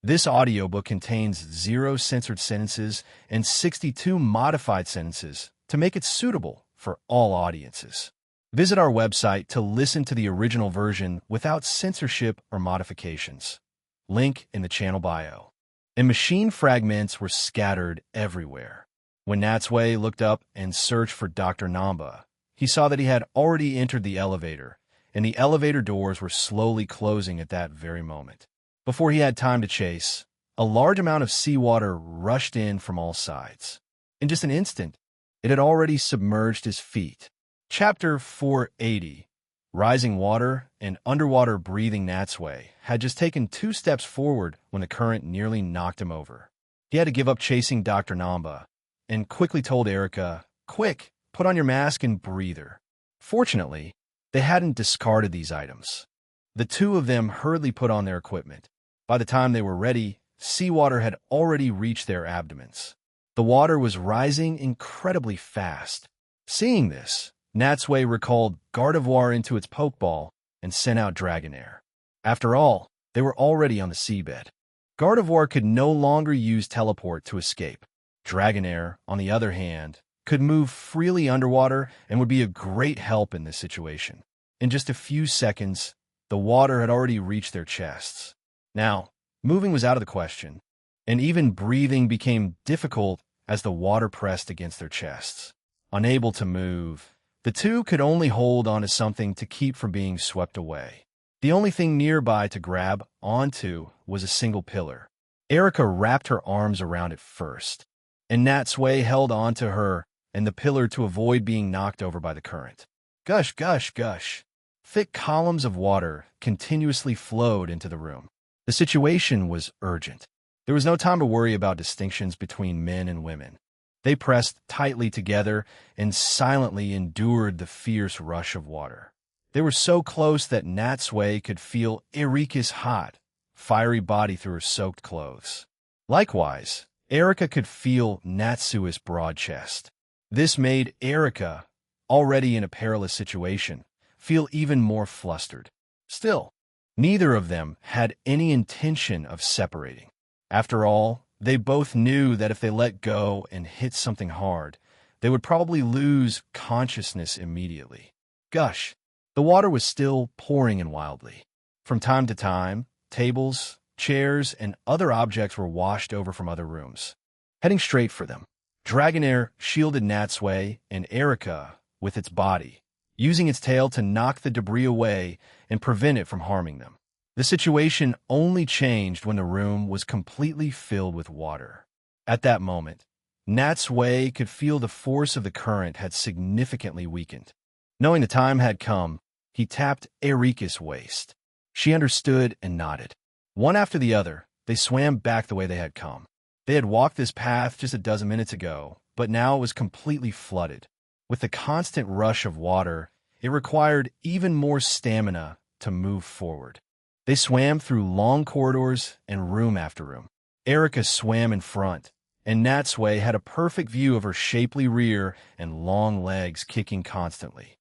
This audiobook contains 0 censored sentences and 62 modified sentences to make it suitable for all audiences. Visit our website to listen to the original version without censorship or modifications. Link in the channel bio. And machine fragments were scattered everywhere. When Natsui looked up and searched for Dr. Namba, he saw that he had already entered the elevator, and the elevator doors were slowly closing at that very moment. Before he had time to chase, a large amount of seawater rushed in from all sides. In just an instant, it had already submerged his feet. Chapter 480. Rising water and underwater breathing. Natsui had just taken 2 steps forward when the current nearly knocked him over. He had to give up chasing Dr. Namba and quickly told Erica, "Quick, put on your mask and breather." Fortunately, they hadn't discarded these items. The two of them hurriedly put on their equipment. By the time they were ready, seawater had already reached their abdomens. The water was rising incredibly fast. Seeing this, Natsui recalled Gardevoir into its pokeball and sent out Dragonair. After all, they were already on the seabed. Gardevoir could no longer use teleport to escape. Dragonair, on the other hand, could move freely underwater and would be a great help in this situation. In just a few seconds, the water had already reached their chests. Now, moving was out of the question, and even breathing became difficult as the water pressed against their chests. Unable to move, the two could only hold onto something to keep from being swept away. The only thing nearby to grab onto was a single pillar. Erica wrapped her arms around it first, and Natsui held onto her and the pillar to avoid being knocked over by the current. Gush, gush, gush. Thick columns of water continuously flowed into the room. The situation was urgent. There was no time to worry about distinctions between men and women. They pressed tightly together and silently endured the fierce rush of water. They were so close that Natsui could feel Erika's hot, fiery body through her soaked clothes. Likewise, Erica could feel Natsui's broad chest. This made Erica, already in a perilous situation, feel even more flustered. Still, neither of them had any intention of separating. After all, they both knew that if they let go and hit something hard, they would probably lose consciousness immediately. Gush! The water was still pouring in wildly. From time to time, tables, chairs, and other objects were washed over from other rooms, heading straight for them. Dragonair shielded Natsui and Erica with its body, using its tail to knock the debris away and prevent it from harming them. The situation only changed when the room was completely filled with water. At that moment, Natsui could feel the force of the current had significantly weakened. Knowing the time had come, he tapped Erika's waist. She understood and nodded. One after the other, they swam back the way they had come. They had walked this path just a dozen minutes ago, but now it was completely flooded. With the constant rush of water, it required even more stamina to move forward. They swam through long corridors and room after room. Erica swam in front, and Natsui had a perfect view of her shapely rear and long legs kicking constantly.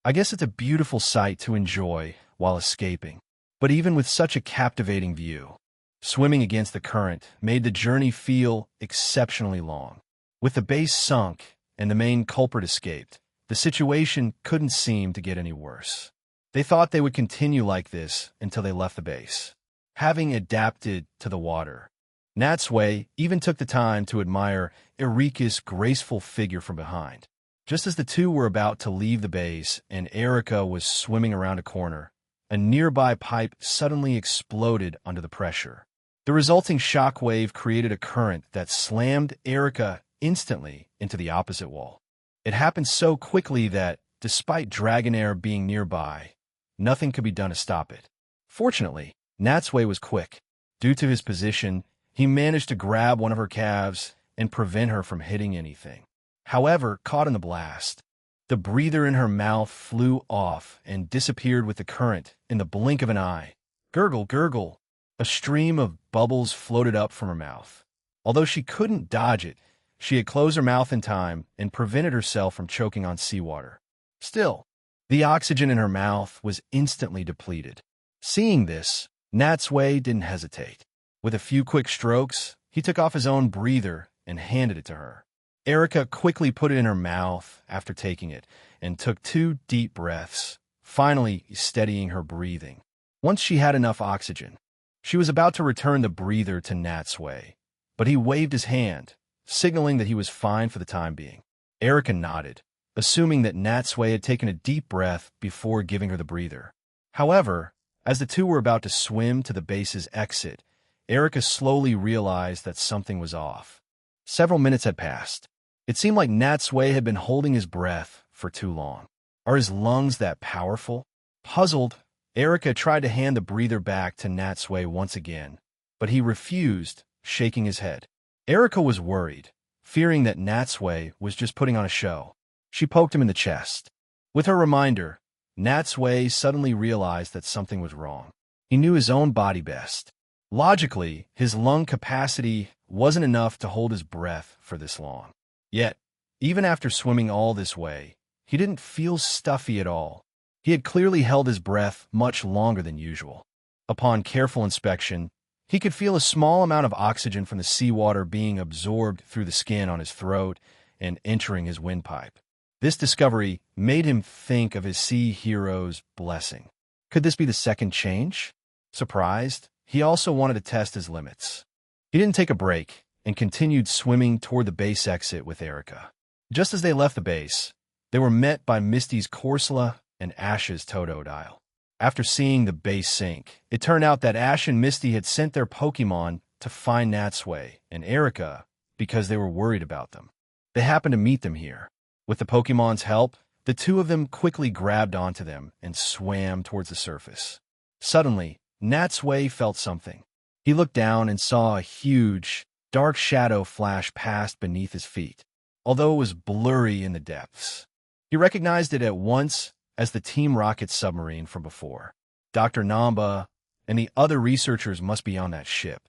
I guess it's a beautiful sight to enjoy while escaping. But even with such a captivating view, swimming against the current made the journey feel exceptionally long. With the base sunk and the main culprit escaped, the situation couldn't seem to get any worse. They thought they would continue like this until they left the base. Having adapted to the water, Natsui even took the time to admire Erika's graceful figure from behind. Just as the two were about to leave the base and Erica was swimming around a corner, a nearby pipe suddenly exploded under the pressure. The resulting shock wave created a current that slammed Erica instantly into the opposite wall. It happened so quickly that, despite Dragonair being nearby, nothing could be done to stop it. Fortunately, Natsui was quick. Due to his position, he managed to grab one of her calves and prevent her from hitting anything. However, caught in the blast, the breather in her mouth flew off and disappeared with the current in the blink of an eye. Gurgle, gurgle. A stream of bubbles floated up from her mouth. Although she couldn't dodge it, she had closed her mouth in time and prevented herself from choking on seawater. Still, the oxygen in her mouth was instantly depleted. Seeing this, Natsui didn't hesitate. With a few quick strokes, he took off his own breather and handed it to her. Erica quickly put it in her mouth after taking it and took 2 deep breaths, finally steadying her breathing. Once she had enough oxygen, she was about to return the breather to Natsui, but he waved his hand, signaling that he was fine for the time being. Erica nodded, assuming that Natsui had taken a deep breath before giving her the breather. However, as the two were about to swim to the base's exit, Erica slowly realized that something was off. Several minutes had passed. It seemed like Natsui had been holding his breath for too long. Are his lungs that powerful? Puzzled, Erica tried to hand the breather back to Natsui once again, but he refused, shaking his head. Erica was worried, fearing that Natsui was just putting on a show. She poked him in the chest. With her reminder, Natsui suddenly realized that something was wrong. He knew his own body best. Logically, his lung capacity wasn't enough to hold his breath for this long. Yet, even after swimming all this way, he didn't feel stuffy at all. He had clearly held his breath much longer than usual. Upon careful inspection, he could feel a small amount of oxygen from the seawater being absorbed through the skin on his throat and entering his windpipe. This discovery made him think of his sea hero's blessing. Could this be the second change? Surprised, he also wanted to test his limits. He didn't take a break and continued swimming toward the base exit with Erica. Just as they left the base, they were met by Misty's Corsola and Ash's Totodile. After seeing the base sink, it turned out that Ash and Misty had sent their Pokemon to find Natsui and Erica because they were worried about them. They happened to meet them here. With the Pokemon's help, the two of them quickly grabbed onto them and swam towards the surface. Suddenly, Natsui felt something. He looked down and saw a huge, dark shadow flash past beneath his feet, although it was blurry in the depths. He recognized it at once as the Team Rocket submarine from before. Dr. Namba and the other researchers must be on that ship.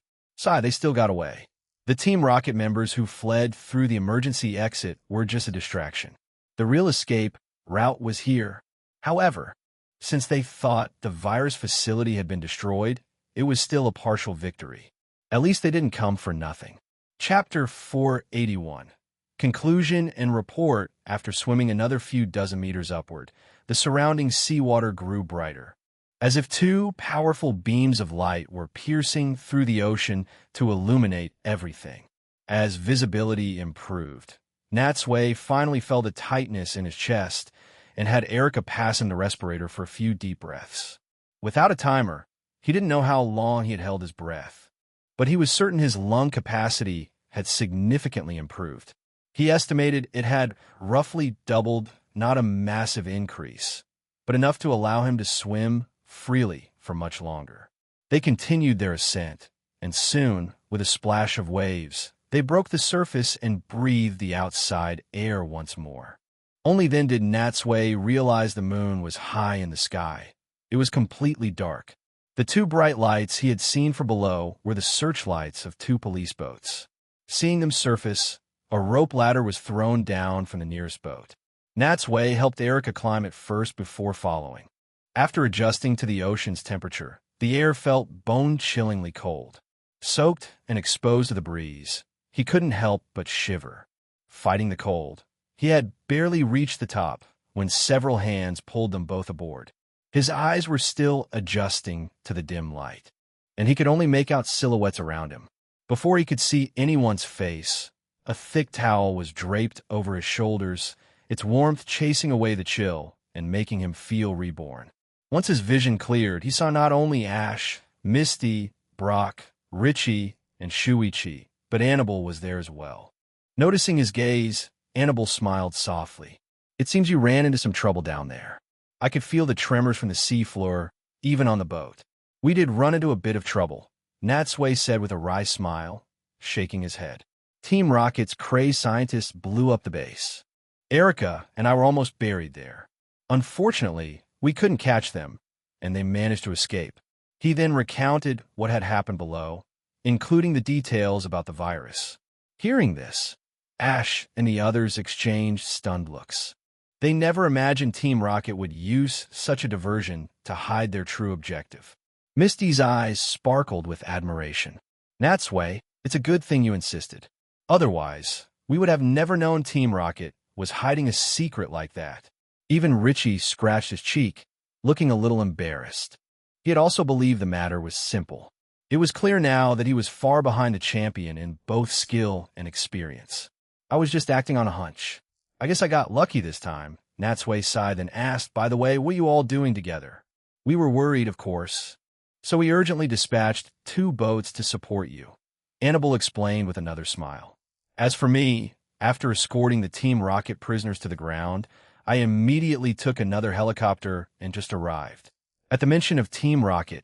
They still got away. The Team Rocket members who fled through the emergency exit were just a distraction. The real escape route was here. However, since they thought the virus facility had been destroyed, it was still a partial victory. At least they didn't come for nothing. Chapter 481. Conclusion and report. After swimming another few dozen meters upward, the surrounding seawater grew brighter, as if 2 powerful beams of light were piercing through the ocean to illuminate everything. As visibility improved, Natsui finally felt a tightness in his chest and had Erica pass him the respirator for a few deep breaths. Without a timer, he didn't know how long he had held his breath, but he was certain his lung capacity had significantly improved. He estimated it had roughly doubled, not a massive increase, but enough to allow him to swim freely for much longer. They continued their ascent, and soon, with a splash of waves, they broke the surface and breathed the outside air once more. Only then did Natsui realize the moon was high in the sky. It was completely dark. The 2 bright lights he had seen from below were the searchlights of 2 police boats. Seeing them surface, a rope ladder was thrown down from the nearest boat. Natsui helped Erica climb it first before following. After adjusting to the ocean's temperature, the air felt bone-chillingly cold. Soaked and exposed to the breeze, he couldn't help but shiver. Fighting the cold, he had barely reached the top when several hands pulled them both aboard. His eyes were still adjusting to the dim light, and he could only make out silhouettes around him. Before he could see anyone's face, a thick towel was draped over his shoulders, its warmth chasing away the chill and making him feel reborn. Once his vision cleared, he saw not only Ash, Misty, Brock, Richie, and Shuichi, but Annabelle was there as well. Noticing his gaze, Annabelle smiled softly. "It seems you ran into some trouble down there. I could feel the tremors from the seafloor, even on the boat." "We did run into a bit of trouble," Natsui said with a wry smile, shaking his head. "Team Rocket's crazed scientists blew up the base. Erica and I were almost buried there. Unfortunately, we couldn't catch them, and they managed to escape." He then recounted what had happened below, including the details about the virus. Hearing this, Ash and the others exchanged stunned looks. They never imagined Team Rocket would use such a diversion to hide their true objective. Misty's eyes sparkled with admiration. Natsui, it's a good thing you insisted. Otherwise, we would have never known Team Rocket was hiding a secret like that. Even Richie scratched his cheek, looking a little embarrassed. He had also believed the matter was simple. It was clear now that he was far behind the champion in both skill and experience. I was just acting on a hunch. I guess I got lucky this time, Natsui sighed and asked, by the way, what are you all doing together? We were worried, of course. So we urgently dispatched 2 boats to support you, Annabelle explained with another smile. As for me, after escorting the Team Rocket prisoners to the ground, I immediately took another helicopter and just arrived. At the mention of Team Rocket,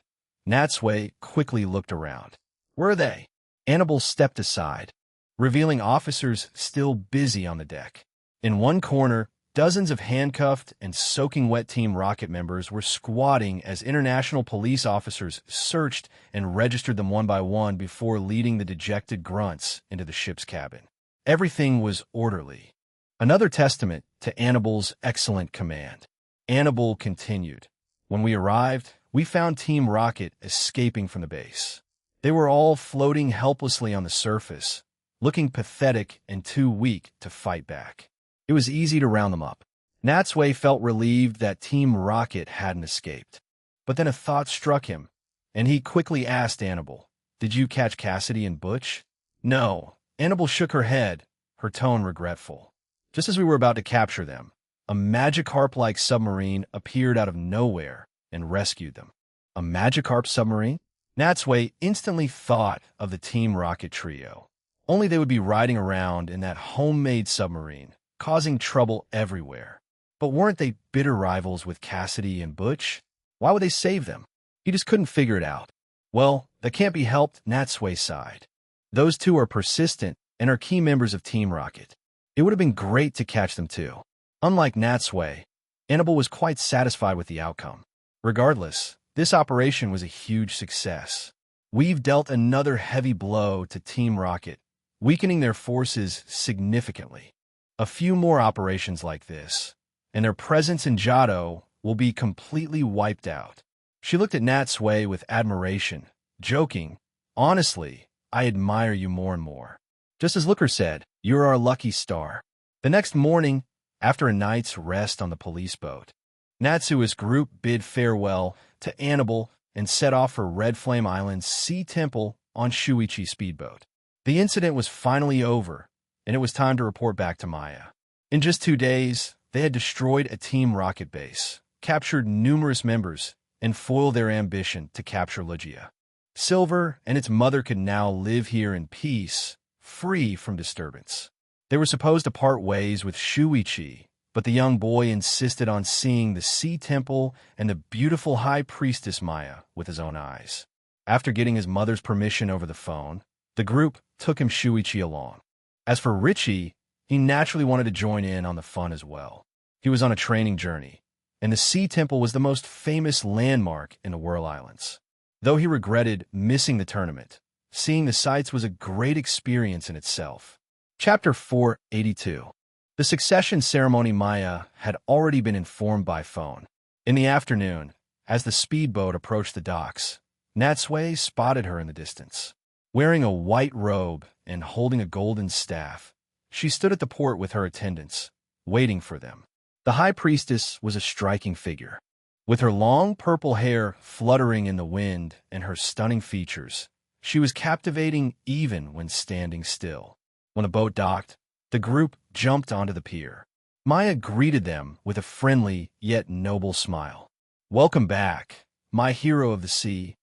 Natsui quickly looked around. Where are they? Annabelle stepped aside, revealing officers still busy on the deck. In one corner, dozens of handcuffed and soaking wet Team Rocket members were squatting as international police officers searched and registered them one by one before leading the dejected grunts into the ship's cabin. Everything was orderly. Another testament to Annabelle's excellent command. Annabelle continued. When we arrived, we found Team Rocket escaping from the base. They were all floating helplessly on the surface, looking pathetic and too weak to fight back. It was easy to round them up. Natsui felt relieved that Team Rocket hadn't escaped. But then a thought struck him, and he quickly asked Annabelle, "Did you catch Cassidy and Butch?" "No." Annabelle shook her head, her tone regretful. Just as we were about to capture them, a Magikarp-like submarine appeared out of nowhere and rescued them. A Magikarp submarine? Natsui instantly thought of the Team Rocket trio. Only they would be riding around in that homemade submarine, causing trouble everywhere. But weren't they bitter rivals with Cassidy and Butch? Why would they save them? He just couldn't figure it out. Well, that can't be helped, Natsui sighed. Those 2 are persistent and are key members of Team Rocket. It would have been great to catch them too. Unlike Natsui, Annabelle was quite satisfied with the outcome. Regardless, this operation was a huge success. We've dealt another heavy blow to Team Rocket, weakening their forces significantly. A few more operations like this, and their presence in Johto will be completely wiped out. She looked at Natsui with admiration, joking, "Honestly, I admire you more and more." Just as Looker said, "You're our lucky star." The next morning, after a night's rest on the police boat, Natsui's group bid farewell to Annabelle and set off for Red Flame Island's Sea Temple on Shuichi speedboat. The incident was finally over, and it was time to report back to Maya. In just 2 days, they had destroyed a Team Rocket base, captured numerous members, and foiled their ambition to capture Logia. Silver and its mother could now live here in peace, free from disturbance. They were supposed to part ways with Shuichi, but the young boy insisted on seeing the Sea Temple and the beautiful High Priestess Maya with his own eyes. After getting his mother's permission over the phone, the group took him Shuichi along. As for Richie, he naturally wanted to join in on the fun as well. He was on a training journey, and the Sea Temple was the most famous landmark in the Whirl Islands. Though he regretted missing the tournament, seeing the sights was a great experience in itself. Chapter 482. The succession ceremony. Maya had already been informed by phone. In the afternoon, as the speedboat approached the docks, Natsui spotted her in the distance. Wearing a white robe and holding a golden staff, she stood at the port with her attendants, waiting for them. The High Priestess was a striking figure. With her long purple hair fluttering in the wind and her stunning features, she was captivating even when standing still. When the boat docked, the group jumped onto the pier. Maya greeted them with a friendly yet noble smile. "Welcome back, my hero of the sea,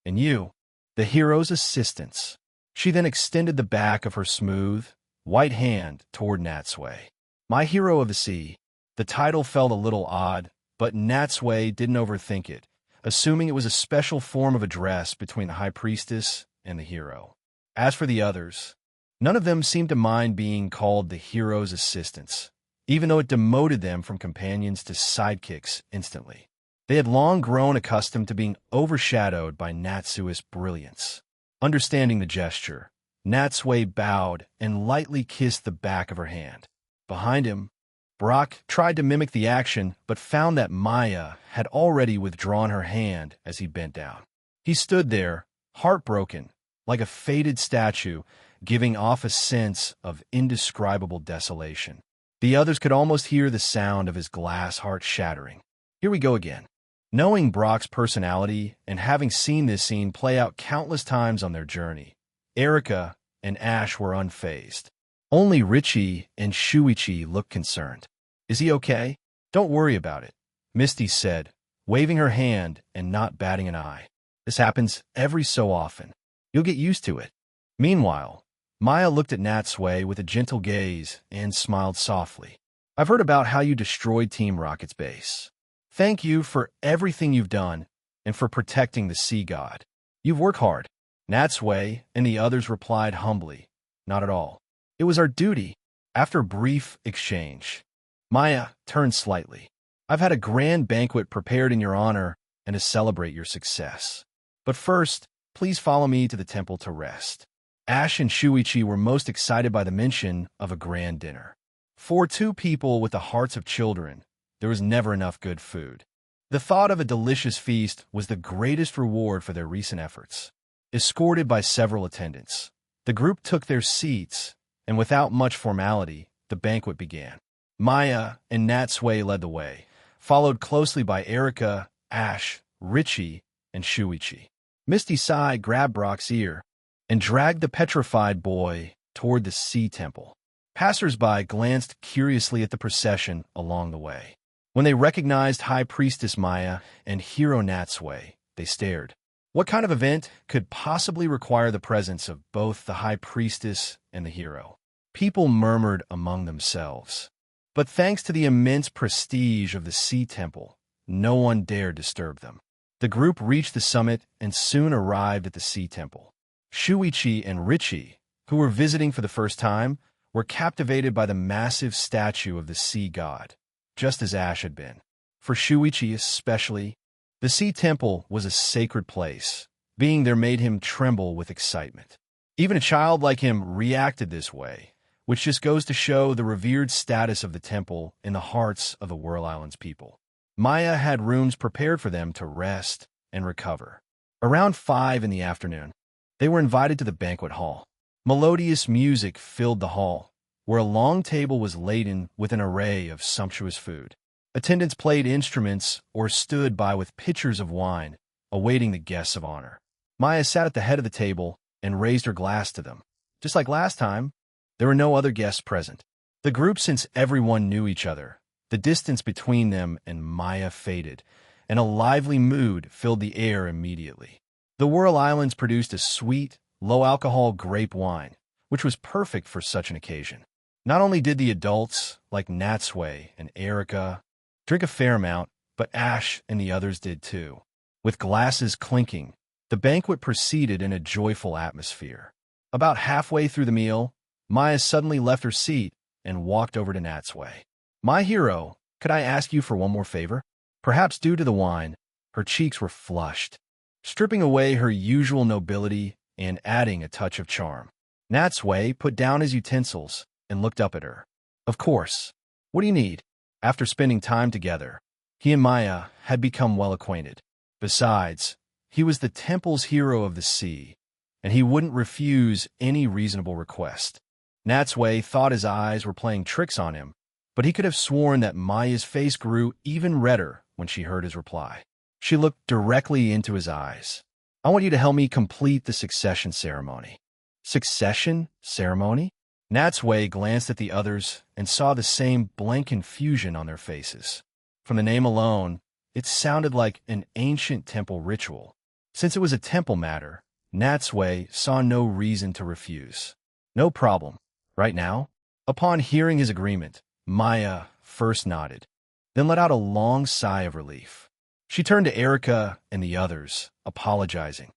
and you, the hero's assistants." She then extended the back of her smooth, white hand toward Natsui. "My hero of the sea." The title felt a little odd, but Natsui didn't overthink it, assuming it was a special form of address between the High Priestess and the hero. As for the others, none of them seemed to mind being called the hero's assistants, even though it demoted them from companions to sidekicks instantly. They had long grown accustomed to being overshadowed by Natsui's brilliance. Understanding the gesture, Natsui bowed and lightly kissed the back of her hand. Behind him, Brock tried to mimic the action, but found that Maya had already withdrawn her hand as he bent down. He stood there, heartbroken, like a faded statue, giving off a sense of indescribable desolation. The others could almost hear the sound of his glass heart shattering. Here we go again. Knowing Brock's personality and having seen this scene play out countless times on their journey, Erica and Ash were unfazed. Only Richie and Shuichi looked concerned. "Is he okay?" "Don't worry about it," Misty said, waving her hand and not batting an eye. "This happens every so often. You'll get used to it." Meanwhile, Maya looked at Natsui with a gentle gaze and smiled softly. "I've heard about how you destroyed Team Rocket's base. Thank you for everything you've done and for protecting the sea god. You've worked hard." Natsui and the others replied humbly, "Not at all. It was our duty." After a brief exchange, Maya turned slightly. "I've had a grand banquet prepared in your honor and to celebrate your success. But first, please follow me to the temple to rest." Ash and Shuichi were most excited by the mention of a grand dinner. For two people with the hearts of children, there was never enough good food. The thought of a delicious feast was the greatest reward for their recent efforts. Escorted by several attendants, the group took their seats, and without much formality, the banquet began. Maya and Natsui led the way, followed closely by Erica, Ash, Richie, and Shuichi. Misty Sai grabbed Brock's ear and dragged the petrified boy toward the sea temple. Passers-by glanced curiously at the procession along the way. When they recognized High Priestess Maya and Hero Natsui, they stared. What kind of event could possibly require the presence of both the High Priestess and the hero? People murmured among themselves. But thanks to the immense prestige of the sea temple, no one dared disturb them. The group reached the summit and soon arrived at the sea temple. Shuichi and Richie, who were visiting for the first time, were captivated by the massive statue of the sea god, just as Ash had been. For Shuichi especially, the sea temple was a sacred place. Being there made him tremble with excitement. Even a child like him reacted this way, which just goes to show the revered status of the temple in the hearts of the Whirl Islands people. Maya had rooms prepared for them to rest and recover. Around 5 in the afternoon, they were invited to the banquet hall. Melodious music filled the hall, where a long table was laden with an array of sumptuous food. Attendants played instruments or stood by with pitchers of wine, awaiting the guests of honor. Maya sat at the head of the table and raised her glass to them. Just like last time, there were no other guests present. The group, since everyone knew each other, the distance between them and Maya faded, and a lively mood filled the air immediately. The Whirl Islands produced a sweet, low-alcohol grape wine, which was perfect for such an occasion. Not only did the adults, like Natsui and Erica, drink a fair amount, but Ash and the others did too. With glasses clinking, the banquet proceeded in a joyful atmosphere. About halfway through the meal, Maya suddenly left her seat and walked over to Natsui. "My hero, could I ask you for one more favor?" Perhaps due to the wine, her cheeks were flushed, stripping away her usual nobility and adding a touch of charm. Natsui put down his utensils and looked up at her. "Of course. What do you need?" After spending time together, he and Maya had become well acquainted. Besides, he was the temple's hero of the sea, and he wouldn't refuse any reasonable request. Natsui thought his eyes were playing tricks on him, but he could have sworn that Maya's face grew even redder when she heard his reply. She looked directly into his eyes. "I want you to help me complete the succession ceremony." "Succession ceremony?" Natsui glanced at the others and saw the same blank confusion on their faces. From the name alone, it sounded like an ancient temple ritual. Since it was a temple matter, Natsui saw no reason to refuse. "No problem. Right now?" Upon hearing his agreement, Maya first nodded, then let out a long sigh of relief. She turned to Erica and the others, apologizing.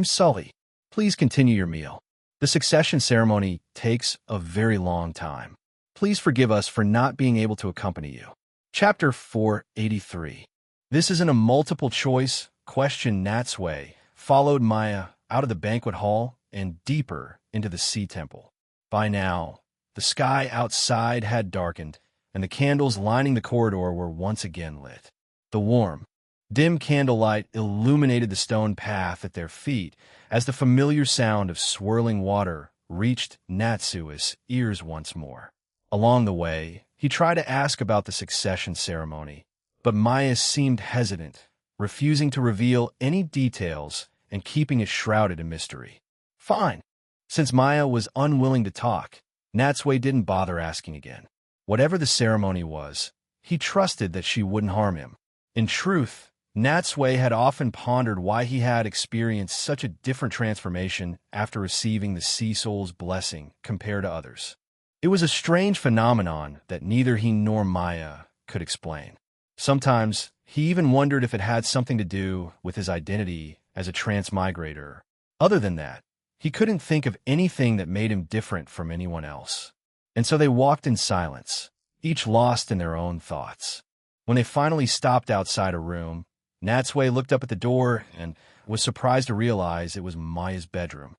"Sully, please continue your meal. The succession ceremony takes a very long time. Please forgive us for not being able to accompany you." Chapter 483. "This isn't a multiple-choice question." Natsui followed Maya out of the banquet hall and deeper into the sea temple. By now, the sky outside had darkened, and the candles lining the corridor were once again lit. The warm, Dim candlelight illuminated the stone path at their feet as the familiar sound of swirling water reached Natsui's ears once more. Along the way, he tried to ask about the succession ceremony, but Maya seemed hesitant, refusing to reveal any details and keeping it shrouded in mystery. Fine. Since Maya was unwilling to talk, Natsui didn't bother asking again. Whatever the ceremony was, he trusted that she wouldn't harm him. In truth, Natsui had often pondered why he had experienced such a different transformation after receiving the Sea Soul's blessing compared to others. It was a strange phenomenon that neither he nor Maya could explain. Sometimes, he even wondered if it had something to do with his identity as a transmigrator. Other than that, he couldn't think of anything that made him different from anyone else. And so they walked in silence, each lost in their own thoughts. When they finally stopped outside a room, Natsui looked up at the door and was surprised to realize it was Maya's bedroom.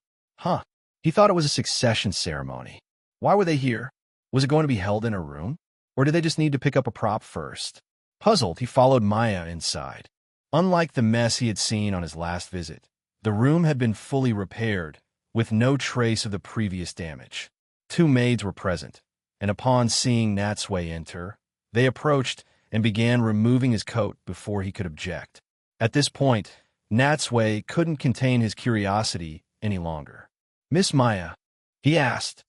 He thought it was a succession ceremony. Why were they here? Was it going to be held in her room? Or did they just need to pick up a prop first? Puzzled, he followed Maya inside. Unlike the mess he had seen on his last visit, the room had been fully repaired, with no trace of the previous damage. 2 maids were present, and upon seeing Natsui enter, they approached and began removing his coat before he could object. At this point, Natsui couldn't contain his curiosity any longer. "Miss Maya," he asked,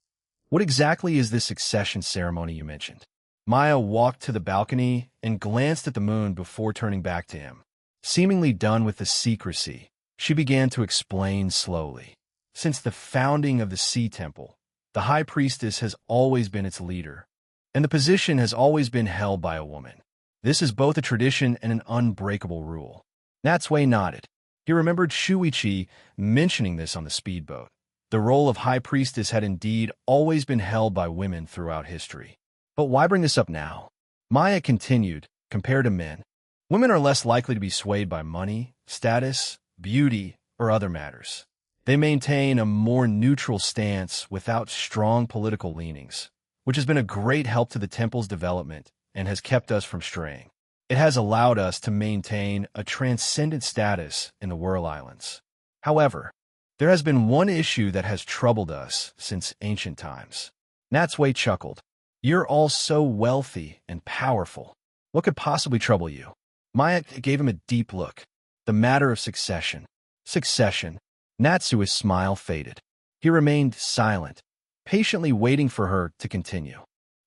"what exactly is this succession ceremony you mentioned?" Maya walked to the balcony and glanced at the moon before turning back to him. Seemingly done with the secrecy, she began to explain slowly. Since the founding of the Sea Temple, the High Priestess has always been its leader, and the position has always been held by a woman. This is both a tradition and an unbreakable rule. Natsui nodded. He remembered Shuichi mentioning this on the speedboat. The role of High Priestess had indeed always been held by women throughout history. But why bring this up now? Maya continued, compared to men, women are less likely to be swayed by money, status, beauty, or other matters. They maintain a more neutral stance without strong political leanings, which has been a great help to the temple's development and has kept us from straying. It has allowed us to maintain a transcendent status in the Whirl Islands. However, there has been one issue that has troubled us since ancient times. Natsui chuckled. You're all so wealthy and powerful. What could possibly trouble you? Maya gave him a deep look. The matter of succession. Succession. Natsui's smile faded. He remained silent, patiently waiting for her to continue.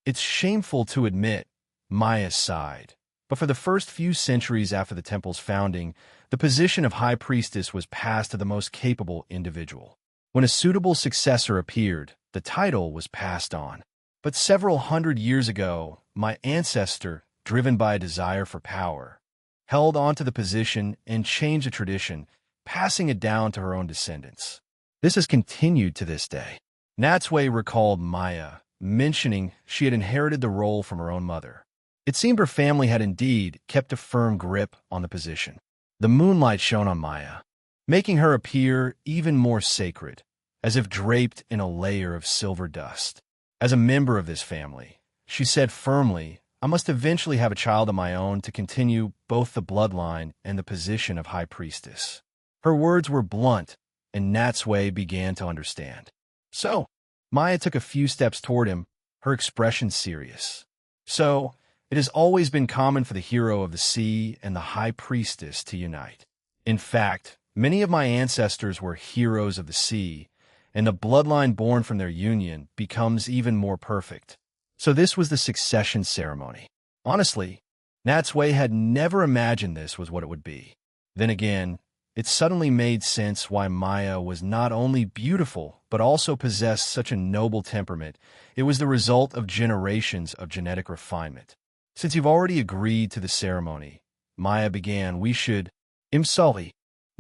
It's shameful to admit, Maya sighed, but for the first few centuries after the temple's founding, the position of High Priestess was passed to the most capable individual. When a suitable successor appeared, the title was passed on. But several hundred years ago, my ancestor, driven by a desire for power, held onto the position and changed the tradition, passing it down to her own descendants. This has continued to this day. Natsui recalled Maya, mentioning she had inherited the role from her own mother. It seemed her family had indeed kept a firm grip on the position. The moonlight shone on Maya, making her appear even more sacred, as if draped in a layer of silver dust. As a member of this family, she said firmly, I must eventually have a child of my own to continue both the bloodline and the position of High Priestess. Her words were blunt, and Natsui began to understand. So, Maya took a few steps toward him, her expression serious. So, it has always been common for the hero of the sea and the High Priestess to unite. In fact, many of my ancestors were heroes of the sea, and the bloodline born from their union becomes even more perfect. So this was the succession ceremony. Honestly, Natsui had never imagined this was what it would be. Then again, it suddenly made sense why Maya was not only beautiful, but also possessed such a noble temperament. It was the result of generations of genetic refinement. Since you've already agreed to the ceremony, Maya began, we should... Imsully.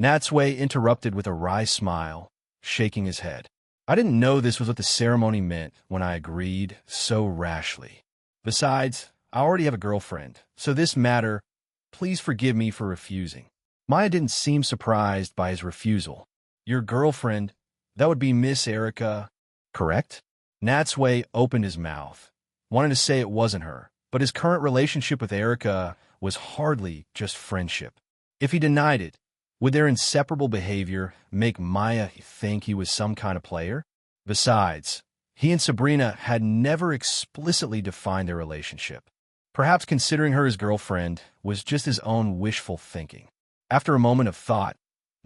Natsui interrupted with a wry smile, shaking his head. I didn't know this was what the ceremony meant when I agreed so rashly. Besides, I already have a girlfriend, so this matter, please forgive me for refusing. Maya didn't seem surprised by his refusal. Your girlfriend, that would be Miss Erica, correct? Natsui opened his mouth, wanted to say it wasn't her, but his current relationship with Erica was hardly just friendship. If he denied it, would their inseparable behavior make Maya think he was some kind of player? Besides, he and Sabrina had never explicitly defined their relationship. Perhaps considering her his girlfriend was just his own wishful thinking. After a moment of thought,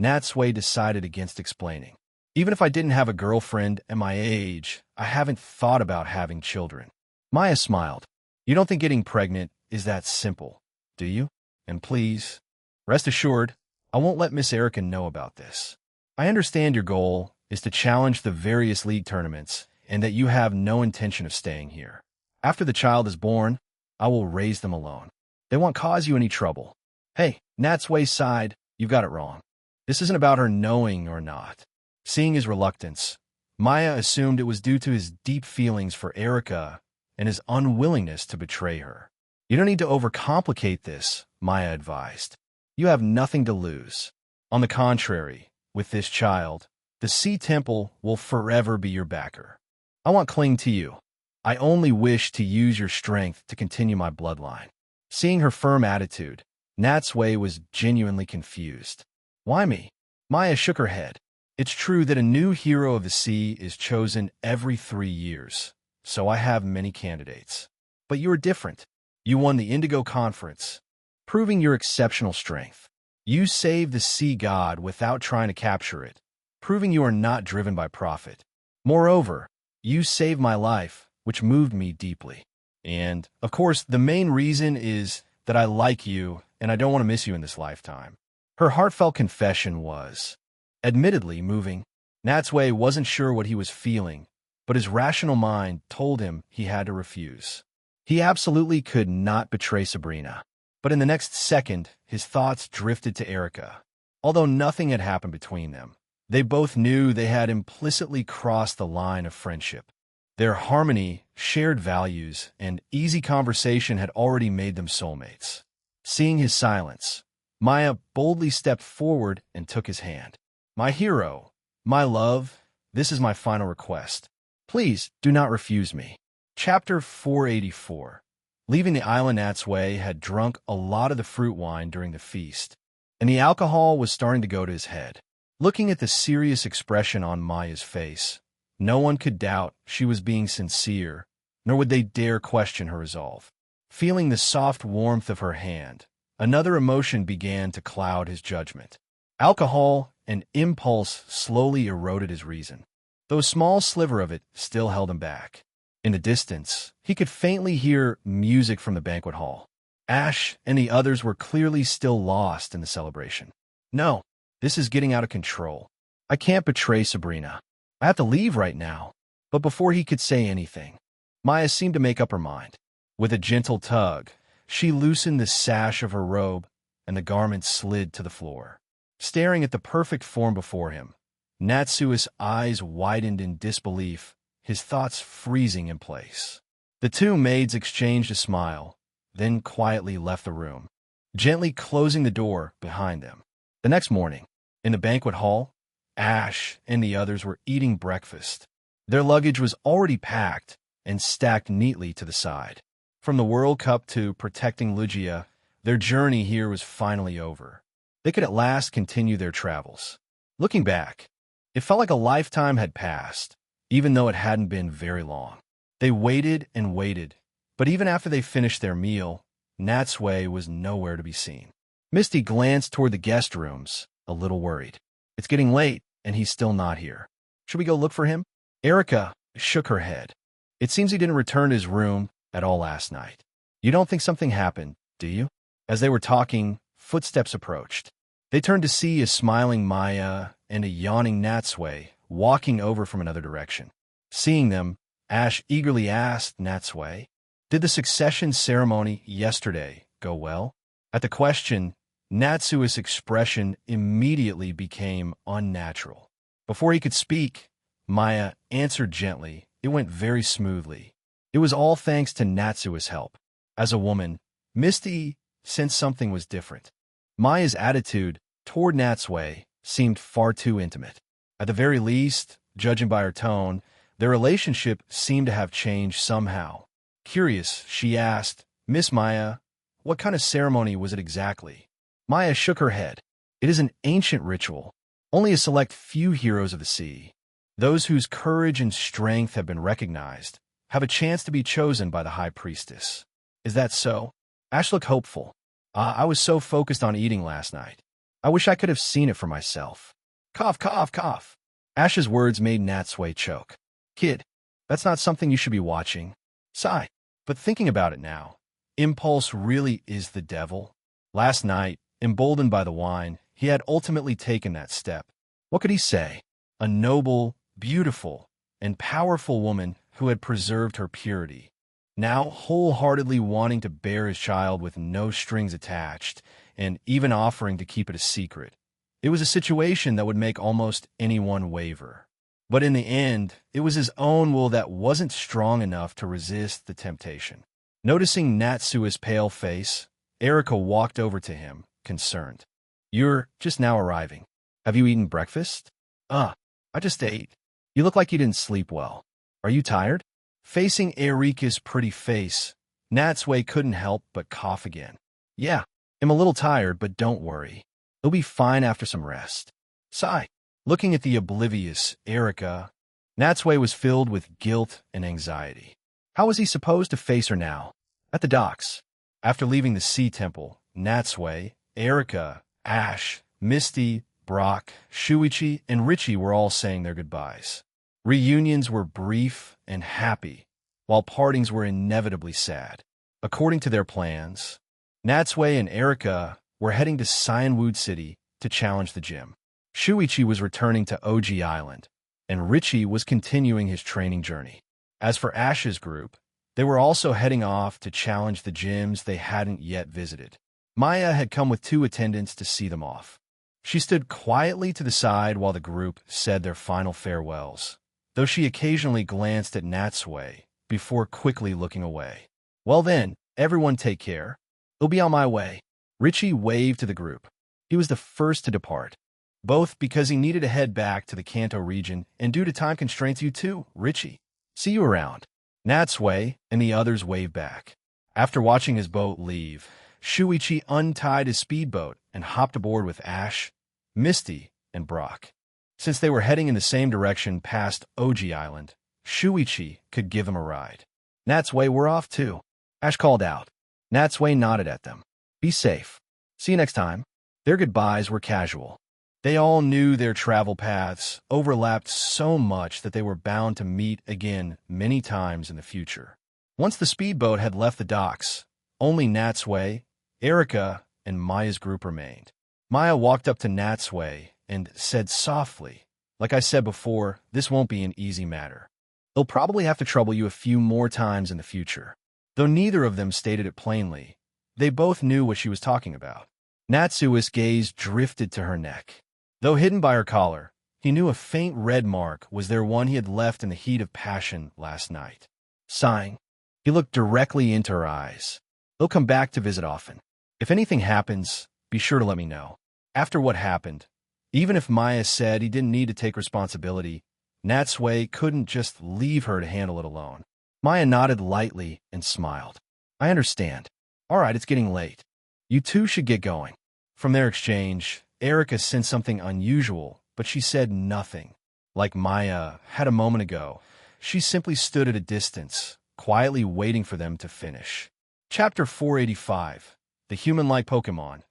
Natsui decided against explaining. Even if I didn't have a girlfriend at my age, I haven't thought about having children. Maya smiled. You don't think getting pregnant is that simple, do you? And please, rest assured, I won't let Miss Erica know about this. I understand your goal is to challenge the various league tournaments and that you have no intention of staying here. After the child is born, I will raise them alone. They won't cause you any trouble. Hey, Natsui's side, you've got it wrong. This isn't about her knowing or not. Seeing his reluctance, Maya assumed it was due to his deep feelings for Erica and his unwillingness to betray her. You don't need to overcomplicate this, Maya advised. You have nothing to lose. On the contrary, with this child, the Sea Temple will forever be your backer. I won't cling to you. I only wish to use your strength to continue my bloodline. Seeing her firm attitude, Natsui was genuinely confused. Why me? Maya shook her head. It's true that a new hero of the sea is chosen every 3 years, so I have many candidates. But you're different. You won the Indigo Conference, proving your exceptional strength. You saved the sea god without trying to capture it, proving you are not driven by profit. Moreover, you saved my life, which moved me deeply. And, of course, the main reason is that I like you and I don't want to miss you in this lifetime. Her heartfelt confession was, admittedly, moving. Natsui wasn't sure what he was feeling, but his rational mind told him he had to refuse. He absolutely could not betray Sabrina. But in the next second, his thoughts drifted to Erica. Although nothing had happened between them, they both knew they had implicitly crossed the line of friendship. Their harmony, shared values, and easy conversation had already made them soulmates. Seeing his silence, Maya boldly stepped forward and took his hand. My hero, my love, this is my final request. Please do not refuse me. Chapter 484. Leaving the island, Natsui had drunk a lot of the fruit wine during the feast, and the alcohol was starting to go to his head. Looking at the serious expression on Maya's face, no one could doubt she was being sincere, nor would they dare question her resolve. Feeling the soft warmth of her hand, another emotion began to cloud his judgment. Alcohol and impulse slowly eroded his reason, though a small sliver of it still held him back. In the distance, he could faintly hear music from the banquet hall. Ash and the others were clearly still lost in the celebration. No, this is getting out of control. I can't betray Sabrina. I have to leave right now. But before he could say anything, Maya seemed to make up her mind. With a gentle tug, she loosened the sash of her robe, and the garment slid to the floor. Staring at the perfect form before him, Natsui's eyes widened in disbelief, his thoughts freezing in place. The two maids exchanged a smile, then quietly left the room, gently closing the door behind them. The next morning, in the banquet hall, Ash and the others were eating breakfast. Their luggage was already packed and stacked neatly to the side. From the World Cup to protecting Lugia, their journey here was finally over. They could at last continue their travels. Looking back, it felt like a lifetime had passed, even though it hadn't been very long. They waited and waited, but even after they finished their meal, Natsui was nowhere to be seen. Misty glanced toward the guest rooms, a little worried. It's getting late, and he's still not here. Should we go look for him? Erica shook her head. It seems he didn't return to his room at all last night. You don't think something happened, do you? As they were talking, footsteps approached. They turned to see a smiling Maya and a yawning Natsui walking over from another direction. Seeing them, Ash eagerly asked Natsui, "Did the succession ceremony yesterday go well?" At the question, Natsui's expression immediately became unnatural. Before he could speak, Maya answered gently, "It went very smoothly. It was all thanks to Natsui's help." As a woman, Misty sensed something was different. Maya's attitude toward Natsui seemed far too intimate. At the very least, judging by her tone, their relationship seemed to have changed somehow. Curious, she asked, "Miss Maya, what kind of ceremony was it exactly?" Maya shook her head. It is an ancient ritual. Only a select few heroes of the sea, those whose courage and strength have been recognized, have a chance to be chosen by the High Priestess. Is that so? Ash looked hopeful. I was so focused on eating last night. I wish I could have seen it for myself. Cough, cough, cough. Ash's words made Natsui choke. Kid, that's not something you should be watching. Sigh. But thinking about it now, impulse really is the devil. Last night, emboldened by the wine, he had ultimately taken that step. What could he say? A noble, beautiful, and powerful woman who had preserved her purity, now wholeheartedly wanting to bear his child with no strings attached, and even offering to keep it a secret. It was a situation that would make almost anyone waver. But in the end, it was his own will that wasn't strong enough to resist the temptation. Noticing Natsui's pale face, Erika walked over to him, concerned. You're just now arriving. Have you eaten breakfast? I just ate. You look like you didn't sleep well. Are you tired? Facing Erika's pretty face, Natsui couldn't help but cough again. Yeah, I'm a little tired, but don't worry. It'll be fine after some rest. Sigh. Looking at the oblivious Erika, Natsui was filled with guilt and anxiety. How was he supposed to face her now? At the docks. After leaving the sea temple, Natsui, Erika, Ash, Misty, Brock, Shuichi, and Richie were all saying their goodbyes. Reunions were brief and happy, while partings were inevitably sad. According to their plans, Natsui and Erika were heading to Cyanwood City to challenge the gym. Shuichi was returning to OG Island, and Richie was continuing his training journey. As for Ash's group, they were also heading off to challenge the gyms they hadn't yet visited. Maya had come with 2 attendants to see them off. She stood quietly to the side while the group said their final farewells, though she occasionally glanced at Natsui before quickly looking away. Well then, everyone take care. I'll be on my way. Richie waved to the group. He was the first to depart, both because he needed to head back to the Kanto region and due to time constraints. You too, Richie. See you around. Natsui and the others waved back. After watching his boat leave, Shuichi untied his speedboat and hopped aboard with Ash, Misty, and Brock. Since they were heading in the same direction past OG Island, Shuichi could give him a ride. Natsui, we're off too. Ash called out. Natsui nodded at them. Be safe. See you next time. Their goodbyes were casual. They all knew their travel paths overlapped so much that they were bound to meet again many times in the future. Once the speedboat had left the docks, only Natsui, Erika, and Maya's group remained. Maya walked up to Natsui and said softly, like I said before, this won't be an easy matter. They'll probably have to trouble you a few more times in the future. Though neither of them stated it plainly, they both knew what she was talking about. Natsui's gaze drifted to her neck. Though hidden by her collar, he knew a faint red mark was there, one he had left in the heat of passion last night. Sighing, he looked directly into her eyes. They'll come back to visit often. If anything happens, be sure to let me know. After what happened, even if Maya said he didn't need to take responsibility, Natsui couldn't just leave her to handle it alone. Maya nodded lightly and smiled. I understand. All right, it's getting late. You two should get going. From their exchange, Erika sensed something unusual, but she said nothing. Like Maya had a moment ago, she simply stood at a distance, quietly waiting for them to finish. Chapter 485. The Human-like Pokemon.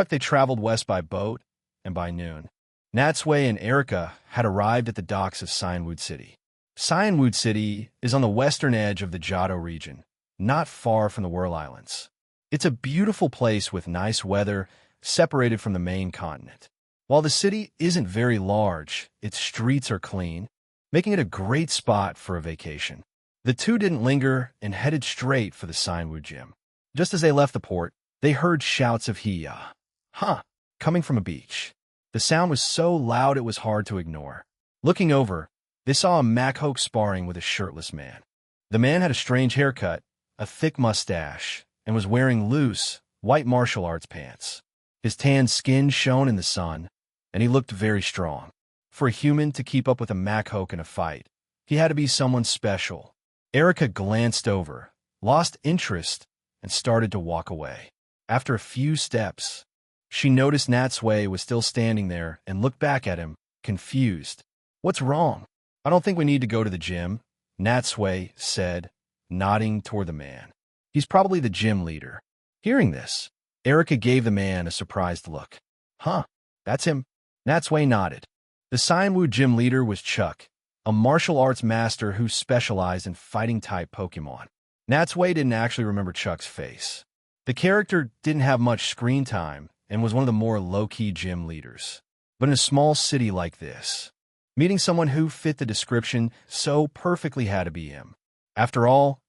They traveled west by boat, and by noon, Natsui and Erika had arrived at the docks of Cyanwood City. Cyanwood City is on the western edge of the Johto region, not far from the Whirl Islands. It's a beautiful place with nice weather, separated from the main continent. While the city isn't very large, its streets are clean, making it a great spot for a vacation. The two didn't linger and headed straight for the Cyanwood gym. Just as they left the port, they heard shouts of "Hiya! Huh!" coming from a beach. The sound was so loud it was hard to ignore. Looking over, they saw a Machoke sparring with a shirtless man. The man had a strange haircut, a thick mustache, and was wearing loose, white martial arts pants. His tan skin shone in the sun, and he looked very strong. For a human to keep up with a Machoke in a fight, he had to be someone special. Erika glanced over, lost interest, and started to walk away. After a few steps, She noticed Natsui was still standing there and looked back at him, confused. What's wrong? I don't think we need to go to the gym, Natsui said, nodding toward the man. He's probably the gym leader. Hearing this, Erica gave the man a surprised look. Huh, that's him. Natsui nodded. The Cyanwu gym leader was Chuck, a martial arts master who specialized in fighting-type Pokemon. Natsui didn't actually remember Chuck's face. The character didn't have much screen time and was one of the more low-key gym leaders. But in a small city like this, meeting someone who fit the description so perfectly had to be him. After all,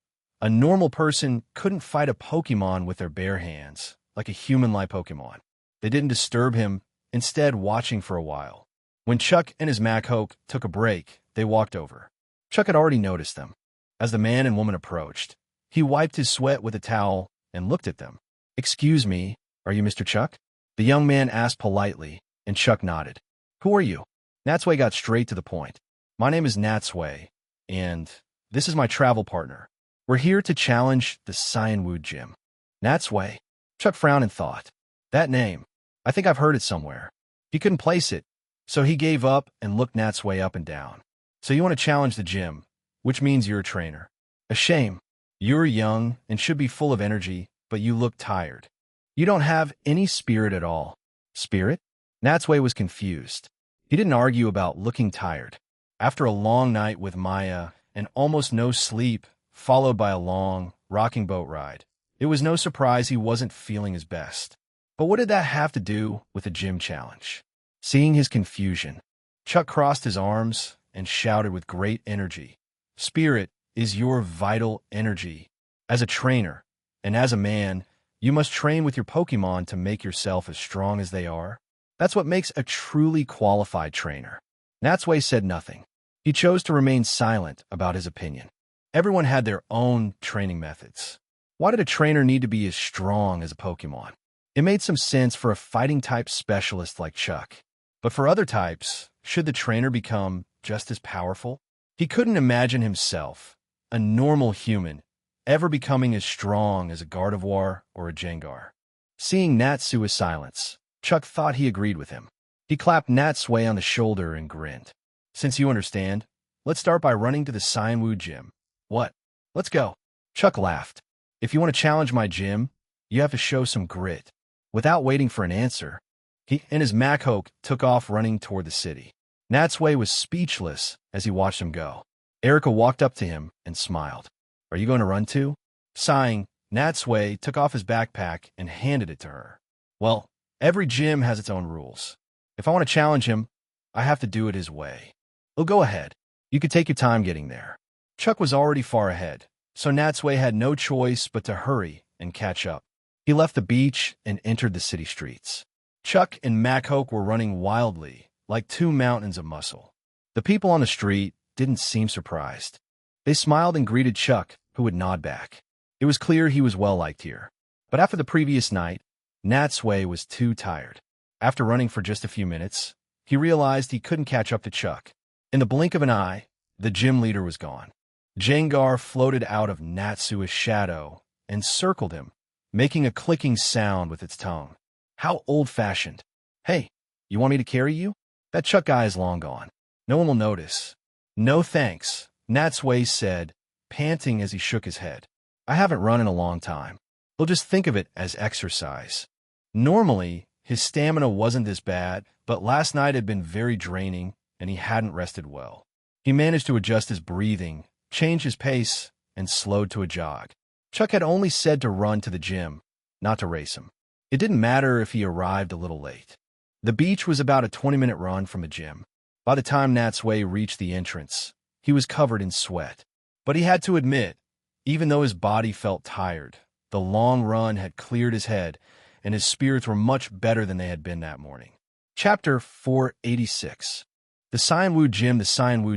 a normal person couldn't fight a Pokemon with their bare hands, like a human-like Pokemon. They didn't disturb him, instead watching for a while. When Chuck and his Machoke took a break, they walked over. Chuck had already noticed them. As the man and woman approached, he wiped his sweat with a towel and looked at them. Excuse me, are you Mr. Chuck? The young man asked politely, and Chuck nodded. Who are you? Natsui got straight to the point. My name is Natsui, and this is my travel partner. We're here to challenge the Cyanwu Gym. Natsui? Chuck frowned and thought. That name. I think I've heard it somewhere. He couldn't place it, so he gave up and looked Natsui up and down. So you want to challenge the gym, which means you're a trainer. A shame. You're young and should be full of energy, but you look tired. You don't have any spirit at all. Spirit? Natsui was confused. He didn't argue about looking tired. After a long night with Maya and almost no sleep, followed by a long, rocking boat ride, it was no surprise he wasn't feeling his best. But what did that have to do with a gym challenge? Seeing his confusion, Chuck crossed his arms and shouted with great energy. Spirit is your vital energy. As a trainer, and as a man, you must train with your Pokemon to make yourself as strong as they are. That's what makes a truly qualified trainer. Natsui said nothing. He chose to remain silent about his opinion. Everyone had their own training methods. Why did a trainer need to be as strong as a Pokemon? It made some sense for a fighting-type specialist like Chuck. But for other types, should the trainer become just as powerful? He couldn't imagine himself, a normal human, ever becoming as strong as a Gardevoir or a Gengar. Seeing Natsui's silence, Chuck thought he agreed with him. He clapped Natsui on the shoulder and grinned. Since you understand, let's start by running to the Cyanwu Gym. What? Let's go. Chuck laughed. If you want to challenge my gym, you have to show some grit. Without waiting for an answer, he and his Machoke took off running toward the city. Natsui was speechless as he watched him go. Erica walked up to him and smiled. Are you going to run too? Sighing, Natsui took off his backpack and handed it to her. Well, every gym has its own rules. If I want to challenge him, I have to do it his way. Well, go ahead. You could take your time getting there. Chuck was already far ahead, so Natsui had no choice but to hurry and catch up. He left the beach and entered the city streets. Chuck and Machoke were running wildly, like two mountains of muscle. The people on the street didn't seem surprised. They smiled and greeted Chuck, who would nod back. It was clear he was well-liked here. But after the previous night, Natsui was too tired. After running for just a few minutes, he realized he couldn't catch up to Chuck. In the blink of an eye, the gym leader was gone. Gengar floated out of Natsui's shadow and circled him, making a clicking sound with its tongue. How old-fashioned. Hey, you want me to carry you? That Chuck guy is long gone. No one will notice. No thanks, Natsui said, panting as he shook his head. I haven't run in a long time. He'll just think of it as exercise. Normally, his stamina wasn't this bad, but last night had been very draining, and he hadn't rested well. He managed to adjust his breathing, change his pace, and slowed to a jog. Chuck had only said to run to the gym, not to race him. It didn't matter if he arrived a little late. The beach was about a 20-minute run from the gym. By the time Natsui reached the entrance, he was covered in sweat. But he had to admit, even though his body felt tired, the long run had cleared his head, and his spirits were much better than they had been that morning. Chapter 486. The Cyanwu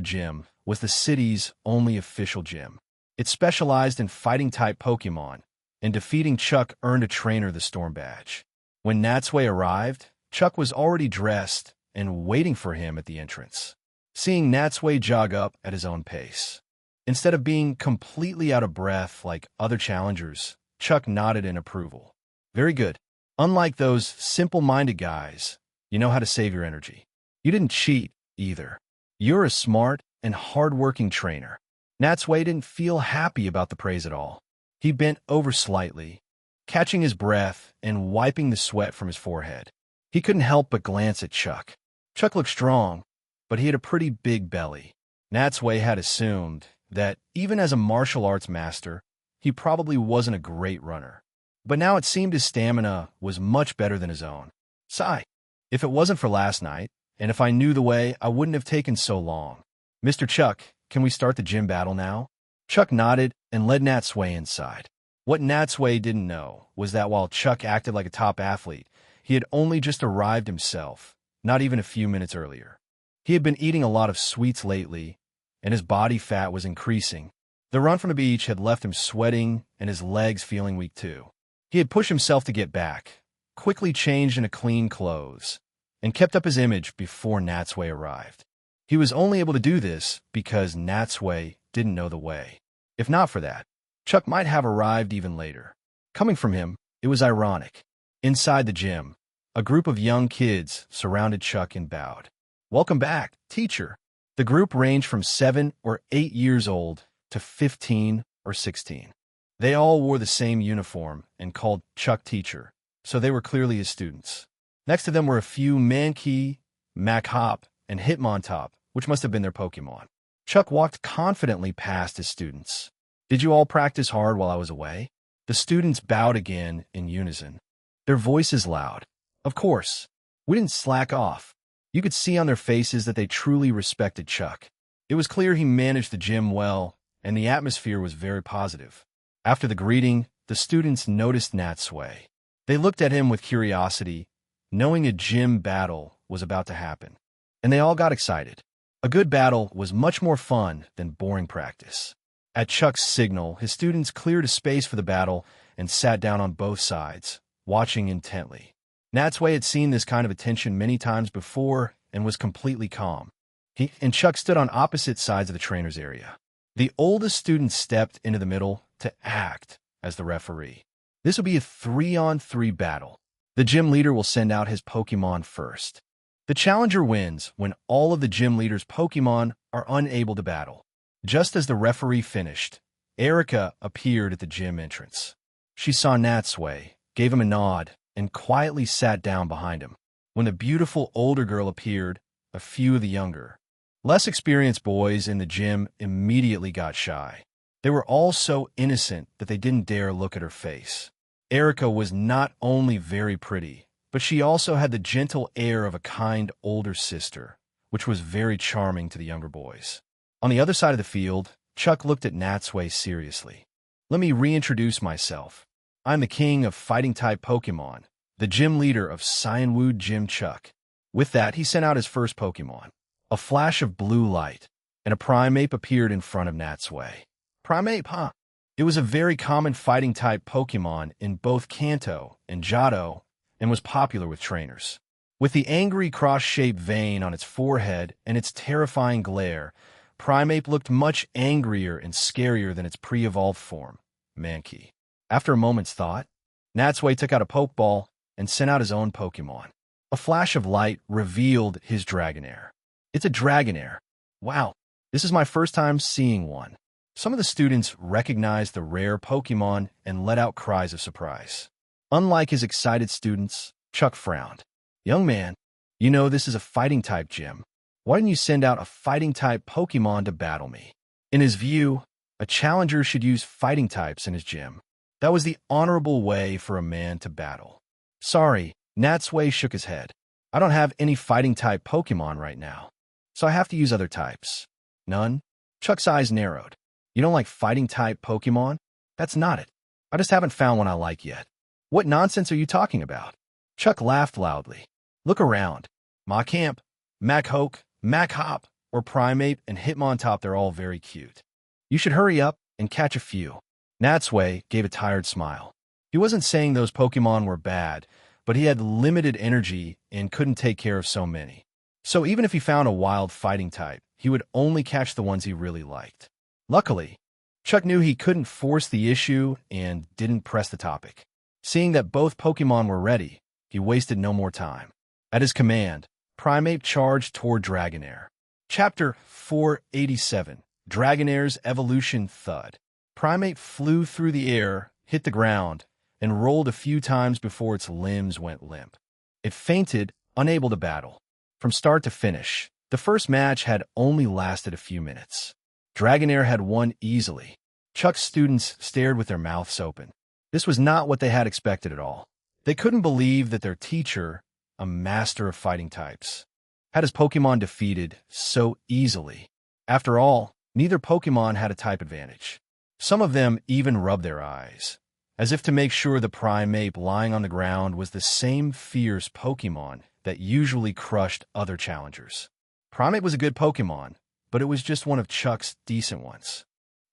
Gym was the city's only official gym. It specialized in fighting-type Pokemon, and defeating Chuck earned a trainer the Storm Badge. When Natsui arrived, Chuck was already dressed and waiting for him at the entrance. Seeing Natsui jog up at his own pace. Instead of being completely out of breath like other challengers, Chuck nodded in approval. Very good. Unlike those simple-minded guys, you know how to save your energy. You didn't cheat, either. You're a smart and hard-working trainer. Natsui didn't feel happy about the praise at all. He bent over slightly, catching his breath and wiping the sweat from his forehead. He couldn't help but glance at Chuck. Chuck looked strong, but he had a pretty big belly. Natsui had assumed that, even as a martial arts master, he probably wasn't a great runner. But now it seemed his stamina was much better than his own. Sigh. If it wasn't for last night, and if I knew the way, I wouldn't have taken so long. Mr. Chuck, can we start the gym battle now? Chuck nodded and led Natsui inside. What Natsui didn't know was that while Chuck acted like a top athlete, he had only just arrived himself, not even a few minutes earlier. He had been eating a lot of sweets lately, and his body fat was increasing. The run from the beach had left him sweating and his legs feeling weak too. He had pushed himself to get back, quickly changed into clean clothes, and kept up his image before Natsui arrived. He was only able to do this because Natsui didn't know the way. If not for that, Chuck might have arrived even later. Coming from him, it was ironic. Inside the gym, a group of young kids surrounded Chuck and bowed. "Welcome back, teacher." The group ranged from 7 or 8 years old to 15 or 16. They all wore the same uniform and called Chuck teacher, so they were clearly his students. Next to them were a few Mankey, Mac-Hop, and Hitmontop, which must have been their Pokemon. Chuck walked confidently past his students. "Did you all practice hard while I was away?" The students bowed again in unison, their voices loud. Of course, we didn't slack off. You could see on their faces that they truly respected Chuck. It was clear he managed the gym well, and the atmosphere was very positive. After the greeting, the students noticed Natsui. They looked at him with curiosity, knowing a gym battle was about to happen. And they all got excited. A good battle was much more fun than boring practice. At Chuck's signal, his students cleared a space for the battle and sat down on both sides, watching intently. Natsui had seen this kind of attention many times before and was completely calm. He and Chuck stood on opposite sides of the trainer's area. The oldest student stepped into the middle to act as the referee. This will be a 3-on-3 battle. The gym leader will send out his Pokemon first. The challenger wins when all of the gym leader's Pokemon are unable to battle. Just as the referee finished, Erica appeared at the gym entrance. She saw Natsui, gave him a nod, and quietly sat down behind him. When the beautiful older girl appeared, a few of the younger, less experienced boys in the gym immediately got shy. They were all so innocent that they didn't dare look at her face. Erica was not only very pretty, but she also had the gentle air of a kind older sister, which was very charming to the younger boys. On the other side of the field, Chuck looked at Natsui seriously. "Let me reintroduce myself. I'm the king of fighting-type Pokemon, the gym leader of Cyanwood Gym Chuck." With that, he sent out his first Pokemon. A flash of blue light, and a Primeape appeared in front of Natsui. Primeape, huh? It was a very common fighting-type Pokemon in both Kanto and Johto, and was popular with trainers. With the angry cross-shaped vein on its forehead and its terrifying glare, Primeape looked much angrier and scarier than its pre-evolved form, Mankey. After a moment's thought, Natsui took out a Pokeball and sent out his own Pokemon. A flash of light revealed his Dragonair. It's a Dragonair. Wow, this is my first time seeing one. Some of the students recognized the rare Pokemon and let out cries of surprise. Unlike his excited students, Chuck frowned. "Young man, you know this is a fighting-type gym. Why didn't you send out a fighting-type Pokemon to battle me?" In his view, a challenger should use fighting types in his gym. That was the honorable way for a man to battle. "Sorry," Natsui shook his head. "I don't have any fighting-type Pokemon right now, so I have to use other types." "None?" Chuck's eyes narrowed. "You don't like fighting-type Pokemon?" "That's not it. I just haven't found one I like yet." "What nonsense are you talking about?" Chuck laughed loudly. "Look around. Macamp, Machoke, Mach-Hop, or Primeape and Hitmontop, they're all very cute. You should hurry up and catch a few." Natsui gave a tired smile. He wasn't saying those Pokemon were bad, but he had limited energy and couldn't take care of so many. So even if he found a wild fighting type, he would only catch the ones he really liked. Luckily, Chuck knew he couldn't force the issue and didn't press the topic. Seeing that both Pokemon were ready, he wasted no more time. At his command, Primeape charged toward Dragonair. Chapter 487, Dragonair's Evolution Thud. Primeape flew through the air, hit the ground, and rolled a few times before its limbs went limp. It fainted, unable to battle. From start to finish, the first match had only lasted a few minutes. Dragonair had won easily. Chuck's students stared with their mouths open. This was not what they had expected at all. They couldn't believe that their teacher, a master of fighting types, had his Pokemon defeated so easily. After all, neither Pokemon had a type advantage. Some of them even rubbed their eyes, as if to make sure the Primeape lying on the ground was the same fierce Pokemon that usually crushed other challengers. Primeape was a good Pokemon, but it was just one of Chuck's decent ones.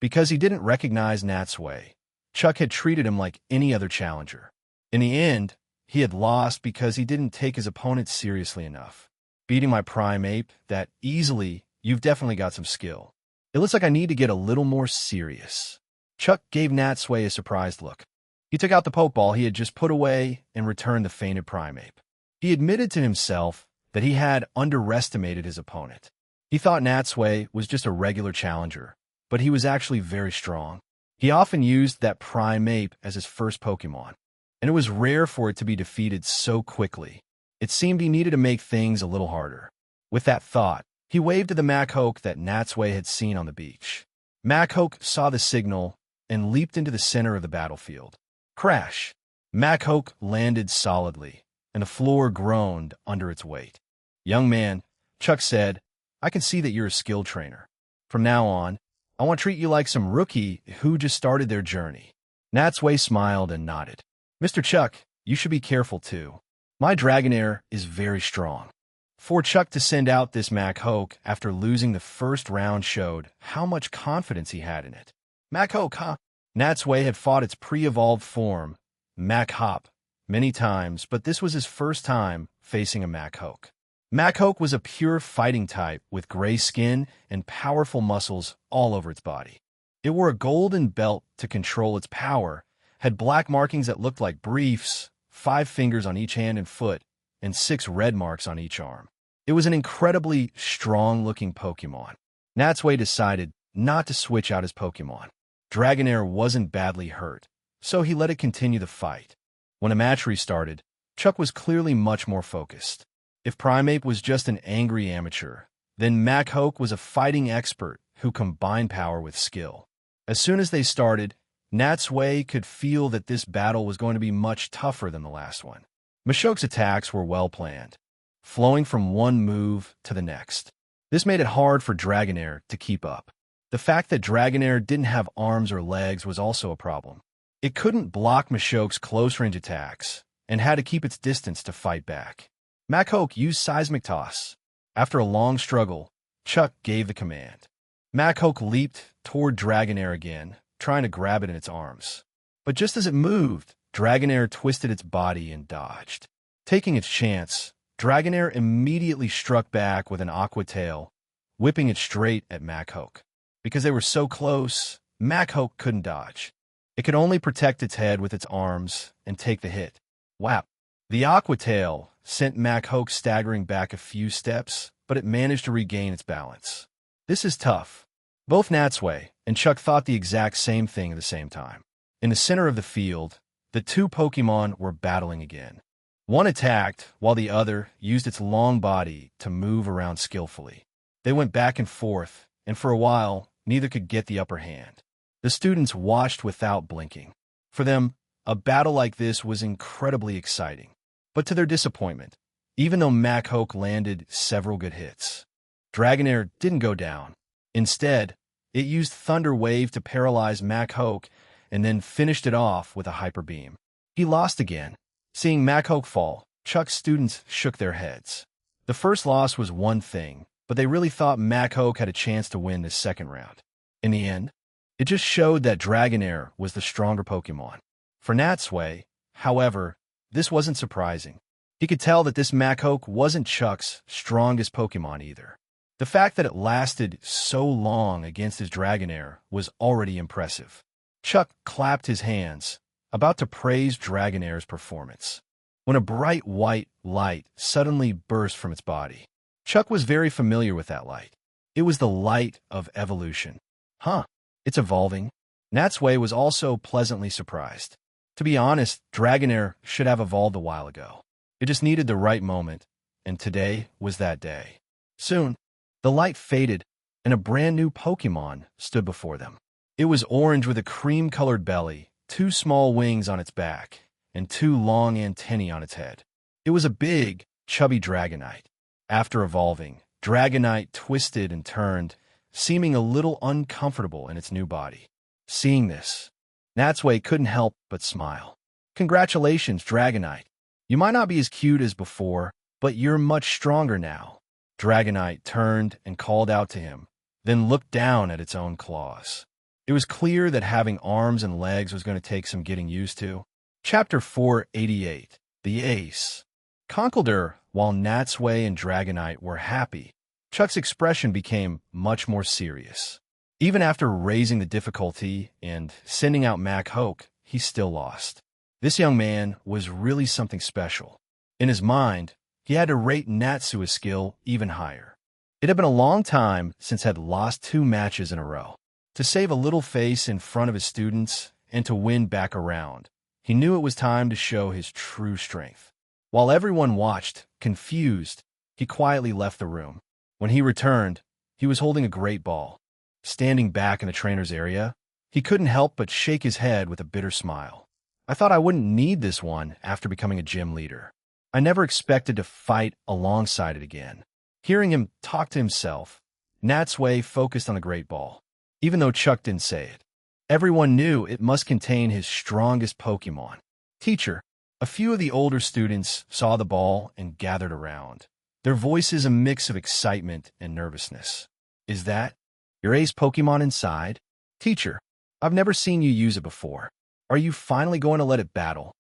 Because he didn't recognize Natsui, Chuck had treated him like any other challenger. In the end, he had lost because he didn't take his opponent seriously enough. Beating my Primeape that easily, you've definitely got some skill. It looks like I need to get a little more serious. Chuck gave Natsui a surprised look. He took out the Pokeball he had just put away and returned the fainted Primeape. He admitted to himself that he had underestimated his opponent. He thought Natsui was just a regular challenger, but he was actually very strong. He often used that Primeape as his first Pokemon, and it was rare for it to be defeated so quickly. It seemed he needed to make things a little harder. With that thought, he waved to the Machoke that Natsui had seen on the beach. Machoke saw the signal and leaped into the center of the battlefield. Crash! Machoke landed solidly, and the floor groaned under its weight. "Young man," Chuck said, "I can see that you're a skilled trainer. From now on, I want to treat you like some rookie who just started their journey." Natsui smiled and nodded. "Mr. Chuck, you should be careful too. My Dragonair is very strong." For Chuck to send out this Machoke after losing the first round showed how much confidence he had in it. Machoke, huh? Natsui had fought its pre-evolved form, Machop, many times, but this was his first time facing a Machoke. Machoke was a pure fighting type with gray skin and powerful muscles all over its body. It wore a golden belt to control its power, had black markings that looked like briefs, 5 fingers on each hand and foot, and 6 red marks on each arm. It was an incredibly strong-looking Pokemon. Natsui decided not to switch out his Pokemon. Dragonair wasn't badly hurt, so he let it continue the fight. When the match restarted, Chuck was clearly much more focused. If Primeape was just an angry amateur, then Machoke was a fighting expert who combined power with skill. As soon as they started, Natsui could feel that this battle was going to be much tougher than the last one. Machoke's attacks were well planned, flowing from one move to the next. This made it hard for Dragonair to keep up. The fact that Dragonair didn't have arms or legs was also a problem. It couldn't block Machoke's close-range attacks and had to keep its distance to fight back. Machoke used Seismic Toss. After a long struggle, Chuck gave the command. Machoke leaped toward Dragonair again, trying to grab it in its arms. But just as it moved, Dragonair twisted its body and dodged. Taking its chance, Dragonair immediately struck back with an Aqua Tail, whipping it straight at Machoke. Because they were so close, Machoke couldn't dodge. It could only protect its head with its arms and take the hit. Whap! The Aqua Tail sent Machoke staggering back a few steps, but it managed to regain its balance. This is tough. Both Natsui and Chuck thought the exact same thing at the same time. In the center of the field, the two Pokemon were battling again. One attacked, while the other used its long body to move around skillfully. They went back and forth, and for a while, neither could get the upper hand. The students watched without blinking. For them, a battle like this was incredibly exciting. But to their disappointment, even though Machoke landed several good hits, Dragonair didn't go down. Instead, it used Thunder Wave to paralyze Machoke and then finished it off with a Hyper Beam. He lost again. Seeing Machoke fall, Chuck's students shook their heads. The first loss was one thing, but they really thought Machoke had a chance to win this second round. In the end, it just showed that Dragonair was the stronger Pokemon. For Natsui, however, this wasn't surprising. He could tell that this Machoke wasn't Chuck's strongest Pokemon either. The fact that it lasted so long against his Dragonair was already impressive. Chuck clapped his hands, about to praise Dragonair's performance, when a bright white light suddenly burst from its body. Chuck was very familiar with that light. It was the light of evolution. Huh, it's evolving. Natsui was also pleasantly surprised. To be honest, Dragonair should have evolved a while ago. It just needed the right moment, and today was that day. Soon, the light faded, and a brand new Pokemon stood before them. It was orange with a cream-colored belly, 2 small wings on its back, and 2 long antennae on its head. It was a big, chubby Dragonite. After evolving, Dragonite twisted and turned, seeming a little uncomfortable in its new body. Seeing this, Natsui couldn't help but smile. Congratulations, Dragonite. You might not be as cute as before, but you're much stronger now. Dragonite turned and called out to him, then looked down at its own claws. It was clear that having arms and legs was going to take some getting used to. Chapter 488, The Ace. Conkeldurr, while Natsui and Dragonite were happy, Chuck's expression became much more serious. Even after raising the difficulty and sending out Mac Hoke, he still lost. This young man was really something special. In his mind, he had to rate Natsui's skill even higher. It had been a long time since had lost 2 matches in a row. To save a little face in front of his students and to win back around, he knew it was time to show his true strength. While everyone watched, confused, he quietly left the room. When he returned, he was holding a great ball. Standing back in the trainer's area, he couldn't help but shake his head with a bitter smile. I thought I wouldn't need this one after becoming a gym leader. I never expected to fight alongside it again. Hearing him talk to himself, Natsui focused on the great ball. Even though Chuck didn't say it, everyone knew it must contain his strongest Pokemon. Teacher, a few of the older students saw the ball and gathered around, their voices a mix of excitement and nervousness. Is that your ace Pokemon inside? Teacher, I've never seen you use it before. Are you finally going to let it battle?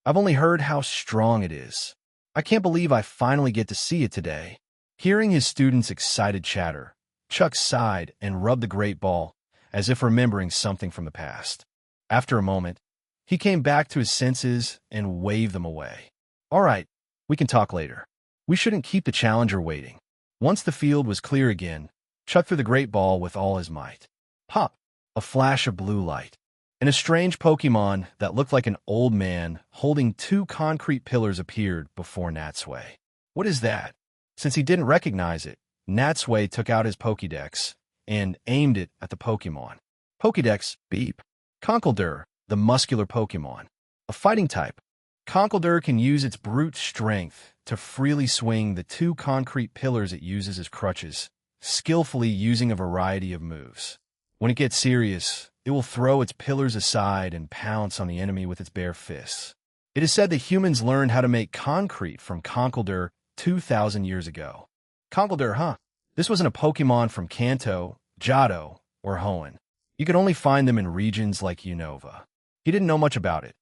I've only heard how strong it is. I can't believe I finally get to see it today. Hearing his students' excited chatter, Chuck sighed and rubbed the great ball, as if remembering something from the past. After a moment, he came back to his senses and waved them away. All right, we can talk later. We shouldn't keep the challenger waiting. Once the field was clear again, Chuck threw the great ball with all his might. Pop! A flash of blue light, and a strange Pokemon that looked like an old man holding 2 concrete pillars appeared before Natsui. What is that? Since he didn't recognize it, Natsui took out his Pokédex and aimed it at the Pokemon. Pokédex, beep. Conkeldurr, the muscular Pokemon. A fighting type, Conkeldurr can use its brute strength to freely swing the 2 concrete pillars it uses as crutches, skillfully using a variety of moves. When it gets serious, it will throw its pillars aside and pounce on the enemy with its bare fists. It is said that humans learned how to make concrete from Conkeldurr 2,000 years ago. Conkeldurr, huh? This wasn't a Pokemon from Kanto, Johto, or Hoenn. You could only find them in regions like Unova. He didn't know much about it,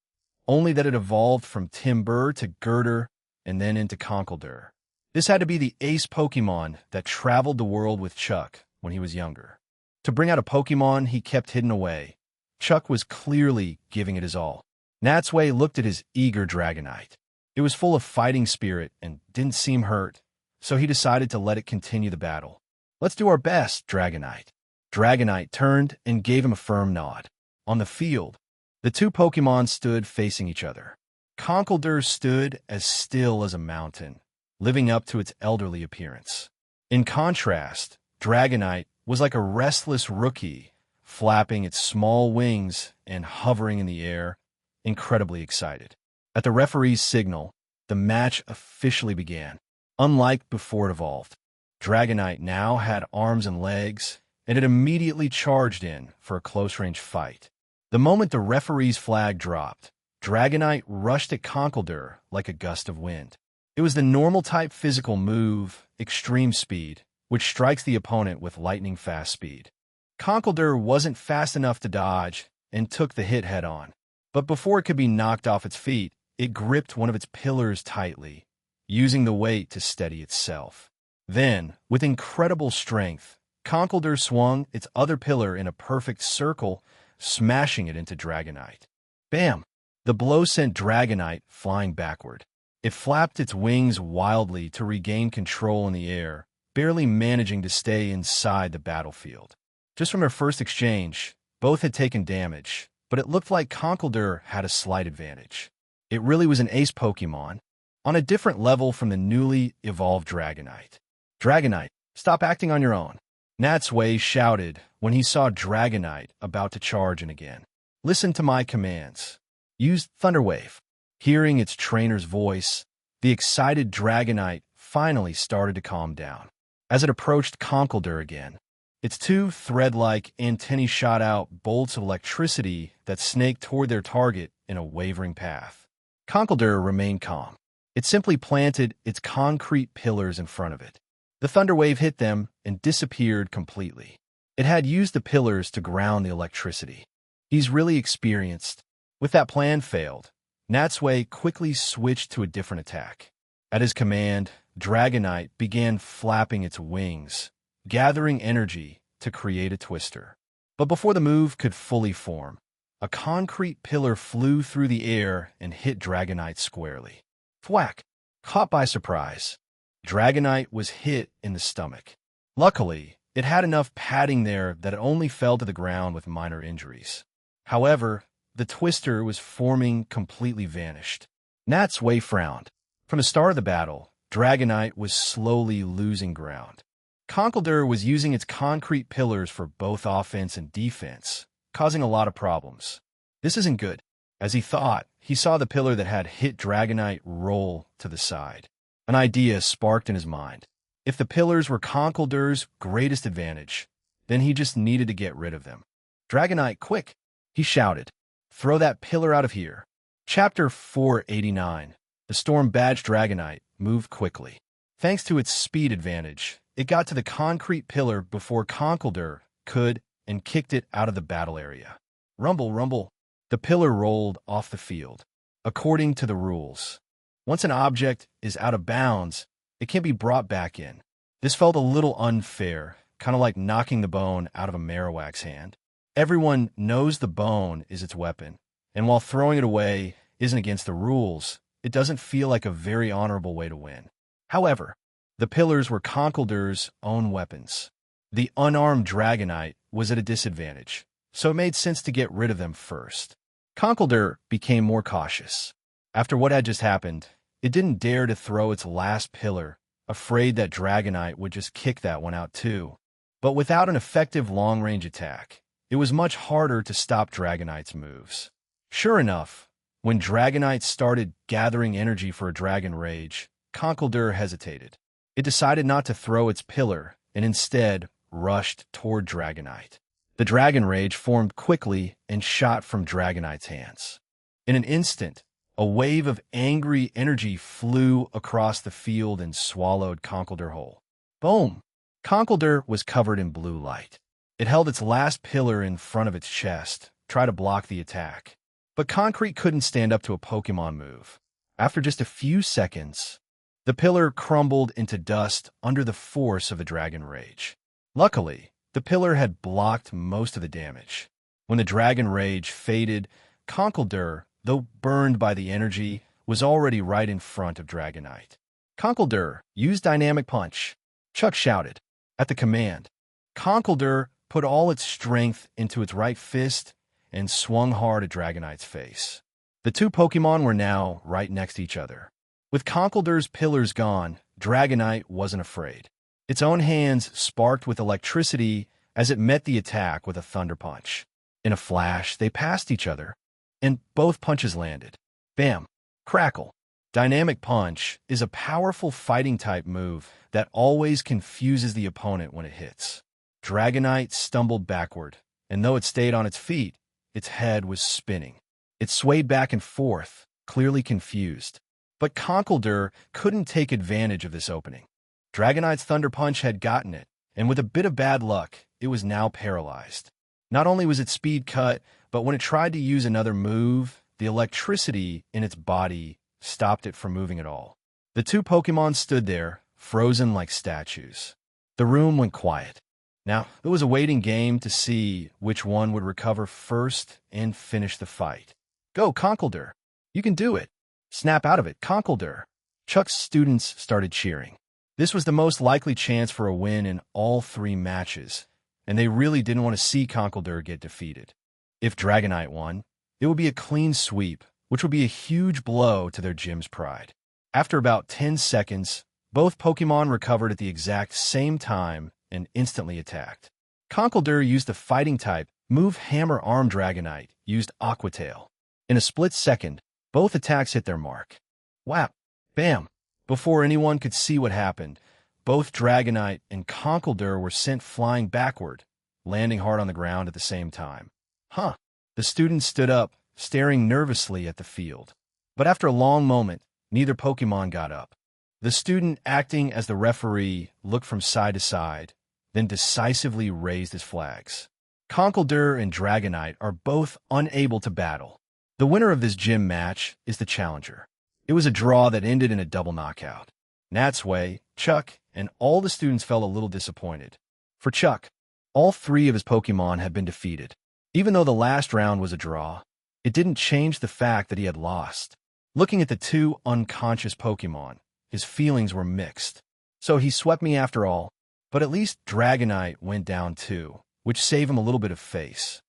only that it evolved from Timburr to Girder and then into Conkeldurr. This had to be the ace Pokemon that traveled the world with Chuck when he was younger. To bring out a Pokemon he kept hidden away, Chuck was clearly giving it his all. Natsui looked at his eager Dragonite. It was full of fighting spirit and didn't seem hurt, so he decided to let it continue the battle. Let's do our best, Dragonite. Dragonite turned and gave him a firm nod. On the field, the 2 Pokemon stood facing each other. Conkeldurr stood as still as a mountain, living up to its elderly appearance. In contrast, Dragonite was like a restless rookie, flapping its small wings and hovering in the air, incredibly excited. At the referee's signal, the match officially began. Unlike before it evolved, Dragonite now had arms and legs, and it immediately charged in for a close-range fight. The moment the referee's flag dropped, Dragonite rushed at Conkeldurr like a gust of wind. It was the normal-type physical move, Extreme Speed, which strikes the opponent with lightning-fast speed. Conkeldurr wasn't fast enough to dodge and took the hit head-on. But before it could be knocked off its feet, it gripped one of its pillars tightly, using the weight to steady itself. Then, with incredible strength, Conkeldurr swung its other pillar in a perfect circle, smashing it into Dragonite. Bam! The blow sent Dragonite flying backward. It flapped its wings wildly to regain control in the air, barely managing to stay inside the battlefield. Just from their first exchange, both had taken damage, but it looked like Conkeldurr had a slight advantage. It really was an ace Pokemon, on a different level from the newly evolved Dragonite. Dragonite, stop acting on your own, Natsui shouted when he saw Dragonite about to charge in again. Listen to my commands. Use Thunder Wave. Hearing its trainer's voice, the excited Dragonite finally started to calm down. As it approached Conkeldurr again, its two thread-like antennae shot out bolts of electricity that snaked toward their target in a wavering path. Conkeldurr remained calm. It simply planted its concrete pillars in front of it. The thunder wave hit them and disappeared completely. It had used the pillars to ground the electricity. He's really experienced. With that plan failed, Natsui quickly switched to a different attack. At his command, Dragonite began flapping its wings, gathering energy to create a twister. But before the move could fully form, a concrete pillar flew through the air and hit Dragonite squarely. Thwack! Caught by surprise, Dragonite was hit in the stomach. Luckily, it had enough padding there that it only fell to the ground with minor injuries. However, the twister was forming completely vanished. Natsui frowned. From the start of the battle, Dragonite was slowly losing ground. Conkeldurr was using its concrete pillars for both offense and defense, causing a lot of problems. This isn't good. As he thought, he saw the pillar that had hit Dragonite roll to the side. An idea sparked in his mind. If the pillars were Conkeldurr's greatest advantage, then he just needed to get rid of them. Dragonite, quick! He shouted. Throw that pillar out of here. Chapter 489. The storm-badged Dragonite moved quickly. Thanks to its speed advantage, it got to the concrete pillar before Conkeldurr could and kicked it out of the battle area. Rumble, rumble. The pillar rolled off the field. According to the rules, once an object is out of bounds, it can be brought back in. This felt a little unfair, kind of like knocking the bone out of a Marowak's hand. Everyone knows the bone is its weapon, and while throwing it away isn't against the rules, it doesn't feel like a very honorable way to win. However, the pillars were Conkeldurr's own weapons. The unarmed Dragonite was at a disadvantage, so it made sense to get rid of them first. Conkeldurr became more cautious. After what had just happened, it didn't dare to throw its last pillar, afraid that Dragonite would just kick that one out too. But without an effective long-range attack, it was much harder to stop Dragonite's moves. Sure enough, when Dragonite started gathering energy for a Dragon Rage, Conkeldurr hesitated. It decided not to throw its pillar and instead rushed toward Dragonite. The Dragon Rage formed quickly and shot from Dragonite's hands. In an instant, a wave of angry energy flew across the field and swallowed Conkeldurr whole. Boom! Conkeldurr was covered in blue light. It held its last pillar in front of its chest, tried to block the attack. But Concrete couldn't stand up to a Pokemon move. After just a few seconds, the pillar crumbled into dust under the force of the Dragon Rage. Luckily, the pillar had blocked most of the damage. When the Dragon Rage faded, Conkeldurr, though burned by the energy, was already right in front of Dragonite. Conkeldurr, use Dynamic Punch, Chuck shouted. At the command, Conkeldurr put all its strength into its right fist and swung hard at Dragonite's face. The two Pokemon were now right next to each other. With Conkeldurr's pillars gone, Dragonite wasn't afraid. Its own hands sparked with electricity as it met the attack with a Thunder Punch. In a flash, they passed each other, and both punches landed. Bam! Crackle! Dynamic Punch is a powerful fighting-type move that always confuses the opponent when it hits. Dragonite stumbled backward, and though it stayed on its feet, its head was spinning. It swayed back and forth, clearly confused. But Conkeldurr couldn't take advantage of this opening. Dragonite's Thunder Punch had gotten it, and with a bit of bad luck, it was now paralyzed. Not only was its speed cut, but when it tried to use another move, the electricity in its body stopped it from moving at all. The two Pokemon stood there, frozen like statues. The room went quiet. Now, it was a waiting game to see which one would recover first and finish the fight. Go, Conkeldurr! You can do it! Snap out of it, Conkeldurr! Chuck's students started cheering. This was the most likely chance for a win in all 3 matches, and they really didn't want to see Conkeldurr get defeated. If Dragonite won, it would be a clean sweep, which would be a huge blow to their gym's pride. After about 10 seconds, both Pokemon recovered at the exact same time and instantly attacked. Conkeldurr used the fighting type move. Hammer Arm Dragonite used Aqua Tail. In a split second, both attacks hit their mark. Whap! Bam! Before anyone could see what happened, both Dragonite and Conkeldurr were sent flying backward, landing hard on the ground at the same time. Huh! The students stood up, staring nervously at the field. But after a long moment, neither Pokemon got up. The student, acting as the referee, looked from side to side, then decisively raised his flags. Conkeldurr and Dragonite are both unable to battle. The winner of this gym match is the challenger. It was a draw that ended in a double knockout. Natsui, Chuck, and all the students felt a little disappointed. For Chuck, all 3 of his Pokemon had been defeated. Even though the last round was a draw, it didn't change the fact that he had lost. Looking at the 2 unconscious Pokemon, his feelings were mixed. So he swept me after all, but at least Dragonite went down too, which saved him a little bit of face.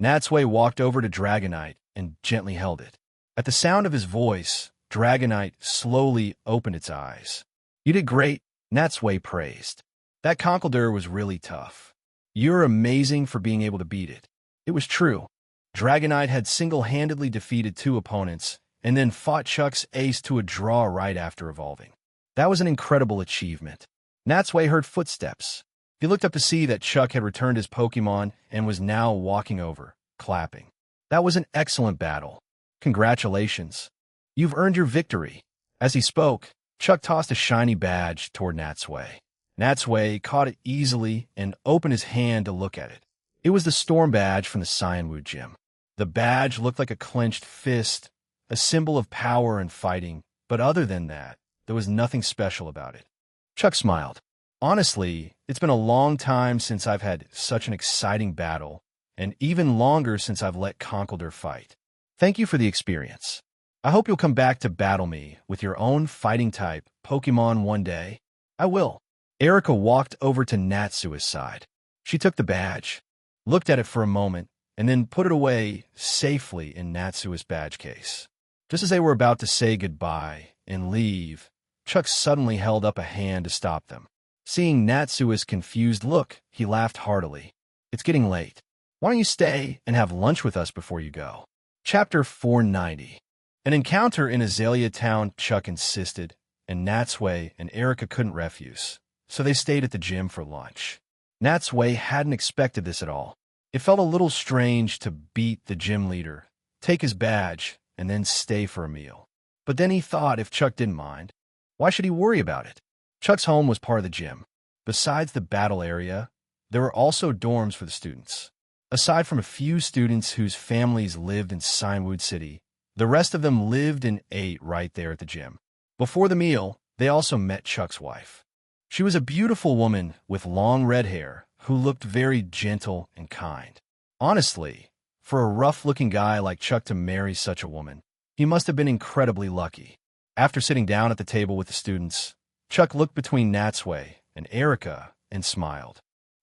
Natsui walked over to Dragonite and gently held it. At the sound of his voice, Dragonite slowly opened its eyes. You did great, Natsui praised. That Conkeldurr was really tough. You're amazing for being able to beat it. It was true. Dragonite had single-handedly defeated 2 opponents and then fought Chuck's ace to a draw right after evolving. That was an incredible achievement. Natsui heard footsteps. He looked up to see that Chuck had returned his Pokemon and was now walking over, clapping. That was an excellent battle. Congratulations. You've earned your victory. As he spoke, Chuck tossed a shiny badge toward Natsui. Natsui caught it easily and opened his hand to look at it. It was the Storm Badge from the Cyanwood Gym. The badge looked like a clenched fist, a symbol of power and fighting, but other than that, there was nothing special about it. Chuck smiled. Honestly, it's been a long time since I've had such an exciting battle, and even longer since I've let Conkeldurr fight. Thank you for the experience. I hope you'll come back to battle me with your own fighting-type Pokemon one day. I will. Erica walked over to Natsui's side. She took the badge, looked at it for a moment, and then put it away safely in Natsui's badge case. Just as they were about to say goodbye and leave, Chuck suddenly held up a hand to stop them. Seeing Natsui's confused look, he laughed heartily. It's getting late. Why don't you stay and have lunch with us before you go? Chapter 490. An encounter in Azalea Town, Chuck insisted, and Natsui and Erica couldn't refuse, so they stayed at the gym for lunch. Natsui hadn't expected this at all. It felt a little strange to beat the gym leader, take his badge, and then stay for a meal. But then he thought if Chuck didn't mind, why should he worry about it? Chuck's home was part of the gym. Besides the battle area, there were also dorms for the students. Aside from a few students whose families lived in Cyanwood City, the rest of them lived and ate right there at the gym. Before the meal, they also met Chuck's wife. She was a beautiful woman with long red hair who looked very gentle and kind. Honestly, for a rough-looking guy like Chuck to marry such a woman, he must have been incredibly lucky. After sitting down at the table with the students, Chuck looked between Natsui and Erica and smiled.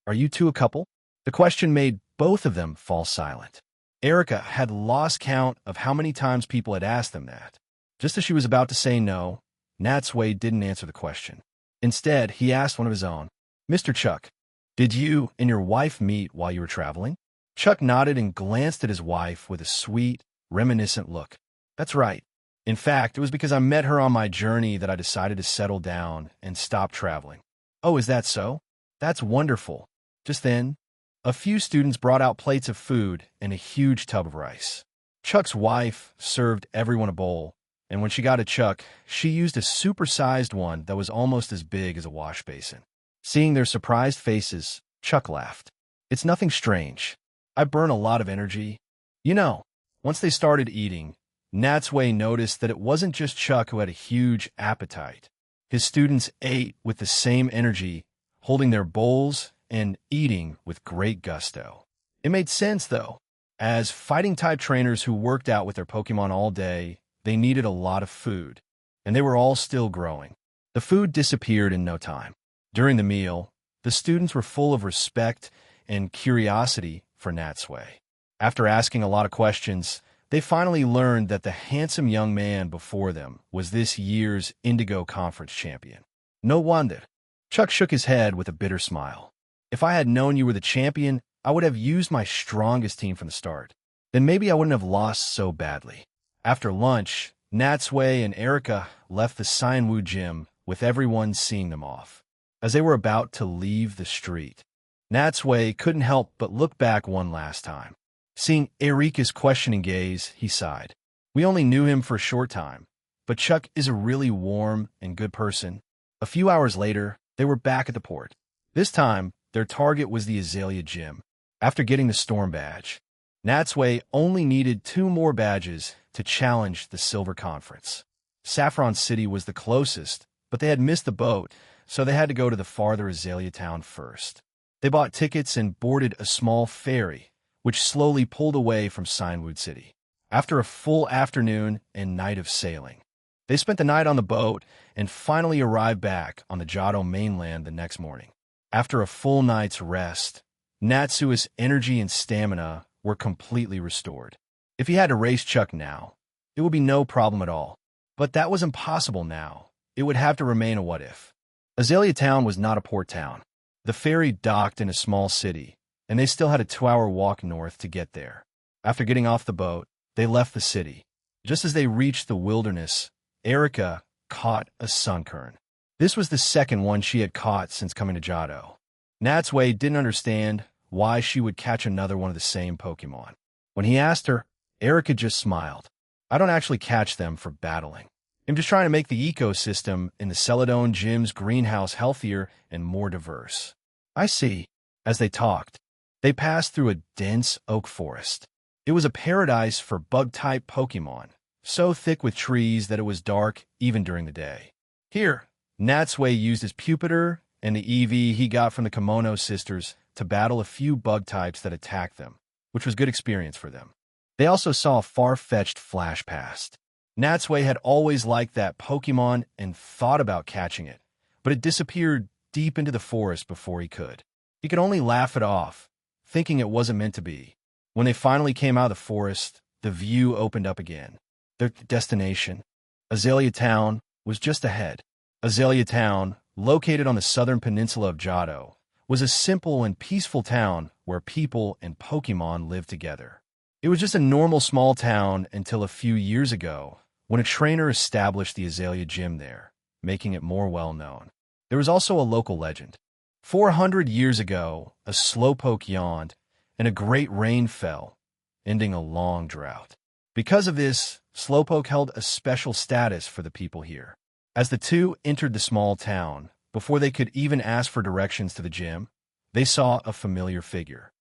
Are you two a couple? The question made both of them fall silent. Erica had lost count of how many times people had asked them that. Just as she was about to say no, Natsui didn't answer the question. Instead, he asked one of his own, Mr. Chuck, did you and your wife meet while you were traveling? Chuck nodded and glanced at his wife with a sweet, reminiscent look. That's right. In fact, it was because I met her on my journey that I decided to settle down and stop traveling. Oh, is that so? That's wonderful. Just then, a few students brought out plates of food and a huge tub of rice. Chuck's wife served everyone a bowl, and when she got to Chuck, she used a super-sized one that was almost as big as a wash basin. Seeing their surprised faces, Chuck laughed. It's nothing strange. I burn a lot of energy. You know, once they started eating, Natsui noticed that it wasn't just Chuck who had a huge appetite. His students ate with the same energy, holding their bowls and eating with great gusto. It made sense, though. As fighting-type trainers who worked out with their Pokemon all day, they needed a lot of food, and they were all still growing. The food disappeared in no time. During the meal, the students were full of respect and curiosity for Natsui. After asking a lot of questions, they finally learned that the handsome young man before them was this year's Indigo Conference champion. No wonder. Chuck shook his head with a bitter smile. If I had known you were the champion, I would have used my strongest team from the start. Then maybe I wouldn't have lost so badly. After lunch, Natsui and Erica left the Cyanwood gym with everyone seeing them off. As they were about to leave the street, Natsui couldn't help but look back one last time. Seeing Erica's questioning gaze, he sighed. We only knew him for a short time, but Chuck is a really warm and good person. A few hours later, they were back at the port. This time, their target was the Azalea Gym. After getting the Storm Badge, Natsui only needed 2 more badges to challenge the Silver Conference. Saffron City was the closest, but they had missed the boat, so they had to go to the farther Azalea town first. They bought tickets and boarded a small ferry, which slowly pulled away from Cyanwood City. After a full afternoon and night of sailing, they spent the night on the boat and finally arrived back on the Johto mainland the next morning. After a full night's rest, Natsui's energy and stamina were completely restored. If he had to race Chuck now, it would be no problem at all. But that was impossible now. It would have to remain a what-if. Azalea Town was not a port town. The ferry docked in a small city, and they still had a 2-hour walk north to get there. After getting off the boat, they left the city. Just as they reached the wilderness, Erica caught a sunkern. This was the second one she had caught since coming to Johto. Natsui didn't understand why she would catch another one of the same Pokemon. When he asked her, Erica just smiled. I don't actually catch them for battling. I'm just trying to make the ecosystem in the Celadon Gym's greenhouse healthier and more diverse. I see. As they talked, they passed through a dense oak forest. It was a paradise for bug-type Pokemon, so thick with trees that it was dark even during the day. Here, Natsui used his Pupitar and the EV he got from the Kimono sisters to battle a few bug types that attacked them, which was good experience for them. They also saw a far-fetched flash past. Natsui had always liked that Pokemon and thought about catching it, but it disappeared deep into the forest before he could. He could only laugh it off, thinking it wasn't meant to be. When they finally came out of the forest, the view opened up again. Their destination, Azalea Town, was just ahead. Azalea Town, located on the southern peninsula of Johto, was a simple and peaceful town where people and Pokemon lived together. It was just a normal small town until a few years ago, when a trainer established the Azalea Gym there, making it more well-known. There was also a local legend. 400 years ago, a slowpoke yawned, and a great rain fell, ending a long drought. Because of this, Slowpoke held a special status for the people here. As the two entered the small town, before they could even ask for directions to the gym, they saw a familiar figure.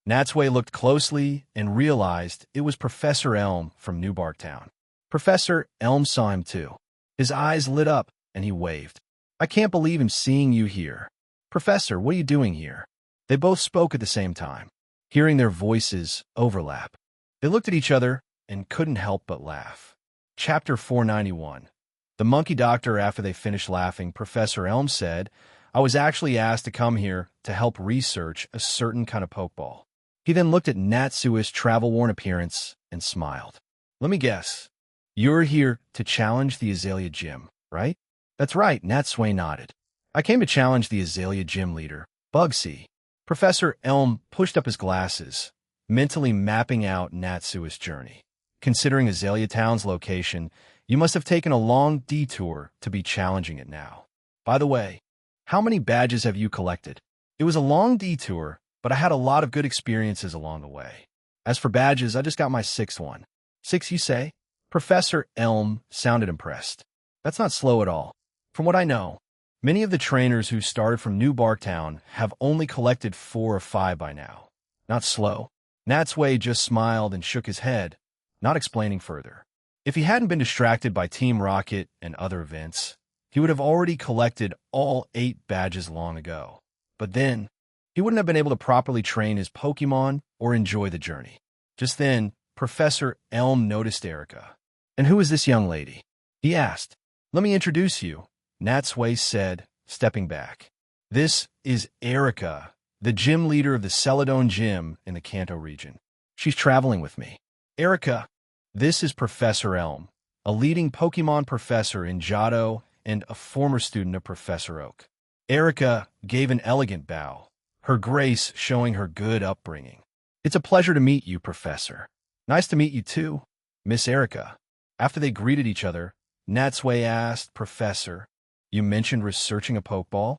Natsui looked closely and realized it was Professor Elm from New Barktown. Professor Elm saw him too. His eyes lit up, and he waved. I can't believe I'm seeing you here. Professor, what are you doing here? They both spoke at the same time, hearing their voices overlap. They looked at each other and couldn't help but laugh. Chapter 491. The Monkey Doctor. After they finished laughing, Professor Elm said, I was actually asked to come here to help research a certain kind of Pokeball. He then looked at Natsui's travel-worn appearance and smiled. Let me guess. You're here to challenge the Azalea Gym, right? That's right, Natsui nodded. I came to challenge the Azalea Gym leader, Bugsy. Professor Elm pushed up his glasses, mentally mapping out Natsui's journey. Considering Azalea Town's location, you must have taken a long detour to be challenging it now. By the way, how many badges have you collected? It was a long detour, but I had a lot of good experiences along the way. As for badges, I just got my 6th one. 6, you say? Professor Elm sounded impressed. That's not slow at all. From what I know, many of the trainers who started from New Barktown have only collected 4 or 5 by now. Not slow. Natsui just smiled and shook his head, not explaining further. If he hadn't been distracted by Team Rocket and other events, he would have already collected all 8 badges long ago. But then, he wouldn't have been able to properly train his Pokemon or enjoy the journey. Just then, Professor Elm noticed Erica. "And who is this young lady?" he asked. "Let me introduce you," Natsui said, stepping back. "This is Erica, the gym leader of the Celadon Gym in the Kanto region. She's traveling with me." "Erica, this is Professor Elm, a leading Pokemon professor in Johto and a former student of Professor Oak." Erica gave an elegant bow, her grace showing her good upbringing. "It's a pleasure to meet you, Professor." "Nice to meet you too, Miss Erica." After they greeted each other, Natsui asked, "Professor, you mentioned researching a Pokeball?"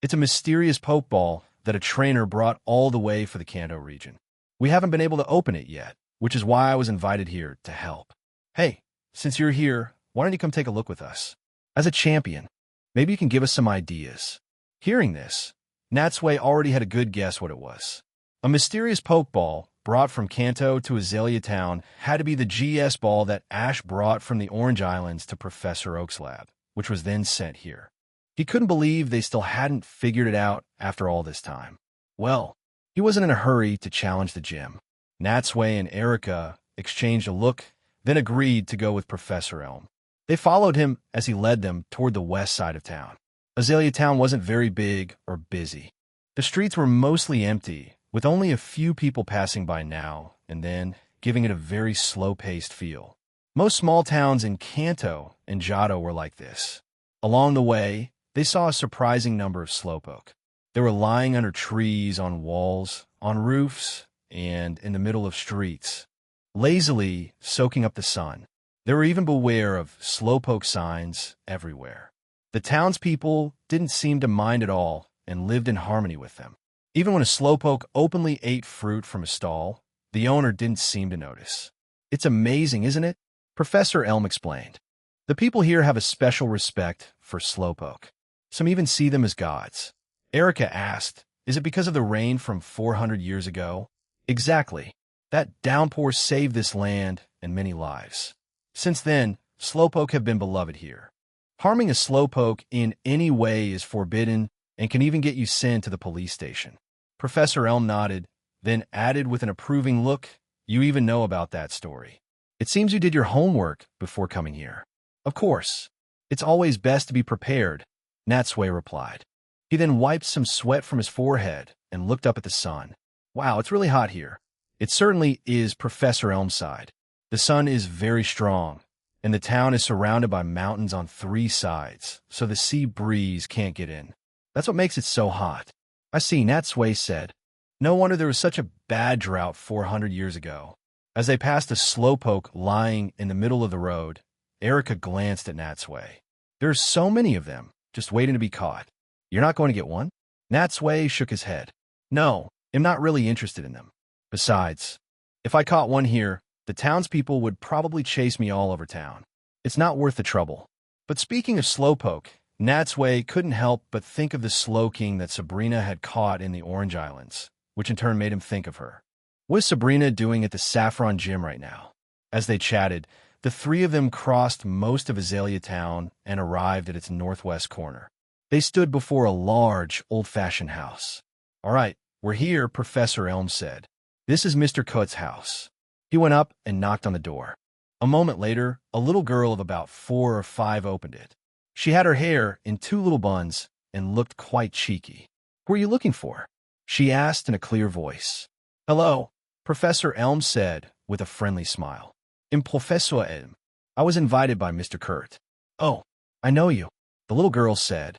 "It's a mysterious Pokeball that a trainer brought all the way for the Kanto region. We haven't been able to open it yet, which is why I was invited here to help." "Hey, since you're here, why don't you come take a look with us? As a champion, maybe you can give us some ideas." Hearing this, Natsui already had a good guess what it was. A mysterious Pokeball brought from Kanto to Azalea Town had to be the GS ball that Ash brought from the Orange Islands to Professor Oak's lab, which was then sent here. He couldn't believe they still hadn't figured it out after all this time. Well, he wasn't in a hurry to challenge the gym. Natsui and Erica exchanged a look, then agreed to go with Professor Elm. They followed him as he led them toward the west side of town. Azalea Town wasn't very big or busy. The streets were mostly empty, with only a few people passing by now and then, giving it a very slow-paced feel. Most small towns in Kanto and Johto were like this. Along the way, they saw a surprising number of slowpoke. They were lying under trees, on walls, on roofs, and in the middle of streets, lazily soaking up the sun. They were even beware of slowpoke signs everywhere. The townspeople didn't seem to mind at all and lived in harmony with them. Even when a slowpoke openly ate fruit from a stall, the owner didn't seem to notice. "It's amazing, isn't it?" Professor Elm explained. "The people here have a special respect for slowpoke. Some even see them as gods." Erica asked, "Is it because of the rain from 400 years ago?" "Exactly. That downpour saved this land and many lives. Since then, slowpoke have been beloved here. Harming a slowpoke in any way is forbidden and can even get you sent to the police station." Professor Elm nodded, then added with an approving look, "You even know about that story. It seems you did your homework before coming here." "Of course. It's always best to be prepared," Natsui replied. He then wiped some sweat from his forehead and looked up at the sun. "Wow, it's really hot here." It certainly is Professor Elm's side. The sun is very strong, and the town is surrounded by mountains on 3 sides, so the sea breeze can't get in. That's what makes it so hot. "I see," Natsui said. "No wonder there was such a bad drought 400 years ago." As they passed a slowpoke lying in the middle of the road, Erica glanced at Natsui. "There are so many of them, just waiting to be caught. You're not going to get one?" Natsui shook his head. "No, I'm not really interested in them. Besides, if I caught one here, the townspeople would probably chase me all over town. It's not worth the trouble." But speaking of slowpoke, Natsui couldn't help but think of the Slowking that Sabrina had caught in the Orange Islands, which in turn made him think of her. What is Sabrina doing at the Saffron Gym right now? As they chatted, the 3 of them crossed most of Azalea Town and arrived at its northwest corner. They stood before a large, old-fashioned house. "All right, we're here," Professor Elm said. "This is Mr. Coates' house." He went up and knocked on the door. A moment later, a little girl of about 4 or 5 opened it. She had her hair in 2 little buns and looked quite cheeky. "Who are you looking for?" she asked in a clear voice. "Hello," Professor Elm said with a friendly smile. "I'm Professor Elm. I was invited by Mr. Kurt." "Oh, I know you," the little girl said,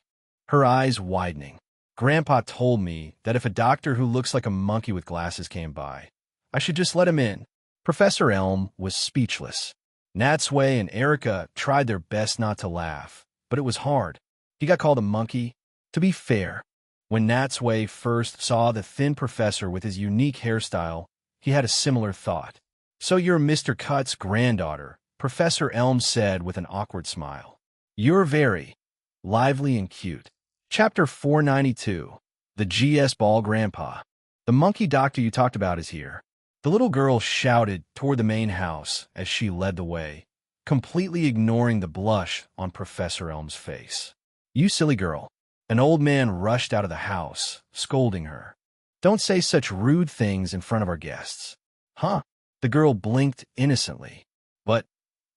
her eyes widening. "Grandpa told me that if a doctor who looks like a monkey with glasses came by, I should just let him in." Professor Elm was speechless. Natsui and Erica tried their best not to laugh, but it was hard. He got called a monkey. To be fair, when Natsui first saw the thin professor with his unique hairstyle, he had a similar thought. "So you're Mr. Cutt's granddaughter," Professor Elm said with an awkward smile. "You're very lively and cute." Chapter 492, The GS Ball Grandpa. "The monkey doctor you talked about is here," the little girl shouted toward the main house as she led the way, completely ignoring the blush on Professor Elm's face. "You silly girl." An old man rushed out of the house, scolding her. "Don't say such rude things in front of our guests." "Huh? The girl blinked innocently. But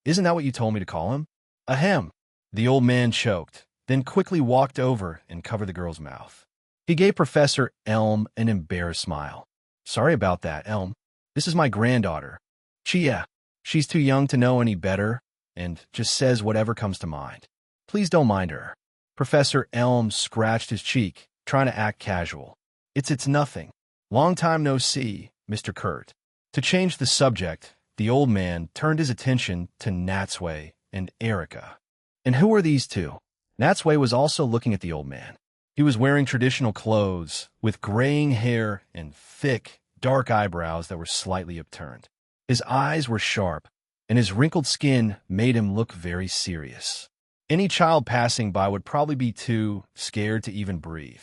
isn't that what you told me to call him? Ahem. The old man choked, then quickly walked over and covered the girl's mouth. He gave Professor Elm an embarrassed smile. Sorry about that, Elm. This is my granddaughter. She's too young to know any better and just says whatever comes to mind. Please don't mind her. Professor Elm scratched his cheek, trying to act casual. It's nothing. Long time no see, Mr. Kurt. To change the subject, the old man turned his attention to Natsui and Erica. And who are these two? Natsui was also looking at the old man. He was wearing traditional clothes, with graying hair and thick, dark eyebrows that were slightly upturned. His eyes were sharp, and his wrinkled skin made him look very serious. Any child passing by would probably be too scared to even breathe.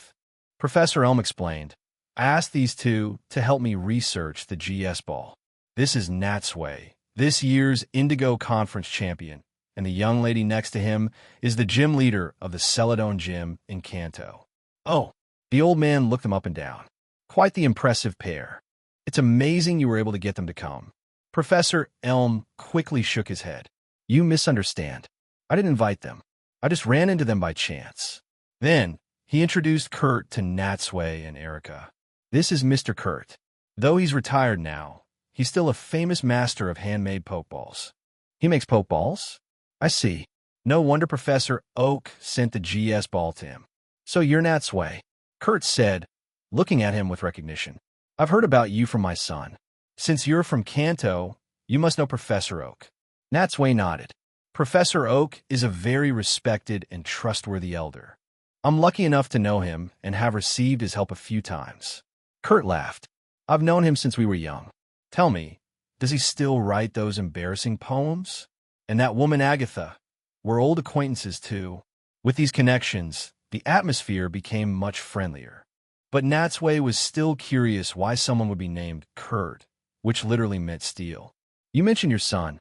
Professor Elm explained, I asked these two to help me research the GS ball. This is Natsui, this year's Indigo Conference champion, and the young lady next to him is the gym leader of the Celadon Gym in Kanto. Oh, the old man looked them up and down. Quite the impressive pair. It's amazing you were able to get them to come. Professor Elm quickly shook his head. You misunderstand. I didn't invite them. I just ran into them by chance. Then, he introduced Kurt to Natsui and Erica. This is Mr. Kurt. Though he's retired now, he's still a famous master of handmade pokeballs. He makes pokeballs? I see. No wonder Professor Oak sent the GS ball to him. So you're Natsui, Kurt said, looking at him with recognition. I've heard about you from my son. Since you're from Kanto, you must know Professor Oak. Natsui nodded. Professor Oak is a very respected and trustworthy elder. I'm lucky enough to know him and have received his help a few times. Kurt laughed. I've known him since we were young. Tell me, does he still write those embarrassing poems? And that woman Agatha, we're old acquaintances too. With these connections, the atmosphere became much friendlier. But Natsui was still curious why someone would be named Kurt, which literally meant steal. You mentioned your son.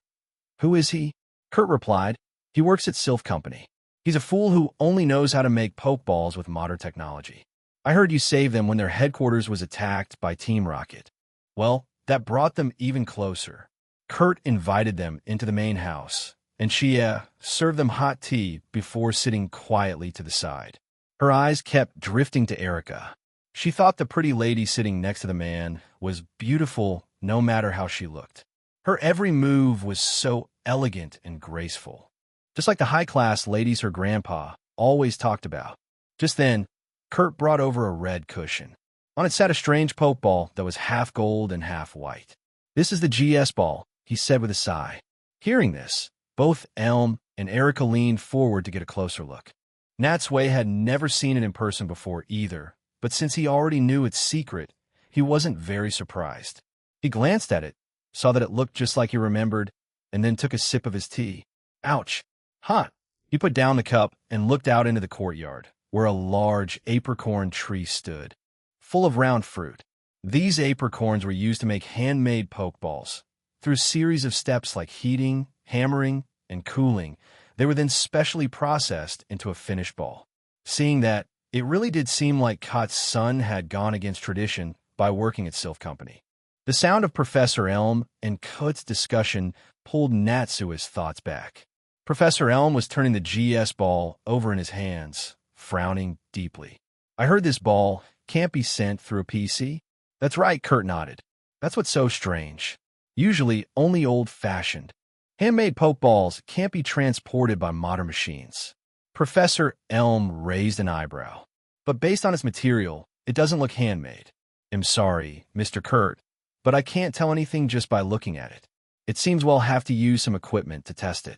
Who is he? Kurt replied. He works at Sylph Company. He's a fool who only knows how to make pokeballs with modern technology. I heard you saved them when their headquarters was attacked by Team Rocket. Well, that brought them even closer. Kurt invited them into the main house, and she served them hot tea before sitting quietly to the side. Her eyes kept drifting to Erica. She thought the pretty lady sitting next to the man was beautiful no matter how she looked. Her every move was so elegant and graceful, just like the high-class ladies her grandpa always talked about. Just then, Kurt brought over a red cushion. On it sat a strange pokeball that was half gold and half white. This is the GS ball, he said with a sigh. Hearing this, both Elm and Erica leaned forward to get a closer look. Natsui had never seen it in person before either, but since he already knew its secret, he wasn't very surprised. He glanced at it, saw that it looked just like he remembered, and then took a sip of his tea. Ouch! Hot! He put down the cup and looked out into the courtyard, where a large apricorn tree stood, full of round fruit. These apricorns were used to make handmade pokeballs. Through a series of steps like heating, hammering, and cooling, they were then specially processed into a finished ball. Seeing that, it really did seem like Kot's son had gone against tradition by working at Sylph Company. The sound of Professor Elm and Kot's discussion pulled Natsui's thoughts back. Professor Elm was turning the GS ball over in his hands, frowning deeply. I heard this ball can't be sent through a PC? That's right, Kurt nodded. That's what's so strange. Usually only old-fashioned. Handmade pokeballs can't be transported by modern machines. Professor Elm raised an eyebrow. But based on its material, it doesn't look handmade. I'm sorry, Mr. Kurt, but I can't tell anything just by looking at it. It seems we'll have to use some equipment to test it.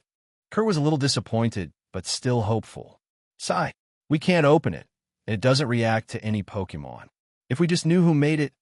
Kurt was a little disappointed, but still hopeful. Sigh, we can't open it, and it doesn't react to any Pokemon. If we just knew who made it,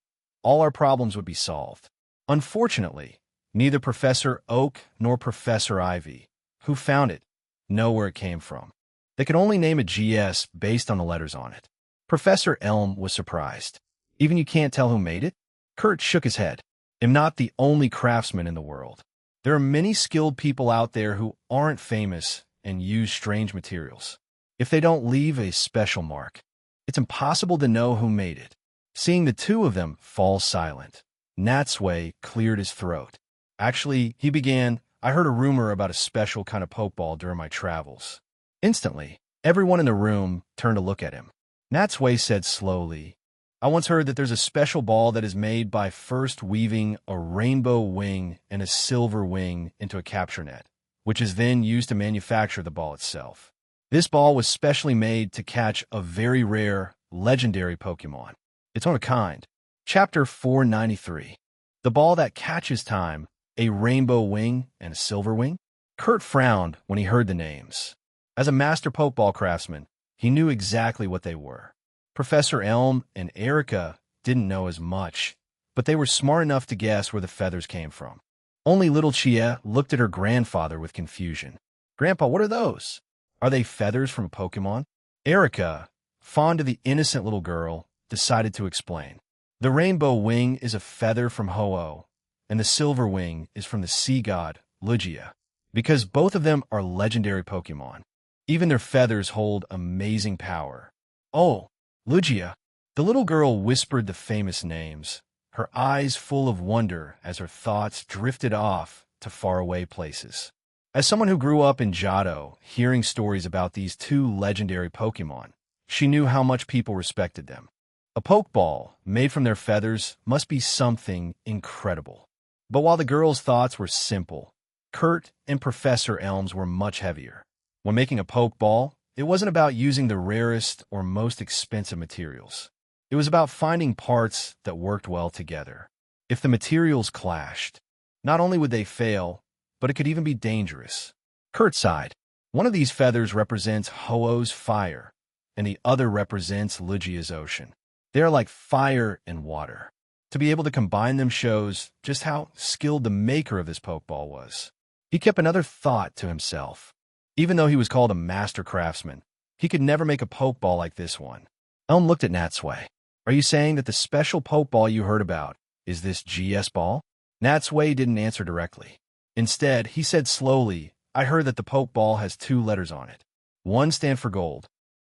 all our problems would be solved. Unfortunately, neither Professor Oak nor Professor Ivy, who found it, know where it came from. They could only name a GS based on the letters on it. Professor Elm was surprised. Even you can't tell who made it? Kurt shook his head. I'm not the only craftsman in the world. There are many skilled people out there who aren't famous and use strange materials. If they don't leave a special mark, it's impossible to know who made it. Seeing the two of them fall silent, Natsui cleared his throat. Actually, he began, I heard a rumor about a special kind of pokeball during my travels. Instantly, everyone in the room turned to look at him. Natsui said slowly, I once heard that there's a special ball that is made by first weaving a rainbow wing and a silver wing into a capture net, which is then used to manufacture the ball itself. This ball was specially made to catch a very rare, legendary Pokemon. Its own kind. Chapter 493. The ball that catches time, a rainbow wing and a silver wing? Kurt frowned when he heard the names. As a master Pokeball craftsman, he knew exactly what they were. Professor Elm and Erica didn't know as much, but they were smart enough to guess where the feathers came from. Only little Chia looked at her grandfather with confusion. Grandpa, what are those? Are they feathers from a Pokemon? Erica, fond of the innocent little girl, decided to explain. The rainbow wing is a feather from Ho-Oh, and the silver wing is from the sea god, Lugia, because both of them are legendary Pokemon. Even their feathers hold amazing power. Oh, Lugia. The little girl whispered the famous names, her eyes full of wonder as her thoughts drifted off to faraway places. As someone who grew up in Johto, hearing stories about these two legendary Pokemon, she knew how much people respected them. A Pokeball made from their feathers must be something incredible. But while the girl's thoughts were simple, Kurt and Professor Elms were much heavier. When making a Pokeball, it wasn't about using the rarest or most expensive materials. It was about finding parts that worked well together. If the materials clashed, not only would they fail, but it could even be dangerous. Kurt sighed. One of these feathers represents Ho-Oh's fire, and the other represents Lugia's ocean. They are like fire and water. To be able to combine them shows just how skilled the maker of this Pokeball was. He kept another thought to himself. Even though he was called a master craftsman, he could never make a Pokeball like this one. Elm looked at Natsui. Are you saying that the special Pokeball you heard about is this GS ball? Natsui didn't answer directly. Instead, he said slowly, I heard that the Pokeball has 2 letters on it. One stand for gold,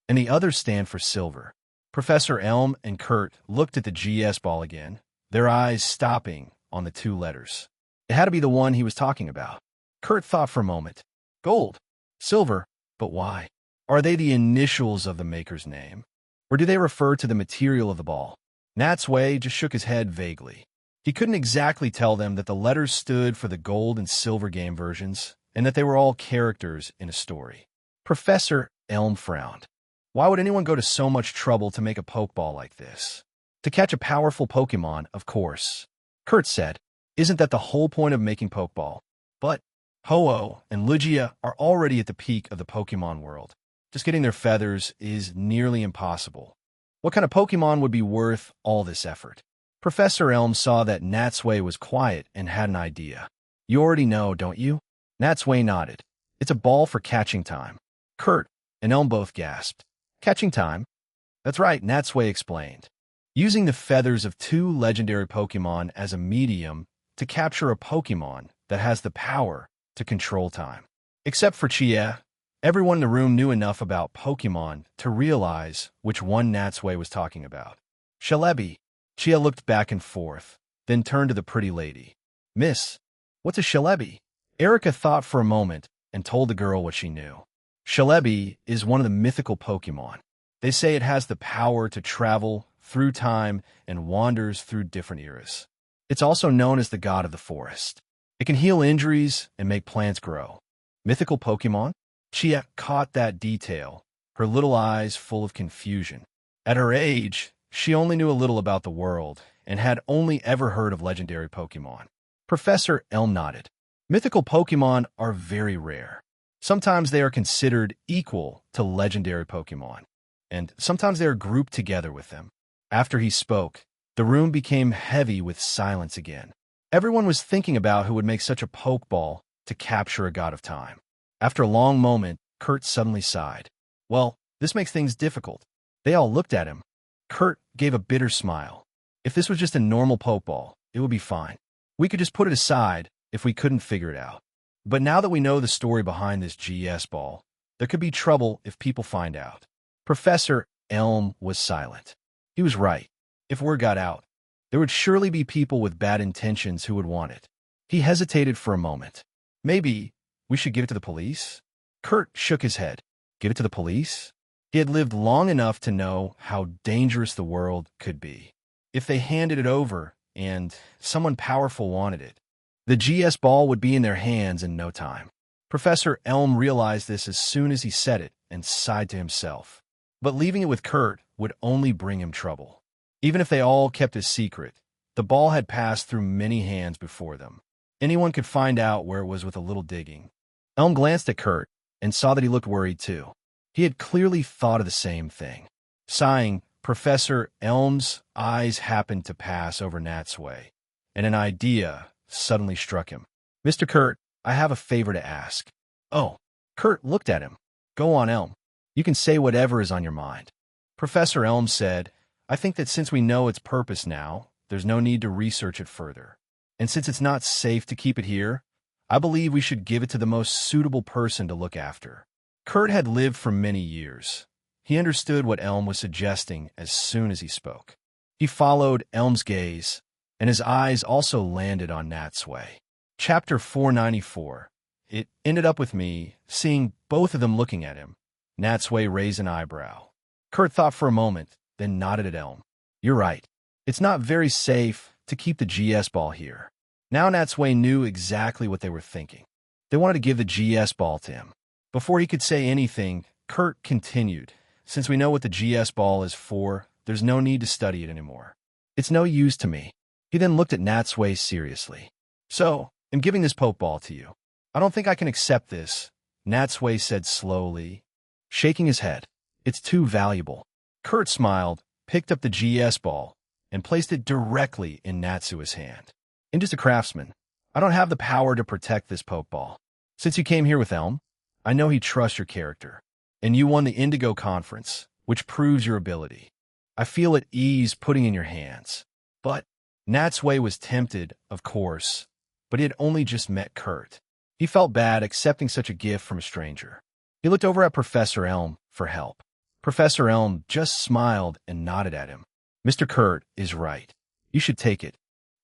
and the other stand for silver. Professor Elm and Kurt looked at the GS ball again, their eyes stopping on the 2 letters. It had to be the one he was talking about. Kurt thought for a moment. Gold. Silver, but why? Are they the initials of the maker's name? Or do they refer to the material of the ball? Natsui just shook his head vaguely. He couldn't exactly tell them that the letters stood for the gold and silver game versions, and that they were all characters in a story. Professor Elm frowned. Why would anyone go to so much trouble to make a Pokeball like this? To catch a powerful Pokemon, of course. Kurt said, isn't that the whole point of making Pokeball? But Ho-Oh and Lugia are already at the peak of the Pokemon world. Just getting their feathers is nearly impossible. What kind of Pokemon would be worth all this effort? Professor Elm saw that Natsui was quiet and had an idea. You already know, don't you? Natsui nodded. It's a ball for catching time. Kurt and Elm both gasped. Catching time? That's right, Natsui explained. Using the feathers of 2 legendary Pokemon as a medium to capture a Pokemon that has the power to control time. Except for Chia, everyone in the room knew enough about Pokemon to realize which one Natsui was talking about. Shalebi. Chia looked back and forth, then turned to the pretty lady. Miss, what's a Shalebi? Erica thought for a moment and told the girl what she knew. Shalebi is one of the mythical Pokemon. They say it has the power to travel through time and wanders through different eras. It's also known as the god of the forest. It can heal injuries and make plants grow. Mythical Pokemon? Chia caught that detail, her little eyes full of confusion. At her age, she only knew a little about the world and had only ever heard of legendary Pokemon. Professor Elm nodded. Mythical Pokemon are very rare. Sometimes they are considered equal to legendary Pokemon, and sometimes they are grouped together with them. After he spoke, the room became heavy with silence again. Everyone was thinking about who would make such a Pokeball to capture a god of time. After a long moment, Kurt suddenly sighed. Well, this makes things difficult. They all looked at him. Kurt gave a bitter smile. If this was just a normal Pokeball, it would be fine. We could just put it aside if we couldn't figure it out. But now that we know the story behind this GS ball, there could be trouble if people find out. Professor Elm was silent. He was right. If word got out, there would surely be people with bad intentions who would want it. He hesitated for a moment. Maybe we should give it to the police? Kurt shook his head. Give it to the police? He had lived long enough to know how dangerous the world could be. If they handed it over and someone powerful wanted it, the GS ball would be in their hands in no time. Professor Elm realized this as soon as he said it and sighed to himself. But leaving it with Kurt would only bring him trouble. Even if they all kept a secret, the ball had passed through many hands before them. Anyone could find out where it was with a little digging. Elm glanced at Kurt and saw that he looked worried too. He had clearly thought of the same thing. Sighing, Professor Elm's eyes happened to pass over Natsui, and an idea suddenly struck him. Mr. Kurt, I have a favor to ask. Oh, Kurt looked at him. Go on, Elm. You can say whatever is on your mind. Professor Elm said, I think that since we know its purpose now, there's no need to research it further. And since it's not safe to keep it here, I believe we should give it to the most suitable person to look after. Kurt had lived for many years. He understood what Elm was suggesting as soon as he spoke. He followed Elm's gaze, and his eyes also landed on Natsui. Chapter 494. It ended up with me seeing both of them looking at him. Natsui raised an eyebrow. Kurt thought for a moment, then nodded at Elm. You're right. It's not very safe to keep the GS ball here. Now Natsui knew exactly what they were thinking. They wanted to give the GS ball to him. Before he could say anything, Kurt continued. Since we know what the GS ball is for, there's no need to study it anymore. It's no use to me. He then looked at Natsui seriously. So, I'm giving this Pope ball to you. I don't think I can accept this, Natsui said slowly, shaking his head. It's too valuable. Kurt smiled, picked up the GS ball, and placed it directly in Natsui's hand. I'm just a craftsman. I don't have the power to protect this Pope ball. Since you came here with Elm, I know he trusts your character, and you won the Indigo Conference, which proves your ability. I feel at ease putting in your hands. But Natsui was tempted, of course, but he had only just met Kurt. He felt bad accepting such a gift from a stranger. He looked over at Professor Elm for help. Professor Elm just smiled and nodded at him. Mr. Kurt is right. You should take it.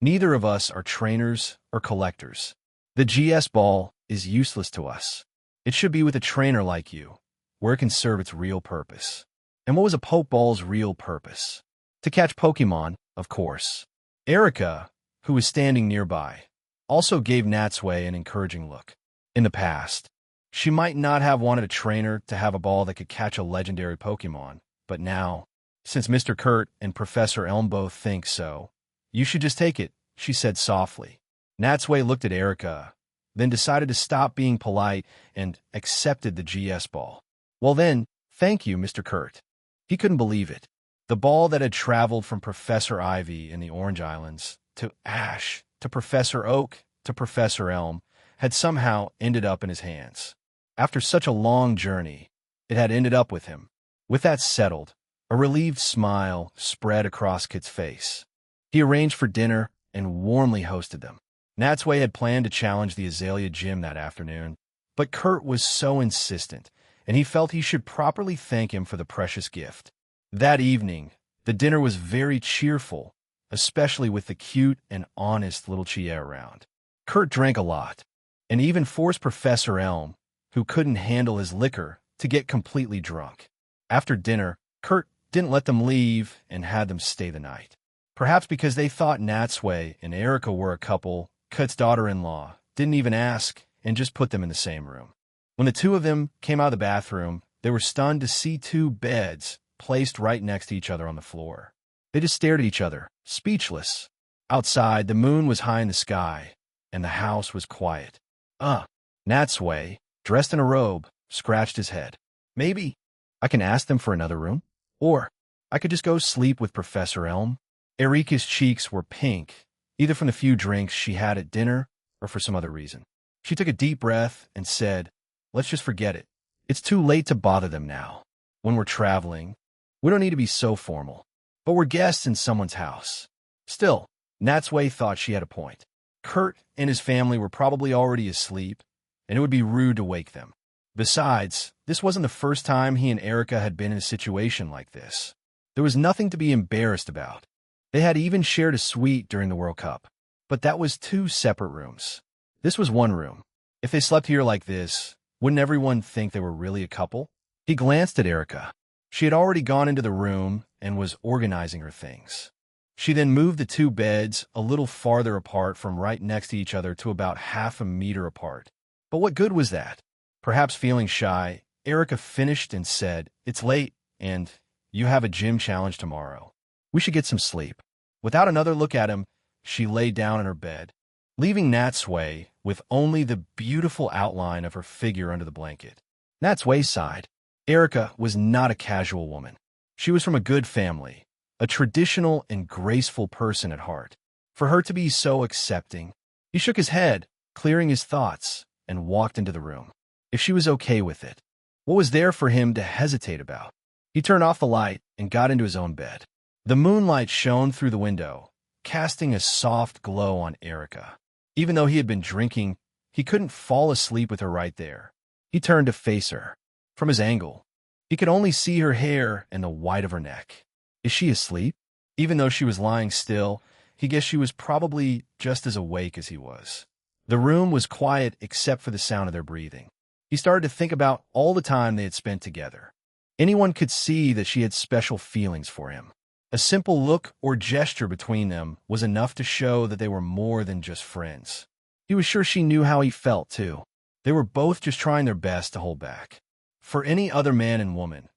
Neither of us are trainers or collectors. The GS ball is useless to us. It should be with a trainer like you, where it can serve its real purpose. And what was a Pope ball's real purpose? To catch Pokemon, of course. Erica, who was standing nearby, also gave Natsui an encouraging look. In the past, she might not have wanted a trainer to have a ball that could catch a legendary Pokemon, but now, since Mr. Kurt and Professor Elm both think so, you should just take it, she said softly. Natsui looked at Erica, then decided to stop being polite and accepted the GS ball. Well then, thank you, Mr. Kurt. He couldn't believe it. The ball that had traveled from Professor Ivy in the Orange Islands to Ash, to Professor Oak, to Professor Elm, had somehow ended up in his hands. After such a long journey, it had ended up with him. With that settled, a relieved smile spread across Kit's face. He arranged for dinner and warmly hosted them. Natsui had planned to challenge the Azalea Gym that afternoon, but Kurt was so insistent, and he felt he should properly thank him for the precious gift. That evening, the dinner was very cheerful, especially with the cute and honest little Chie around. Kurt drank a lot, and even forced Professor Elm, who couldn't handle his liquor, to get completely drunk. After dinner, Kurt didn't let them leave and had them stay the night. Perhaps because they thought Natsui and Erica were a couple, Kurt's daughter-in-law didn't even ask and just put them in the same room. When the two of them came out of the bathroom, they were stunned to see two beds placed right next to each other on the floor. They just stared at each other, speechless. Outside, the moon was high in the sky, and the house was quiet. Natsui, dressed in a robe, scratched his head. Maybe I can ask them for another room? Or I could just go sleep with Professor Elm? Erika's cheeks were pink, either from the few drinks she had at dinner or for some other reason. She took a deep breath and said, let's just forget it. It's too late to bother them now. When we're traveling, we don't need to be so formal. But we're guests in someone's house. Still, Natsui thought she had a point. Kurt and his family were probably already asleep, and it would be rude to wake them. Besides, this wasn't the first time he and Erica had been in a situation like this. There was nothing to be embarrassed about. They had even shared a suite during the World Cup. But that was two separate rooms. This was one room. If they slept here like this, wouldn't everyone think they were really a couple? He glanced at Erica. She had already gone into the room and was organizing her things. She then moved the two beds a little farther apart from right next to each other to about half a meter apart. But what good was that? Perhaps feeling shy, Erica finished and said, "It's late, and you have a gym challenge tomorrow. We should get some sleep." Without another look at him, she lay down in her bed, leaving Natsui with only the beautiful outline of her figure under the blanket. Natsui sighed. Erica was not a casual woman. She was from a good family, a traditional and graceful person at heart. For her to be so accepting, he shook his head, clearing his thoughts, and walked into the room. If she was okay with it, what was there for him to hesitate about? He turned off the light and got into his own bed. The moonlight shone through the window, casting a soft glow on Erica. Even though he had been drinking, he couldn't fall asleep with her right there. He turned to face her. From his angle, he could only see her hair and the white of her neck. Is she asleep? Even though she was lying still, he guessed she was probably just as awake as he was. The room was quiet except for the sound of their breathing. He started to think about all the time they had spent together. Anyone could see that she had special feelings for him. A simple look or gesture between them was enough to show that they were more than just friends. He was sure she knew how he felt, too. They were both just trying their best to hold back. For any other man and woman,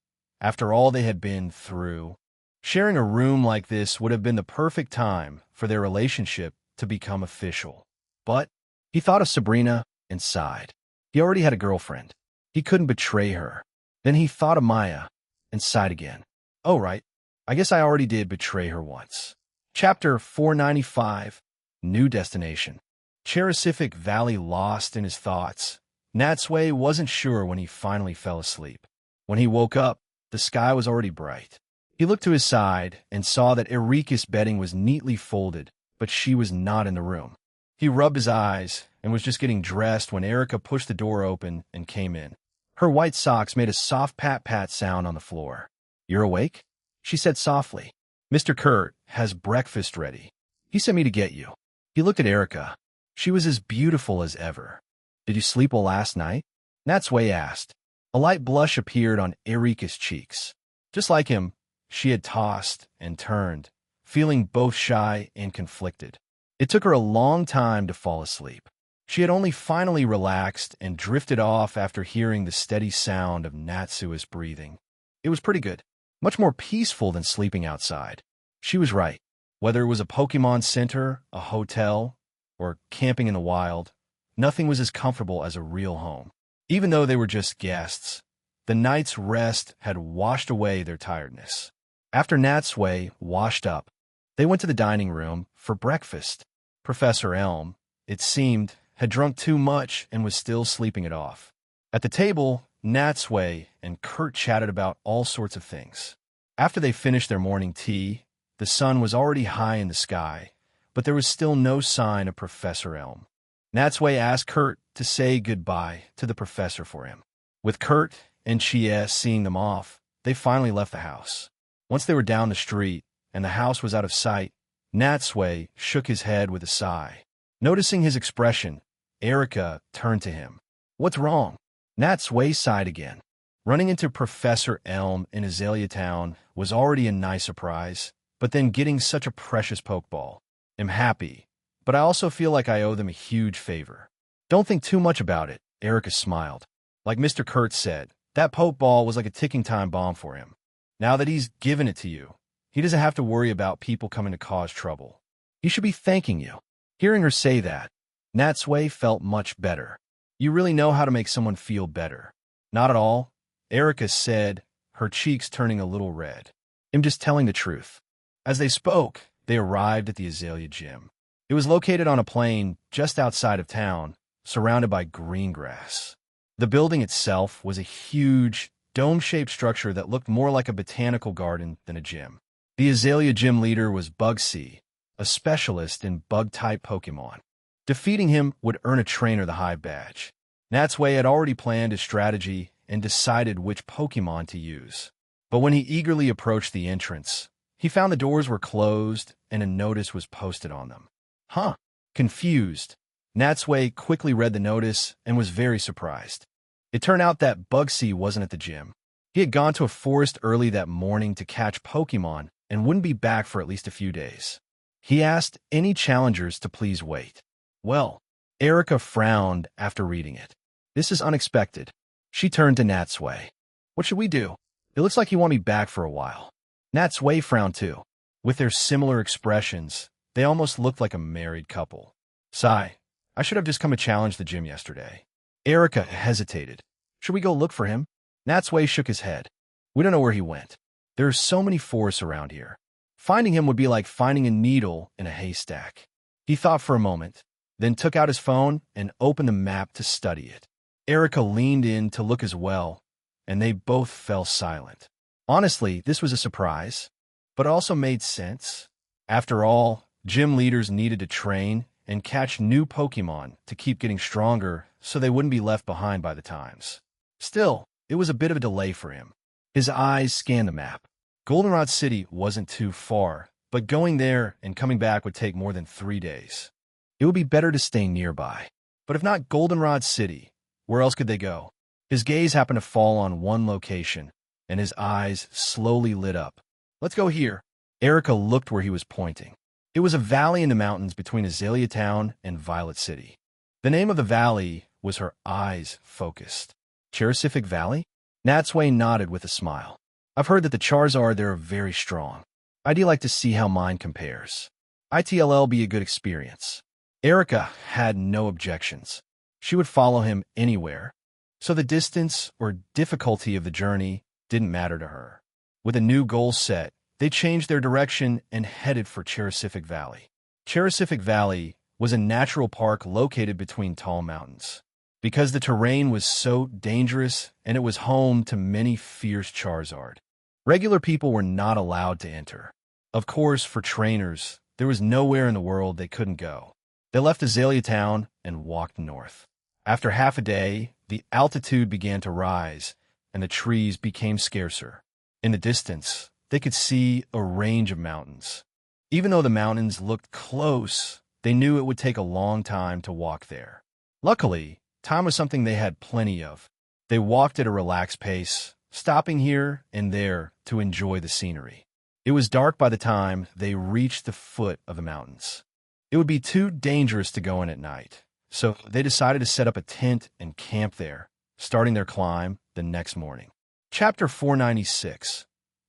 after all they had been through, sharing a room like this would have been the perfect time for their relationship to become official. But he thought of Sabrina and sighed. He already had a girlfriend. He couldn't betray her. Then he thought of Maya and sighed again. Oh, right. I guess I already did betray her once. Chapter 495, New Destination. Cherisific Valley lost in his thoughts. Natsui wasn't sure when he finally fell asleep. When he woke up, the sky was already bright. He looked to his side and saw that Erika's bedding was neatly folded, but she was not in the room. He rubbed his eyes and was just getting dressed when Erica pushed the door open and came in. Her white socks made a soft pat-pat sound on the floor. "You're awake?" she said softly. "Mr. Kurt has breakfast ready. He sent me to get you." He looked at Erica. She was as beautiful as ever. "Did you sleep well last night?" Natsui asked. A light blush appeared on Erika's cheeks. Just like him, she had tossed and turned, feeling both shy and conflicted. It took her a long time to fall asleep. She had only finally relaxed and drifted off after hearing the steady sound of Natsui's breathing. It was pretty good, much more peaceful than sleeping outside. She was right. Whether it was a Pokemon Center, a hotel, or camping in the wild, nothing was as comfortable as a real home. Even though they were just guests, the night's rest had washed away their tiredness. After Natsui washed up, they went to the dining room for breakfast. Professor Elm, it seemed, had drunk too much and was still sleeping it off. At the table, Natsui and Kurt chatted about all sorts of things. After they finished their morning tea, the sun was already high in the sky, but there was still no sign of Professor Elm. Natsui asked Kurt to say goodbye to the professor for him. With Kurt and Chies seeing them off, they finally left the house. Once they were down the street and the house was out of sight, Natsui shook his head with a sigh. Noticing his expression, Erica turned to him. "What's wrong?" Natsui sighed again. Running into Professor Elm in Azalea Town was already a nice surprise, but then getting such a precious Pokeball. "I'm happy, but I also feel like I owe them a huge favor." "Don't think too much about it," Erica smiled. Like Mr. Kurtz said, that Pokeball was like a ticking time bomb for him. Now that he's given it to you, he doesn't have to worry about people coming to cause trouble. He should be thanking you. Hearing her say that, Natsui felt much better. "You really know how to make someone feel better." "Not at all," Erica said, her cheeks turning a little red. "I'm just telling the truth." As they spoke, they arrived at the Azalea Gym. It was located on a plain just outside of town, surrounded by green grass. The building itself was a huge, dome-shaped structure that looked more like a botanical garden than a gym. The Azalea Gym leader was Bugsy, a specialist in bug-type Pokemon. Defeating him would earn a trainer the Hive badge. Natsui had already planned his strategy and decided which Pokemon to use. But when he eagerly approached the entrance, he found the doors were closed and a notice was posted on them. "Huh, Confused, Natsui quickly read the notice and was very surprised. It turned out that Bugsy wasn't at the gym. He had gone to a forest early that morning to catch Pokemon and wouldn't be back for at least a few days. He asked any challengers to please wait. Well, Erica frowned after reading it. This is unexpected. She turned to Natsui. What should we do? It looks like you want me back for a while. Natsui frowned too. With their similar expressions, they almost looked like a married couple. Sigh, I should have just come to challenge the gym yesterday. Erica hesitated. Should we go look for him? Natsui shook his head. We don't know where he went. There are so many forests around here. Finding him would be like finding a needle in a haystack. He thought for a moment, then took out his phone and opened the map to study it. Erica leaned in to look as well, and they both fell silent. Honestly, this was a surprise, but also made sense. After all, gym leaders needed to train and catch new Pokemon to keep getting stronger so they wouldn't be left behind by the times. Still, it was a bit of a delay for him. His eyes scanned the map. Goldenrod City wasn't too far, but going there and coming back would take more than 3 days. It would be better to stay nearby. But if not Goldenrod City, where else could they go? His gaze happened to fall on one location, and his eyes slowly lit up. Let's go here. Erica looked where he was pointing. It was a valley in the mountains between Azalea Town and Violet City. The name of the valley was her eyes focused. Cherisific Valley? Natsui nodded with a smile. I've heard that the Charizard there are very strong. I'd like to see how mine compares. ITLL be a good experience. Erica had no objections. She would follow him anywhere, so the distance or difficulty of the journey didn't matter to her. With a new goal set, they changed their direction and headed for Cherisific Valley. Cherisific Valley was a natural park located between tall mountains. Because the terrain was so dangerous and it was home to many fierce Charizard, regular people were not allowed to enter. Of course, for trainers, there was nowhere in the world they couldn't go. They left Azalea Town and walked north. After half a day, the altitude began to rise, and the trees became scarcer. In the distance, they could see a range of mountains. Even though the mountains looked close, they knew it would take a long time to walk there. Luckily, time was something they had plenty of. They walked at a relaxed pace, stopping here and there to enjoy the scenery. It was dark by the time they reached the foot of the mountains. It would be too dangerous to go in at night, so they decided to set up a tent and camp there, starting their climb the next morning. Chapter 496.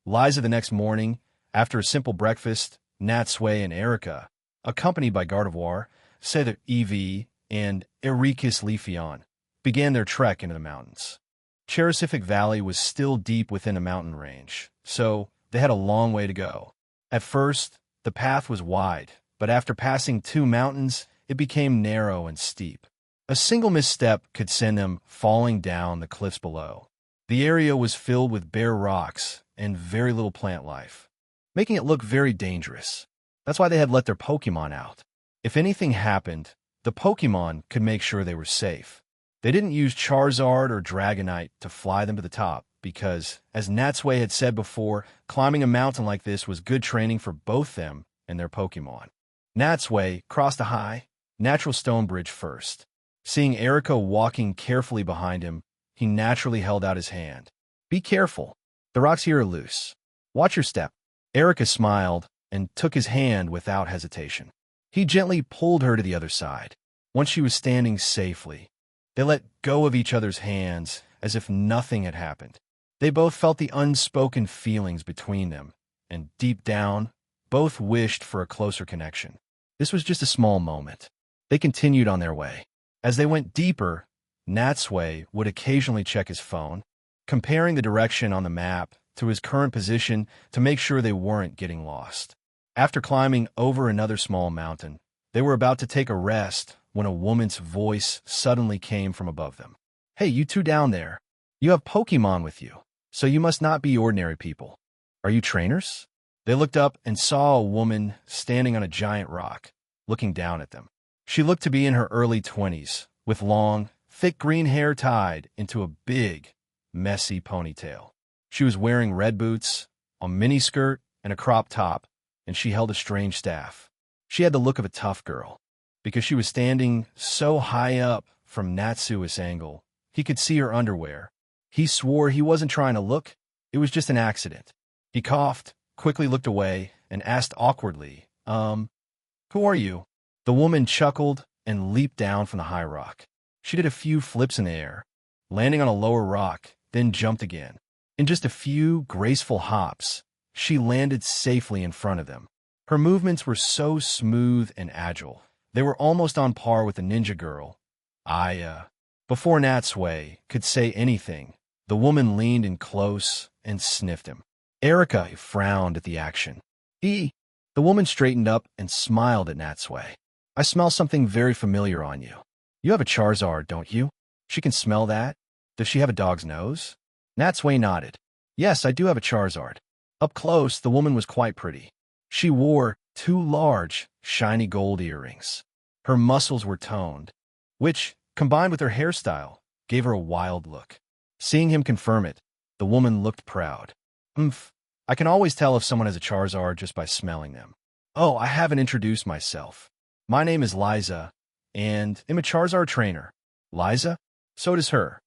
Liza the next morning, after a simple breakfast, Natsui and Erica, accompanied by Gardevoir, Cedar Eevee, and Ericus Leafeon, began their trek into the mountains. Cherisific Valley was still deep within a mountain range, so they had a long way to go. At first, the path was wide, but after passing 2 mountains, it became narrow and steep. A single misstep could send them falling down the cliffs below. The area was filled with bare rocks and very little plant life, making it look very dangerous. That's why they had let their Pokemon out. If anything happened, the Pokemon could make sure they were safe. They didn't use Charizard or Dragonite to fly them to the top because, as Natsui had said before, climbing a mountain like this was good training for both them and their Pokemon. Natsui crossed a high, natural stone bridge first. Seeing Erica walking carefully behind him, he naturally held out his hand. Be careful. The rocks here are loose. Watch your step. Erica smiled and took his hand without hesitation. He gently pulled her to the other side. Once she was standing safely, they let go of each other's hands as if nothing had happened. They both felt the unspoken feelings between them, and deep down, both wished for a closer connection. This was just a small moment. They continued on their way. As they went deeper, Natsui would occasionally check his phone, comparing the direction on the map to his current position to make sure they weren't getting lost. After climbing over another small mountain, they were about to take a rest when a woman's voice suddenly came from above them. Hey, you two down there. You have Pokemon with you, so you must not be ordinary people. Are you trainers? They looked up and saw a woman standing on a giant rock, looking down at them. She looked to be in her early 20s, with long, thick green hair tied into a big, messy ponytail. She was wearing red boots, a miniskirt, and a crop top, and she held a strange staff. She had the look of a tough girl. because she was standing so high up from Natsui's angle. He could see her underwear. He swore he wasn't trying to look. It was just an accident. He coughed, quickly looked away, and asked awkwardly, who are you? The woman chuckled and leaped down from the high rock. She did a few flips in the air, landing on a lower rock, then jumped again. In just a few graceful hops, she landed safely in front of them. Her movements were so smooth and agile. They were almost on par with the ninja girl. Before Natsui could say anything, the woman leaned in close and sniffed him. Erika frowned at the action. The woman straightened up and smiled at Natsui. I smell something very familiar on you. You have a Charizard, don't you? She can smell that. Does she have a dog's nose? Natsui nodded. Yes, I do have a Charizard. Up close, the woman was quite pretty. She wore 2 large, shiny gold earrings. Her muscles were toned, which, combined with her hairstyle, gave her a wild look. Seeing him confirm it, the woman looked proud. I can always tell if someone has a Charizard just by smelling them. Oh, I haven't introduced myself. My name is Liza, and I'm a Charizard trainer. Liza? So does her.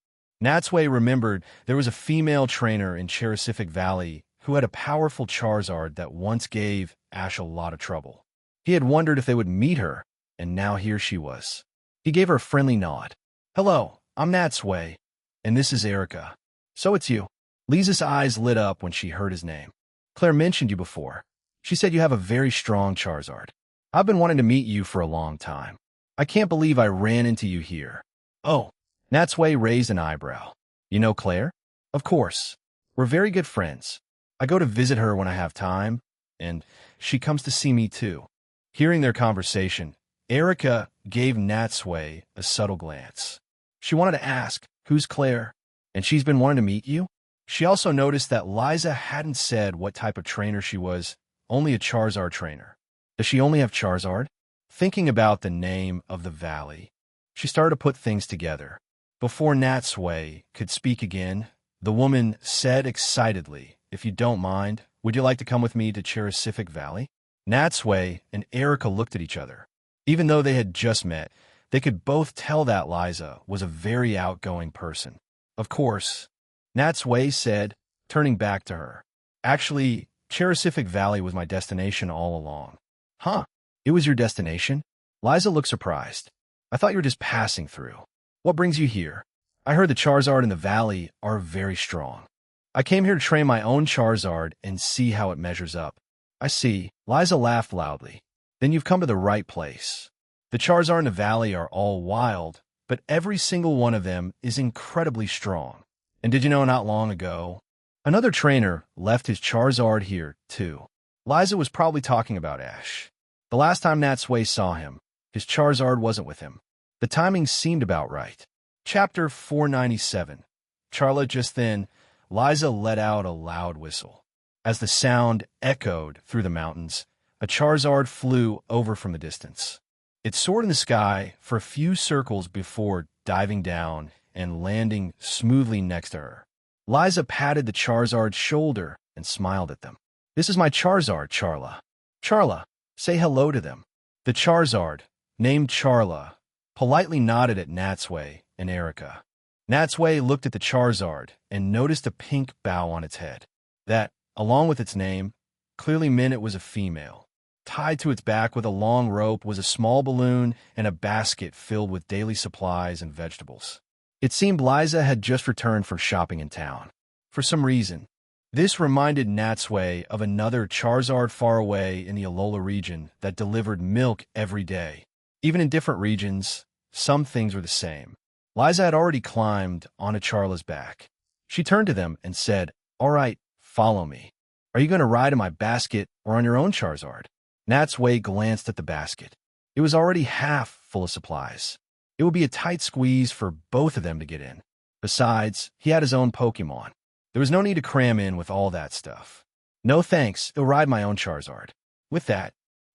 Natsui remembered there was a female trainer in Cherisific Valley who had a powerful Charizard that once gave Ash a lot of trouble. He had wondered if they would meet her, and now here she was. He gave her a friendly nod. Hello, I'm Natsui, and this is Erika. So it's you. Liza's eyes lit up when she heard his name. Claire mentioned you before. She said you have a very strong Charizard. I've been wanting to meet you for a long time. I can't believe I ran into you here. Oh, Natsui raised an eyebrow. You know Claire? Of course. We're very good friends. I go to visit her when I have time, and she comes to see me too. Hearing their conversation, Erika gave Natsui a subtle glance. She wanted to ask, who's Claire? And she's been wanting to meet you? She also noticed that Liza hadn't said what type of trainer she was, only a Charizard trainer. Does she only have Charizard? Thinking about the name of the valley, she started to put things together. Before Natsui could speak again, the woman said excitedly, if you don't mind, would you like to come with me to Cherisific Valley? Natsui and Erika looked at each other. Even though they had just met, they could both tell that Liza was a very outgoing person. Of course, Natsui said, turning back to her. Actually, Cherisific Valley was my destination all along. Huh? It was your destination? Liza looked surprised. I thought you were just passing through. What brings you here? I heard the Charizard in the valley are very strong. I came here to train my own Charizard and see how it measures up. I see. Liza laughed loudly. Then you've come to the right place. The Charizard in the valley are all wild, but every single one of them is incredibly strong. And did you know not long ago, another trainer left his Charizard here, too. Liza was probably talking about Ash. The last time Natsui saw him, his Charizard wasn't with him. The timing seemed about right. Chapter 497. Charla. Just then, Liza let out a loud whistle. As the sound echoed through the mountains, a Charizard flew over from the distance. It soared in the sky for a few circles before diving down and landing smoothly next to her. Liza patted the Charizard's shoulder and smiled at them. This is my Charizard, Charla. Charla, say hello to them. The Charizard, named Charla, politely nodded at Natsui and Erika. Natsui looked at the Charizard and noticed a pink bow on its head. That, along with its name, clearly meant it was a female. Tied to its back with a long rope was a small balloon and a basket filled with daily supplies and vegetables. It seemed Liza had just returned from shopping in town. For some reason, this reminded Natsui of another Charizard far away in the Alola region that delivered milk every day. Even in different regions, some things were the same. Liza had already climbed onto Charla's back. She turned to them and said, "All right, follow me. Are you going to ride in my basket or on your own Charizard?" Natsui glanced at the basket. It was already half full of supplies. It would be a tight squeeze for both of them to get in. Besides, he had his own Pokemon. There was no need to cram in with all that stuff. No thanks, I'll ride my own Charizard. With that,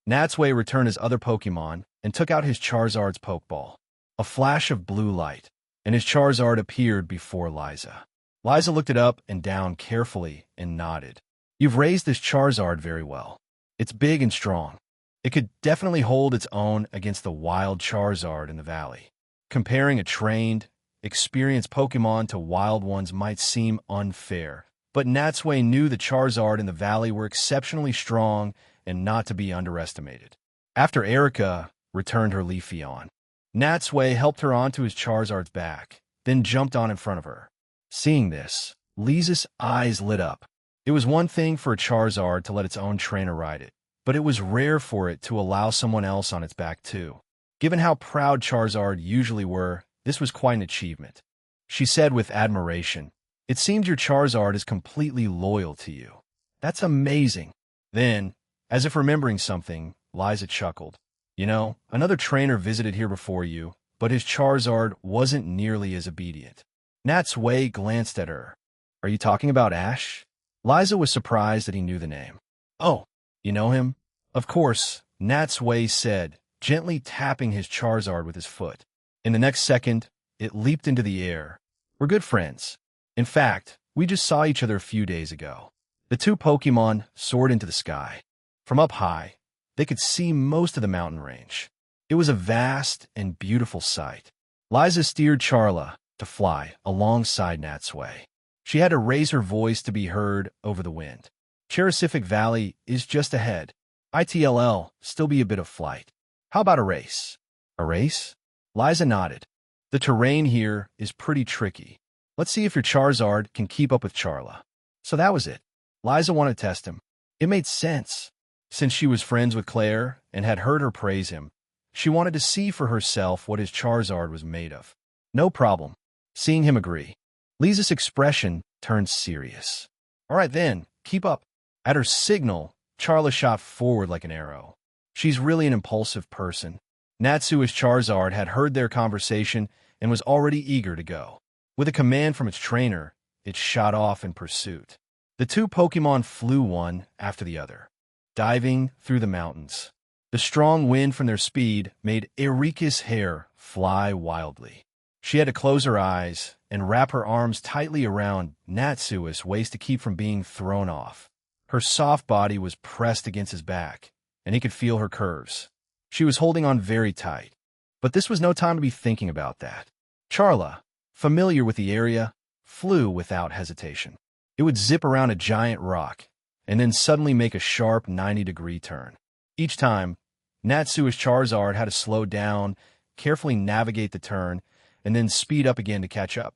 Natsui returned his other Pokemon and took out his Charizard's Pokeball. A flash of blue light, and his Charizard appeared before Liza. Liza looked it up and down carefully and nodded. You've raised this Charizard very well. It's big and strong. It could definitely hold its own against the wild Charizard in the valley. Comparing a trained, experienced Pokemon to wild ones might seem unfair, but Natsui knew the Charizard in the valley were exceptionally strong and not to be underestimated. After Erica returned her Leafeon, Natsui helped her onto his Charizard's back, then jumped on in front of her. Seeing this, Lisa's eyes lit up. It was one thing for a Charizard to let its own trainer ride it, but it was rare for it to allow someone else on its back too. Given how proud Charizard usually were, this was quite an achievement. She said with admiration, "It seems your Charizard is completely loyal to you. That's amazing." Then, as if remembering something, Liza chuckled. "You know, another trainer visited here before you, but his Charizard wasn't nearly as obedient." Natsui glanced at her. "Are you talking about Ash?" Liza was surprised that he knew the name. "Oh, you know him?" "Of course," Natsui said, gently tapping his Charizard with his foot. In the next second, it leaped into the air. "We're good friends. In fact, we just saw each other a few days ago." The two Pokemon soared into the sky. From up high, they could see most of the mountain range. It was a vast and beautiful sight. Liza steered Charla to fly alongside Natsui. She had to raise her voice to be heard over the wind. "Cherisific Valley is just ahead. ITLL still be a bit of flight. How about a race?" "A race?" Liza nodded. "The terrain here is pretty tricky. Let's see if your Charizard can keep up with Charla." So that was it. Liza wanted to test him. It made sense. Since she was friends with Claire and had heard her praise him, she wanted to see for herself what his Charizard was made of. "No problem." Seeing him agree, Lisa's expression turned serious. "All right then, keep up." At her signal, Charla shot forward like an arrow. She's really an impulsive person. Natsui's Charizard had heard their conversation and was already eager to go. With a command from its trainer, it shot off in pursuit. The two Pokemon flew one after the other, diving through the mountains. The strong wind from their speed made Erika's hair fly wildly. She had to close her eyes and wrap her arms tightly around Natsui's waist to keep from being thrown off. Her soft body was pressed against his back, and he could feel her curves. She was holding on very tight. But this was no time to be thinking about that. Charla, familiar with the area, flew without hesitation. It would zip around a giant rock, and then suddenly make a sharp 90-degree turn. Each time, Natsui's Charizard had to slow down, carefully navigate the turn, and then speed up again to catch up.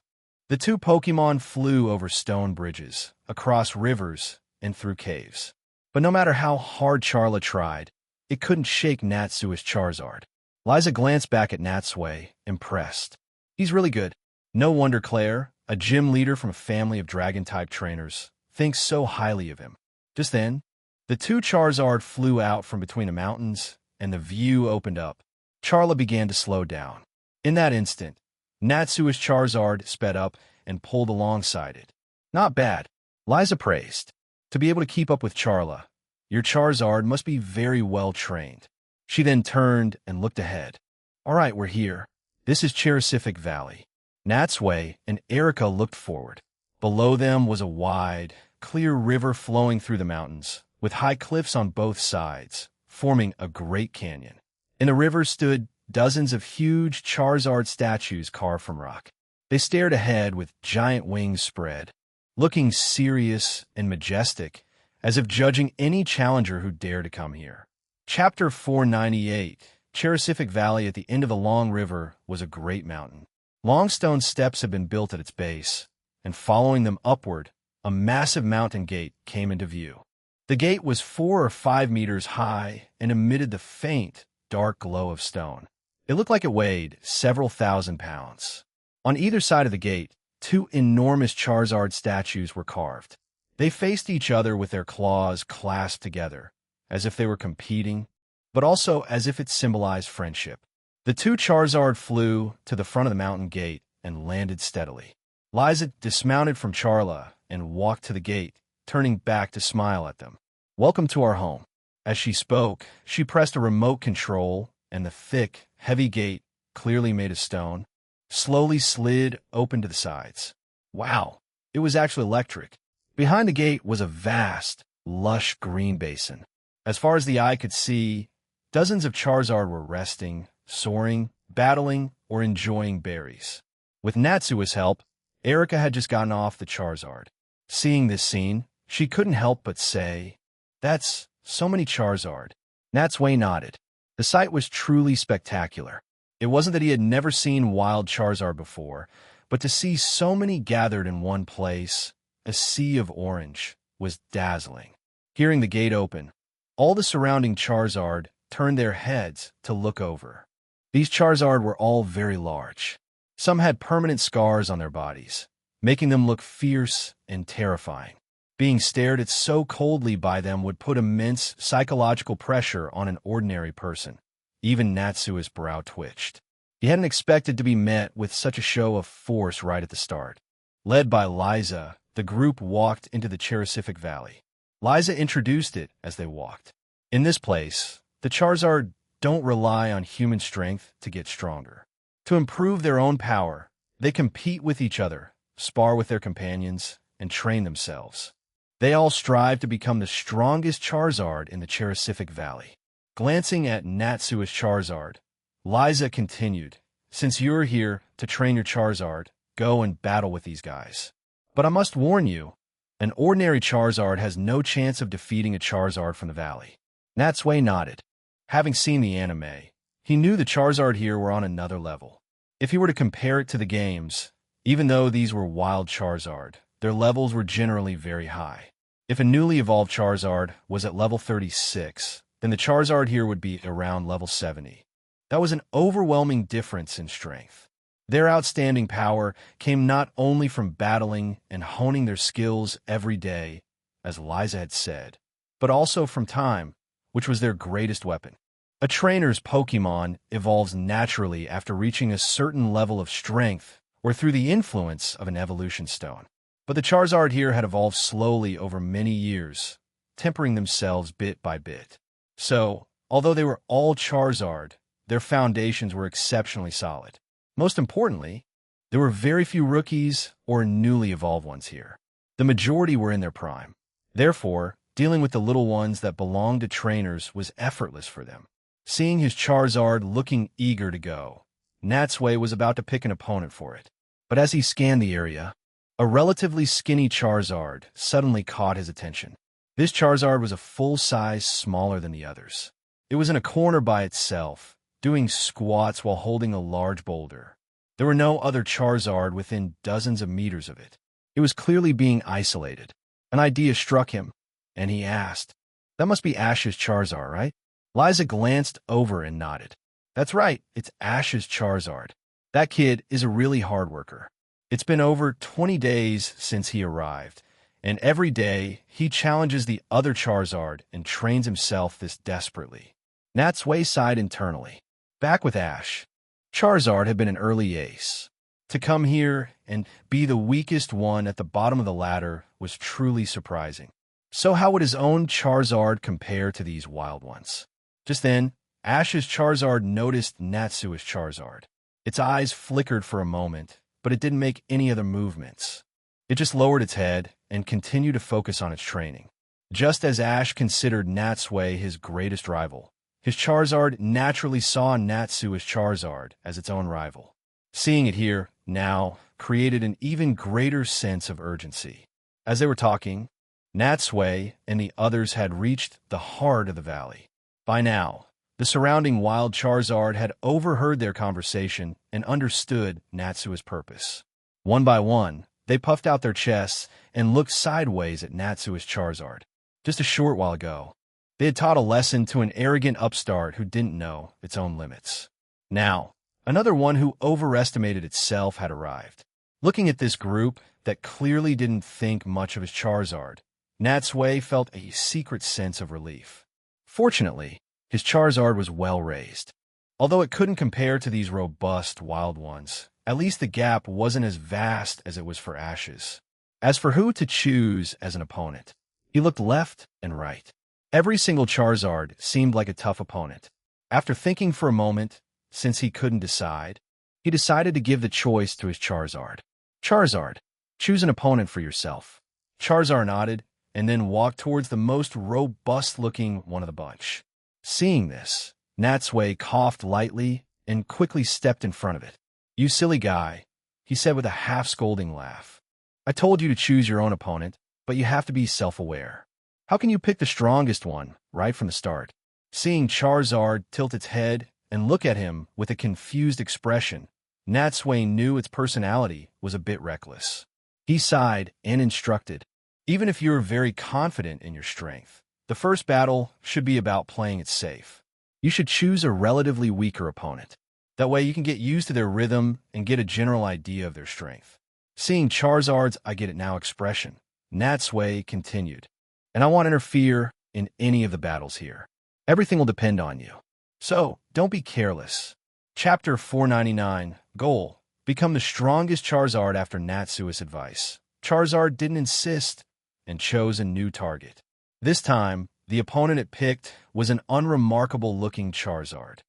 The two Pokemon flew over stone bridges, across rivers, and through caves. But no matter how hard Charla tried, it couldn't shake Natsui's Charizard. Liza glanced back at Natsui, impressed. "He's really good. No wonder Claire, a gym leader from a family of dragon-type trainers, thinks so highly of him." Just then, the two Charizard flew out from between the mountains, and the view opened up. Charla began to slow down. In that instant, Natsui's Charizard sped up and pulled alongside it. "Not bad," Liza praised. "To be able to keep up with Charla, your Charizard must be very well trained." She then turned and looked ahead. "All right, we're here. This is Cherisific Valley." Natsui and Erica looked forward. Below them was a wide, clear river flowing through the mountains, with high cliffs on both sides, forming a great canyon. In the river stood dozens of huge Charizard statues carved from rock. They stared ahead with giant wings spread, looking serious and majestic, as if judging any challenger who dared to come here. Chapter 498, Cherisific Valley at the end of the long river was a great mountain. Long stone steps had been built at its base, and following them upward, a massive mountain gate came into view. The gate was 4 or 5 meters high and emitted the faint, dark glow of stone. It looked like it weighed several thousand pounds. On either side of the gate, 2 enormous Charizard statues were carved. They faced each other with their claws clasped together, as if they were competing, but also as if it symbolized friendship. The 2 Charizard flew to the front of the mountain gate and landed steadily. Liza dismounted from Charla and walked to the gate, turning back to smile at them. "Welcome to our home." As she spoke, she pressed a remote control, and the thick, heavy gate, clearly made of stone, slowly slid open to the sides. Wow, it was actually electric. Behind the gate was a vast, lush green basin. As far as the eye could see, Dozens of Charizard were resting, soaring, battling, or enjoying berries. With Natsui's help, Erika had just gotten off the Charizard. Seeing this scene, she couldn't help but say, "That's so many Charizard." Natsui nodded. The sight was truly spectacular. It wasn't that he had never seen wild Charizard before, but to see so many gathered in one place, a sea of orange, was dazzling. Hearing the gate open, all the surrounding Charizard turned their heads to look over. These Charizard were all very large. Some had permanent scars on their bodies, making them look fierce and terrifying. Being stared at so coldly by them would put immense psychological pressure on an ordinary person. Even Natsui's brow twitched. He hadn't expected to be met with such a show of force right at the start. Led by Liza, the group walked into the Cherisific Valley. Liza introduced it as they walked. In this place, the Charizard don't rely on human strength to get stronger. To improve their own power, they compete with each other, spar with their companions, and train themselves. They all strive to become the strongest Charizard in the Cherisific Valley. Glancing at Natsui's Charizard, Liza continued, "Since you're here to train your Charizard, go and battle with these guys. But I must warn you, an ordinary Charizard has no chance of defeating a Charizard from the valley." Natsui nodded. Having seen the anime, he knew the Charizard here were on another level. If he were to compare it to the games, even though these were wild Charizard, their levels were generally very high. If a newly evolved Charizard was at level 36, then the Charizard here would be around level 70. That was an overwhelming difference in strength. Their outstanding power came not only from battling and honing their skills every day, as Liza had said, but also from time, which was their greatest weapon. A trainer's Pokemon evolves naturally after reaching a certain level of strength or through the influence of an evolution stone. But the Charizard here had evolved slowly over many years, tempering themselves bit by bit. So, although they were all Charizard, their foundations were exceptionally solid. Most importantly, there were very few rookies or newly evolved ones here. The majority were in their prime. Therefore, dealing with the little ones that belonged to trainers was effortless for them. Seeing his Charizard looking eager to go, Natsui was about to pick an opponent for it. But as he scanned the area, a relatively skinny Charizard suddenly caught his attention. This Charizard was a full size smaller than the others. It was in a corner by itself, doing squats while holding a large boulder. There were no other Charizard within dozens of meters of it. It was clearly being isolated. An idea struck him, and he asked, "That must be Ash's Charizard, right?" Liza glanced over and nodded. "That's right, it's Ash's Charizard. That kid is a really hard worker. It's been over 20 days since he arrived, and every day he challenges the other Charizard and trains himself this desperately." Natsui sighed internally. Back with Ash, Charizard had been an early ace. To come here and be the weakest one at the bottom of the ladder was truly surprising. So how would his own Charizard compare to these wild ones? Just then, Ash's Charizard noticed Natsui's Charizard. Its eyes flickered for a moment, but it didn't make any other movements. It just lowered its head and continued to focus on its training. Just as Ash considered Natsui his greatest rival, his Charizard naturally saw Natsui's Charizard as its own rival. Seeing it here, now, created an even greater sense of urgency. As they were talking, Natsui and the others had reached the heart of the valley. By now, the surrounding wild Charizard had overheard their conversation and understood Natsui's purpose. One by one, they puffed out their chests and looked sideways at Natsui's Charizard. Just a short while ago, they had taught a lesson to an arrogant upstart who didn't know its own limits. Now, another one who overestimated itself had arrived. Looking at this group that clearly didn't think much of his Charizard, Natsui felt a secret sense of relief. Fortunately, his Charizard was well raised. Although it couldn't compare to these robust wild ones, at least the gap wasn't as vast as it was for Ash's. As for who to choose as an opponent, he looked left and right. Every single Charizard seemed like a tough opponent. After thinking for a moment, since he couldn't decide, he decided to give the choice to his Charizard. "Charizard, choose an opponent for yourself." Charizard nodded and then walked towards the most robust-looking one of the bunch. Seeing this, Natsui coughed lightly and quickly stepped in front of it. "You silly guy," he said with a half-scolding laugh. "I told you to choose your own opponent, but you have to be self-aware. How can you pick the strongest one right from the start?" Seeing Charizard tilt its head and look at him with a confused expression, Natsui knew its personality was a bit reckless. He sighed and instructed, "Even if you're very confident in your strength, the first battle should be about playing it safe. You should choose a relatively weaker opponent. That way you can get used to their rhythm and get a general idea of their strength." Seeing Charizard's "I get it now" expression, Natsui continued, "And I won't interfere in any of the battles here. Everything will depend on you. So, don't be careless." Chapter 499, Goal: Become the strongest Charizard after Natsui's advice. Charizard didn't insist and chose a new target. This time, the opponent it picked was an unremarkable-looking Charizard.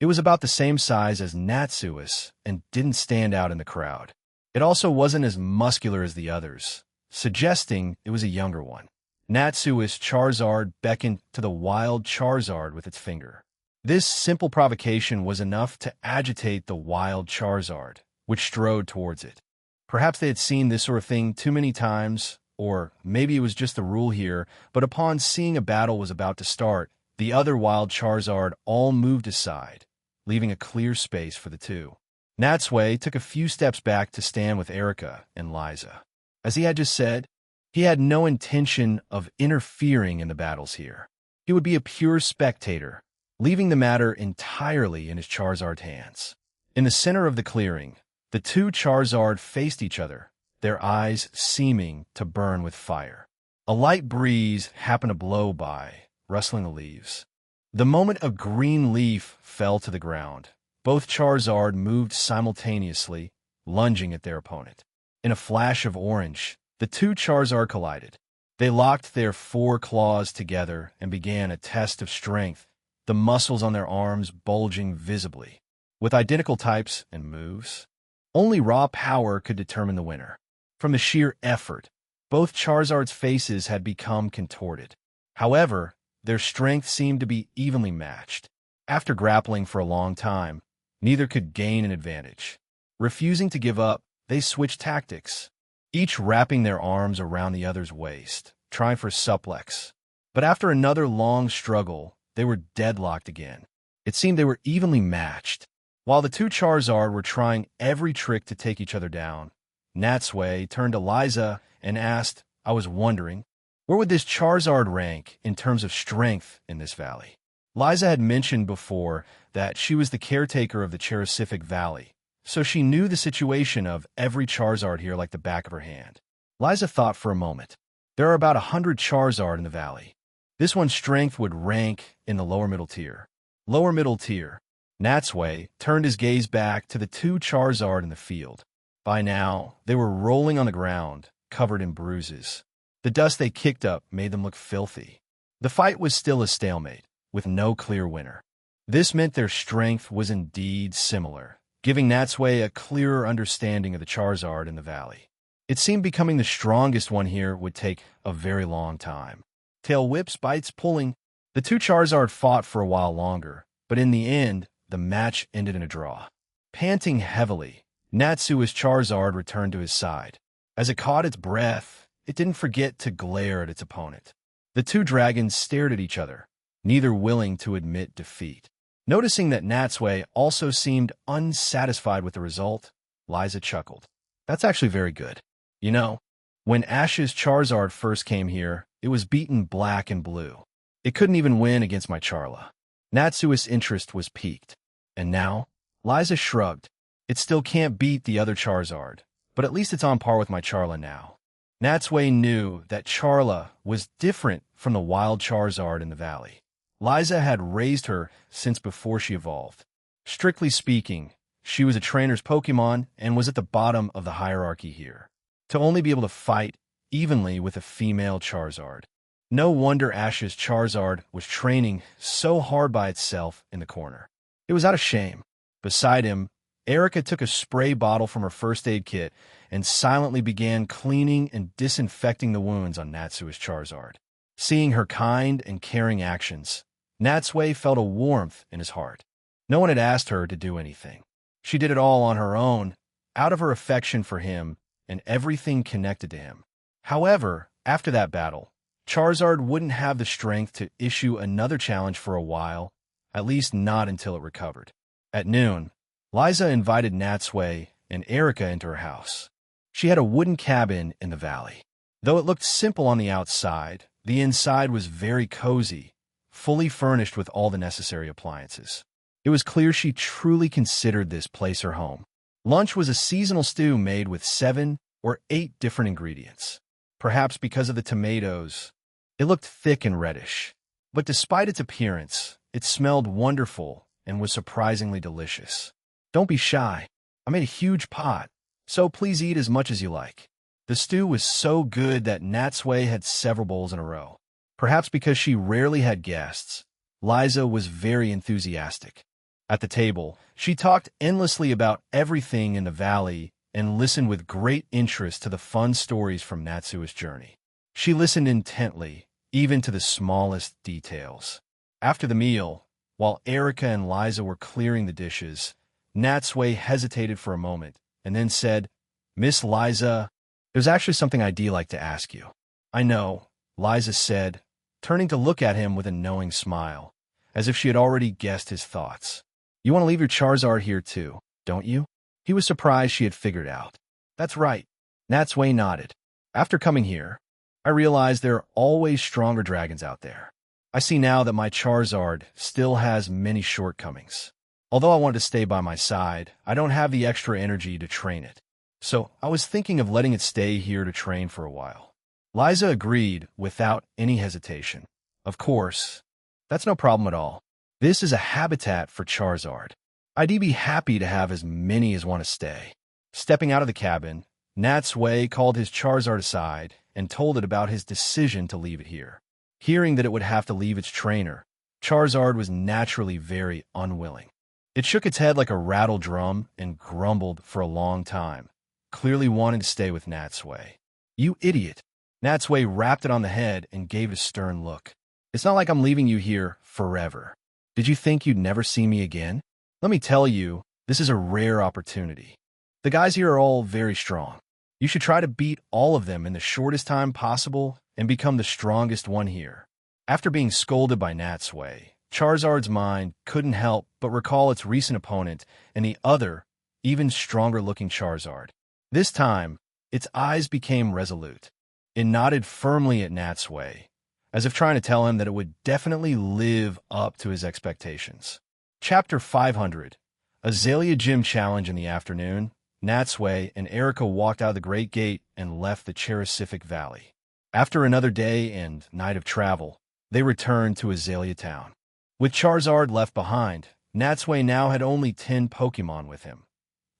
It was about the same size as Natsui's and didn't stand out in the crowd. It also wasn't as muscular as the others, suggesting it was a younger one. Natsui's Charizard beckoned to the wild Charizard with its finger. This simple provocation was enough to agitate the wild Charizard, which strode towards it. Perhaps they had seen this sort of thing too many times, or maybe it was just the rule here, but upon seeing a battle was about to start, the other wild Charizard all moved aside, leaving a clear space for the two. Natsui took a few steps back to stand with Erica and Liza. As he had just said, he had no intention of interfering in the battles here. He would be a pure spectator, leaving the matter entirely in his Charizard hands. In the center of the clearing, the two Charizard faced each other, their eyes seeming to burn with fire. A light breeze happened to blow by, rustling the leaves. The moment a green leaf fell to the ground, both Charizard moved simultaneously, lunging at their opponent. In a flash of orange, the two Charizard collided. They locked their four claws together and began a test of strength, the muscles on their arms bulging visibly. With identical types and moves, only raw power could determine the winner. From the sheer effort, both Charizard's faces had become contorted. However, their strength seemed to be evenly matched. After grappling for a long time, neither could gain an advantage. Refusing to give up, they switched tactics, each wrapping their arms around the other's waist, trying for suplex. But after another long struggle, they were deadlocked again. It seemed they were evenly matched. While the two Charizard were trying every trick to take each other down, Natsui turned to Liza and asked, "I was wondering, where would this Charizard rank in terms of strength in this valley?" Liza had mentioned before that she was the caretaker of the Cherisific Valley, so she knew the situation of every Charizard here like the back of her hand. Liza thought for a moment. There are about 100 Charizard in the valley. This one's strength would rank in the lower middle tier. Lower middle tier. Natsui turned his gaze back to the two Charizard in the field. By now, they were rolling on the ground, covered in bruises. The dust they kicked up made them look filthy. The fight was still a stalemate, with no clear winner. This meant their strength was indeed similar, giving Natsui a clearer understanding of the Charizard in the valley. It seemed becoming the strongest one here would take a very long time. Tail whips, bites, pulling. The two Charizard fought for a while longer, but in the end, the match ended in a draw. Panting heavily, Natsui's Charizard returned to his side. As it caught its breath, it didn't forget to glare at its opponent. The two dragons stared at each other, neither willing to admit defeat. Noticing that Natsui also seemed unsatisfied with the result, Liza chuckled. "That's actually very good. You know, when Ash's Charizard first came here, it was beaten black and blue. It couldn't even win against my Charla." Natsui's interest was piqued. "And now?" Liza shrugged. "It still can't beat the other Charizard, but at least it's on par with my Charla now." Natsui knew that Charla was different from the wild Charizard in the valley. Liza had raised her since before she evolved. Strictly speaking, she was a trainer's Pokemon and was at the bottom of the hierarchy here. To only be able to fight evenly with a female Charizard. No wonder Ash's Charizard was training so hard by itself in the corner. It was out of shame. Beside him, Erica took a spray bottle from her first aid kit and silently began cleaning and disinfecting the wounds on Natsui's Charizard. Seeing her kind and caring actions, Natsui felt a warmth in his heart. No one had asked her to do anything. She did it all on her own, out of her affection for him and everything connected to him. However, after that battle, Charizard wouldn't have the strength to issue another challenge for a while, at least not until it recovered. At noon, Liza invited Natsui and Erika into her house. She had a wooden cabin in the valley. Though it looked simple on the outside, the inside was very cozy, fully furnished with all the necessary appliances. It was clear she truly considered this place her home. Lunch was a seasonal stew made with 7 or 8 different ingredients. Perhaps because of the tomatoes, it looked thick and reddish. But despite its appearance, it smelled wonderful and was surprisingly delicious. Don't be shy. I made a huge pot, so please eat as much as you like. The stew was so good that Natsui had several bowls in a row. Perhaps because she rarely had guests, Liza was very enthusiastic. At the table, she talked endlessly about everything in the valley and listened with great interest to the fun stories from Natsui's journey. She listened intently, even to the smallest details. After the meal, while Erika and Liza were clearing the dishes, Natsui hesitated for a moment and then said, "Miss Liza, there's actually something I'd like to ask you." "I know," Liza said, turning to look at him with a knowing smile, as if she had already guessed his thoughts. "You want to leave your Charizard here too, don't you?" He was surprised she had figured out. "That's right." Natsui nodded. "After coming here, I realized there are always stronger dragons out there. I see now that my Charizard still has many shortcomings. Although I wanted to stay by my side, I don't have the extra energy to train it. So I was thinking of letting it stay here to train for a while." Liza agreed without any hesitation. "Of course. That's no problem at all. This is a habitat for Charizard. I'd be happy to have as many as want to stay." Stepping out of the cabin, Natsui called his Charizard aside and told it about his decision to leave it here. Hearing that it would have to leave its trainer, Charizard was naturally very unwilling. It shook its head like a rattled drum and grumbled for a long time, clearly wanting to stay with Natsui. "You idiot." Natsui rapped it on the head and gave it a stern look. "It's not like I'm leaving you here forever. Did you think you'd never see me again? Let me tell you, this is a rare opportunity. The guys here are all very strong. You should try to beat all of them in the shortest time possible and become the strongest one here." After being scolded by Natsui, Charizard's mind couldn't help but recall its recent opponent and the other, even stronger-looking Charizard. This time, its eyes became resolute. It nodded firmly at Natsui, as if trying to tell him that it would definitely live up to his expectations. Chapter 500. Azalea Gym Challenge. In the afternoon, Natsui and Erika walked out of the Great Gate and left the Cherisific Valley. After another day and night of travel, they returned to Azalea Town. With Charizard left behind, Natsui now had only 10 Pokemon with him.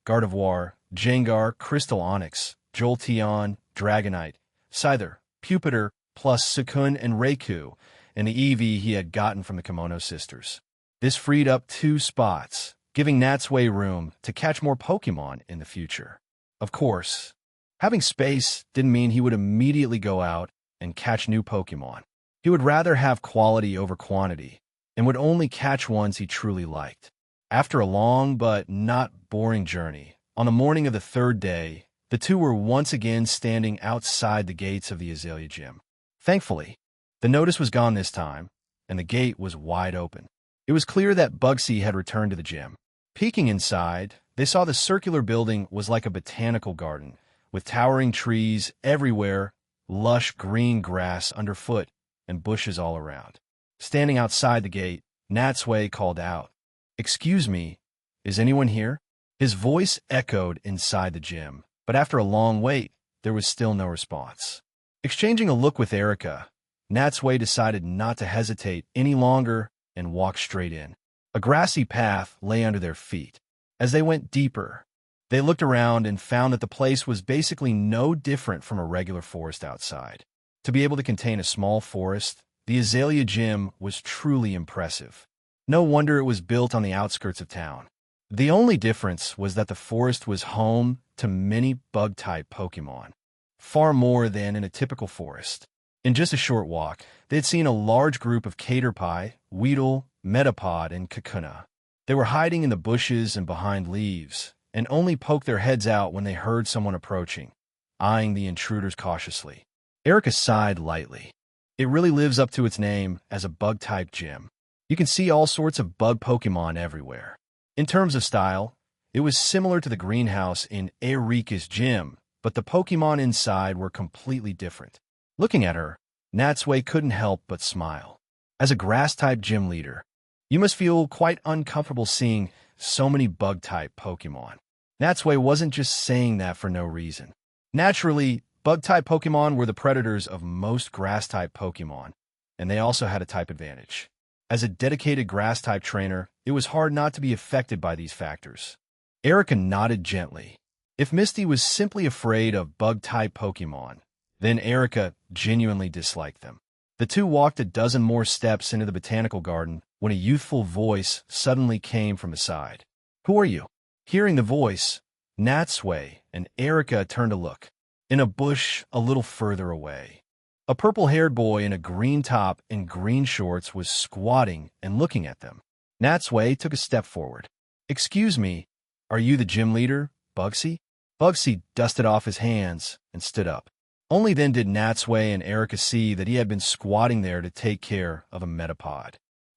Gardevoir, Jengar, Crystal Onyx, Jolteon, Dragonite, Scyther, Pupitar, plus Suicune and Raikou, and the Eevee he had gotten from the Kimono Sisters. This freed up 2 spots, giving Natsui room to catch more Pokemon in the future. Of course, having space didn't mean he would immediately go out and catch new Pokemon. He would rather have quality over quantity, and would only catch ones he truly liked. After a long but not boring journey, on the morning of the 3rd day, the two were once again standing outside the gates of the Azalea Gym. Thankfully, the notice was gone this time, and the gate was wide open. It was clear that Bugsy had returned to the gym. Peeking inside, they saw the circular building was like a botanical garden, with towering trees everywhere, lush green grass underfoot, and bushes all around. Standing outside the gate, Natsui called out, "Excuse me, is anyone here?" His voice echoed inside the gym, but after a long wait, there was still no response. Exchanging a look with Erika, Natsui decided not to hesitate any longer and walked straight in. A grassy path lay under their feet. As they went deeper, they looked around and found that the place was basically no different from a regular forest outside. To be able to contain a small forest, the Azalea Gym was truly impressive. No wonder it was built on the outskirts of town. The only difference was that the forest was home to many bug-type Pokemon, far more than in a typical forest. In just a short walk, they had seen a large group of caterpie, weedle, metapod, and kakuna. They were hiding in the bushes and behind leaves, and only poked their heads out when they heard someone approaching, eyeing the intruders cautiously. Erica sighed lightly. It really lives up to its name as a bug-type gym. You can see all sorts of bug Pokemon everywhere. In terms of style, it was similar to the greenhouse in Eureka's gym, but the Pokemon inside were completely different. Looking at her, Natsui couldn't help but smile. As a grass-type gym leader, you must feel quite uncomfortable seeing so many bug-type Pokemon. Natsui wasn't just saying that for no reason. Naturally, bug-type Pokemon were the predators of most grass-type Pokemon, and they also had a type advantage. As a dedicated grass-type trainer, it was hard not to be affected by these factors. Erica nodded gently. If Misty was simply afraid of bug-type Pokemon, then Erica genuinely disliked them. The two walked a dozen more steps into the botanical garden when a youthful voice suddenly came from the side. "Who are you?" Hearing the voice, Natsui and Erica turned to look. In a bush a little further away, a purple-haired boy in a green top and green shorts was squatting and looking at them. Natsui took a step forward. "Excuse me, are you the gym leader, Bugsy?" Bugsy dusted off his hands and stood up. Only then did Natsui and Erica see that he had been squatting there to take care of a metapod.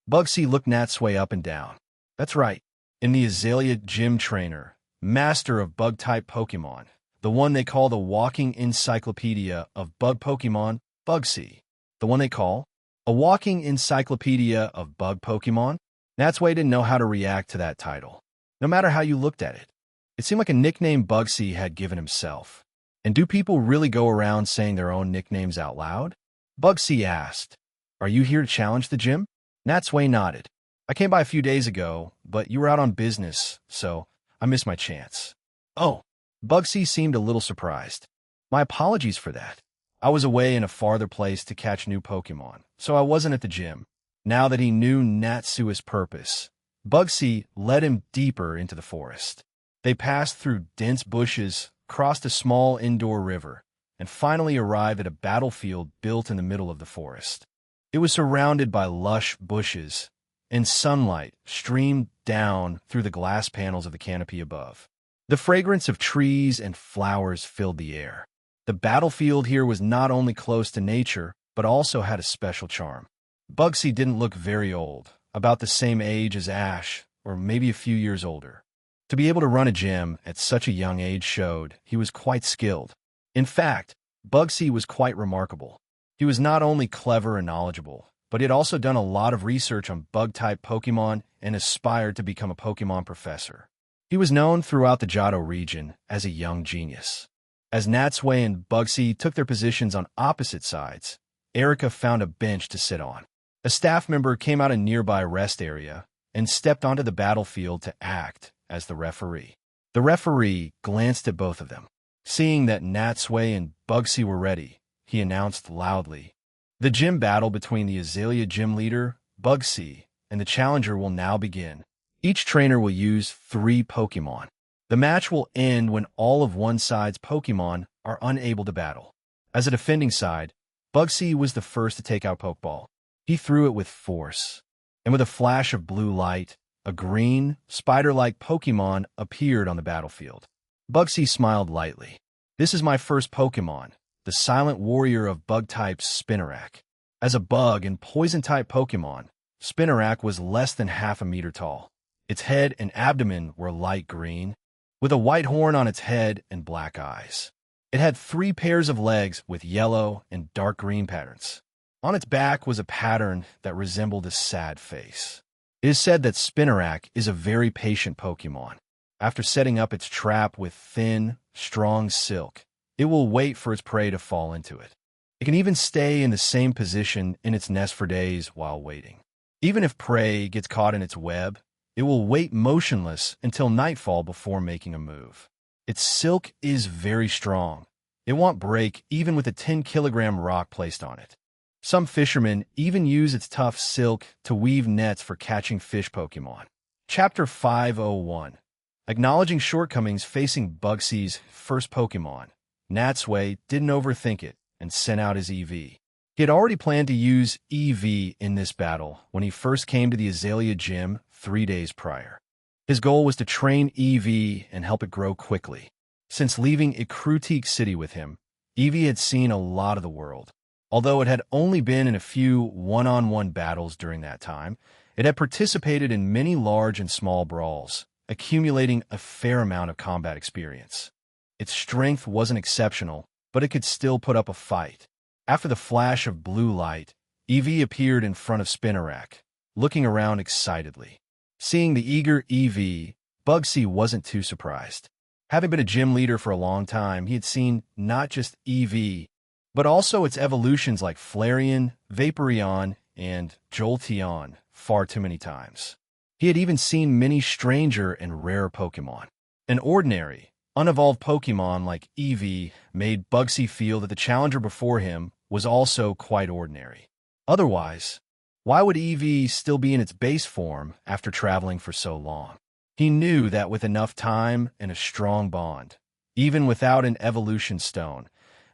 Bugsy looked Natsui up and down. "That's right. In the Azalea Gym Trainer, master of bug-type Pokemon, the one they call the walking encyclopedia of bug Pokemon, Bugsy." The one they call? A walking encyclopedia of bug Pokemon? Natsui didn't know how to react to that title. No matter how you looked at it, it seemed like a nickname Bugsy had given himself. And do people really go around saying their own nicknames out loud? Bugsy asked, "Are you here to challenge the gym?" Natsui nodded. "I came by a few days ago, but you were out on business, so I missed my chance." "Oh." Bugsy seemed a little surprised. "My apologies for that. I was away in a farther place to catch new Pokemon, so I wasn't at the gym." Now that he knew Natsui's purpose, Bugsy led him deeper into the forest. They passed through dense bushes, crossed a small indoor river, and finally arrived at a battlefield built in the middle of the forest. It was surrounded by lush bushes, and sunlight streamed down through the glass panels of the canopy above. The fragrance of trees and flowers filled the air. The battlefield here was not only close to nature, but also had a special charm. Bugsy didn't look very old, about the same age as Ash, or maybe a few years older. To be able to run a gym at such a young age showed he was quite skilled. In fact, Bugsy was quite remarkable. He was not only clever and knowledgeable, but he had also done a lot of research on bug-type Pokemon and aspired to become a Pokemon professor. He was known throughout the Johto region as a young genius. As Natsui and Bugsy took their positions on opposite sides, Erica found a bench to sit on. A staff member came out a nearby rest area and stepped onto the battlefield to act as the referee. The referee glanced at both of them. Seeing that Natsui and Bugsy were ready, he announced loudly, "The gym battle between the Azalea gym leader, Bugsy, and the challenger will now begin. Each trainer will use 3 Pokemon. The match will end when all of one side's Pokemon are unable to battle." As a defending side, Bugsy was the first to take out Pokeball. He threw it with force, and with a flash of blue light, a green, spider-like Pokemon appeared on the battlefield. Bugsy smiled lightly. "This is my first Pokemon, the silent warrior of bug-type Spinarak." As a bug and poison-type Pokemon, Spinarak was less than half a meter tall. Its head and abdomen were light green, with a white horn on its head and black eyes. It had 3 pairs of legs with yellow and dark green patterns. On its back was a pattern that resembled a sad face. It is said that Spinarak is a very patient Pokemon. After setting up its trap with thin, strong silk, it will wait for its prey to fall into it. It can even stay in the same position in its nest for days while waiting. Even if prey gets caught in its web, it will wait motionless until nightfall before making a move. Its silk is very strong. It won't break even with a 10-kilogram rock placed on it. Some fishermen even use its tough silk to weave nets for catching fish Pokemon. Chapter 501. Acknowledging shortcomings facing Bugsy's first Pokemon, Natsui didn't overthink it and sent out his EV. He had already planned to use EV in this battle when he first came to the Azalea Gym 3 days prior. His goal was to train EV and help it grow quickly. Since leaving Ikrutik City with him, EV had seen a lot of the world. Although it had only been in a few one-on-one battles during that time, it had participated in many large and small brawls, accumulating a fair amount of combat experience. Its strength wasn't exceptional, but it could still put up a fight. After the flash of blue light, EV appeared in front of Spinarak, looking around excitedly. Seeing the eager EV, Bugsy wasn't too surprised. Having been a gym leader for a long time, he had seen not just EV, but also its evolutions like Flareon, Vaporeon, and Jolteon far too many times. He had even seen many stranger and rare Pokemon. An ordinary, unevolved Pokemon like Eevee made Bugsy feel that the challenger before him was also quite ordinary. Otherwise, why would Eevee still be in its base form after traveling for so long? He knew that with enough time and a strong bond, even without an evolution stone,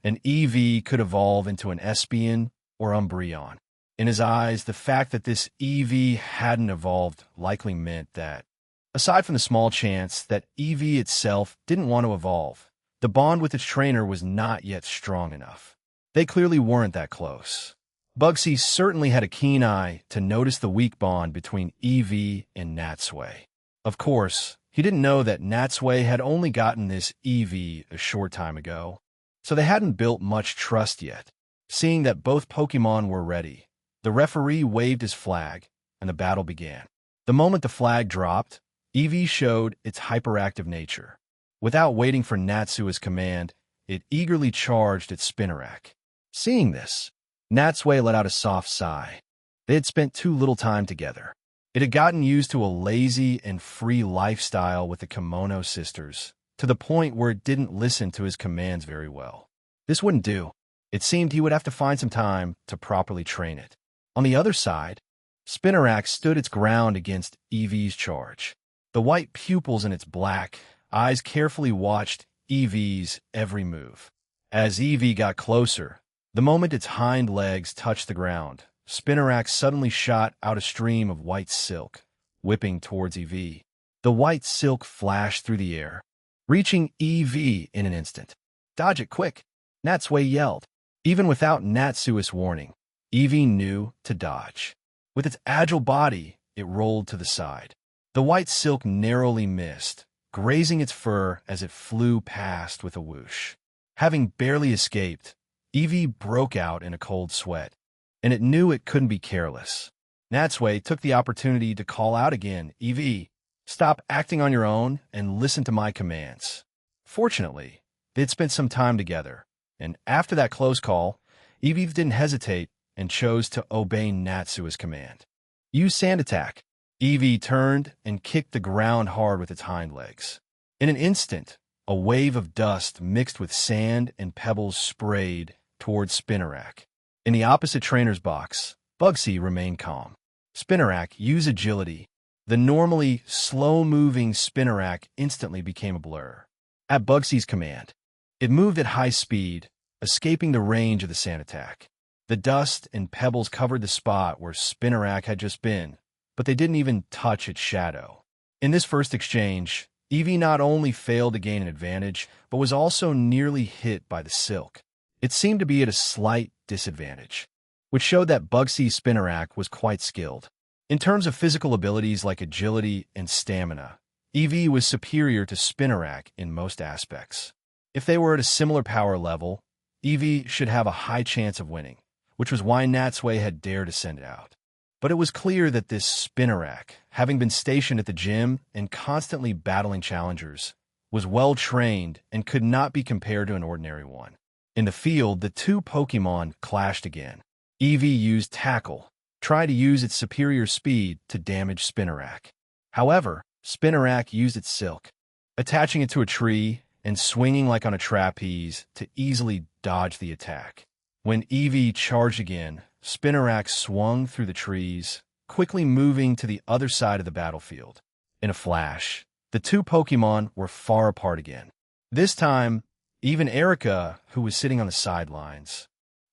an Eevee could evolve into an Espeon or Umbreon. In his eyes, the fact that this Eevee hadn't evolved likely meant that, aside from the small chance that Eevee itself didn't want to evolve, the bond with its trainer was not yet strong enough. They clearly weren't that close. Bugsy certainly had a keen eye to notice the weak bond between Eevee and Natsui. Of course, he didn't know that Natsui had only gotten this Eevee a short time ago, so they hadn't built much trust yet. Seeing that both Pokemon were ready, the referee waved his flag, and the battle began. The moment the flag dropped, Eevee showed its hyperactive nature. Without waiting for Natsui's command, it eagerly charged at Spinarak. Seeing this, Natsui let out a soft sigh. They had spent too little time together. It had gotten used to a lazy and free lifestyle with the Kimono sisters, to the point where it didn't listen to his commands very well. This wouldn't do. It seemed he would have to find some time to properly train it. On the other side, Spinarak stood its ground against Eevee's charge. The white pupils in its black eyes carefully watched Eevee's every move. As Eevee got closer, the moment its hind legs touched the ground, Spinarak suddenly shot out a stream of white silk, whipping towards Eevee. The white silk flashed through the air, reaching Eevee in an instant. "Dodge it quick!" Natsui yelled. Even without Natsui's warning, Eevee knew to dodge. With its agile body, it rolled to the side. The white silk narrowly missed, grazing its fur as it flew past with a whoosh. Having barely escaped, Eevee broke out in a cold sweat, and it knew it couldn't be careless. Natsui took the opportunity to call out again, "Eevee, stop acting on your own and listen to my commands." Fortunately, they'd spent some time together, and after that close call, Eevee didn't hesitate and chose to obey Natsui's command. "Use Sand Attack." Eevee turned and kicked the ground hard with its hind legs. In an instant, a wave of dust mixed with sand and pebbles sprayed towards Spinarak. In the opposite trainer's box, Bugsy remained calm. Spinarak used agility. The normally slow-moving Spinarak instantly became a blur. At Bugsy's command, it moved at high speed, escaping the range of the sand attack. The dust and pebbles covered the spot where Spinarak had just been, but they didn't even touch its shadow. In this first exchange, Eevee not only failed to gain an advantage, but was also nearly hit by the silk. It seemed to be at a slight disadvantage, which showed that Bugsy's Spinarak was quite skilled. In terms of physical abilities like agility and stamina, Eevee was superior to Spinarak in most aspects. If they were at a similar power level, Eevee should have a high chance of winning, which was why Natsui had dared to send it out. But it was clear that this Spinarak, having been stationed at the gym and constantly battling challengers, was well-trained and could not be compared to an ordinary one. In the field, the two Pokemon clashed again. Eevee used Tackle, tried to use its superior speed to damage Spinarak. However, Spinarak used its silk, attaching it to a tree and swinging like on a trapeze to easily dodge the attack. When Eevee charged again, Spinarak swung through the trees, quickly moving to the other side of the battlefield. In a flash, the two Pokemon were far apart again. This time, even Erica, who was sitting on the sidelines,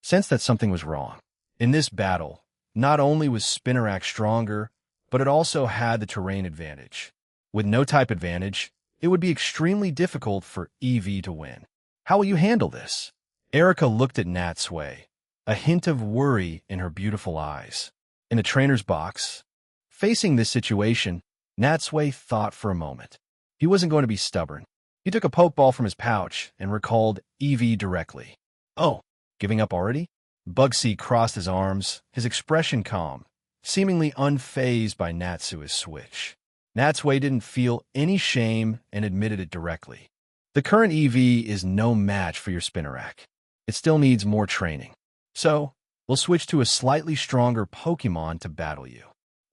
sensed that something was wrong. In this battle, not only was Spinnerack stronger, but it also had the terrain advantage. With no type advantage, it would be extremely difficult for EV to win. How will you handle this? Erica looked at Natsui, a hint of worry in her beautiful eyes. In the trainer's box, facing this situation, Natsui thought for a moment. He wasn't going to be stubborn. He took a pokeball from his pouch and recalled EV directly. Oh, giving up already? Bugsy crossed his arms, his expression calm, seemingly unfazed by Natsui's switch. Natsui didn't feel any shame and admitted it directly. The current EV is no match for your Spinnerack. It still needs more training. So, we'll switch to a slightly stronger Pokemon to battle you.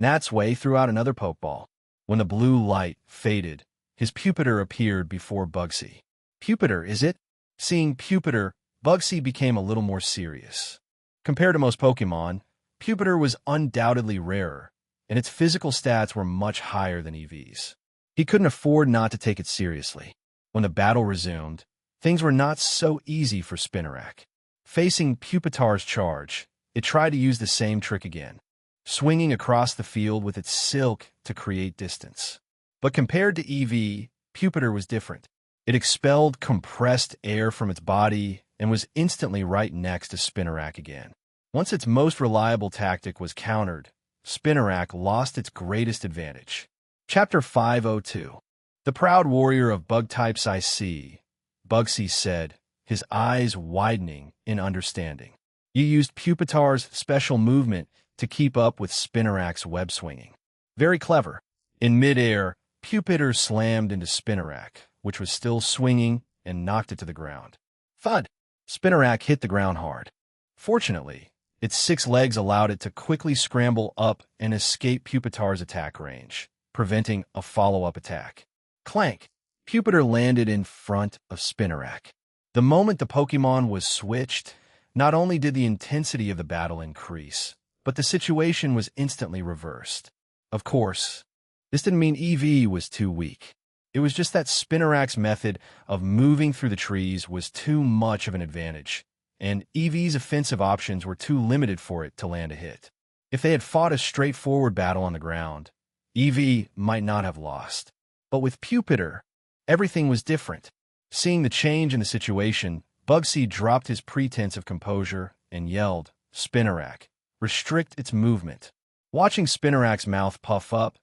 Natsui threw out another Pokeball. When the blue light faded, his Pupitar appeared before Bugsy. Pupitar, is it? Seeing Pupitar, Bugsy became a little more serious. Compared to most Pokemon, Pupitar was undoubtedly rarer, and its physical stats were much higher than EV's. He couldn't afford not to take it seriously. When the battle resumed, things were not so easy for Spinnerack. Facing Pupitar's charge, it tried to use the same trick again, swinging across the field with its silk to create distance. But compared to EV, Pupitar was different. It expelled compressed air from its body and was instantly right next to Spinnerack again. Once its most reliable tactic was countered, Spinnerack lost its greatest advantage. Chapter 502. The proud warrior of bug types I see, Bugsy said, his eyes widening in understanding. You used Pupitar's special movement to keep up with Spinnerack's web swinging. Very clever. In midair, Pupitar slammed into Spinnerack, which was still swinging, and knocked it to the ground. Thud! Spinnerack hit the ground hard. Fortunately, its 6 legs allowed it to quickly scramble up and escape Pupitar's attack range, preventing a follow-up attack. Clank! Pupitar landed in front of Spinnerack. The moment the Pokemon was switched, not only did the intensity of the battle increase, but the situation was instantly reversed. Of course, this didn't mean EV was too weak. It was just that Spinnerack's method of moving through the trees was too much of an advantage, and EV's offensive options were too limited for it to land a hit. If they had fought a straightforward battle on the ground, EV might not have lost. But with Pupitar, everything was different. Seeing the change in the situation, Bugsy dropped his pretense of composure and yelled, "Spinnerack, restrict its movement." Watching Spinnerack's mouth puff up,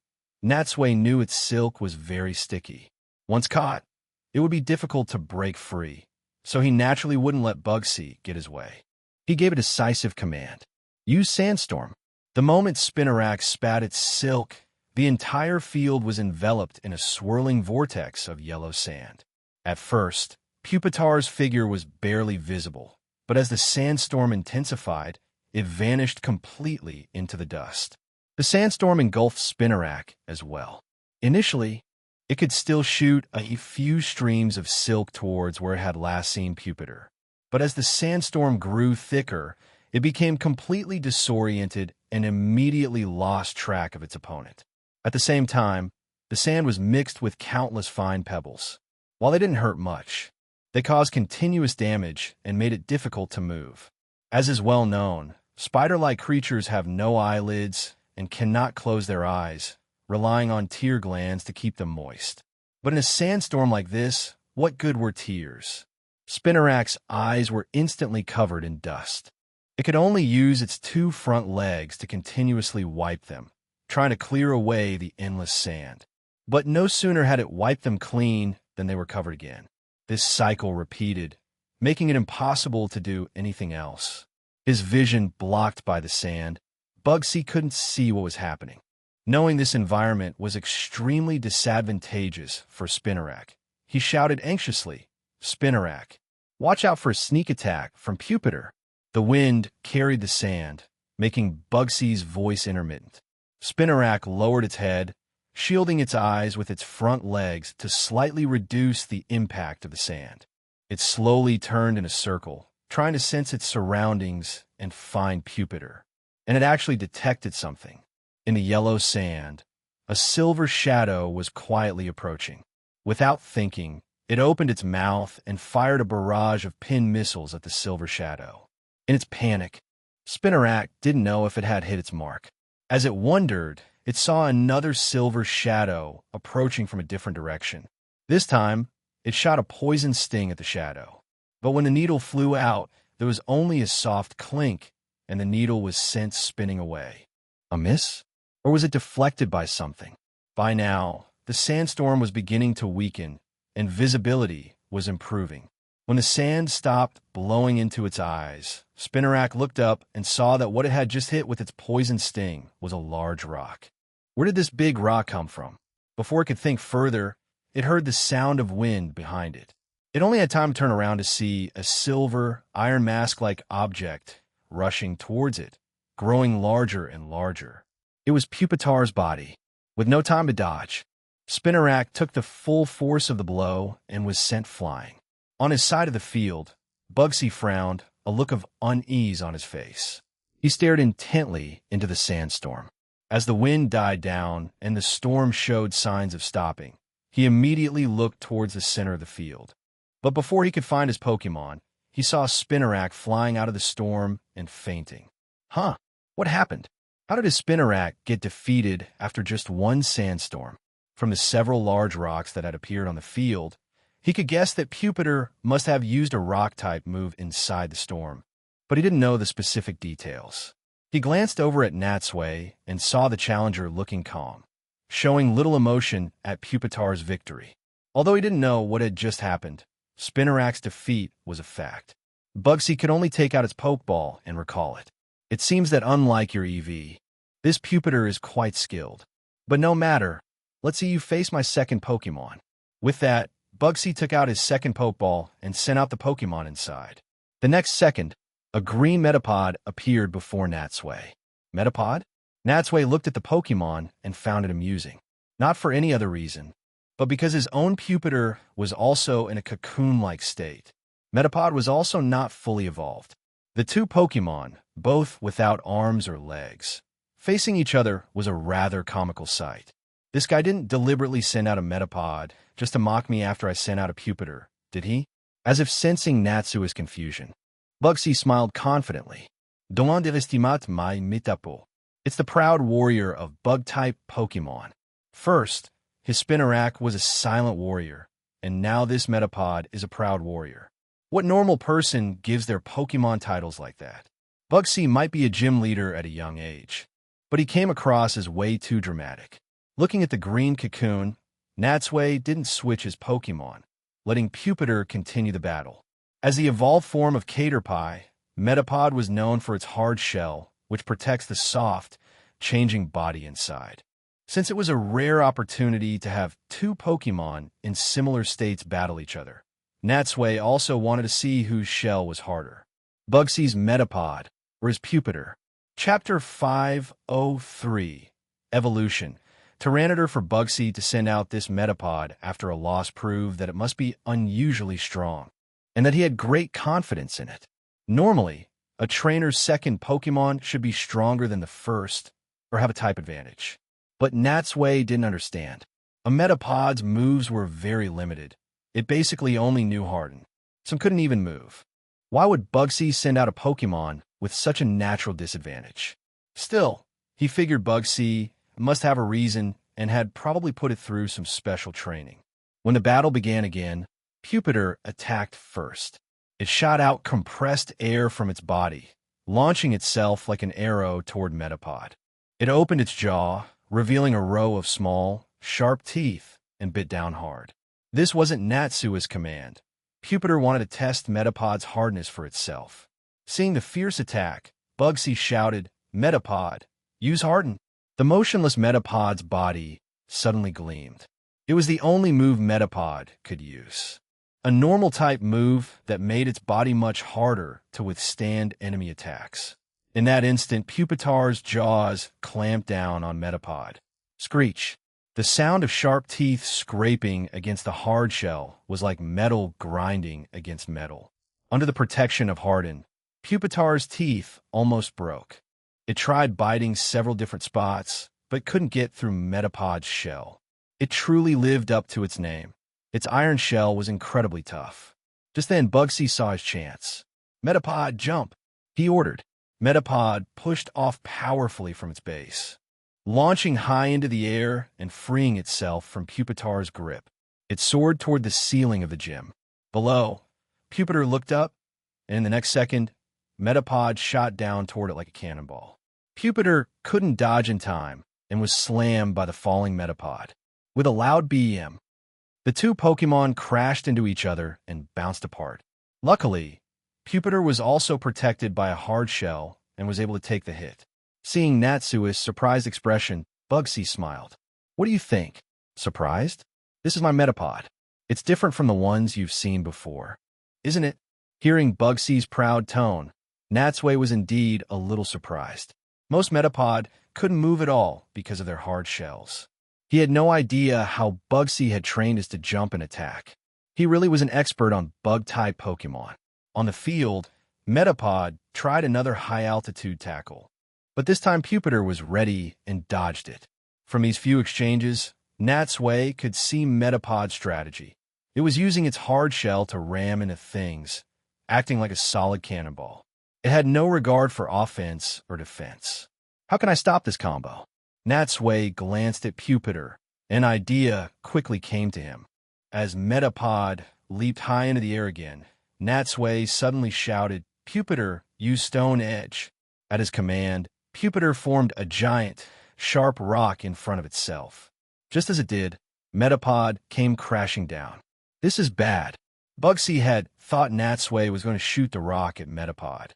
Natsui knew its silk was very sticky. Once caught, it would be difficult to break free, so he naturally wouldn't let Bugsy get his way. He gave a decisive command. Use Sandstorm. The moment Spinnerack spat its silk, the entire field was enveloped in a swirling vortex of yellow sand. At first, Pupitar's figure was barely visible, but as the sandstorm intensified, it vanished completely into the dust. The sandstorm engulfed Spinnerack as well. Initially, it could still shoot a few streams of silk towards where it had last seen Pupitar. But as the sandstorm grew thicker, it became completely disoriented and immediately lost track of its opponent. At the same time, the sand was mixed with countless fine pebbles. While they didn't hurt much, they caused continuous damage and made it difficult to move. As is well known, spider-like creatures have no eyelids and cannot close their eyes, relying on tear glands to keep them moist. But in a sandstorm like this, what good were tears? Spinnerack's eyes were instantly covered in dust. It could only use its 2 front legs to continuously wipe them, trying to clear away the endless sand. But no sooner had it wiped them clean than they were covered again. This cycle repeated, making it impossible to do anything else. His vision blocked by the sand, Bugsy couldn't see what was happening. Knowing this environment was extremely disadvantageous for Spinnerack, he shouted anxiously, "Spinnerack, watch out for a sneak attack from Pupitar." The wind carried the sand, making Bugsy's voice intermittent. Spinnerack lowered its head, shielding its eyes with its front legs to slightly reduce the impact of the sand. It slowly turned in a circle, trying to sense its surroundings and find Pupitar. And it actually detected something. In the yellow sand, a silver shadow was quietly approaching. Without thinking, it opened its mouth and fired a barrage of pin missiles at the silver shadow. In its panic, Spinnerack didn't know if it had hit its mark. As it wondered, it saw another silver shadow approaching from a different direction. This time, it shot a poison sting at the shadow. But when the needle flew out, there was only a soft clink, and the needle was sent spinning away. A miss? Or was it deflected by something? By now, the sandstorm was beginning to weaken, and visibility was improving. When the sand stopped blowing into its eyes, Spinnerack looked up and saw that what it had just hit with its poison sting was a large rock. Where did this big rock come from? Before it could think further, it heard the sound of wind behind it. It only had time to turn around to see a silver, iron mask-like object rushing towards it, growing larger and larger. It was Pupitar's body. With no time to dodge, Spinnerack took the full force of the blow and was sent flying. On his side of the field, Bugsy frowned, a look of unease on his face. He stared intently into the sandstorm. As the wind died down and the storm showed signs of stopping, he immediately looked towards the center of the field. But before he could find his Pokémon, he saw Spinnerack flying out of the storm and fainting. Huh, what happened? How did his Spinnerack get defeated after just one sandstorm? From the several large rocks that had appeared on the field, he could guess that Pupitar must have used a rock-type move inside the storm, but he didn't know the specific details. He glanced over at Natsui and saw the challenger looking calm, showing little emotion at Pupitar's victory. Although he didn't know what had just happened, Spinnerack's defeat was a fact. Bugsy could only take out its Pokeball and recall it. It seems that unlike your EV, this Pupitar is quite skilled. But no matter, let's see you face my second Pokemon. With that, Bugsy took out his second Pokeball and sent out the Pokemon inside. The next second, a green Metapod appeared before Natsui. Metapod? Natsui looked at the Pokemon and found it amusing. Not for any other reason, but because his own Pupitar was also in a cocoon-like state. Metapod was also not fully evolved. The two Pokemon, both without arms or legs, facing each other was a rather comical sight. This guy didn't deliberately send out a Metapod just to mock me after I sent out a Pupitar, did he? As if sensing Natsui's confusion, Bugsy smiled confidently. Don't underestimate my Metapo. It's the proud warrior of bug-type Pokemon. First, his Spinnerack was a silent warrior, and now this Metapod is a proud warrior. What normal person gives their Pokemon titles like that? Bugsy might be a gym leader at a young age, but he came across as way too dramatic. Looking at the green cocoon, Natsui didn't switch his Pokemon, letting Pupitar continue the battle. As the evolved form of Caterpie, Metapod was known for its hard shell, which protects the soft, changing body inside. Since it was a rare opportunity to have two Pokemon in similar states battle each other, Natsui also wanted to see whose shell was harder. Bugsy's Metapod, or his Pupitar. Chapter 503, Evolution. Tyranitar for Bugsy to send out this Metapod after a loss proved that it must be unusually strong, and that he had great confidence in it. Normally, a trainer's second Pokemon should be stronger than the first, or have a type advantage. But Natsui didn't understand. A Metapod's moves were very limited. It basically only knew Harden. Some couldn't even move. Why would Bugsy send out a Pokemon with such a natural disadvantage? Still, he figured Bugsy must have a reason and had probably put it through some special training. When the battle began again, Pupitar attacked first. It shot out compressed air from its body, launching itself like an arrow toward Metapod. It opened its jaw, revealing a row of small, sharp teeth, and bit down hard. This wasn't Natsui's command. Pupitar wanted to test Metapod's hardness for itself. Seeing the fierce attack, Bugsy shouted, "Metapod, use Harden." The motionless Metapod's body suddenly gleamed. It was the only move Metapod could use. A normal-type move that made its body much harder to withstand enemy attacks. In that instant, Pupitar's jaws clamped down on Metapod. Screech. The sound of sharp teeth scraping against the hard shell was like metal grinding against metal. Under the protection of Harden, Pupitar's teeth almost broke. It tried biting several different spots, but couldn't get through Metapod's shell. It truly lived up to its name. Its iron shell was incredibly tough. Just then, Bugsy saw his chance. "Metapod, jump!" he ordered. Metapod pushed off powerfully from its base, launching high into the air and freeing itself from Pupitar's grip. It soared toward the ceiling of the gym. Below, Pupitar looked up, and in the next second, Metapod shot down toward it like a cannonball. Pupitar couldn't dodge in time and was slammed by the falling Metapod. With a loud BM, the two Pokémon crashed into each other and bounced apart. Luckily, Pupitar was also protected by a hard shell and was able to take the hit. Seeing Natsui's surprised expression, Bugsy smiled. "What do you think? Surprised? This is my Metapod. It's different from the ones you've seen before, isn't it?" Hearing Bugsy's proud tone, Natsui was indeed a little surprised. Most Metapod couldn't move at all because of their hard shells. He had no idea how Bugsy had trained us to jump and attack. He really was an expert on bug-type Pokémon. On the field, Metapod tried another high-altitude tackle, but this time Pupitar was ready and dodged it. From these few exchanges, Natsui could see Metapod's strategy. It was using its hard shell to ram into things, acting like a solid cannonball. It had no regard for offense or defense. How can I stop this combo? Natsui glanced at Pupitar. An idea quickly came to him. As Metapod leaped high into the air again, Natsui suddenly shouted, "Pupitar, use Stone Edge." At his command, Pupitar formed a giant, sharp rock in front of itself. Just as it did, Metapod came crashing down. This is bad. Bugsy had thought Natsui was going to shoot the rock at Metapod.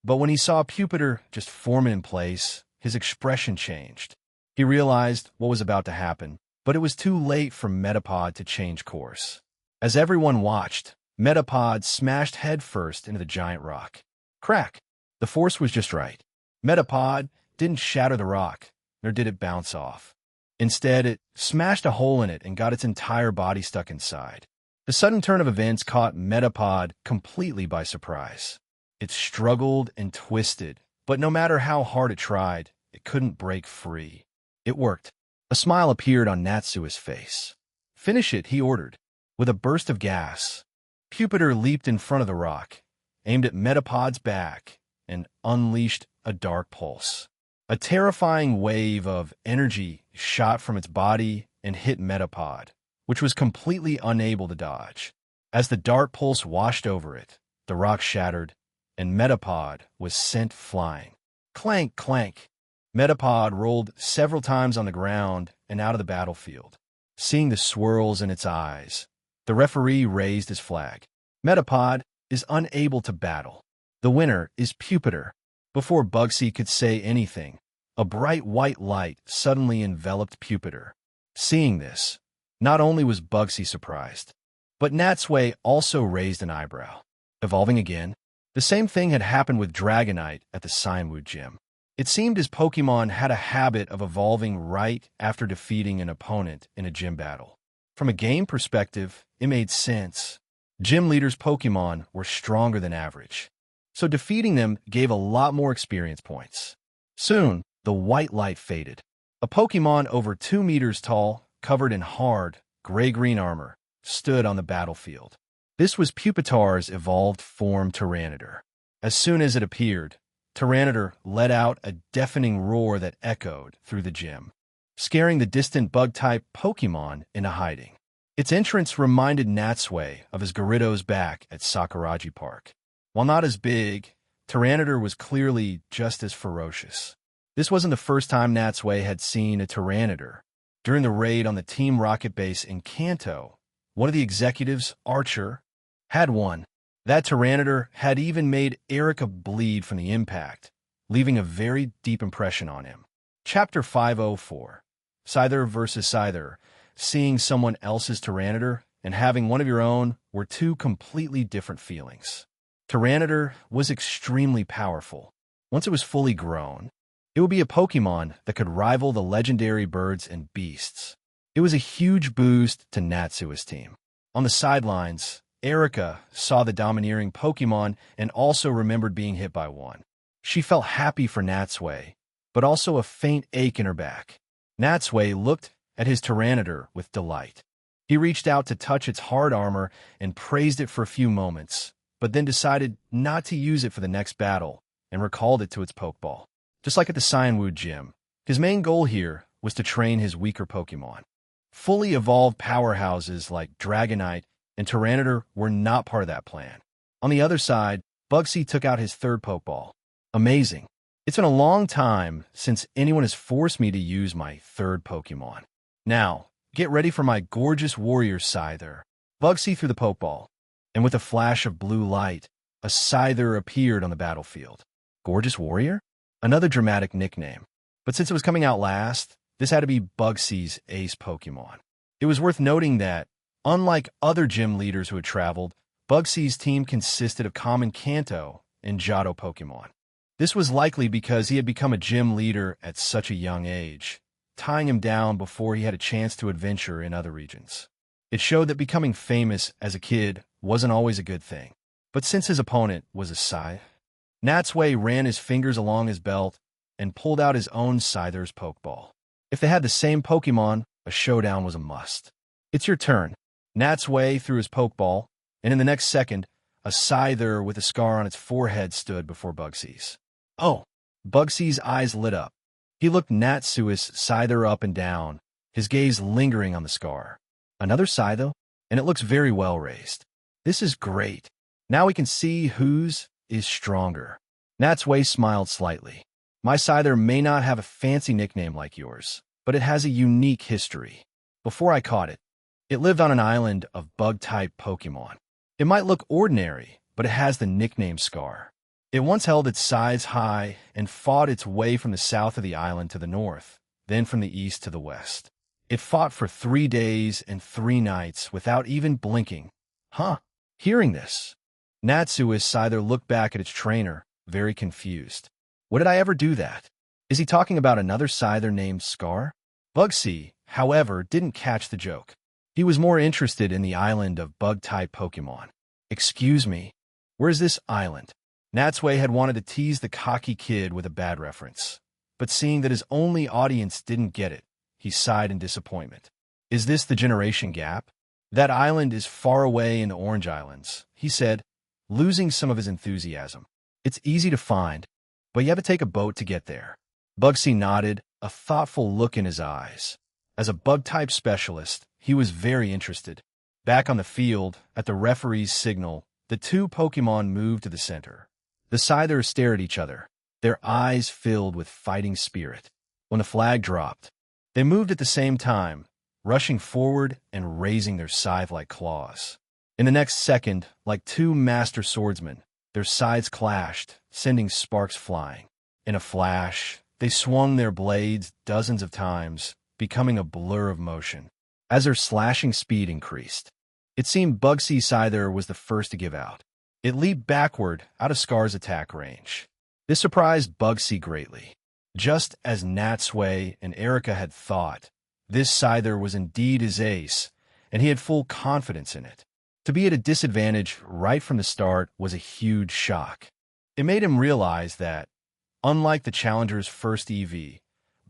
But when he saw Pupitar just form it in place, his expression changed. He realized what was about to happen, but it was too late for Metapod to change course. As everyone watched, Metapod smashed headfirst into the giant rock. Crack! The force was just right. Metapod didn't shatter the rock, nor did it bounce off. Instead, it smashed a hole in it and got its entire body stuck inside. The sudden turn of events caught Metapod completely by surprise. It struggled and twisted, but no matter how hard it tried, it couldn't break free. It worked. A smile appeared on Natsui's face. "Finish it," he ordered. With a burst of gas, Pupitar leaped in front of the rock, aimed at Metapod's back, and unleashed a dark pulse. A terrifying wave of energy shot from its body and hit Metapod, which was completely unable to dodge. As the dark pulse washed over it, the rock shattered, and Metapod was sent flying. Clank, clank. Metapod rolled several times on the ground and out of the battlefield. Seeing the swirls in its eyes, the referee raised his flag. Metapod is unable to battle. The winner is Pupitar. Before Bugsy could say anything, a bright white light suddenly enveloped Pupitar. Seeing this, not only was Bugsy surprised, but Natsui also raised an eyebrow. Evolving again, the same thing had happened with Dragonite at the Cyanwood Gym. It seemed his Pokémon had a habit of evolving right after defeating an opponent in a gym battle. From a game perspective, it made sense. Gym leaders' Pokémon were stronger than average, so defeating them gave a lot more experience points. Soon, the white light faded. A Pokémon over 2 meters tall, covered in hard, gray-green armor, stood on the battlefield. This was Pupitar's evolved form Tyranitar. As soon as it appeared, Tyranitar let out a deafening roar that echoed through the gym, scaring the distant bug-type Pokémon into hiding. Its entrance reminded Natsui of his Gyarados back at Sakuraji Park. While not as big, Tyranitar was clearly just as ferocious. This wasn't the first time Natsui had seen a Tyranitar. During the raid on the Team Rocket base in Kanto, one of the executives, Archer, had one. That Tyranitar had even made Erica bleed from the impact, leaving a very deep impression on him. Chapter 504, Scyther vs. Scyther. Seeing someone else's Tyranitar and having one of your own were two completely different feelings. Tyranitar was extremely powerful. Once it was fully grown, it would be a Pokémon that could rival the legendary birds and beasts. It was a huge boost to Natsui's team. On the sidelines, Erica saw the domineering Pokémon and also remembered being hit by one. She felt happy for Natsui, but also a faint ache in her back. Natsui looked at his Tyranitar with delight. He reached out to touch its hard armor and praised it for a few moments, but then decided not to use it for the next battle and recalled it to its Pokeball. Just like at the Cyanwood Gym, his main goal here was to train his weaker Pokemon. Fully evolved powerhouses like Dragonite and Tyranitar were not part of that plan. On the other side, Bugsy took out his third Pokeball. Amazing. It's been a long time since anyone has forced me to use my third Pokemon. Now, get ready for my gorgeous warrior Scyther. Bugsy threw the Pokeball, and with a flash of blue light, a Scyther appeared on the battlefield. Gorgeous warrior? Another dramatic nickname. But since it was coming out last, this had to be Bugsy's ace Pokemon. It was worth noting that, unlike other gym leaders who had traveled, Bugsy's team consisted of common Kanto and Johto Pokemon. This was likely because he had become a gym leader at such a young age, tying him down before he had a chance to adventure in other regions. It showed that becoming famous as a kid wasn't always a good thing. But since his opponent was a Scyther, Natsui ran his fingers along his belt and pulled out his own Scyther's Pokeball. If they had the same Pokemon, a showdown was a must. It's your turn. Natsui threw his Pokeball, and in the next second, a Scyther with a scar on its forehead stood before Bugsy's. Oh! Bugsy's eyes lit up. He looked Natsui's Scyther up and down, his gaze lingering on the scar. Another Scyther, and it looks very well raised. This is great. Now we can see whose is stronger. Natsui smiled slightly. My Scyther may not have a fancy nickname like yours, but it has a unique history. Before I caught it, it lived on an island of bug-type Pokemon. It might look ordinary, but it has the nickname Scar. It once held its size high and fought its way from the south of the island to the north, then from the east to the west. It fought for 3 days and 3 nights without even blinking. Huh? Hearing this, Natsui's Scyther looked back at its trainer, very confused. What did I ever do that? Is he talking about another Scyther named Scar? Bugsy, however, didn't catch the joke. He was more interested in the island of bug-type Pokemon. Excuse me, where's this island? Natsui had wanted to tease the cocky kid with a bad reference, but seeing that his only audience didn't get it, he sighed in disappointment. Is this the generation gap? That island is far away in the Orange Islands, he said, losing some of his enthusiasm. It's easy to find, but you have to take a boat to get there. Bugsy nodded, a thoughtful look in his eyes. As a bug-type specialist, he was very interested. Back on the field, at the referee's signal, the 2 Pokemon moved to the center. The Scythers stared at each other, their eyes filled with fighting spirit. When the flag dropped, they moved at the same time, rushing forward and raising their scythe-like claws. In the next second, like 2 master swordsmen, their scythes clashed, sending sparks flying. In a flash, they swung their blades dozens of times, becoming a blur of motion. As their slashing speed increased, it seemed Bugsy's Scyther was the first to give out. It leaped backward out of Scar's attack range. This surprised Bugsy greatly. Just as Natsui and Erica had thought, this Scyther was indeed his ace, and he had full confidence in it. To be at a disadvantage right from the start was a huge shock. It made him realize that, unlike the Challenger's first EV,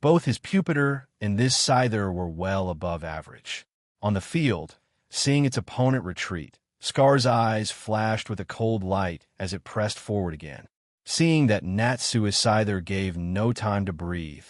both his Pupitar and this Scyther were well above average. On the field, seeing its opponent retreat, Scar's eyes flashed with a cold light as it pressed forward again. Seeing that Natsui's Scyther gave no time to breathe,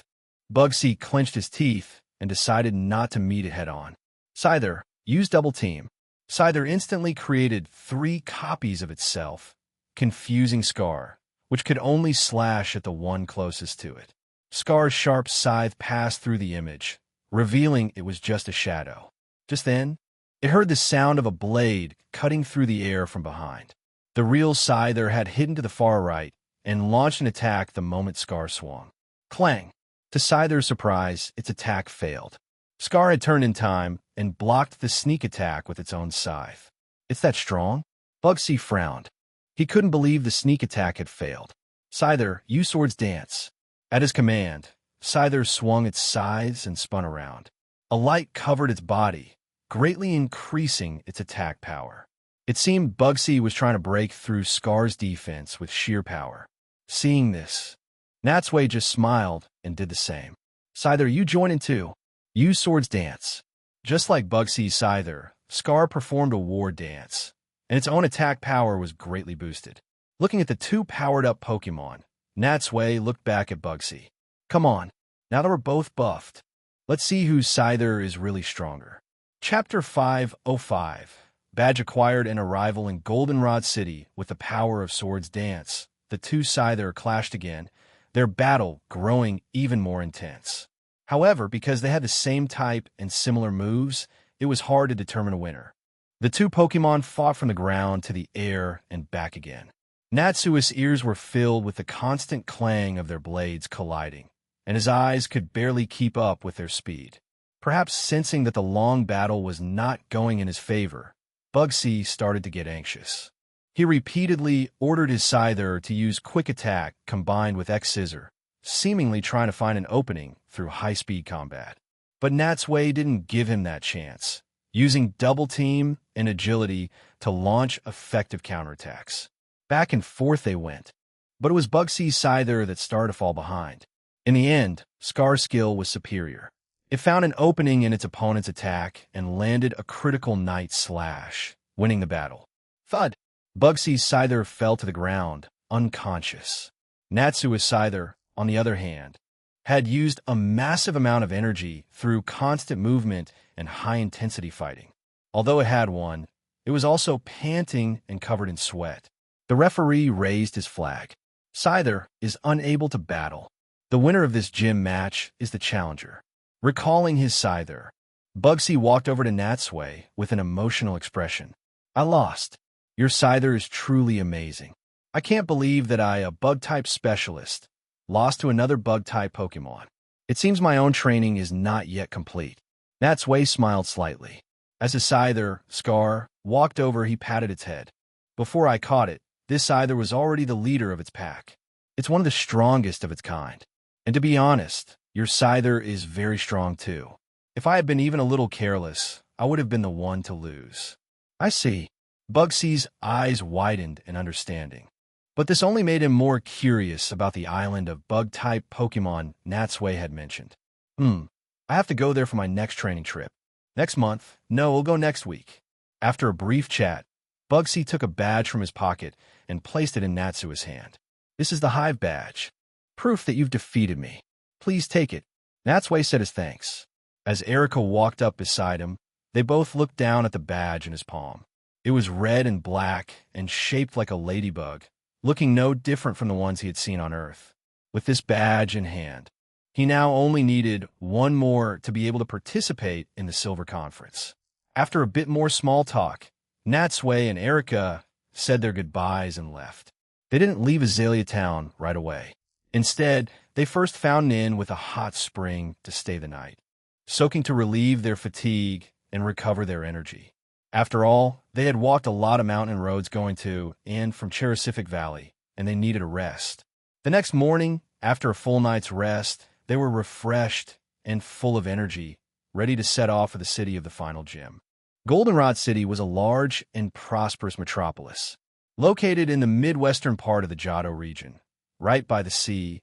Bugsy clenched his teeth and decided not to meet it head-on. Scyther, use Double Team. Scyther instantly created 3 copies of itself, confusing Scar, which could only slash at the one closest to it. Scar's sharp scythe passed through the image, revealing it was just a shadow. Just then, it heard the sound of a blade cutting through the air from behind. The real Scyther had hidden to the far right and launched an attack the moment Scar swung. Clang! To Scyther's surprise, its attack failed. Scar had turned in time and blocked the sneak attack with its own scythe. It's that strong? Bugsy frowned. He couldn't believe the sneak attack had failed. Scyther, use Sword's Dance. At his command, Scyther swung its scythes and spun around. A light covered its body, greatly increasing its attack power. It seemed Bugsy was trying to break through Scar's defense with sheer power. Seeing this, Natsui just smiled and did the same. Scyther, you join in too. Use Sword's Dance. Just like Bugsy's Scyther, Scar performed a war dance, and its own attack power was greatly boosted. Looking at the 2 powered-up Pokemon, Natsui looked back at Bugsy. Come on, now that we're both buffed, let's see whose Scyther is really stronger. Chapter 505. Badge acquired an arrival in Goldenrod City with the power of Swords Dance. The two Scyther clashed again, their battle growing even more intense. However, because they had the same type and similar moves, it was hard to determine a winner. The two Pokemon fought from the ground to the air and back again. Natsui's ears were filled with the constant clang of their blades colliding, and his eyes could barely keep up with their speed. Perhaps sensing that the long battle was not going in his favor, Bugsy started to get anxious. He repeatedly ordered his Scyther to use Quick Attack combined with X-Scissor, seemingly trying to find an opening through high-speed combat. But Natsui didn't give him that chance, using Double Team and Agility to launch effective counterattacks. Back and forth they went, but it was Bugsy's Scyther that started to fall behind. In the end, Scar's skill was superior. It found an opening in its opponent's attack and landed a critical Night Slash, winning the battle. Thud! Bugsy's Scyther fell to the ground, unconscious. Natsui's Scyther, on the other hand, had used a massive amount of energy through constant movement and high-intensity fighting. Although it had won, it was also panting and covered in sweat. The referee raised his flag. Scyther is unable to battle. The winner of this gym match is the challenger. Recalling his Scyther, Bugsy walked over to Natsui with an emotional expression. I lost. Your Scyther is truly amazing. I can't believe that I, a Bug-type specialist, lost to another Bug-type Pokemon. It seems my own training is not yet complete. Natsui smiled slightly. As his Scyther, Scar, walked over, he patted its head. Before I caught it, this Scyther was already the leader of its pack. It's one of the strongest of its kind. And to be honest, your Scyther is very strong too. If I had been even a little careless, I would have been the one to lose. I see. Bugsy's eyes widened in understanding. But this only made him more curious about the island of Bug-type Pokemon Natsui had mentioned. I have to go there for my next training trip. Next month? No, we'll go next week. After a brief chat, Bugsy took a badge from his pocket and placed it in Natsui's hand. This is the Hive badge. Proof that you've defeated me. Please take it. Natsui said his thanks. As Erika walked up beside him, they both looked down at the badge in his palm. It was red and black and shaped like a ladybug, looking no different from the ones he had seen on Earth. With this badge in hand, he now only needed one more to be able to participate in the Silver Conference. After a bit more small talk, Natsui and Erika said their goodbyes and left. They didn't leave Azalea Town right away. Instead, they first found an inn with a hot spring to stay the night, soaking to relieve their fatigue and recover their energy. After all, they had walked a lot of mountain roads going to and from Cherisific Valley, and they needed a rest. The next morning, after a full night's rest, they were refreshed and full of energy, ready to set off for the city of the final gym. Goldenrod City was a large and prosperous metropolis. Located in the midwestern part of the Johto region, right by the sea,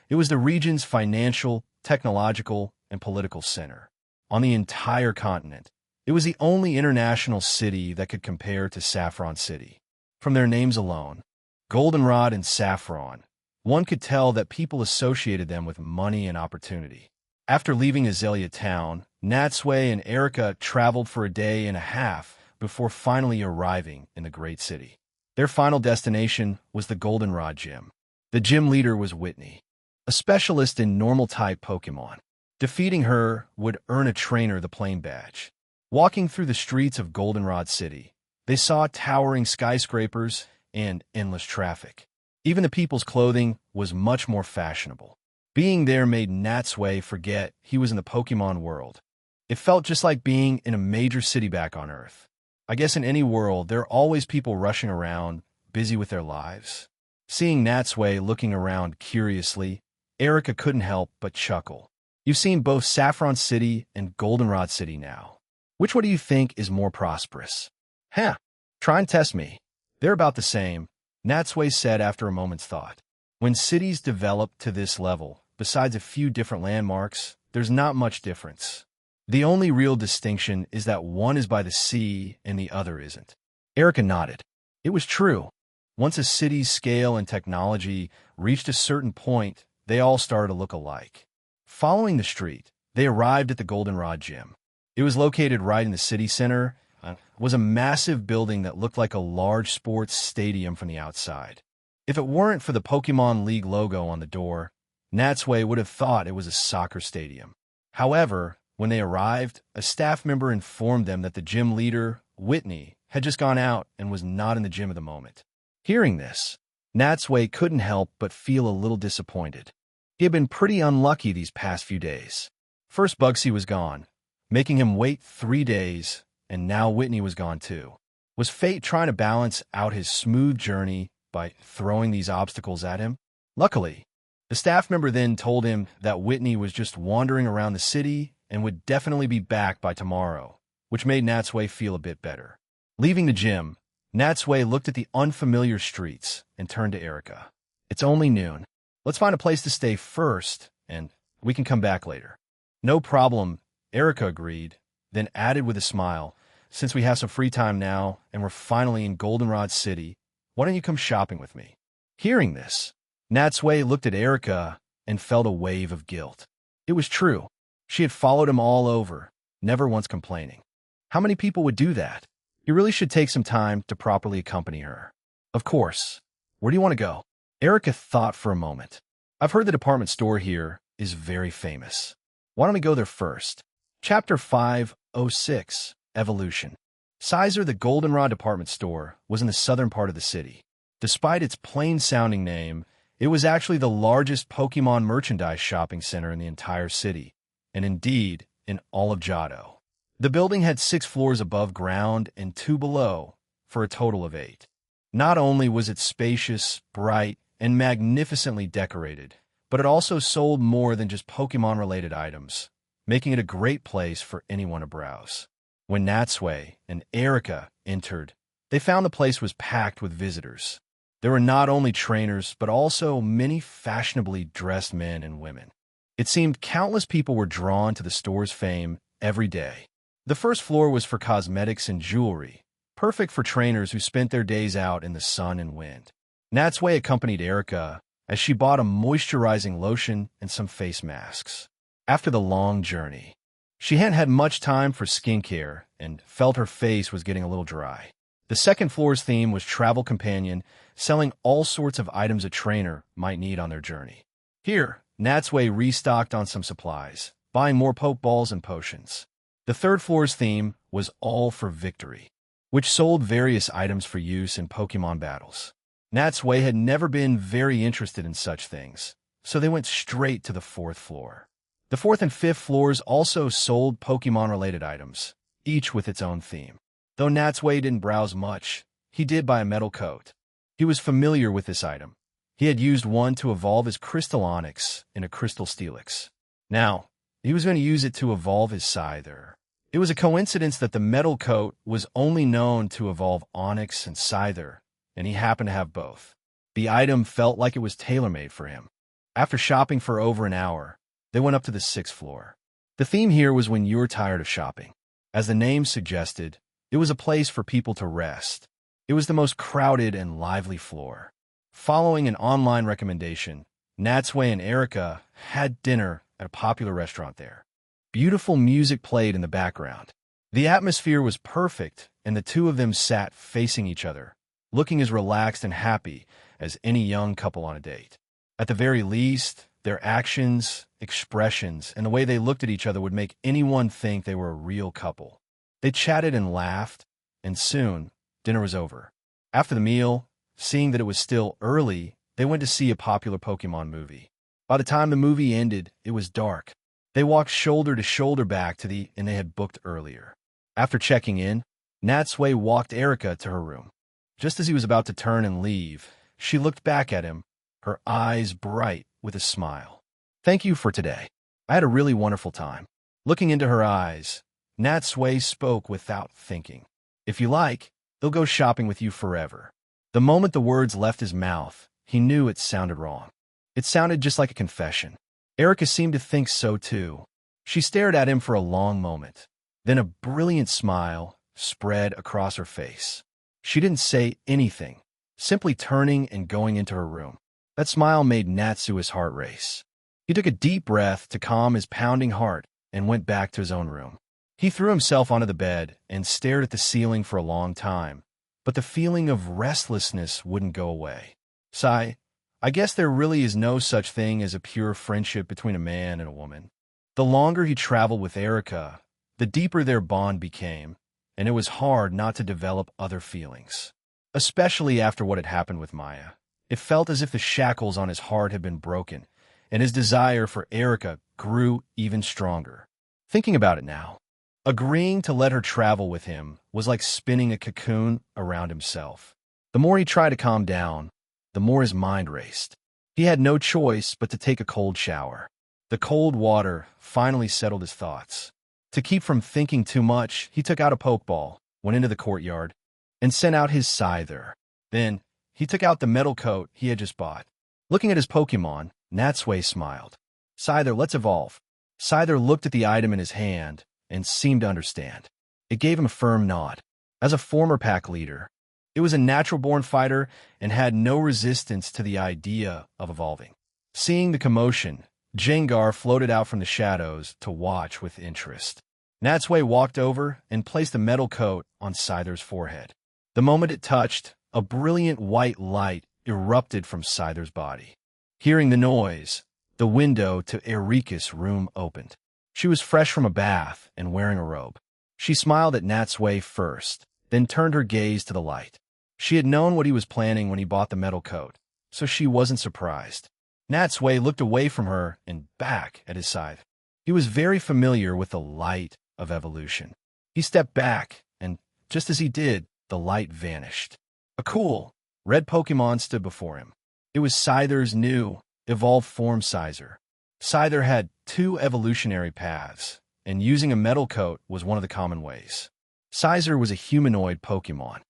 it was the region's financial, technological, and political center. On the entire continent, it was the only international city that could compare to Saffron City. From their names alone, Goldenrod and Saffron, one could tell that people associated them with money and opportunity. After leaving Azalea Town, Natsui and Erika traveled for a day and a half before finally arriving in the great city. Their final destination was the Goldenrod Gym. The gym leader was Whitney, a specialist in normal-type Pokemon. Defeating her would earn a trainer the Plain Badge. Walking through the streets of Goldenrod City, they saw towering skyscrapers and endless traffic. Even the people's clothing was much more fashionable. Being there made Natsui forget he was in the Pokemon world. It felt just like being in a major city back on Earth. I guess in any world, there are always people rushing around, busy with their lives. Seeing Natsui looking around curiously, Erika couldn't help but chuckle. You've seen both Saffron City and Goldenrod City now. Which one do you think is more prosperous? Try and test me. They're about the same, Natsui said after a moment's thought. When cities develop to this level, besides a few different landmarks, there's not much difference. The only real distinction is that one is by the sea and the other isn't. Erika nodded. It was true. Once a city's scale and technology reached a certain point, they all started to look alike. Following the street, they arrived at the Goldenrod Gym. It was located right in the city center, was a massive building that looked like a large sports stadium from the outside. If it weren't for the Pokemon League logo on the door, Natsui would have thought it was a soccer stadium. However, when they arrived, a staff member informed them that the gym leader, Whitney, had just gone out and was not in the gym at the moment. Hearing this, Natsui couldn't help but feel a little disappointed. He had been pretty unlucky these past few days. First Bugsy was gone, making him wait 3 days, and now Whitney was gone too. Was fate trying to balance out his smooth journey by throwing these obstacles at him? Luckily, the staff member then told him that Whitney was just wandering around the city and would definitely be back by tomorrow, which made Natsui feel a bit better. Leaving the gym, Natsui looked at the unfamiliar streets and turned to Erica. It's only noon. Let's find a place to stay first, and we can come back later. No problem, Erica agreed, then added with a smile, since we have some free time now and we're finally in Goldenrod City, why don't you come shopping with me? Hearing this, Natsui looked at Erica and felt a wave of guilt. It was true. She had followed him all over, never once complaining. How many people would do that? He really should take some time to properly accompany her. Of course. Where do you want to go? Erica thought for a moment. I've heard the department store here is very famous. Why don't we go there first? Chapter 506, Evolution. Sizer, the Goldenrod department store, was in the southern part of the city. Despite its plain-sounding name, it was actually the largest Pokemon merchandise shopping center in the entire city, and indeed, in all of Johto. The building had 6 floors above ground and 2 below, for a total of 8. Not only was it spacious, bright, and magnificently decorated, but it also sold more than just Pokemon-related items, making it a great place for anyone to browse. When Natsui and Erica entered, they found the place was packed with visitors. There were not only trainers, but also many fashionably dressed men and women. It seemed countless people were drawn to the store's fame every day. The first floor was for cosmetics and jewelry, perfect for trainers who spent their days out in the sun and wind. Natsui accompanied Erica as she bought a moisturizing lotion and some face masks. After the long journey, she hadn't had much time for skincare and felt her face was getting a little dry. The second floor's theme was Travel Companion, selling all sorts of items a trainer might need on their journey. Here, Natsui restocked on some supplies, buying more Pokeballs and potions. The third floor's theme was All for Victory, which sold various items for use in Pokemon battles. Natsui had never been very interested in such things, so they went straight to the 4th floor. The 4th and 5th floors also sold Pokemon-related items, each with its own theme. Though Natsui didn't browse much, he did buy a metal coat. He was familiar with this item. He had used one to evolve his Crystal Onyx in a Crystal Steelix. Now, he was going to use it to evolve his Scyther. It was a coincidence that the metal coat was only known to evolve Onyx and Scyther, and he happened to have both. The item felt like it was tailor-made for him. After shopping for over an hour, they went up to the 6th floor. The theme here was when you were tired of shopping. As the name suggested, it was a place for people to rest. It was the most crowded and lively floor. Following an online recommendation, Natsui and Erica had dinner at a popular restaurant there. Beautiful music played in the background. The atmosphere was perfect, and the two of them sat facing each other, looking as relaxed and happy as any young couple on a date. At the very least, their actions, expressions, and the way they looked at each other would make anyone think they were a real couple. They chatted and laughed, and soon, dinner was over. After the meal, seeing that it was still early, they went to see a popular Pokemon movie. By the time the movie ended, it was dark. They walked shoulder to shoulder back to the inn they had booked earlier. After checking in, Natsui walked Erica to her room. Just as he was about to turn and leave, she looked back at him, her eyes bright with a smile. Thank you for today. I had a really wonderful time. Looking into her eyes, Natsui spoke without thinking. If you like, they'll go shopping with you forever. The moment the words left his mouth, he knew it sounded wrong. It sounded just like a confession. Erica seemed to think so too. She stared at him for a long moment. Then a brilliant smile spread across her face. She didn't say anything, simply turning and going into her room. That smile made Natsui's heart race. He took a deep breath to calm his pounding heart and went back to his own room. He threw himself onto the bed and stared at the ceiling for a long time, but the feeling of restlessness wouldn't go away. Sigh, I guess there really is no such thing as a pure friendship between a man and a woman. The longer he traveled with Erica, the deeper their bond became, and it was hard not to develop other feelings. Especially after what had happened with Maya. It felt as if the shackles on his heart had been broken, and his desire for Erica grew even stronger. Thinking about it now, agreeing to let her travel with him was like spinning a cocoon around himself. The more he tried to calm down, the more his mind raced. He had no choice but to take a cold shower. The cold water finally settled his thoughts. To keep from thinking too much, he took out a pokeball, went into the courtyard, and sent out his scyther. Then, he took out the metal coat he had just bought. Looking at his Pokemon, Natsui smiled. Scyther, let's evolve. Scyther looked at the item in his hand and seemed to understand. It gave him a firm nod. As a former pack leader, it was a natural-born fighter and had no resistance to the idea of evolving. Seeing the commotion, Jengar floated out from the shadows to watch with interest. Natsui walked over and placed the metal coat on Scyther's forehead. The moment it touched, a brilliant white light erupted from Scyther's body. Hearing the noise, the window to Erika's room opened. She was fresh from a bath and wearing a robe. She smiled at Natsui first, then turned her gaze to the light. She had known what he was planning when he bought the metal coat, so she wasn't surprised. Natsui looked away from her and back at his side. He was very familiar with the light of evolution. He stepped back, and just as he did, the light vanished. A cool, red Pokemon stood before him. It was Scyther's new, evolved form Scyther. Scyther had 2 evolutionary paths, and using a metal coat was one of the common ways. Scyther was a humanoid Pokemon,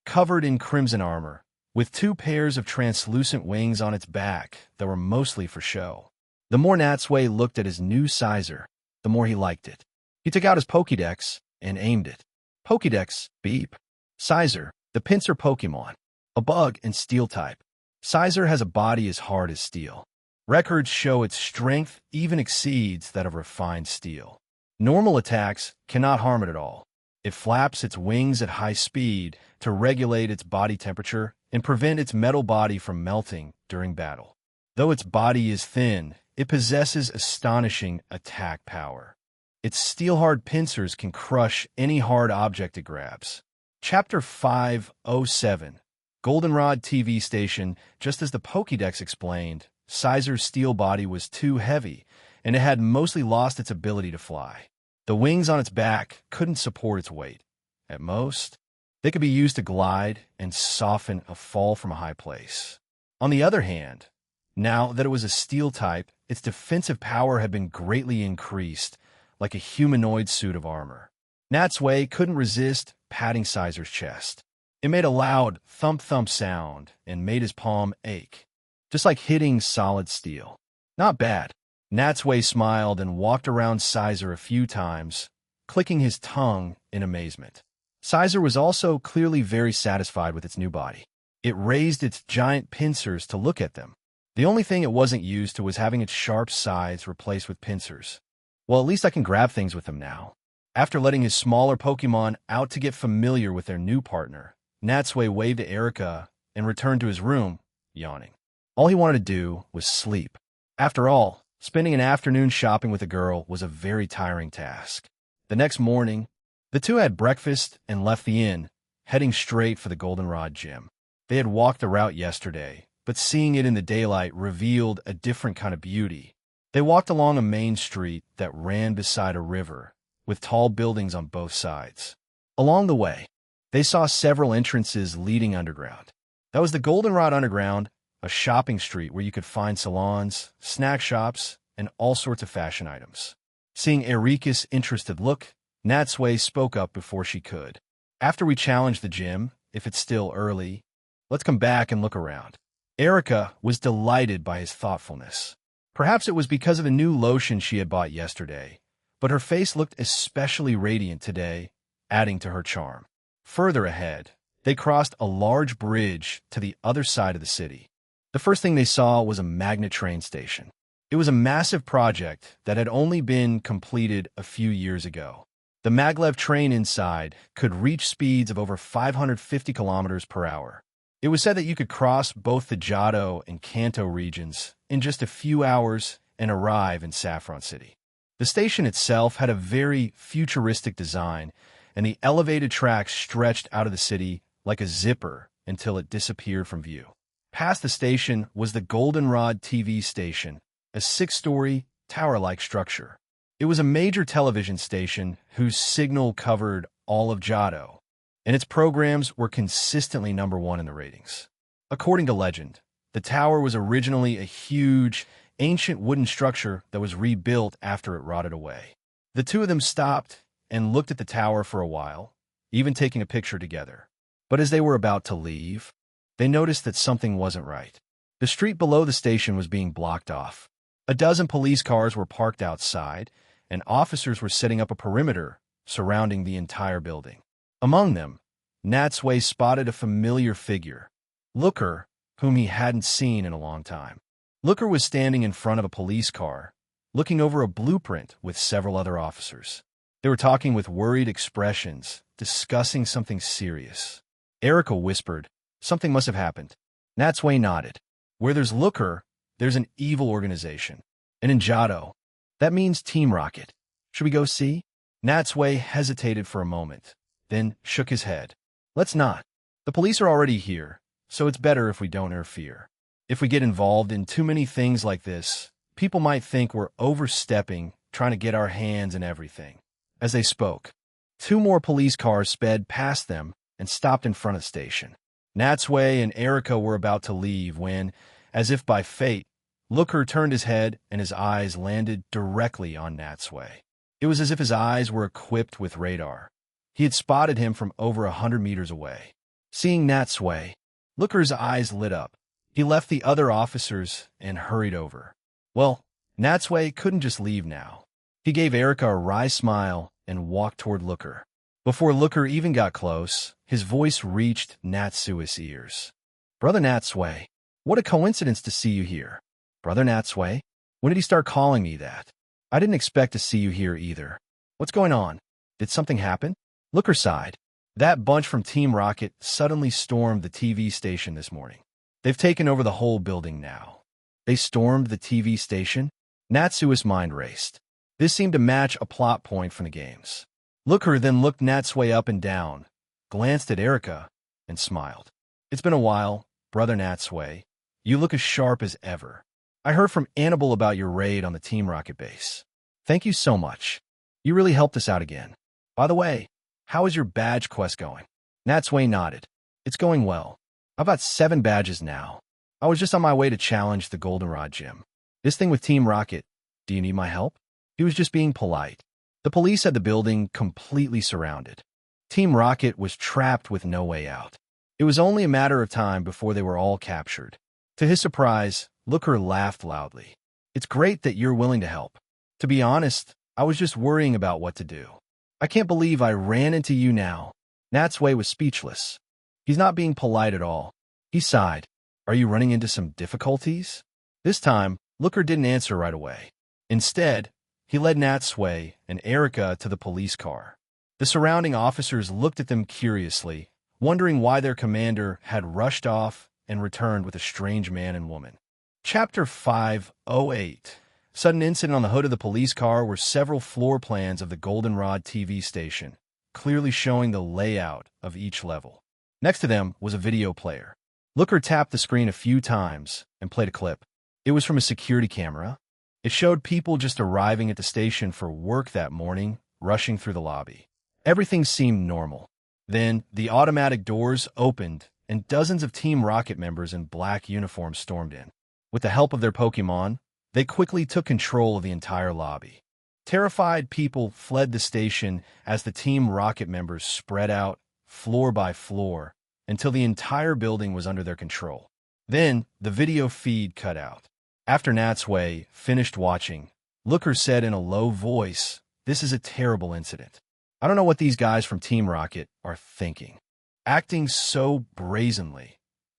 covered in crimson armor, with 2 pairs of translucent wings on its back that were mostly for show. The more Natsui looked at his new Scyther, the more he liked it. He took out his Pokédex and aimed it. Pokédex, beep. Scyther, the pincer Pokemon, a bug and steel type. Scyther has a body as hard as steel. Records show its strength even exceeds that of refined steel. Normal attacks cannot harm it at all. It flaps its wings at high speed to regulate its body temperature and prevent its metal body from melting during battle. Though its body is thin, it possesses astonishing attack power. Its steel-hard pincers can crush any hard object it grabs. Chapter 507, Goldenrod TV Station. Just as the Pokédex explained, Scyther's steel body was too heavy, and it had mostly lost its ability to fly. The wings on its back couldn't support its weight. At most, they could be used to glide and soften a fall from a high place. On the other hand, now that it was a steel type, its defensive power had been greatly increased, like a humanoid suit of armor. Natsui couldn't resist patting Scyther's chest. It made a loud thump-thump sound and made his palm ache, just like hitting solid steel. Not bad. Natsui smiled and walked around Scyther a few times, clicking his tongue in amazement. Scyther was also clearly very satisfied with its new body. It raised its giant pincers to look at them. The only thing it wasn't used to was having its sharp sides replaced with pincers. Well, at least I can grab things with them now. After letting his smaller Pokemon out to get familiar with their new partner, Natsui waved to Erica and returned to his room, yawning. All he wanted to do was sleep. After all, spending an afternoon shopping with a girl was a very tiring task. The next morning, the two had breakfast and left the inn, heading straight for the Goldenrod gym. They had walked the route yesterday, but seeing it in the daylight revealed a different kind of beauty. They walked along a main street that ran beside a river, with tall buildings on both sides. Along the way, they saw several entrances leading underground. That was the Goldenrod Underground, a shopping street where you could find salons, snack shops, and all sorts of fashion items. Seeing Erika's interested look, Natsui spoke up before she could. After we challenge the gym, if it's still early, let's come back and look around. Erika was delighted by his thoughtfulness. Perhaps it was because of the new lotion she had bought yesterday, but her face looked especially radiant today, adding to her charm. Further ahead, They crossed a large bridge to the other side of the city. The first thing they saw was a magnet train station. It was a massive project that had only been completed a few years ago. The maglev train inside could reach speeds of over 550 kilometers per hour. It was said that you could cross both the Johto and Kanto regions in just a few hours and arrive in Saffron City. The station itself had a very futuristic design, and the elevated tracks stretched out of the city like a zipper until it disappeared from view. Past the station was the Goldenrod TV station, a 6-story, tower-like structure. It was a major television station whose signal covered all of Johto, and its programs were consistently #1 in the ratings. According to legend, the tower was originally a huge, ancient wooden structure that was rebuilt after it rotted away. The two of them stopped and looked at the tower for a while, even taking a picture together. But as they were about to leave, they noticed that something wasn't right. The street below the station was being blocked off. A dozen police cars were parked outside, and officers were setting up a perimeter surrounding the entire building. Among them, Natsui spotted a familiar figure, Looker, whom he hadn't seen in a long time. Looker was standing in front of a police car, looking over a blueprint with several other officers. They were talking with worried expressions, discussing something serious. Erica whispered, "Something must have happened." Natsui nodded. "Where there's Looker, there's an evil organization. And in Johto, that means Team Rocket. Should we go see?" Natsui hesitated for a moment, then shook his head. "Let's not. The police are already here, so it's better if we don't interfere. If we get involved in too many things like this, people might think we're overstepping, trying to get our hands in everything." As they spoke, 2 more police cars sped past them and stopped in front of the station. Natsui and Erica were about to leave when, as if by fate, Looker turned his head and his eyes landed directly on Natsui. It was as if his eyes were equipped with radar. He had spotted him from over 100 meters away. Seeing Natsui, Looker's eyes lit up. He left the other officers and hurried over. Well, Natsui couldn't just leave now. He gave Erica a wry smile and walked toward Looker. Before Looker even got close, his voice reached Natsui's ears. "Brother Natsui, what a coincidence to see you here." "Brother Natsui? When did he start calling me that? I didn't expect to see you here either. What's going on? Did something happen?" Looker sighed. "That bunch from Team Rocket suddenly stormed the TV station this morning. They've taken over the whole building now." "They stormed the TV station?" Natsui's mind raced. This seemed to match a plot point from the games. Looker then looked Natsui up and down, glanced at Erica, and smiled. "It's been a while, Brother Natsui. You look as sharp as ever. I heard from Annabelle about your raid on the Team Rocket base. Thank you so much. You really helped us out again. By the way, how is your badge quest going?" Natsui nodded. "It's going well. I've got 7 badges now. I was just on my way to challenge the Goldenrod gym. This thing with Team Rocket, do you need my help?" He was just being polite. The police had the building completely surrounded. Team Rocket was trapped with no way out. It was only a matter of time before they were all captured. To his surprise, Looker laughed loudly. "It's great that you're willing to help. To be honest, I was just worrying about what to do. I can't believe I ran into you now." Natsui was speechless. He's not being polite at all. He sighed. "Are you running into some difficulties?" This time, Looker didn't answer right away. Instead, he led Natsui and Erica to the police car. The surrounding officers looked at them curiously, wondering why their commander had rushed off and returned with a strange man and woman. Chapter 508. Sudden incident. On the hood of the police car were several floor plans of the Goldenrod TV station, clearly showing the layout of each level. Next to them was a video player. Looker tapped the screen a few times and played a clip. It was from a security camera. It showed people just arriving at the station for work that morning, rushing through the lobby. Everything seemed normal. Then, the automatic doors opened, and dozens of Team Rocket members in black uniforms stormed in. With the help of their Pokémon, they quickly took control of the entire lobby. Terrified people fled the station as the Team Rocket members spread out, floor by floor, until the entire building was under their control. Then, the video feed cut out. After Natsui finished watching, Looker said in a low voice, "This is a terrible incident. I don't know what these guys from Team Rocket are thinking." acting so brazenly.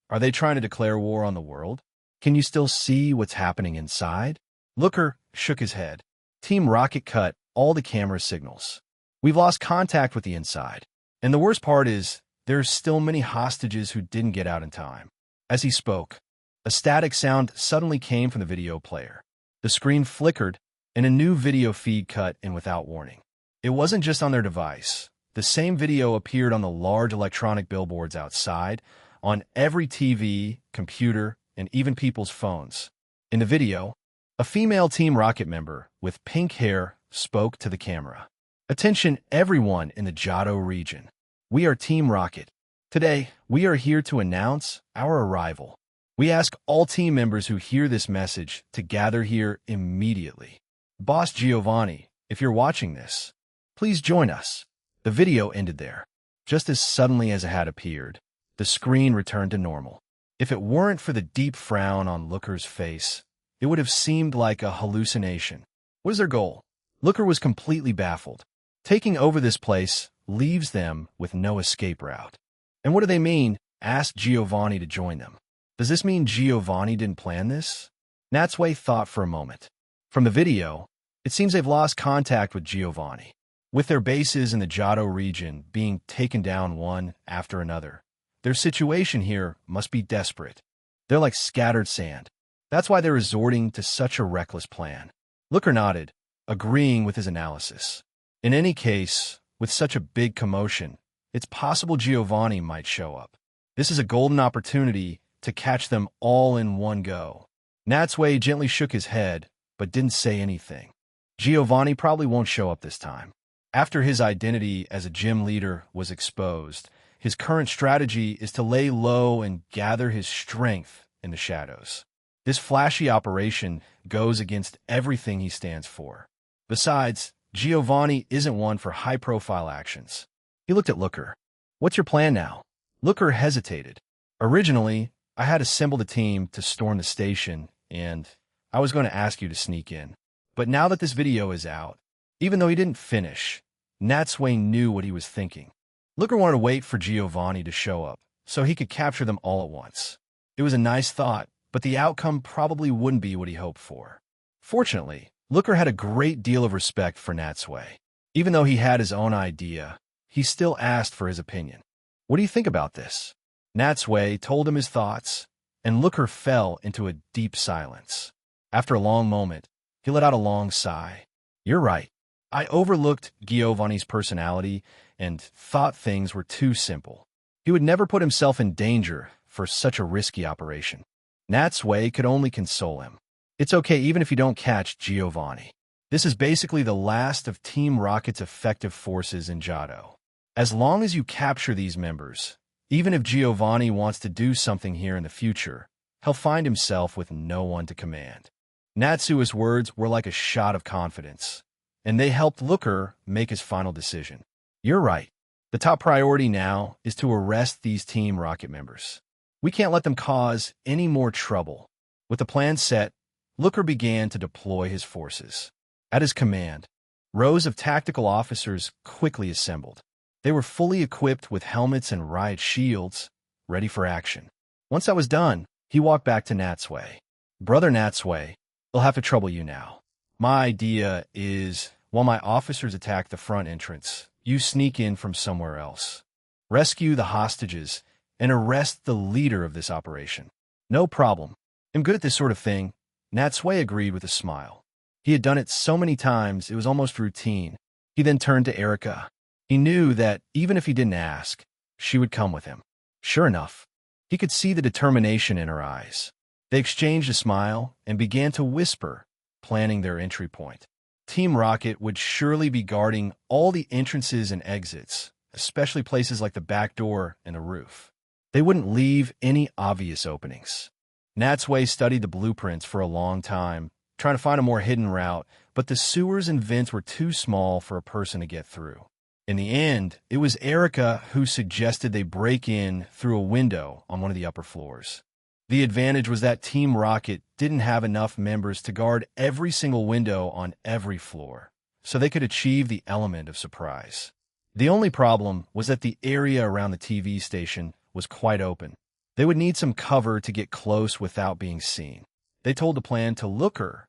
Are they trying to declare war on the world? Can you still see what's happening inside? Looker shook his head. Team Rocket cut all the camera signals. We've lost contact with the inside. And the worst part is, there's still many hostages who didn't get out in time. As he spoke, a static sound suddenly came from the video player. The screen flickered, and a new video feed cut in without warning. It wasn't just on their device. The same video appeared on the large electronic billboards outside, on every TV, computer, and even people's phones. In the video, a female Team Rocket member with pink hair spoke to the camera. Attention everyone in the Johto region. We are Team Rocket. Today, we are here to announce our arrival. We ask all team members who hear this message to gather here immediately. Boss Giovanni, if you're watching this, please join us. The video ended there. Just as suddenly as it had appeared, the screen returned to normal. If it weren't for the deep frown on Looker's face, it would have seemed like a hallucination. What is their goal? Looker was completely baffled. Taking over this place leaves them with no escape route. And what do they mean? Asked Giovanni to join them. Does this mean Giovanni didn't plan this? Natsui thought for a moment. From the video, it seems they've lost contact with Giovanni. With their bases in the Johto region being taken down one after another, their situation here must be desperate. They're like scattered sand. That's why they're resorting to such a reckless plan. Looker nodded, agreeing with his analysis. In any case, with such a big commotion, it's possible Giovanni might show up. This is a golden opportunity to catch them all in one go. Natsui gently shook his head, but didn't say anything. Giovanni probably won't show up this time. After his identity as a gym leader was exposed, his current strategy is to lay low and gather his strength in the shadows. This flashy operation goes against everything he stands for. Besides, Giovanni isn't one for high-profile actions. He looked at Looker. What's your plan now? Looker hesitated. Originally, I had assembled a team to storm the station, and I was going to ask you to sneak in. But now that this video is out, even though he didn't finish, Natsui knew what he was thinking. Looker wanted to wait for Giovanni to show up, so he could capture them all at once. It was a nice thought, but the outcome probably wouldn't be what he hoped for. Fortunately, Looker had a great deal of respect for Natsui. Even though he had his own idea, he still asked for his opinion. What do you think about this? Natsui told him his thoughts, and Looker fell into a deep silence. After a long moment, he let out a long sigh. You're right. I overlooked Giovanni's personality and thought things were too simple. He would never put himself in danger for such a risky operation. Natsui could only console him. It's okay even if you don't catch Giovanni. This is basically the last of Team Rocket's effective forces in Johto. As long as you capture these members, even if Giovanni wants to do something here in the future, he'll find himself with no one to command. Natsui's words were like a shot of confidence, and they helped Looker make his final decision. You're right. The top priority now is to arrest these Team Rocket members. We can't let them cause any more trouble. With the plan set, Looker began to deploy his forces. At his command, rows of tactical officers quickly assembled. They were fully equipped with helmets and riot shields, ready for action. Once that was done, he walked back to Natsui. Brother Natsui, they'll have to trouble you now. My idea is, while my officers attack the front entrance, you sneak in from somewhere else. Rescue the hostages and arrest the leader of this operation. No problem. I'm good at this sort of thing. Natsui agreed with a smile. He had done it so many times it was almost routine. He then turned to Erica. He knew that even if he didn't ask, she would come with him. Sure enough, he could see the determination in her eyes. They exchanged a smile and began to whisper, planning their entry point. Team Rocket would surely be guarding all the entrances and exits, especially places like the back door and the roof. They wouldn't leave any obvious openings. Natsui studied the blueprints for a long time, trying to find a more hidden route, but the sewers and vents were too small for a person to get through. In the end, it was Erica who suggested they break in through a window on one of the upper floors. The advantage was that Team Rocket didn't have enough members to guard every single window on every floor, so they could achieve the element of surprise. The only problem was that the area around the TV station was quite open. They would need some cover to get close without being seen. They told the plan to Looker,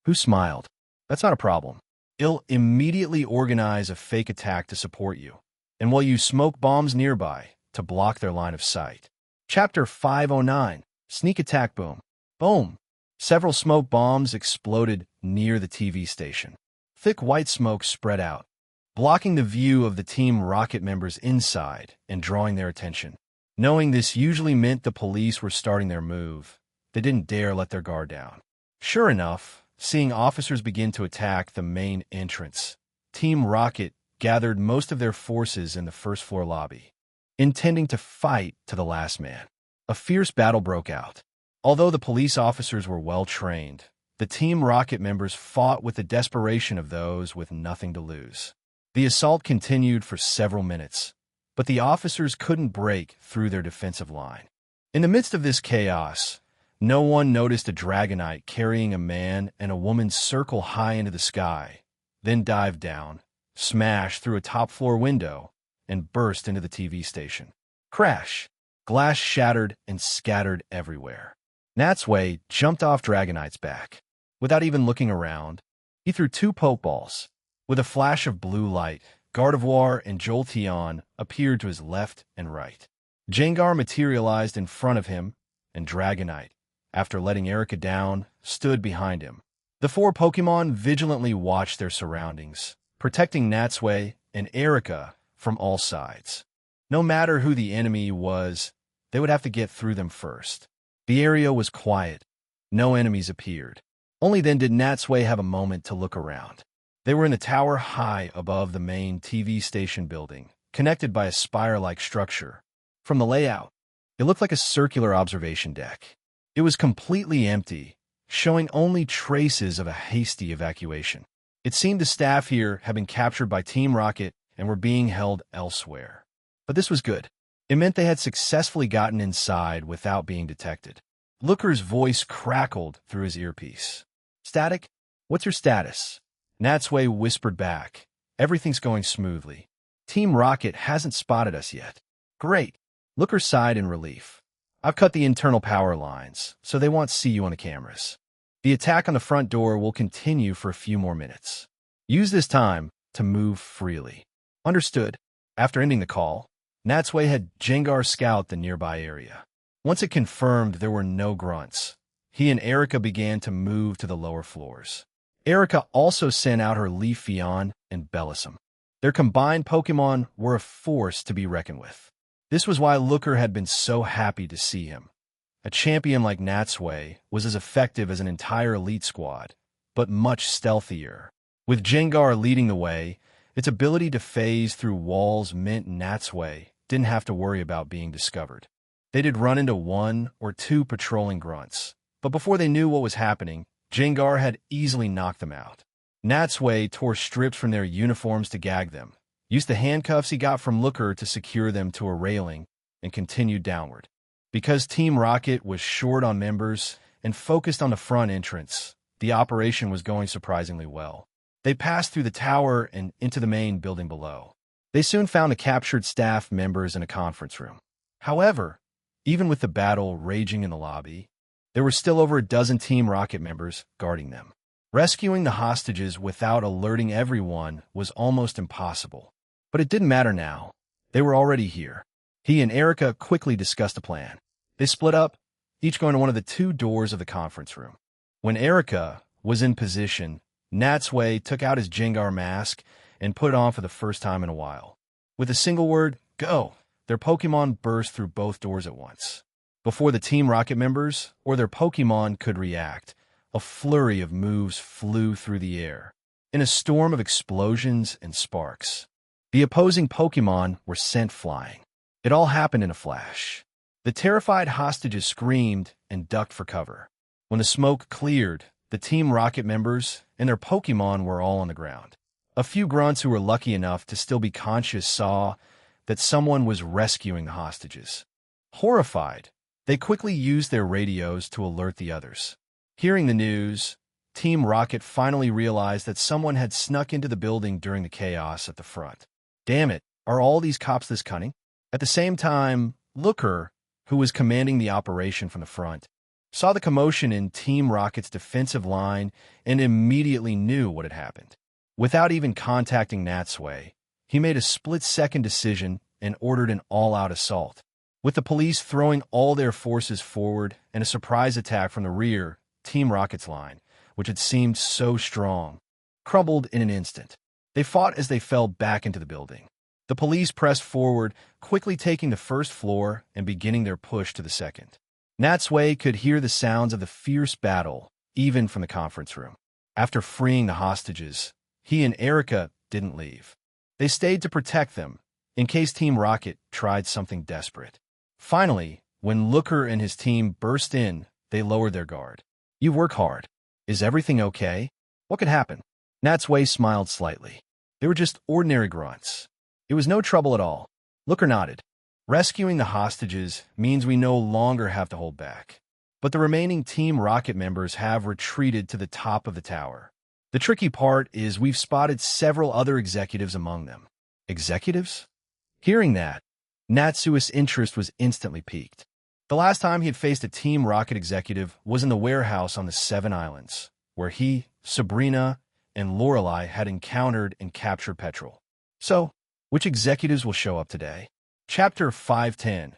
who smiled. That's not a problem. I'll immediately organize a fake attack to support you, and we'll use smoke bombs nearby to block their line of sight. Chapter 509, Sneak Attack Boom. Boom! Several smoke bombs exploded near the TV station. Thick white smoke spread out, blocking the view of the Team Rocket members inside and drawing their attention. Knowing this usually meant the police were starting their move, they didn't dare let their guard down. Sure enough, seeing officers begin to attack the main entrance, Team Rocket gathered most of their forces in the first-floor lobby, intending to fight to the last man. A fierce battle broke out. Although the police officers were well-trained, the Team Rocket members fought with the desperation of those with nothing to lose. The assault continued for several minutes, but the officers couldn't break through their defensive line. In the midst of this chaos, no one noticed a Dragonite carrying a man and a woman circle high into the sky, then dive down, smash through a top-floor window, and burst into the TV station. Crash! Glass shattered and scattered everywhere. Natsui jumped off Dragonite's back. Without even looking around, he threw 2 pokeballs. With a flash of blue light, Gardevoir and Jolteon appeared to his left and right. Jengar materialized in front of him, and Dragonite, after letting Erika down, stood behind him. The 4 Pokémon vigilantly watched their surroundings, protecting Natsui and Erika from all sides. No matter who the enemy was, they would have to get through them first. The area was quiet. No enemies appeared. Only then did Natsui have a moment to look around. They were in the tower high above the main TV station building, connected by a spire-like structure. From the layout, it looked like a circular observation deck. It was completely empty, showing only traces of a hasty evacuation. It seemed the staff here had been captured by Team Rocket and were being held elsewhere. But this was good. It meant they had successfully gotten inside without being detected. Looker's voice crackled through his earpiece. "Static? What's your status?" Natsui whispered back. "Everything's going smoothly. Team Rocket hasn't spotted us yet." "Great." Looker sighed in relief. "I've cut the internal power lines, so they won't see you on the cameras. The attack on the front door will continue for a few more minutes. Use this time to move freely." "Understood." After ending the call, Natsui had Jengar scout the nearby area. Once it confirmed there were no grunts, he and Erika began to move to the lower floors. Erika also sent out her Leafeon and Bellossom. Their combined Pokémon were a force to be reckoned with. This was why Looker had been so happy to see him. A champion like Natsui was as effective as an entire elite squad, but much stealthier. With Jengar leading the way, its ability to phase through walls meant Natsui didn't have to worry about being discovered. They did run into 1 or 2 patrolling grunts, but before they knew what was happening, Jengar had easily knocked them out. Natsui tore strips from their uniforms to gag them, used the handcuffs he got from Looker to secure them to a railing, and continued downward. Because Team Rocket was short on members and focused on the front entrance, the operation was going surprisingly well. They passed through the tower and into the main building below. They soon found the captured staff members in a conference room. However, even with the battle raging in the lobby, there were still over a dozen Team Rocket members guarding them. Rescuing the hostages without alerting everyone was almost impossible. But it didn't matter now. They were already here. He and Erika quickly discussed a plan. They split up, each going to one of the 2 doors of the conference room. When Erika was in position, Natsui took out his Jengar mask and put it on for the first time in a while. With a single word, "Go!" their Pokémon burst through both doors at once. Before the Team Rocket members or their Pokémon could react, a flurry of moves flew through the air. In a storm of explosions and sparks, the opposing Pokémon were sent flying. It all happened in a flash. The terrified hostages screamed and ducked for cover. When the smoke cleared, the Team Rocket members and their Pokémon were all on the ground. A few grunts who were lucky enough to still be conscious saw that someone was rescuing the hostages. Horrified, they quickly used their radios to alert the others. Hearing the news, Team Rocket finally realized that someone had snuck into the building during the chaos at the front. Damn it, are all these cops this cunning? At the same time, Looker, who was commanding the operation from the front, saw the commotion in Team Rocket's defensive line and immediately knew what had happened. Without even contacting Natsui, he made a split-second decision and ordered an all-out assault. With the police throwing all their forces forward and a surprise attack from the rear, Team Rocket's line, which had seemed so strong, crumbled in an instant. They fought as they fell back into the building. The police pressed forward, quickly taking the first floor and beginning their push to the second. Natsui could hear the sounds of the fierce battle, even from the conference room. After freeing the hostages, he and Erica didn't leave. They stayed to protect them, in case Team Rocket tried something desperate. Finally, when Looker and his team burst in, they lowered their guard. "You work hard. Is everything okay? What could happen?" Natsui smiled slightly. They were just ordinary grunts. It was no trouble at all. Looker nodded. "Rescuing the hostages means we no longer have to hold back. But the remaining Team Rocket members have retreated to the top of the tower. The tricky part is we've spotted several other executives among them." Executives? Hearing that, Natsui's interest was instantly piqued. The last time he had faced a Team Rocket executive was in the warehouse on the Seven Islands, where he, Sabrina, and Lorelei had encountered and captured Petrol. So, which executives will show up today? Chapter 510.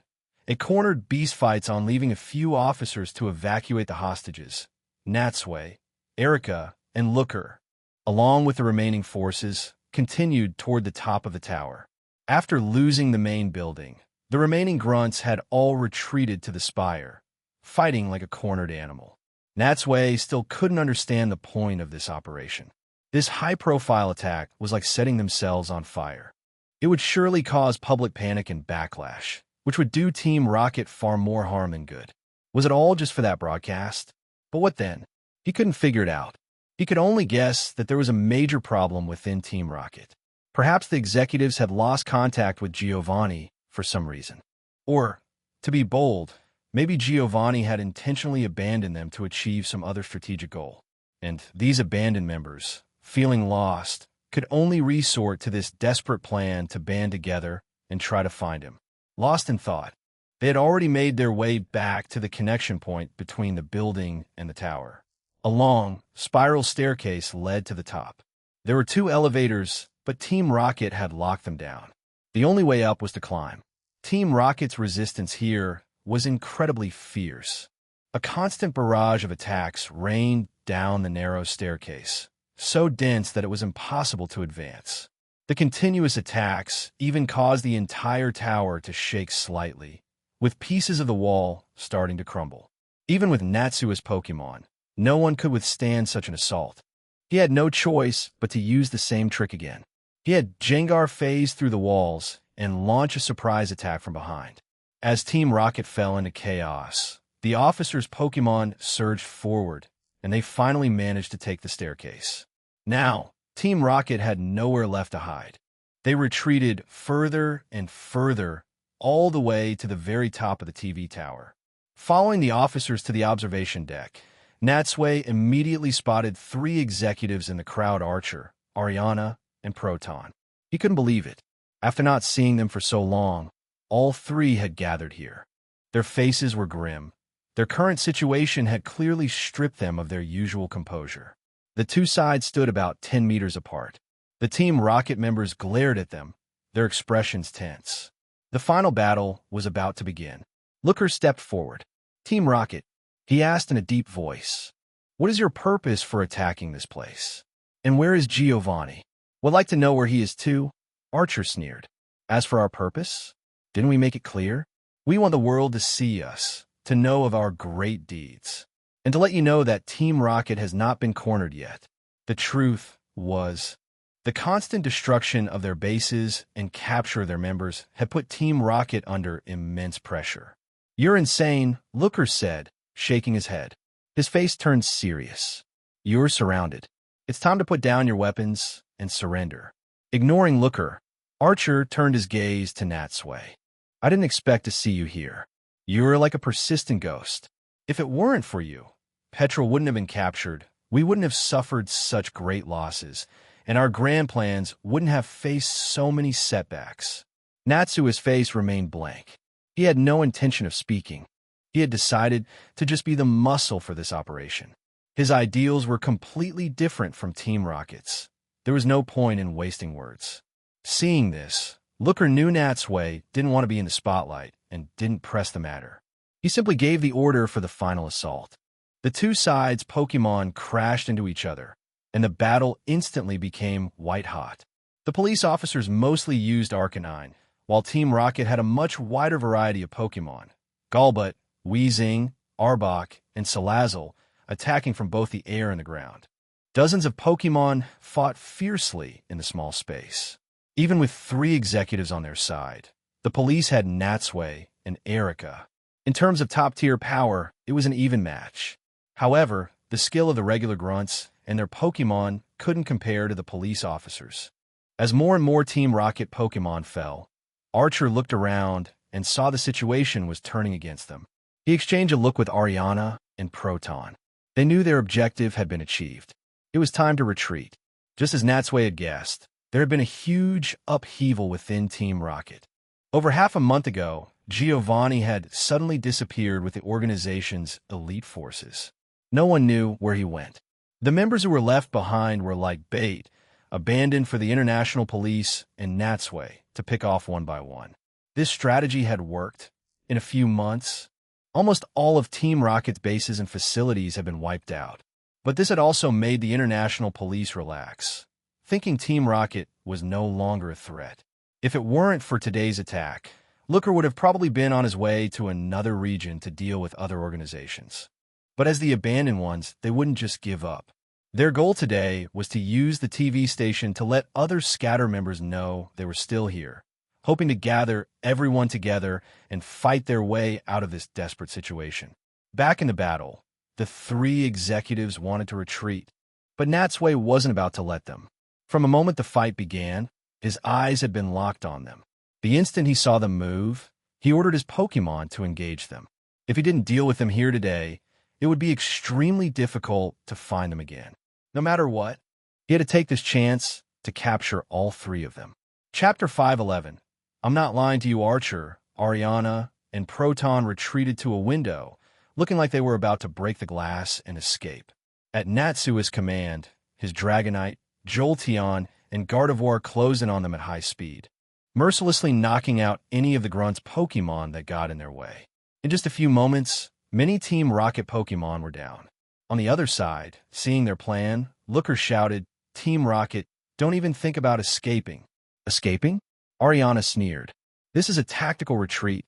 A cornered beast fights on leaving a few officers to evacuate the hostages. Natsui, Erica, and Looker, along with the remaining forces, continued toward the top of the tower. After losing the main building, the remaining grunts had all retreated to the spire, fighting like a cornered animal. Natsui still couldn't understand the point of this operation. This high-profile attack was like setting themselves on fire. It would surely cause public panic and backlash, which would do Team Rocket far more harm than good. Was it all just for that broadcast? But what then? He couldn't figure it out. He could only guess that there was a major problem within Team Rocket. Perhaps the executives had lost contact with Giovanni for some reason. Or, to be bold, maybe Giovanni had intentionally abandoned them to achieve some other strategic goal. And these abandoned members, feeling lost, could only resort to this desperate plan to band together and try to find him. Lost in thought, they had already made their way back to the connection point between the building and the tower. A long, spiral staircase led to the top. There were 2 elevators, but Team Rocket had locked them down. The only way up was to climb. Team Rocket's resistance here was incredibly fierce. A constant barrage of attacks rained down the narrow staircase, so dense that it was impossible to advance. The continuous attacks even caused the entire tower to shake slightly, with pieces of the wall starting to crumble. Even with Natsui's Pokemon, no one could withstand such an assault. He had no choice but to use the same trick again. He had Jengar phase through the walls and launch a surprise attack from behind. As Team Rocket fell into chaos, the officers' Pokemon surged forward, and they finally managed to take the staircase. Now, Team Rocket had nowhere left to hide. They retreated further and further, all the way to the very top of the TV tower. Following the officers to the observation deck, Natsui immediately spotted 3 executives in the crowd: Archer, Ariana, and Proton. He couldn't believe it. After not seeing them for so long, all 3 had gathered here. Their faces were grim. Their current situation had clearly stripped them of their usual composure. The 2 sides stood about 10 meters apart. The Team Rocket members glared at them, their expressions tense. The final battle was about to begin. Looker stepped forward. "Team Rocket," he asked in a deep voice, "what is your purpose for attacking this place? And where is Giovanni?" "Would like to know where he is too," Archer sneered. "As for our purpose, didn't we make it clear? We want the world to see us, to know of our great deeds, and to let you know that Team Rocket has not been cornered yet." The truth was, the constant destruction of their bases and capture of their members had put Team Rocket under immense pressure. "You're insane," Looker said, shaking his head. His face turned serious. "You're surrounded. It's time to put down your weapons and surrender." Ignoring Looker, Archer turned his gaze to Natsui. "I didn't expect to see you here. You're like a persistent ghost. If it weren't for you, Petrol wouldn't have been captured, we wouldn't have suffered such great losses, and our grand plans wouldn't have faced so many setbacks. Natsui's face remained blank. He had no intention of speaking. He had decided to just be the muscle for this operation. His ideals were completely different from Team Rocket's. There was no point in wasting words. Seeing this, Looker knew Natsui didn't want to be in the spotlight and didn't press the matter. He simply gave the order for the final assault. The two sides' Pokemon crashed into each other, and the battle instantly became white-hot. The police officers mostly used Arcanine, while Team Rocket had a much wider variety of Pokemon. Golbat, Weezing, Arbok, and Salazzle attacking from both the air and the ground. Dozens of Pokemon fought fiercely in the small space. Even with 3 executives on their side, the police had Natsui and Erica. In terms of top-tier power, it was an even match. However, the skill of the regular grunts and their Pokemon couldn't compare to the police officers. As more and more Team Rocket Pokemon fell, Archer looked around and saw the situation was turning against them. He exchanged a look with Ariana and Proton. They knew their objective had been achieved. It was time to retreat. Just as Natsui had guessed, there had been a huge upheaval within Team Rocket. Over half a month ago, Giovanni had suddenly disappeared with the organization's elite forces. No one knew where he went. The members who were left behind were like bait, abandoned for the international police and Natsui to pick off one by one. This strategy had worked. In a few months, almost all of Team Rocket's bases and facilities had been wiped out. But this had also made the international police relax, thinking Team Rocket was no longer a threat. If it weren't for today's attack, Looker would have probably been on his way to another region to deal with other organizations. But as the abandoned ones, they wouldn't just give up. Their goal today was to use the TV station to let other scatter members know they were still here, hoping to gather everyone together and fight their way out of this desperate situation. Back in the battle, the 3 executives wanted to retreat, but Natsui wasn't about to let them. From the moment the fight began, his eyes had been locked on them. The instant he saw them move, he ordered his Pokemon to engage them. If he didn't deal with them here today, it would be extremely difficult to find them again. No matter what, he had to take this chance to capture all 3 of them. Chapter 511. I'm not lying to you, Archer, Ariana, and Proton retreated to a window, looking like they were about to break the glass and escape. At Natsui's command, his Dragonite, Jolteon, and Gardevoir closed in on them at high speed, mercilessly knocking out any of the Grunt's Pokemon that got in their way. In just a few moments, many Team Rocket Pokemon were down. On the other side, seeing their plan, Looker shouted, "Team Rocket, don't even think about escaping." Escaping? Ariana sneered. This is a tactical retreat,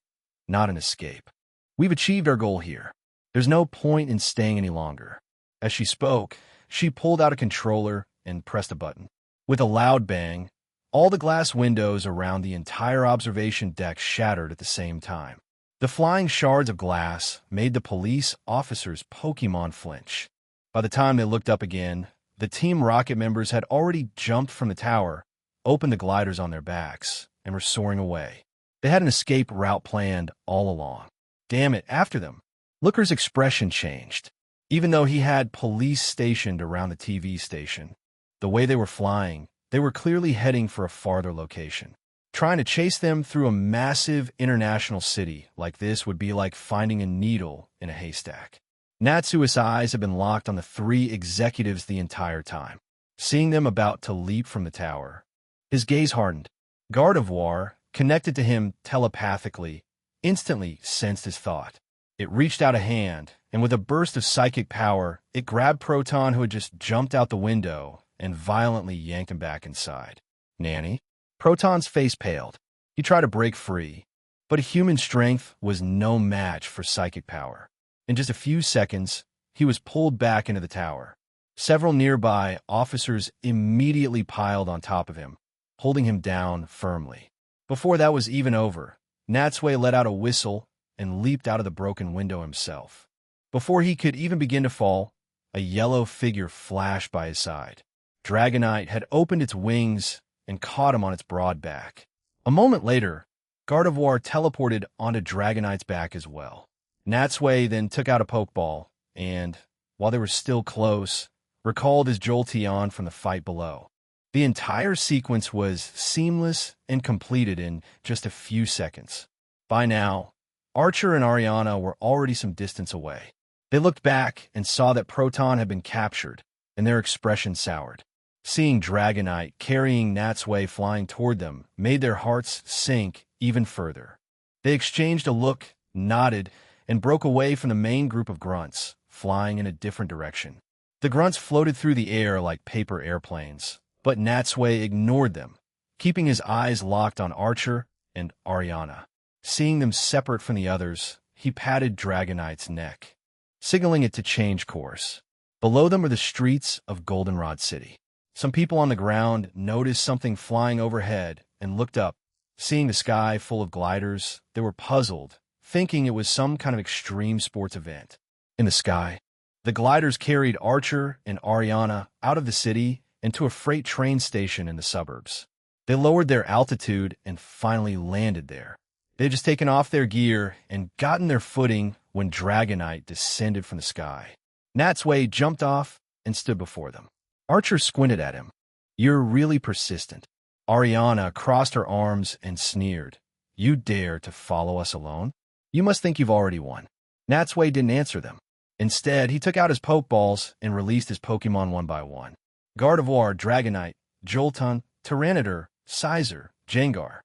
not an escape. We've achieved our goal here. There's no point in staying any longer. As she spoke, she pulled out a controller and pressed a button. With a loud bang, all the glass windows around the entire observation deck shattered at the same time. The flying shards of glass made the police officers' Pokemon flinch. By the time they looked up again, the Team Rocket members had already jumped from the tower, opened the gliders on their backs, and were soaring away. They had an escape route planned all along. Damn it, after them. Looker's expression changed. Even though he had police stationed around the TV station, the way they were flying, they were clearly heading for a farther location. Trying to chase them through a massive international city like this would be like finding a needle in a haystack. Natsui's eyes had been locked on the 3 executives the entire time. Seeing them about to leap from the tower, his gaze hardened. Gardevoir, connected to him telepathically, instantly sensed his thought. It reached out a hand, and with a burst of psychic power, it grabbed Proton, who had just jumped out the window, and violently yanked him back inside. Nanny? Proton's face paled. He tried to break free, but human strength was no match for psychic power. In just a few seconds, he was pulled back into the tower. Several nearby officers immediately piled on top of him, holding him down firmly. Before that was even over, Natsui let out a whistle and leaped out of the broken window himself. Before he could even begin to fall, a yellow figure flashed by his side. Dragonite had opened its wings and caught him on its broad back. A moment later, Gardevoir teleported onto Dragonite's back as well. Natsui then took out a Pokeball and, while they were still close, recalled his Jolteon from the fight below. The entire sequence was seamless and completed in just a few seconds. By now, Archer and Ariana were already some distance away. They looked back and saw that Proton had been captured, and their expression soured. Seeing Dragonite carrying Natsui flying toward them made their hearts sink even further. They exchanged a look, nodded, and broke away from the main group of grunts, flying in a different direction. The grunts floated through the air like paper airplanes, but Natsui ignored them, keeping his eyes locked on Archer and Ariana. Seeing them separate from the others, he patted Dragonite's neck, signaling it to change course. Below them were the streets of Goldenrod City. Some people on the ground noticed something flying overhead and looked up. Seeing the sky full of gliders, they were puzzled, thinking it was some kind of extreme sports event. In the sky, the gliders carried Archer and Ariana out of the city and to a freight train station in the suburbs. They lowered their altitude and finally landed there. They had just taken off their gear and gotten their footing when Dragonite descended from the sky. Natsui jumped off and stood before them. Archer squinted at him. "You're really persistent." Ariana crossed her arms and sneered. "You dare to follow us alone? You must think you've already won." Natsui didn't answer them. Instead, he took out his Pokeballs and released his Pokemon one by one. Gardevoir, Dragonite, Jolteon, Tyranitar, Scizor, Gengar,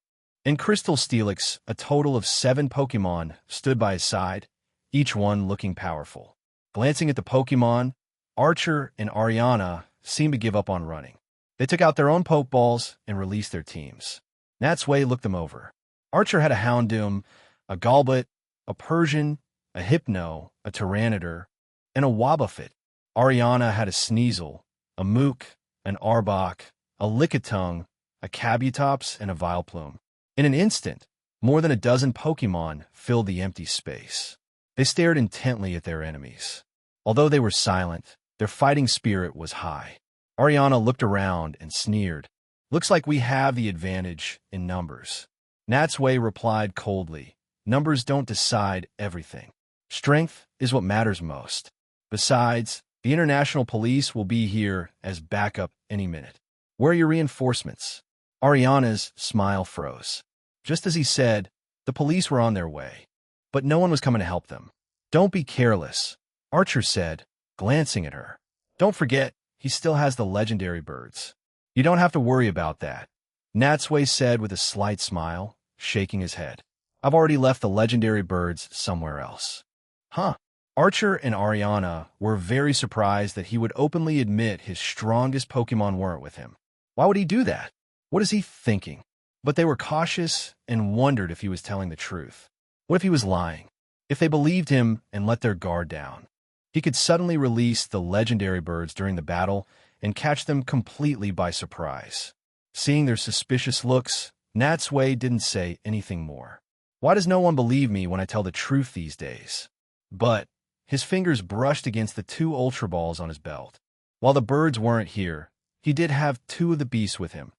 and Crystal Steelix, a total of 7 Pokemon, stood by his side, each one looking powerful. Glancing at the Pokemon, Archer and Ariana seemed to give up on running. They took out their own Pokeballs and released their teams. Natsui looked them over. Archer had a Houndoom, a Golbat, a Persian, a Hypno, a Tyranitar, and a Wobbuffet. Ariana had a Sneasel, a Mook, an Arbok, a Lickitung, a Kabutops, and a Vileplume. In an instant, more than a dozen Pokemon filled the empty space. They stared intently at their enemies. Although they were silent, their fighting spirit was high. Ariana looked around and sneered. "Looks like we have the advantage in numbers." Natsui replied coldly, "Numbers don't decide everything. Strength is what matters most. Besides, the International Police will be here as backup any minute. Where are your reinforcements?" Ariana's smile froze. Just as he said, the police were on their way, but no one was coming to help them. "Don't be careless," Archer said, glancing at her. "Don't forget, he still has the legendary birds." "You don't have to worry about that," Natsui said with a slight smile, shaking his head. "I've already left the legendary birds somewhere else." Huh. Archer and Ariana were very surprised that he would openly admit his strongest Pokemon weren't with him. Why would he do that? What is he thinking? But they were cautious and wondered if he was telling the truth. What if he was lying? If they believed him and let their guard down? He could suddenly release the legendary birds during the battle and catch them completely by surprise. Seeing their suspicious looks, Natsui didn't say anything more. Why does no one believe me when I tell the truth these days? But his fingers brushed against the 2 Ultra Balls on his belt. While the birds weren't here, he did have 2 of the beasts with him,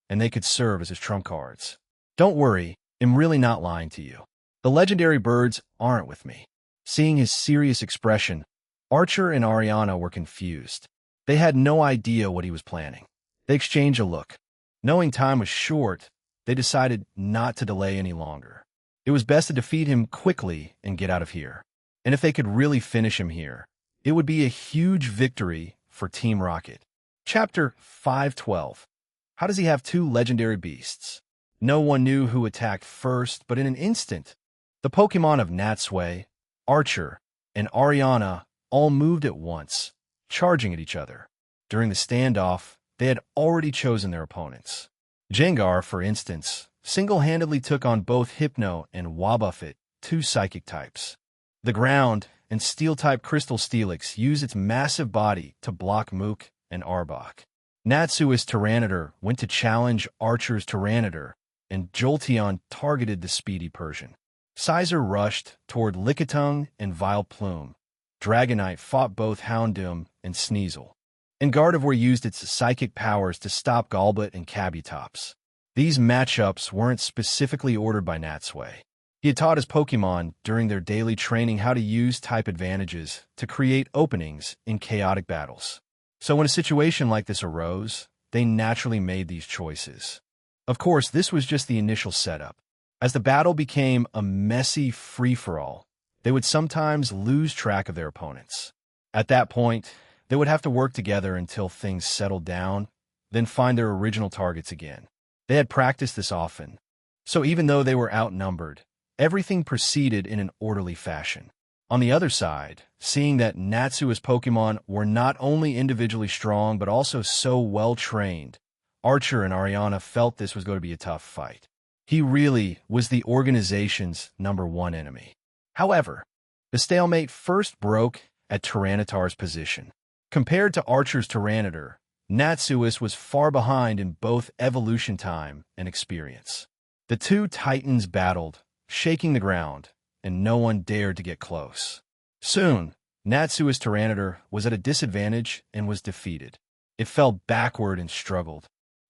and they could serve as his trump cards. "Don't worry, I'm really not lying to you. The legendary birds aren't with me." Seeing his serious expression, Archer and Ariana were confused. They had no idea what he was planning. They exchanged a look. Knowing time was short, they decided not to delay any longer. It was best to defeat him quickly and get out of here. And if they could really finish him here, it would be a huge victory for Team Rocket. Chapter 512. How does he have 2 legendary beasts? No one knew who attacked first, but in an instant, the Pokemon of Natsui, Archer, and Ariana all moved at once, charging at each other. During the standoff, they had already chosen their opponents. Gengar, for instance, single-handedly took on both Hypno and Wobbuffet, 2 psychic types. The ground and Steel-type Crystal Steelix used its massive body to block Mook and Arbok. Natsui's Tyranitar went to challenge Archer's Tyranitar, and Jolteon targeted the speedy Persian. Scizor rushed toward Lickitung and Vileplume. Dragonite fought both Houndoom and Sneasel. And Gardevoir used its psychic powers to stop Golbat and Kabutops. These matchups weren't specifically ordered by Natsui. He had taught his Pokemon during their daily training how to use type advantages to create openings in chaotic battles. So when a situation like this arose, they naturally made these choices. Of course, this was just the initial setup. As the battle became a messy free-for-all, they would sometimes lose track of their opponents. At that point, they would have to work together until things settled down, then find their original targets again. They had practiced this often, so even though they were outnumbered, everything proceeded in an orderly fashion. On the other side, seeing that Natsui's Pokemon were not only individually strong but also so well-trained, Archer and Ariana felt this was going to be a tough fight. He really was the organization's #1 enemy. However, the stalemate first broke at Tyranitar's position. Compared to Archer's Tyranitar, Natsuis was far behind in both evolution time and experience. The two titans battled, shaking the ground, and no one dared to get close. Soon, Natsui's Tyranitar was at a disadvantage and was defeated. It fell backward and struggled,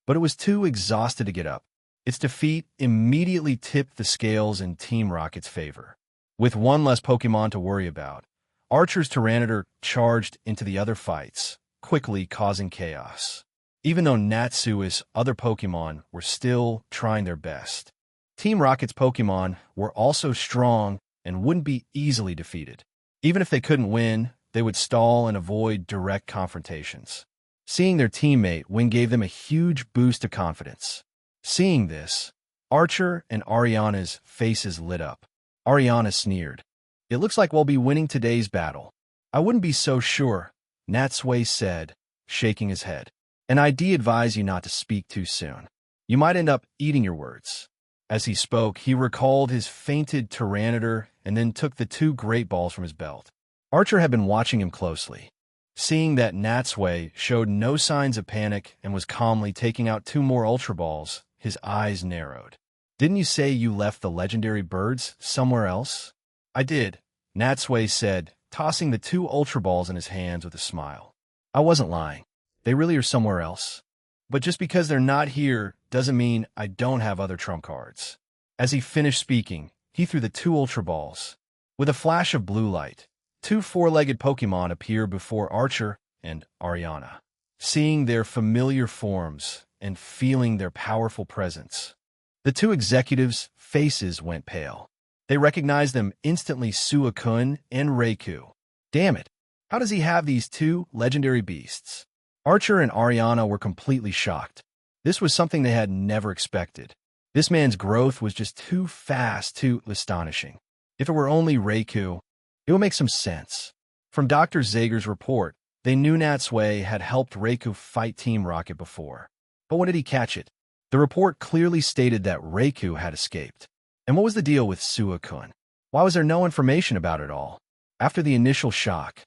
but it was too exhausted to get up. Its defeat immediately tipped the scales in Team Rocket's favor. With one less Pokemon to worry about, Archer's Tyranitar charged into the other fights, quickly causing chaos. Even though Natsui's other Pokemon were still trying their best, Team Rocket's Pokemon were also strong and wouldn't be easily defeated. Even if they couldn't win, they would stall and avoid direct confrontations. Seeing their teammate win gave them a huge boost of confidence. Seeing this, Archer and Ariana's faces lit up. Ariana sneered. "It looks like we'll be winning today's battle." "I wouldn't be so sure," Natsui said, shaking his head. "And I'd advise you not to speak too soon. You might end up eating your words." As he spoke, he recalled his fainted Tyranitar and then took the 2 Great Balls from his belt. Archer had been watching him closely. Seeing that Natsui showed no signs of panic and was calmly taking out 2 more Ultra Balls, his eyes narrowed. "Didn't you say you left the legendary birds somewhere else?" "I did," Natsui said, tossing the 2 Ultra Balls in his hands with a smile. "I wasn't lying. They really are somewhere else. But just because they're not here doesn't mean I don't have other trump cards." As he finished speaking, he threw the 2 Ultra Balls. With a flash of blue light, 2 four-legged Pokemon appeared before Archer and Ariana. Seeing their familiar forms and feeling their powerful presence, the 2 executives' faces went pale. They recognized them instantly: Suicune and Raikou. Damn it, how does he have these 2 legendary beasts? Archer and Ariana were completely shocked. This was something they had never expected. This man's growth was just too fast, too astonishing. If it were only Raikou, it would make some sense. From Dr. Zager's report, they knew Natsui had helped Raikou fight Team Rocket before. But when did he catch it? The report clearly stated that Raikou had escaped. And what was the deal with Suicune? Why was there no information about it all? After the initial shock,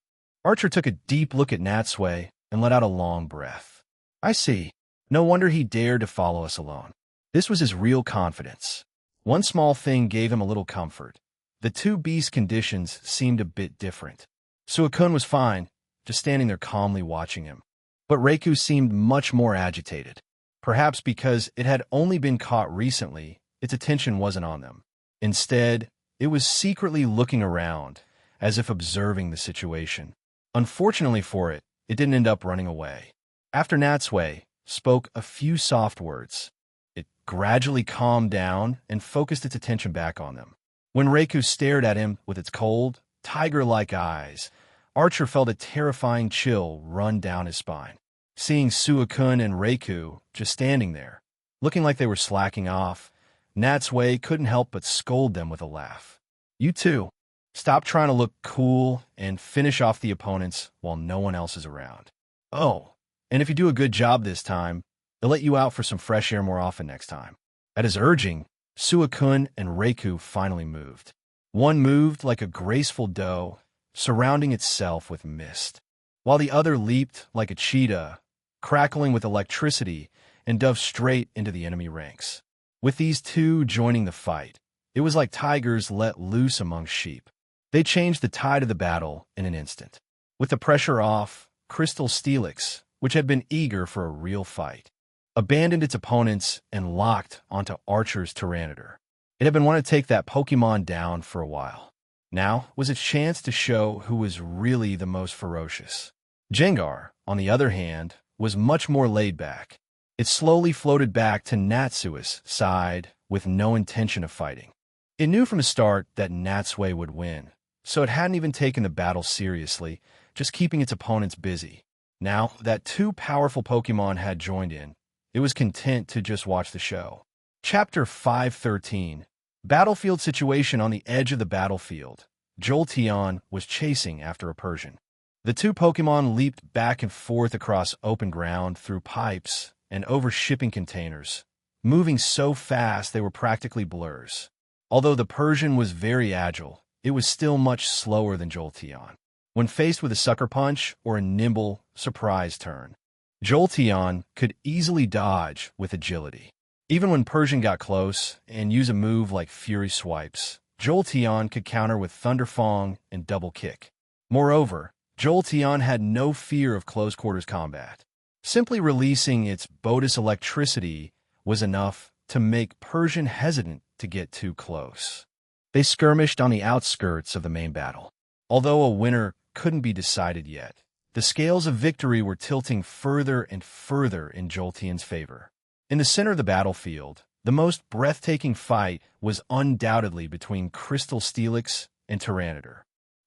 Archer took a deep look at Natsui and let out a long breath. "I see. No wonder he dared to follow us alone." This was his real confidence. One small thing gave him a little comfort. The 2 beast conditions seemed a bit different. Suicune was fine, just standing there calmly watching him. But Raikou seemed much more agitated. Perhaps because it had only been caught recently, its attention wasn't on them. Instead, it was secretly looking around, as if observing the situation. Unfortunately for it, it didn't end up running away. After Natsui spoke a few soft words, it gradually calmed down and focused its attention back on them. When Raikou stared at him with its cold, tiger-like eyes, Archer felt a terrifying chill run down his spine. Seeing Suicune and Raikou just standing there, looking like they were slacking off, Natsui couldn't help but scold them with a laugh. "You two, stop trying to look cool and finish off the opponents while no one else is around. Oh, and if you do a good job this time, they'll let you out for some fresh air more often next time." At his urging, Suicune and Raikou finally moved. One moved like a graceful doe, surrounding itself with mist, while the other leaped like a cheetah, crackling with electricity, and dove straight into the enemy ranks. With these 2 joining the fight, it was like tigers let loose among sheep. They changed the tide of the battle in an instant. With the pressure off, Crystal Steelix, which had been eager for a real fight, abandoned its opponents and locked onto Archer's Tyranitar. It had been wanting to take that Pokemon down for a while. Now was its chance to show who was really the most ferocious. Jengar, on the other hand, was much more laid back. It slowly floated back to Natsui's side with no intention of fighting. It knew from the start that Natsui would win, so it hadn't even taken the battle seriously, just keeping its opponents busy. Now that two powerful Pokemon had joined in, it was content to just watch the show. Chapter 513. Battlefield situation. On the edge of the battlefield, Jolteon was chasing after a Persian. The two Pokemon leaped back and forth across open ground, through pipes, and over shipping containers, moving so fast they were practically blurs. Although the Persian was very agile, it was still much slower than Jolteon. When faced with a sucker punch or a nimble, surprise turn, Jolteon could easily dodge with agility. Even when Persian got close and use a move like Fury Swipes, Jolteon could counter with Thunder Fong and Double Kick. Moreover, Jolteon had no fear of close-quarters combat. Simply releasing its Bodus electricity was enough to make Persian hesitant to get too close. They skirmished on the outskirts of the main battle. Although a winner couldn't be decided yet, the scales of victory were tilting further and further in Jolteon's favor. In the center of the battlefield, the most breathtaking fight was undoubtedly between Crystal Steelix and Tyranitar.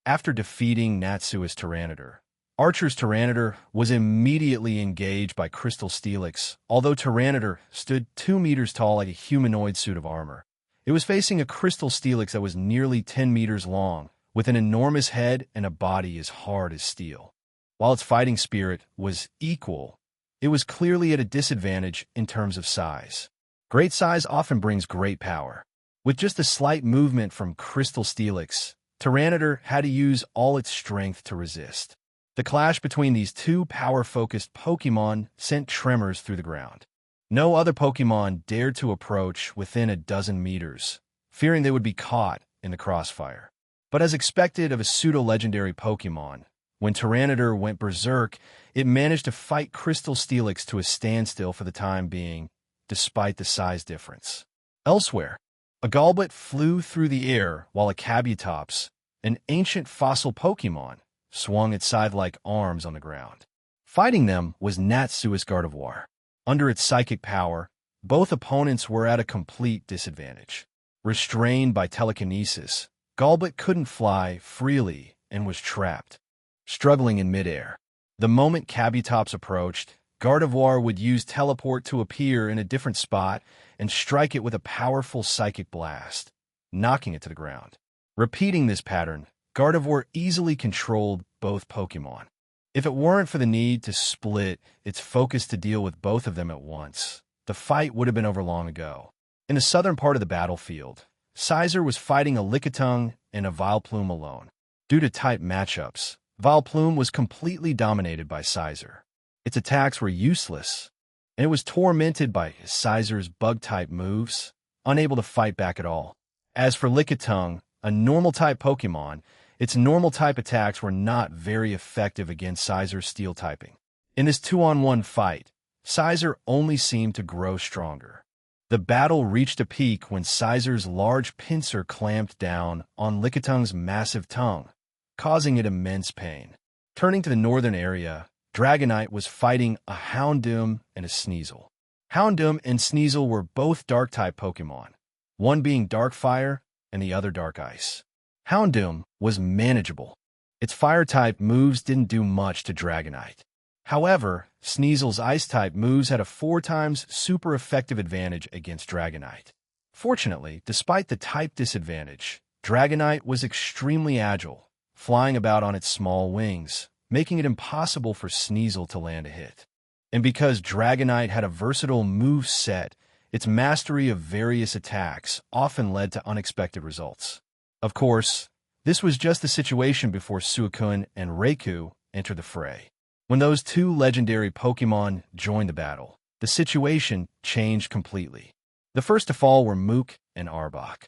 After defeating Natsui's Tyranitar, Archer's Tyranitar was immediately engaged by Crystal Steelix. Although Tyranitar stood 2 meters tall like a humanoid suit of armor, it was facing a Crystal Steelix that was nearly 10 meters long, with an enormous head and a body as hard as steel. While its fighting spirit was equal, it was clearly at a disadvantage in terms of size. Great size often brings great power. With just a slight movement from Crystal Steelix, Tyranitar had to use all its strength to resist. The clash between these two power-focused Pokemon sent tremors through the ground. No other Pokemon dared to approach within a dozen meters, fearing they would be caught in the crossfire. But as expected of a pseudo-legendary Pokemon, when Tyranitar went berserk, it managed to fight Crystal Steelix to a standstill for the time being, despite the size difference. Elsewhere, a Golbat flew through the air while a Kabutops, an ancient fossil Pokemon, swung its scythe-like arms on the ground. Fighting them was Natsui's Gardevoir. Under its psychic power, both opponents were at a complete disadvantage. Restrained by telekinesis, Golbat couldn't fly freely and was trapped, struggling in midair. The moment Kabutops approached, Gardevoir would use teleport to appear in a different spot and strike it with a powerful psychic blast, knocking it to the ground. Repeating this pattern, Gardevoir easily controlled both Pokemon. If it weren't for the need to split its focus to deal with both of them at once, the fight would have been over long ago. In the southern part of the battlefield, Scizor was fighting a Lickitung and a Vileplume alone. Due to type matchups, Vileplume was completely dominated by Scizor. Its attacks were useless, and it was tormented by Scizor's bug-type moves, unable to fight back at all. As for Lickitung, a normal-type Pokemon, its normal-type attacks were not very effective against Scizor's steel-typing. In this 2-on-1 fight, Scizor only seemed to grow stronger. The battle reached a peak when Scizor's large pincer clamped down on Lickitung's massive tongue, causing it immense pain. Turning to the northern area, Dragonite was fighting a Houndoom and a Sneasel. Houndoom and Sneasel were both Dark-type Pokemon, one being Dark Fire and the other Dark Ice. Houndoom was manageable. Its Fire-type moves didn't do much to Dragonite. However, Sneasel's Ice-type moves had a 4 times super effective advantage against Dragonite. Fortunately, despite the type disadvantage, Dragonite was extremely agile, flying about on its small wings, making it impossible for Sneasel to land a hit. And because Dragonite had a versatile move set, its mastery of various attacks often led to unexpected results. Of course, this was just the situation before Suicune and Raikou entered the fray. When those two legendary Pokemon joined the battle, the situation changed completely. The first to fall were Mook and Arbok.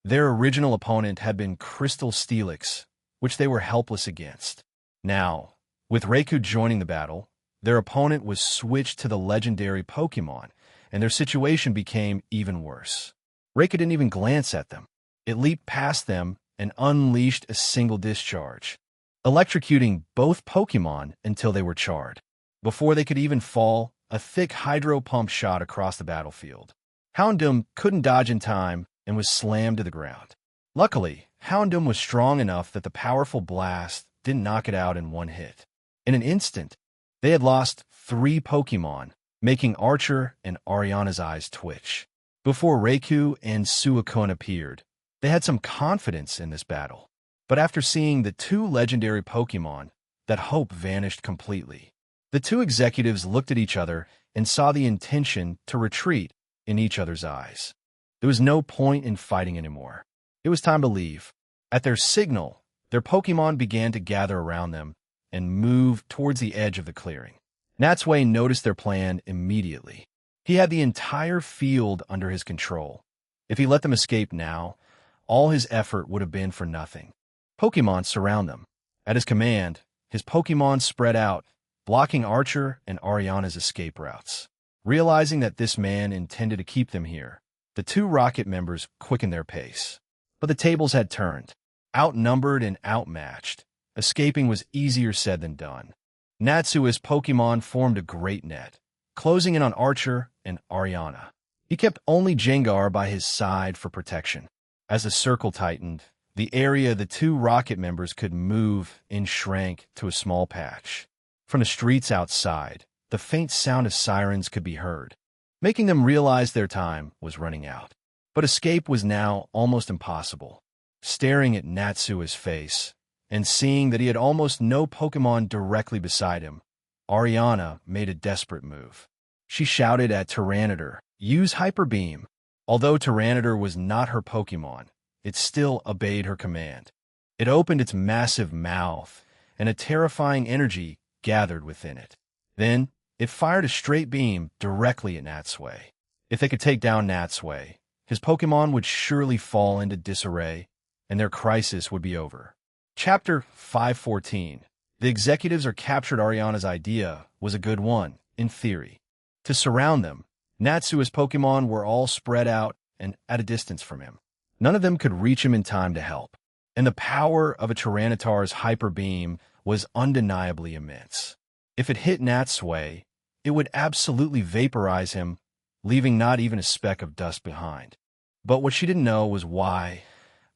Their original opponent had been Crystal Steelix, which they were helpless against. Now, with Raikou joining the battle, their opponent was switched to the legendary Pokemon, and their situation became even worse. Raikou didn't even glance at them. It leaped past them and unleashed a single discharge, electrocuting both Pokemon until they were charred. Before they could even fall, a thick hydro pump shot across the battlefield. Houndoom couldn't dodge in time and was slammed to the ground. Luckily, Houndoom was strong enough that the powerful blast didn't knock it out in one hit. In an instant, they had lost 3 Pokemon, making Archer and Ariana's eyes twitch. Before Reiku and Suicune appeared, they had some confidence in this battle. But after seeing the 2 legendary Pokemon, that hope vanished completely. The 2 executives looked at each other and saw the intention to retreat in each other's eyes. There was no point in fighting anymore. It was time to leave. At their signal, their Pokemon began to gather around them and move towards the edge of the clearing. Natsui noticed their plan immediately. He had the entire field under his control. If he let them escape now, all his effort would have been for nothing. Pokemon surround them. At his command, his Pokemon spread out, blocking Archer and Ariana's escape routes. Realizing that this man intended to keep them here, the 2 Rocket members quickened their pace. But the tables had turned. Outnumbered and outmatched, escaping was easier said than done. Natsui's Pokemon formed a great net, closing in on Archer and Ariana. He kept only Gengar by his side for protection. As the circle tightened, the area the 2 Rocket members could move in shrank to a small patch. From the streets outside, the faint sound of sirens could be heard, making them realize their time was running out. But escape was now almost impossible. Staring at Natsui's face, and seeing that he had almost no Pokemon directly beside him, Ariana made a desperate move. She shouted at Tyranitar, "Use Hyper Beam!" Although Tyranitar was not her Pokemon, it still obeyed her command. It opened its massive mouth, and a terrifying energy gathered within it. Then, it fired a straight beam directly at Natsui. If they could take down Natsui, his Pokemon would surely fall into disarray, and their crisis would be over. Chapter 514. The executives are captured. Ariana's idea was a good one, in theory. To surround them, Natsui's Pokemon were all spread out and at a distance from him. None of them could reach him in time to help, and the power of a Tyranitar's Hyper Beam was undeniably immense. If it hit Natsui, it would absolutely vaporize him, leaving not even a speck of dust behind. But what she didn't know was why,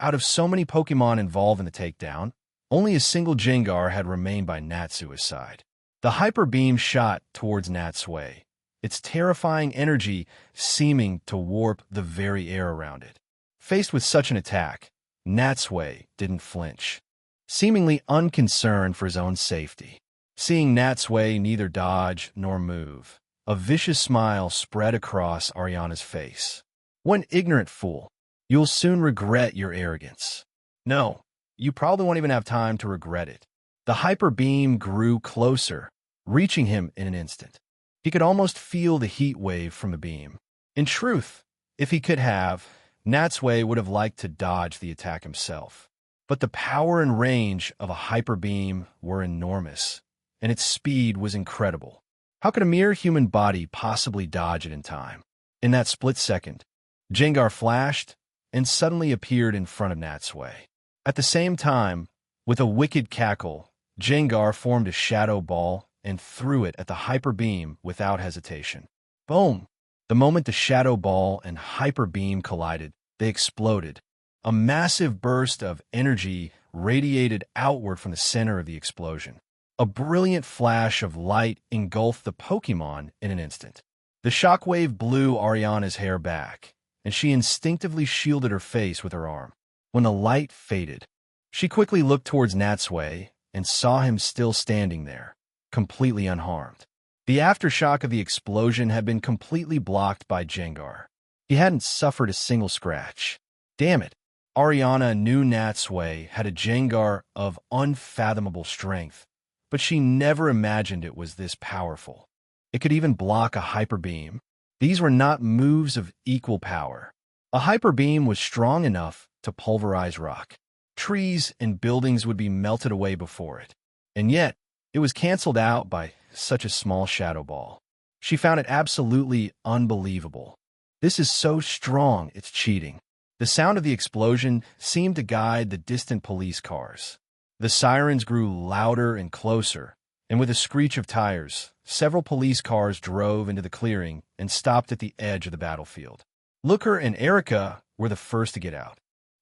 out of so many Pokemon involved in the takedown, only a single Gengar had remained by Natsui's side. The Hyper Beam shot towards Natsui, its terrifying energy seeming to warp the very air around it. Faced with such an attack, Natsui didn't flinch, seemingly unconcerned for his own safety. Seeing Natsui neither dodge nor move, a vicious smile spread across Ariana's face. "One ignorant fool. You'll soon regret your arrogance." "No, you probably won't even have time to regret it." The Hyper Beam grew closer, reaching him in an instant. He could almost feel the heat wave from the beam. In truth, if he could have, Natsui would have liked to dodge the attack himself. But the power and range of a Hyper Beam were enormous, and its speed was incredible. How could a mere human body possibly dodge it in time? In that split second, Gengar flashed and suddenly appeared in front of Natsui. At the same time, with a wicked cackle, Gengar formed a shadow ball and threw it at the Hyper Beam without hesitation. Boom! The moment the shadow ball and Hyper Beam collided, they exploded. A massive burst of energy radiated outward from the center of the explosion. A brilliant flash of light engulfed the Pokemon in an instant. The shockwave blew Ariana's hair back, and she instinctively shielded her face with her arm. When the light faded, she quickly looked towards Natsui and saw him still standing there, completely unharmed. The aftershock of the explosion had been completely blocked by Gengar. He hadn't suffered a single scratch. Damn it! Ariana knew Natsui had a Gengar of unfathomable strength, but she never imagined it was this powerful. It could even block a Hyper Beam. These were not moves of equal power. A Hyper Beam was strong enough to pulverize rock. Trees and buildings would be melted away before it. And yet, it was canceled out by such a small shadow ball. She found it absolutely unbelievable. This is so strong, it's cheating. The sound of the explosion seemed to guide the distant police cars. The sirens grew louder and closer, and with a screech of tires, several police cars drove into the clearing and stopped at the edge of the battlefield. Looker and Erica were the first to get out.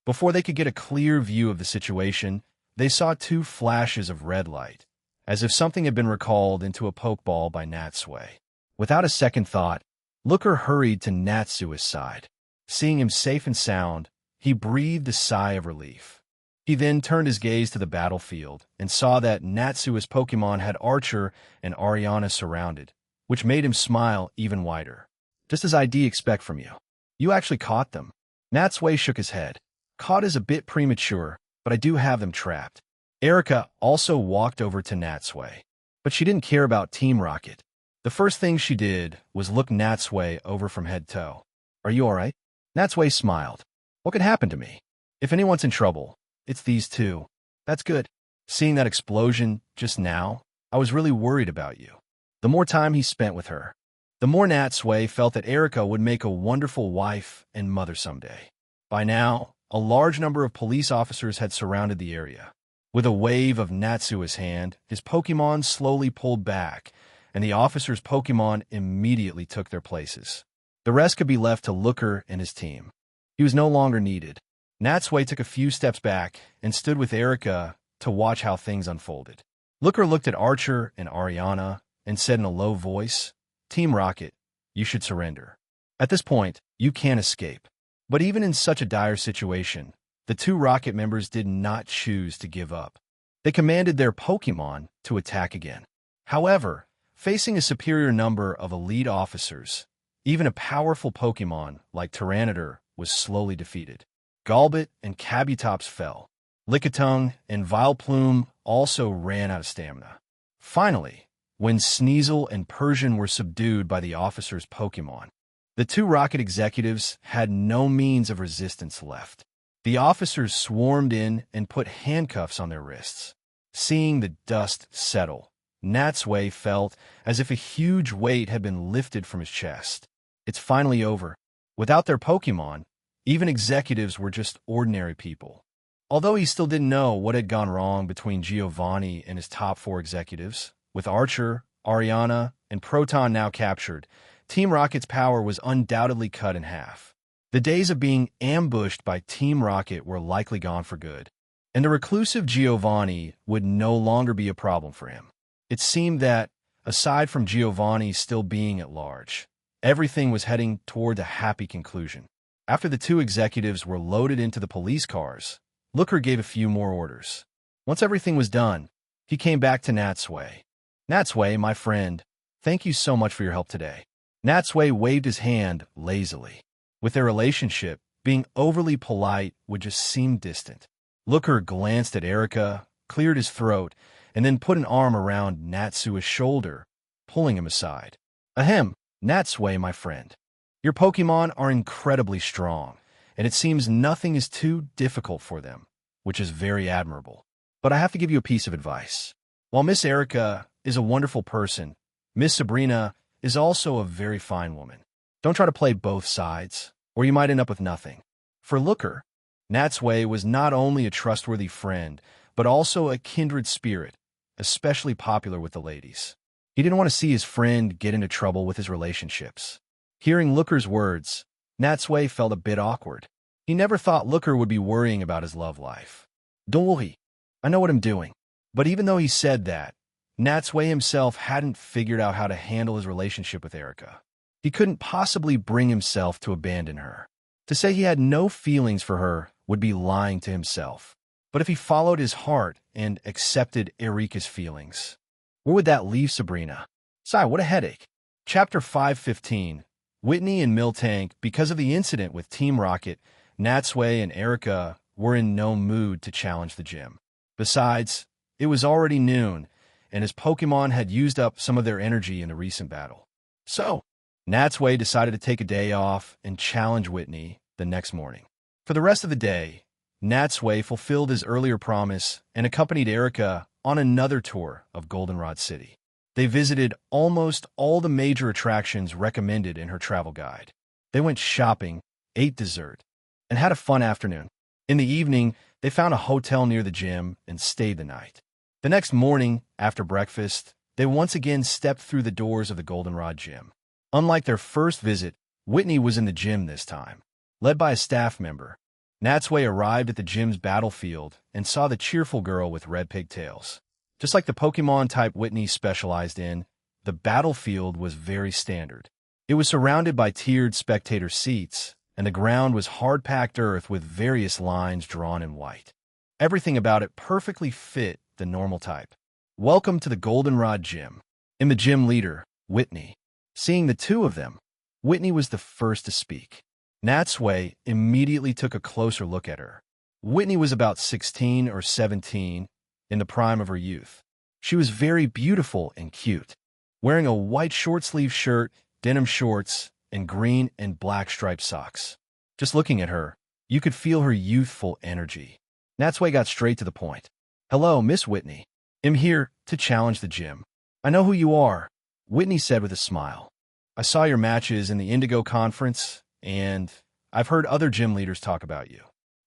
Before they could get a clear view of the situation, they saw two flashes of red light, as if something had been recalled into a pokeball by Natsui. Without a second thought, Looker hurried to Natsui's side. Seeing him safe and sound, he breathed a sigh of relief. He then turned his gaze to the battlefield and saw that Natsui's Pokemon had Archer and Ariana surrounded, which made him smile even wider. Just as I'd expect from you. You actually caught them. Natsui shook his head. Caught is a bit premature, but I do have them trapped. Erica also walked over to Natsui, but she didn't care about Team Rocket. The first thing she did was look Natsui over from head to toe. Are you all right? Natsui smiled. What could happen to me? If anyone's in trouble, it's these two. That's good. Seeing that explosion just now, I was really worried about you. The more time he spent with her, the more Natsui felt that Erica would make a wonderful wife and mother someday. By now, a large number of police officers had surrounded the area. With a wave of Natsui's hand, his Pokemon slowly pulled back, and the officers' Pokemon immediately took their places. The rest could be left to Looker and his team. He was no longer needed. Natsui took a few steps back and stood with Erica to watch how things unfolded. Looker looked at Archer and Ariana and said in a low voice, Team Rocket, you should surrender. At this point, you can't escape. But even in such a dire situation, the two Rocket members did not choose to give up. They commanded their Pokemon to attack again. However, facing a superior number of elite officers, even a powerful Pokemon like Tyranitar was slowly defeated. Golbat and Kabutops fell. Lickitung and Vileplume also ran out of stamina. Finally, when Sneasel and Persian were subdued by the officers' Pokemon, the two Rocket executives had no means of resistance left. The officers swarmed in and put handcuffs on their wrists. Seeing the dust settle, Natsui felt as if a huge weight had been lifted from his chest. It's finally over. Without their Pokemon, even executives were just ordinary people. Although he still didn't know what had gone wrong between Giovanni and his top four executives, with Archer, Ariana, and Proton now captured, Team Rocket's power was undoubtedly cut in half. The days of being ambushed by Team Rocket were likely gone for good, and the reclusive Giovanni would no longer be a problem for him. It seemed that, aside from Giovanni still being at large, everything was heading toward a happy conclusion. After the two executives were loaded into the police cars, Looker gave a few more orders. Once everything was done, he came back to Natsui. Natsui, my friend, thank you so much for your help today. Natsui waved his hand lazily. With their relationship, being overly polite would just seem distant. Looker glanced at Erica, cleared his throat, and then put an arm around Natsui's shoulder, pulling him aside. Ahem, Natsui, my friend. Your Pokemon are incredibly strong, and it seems nothing is too difficult for them, which is very admirable. But I have to give you a piece of advice. While Miss Erica is a wonderful person, Miss Sabrina is also a very fine woman. Don't try to play both sides, or you might end up with nothing. For Looker, Natsui was not only a trustworthy friend, but also a kindred spirit, especially popular with the ladies. He didn't want to see his friend get into trouble with his relationships. Hearing Looker's words, Natsui felt a bit awkward. He never thought Looker would be worrying about his love life. Don't worry, I know what I'm doing. But even though he said that, Natsui himself hadn't figured out how to handle his relationship with Erica. He couldn't possibly bring himself to abandon her. To say he had no feelings for her would be lying to himself. But if he followed his heart and accepted Erika's feelings, where would that leave Sabrina? Sigh, what a headache. Chapter 515. Whitney and Miltank, because of the incident with Team Rocket, Natsui and Erica were in no mood to challenge the gym. Besides, it was already noon, and his Pokemon had used up some of their energy in the recent battle. So, Natsui decided to take a day off and challenge Whitney the next morning. For the rest of the day, Natsui fulfilled his earlier promise and accompanied Erica on another tour of Goldenrod City. They visited almost all the major attractions recommended in her travel guide. They went shopping, ate dessert, and had a fun afternoon. In the evening, they found a hotel near the gym and stayed the night. The next morning, after breakfast, They once again stepped through the doors of the Goldenrod gym. Unlike their first visit, Whitney was in the gym this time. Led by a staff member, Natsui arrived at the gym's battlefield and saw the cheerful girl with red pigtails. Just like the Pokemon type Whitney specialized in, the battlefield was very standard. It was surrounded by tiered spectator seats, and the ground was hard-packed earth with various lines drawn in white. Everything about it perfectly fit the normal type. Welcome to the Goldenrod Gym. I'm the gym leader, Whitney. Seeing the two of them, Whitney was the first to speak. Natsui immediately took a closer look at her. Whitney was about 16 or 17, in the prime of her youth. She was very beautiful and cute, wearing a white short-sleeve shirt, denim shorts, and green and black striped socks. Just looking at her, you could feel her youthful energy. Natsui got straight to the point. "Hello, Miss Whitney. I'm here to challenge the gym." "I know who you are," Whitney said with a smile. "I saw your matches in the Indigo Conference, and I've heard other gym leaders talk about you.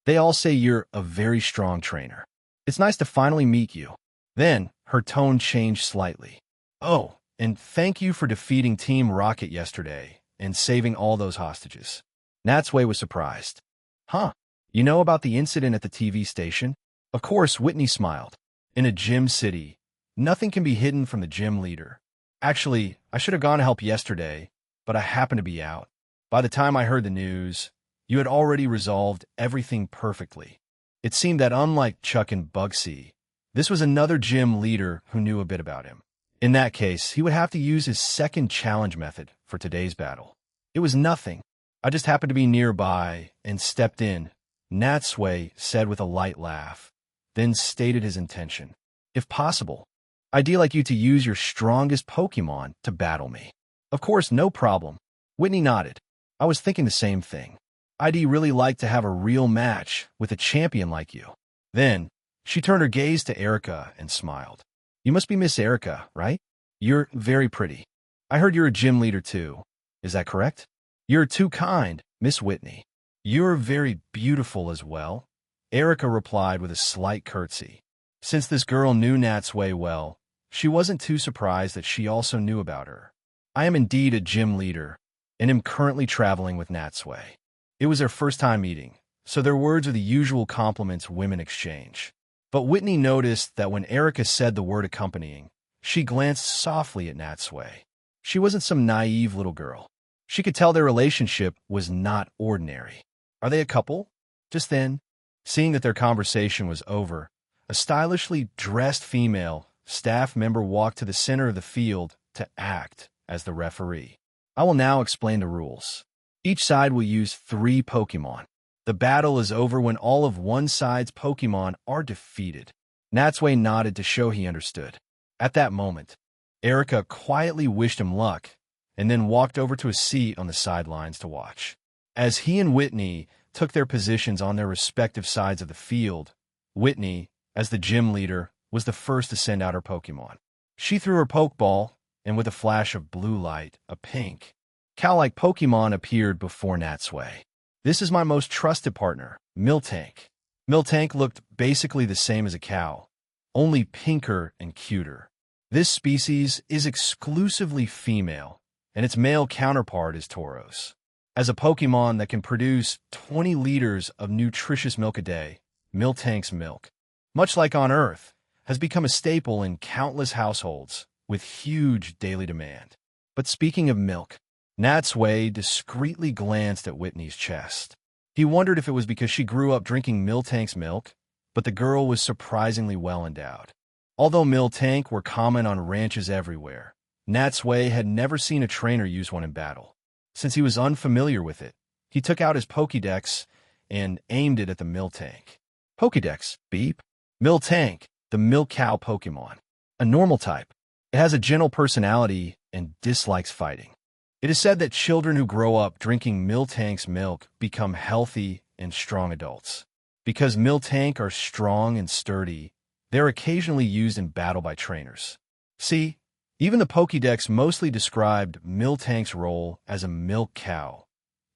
They all say you're a very strong trainer. It's nice to finally meet you." Then, her tone changed slightly. "Oh, and thank you for defeating Team Rocket yesterday and saving all those hostages." Natsui was surprised. "Huh? You know about the incident at the TV station?" Of course, Whitney smiled. In a gym city, nothing can be hidden from the gym leader. "Actually, I should have gone to help yesterday, but I happened to be out. By the time I heard the news, you had already resolved everything perfectly." It seemed that unlike Chuck and Bugsy, this was another gym leader who knew a bit about him. In that case, he would have to use his second challenge method for today's battle. "It was nothing. I just happened to be nearby and stepped in," Natsui said with a light laugh, then stated his intention. "If possible, I'd like you to use your strongest Pokemon to battle me." "Of course, no problem." Whitney nodded. "I was thinking the same thing. I'd really like to have a real match with a champion like you." Then, she turned her gaze to Erica and smiled. "You must be Miss Erica, right? You're very pretty. I heard you're a gym leader too. Is that correct?" "You're too kind, Miss Whitney." "You're very beautiful as well," Erica replied with a slight curtsy. Since this girl knew Natsui well, she wasn't too surprised that she also knew about her. "I am indeed a gym leader, and am currently traveling with Natsui." It was their first time meeting, so their words are the usual compliments women exchange. But Whitney noticed that when Erica said the word accompanying, she glanced softly at Natsui. She wasn't some naive little girl. She could tell their relationship was not ordinary. "Are they a couple?" Just then, seeing that their conversation was over, a stylishly dressed female staff member walked to the center of the field to act as the referee. "I will now explain the rules. Each side will use 3 Pokemon. The battle is over when all of one side's Pokemon are defeated." Natsui nodded to show he understood. At that moment, Erica quietly wished him luck and then walked over to a seat on the sidelines to watch. As he and Whitney took their positions on their respective sides of the field, Whitney, as the gym leader, was the first to send out her Pokemon. She threw her Pokeball, and with a flash of blue light, a pink, cow-like Pokemon appeared before Natsui. "This is my most trusted partner, Miltank." Miltank looked basically the same as a cow, only pinker and cuter. This species is exclusively female, and its male counterpart is Tauros. As a Pokemon that can produce 20 liters of nutritious milk a day, Miltank's milk, much like on Earth, has become a staple in countless households with huge daily demand. But speaking of milk, Natsui discreetly glanced at Whitney's chest. He wondered if it was because she grew up drinking Miltank's milk, but the girl was surprisingly well endowed. Although Miltank were common on ranches everywhere, Natsui had never seen a trainer use one in battle. Since he was unfamiliar with it, he took out his Pokédex and aimed it at the Miltank. "Pokédex, beep." Miltank, the milk cow Pokemon. A normal type, it has a gentle personality and dislikes fighting. It is said that children who grow up drinking Miltank's milk become healthy and strong adults. Because Miltank are strong and sturdy, they're occasionally used in battle by trainers. See, even the Pokédex mostly described Miltank's role as a milk cow,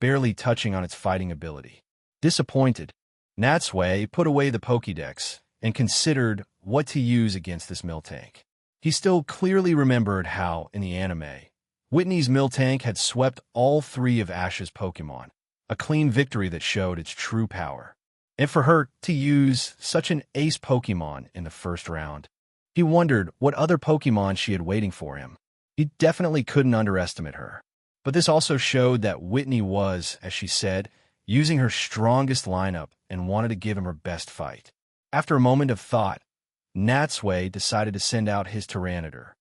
barely touching on its fighting ability. Disappointed, Natsui put away the Pokédex and considered what to use against this Miltank. He still clearly remembered how, in the anime, Whitney's Miltank had swept all three of Ash's Pokemon, a clean victory that showed its true power. And for her to use such an ace Pokemon in the first round, he wondered what other Pokemon she had waiting for him. He definitely couldn't underestimate her. But this also showed that Whitney was, as she said, using her strongest lineup and wanted to give him her best fight. After a moment of thought, Natsui decided to send out his Tyranitar.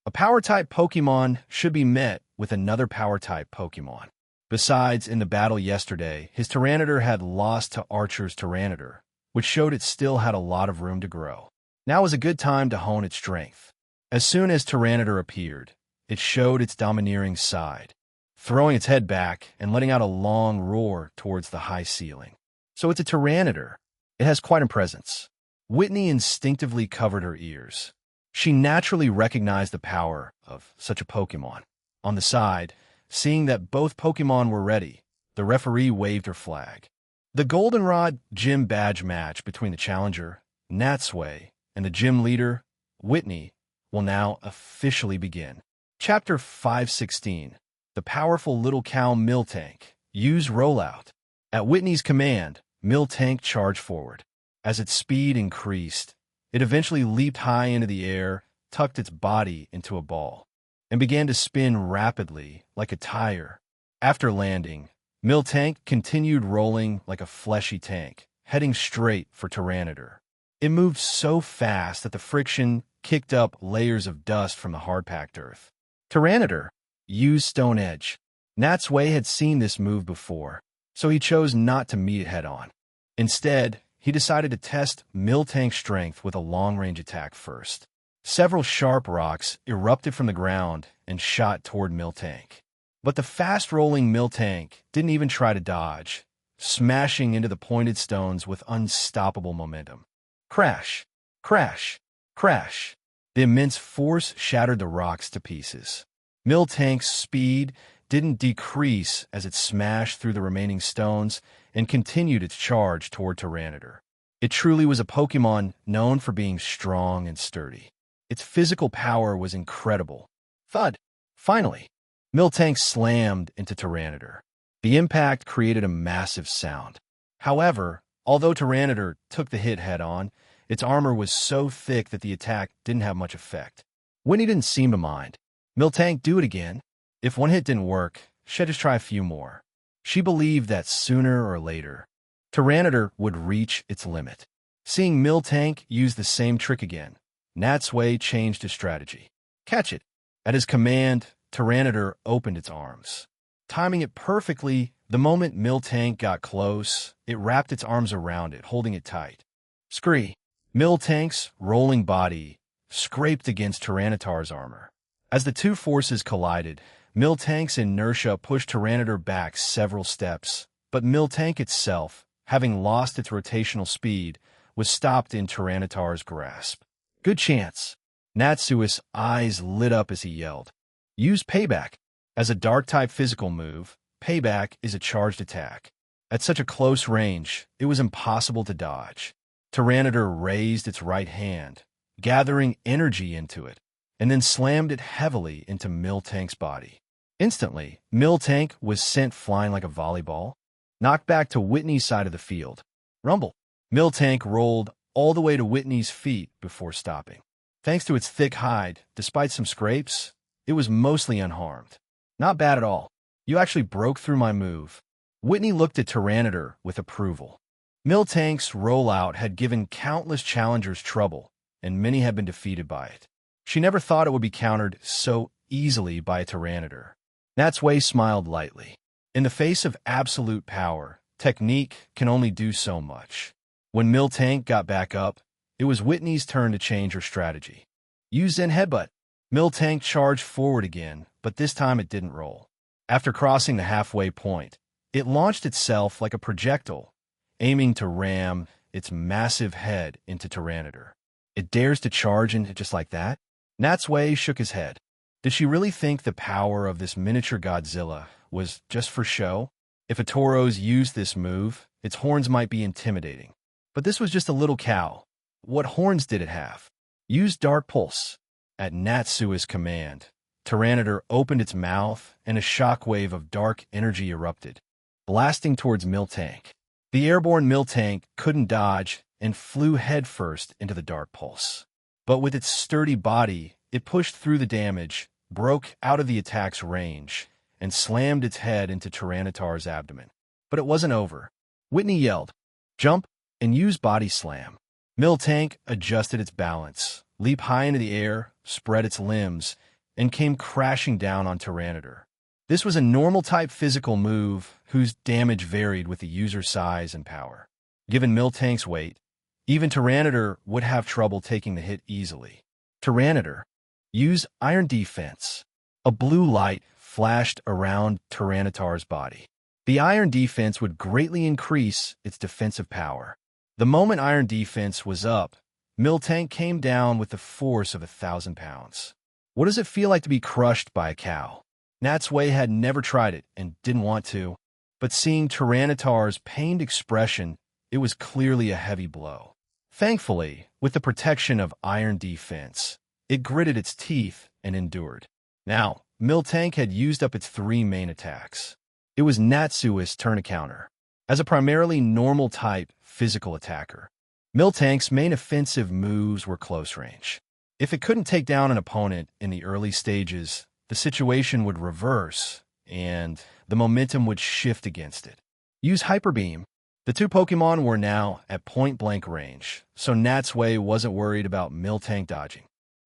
A Power-type Pokemon should be met with another Power-type Pokemon. Besides, in the battle yesterday, his Tyranitar had lost to Archer's Tyranitar, which showed it still had a lot of room to grow. Now was a good time to hone its strength. As soon as Tyranitar appeared, it showed its domineering side, throwing its head back and letting out a long roar towards the high ceiling. So it's a Tyranitar. It has quite a presence. Whitney instinctively covered her ears. She naturally recognized the power of such a Pokemon. On the side, seeing that both Pokemon were ready, the referee waved her flag. The Goldenrod Gym Badge match between the challenger, Natsui, and the gym leader, Whitney, will now officially begin. Chapter 516. The powerful little cow Miltank. Use rollout. At Whitney's command, Miltank charged forward. As its speed increased, it eventually leaped high into the air, tucked its body into a ball, and began to spin rapidly like a tire. After landing, Miltank continued rolling like a fleshy tank, heading straight for Tyranitar. It moved so fast that the friction kicked up layers of dust from the hard-packed earth. Tyranitar used Stone Edge. Natsui had seen this move before, so he chose not to meet it head-on. Instead, he decided to test Miltank's strength with a long-range attack first. Several sharp rocks erupted from the ground and shot toward Miltank. But the fast-rolling Miltank didn't even try to dodge, smashing into the pointed stones with unstoppable momentum. Crash! Crash! Crash! The immense force shattered the rocks to pieces. Miltank's speed didn't decrease as it smashed through the remaining stones and continued its charge toward Tyranitar. It truly was a Pokemon known for being strong and sturdy. Its physical power was incredible. Thud! Finally, Miltank slammed into Tyranitar. The impact created a massive sound. However, although Tyranitar took the hit head-on, its armor was so thick that the attack didn't have much effect. Winnie didn't seem to mind. Miltank, do it again. If one hit didn't work, she'd just try a few more. She believed that sooner or later, Tyranitar would reach its limit. Seeing Miltank use the same trick again, Natsui changed his strategy. Catch it! At his command, Tyranitar opened its arms. Timing it perfectly, the moment Miltank got close, it wrapped its arms around it, holding it tight. Scree! Miltank's rolling body scraped against Tyranitar's armor. As the two forces collided, Miltank's inertia pushed Tyranitar back several steps, but Miltank itself, having lost its rotational speed, was stopped in Tyranitar's grasp. Good chance. Natsui's eyes lit up as he yelled. Use Payback. As a Dark-type physical move, Payback is a charged attack. At such a close range, it was impossible to dodge. Tyranitar raised its right hand, gathering energy into it, and then slammed it heavily into Miltank's body. Instantly, Miltank was sent flying like a volleyball, knocked back to Whitney's side of the field. Rumble! Miltank rolled all the way to Whitney's feet before stopping. Thanks to its thick hide, despite some scrapes, it was mostly unharmed. Not bad at all. You actually broke through my move. Whitney looked at Tyranitar with approval. Miltank's rollout had given countless challengers trouble, and many had been defeated by it. She never thought it would be countered so easily by a Tyranitar. Natsui smiled lightly. In the face of absolute power, technique can only do so much. When Miltank got back up, it was Whitney's turn to change her strategy. Use Zen Headbutt. Miltank charged forward again, but this time it didn't roll. After crossing the halfway point, it launched itself like a projectile, aiming to ram its massive head into Tyranitar. It dares to charge into just like that? Natsui shook his head. Did she really think the power of this miniature Godzilla was just for show? If a Tauros used this move, its horns might be intimidating. But this was just a little cow. What horns did it have? Use Dark Pulse. At Natsui's command, Tyranitar opened its mouth and a shockwave of dark energy erupted, blasting towards Miltank. The airborne Miltank couldn't dodge and flew headfirst into the dark pulse. But with its sturdy body, it pushed through the damage, broke out of the attack's range, and slammed its head into Tyranitar's abdomen. But it wasn't over. Whitney yelled, "Jump!" and use body slam. Miltank adjusted its balance, leaped high into the air, spread its limbs, and came crashing down on Tyranitar. This was a normal-type physical move whose damage varied with the user's size and power. Given Miltank's weight, even Tyranitar would have trouble taking the hit easily. Tyranitar, use Iron Defense. A blue light flashed around Tyranitar's body. The Iron Defense would greatly increase its defensive power. The moment Iron Defense was up, Miltank came down with the force of 1,000 pounds. What does it feel like to be crushed by a cow? Natsui had never tried it and didn't want to, but seeing Tyranitar's pained expression, it was clearly a heavy blow. Thankfully, with the protection of Iron Defense, it gritted its teeth and endured. Now, Miltank had used up its 3 main attacks. It was Natsui's turn to counter. As a primarily normal-type physical attacker, Miltank's main offensive moves were close range. If it couldn't take down an opponent in the early stages, the situation would reverse, and the momentum would shift against it. Use Hyper Beam. The 2 Pokemon were now at point-blank range, so Natsui wasn't worried about Miltank dodging.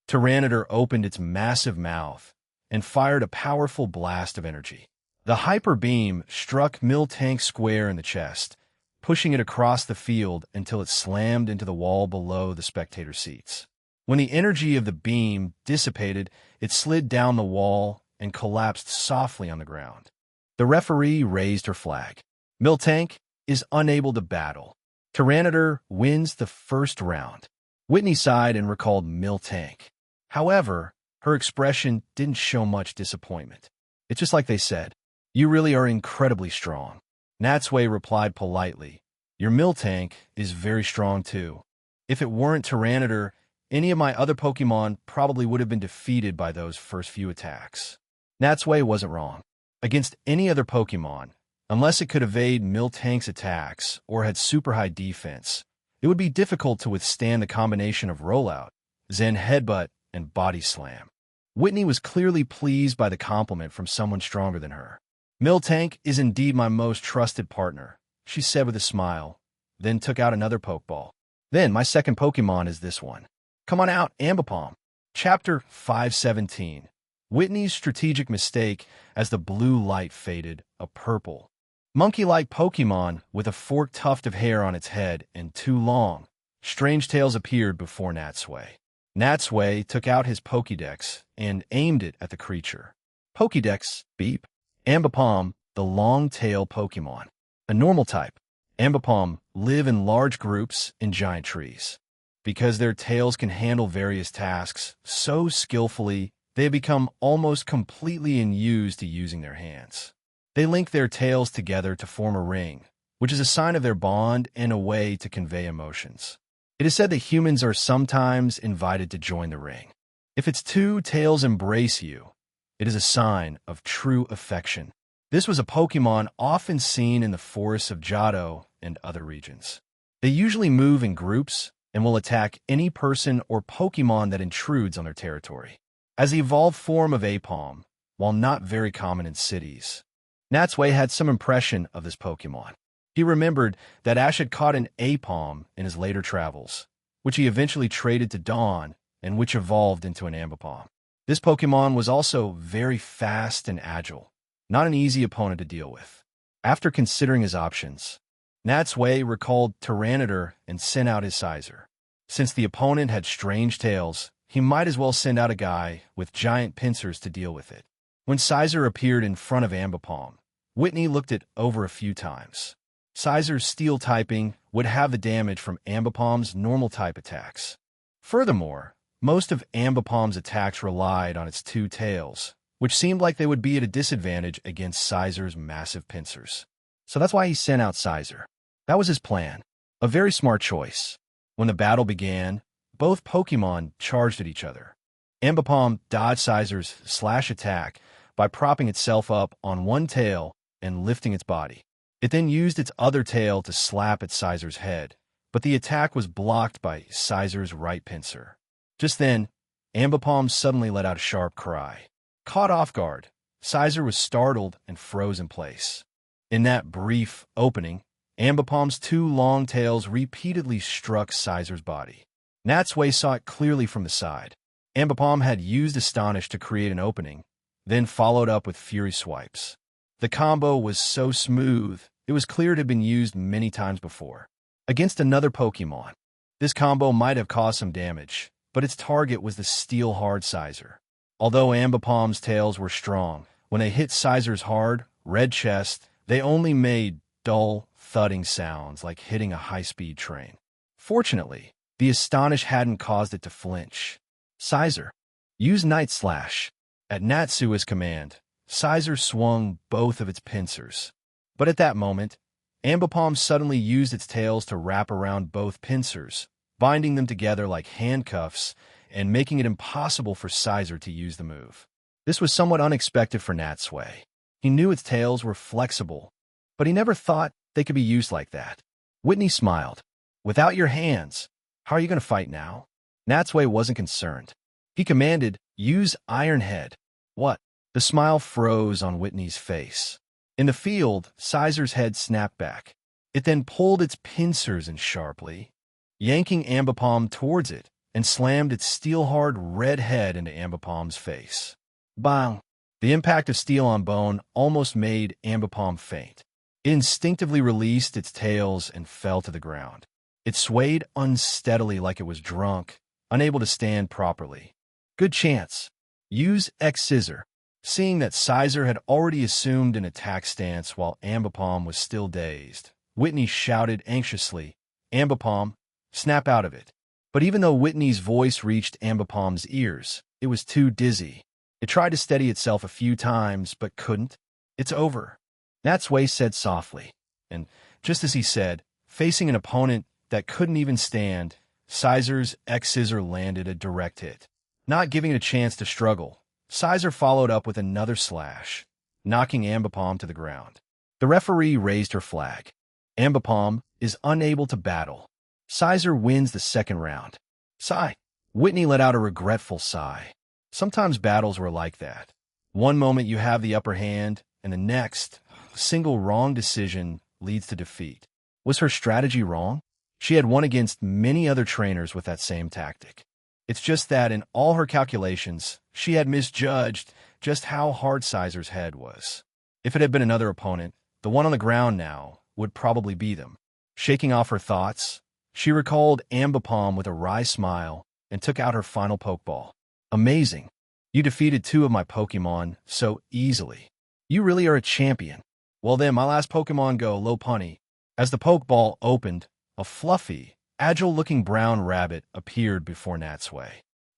Tyranitar opened its massive mouth and fired a powerful blast of energy. The Hyper Beam struck Miltank square in the chest, pushing it across the field until it slammed into the wall below the spectator seats. When the energy of the beam dissipated, it slid down the wall and collapsed softly on the ground. The referee raised her flag. Miltank is unable to battle. Tyranitar wins the first round. Whitney sighed and recalled Miltank. However, her expression didn't show much disappointment. It's just like they said, "You really are incredibly strong." Natsui replied politely, "Your Miltank is very strong too. If it weren't Tyranitar, any of my other Pokemon probably would have been defeated by those first few attacks." Natsui wasn't wrong. Against any other Pokemon, unless it could evade Miltank's attacks or had super high defense, it would be difficult to withstand the combination of Rollout, Zen Headbutt, and Body Slam. Whitney was clearly pleased by the compliment from someone stronger than her. "Miltank is indeed my most trusted partner," she said with a smile, then took out another Pokeball. "Then my second Pokemon is this one. Come on out, Ambipom." Chapter 517. Whitney's strategic mistake as the blue light faded, a purple, monkey-like Pokemon with a forked tuft of hair on its head and 2 long, strange tails appeared before Natsui. Natsui took out his Pokédex and aimed it at the creature. Pokédex, beep. Ambipom, the long-tail Pokemon. A normal type, Ambipom live in large groups in giant trees. Because their tails can handle various tasks so skillfully, they have become almost completely unused to using their hands. They link their tails together to form a ring, which is a sign of their bond and a way to convey emotions. It is said that humans are sometimes invited to join the ring. If its 2 tails embrace you, it is a sign of true affection. This was a Pokemon often seen in the forests of Johto and other regions. They usually move in groups and will attack any person or Pokemon that intrudes on their territory. As the evolved form of Apom, while not very common in cities, Natsui had some impression of this Pokemon. He remembered that Ash had caught an Apom in his later travels, which he eventually traded to Dawn and which evolved into an Ambipom. This Pokemon was also very fast and agile, not an easy opponent to deal with. After considering his options, Natsui recalled Tyranitar and sent out his Sizer. Since the opponent had strange tails, he might as well send out a guy with giant pincers to deal with it. When Sizer appeared in front of Ambipom, Whitney looked it over a few times. Sizer's steel typing would have the damage from Ambipom's normal type attacks. Furthermore, most of Ambipom's attacks relied on its 2 tails, which seemed like they would be at a disadvantage against Sizer's massive pincers. So that's why he sent out Sizer. That was his plan. A very smart choice. When the battle began, both Pokemon charged at each other. Ambipom dodged Sizer's slash attack by propping itself up on one tail and lifting its body. It then used its other tail to slap at Sizer's head, but the attack was blocked by Sizer's right pincer. Just then, Ambipom suddenly let out a sharp cry. Caught off guard, Sizer was startled and froze in place. In that brief opening, Ambipom's two long tails repeatedly struck Sizer's body. Natsui saw it clearly from the side. Ambipom had used Astonish to create an opening, then followed up with Fury Swipes. The combo was so smooth, it was clear it had been used many times before. Against another Pokemon, this combo might have caused some damage, but its target was the steel-hard Sizer. Although Ambipom's tails were strong, when they hit Sizer's hard, red chest, they only made dull, thudding sounds like hitting a high-speed train. Fortunately, the Astonish hadn't caused it to flinch. Sizer, use Night Slash. At Natsui's command, Sizer swung both of its pincers. But at that moment, Ambipom suddenly used its tails to wrap around both pincers, binding them together like handcuffs and making it impossible for Sizer to use the move. This was somewhat unexpected for Natsui. He knew its tails were flexible, but he never thought they could be used like that. Whitney smiled. Without your hands, how are you going to fight now? Natsui wasn't concerned. He commanded, use Iron Head. What? The smile froze on Whitney's face. In the field, Sizer's head snapped back. It then pulled its pincers in sharply, yanking Ambipom towards it, and slammed its steel-hard red head into Ambipom's face. Bang! The impact of steel on bone almost made Ambipom faint. It instinctively released its tails and fell to the ground. It swayed unsteadily like it was drunk, unable to stand properly. Good chance. Use X-Scissor. Seeing that Sizer had already assumed an attack stance while Ambipom was still dazed, Whitney shouted anxiously, Ambipom, snap out of it. But even though Whitney's voice reached Ambipom's ears, it was too dizzy. It tried to steady itself a few times, but couldn't. It's over, Natsui said softly. And just as he said, facing an opponent that couldn't even stand, Sizer's X-Scissor landed a direct hit. Not giving it a chance to struggle, Sizer followed up with another slash, knocking Ambipom to the ground. The referee raised her flag. Ambipom is unable to battle. Sizer wins the second round. Sigh. Whitney let out a regretful sigh. Sometimes battles were like that. One moment you have the upper hand, and the next, a single wrong decision leads to defeat. Was her strategy wrong? She had won against many other trainers with that same tactic. It's just that in all her calculations, she had misjudged just how hard Sizer's head was. If it had been another opponent, the one on the ground now would probably be them. Shaking off her thoughts, she recalled Ambipom with a wry smile and took out her final Pokeball. Amazing. You defeated two of my Pokemon so easily. You really are a champion. Well then, my last Pokemon go, Lopunny. As the Pokeball opened, a fluffy, agile-looking brown rabbit appeared before Natsui.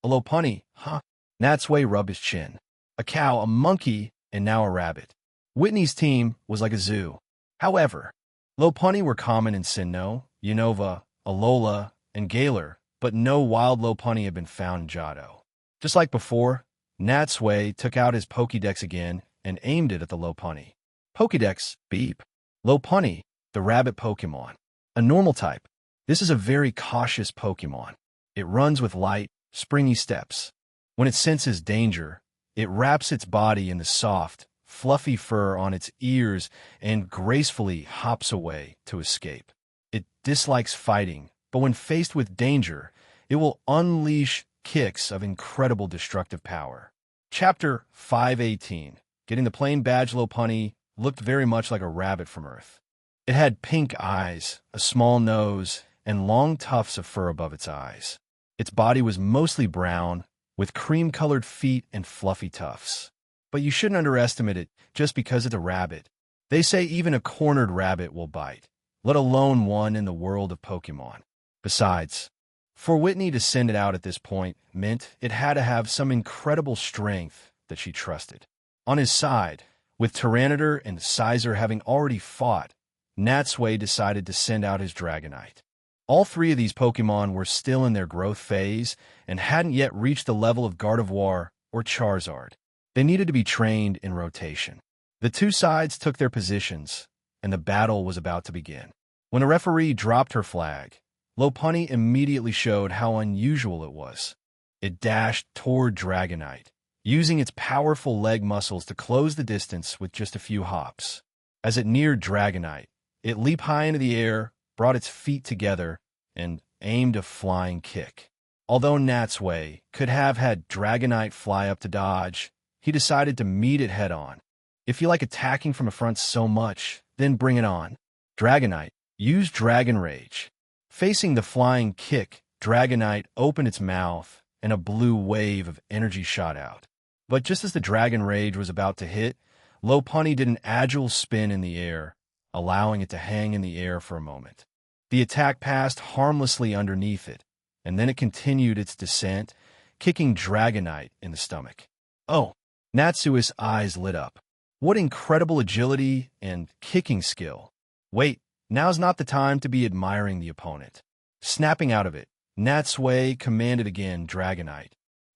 A Lopunny, huh? Natsui rubbed his chin. A cow, a monkey, and now a rabbit. Whitney's team was like a zoo. However, Lopunny were common in Sinnoh, Unova, Alola, and Galar, but no wild Lopunny had been found in Johto. Just like before, Natsui took out his Pokédex again and aimed it at the Lopunny. Pokédex, beep. Lopunny, the rabbit Pokemon. A normal type. This is a very cautious Pokemon. It runs with light, springy steps. When it senses danger, it wraps its body in the soft, fluffy fur on its ears and gracefully hops away to escape. It dislikes fighting, but when faced with danger, it will unleash kicks of incredible destructive power. Chapter 518. Getting the plain badge Lopunny looked very much like a rabbit from Earth. It had pink eyes, a small nose, and long tufts of fur above its eyes. Its body was mostly brown, with cream-colored feet and fluffy tufts. But you shouldn't underestimate it just because it's a rabbit. They say even a cornered rabbit will bite, let alone one in the world of Pokemon. Besides, for Whitney to send it out at this point meant it had to have some incredible strength that she trusted. On his side, with Tyranitar and Sizer having already fought, Natsui decided to send out his Dragonite. All three of these Pokemon were still in their growth phase and hadn't yet reached the level of Gardevoir or Charizard. They needed to be trained in rotation. The two sides took their positions, and the battle was about to begin. When the referee dropped her flag, Lopunny immediately showed how unusual it was. It dashed toward Dragonite, using its powerful leg muscles to close the distance with just a few hops. As it neared Dragonite, it leaped high into the air, brought its feet together, and aimed a flying kick. Although Natsui could have had Dragonite fly up to dodge, he decided to meet it head-on. If you like attacking from the front so much, then bring it on. Dragonite, use Dragon Rage. Facing the flying kick, Dragonite opened its mouth, and a blue wave of energy shot out. But just as the Dragon Rage was about to hit, Lopunny did an agile spin in the air, allowing it to hang in the air for a moment. The attack passed harmlessly underneath it, and then it continued its descent, kicking Dragonite in the stomach. Oh, Natsui's eyes lit up. What incredible agility and kicking skill. Wait, now's not the time to be admiring the opponent. Snapping out of it, Natsui commanded again Dragonite.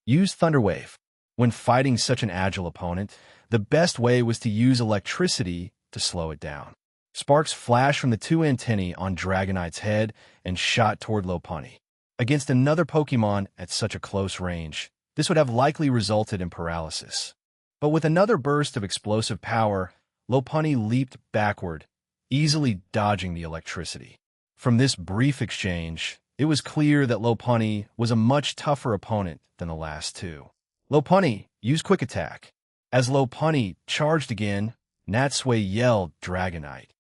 Use Thunder Wave. When fighting such an agile opponent, the best way was to use electricity to slow it down. Sparks flashed from the two antennae on Dragonite's head and shot toward Lopunny. Against another Pokemon at such a close range, this would have likely resulted in paralysis. But with another burst of explosive power, Lopunny leaped backward, easily dodging the electricity. From this brief exchange, it was clear that Lopunny was a much tougher opponent than the last two. Lopunny, use Quick Attack. As Lopunny charged again, Natsui yelled Dragonite.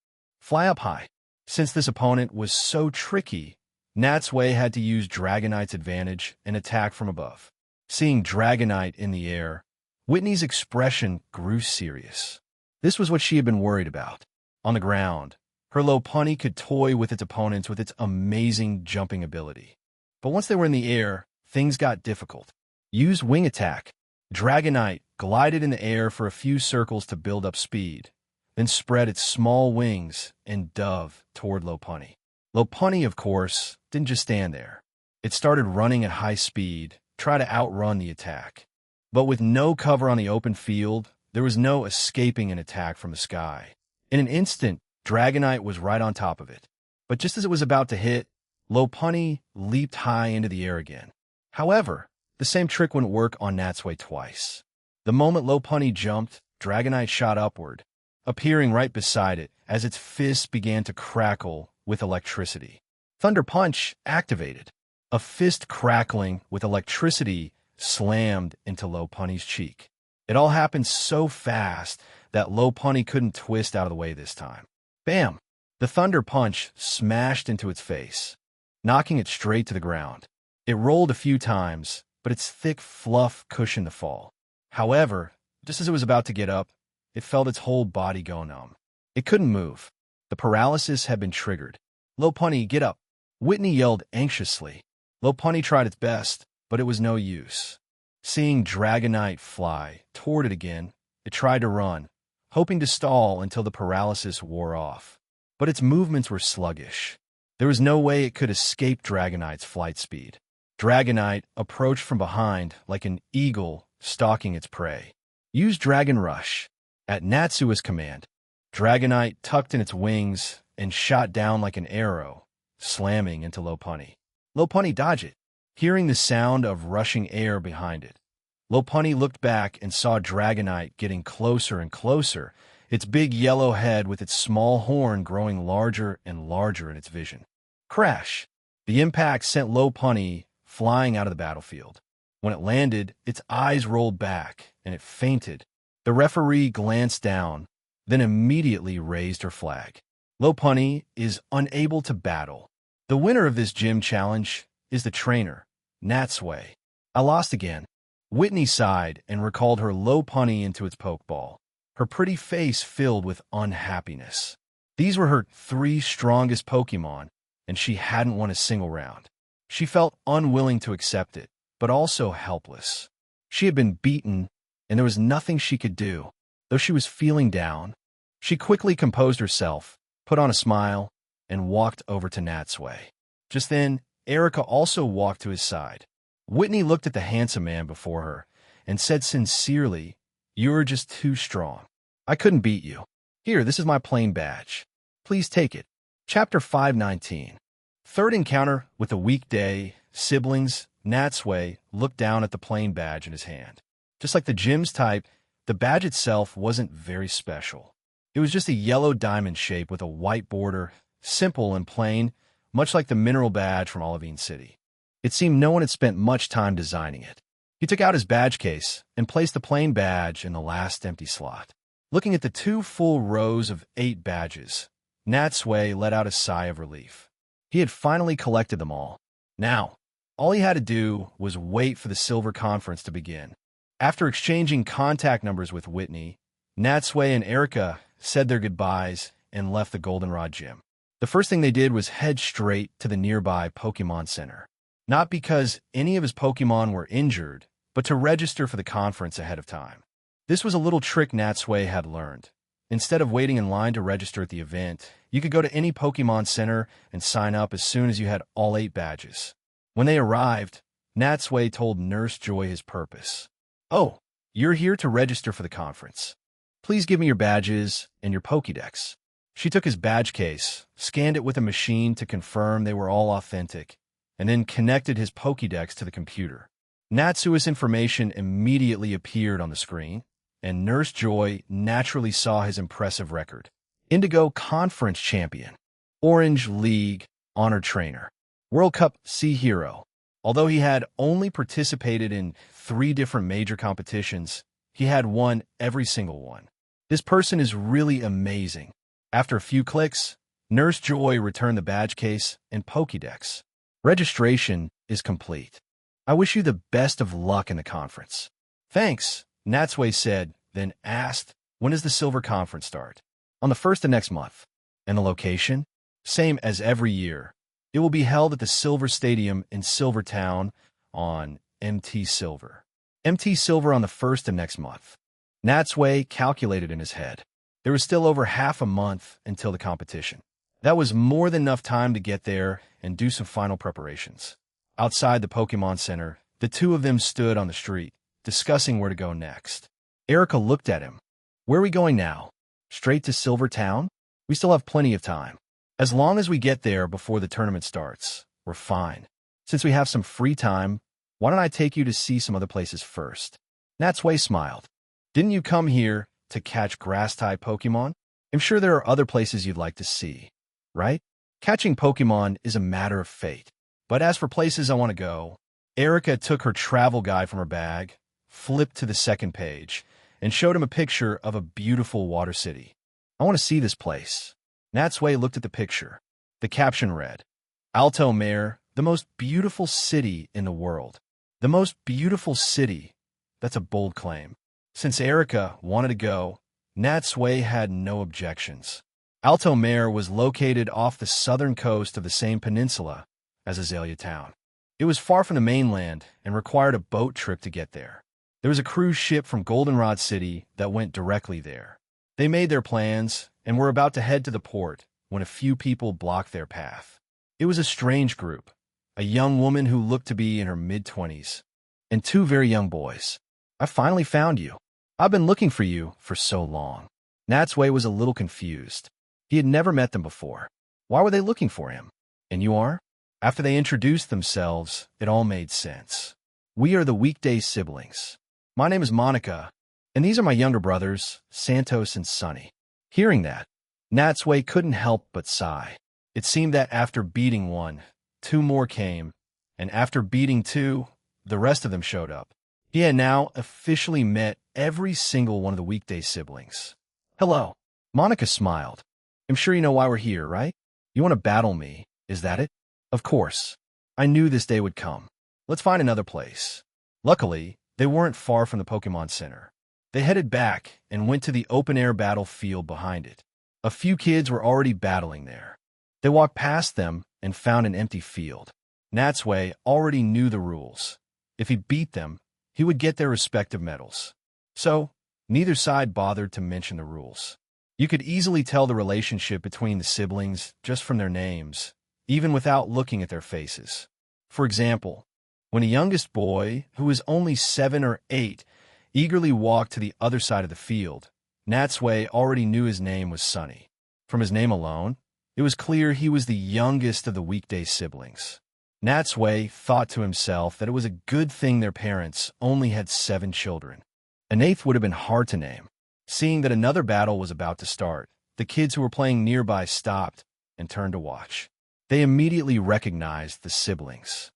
Fly up high. Since this opponent was so tricky, Natsui had to use Dragonite's advantage and attack from above. Seeing Dragonite in the air, Whitney's expression grew serious. This was what she had been worried about. On the ground, her Lopunny could toy with its opponents with its amazing jumping ability. But once they were in the air, things got difficult. Use Wing Attack. Dragonite glided in the air for a few circles to build up speed, then spread its small wings and dove toward Lopunny. Lopunny, of course, didn't just stand there. It started running at high speed, try to outrun the attack. But with no cover on the open field, there was no escaping an attack from the sky. In an instant, Dragonite was right on top of it. But just as it was about to hit, Lopunny leaped high into the air again. However, the same trick wouldn't work on Natsui twice. The moment Lopunny jumped, Dragonite shot upward, appearing right beside it as its fists began to crackle with electricity. Thunder Punch activated. A fist crackling with electricity slammed into Lopunny's cheek. It all happened so fast that Lopunny couldn't twist out of the way this time. Bam! The Thunder Punch smashed into its face, knocking it straight to the ground. It rolled a few times, but its thick fluff cushioned the fall. However, just as it was about to get up, it felt its whole body go numb. It couldn't move. The paralysis had been triggered. Lopunny, get up! Whitney yelled anxiously. Lopunny tried its best, but it was no use. Seeing Dragonite fly toward it again, it tried to run, hoping to stall until the paralysis wore off. But its movements were sluggish. There was no way it could escape Dragonite's flight speed. Dragonite approached from behind like an eagle stalking its prey. Use Dragon Rush. At Natsui's command, Dragonite tucked in its wings and shot down like an arrow, slamming into Lopunny. Lopunny, dodge it. Hearing the sound of rushing air behind it, Lopunny looked back and saw Dragonite getting closer and closer, its big yellow head with its small horn growing larger and larger in its vision. Crash! The impact sent Lopunny flying out of the battlefield. When it landed, its eyes rolled back, and it fainted. The referee glanced down, then immediately raised her flag. Lopunny is unable to battle. The winner of this gym challenge is the trainer, Natsui. I lost again. Whitney sighed and recalled her Lopunny into its pokeball, her pretty face filled with unhappiness. These were her 3 strongest Pokemon, and she hadn't won a single round. She felt unwilling to accept it, but also helpless. She had been beaten, and there was nothing she could do. Though she was feeling down, she quickly composed herself, put on a smile, and walked over to Natsui. Just then, Erica also walked to his side. Whitney looked at the handsome man before her and said sincerely, "You're just too strong. I couldn't beat you. Here, this is my plain badge. Please take it." Chapter 519. Third encounter with the weekday siblings. Natsui looked down at the plain badge in his hand. Just like the gym's type, the badge itself wasn't very special. It was just a yellow diamond shape with a white border, simple and plain, much like the mineral badge from Olivine City. It seemed no one had spent much time designing it. He took out his badge case and placed the plain badge in the last empty slot. Looking at the 2 full rows of 8 badges, Natsui let out a sigh of relief. He had finally collected them all. Now, all he had to do was wait for the Silver Conference to begin. After exchanging contact numbers with Whitney, Natsui and Erica said their goodbyes and left the Goldenrod Gym. The first thing they did was head straight to the nearby Pokemon Center. Not because any of his Pokemon were injured, but to register for the conference ahead of time. This was a little trick Natsui had learned. Instead of waiting in line to register at the event, you could go to any Pokemon Center and sign up as soon as you had all 8 badges. When they arrived, Natsui told Nurse Joy his purpose. "Oh, you're here to register for the conference. Please give me your badges and your Pokédex." She took his badge case, scanned it with a machine to confirm they were all authentic, and then connected his Pokédex to the computer. Natsui's information immediately appeared on the screen, and Nurse Joy naturally saw his impressive record. Indigo Conference Champion, Orange League Honored Trainer, World Cup Sea Hero. Although he had only participated in 3 different major competitions, he had won every single one. This person is really amazing. After a few clicks, Nurse Joy returned the badge case and Pokédex. Registration is complete. I wish you the best of luck in the conference. Thanks, Natsui said, then asked, when does the Silver Conference start? On the 1st of next month. And the location? Same as every year. It will be held at the Silver Stadium in Silvertown on MT Silver. MT Silver on the 1st of next month. Natsui calculated in his head. There was still over half a month until the competition. That was more than enough time to get there and do some final preparations. Outside the Pokemon Center, the 2 of them stood on the street, discussing where to go next. Erica looked at him. "Where are we going now? Straight to Silvertown? We still have plenty of time. As long as we get there before the tournament starts, we're fine. Since we have some free time, why don't I take you to see some other places first?" Natsui smiled. "Didn't you come here to catch grass-type Pokemon? I'm sure there are other places you'd like to see, right? Catching Pokemon is a matter of fate. But as for places I want to go..." Erica took her travel guide from her bag, flipped to the 2nd page, and showed him a picture of a beautiful water city. "I want to see this place." Natsui looked at the picture. The caption read, "Alto Mare, the most beautiful city in the world." The most beautiful city. That's a bold claim. Since Erica wanted to go, Natsui had no objections. Alto Mare was located off the southern coast of the same peninsula as Azalea Town. It was far from the mainland and required a boat trip to get there. There was a cruise ship from Goldenrod City that went directly there. They made their plans and were about to head to the port when a few people blocked their path. It was a strange group, a young woman who looked to be in her mid-20s, and 2 very young boys. "I finally found you. I've been looking for you for so long." Natsui was a little confused. He had never met them before. Why were they looking for him? "And you are?" After they introduced themselves, it all made sense. "We are the weekday siblings. My name is Monica, and these are my younger brothers, Santos and Sunny." Hearing that, Natsui couldn't help but sigh. It seemed that after beating one, 2 more came, and after beating 2, the rest of them showed up. He had now officially met every single one of the weekday siblings. "Hello." Monica smiled. "I'm sure you know why we're here, right? You want to battle me, is that it?" "Of course. I knew this day would come. Let's find another place." Luckily, they weren't far from the Pokemon Center. They headed back and went to the open-air battlefield behind it. A few kids were already battling there. They walked past them and found an empty field. Natsui already knew the rules. If he beat them, he would get their respective medals. So, neither side bothered to mention the rules. You could easily tell the relationship between the siblings just from their names, even without looking at their faces. For example, when a youngest boy, who was only 7 or 8, eagerly walked to the other side of the field, Natsui already knew his name was Sonny. From his name alone, it was clear he was the youngest of the weekday siblings. Natsui thought to himself that it was a good thing their parents only had 7 children. An 8th would have been hard to name. Seeing that another battle was about to start, the kids who were playing nearby stopped and turned to watch. They immediately recognized the siblings.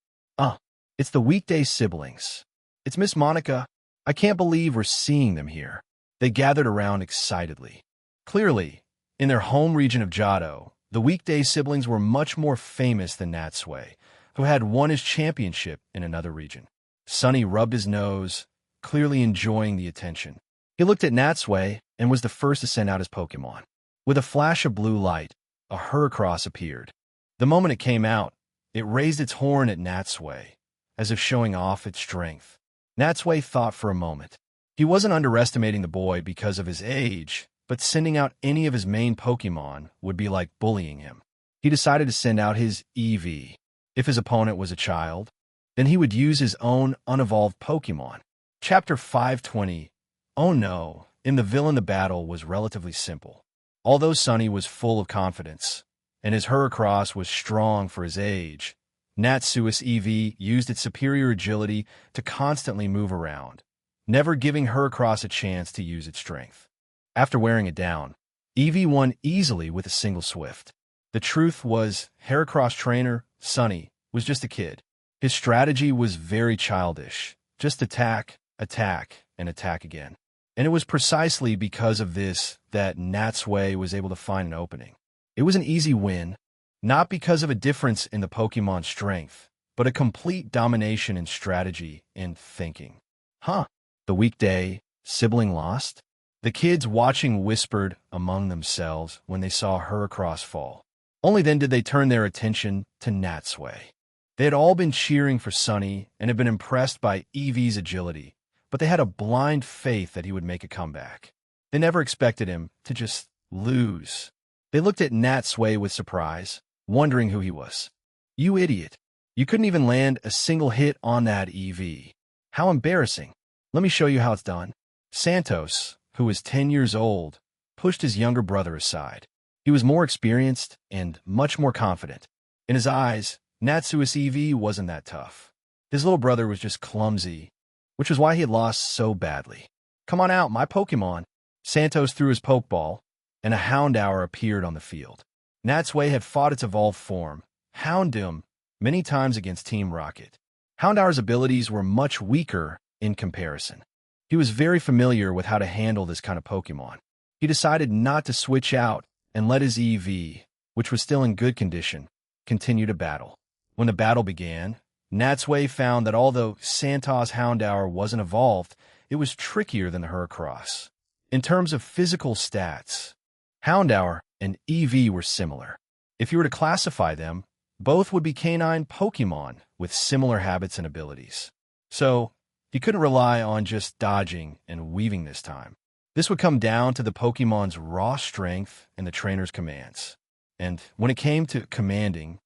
It's the weekday siblings. It's Miss Monica. I can't believe we're seeing them here. They gathered around excitedly. Clearly, in their home region of Jado, the weekday siblings were much more famous than Natsui, who had won his championship in another region. Sonny rubbed his nose, clearly enjoying the attention. He looked at Natsui and was the first to send out his Pokemon. With a flash of blue light, a Heracross appeared. The moment it came out, it raised its horn at Natsui, as if showing off its strength. Natsui thought for a moment. He wasn't underestimating the boy because of his age, but sending out any of his main Pokemon would be like bullying him. He decided to send out his EV. If his opponent was a child, then he would use his own unevolved Pokemon. Chapter 520. Oh no, in the villain the battle was relatively simple. Although Sonny was full of confidence, and his Heracross was strong for his age, Natsui's EV used its superior agility to constantly move around, never giving Heracross a chance to use its strength. After wearing it down, EV won easily with a single Swift. The truth was, Heracross trainer, Sonny, was just a kid. His strategy was very childish. Just attack, attack, and attack again. And it was precisely because of this that Natsui was able to find an opening. It was an easy win, not because of a difference in the Pokemon's strength, but a complete domination in strategy and thinking. The weekday sibling lost? The kids watching whispered among themselves when they saw Heracross fall. Only then did they turn their attention to Natsui. They had all been cheering for Sonny and had been impressed by EV's agility, but they had a blind faith that he would make a comeback. They never expected him to just lose. They looked at Natsui with surprise, wondering who he was. You idiot. You couldn't even land a single hit on that EV. How embarrassing. Let me show you how it's done. Santos, who was 10 years old, pushed his younger brother aside. He was more experienced and much more confident. In his eyes, Natsui's EV wasn't that tough. His little brother was just clumsy, which was why he had lost so badly. Come on out, my Pokemon. Santos threw his Pokeball, and a Houndour appeared on the field. Natsui had fought its evolved form, Houndoom, many times against Team Rocket. Houndour's abilities were much weaker in comparison. He was very familiar with how to handle this kind of Pokemon. He decided not to switch out and let his EV, which was still in good condition, continue to battle. When the battle began, Natsui found that although Santos' Houndour wasn't evolved, it was trickier than the Heracross. In terms of physical stats, Houndour and EV were similar. If you were to classify them, both would be canine Pokemon with similar habits and abilities. So, he couldn't rely on just dodging and weaving this time. This would come down to the Pokemon's raw strength and the trainer's commands. And when it came to commanding,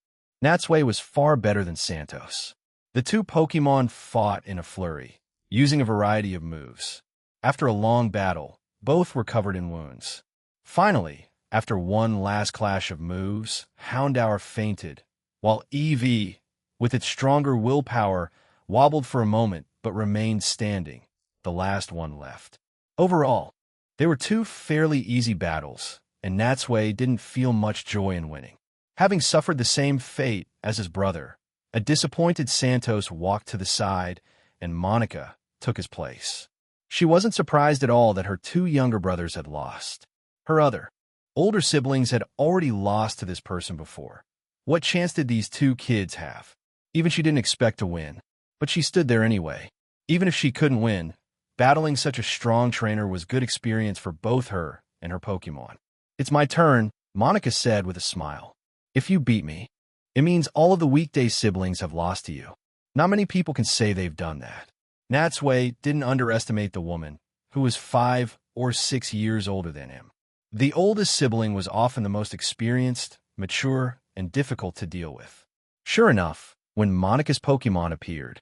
Natsui was far better than Santos. The two Pokemon fought in a flurry, using a variety of moves. After a long battle, both were covered in wounds. Finally, after one last clash of moves, Houndour fainted, while EV, with its stronger willpower, wobbled for a moment but remained standing, the last one left. Overall, they were two fairly easy battles, and Natsui didn't feel much joy in winning. Having suffered the same fate as his brother, a disappointed Santos walked to the side, and Monica took his place. She wasn't surprised at all that her two younger brothers had lost. Her other, older siblings had already lost to this person before. What chance did these two kids have? Even she didn't expect to win, but she stood there anyway. Even if she couldn't win, battling such a strong trainer was good experience for both her and her Pokemon. It's my turn, Monica said with a smile. If you beat me, it means all of the weekday siblings have lost to you. Not many people can say they've done that. Natsui didn't underestimate the woman, who was 5 or 6 years older than him. The oldest sibling was often the most experienced, mature, and difficult to deal with. Sure enough, when Monika's Pokemon appeared,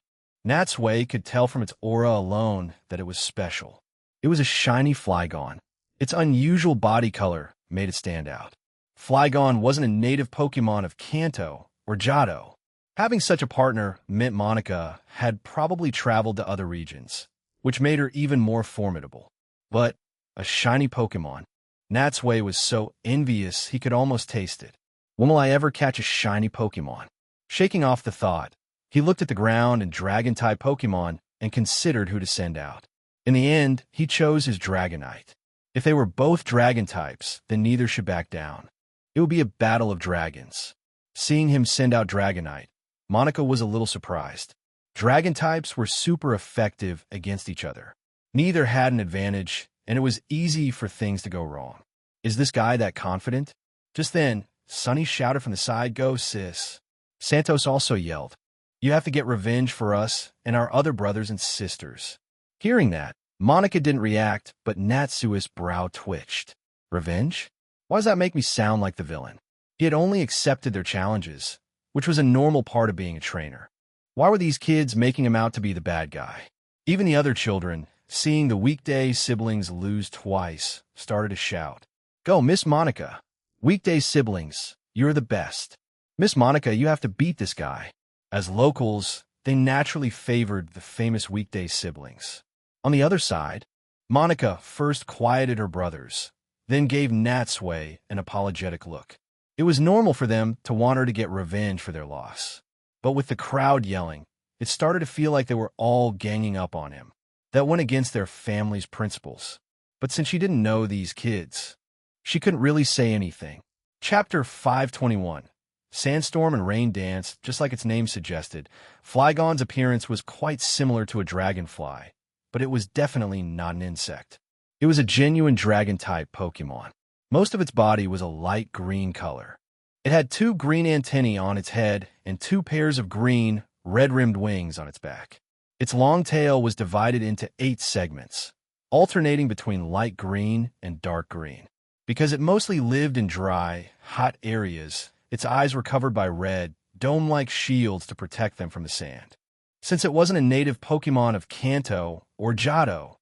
Natsui could tell from its aura alone that it was special. It was a shiny Flygon. Its unusual body color made it stand out. Flygon wasn't a native Pokemon of Kanto or Johto. Having such a partner meant Monika had probably traveled to other regions, which made her even more formidable. But a shiny Pokemon. Natsui was so envious he could almost taste it. When will I ever catch a shiny Pokemon? Shaking off the thought, he looked at the ground and Dragon-type Pokemon and considered who to send out. In the end, he chose his Dragonite. If they were both Dragon types, then neither should back down. It would be a battle of dragons. Seeing him send out Dragonite, Monika was a little surprised. Dragon types were super effective against each other. Neither had an advantage, and it was easy for things to go wrong. Is this guy that confident? Just then, Sunny shouted from the side, "Go, sis." Santos also yelled, "You have to get revenge for us and our other brothers and sisters." Hearing that, Monika didn't react, but Natsui's brow twitched. Revenge? Why does that make me sound like the villain? He had only accepted their challenges, which was a normal part of being a trainer. Why were these kids making him out to be the bad guy? Even the other children, seeing the weekday siblings lose twice, started to shout, "Go, Miss Monika! Weekday siblings, you're the best. Miss Monika, you have to beat this guy." As locals, they naturally favored the famous weekday siblings. On the other side, Monika first quieted her brothers, then gave Natsui an apologetic look. It was normal for them to want her to get revenge for their loss. But with the crowd yelling, it started to feel like they were all ganging up on him. That went against their family's principles. But since she didn't know these kids, she couldn't really say anything. Chapter 521. Sandstorm and Rain Dance, just like its name suggested. Flygon's appearance was quite similar to a dragonfly, but it was definitely not an insect. It was a genuine dragon-type Pokemon. Most of its body was a light green color. It had 2 green antennae on its head and 2 pairs of green, red-rimmed wings on its back. Its long tail was divided into 8 segments, alternating between light green and dark green. Because it mostly lived in dry, hot areas, its eyes were covered by red, dome-like shields to protect them from the sand. Since it wasn't a native Pokemon of Kanto or Johto,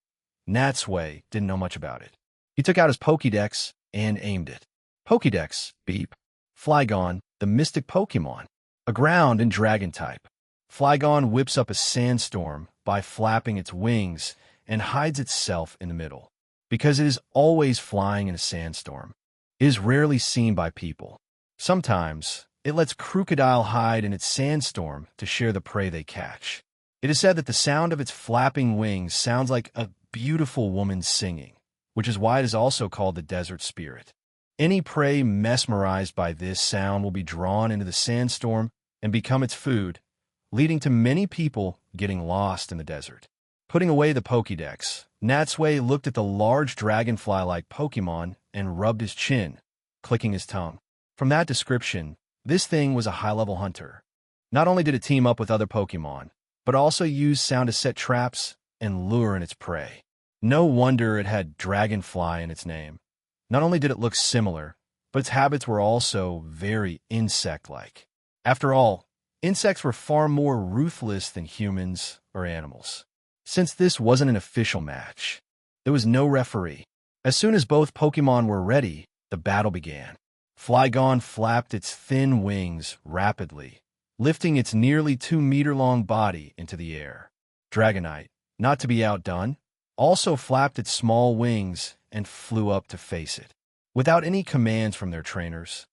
Natsui didn't know much about it. He took out his Pokédex and aimed it. Pokédex, beep. Flygon, the mystic Pokemon, a ground and dragon type. Flygon whips up a sandstorm by flapping its wings and hides itself in the middle. Because it is always flying in a sandstorm, it is rarely seen by people. Sometimes, it lets Crocodile hide in its sandstorm to share the prey they catch. It is said that the sound of its flapping wings sounds like a beautiful woman singing, which is why it is also called the desert spirit. Any prey mesmerized by this sound will be drawn into the sandstorm and become its food, leading to many people getting lost in the desert. Putting away the Pokédex, Natsui looked at the large dragonfly-like Pokemon and rubbed his chin, clicking his tongue. From that description, this thing was a high-level hunter. Not only did it team up with other Pokemon, but also use sound to set traps and lure in its prey. No wonder it had Dragonfly in its name. Not only did it look similar, but its habits were also very insect-like. After all, insects were far more ruthless than humans or animals. Since this wasn't an official match, there was no referee. As soon as both Pokemon were ready, the battle began. Flygon flapped its thin wings rapidly, lifting its nearly 2-meter-long body into the air. Dragonite, not to be outdone, also flapped its small wings and flew up to face it. Without any commands from their trainers,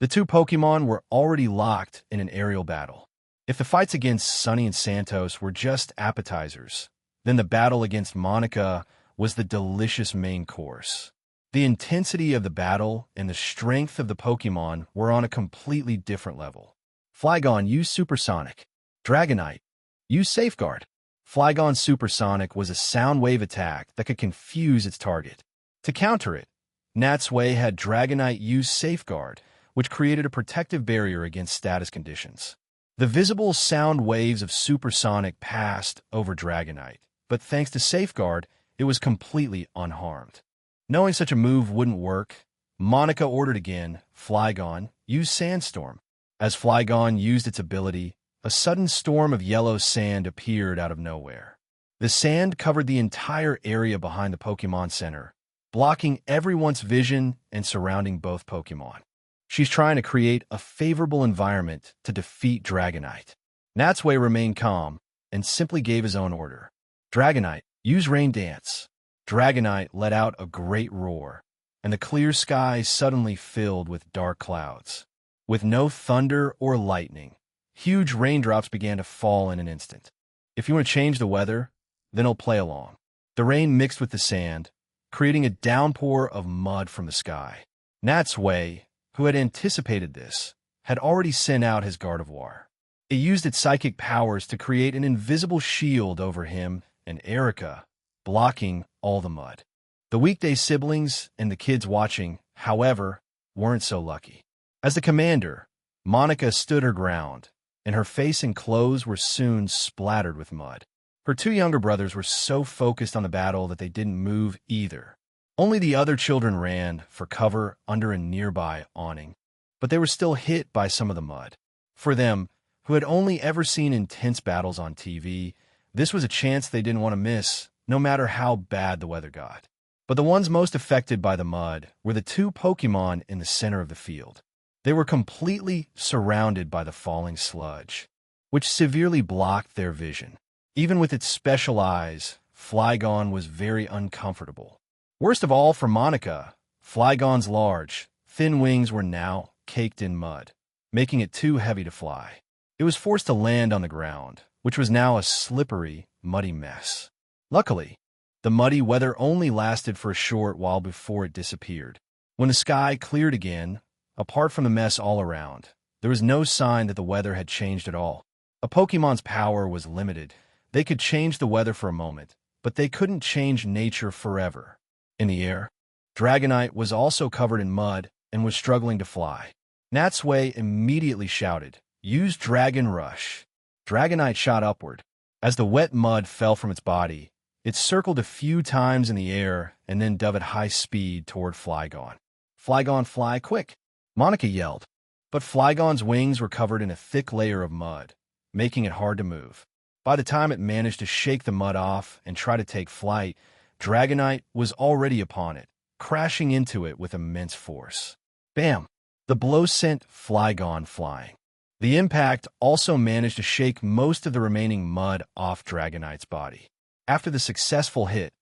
the 2 Pokemon were already locked in an aerial battle. If the fights against Sunny and Santos were just appetizers, then the battle against Monika was the delicious main course. The intensity of the battle and the strength of the Pokemon were on a completely different level. Flygon used Supersonic. Dragonite used Safeguard. Flygon's Supersonic was a sound wave attack that could confuse its target. To counter it, Natsui had Dragonite use Safeguard, which created a protective barrier against status conditions. The visible sound waves of Supersonic passed over Dragonite, but thanks to Safeguard, it was completely unharmed. Knowing such a move wouldn't work, Monica ordered again, Flygon, use Sandstorm. As Flygon used its ability, a sudden storm of yellow sand appeared out of nowhere. The sand covered the entire area behind the Pokemon Center, blocking everyone's vision and surrounding both Pokemon. She's trying to create a favorable environment to defeat Dragonite. Natsui remained calm and simply gave his own order. Dragonite, use Rain Dance. Dragonite let out a great roar, and the clear sky suddenly filled with dark clouds. With no thunder or lightning, huge raindrops began to fall in an instant. If you want to change the weather, then I'll play along. The rain mixed with the sand, creating a downpour of mud from the sky. Natsui, who had anticipated this, had already sent out his Gardevoir. It used its psychic powers to create an invisible shield over him and Erica, blocking all the mud. The weekday siblings and the kids watching, however, weren't so lucky. As the commander, Monica stood her ground, and her face and clothes were soon splattered with mud. Her two younger brothers were so focused on the battle that they didn't move either. Only the other children ran for cover under a nearby awning, but they were still hit by some of the mud. For them, who had only ever seen intense battles on TV, this was a chance they didn't want to miss, no matter how bad the weather got. But the ones most affected by the mud were the two Pokemon in the center of the field. They were completely surrounded by the falling sludge, which severely blocked their vision. Even with its special eyes, Flygon was very uncomfortable. Worst of all for Monica, Flygon's large, thin wings were now caked in mud, making it too heavy to fly. It was forced to land on the ground, which was now a slippery, muddy mess. Luckily, the muddy weather only lasted for a short while before it disappeared. When the sky cleared again, apart from the mess all around, there was no sign that the weather had changed at all. A Pokemon's power was limited. They could change the weather for a moment, but they couldn't change nature forever. In the air, Dragonite was also covered in mud and was struggling to fly. Natsui immediately shouted, use Dragon Rush. Dragonite shot upward. As the wet mud fell from its body, it circled a few times in the air and then dove at high speed toward Flygon. Flygon, fly quick! Monica yelled, but Flygon's wings were covered in a thick layer of mud, making it hard to move. By the time it managed to shake the mud off and try to take flight, Dragonite was already upon it, crashing into it with immense force. Bam! The blow sent Flygon flying. The impact also managed to shake most of the remaining mud off Dragonite's body. After the successful hit,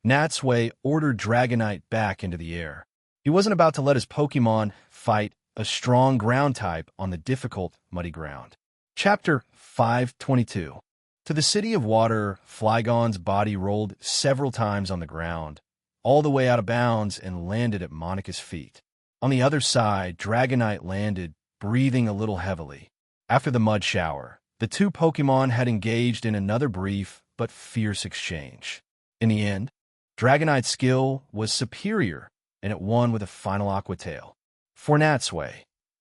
Natsui ordered Dragonite back into the air. He wasn't about to let his Pokemon fight a strong ground type on the difficult, muddy ground. Chapter 522. To the City of Water, Flygon's body rolled several times on the ground, all the way out of bounds and landed at Monica's feet. On the other side, Dragonite landed, breathing a little heavily. After the mud shower, the two Pokemon had engaged in another brief but fierce exchange. In the end, Dragonite's skill was superior, and it won with a final Aqua Tail. For Natsui,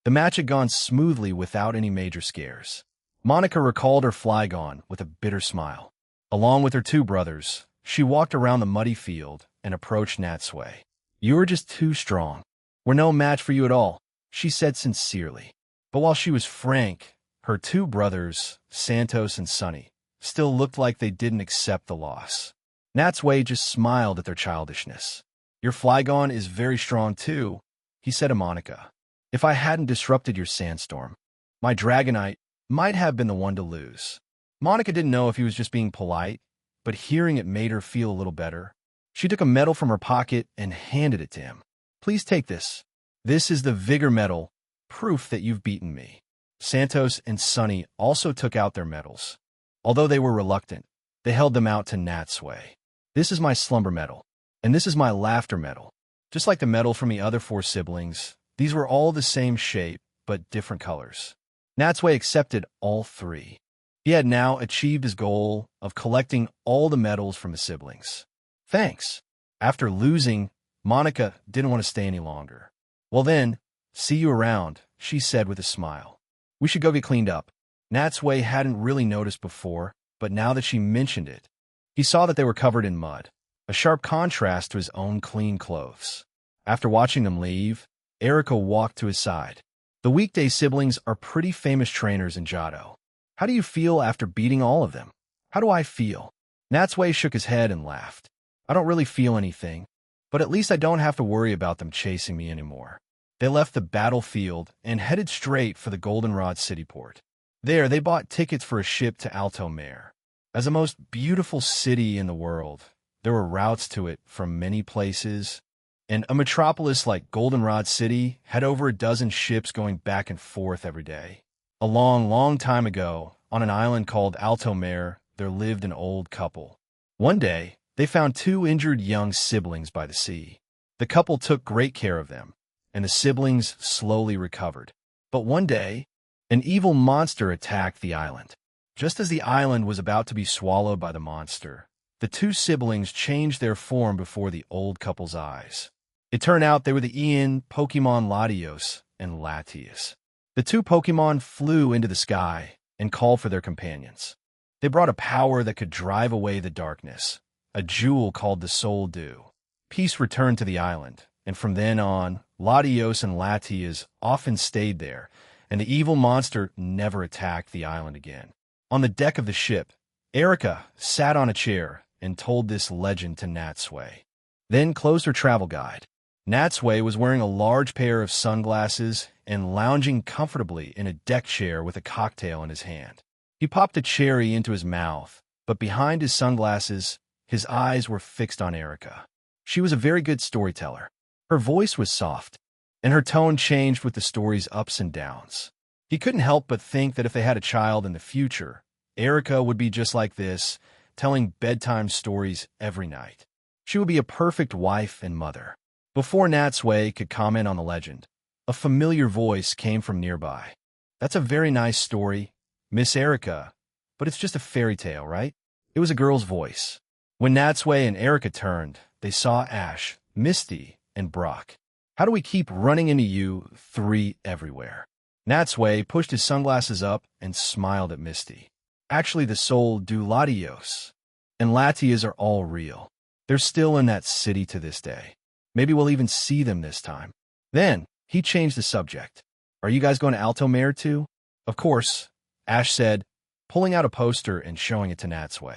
the match had gone smoothly without any major scares. Monica recalled her Flygon with a bitter smile. Along with her two brothers, she walked around the muddy field and approached Natsui. You are just too strong. We're no match for you at all, she said sincerely. But while she was frank, her two brothers, Santos and Sunny, still looked like they didn't accept the loss. Natsui just smiled at their childishness. Your Flygon is very strong too, he said to Monica. If I hadn't disrupted your sandstorm, my Dragonite might have been the one to lose. Monica didn't know if he was just being polite, but hearing it made her feel a little better. She took a medal from her pocket and handed it to him. Please take this. This is the Vigor Medal, proof that you've beaten me. Santos and Sunny also took out their medals. Although they were reluctant, they held them out to Natsui. This is my Slumber Medal, and this is my Laughter Medal. Just like the medal from the other four siblings, these were all the same shape, but different colors. Natsui accepted all three. He had now achieved his goal of collecting all the medals from his siblings. Thanks. After losing, Monica didn't want to stay any longer. Well then, see you around, she said with a smile. We should go get cleaned up. Natsui hadn't really noticed before, but now that she mentioned it, he saw that they were covered in mud, a sharp contrast to his own clean clothes. After watching them leave, Erica walked to his side. The weekday siblings are pretty famous trainers in Johto. How do you feel after beating all of them? How do I feel? Natsui shook his head and laughed. I don't really feel anything, but at least I don't have to worry about them chasing me anymore. They left the battlefield and headed straight for the Goldenrod city port. There, they bought tickets for a ship to Alto Mare. As the most beautiful city in the world, there were routes to it from many places, and a metropolis like Goldenrod City had over a dozen ships going back and forth every day. A long, long time ago, on an island called Alto Mare, there lived an old couple. One day, they found two injured young siblings by the sea. The couple took great care of them, and the siblings slowly recovered. But one day, an evil monster attacked the island. Just as the island was about to be swallowed by the monster, the two siblings changed their form before the old couple's eyes. It turned out they were the Ian Pokemon Latios and Latias. The two Pokemon flew into the sky and called for their companions. They brought a power that could drive away the darkness, a jewel called the Soul Dew. Peace returned to the island, and from then on, Latios and Latias often stayed there, and the evil monster never attacked the island again. On the deck of the ship, Erica sat on a chair and told this legend to Natsui. Then closed her travel guide. Natsui was wearing a large pair of sunglasses and lounging comfortably in a deck chair with a cocktail in his hand. He popped a cherry into his mouth, but behind his sunglasses, his eyes were fixed on Erica. She was a very good storyteller. Her voice was soft, and her tone changed with the story's ups and downs. He couldn't help but think that if they had a child in the future, Erica would be just like this, telling bedtime stories every night. She would be a perfect wife and mother. Before Natsui could comment on the legend, a familiar voice came from nearby. That's a very nice story, Miss Erica, but it's just a fairy tale, right? It was a girl's voice. When Natsui and Erica turned, they saw Ash, Misty, and Brock. How do we keep running into you three everywhere? Natsui pushed his sunglasses up and smiled at Misty. Actually, the Soul Dew Latios and Latias are all real. They're still in that city to this day. Maybe we'll even see them this time. Then, he changed the subject. Are you guys going to Alto Mare too? Of course, Ash said, pulling out a poster and showing it to Natsui.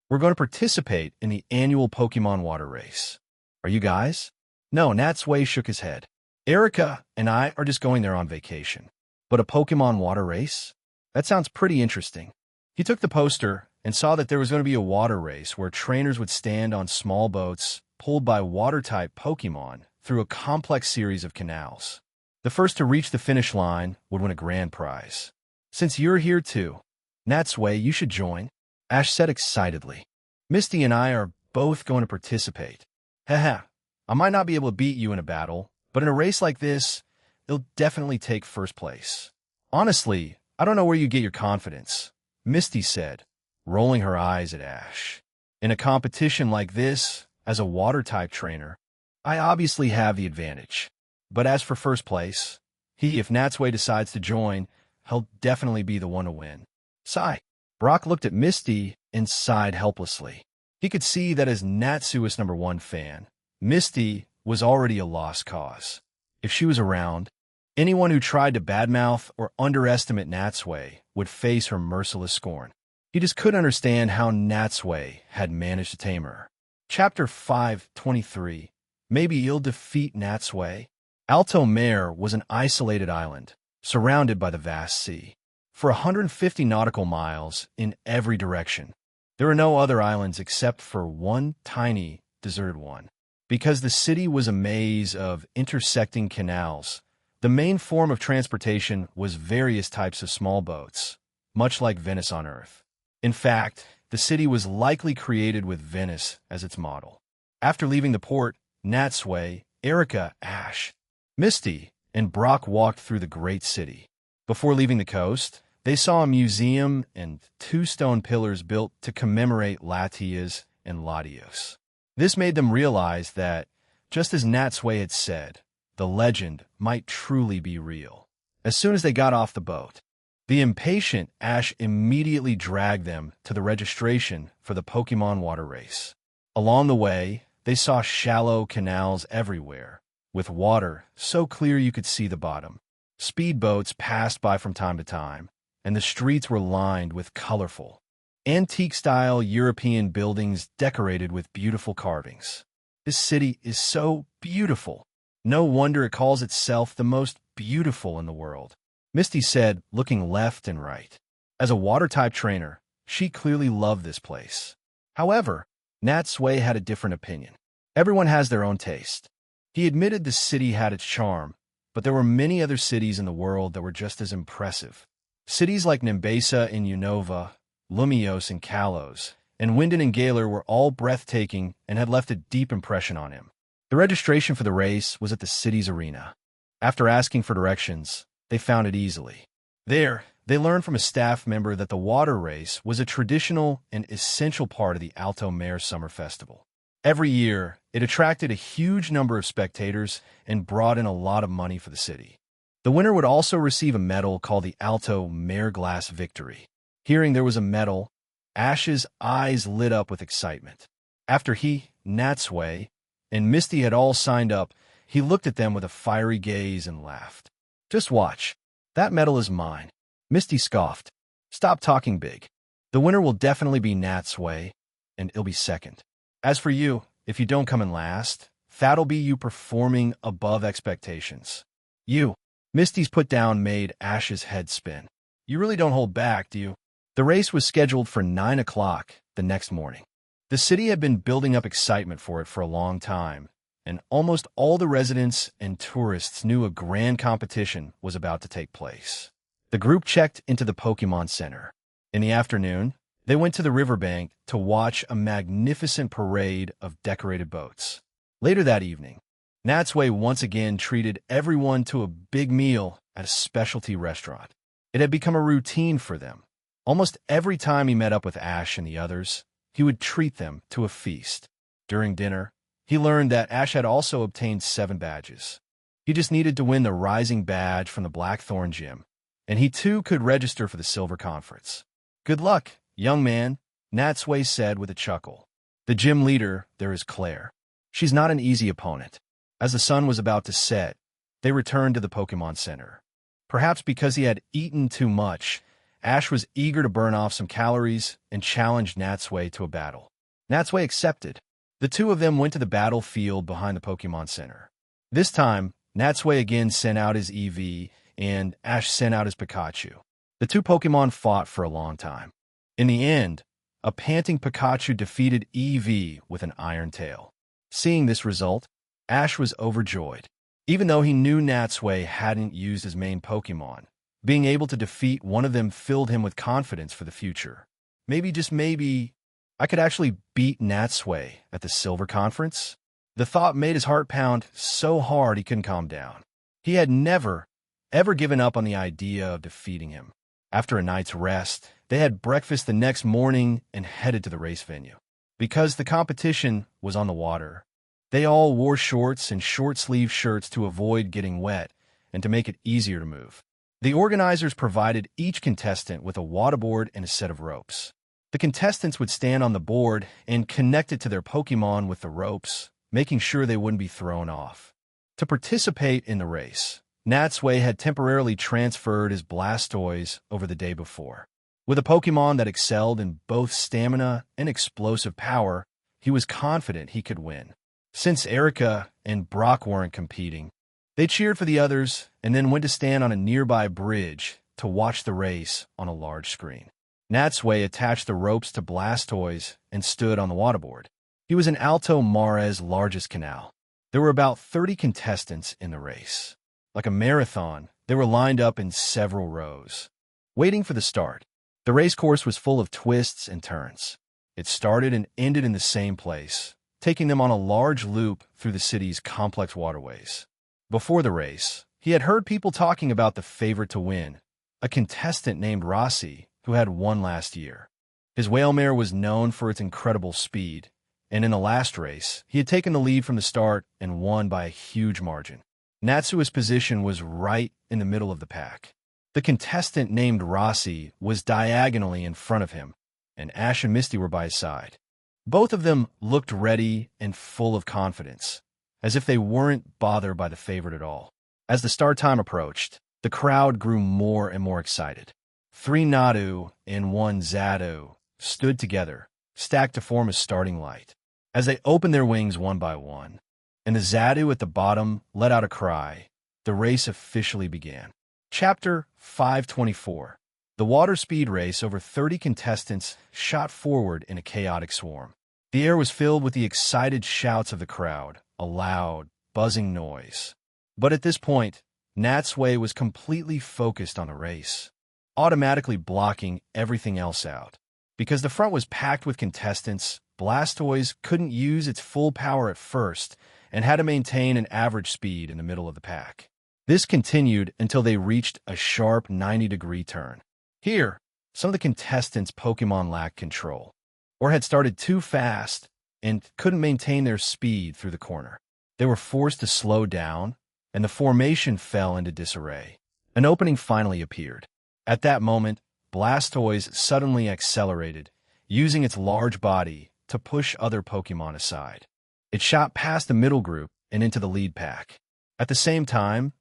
We're going to participate in the annual Pokemon Water Race. Are you guys? No, Natsui shook his head. Erica and I are just going there on vacation. But a Pokemon Water Race? That sounds pretty interesting. He took the poster and saw that there was going to be a water race where trainers would stand on small boats pulled by water-type Pokemon through a complex series of canals. The first to reach the finish line would win a grand prize. Since you're here too, Natsui, you should join, Ash said excitedly. Misty and I are both going to participate. Haha, I might not be able to beat you in a battle, but in a race like this, it'll definitely take first place. Honestly, I don't know where you get your confidence, Misty said, rolling her eyes at Ash. In a competition like this, as a water-type trainer, I obviously have the advantage. But as for first place, if Natsui decides to join, he'll definitely be the one to win. Sigh. Brock looked at Misty and sighed helplessly. He could see that as Natsui's #1 fan, Misty was already a lost cause. If she was around, anyone who tried to badmouth or underestimate Natsui would face her merciless scorn. He just couldn't understand how Natsui had managed to tame her. Chapter 5:23. Maybe he'll defeat Natsui. Alto Mare was an isolated island, surrounded by the vast sea. For 150 nautical miles in every direction, there were no other islands except for one tiny, deserted one. Because the city was a maze of intersecting canals, the main form of transportation was various types of small boats, much like Venice on Earth. In fact, the city was likely created with Venice as its model. After leaving the port, Natsui, Erica, Ash, Misty, and Brock walked through the great city. Before leaving the coast, they saw a museum and 2 stone pillars built to commemorate Latias and Latios. This made them realize that, just as Natsui had said, the legend might truly be real. As soon as they got off the boat, the impatient Ash immediately dragged them to the registration for the Pokemon Water Race. Along the way, they saw shallow canals everywhere, with water so clear you could see the bottom. Speedboats passed by from time to time, and the streets were lined with colorful, antique-style European buildings decorated with beautiful carvings. This city is so beautiful. No wonder it calls itself the most beautiful in the world, Misty said, looking left and right. As a water-type trainer, she clearly loved this place. However, Natsui had a different opinion. Everyone has their own taste. He admitted the city had its charm, but there were many other cities in the world that were just as impressive. Cities like Nimbasa and Unova, Lumios and Kalos, and Winden and Gaylor were all breathtaking and had left a deep impression on him. The registration for the race was at the city's arena. After asking for directions, they found it easily. There, they learned from a staff member that the water race was a traditional and essential part of the Alto Mare Summer Festival. Every year, it attracted a huge number of spectators and brought in a lot of money for the city. The winner would also receive a medal called the Alto Mare Glass Victory. Hearing there was a medal, Ash's eyes lit up with excitement. After he, Natsui, and Misty had all signed up, he looked at them with a fiery gaze and laughed. "Just watch. That medal is mine." Misty scoffed. "Stop talking big. The winner will definitely be Natsui, and it'll be second. As for you, if you don't come in last, that'll be you performing above expectations." "You." Misty's put-down made Ash's head spin. "You really don't hold back, do you?" The race was scheduled for 9 o'clock the next morning. The city had been building up excitement for it for a long time, and almost all the residents and tourists knew a grand competition was about to take place. The group checked into the Pokemon Center. In the afternoon, they went to the riverbank to watch a magnificent parade of decorated boats. Later that evening, Natsui once again treated everyone to a big meal at a specialty restaurant. It had become a routine for them. Almost every time he met up with Ash and the others, he would treat them to a feast. During dinner, he learned that Ash had also obtained 7 badges. He just needed to win the Rising Badge from the Blackthorn Gym, and he too could register for the Silver Conference. "Good luck, young man," Natsui said with a chuckle. "The gym leader there is Claire. She's not an easy opponent." As the sun was about to set, they returned to the Pokemon Center. Perhaps because he had eaten too much, Ash was eager to burn off some calories and challenged Natsui to a battle. Natsui accepted. The two of them went to the battlefield behind the Pokemon Center. This time, Natsui again sent out his EV, and Ash sent out his Pikachu. The two Pokemon fought for a long time. In the end, a panting Pikachu defeated EV with an iron tail. Seeing this result, Ash was overjoyed. Even though he knew Natsui hadn't used his main Pokemon, being able to defeat one of them filled him with confidence for the future. Maybe, just maybe, I could actually beat Natsui at the Silver Conference? The thought made his heart pound so hard he couldn't calm down. He had never, ever given up on the idea of defeating him. After a night's rest, they had breakfast the next morning and headed to the race venue. Because the competition was on the water, they all wore shorts and short-sleeve shirts to avoid getting wet and to make it easier to move. The organizers provided each contestant with a waterboard and a set of ropes. The contestants would stand on the board and connect it to their Pokemon with the ropes, making sure they wouldn't be thrown off. To participate in the race, Natsui had temporarily transferred his Blastoise over the day before. With a Pokemon that excelled in both stamina and explosive power, he was confident he could win. Since Erica and Brock weren't competing, they cheered for the others and then went to stand on a nearby bridge to watch the race on a large screen. Natsui attached the ropes to Blastoise and stood on the waterboard. He was in Alto Mare's largest canal. There were about 30 contestants in the race. Like a marathon, they were lined up in several rows, waiting for the start. The race course was full of twists and turns. It started and ended in the same place, taking them on a large loop through the city's complex waterways. Before the race, he had heard people talking about the favorite to win, a contestant named Rossi, who had won last year. His whale mare was known for its incredible speed, and in the last race, he had taken the lead from the start and won by a huge margin. Natsui's position was right in the middle of the pack. The contestant named Rossi was diagonally in front of him, and Ash and Misty were by his side. Both of them looked ready and full of confidence. as if they weren't bothered by the favorite at all. As the start time approached, the crowd grew more and more excited. 3 Nadu and 1 Zado stood together, stacked to form a starting light. As they opened their wings one by one, and the Zadu at the bottom let out a cry, the race officially began. Chapter 524. The water speed race. Over 30 contestants shot forward in a chaotic swarm. The air was filled with the excited shouts of the crowd, a loud, buzzing noise. But at this point, Natsui was completely focused on the race, automatically blocking everything else out. Because the front was packed with contestants, Blastoise couldn't use its full power at first and had to maintain an average speed in the middle of the pack. This continued until they reached a sharp 90-degree turn. Here, some of the contestants' Pokémon lacked control, or had started too fast and couldn't maintain their speed through the corner. They were forced to slow down, and the formation fell into disarray. An opening finally appeared. At that moment, Blastoise suddenly accelerated, using its large body to push other Pokémon aside. It shot past the middle group and into the lead pack. At the same time,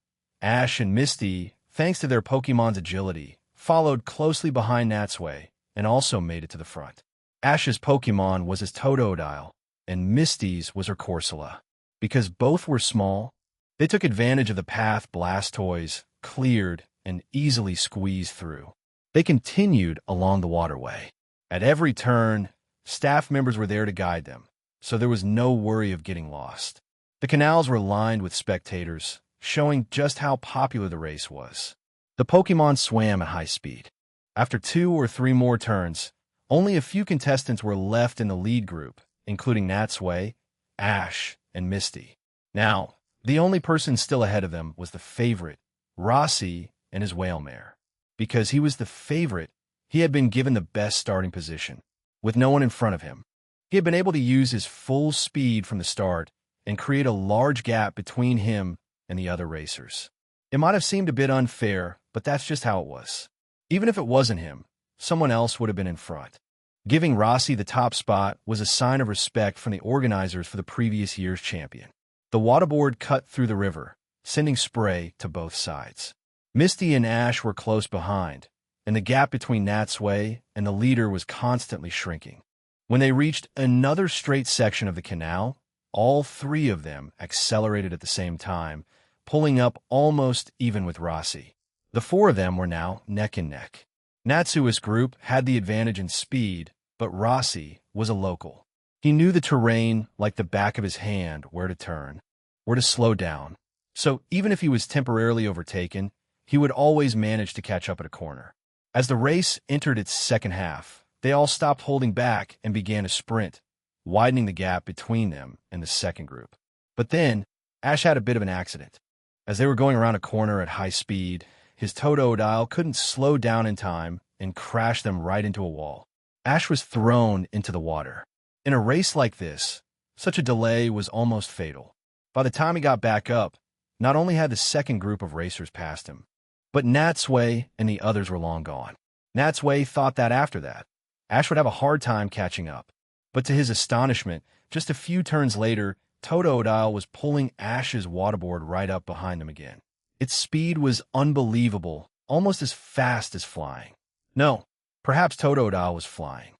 Ash and Misty, thanks to their Pokémon's agility, followed closely behind Natsui and also made it to the front. Ash's Pokémon was his Totodile, and Misty's was her Corsola. Because both were small, they took advantage of the path Blastoise cleared and easily squeezed through. They continued along the waterway. At every turn, staff members were there to guide them, so there was no worry of getting lost. The canals were lined with spectators, showing just how popular the race was. The Pokémon swam at high speed. After 2 or 3 more turns, only a few contestants were left in the lead group, including Natsui, Ash, and Misty. Now, the only person still ahead of them was the favorite, Rossi, and his whale mare. Because he was the favorite, he had been given the best starting position, with no one in front of him. He had been able to use his full speed from the start and create a large gap between him and the other racers. It might have seemed a bit unfair, but that's just how it was. Even if it wasn't him, someone else would have been in front. Giving Rossi the top spot was a sign of respect from the organizers for the previous year's champion. The waterboard cut through the river, sending spray to both sides. Misty and Ash were close behind, and the gap between Natsui and the leader was constantly shrinking. When they reached another straight section of the canal, all 3 of them accelerated at the same time, pulling up almost even with Rossi. The 4 of them were now neck and neck. Natsui's group had the advantage in speed, but Rossi was a local. He knew the terrain like the back of his hand, where to turn, where to slow down. So even if he was temporarily overtaken, he would always manage to catch up at a corner. As the race entered its second half, they all stopped holding back and began to sprint, widening the gap between them and the second group. But then, Ash had a bit of an accident. As they were going around a corner at high speed, his Totodile couldn't slow down in time and crashed them right into a wall. Ash was thrown into the water. In a race like this, such a delay was almost fatal. By the time he got back up, not only had the second group of racers passed him, but Natsui and the others were long gone. Natsui thought that after that, Ash would have a hard time catching up. But to his astonishment, just a few turns later, Totodile was pulling Ash's waterboard right up behind him again. Its speed was unbelievable, almost as fast as flying. No, perhaps Totodile was flying.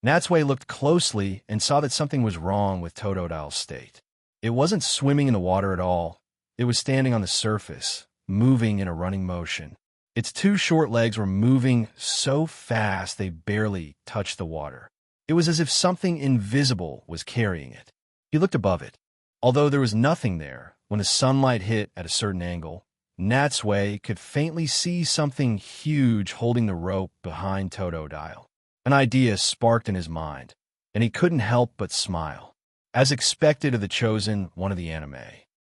Natsui looked closely and saw that something was wrong with Totodile's state. It wasn't swimming in the water at all. It was standing on the surface, moving in a running motion. Its 2 short legs were moving so fast they barely touched the water. It was as if something invisible was carrying it. He looked above it. Although there was nothing there, when the sunlight hit at a certain angle, Natsui could faintly see something huge holding the rope behind Totodile. An idea sparked in his mind, and he couldn't help but smile. As expected of the chosen one of the anime.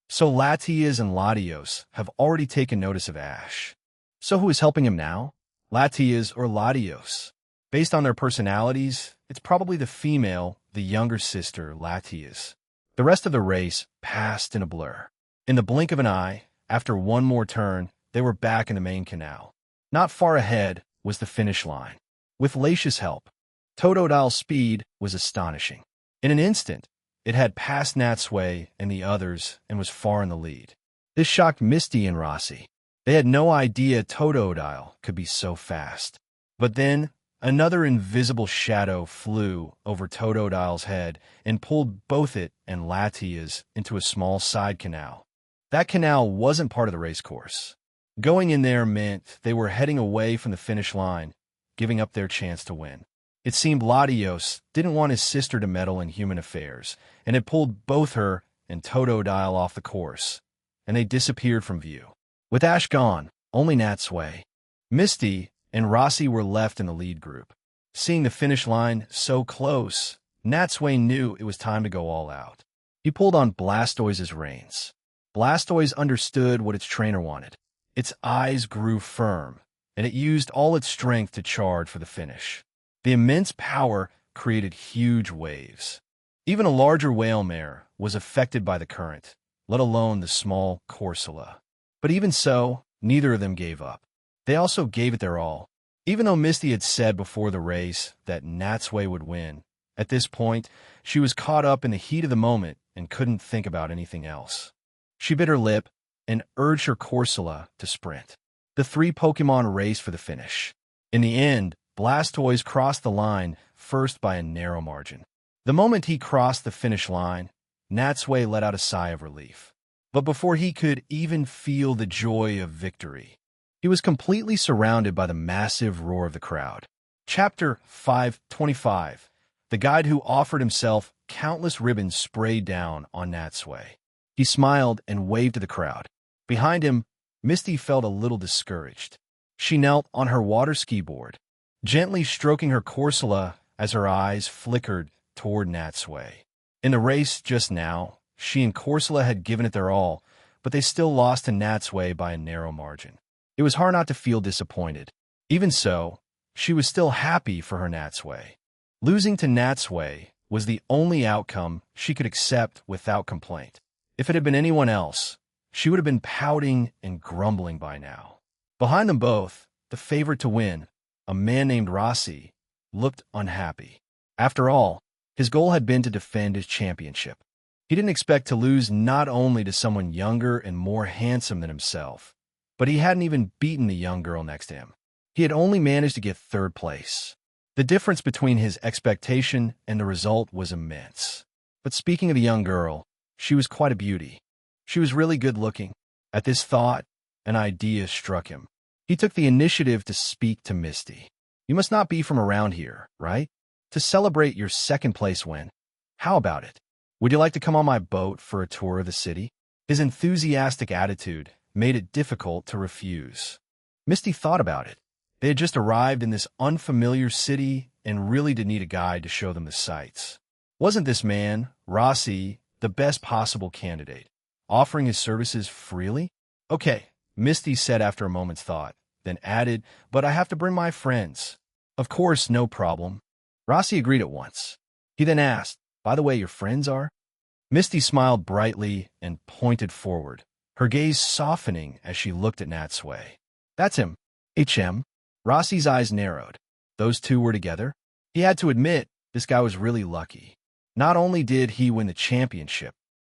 So Latias and Latios have already taken notice of Ash. So who is helping him now? Latias or Latios? Based on their personalities, it's probably the female, the younger sister, Latias. The rest of the race passed in a blur. In the blink of an eye, after one more turn, they were back in the main canal. Not far ahead was the finish line. With Lacia's help, Totodile's speed was astonishing. In an instant, It had passed Natsui and the others and was far in the lead. This shocked Misty and Rossi. They had no idea Totodile could be so fast. But then, another invisible shadow flew over Totodile's head and pulled both it and Latia's into a small side canal. That canal wasn't part of the race course. Going in there meant they were heading away from the finish line, giving up their chance to win. It seemed Latios didn't want his sister to meddle in human affairs, and it pulled both her and Totodile off the course, and they disappeared from view. With Ash gone, only Natsui, Misty, and Rossi were left in the lead group. Seeing the finish line so close, Natsui knew it was time to go all out. He pulled on Blastoise's reins. Blastoise understood what its trainer wanted. Its eyes grew firm, and it used all its strength to charge for the finish. The immense power created huge waves. Even a larger whale mare was affected by the current, let alone the small Corsola. But even so, neither of them gave up. They also gave it their all. Even though Misty had said before the race that Natsui would win, at this point, she was caught up in the heat of the moment and couldn't think about anything else. She bit her lip and urged her Corsola to sprint. The three Pokemon raced for the finish. In the end, Blastoise crossed the line first by a narrow margin. The moment he crossed the finish line, Natsui let out a sigh of relief. But before he could even feel the joy of victory, he was completely surrounded by the massive roar of the crowd. Chapter 525. The guide who offered himself countless ribbons sprayed down on Natsui. He smiled and waved to the crowd. Behind him, Misty felt a little discouraged. She knelt on her water ski board, gently stroking her Corsola as her eyes flickered toward Natsui. In the race just now, she and Corsola had given it their all, but they still lost to Natsui by a narrow margin. It was hard not to feel disappointed. Even so, she was still happy for her Natsui. Losing to Natsui was the only outcome she could accept without complaint. If it had been anyone else, she would have been pouting and grumbling by now. Behind them both, the favorite to win, a man named Rossi, looked unhappy. After all, his goal had been to defend his championship. He didn't expect to lose not only to someone younger and more handsome than himself, but he hadn't even beaten the young girl next to him. He had only managed to get third place. The difference between his expectation and the result was immense. But speaking of the young girl, she was quite a beauty. She was really good looking. At this thought, an idea struck him. He took the initiative to speak to Misty. "You must not be from around here, right? To celebrate your second place win. How about it? Would you like to come on my boat for a tour of the city?" His enthusiastic attitude made it difficult to refuse. Misty thought about it. They had just arrived in this unfamiliar city and really did need a guide to show them the sights. Wasn't this man, Rossi, the best possible candidate, offering his services freely? "Okay," Misty said after a moment's thought, then added, "but I have to bring my friends." "Of course, no problem." Rossi agreed at once. He then asked, "By the way, your friends are?" Misty smiled brightly and pointed forward, her gaze softening as she looked at Natsui. "That's him. HM." Rossi's eyes narrowed. Those two were together? He had to admit, this guy was really lucky. Not only did he win the championship,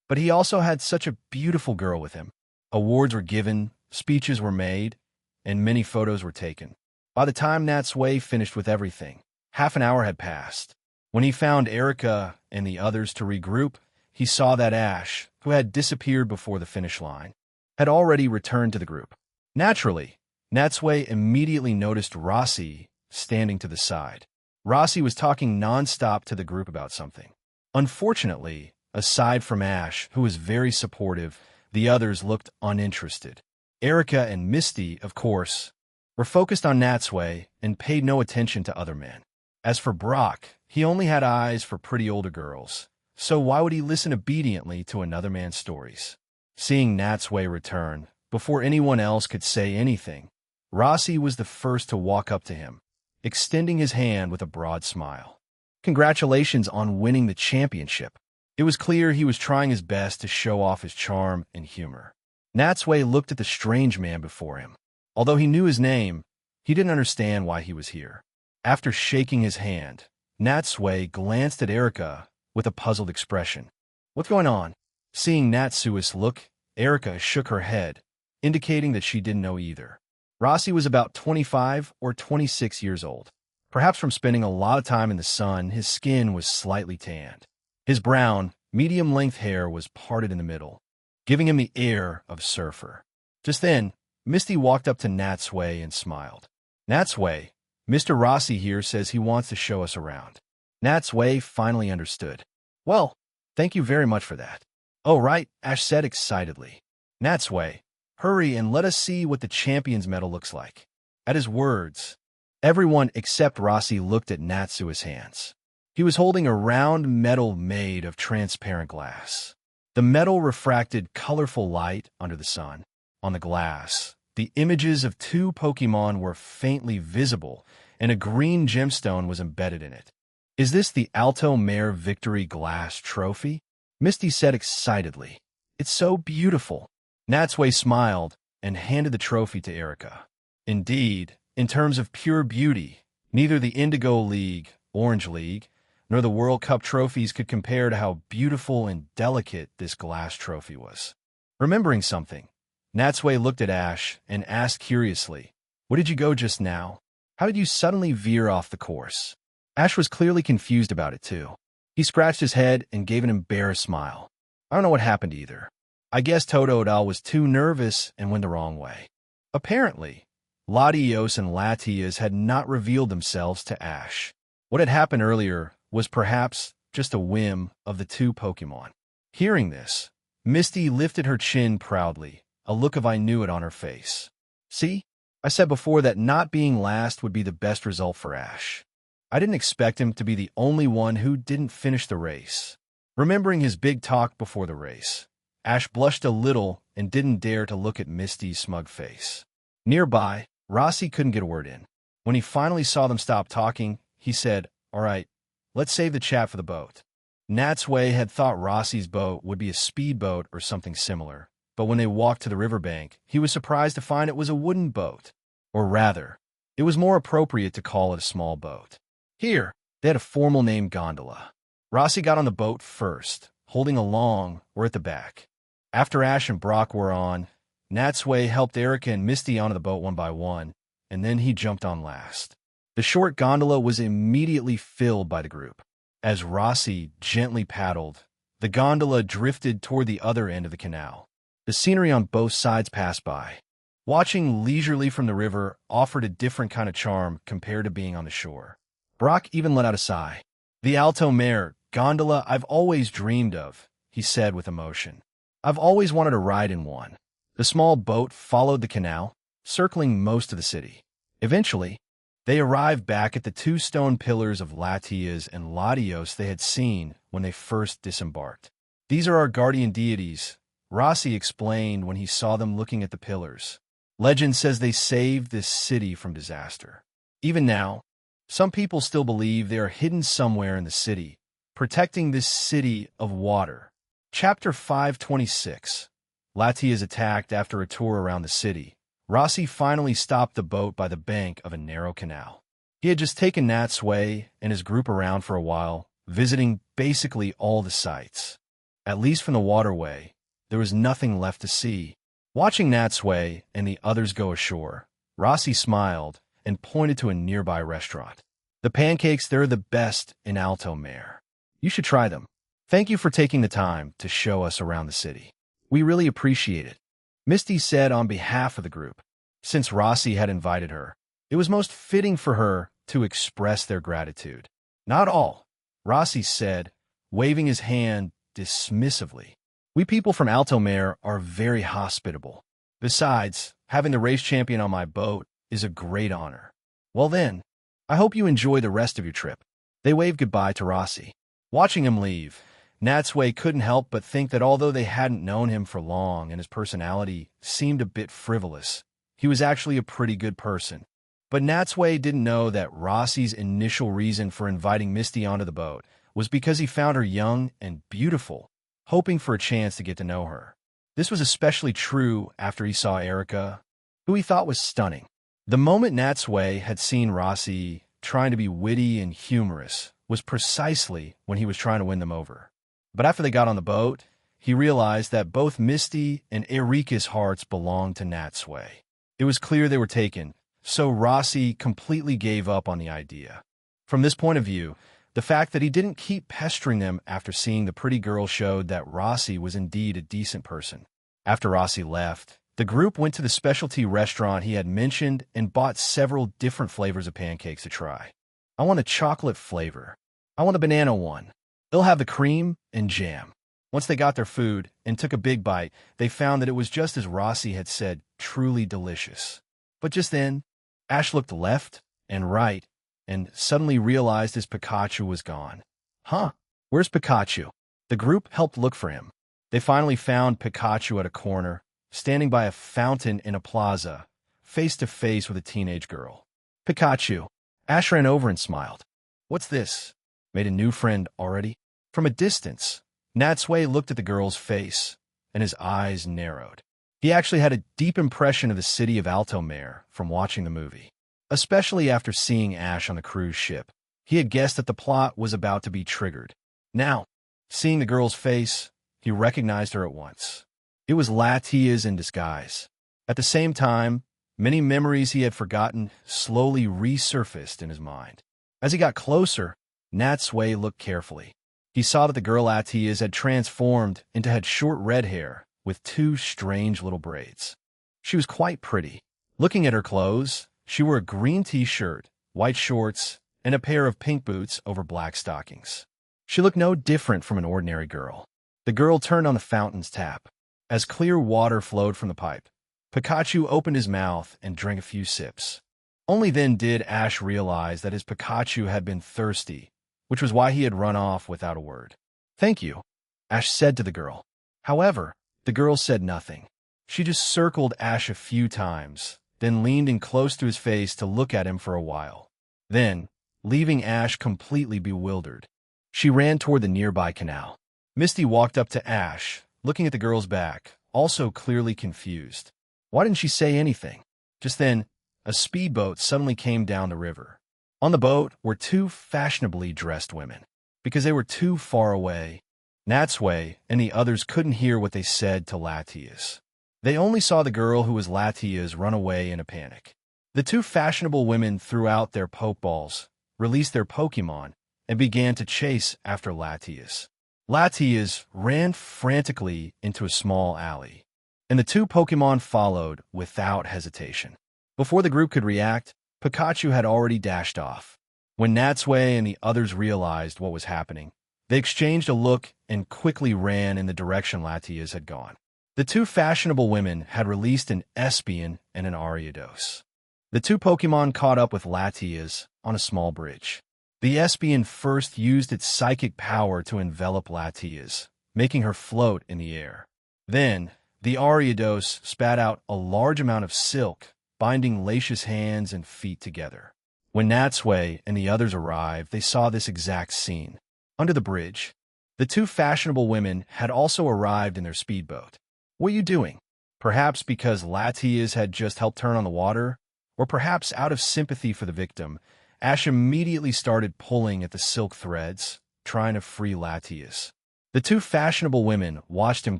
but he also had such a beautiful girl with him. Awards were given, speeches were made, and many photos were taken. By the time Natsui finished with everything, half an hour had passed. When he found Erica and the others to regroup, he saw that Ash, who had disappeared before the finish line, had already returned to the group. Naturally, Natsui immediately noticed Rossi standing to the side. Rossi was talking nonstop to the group about something. Unfortunately, aside from Ash, who was very supportive, the others looked uninterested. Erica and Misty, of course, were focused on Natsui and paid no attention to other men. As for Brock, he only had eyes for pretty older girls, so why would he listen obediently to another man's stories? Seeing Natsui return, before anyone else could say anything, Rossi was the first to walk up to him, extending his hand with a broad smile. "Congratulations on winning the championship." It was clear he was trying his best to show off his charm and humor. Natsui looked at the strange man before him. Although he knew his name, he didn't understand why he was here. After shaking his hand, Natsui glanced at Erica with a puzzled expression. What's going on? Seeing Natsui's look, Erika shook her head, indicating that she didn't know either. Rossi was about 25 or 26 years old. Perhaps from spending a lot of time in the sun, his skin was slightly tanned. His brown, medium-length hair was parted in the middle, giving him the air of a surfer. Just then, Misty walked up to Natsui and smiled. Natsui, Mr. Rossi here says he wants to show us around. Natsui finally understood. Well, thank you very much for that. Oh, right, Ash said excitedly. Natsui, hurry and let us see what the champion's medal looks like. At his words, everyone except Rossi looked at Natsui's hands. He was holding a round medal made of transparent glass. The metal refracted colorful light under the sun. On the glass, the images of two Pokemon were faintly visible, and a green gemstone was embedded in it. Is this the Alto Mare Victory Glass Trophy? Misty said excitedly. It's so beautiful. Natsui smiled and handed the trophy to Erika. Indeed, in terms of pure beauty, neither the Indigo League, Orange League, nor the World Cup trophies could compare to how beautiful and delicate this glass trophy was. Remembering something, Natsui looked at Ash and asked curiously, "What did you go just now? How did you suddenly veer off the course?" Ash was clearly confused about it too. He scratched his head and gave an embarrassed smile. I don't know what happened either. I guess Totodile was too nervous and went the wrong way. Apparently, Latios and Latias had not revealed themselves to Ash. What had happened earlier was perhaps just a whim of the two Pokemon. Hearing this, Misty lifted her chin proudly, a look of I knew it on her face. See, I said before that not being last would be the best result for Ash. I didn't expect him to be the only one who didn't finish the race. Remembering his big talk before the race, Ash blushed a little and didn't dare to look at Misty's smug face. Nearby, Rossi couldn't get a word in. When he finally saw them stop talking, he said, "All right, let's save the chat for the boat." Natsui had thought Rossi's boat would be a speedboat or something similar, but when they walked to the riverbank, he was surprised to find it was a wooden boat. Or rather, it was more appropriate to call it a small boat. Here, they had a formal name gondola. Rossi got on the boat first, holding along or at the back. After Ash and Brock were on, Natsui helped Erika and Misty onto the boat one by one, and then he jumped on last. The short gondola was immediately filled by the group. As Rossi gently paddled, the gondola drifted toward the other end of the canal. The scenery on both sides passed by. Watching leisurely from the river offered a different kind of charm compared to being on the shore. Brock even let out a sigh. "The Alto Mare gondola I've always dreamed of," he said with emotion. "I've always wanted to ride in one." The small boat followed the canal, circling most of the city. Eventually, they arrived back at the two stone pillars of Latias and Latios they had seen when they first disembarked. "These are our guardian deities," Rossi explained when he saw them looking at the pillars. "Legend says they saved this city from disaster. Even now, some people still believe they are hidden somewhere in the city, protecting this city of water." Chapter 526. Lati is attacked after a tour around the city. Rossi finally stopped the boat by the bank of a narrow canal. He had just taken Natsui and his group around for a while, visiting basically all the sites. At least from the waterway, there was nothing left to see. Watching Natsui and the others go ashore, Rossi smiled and pointed to a nearby restaurant. "The pancakes, they're the best in Alto Mare. You should try them. Thank you for taking the time to show us around the city. We really appreciate it," Misty said on behalf of the group. Since Rossi had invited her, it was most fitting for her to express their gratitude. "Not all," Rossi said, waving his hand dismissively. "We people from Alto Mare are very hospitable. Besides, having the race champion on my boat is a great honor. Well then, I hope you enjoy the rest of your trip." They waved goodbye to Rossi. Watching him leave, Natsui couldn't help but think that although they hadn't known him for long and his personality seemed a bit frivolous, he was actually a pretty good person. But Natsui didn't know that Rossi's initial reason for inviting Misty onto the boat was because he found her young and beautiful, hoping for a chance to get to know her. This was especially true after he saw Erika, who he thought was stunning. The moment Natsui had seen Rossi trying to be witty and humorous was precisely when he was trying to win them over. But after they got on the boat, he realized that both Misty and Erika's hearts belonged to Natsui. It was clear they were taken, so Rossi completely gave up on the idea. From this point of view, the fact that he didn't keep pestering them after seeing the pretty girl showed that Rossi was indeed a decent person. After Rossi left, the group went to the specialty restaurant he had mentioned and bought several different flavors of pancakes to try. I want a chocolate flavor. I want a banana one. They'll have the cream and jam. Once they got their food and took a big bite, they found that it was just as Rossi had said, truly delicious. But just then, Ash looked left and right and suddenly realized his Pikachu was gone. Huh? Where's Pikachu? The group helped look for him. They finally found Pikachu at a corner, standing by a fountain in a plaza, face to face with a teenage girl. Pikachu. Ash ran over and smiled. What's this? Made a new friend already? From a distance, Natsui looked at the girl's face, and his eyes narrowed. He actually had a deep impression of the city of Altomare from watching the movie, especially after seeing Ash on the cruise ship. He had guessed that the plot was about to be triggered. Now, seeing the girl's face, he recognized her at once. It was Latias in disguise. At the same time, many memories he had forgotten slowly resurfaced in his mind. As he got closer, Natsui looked carefully. He saw that the girl Latias had transformed into had short red hair with two strange little braids. She was quite pretty. Looking at her clothes, she wore a green t-shirt, white shorts, and a pair of pink boots over black stockings. She looked no different from an ordinary girl. The girl turned on the fountain's tap. As clear water flowed from the pipe, Pikachu opened his mouth and drank a few sips. Only then did Ash realize that his Pikachu had been thirsty, which was why he had run off without a word. Thank you, Ash said to the girl. However, the girl said nothing. She just circled Ash a few times, then leaned in close to his face to look at him for a while. Then, leaving Ash completely bewildered, she ran toward the nearby canal. Misty walked up to Ash, looking at the girl's back, also clearly confused. Why didn't she say anything? Just then, a speedboat suddenly came down the river. On the boat were two fashionably dressed women. Because they were too far away, Natsui and the others couldn't hear what they said to Latias. They only saw the girl who was Latias run away in a panic. The two fashionable women threw out their Pokeballs, released their Pokemon, and began to chase after Latias. Latias ran frantically into a small alley, and the two Pokemon followed without hesitation. Before the group could react, Pikachu had already dashed off. When Natsui and the others realized what was happening, they exchanged a look and quickly ran in the direction Latias had gone. The two fashionable women had released an Espion and an Ariados. The two Pokemon caught up with Latias on a small bridge. The Espion first used its psychic power to envelop Latias, making her float in the air. Then, the Ariados spat out a large amount of silk, binding Lacia's hands and feet together. When Natsui and the others arrived, they saw this exact scene. Under the bridge, the two fashionable women had also arrived in their speedboat. What are you doing? Perhaps because Latias had just helped turn on the water, or perhaps out of sympathy for the victim, Ash immediately started pulling at the silk threads, trying to free Latias. The two fashionable women watched him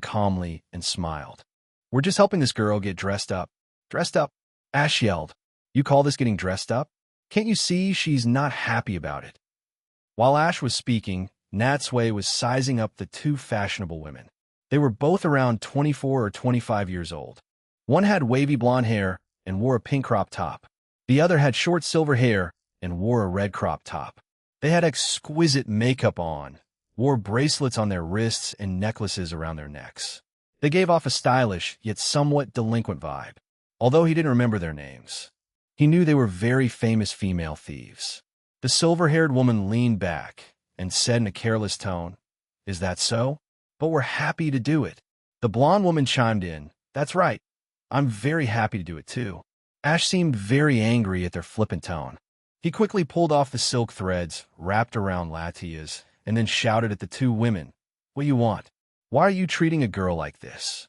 calmly and smiled. We're just helping this girl get dressed up. Dressed up? Ash yelled. You call this getting dressed up? Can't you see she's not happy about it? While Ash was speaking, Natsui was sizing up the two fashionable women. They were both around 24 or 25 years old. One had wavy blonde hair and wore a pink crop top. The other had short silver hair and wore a red crop top. They had exquisite makeup on, wore bracelets on their wrists and necklaces around their necks. They gave off a stylish yet somewhat delinquent vibe. Although he didn't remember their names, he knew they were very famous female thieves. The silver-haired woman leaned back and said in a careless tone, Is that so? But we're happy to do it. The blonde woman chimed in, That's right. I'm very happy to do it too. Ash seemed very angry at their flippant tone. He quickly pulled off the silk threads wrapped around Latias and then shouted at the two women, What do you want? Why are you treating a girl like this?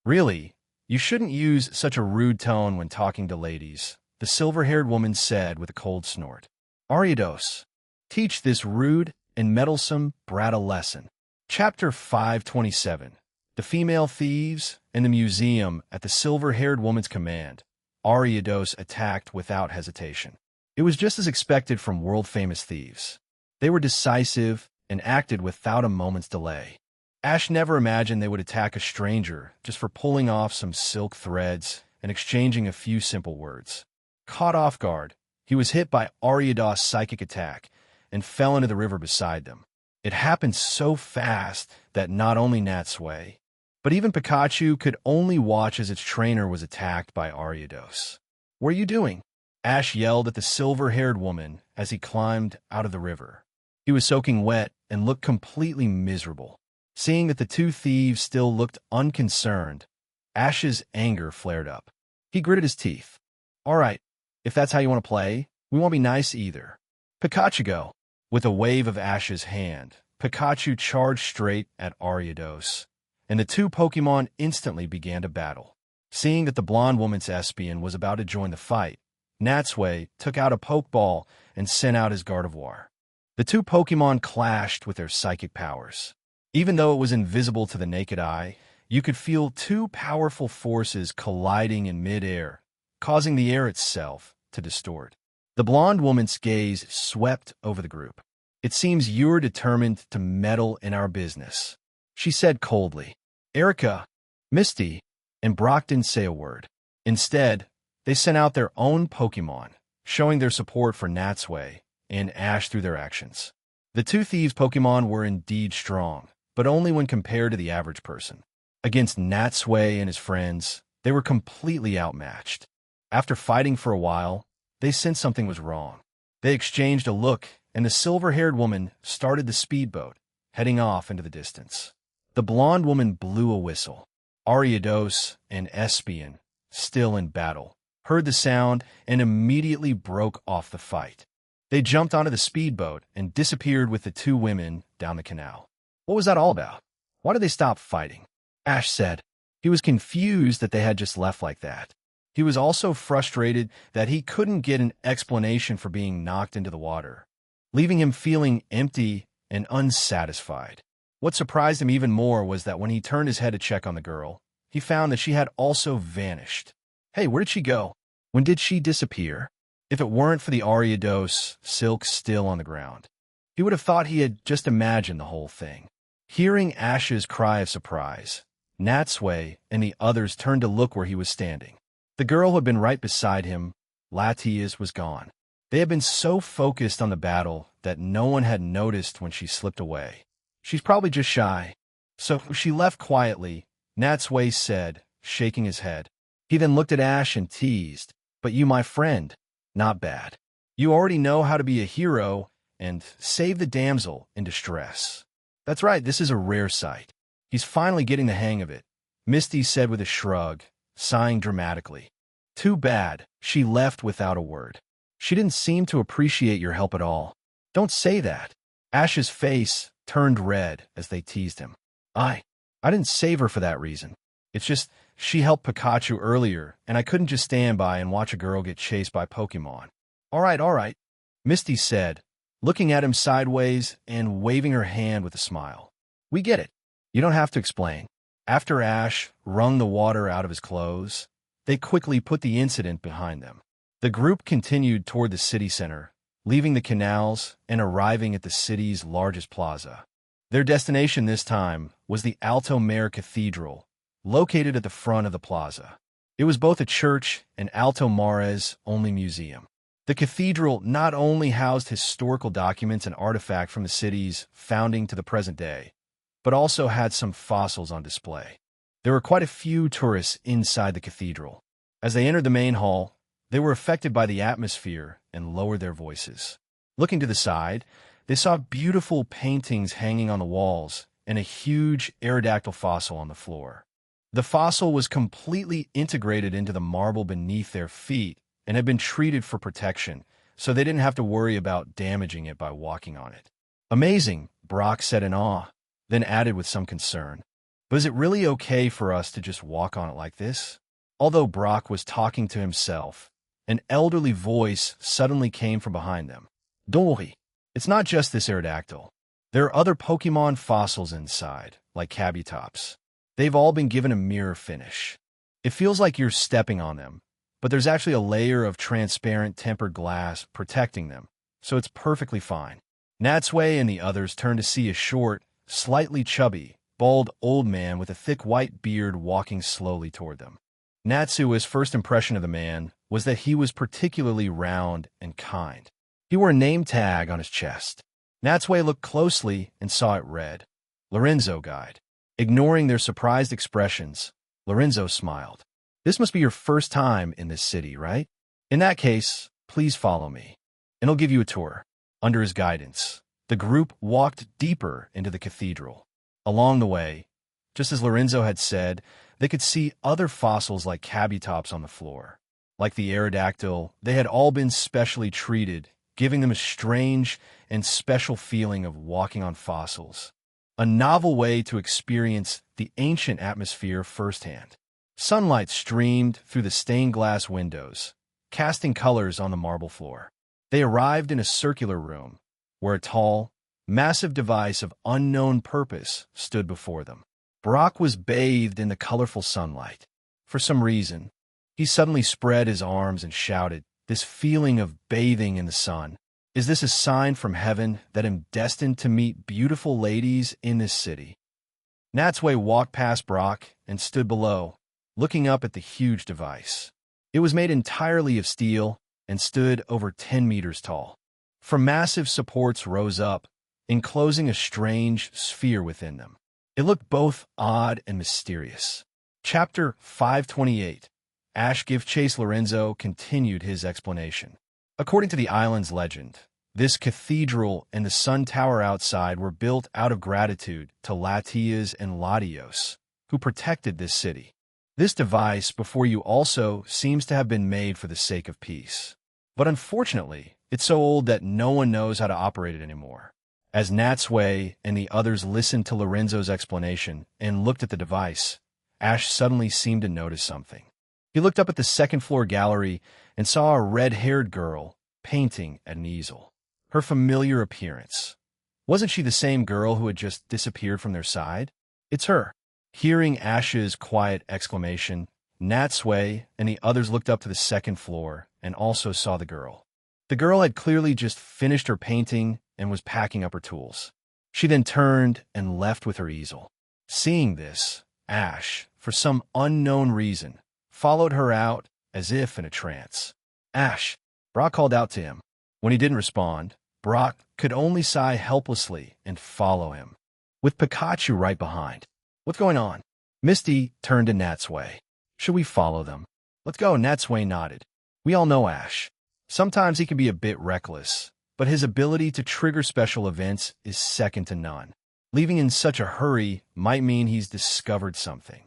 Really, you shouldn't use such a rude tone when talking to ladies, the silver-haired woman said with a cold snort. Ariados, teach this rude and meddlesome brat a lesson. Chapter 527. The Female Thieves. In the museum, at the silver-haired woman's command, Ariados attacked without hesitation. It was just as expected from world-famous thieves. They were decisive and acted without a moment's delay. Ash never imagined they would attack a stranger just for pulling off some silk threads and exchanging a few simple words. Caught off guard, he was hit by Ariados' psychic attack and fell into the river beside them. It happened so fast that not only Natsui, but even Pikachu could only watch as its trainer was attacked by Ariados. "What are you doing?" Ash yelled at the silver-haired woman as he climbed out of the river. He was soaking wet and looked completely miserable. Seeing that the two thieves still looked unconcerned, Ash's anger flared up. He gritted his teeth. "All right, if that's how you want to play, we won't be nice either. Pikachu, go." With a wave of Ash's hand, Pikachu charged straight at Ariados, and the two Pokémon instantly began to battle. Seeing that the blonde woman's Espion was about to join the fight, Natsui took out a Pokeball and sent out his Gardevoir. The two Pokémon clashed with their psychic powers. Even though it was invisible to the naked eye, you could feel two powerful forces colliding in mid-air, causing the air itself to distort. The blonde woman's gaze swept over the group. "It seems you're determined to meddle in our business," she said coldly. Erica, Misty, and Brock didn't say a word. Instead, they sent out their own Pokémon, showing their support for Natsui and Ash through their actions. The two thieves' Pokémon were indeed strong, but only when compared to the average person. Against Natsui and his friends, they were completely outmatched. After fighting for a while, they sensed something was wrong. They exchanged a look, and the silver-haired woman started the speedboat, heading off into the distance. The blonde woman blew a whistle. Ariados and Espion, still in battle, heard the sound and immediately broke off the fight. They jumped onto the speedboat and disappeared with the two women down the canal. What was that all about? Why did they stop fighting? Ash said. He was confused that they had just left like that. He was also frustrated that he couldn't get an explanation for being knocked into the water, leaving him feeling empty and unsatisfied. What surprised him even more was that when he turned his head to check on the girl, he found that she had also vanished. Hey, where did she go? When did she disappear? If it weren't for the Ariados silk still on the ground, he would have thought he had just imagined the whole thing. Hearing Ash's cry of surprise, Natsui and the others turned to look where he was standing. The girl who had been right beside him, Latias, was gone. They had been so focused on the battle that no one had noticed when she slipped away. "She's probably just shy." So she left quietly, Natsui said, shaking his head. He then looked at Ash and teased, "But you, my friend, not bad. You already know how to be a hero and save the damsel in distress." "That's right, this is a rare sight. He's finally getting the hang of it," Misty said with a shrug, sighing dramatically. "Too bad," she left without a word. "She didn't seem to appreciate your help at all." "Don't say that." Ash's face turned red as they teased him. I didn't save her for that reason. It's just, she helped Pikachu earlier, and I couldn't just stand by and watch a girl get chased by Pokemon." All right, Misty said, looking at him sideways and waving her hand with a smile. "We get it. You don't have to explain." After Ash wrung the water out of his clothes, they quickly put the incident behind them. The group continued toward the city center, leaving the canals and arriving at the city's largest plaza. Their destination this time was the Alto Mare Cathedral, located at the front of the plaza. It was both a church and Alto Mare's only museum. The cathedral not only housed historical documents and artifacts from the city's founding to the present day, but also had some fossils on display. There were quite a few tourists inside the cathedral. As they entered the main hall, they were affected by the atmosphere and lowered their voices. Looking to the side, they saw beautiful paintings hanging on the walls and a huge Aerodactyl fossil on the floor. The fossil was completely integrated into the marble beneath their feet and had been treated for protection, so they didn't have to worry about damaging it by walking on it. "Amazing," Brock said in awe, then added with some concern. "But is it really okay for us to just walk on it like this?" Although Brock was talking to himself, an elderly voice suddenly came from behind them. "Don't worry. It's not just this Aerodactyl. There are other Pokemon fossils inside, like Kabutops. They've all been given a mirror finish. It feels like you're stepping on them, but there's actually a layer of transparent tempered glass protecting them, so it's perfectly fine. Natsui and the others turn to see a short, slightly chubby, bald old man with a thick white beard walking slowly toward them. Natsui's first impression of the man was that he was particularly round and kind. He wore a name tag on his chest. Natsui looked closely and saw it read, Lorenzo Guide. Ignoring their surprised expressions, Lorenzo smiled. This must be your first time in this city, right? In that case, please follow me, and I'll give you a tour. Under his guidance, the group walked deeper into the cathedral. Along the way, just as Lorenzo had said, they could see other fossils like Kabutops on the floor. Like the Aerodactyl, they had all been specially treated, giving them a strange and special feeling of walking on fossils. A novel way to experience the ancient atmosphere firsthand. Sunlight streamed through the stained glass windows, casting colors on the marble floor. They arrived in a circular room, where a tall, massive device of unknown purpose stood before them. Brock was bathed in the colorful sunlight. For some reason, he suddenly spread his arms and shouted, this feeling of bathing in the sun. Is this a sign from heaven that I'm destined to meet beautiful ladies in this city? Natsui walked past Brock and stood below, looking up at the huge device. It was made entirely of steel and stood over 10 meters tall. From massive supports rose up, enclosing a strange sphere within them. It looked both odd and mysterious. Chapter 528. Ash Give Chase. Lorenzo continued his explanation. According to the island's legend, this cathedral and the sun tower outside were built out of gratitude to Latias and Latios, who protected this city. This device before you also seems to have been made for the sake of peace. But unfortunately, it's so old that no one knows how to operate it anymore. As Natsui and the others listened to Lorenzo's explanation and looked at the device, Ash suddenly seemed to notice something. He looked up at the second-floor gallery and saw a red-haired girl painting at an easel. Her familiar appearance. Wasn't she the same girl who had just disappeared from their side? It's her. Hearing Ash's quiet exclamation, Natsui and the others looked up to the second floor and also saw the girl. The girl had clearly just finished her painting and was packing up her tools. She then turned and left with her easel. Seeing this, Ash, for some unknown reason, followed her out as if in a trance. Ash, Brock called out to him. When he didn't respond, Brock could only sigh helplessly and follow him, with Pikachu right behind. What's going on? Misty turned to Natsui. Should we follow them? Let's go, Natsui nodded. We all know Ash. Sometimes he can be a bit reckless, but his ability to trigger special events is second to none. Leaving in such a hurry might mean he's discovered something.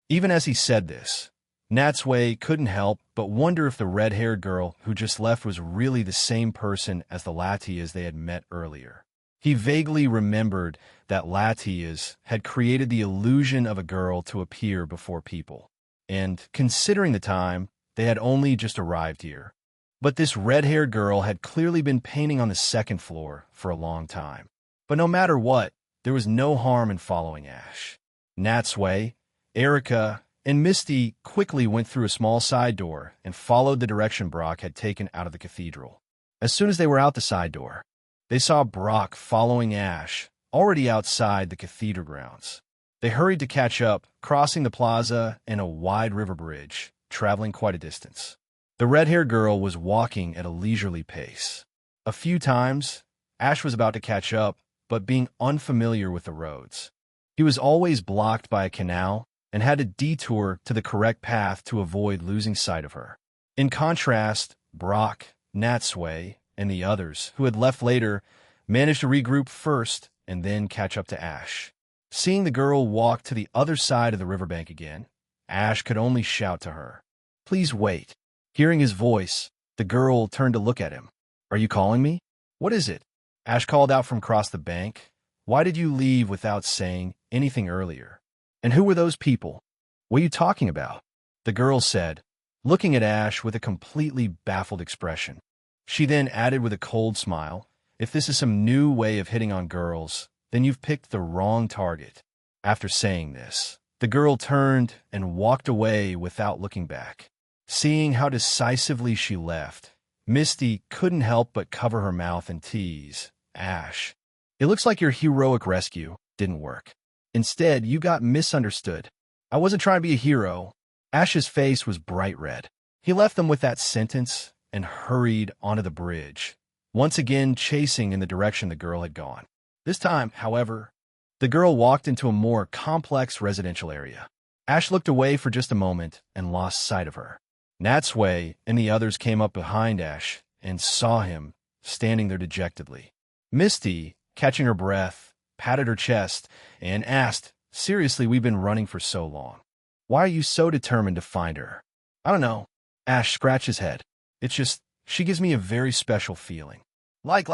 Even as he said this, Natsui couldn't help but wonder if the red-haired girl who just left was really the same person as the Latias they had met earlier. He vaguely remembered that Latias had created the illusion of a girl to appear before people, and considering the time, they had only just arrived here. But this red-haired girl had clearly been painting on the second floor for a long time. But no matter what, there was no harm in following Ash. Natsui, Erica, and Misty quickly went through a small side door and followed the direction Brock had taken out of the cathedral. As soon as they were out the side door, they saw Brock following Ash, already outside the cathedral grounds. They hurried to catch up, crossing the plaza and a wide river bridge, traveling quite a distance. The red-haired girl was walking at a leisurely pace. A few times, Ash was about to catch up, but being unfamiliar with the roads. He was always blocked by a canal and had to detour to the correct path to avoid losing sight of her. In contrast, Brock, Natsui, and the others, who had left later, managed to regroup first and then catch up to Ash. Seeing the girl walk to the other side of the riverbank again, Ash could only shout to her, "Please wait." Hearing his voice, the girl turned to look at him. "Are you calling me? What is it?" Ash called out from across the bank. "Why did you leave without saying anything earlier? And who were those people? What are you talking about?" The girl said, looking at Ash with a completely baffled expression. She then added with a cold smile, "If this is some new way of hitting on girls, then you've picked the wrong target. After saying this, the girl turned and walked away without looking back. Seeing how decisively she left, Misty couldn't help but cover her mouth and tease, "Ash, it looks like your heroic rescue didn't work. Instead, you got misunderstood. I wasn't trying to be a hero." Ash's face was bright red. He left them with that sentence and hurried onto the bridge, once again chasing in the direction the girl had gone. This time, however, the girl walked into a more complex residential area. Ash looked away for just a moment and lost sight of her. Natsui and the others came up behind Ash and saw him standing there dejectedly. Misty, catching her breath, patted her chest and asked, "Seriously, we've been running for so long. Why are you so determined to find her?" "I don't know." Ash scratched his head. "It's just, she gives me a very special feeling. Like.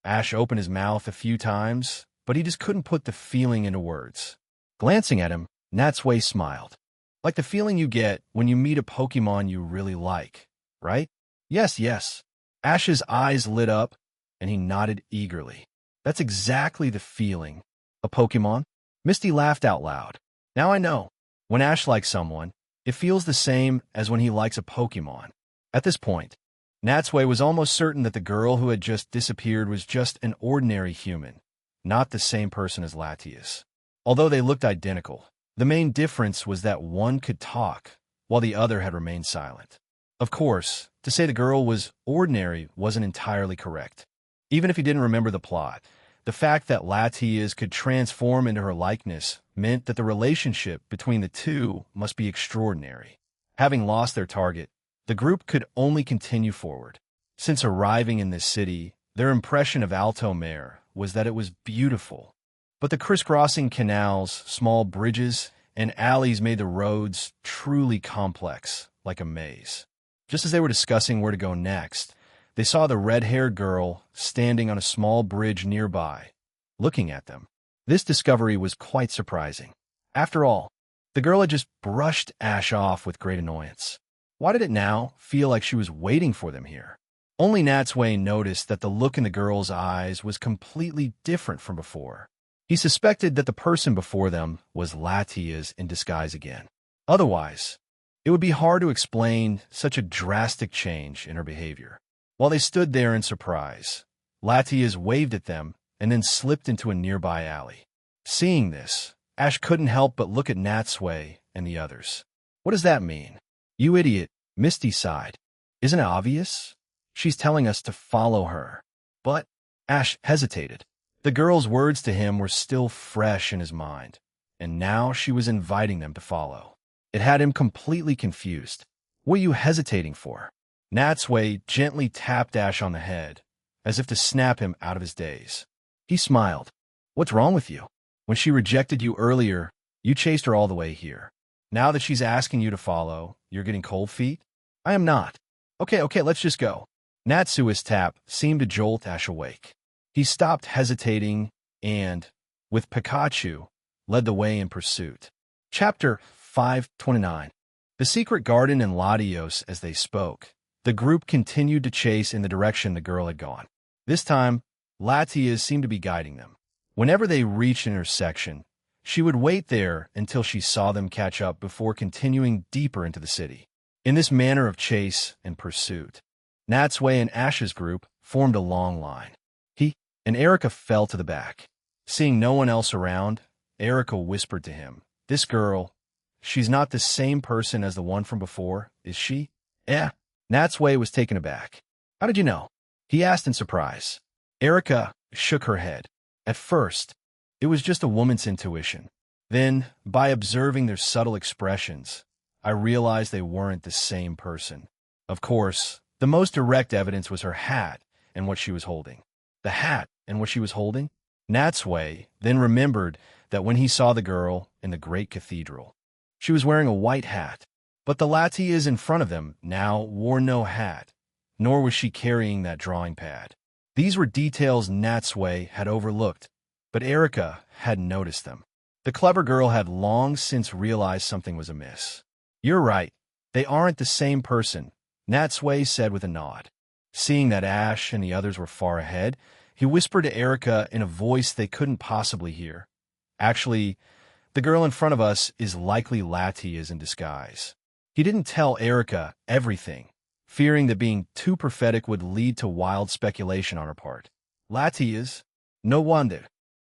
Ash opened his mouth a few times, but he just couldn't put the feeling into words. Glancing at him, Natsui smiled. "Like the feeling you get when you meet a Pokemon you really like, right?" Yes. Ash's eyes lit up, and he nodded eagerly. "That's exactly the feeling. A Pokemon?" Misty laughed out loud. "Now I know. When Ash likes someone, it feels the same as when he likes a Pokemon." At this point, Natsui was almost certain that the girl who had just disappeared was just an ordinary human, not the same person as Latias. Although they looked identical, the main difference was that one could talk, while the other had remained silent. Of course, to say the girl was ordinary wasn't entirely correct. Even if he didn't remember the plot, the fact that Latias could transform into her likeness meant that the relationship between the two must be extraordinary. Having lost their target, the group could only continue forward. Since arriving in this city, their impression of Alto Mare was that it was beautiful. But the crisscrossing canals, small bridges, and alleys made the roads truly complex, like a maze. Just as they were discussing where to go next, they saw the red-haired girl standing on a small bridge nearby, looking at them. This discovery was quite surprising. After all, the girl had just brushed Ash off with great annoyance. Why did it now feel like she was waiting for them here? Only Natsui noticed that the look in the girl's eyes was completely different from before. He suspected that the person before them was Latias in disguise again. Otherwise, it would be hard to explain such a drastic change in her behavior. While they stood there in surprise, Latias waved at them and then slipped into a nearby alley. Seeing this, Ash couldn't help but look at Natsui and the others. "What does that mean?" "You idiot," Misty sighed. "Isn't it obvious? She's telling us to follow her." But Ash hesitated. The girl's words to him were still fresh in his mind, and now she was inviting them to follow. It had him completely confused. "What are you hesitating for?" Natsui gently tapped Ash on the head, as if to snap him out of his daze. He smiled. "What's wrong with you? When she rejected you earlier, you chased her all the way here. Now that she's asking you to follow, you're getting cold feet?" "I am not." Okay, let's just go." Natsui's tap seemed to jolt Ash awake. He stopped hesitating and, with Pikachu, led the way in pursuit. Chapter 529. The secret garden in Latios. As they spoke, the group continued to chase in the direction the girl had gone. This time, Latias seemed to be guiding them. Whenever they reached an intersection, she would wait there until she saw them catch up before continuing deeper into the city. In this manner of chase and pursuit, Natsui and Ash's group formed a long line. He and Erica fell to the back. Seeing no one else around, Erica whispered to him, "This girl, she's not the same person as the one from before, is she?" "Eh." Natsui was taken aback. "How did you know?" he asked in surprise. Erica shook her head. At first, it was just a woman's intuition. Then, by observing their subtle expressions, I realized they weren't the same person. Of course, the most direct evidence was her hat and what she was holding. The hat and what she was holding? Natsui then remembered that when he saw the girl in the great cathedral, she was wearing a white hat, but the Latias in front of them now wore no hat, nor was she carrying that drawing pad. These were details Natsui had overlooked, but Erica hadn't noticed them. The clever girl had long since realized something was amiss. "You're right, they aren't the same person," Natsui said with a nod. Seeing that Ash and the others were far ahead, He whispered to Erica in a voice they couldn't possibly hear. Actually, the girl in front of us is likely Latias in disguise. He didn't tell Erica everything, fearing that being too prophetic would lead to wild speculation on her part. Latias? No wonder.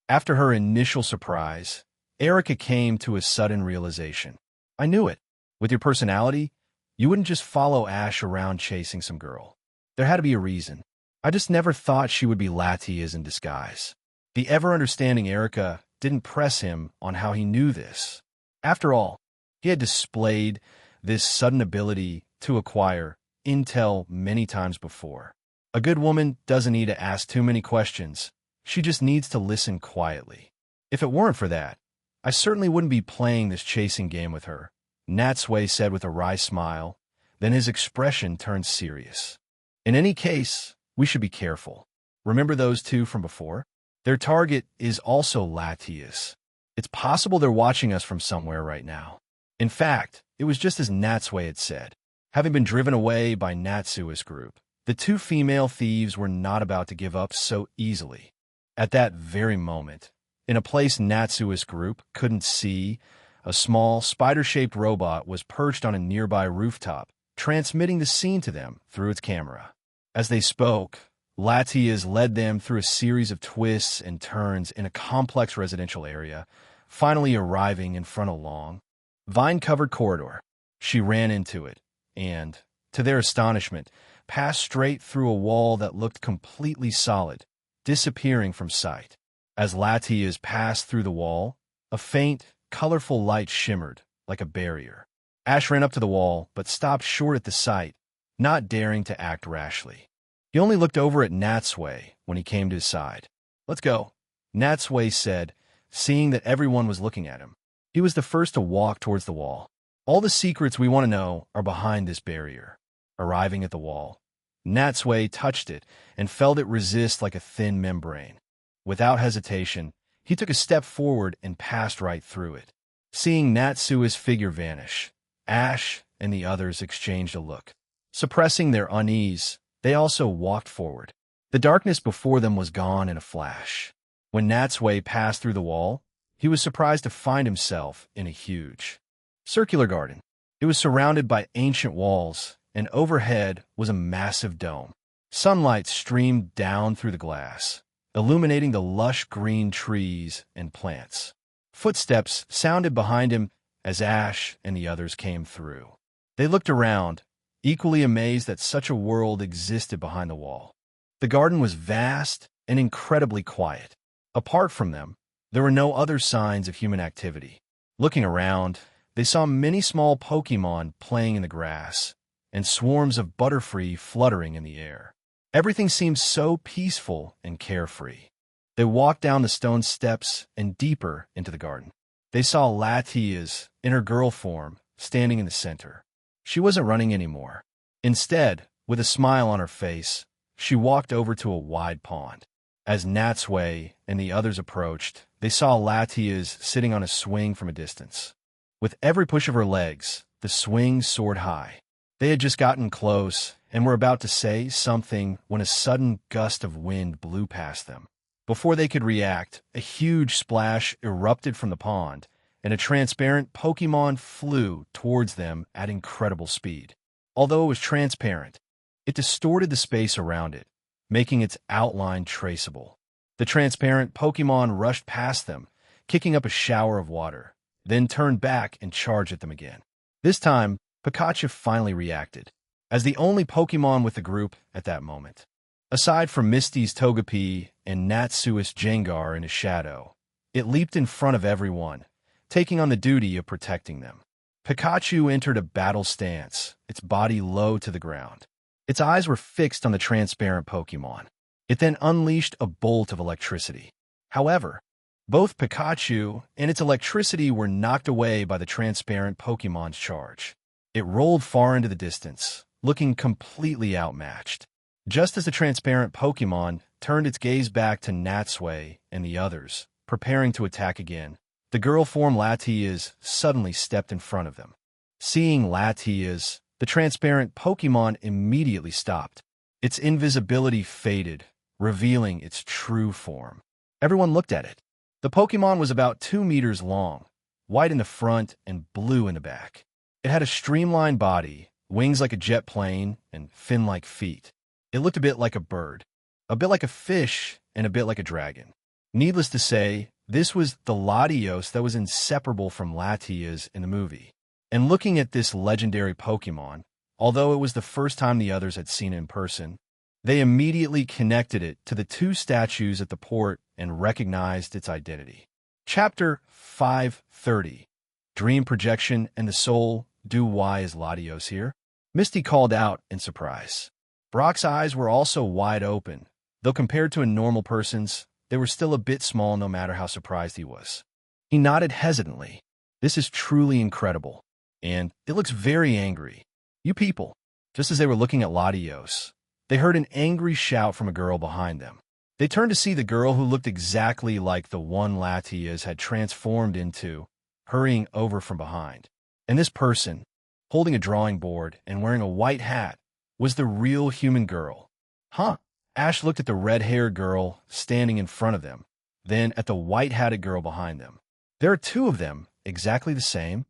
After her initial surprise, Erica came to a sudden realization. I knew it. With your personality, you wouldn't just follow Ash around chasing some girl. There had to be a reason. I just never thought she would be Latias in disguise. The ever-understanding Erica didn't press him on how he knew this. After all, he had displayed this sudden ability to acquire intel many times before. A good woman doesn't need to ask too many questions. She just needs to listen quietly. If it weren't for that, I certainly wouldn't be playing this chasing game with her, Natsui said with a wry smile. Then his expression turned serious. In any case, we should be careful. Remember those two from before? Their target is also Latias. It's possible they're watching us from somewhere right now. In fact, it was just as Natsui had said. Having been driven away by Natsui's group, the two female thieves were not about to give up so easily. At that very moment, in a place Natsui's group couldn't see, a small, spider-shaped robot was perched on a nearby rooftop, transmitting the scene to them through its camera. As they spoke, Latias led them through a series of twists and turns in a complex residential area, finally arriving in front of a long, vine-covered corridor. She ran into it and, to their astonishment, passed straight through a wall that looked completely solid, disappearing from sight. As Latias passed through the wall, a faint, colorful light shimmered like a barrier. Ash ran up to the wall, but stopped short at the sight, not daring to act rashly. He only looked over at Natsui when he came to his side. Let's go, Natsui said, seeing that everyone was looking at him. He was the first to walk towards the wall. All the secrets we want to know are behind this barrier. Arriving at the wall, Natsui touched it and felt it resist like a thin membrane. Without hesitation, he took a step forward and passed right through it. Seeing Natsui's figure vanish, Ash and the others exchanged a look. Suppressing their unease, they also walked forward. The darkness before them was gone in a flash. When Natsui passed through the wall, he was surprised to find himself in a huge, circular garden. It was surrounded by ancient walls, and overhead was a massive dome. Sunlight streamed down through the glass, illuminating the lush green trees and plants. Footsteps sounded behind him as Ash and the others came through. They looked around, equally amazed that such a world existed behind the wall. The garden was vast and incredibly quiet. Apart from them, there were no other signs of human activity. Looking around, they saw many small Pokemon playing in the grass, and swarms of Butterfree fluttering in the air. Everything seemed so peaceful and carefree. They walked down the stone steps and deeper into the garden. They saw Latias, in her girl form, standing in the center. She wasn't running anymore. Instead, with a smile on her face, she walked over to a wide pond. As Natsui and the others approached, they saw Latias sitting on a swing from a distance. With every push of her legs, the swing soared high. They had just gotten close and were about to say something when a sudden gust of wind blew past them. Before they could react, a huge splash erupted from the pond, and a transparent Pokemon flew towards them at incredible speed. Although it was transparent, it distorted the space around it, making its outline traceable. The transparent Pokemon rushed past them, kicking up a shower of water, then turned back and charged at them again. This time, Pikachu finally reacted, as the only Pokemon with the group at that moment. Aside from Misty's Togepi and Natsui's Jengar in a shadow, it leaped in front of everyone, taking on the duty of protecting them. Pikachu entered a battle stance, its body low to the ground. Its eyes were fixed on the transparent Pokemon. It then unleashed a bolt of electricity. However, both Pikachu and its electricity were knocked away by the transparent Pokemon's charge. It rolled far into the distance, looking completely outmatched. Just as the transparent Pokemon turned its gaze back to Natsui and the others, preparing to attack again, the girl form Latias suddenly stepped in front of them. Seeing Latias, the transparent Pokemon immediately stopped. Its invisibility faded, revealing its true form. Everyone looked at it. The Pokemon was about 2 meters long, white in the front and blue in the back. It had a streamlined body, wings like a jet plane, and fin-like feet. It looked a bit like a bird, a bit like a fish, and a bit like a dragon. Needless to say, this was the Latios that was inseparable from Latias in the movie. And looking at this legendary Pokemon, although it was the first time the others had seen it in person, they immediately connected it to the 2 statues at the port and recognized its identity. Chapter 530, Dream Projection and the Soul. Why is Latios here? Misty called out in surprise. Brock's eyes were also wide open, though compared to a normal person's, they were still a bit small no matter how surprised he was. He nodded hesitantly. This is truly incredible, and it looks very angry. You people. Just as they were looking at Latios, they heard an angry shout from a girl behind them. They turned to see the girl who looked exactly like the one Latias had transformed into, hurrying over from behind. And this person, holding a drawing board and wearing a white hat, was the real human girl. Huh? Ash looked at the red-haired girl standing in front of them, then at the white-hatted girl behind them. There are 2 of them, exactly the same,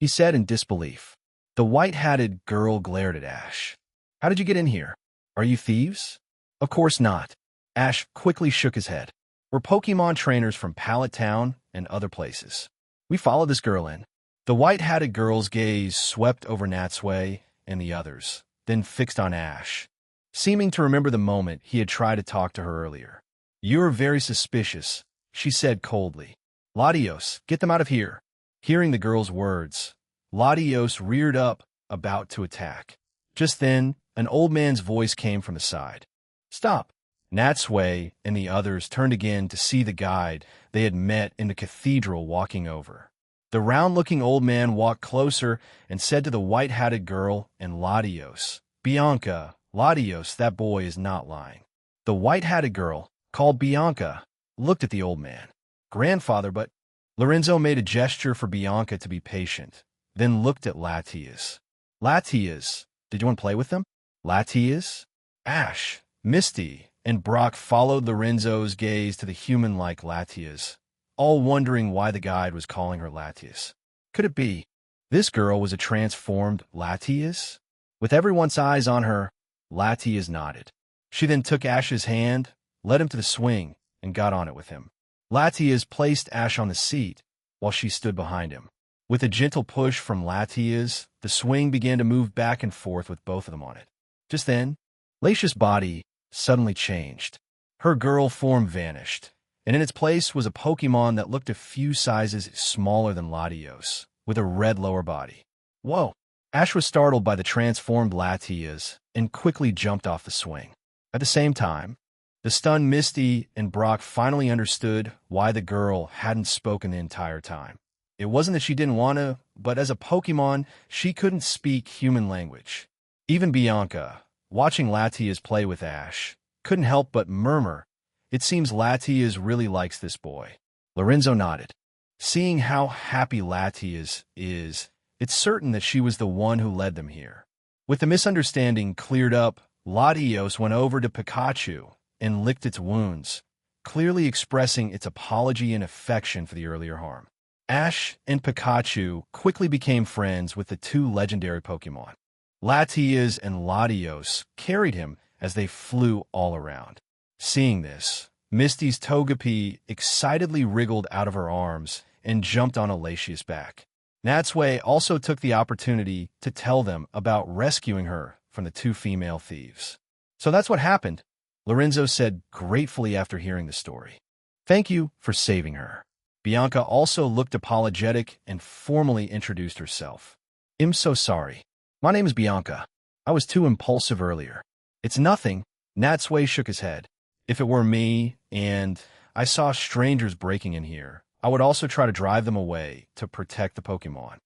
he said in disbelief. The white-hatted girl glared at Ash. How did you get in here? Are you thieves? Of course not. Ash quickly shook his head. We're Pokemon trainers from Pallet Town and other places. We followed this girl in. The white-hatted girl's gaze swept over Natsui and the others, then fixed on Ash, seeming to remember the moment he had tried to talk to her earlier. You're very suspicious, she said coldly. Latios, get them out of here. Hearing the girl's words, Latios reared up, about to attack. Just then, an old man's voice came from the side. Stop. Natsui and the others turned again to see the guide they had met in the cathedral walking over. The round-looking old man walked closer and said to the white-hatted girl and Latios, Bianca, Latios, that boy is not lying. The white-hatted girl, called Bianca, looked at the old man. Grandfather, but... Lorenzo made a gesture for Bianca to be patient, then looked at Latias. Latias, did you want to play with them? Latias? Ash, Misty, and Brock followed Lorenzo's gaze to the human-like Latias, all wondering why the guide was calling her Latias. Could it be this girl was a transformed Latias? With everyone's eyes on her, Latias nodded. She then took Ash's hand, led him to the swing, and got on it with him. Latias placed Ash on the seat while she stood behind him. With a gentle push from Latias, the swing began to move back and forth with both of them on it. Just then, Lacia's body suddenly changed. Her girl form vanished, and in its place was a Pokemon that looked a few sizes smaller than Latios, with a red lower body. Whoa! Ash was startled by the transformed Latias and quickly jumped off the swing. At the same time, the stunned Misty and Brock finally understood why the girl hadn't spoken the entire time. It wasn't that she didn't want to, but as a Pokemon, she couldn't speak human language. Even Bianca, watching Latias play with Ash, couldn't help but murmur, "It seems Latias really likes this boy." Lorenzo nodded. Seeing how happy Latias is, it's certain that she was the one who led them here. With the misunderstanding cleared up, Latios went over to Pikachu and licked its wounds, clearly expressing its apology and affection for the earlier harm. Ash and Pikachu quickly became friends with the 2 legendary Pokemon. Latias and Latios carried him as they flew all around. Seeing this, Misty's Togepi excitedly wriggled out of her arms and jumped on Alatia's back. Natsui also took the opportunity to tell them about rescuing her from the 2 female thieves. So that's what happened, Lorenzo said gratefully after hearing the story. Thank you for saving her. Bianca also looked apologetic and formally introduced herself. I'm so sorry. My name is Bianca. I was too impulsive earlier. It's nothing. Natsui shook his head. If it were me and I saw strangers breaking in here, I would also try to drive them away to protect the Pokemon.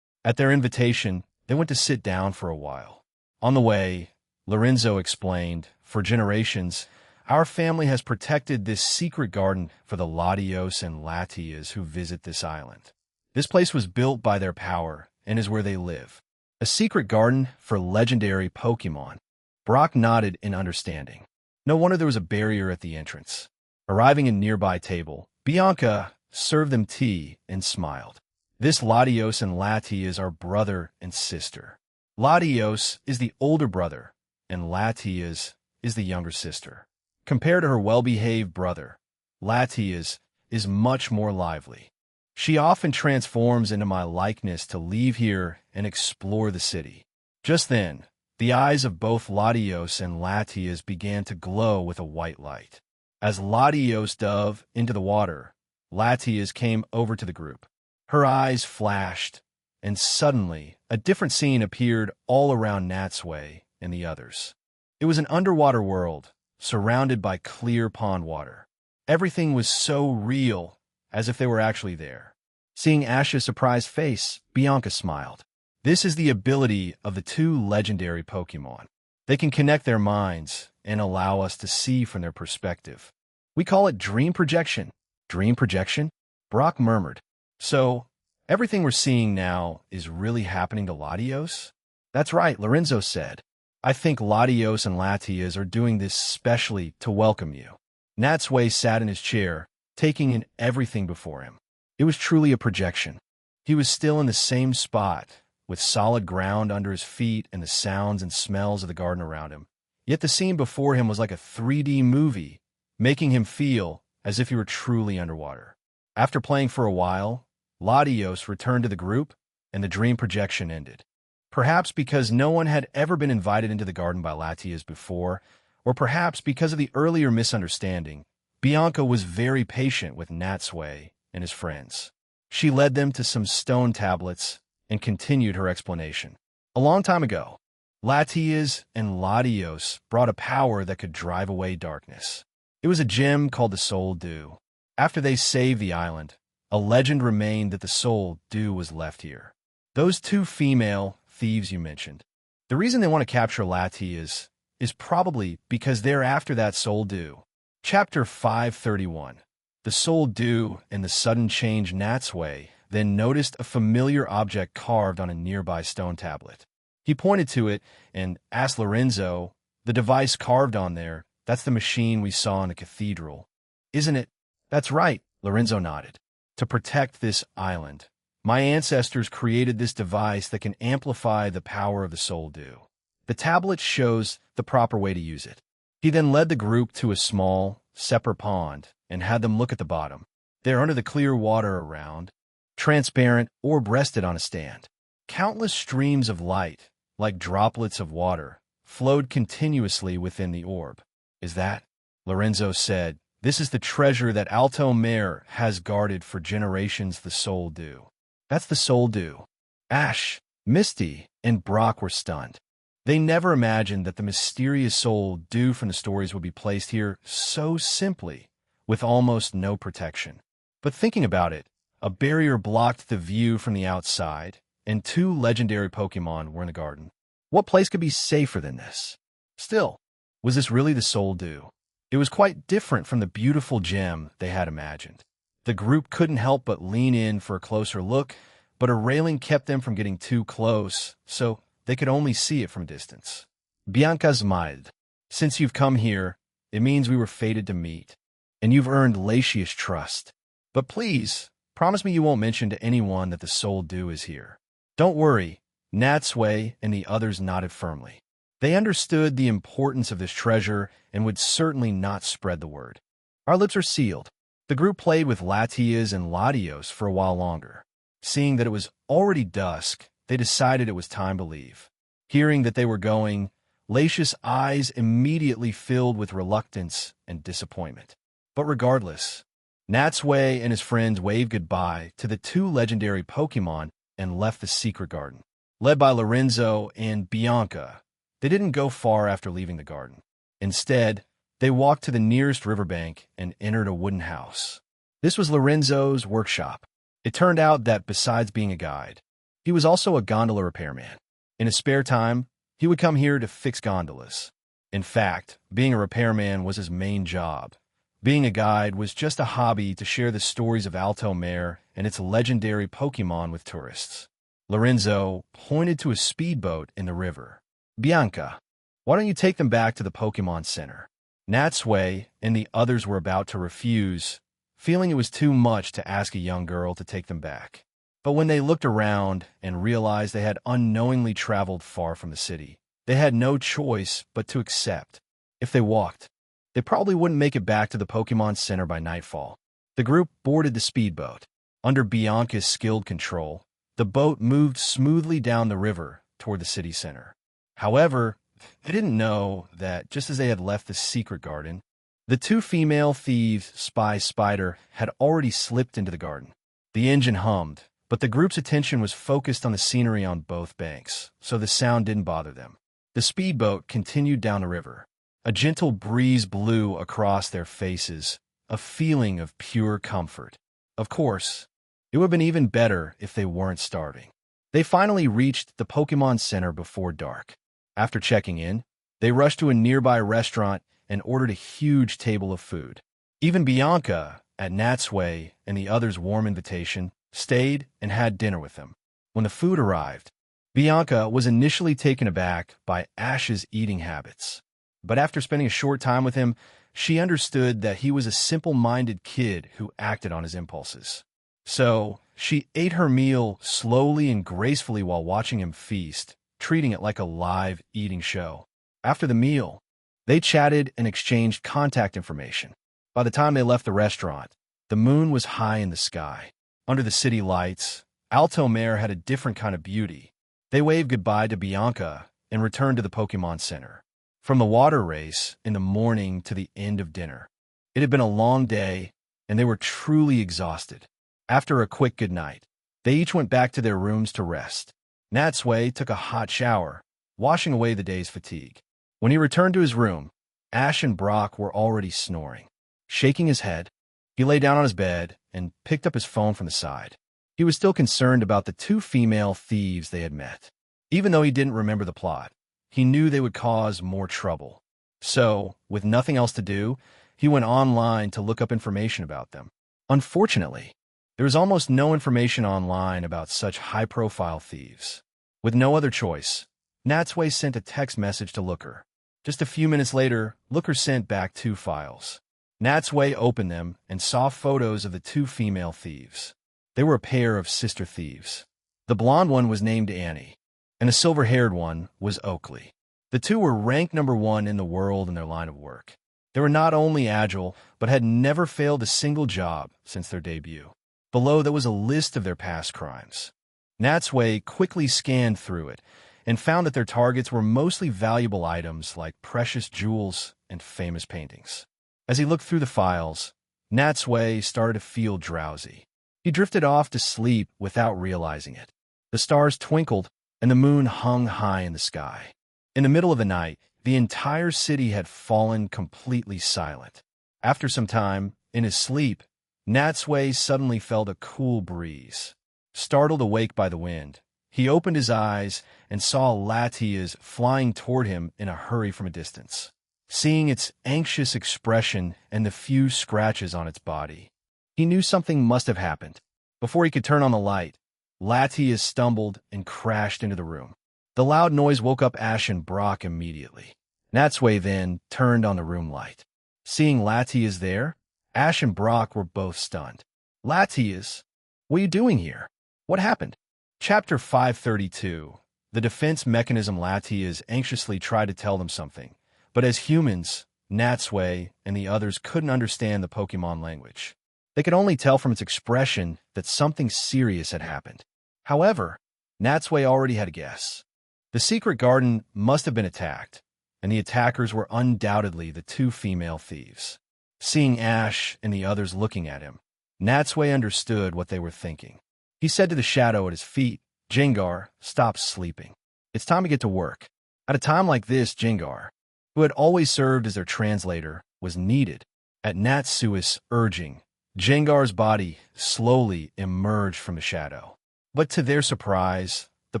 At their invitation, they went to sit down for a while. On the way, Lorenzo explained, for generations, our family has protected this secret garden for the Latios and Latias who visit this island. This place was built by their power and is where they live. A secret garden for legendary Pokemon. Brock nodded in understanding. No wonder there was a barrier at the entrance. Arriving at a nearby table, Bianca served them tea and smiled. This Latios and Latias are brother and sister. Latios is the older brother, and Latias is the younger sister. Compared to her well-behaved brother, Latias is much more lively. She often transforms into my likeness to leave here and explore the city. Just then, the eyes of both Latios and Latias began to glow with a white light. As Latios dove into the water, Latias came over to the group. Her eyes flashed, and suddenly, a different scene appeared all around Natsui and the others. It was an underwater world, surrounded by clear pond water. Everything was so real, as if they were actually there. Seeing Ash's surprised face, Bianca smiled. This is the ability of the two legendary Pokemon. They can connect their minds and allow us to see from their perspective. We call it dream projection. Dream projection? Brock murmured. So, everything we're seeing now is really happening to Latios? That's right, Lorenzo said. I think Latios and Latias are doing this specially to welcome you. Natsui sat in his chair, taking in everything before him. It was truly a projection. He was still in the same spot, with solid ground under his feet and the sounds and smells of the garden around him. Yet the scene before him was like a 3D movie, making him feel as if he were truly underwater. After playing for a while, Latios returned to the group, and the dream projection ended. Perhaps because no one had ever been invited into the garden by Latias before, or perhaps because of the earlier misunderstanding, Bianca was very patient with Natsui and his friends. She led them to some stone tablets and continued her explanation. A long time ago, Latias and Latios brought a power that could drive away darkness. It was a gem called the Soul Dew. After they saved the island, a legend remained that the Soul Dew was left here. Those two female thieves you mentioned. The reason they want to capture Latias is probably because they're after that Soul Dew. Chapter 531. The Soul Dew and the sudden change. Natsui then noticed a familiar object carved on a nearby stone tablet. He pointed to it and asked Lorenzo, the device carved on there, that's the machine we saw in the cathedral. Isn't it? That's right, Lorenzo nodded. To protect this island, my ancestors created this device that can amplify the power of the Soul Dew. The tablet shows the proper way to use it. He then led the group to a small, separate pond and had them look at the bottom. There under the clear water around, transparent or rested on a stand. Countless streams of light, like droplets of water, flowed continuously within the orb. Is that? Lorenzo said, this is the treasure that Alto Mare has guarded for generations, the Soul Dew. That's the Soul Dew. Ash, Misty, and Brock were stunned. They never imagined that the mysterious Soul Dew from the stories would be placed here so simply, with almost no protection. But thinking about it, a barrier blocked the view from the outside, and two legendary Pokemon were in the garden. What place could be safer than this? Still, was this really the Soul Dew? It was quite different from the beautiful gem they had imagined. The group couldn't help but lean in for a closer look, but a railing kept them from getting too close, so they could only see it from a distance. Bianca smiled. Since you've come here, it means we were fated to meet, and you've earned Latia's trust. But please, promise me you won't mention to anyone that the Soul Dew is here. Don't worry, Natsui and the others nodded firmly. They understood the importance of this treasure and would certainly not spread the word. Our lips are sealed. The group played with Latias and Latios for a while longer. Seeing that it was already dusk, they decided it was time to leave. Hearing that they were going, Latia's eyes immediately filled with reluctance and disappointment. But regardless, Natsui and his friends waved goodbye to the two legendary Pokemon and left the secret garden. Led by Lorenzo and Bianca, they didn't go far after leaving the garden. Instead, they walked to the nearest riverbank and entered a wooden house. This was Lorenzo's workshop. It turned out that besides being a guide, he was also a gondola repairman. In his spare time, he would come here to fix gondolas. In fact, being a repairman was his main job. Being a guide was just a hobby to share the stories of Alto Mare and its legendary Pokemon with tourists. Lorenzo pointed to a speedboat in the river. Bianca, why don't you take them back to the Pokemon Center? Natsui and the others were about to refuse, feeling it was too much to ask a young girl to take them back. But when they looked around and realized they had unknowingly traveled far from the city, they had no choice but to accept. If they walked, they probably wouldn't make it back to the Pokemon Center by nightfall. The group boarded the speedboat. Under Bianca's skilled control, the boat moved smoothly down the river toward the city center. However, they didn't know that just as they had left the secret garden, the two female thieves, Spy Spider, had already slipped into the garden. The engine hummed, but the group's attention was focused on the scenery on both banks, so the sound didn't bother them. The speedboat continued down the river. A gentle breeze blew across their faces, a feeling of pure comfort. Of course, it would have been even better if they weren't starving. They finally reached the Pokemon Center before dark. After checking in, they rushed to a nearby restaurant and ordered a huge table of food. Even Bianca, at Natsui and the others' warm invitation, stayed and had dinner with them. When the food arrived, Bianca was initially taken aback by Ash's eating habits. But after spending a short time with him, she understood that he was a simple-minded kid who acted on his impulses. So, she ate her meal slowly and gracefully while watching him feast, treating it like a live eating show. After the meal, they chatted and exchanged contact information. By the time they left the restaurant, the moon was high in the sky. Under the city lights, Alto Mare had a different kind of beauty. They waved goodbye to Bianca and returned to the Pokemon Center. From the water race in the morning to the end of dinner, it had been a long day, and they were truly exhausted. After a quick goodnight, they each went back to their rooms to rest. Natsui took a hot shower, washing away the day's fatigue. When he returned to his room, Ash and Brock were already snoring. Shaking his head, he lay down on his bed and picked up his phone from the side. He was still concerned about the two female thieves they had met. Even though he didn't remember the plot, he knew they would cause more trouble. So, with nothing else to do, he went online to look up information about them. Unfortunately, there was almost no information online about such high-profile thieves. With no other choice, Natsui sent a text message to Looker. Just a few minutes later, Looker sent back 2 files. Natsui opened them and saw photos of the 2 female thieves. They were a pair of sister thieves. The blonde one was named Annie, and the silver-haired one was Oakley. The 2 were ranked number 1 in the world in their line of work. They were not only agile, but had never failed a single job since their debut. Below there was a list of their past crimes. Natsui quickly scanned through it and found that their targets were mostly valuable items like precious jewels and famous paintings. As he looked through the files, Natsui started to feel drowsy. He drifted off to sleep without realizing it. The stars twinkled, and the moon hung high in the sky. In the middle of the night, the entire city had fallen completely silent. After some time, in his sleep, Natsui suddenly felt a cool breeze. Startled awake by the wind, he opened his eyes and saw Latias flying toward him in a hurry from a distance. Seeing its anxious expression and the few scratches on its body, he knew something must have happened. Before he could turn on the light, Latias stumbled and crashed into the room. The loud noise woke up Ash and Brock immediately. Natsui then turned on the room light. Seeing Latias there, Ash and Brock were both stunned. Latias, what are you doing here? What happened? Chapter 532. The defense mechanism. Latias anxiously tried to tell them something, but as humans, Natsui and the others couldn't understand the Pokemon language. They could only tell from its expression that something serious had happened. However, Natsui already had a guess. The secret garden must have been attacked, and the attackers were undoubtedly the 2 female thieves. Seeing Ash and the others looking at him, Natsui understood what they were thinking. He said to the shadow at his feet, "Jengar, stop sleeping. It's time to get to work." At a time like this, Jengar, who had always served as their translator, was needed. At Natsui's urging, Jengar's body slowly emerged from the shadow. But to their surprise, the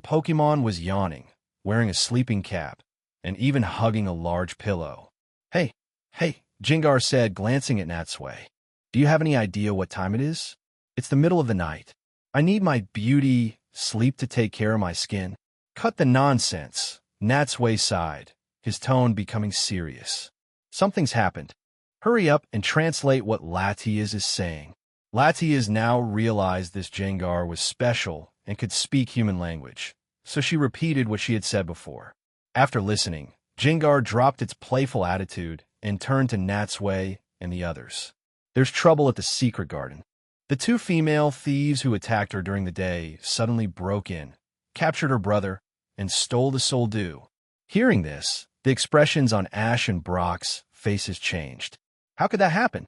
Pokemon was yawning, wearing a sleeping cap, and even hugging a large pillow. Hey, Jengar said, glancing at Natsui. "Do you have any idea what time it is? It's the middle of the night. I need my beauty sleep to take care of my skin." "Cut the nonsense," Natsui sighed, his tone becoming serious. Something's happened. Hurry up and translate what Latias is saying. Latias now realized this Jengar was special and could speak human language, so she repeated what she had said before. After listening, Jengar dropped its playful attitude and turned to Natsui and the others. There's trouble at the secret garden. The two female thieves who attacked her during the day suddenly broke in, captured her brother, and stole the soldu. Hearing this, the expressions on Ash and Brock's faces changed. How could that happen?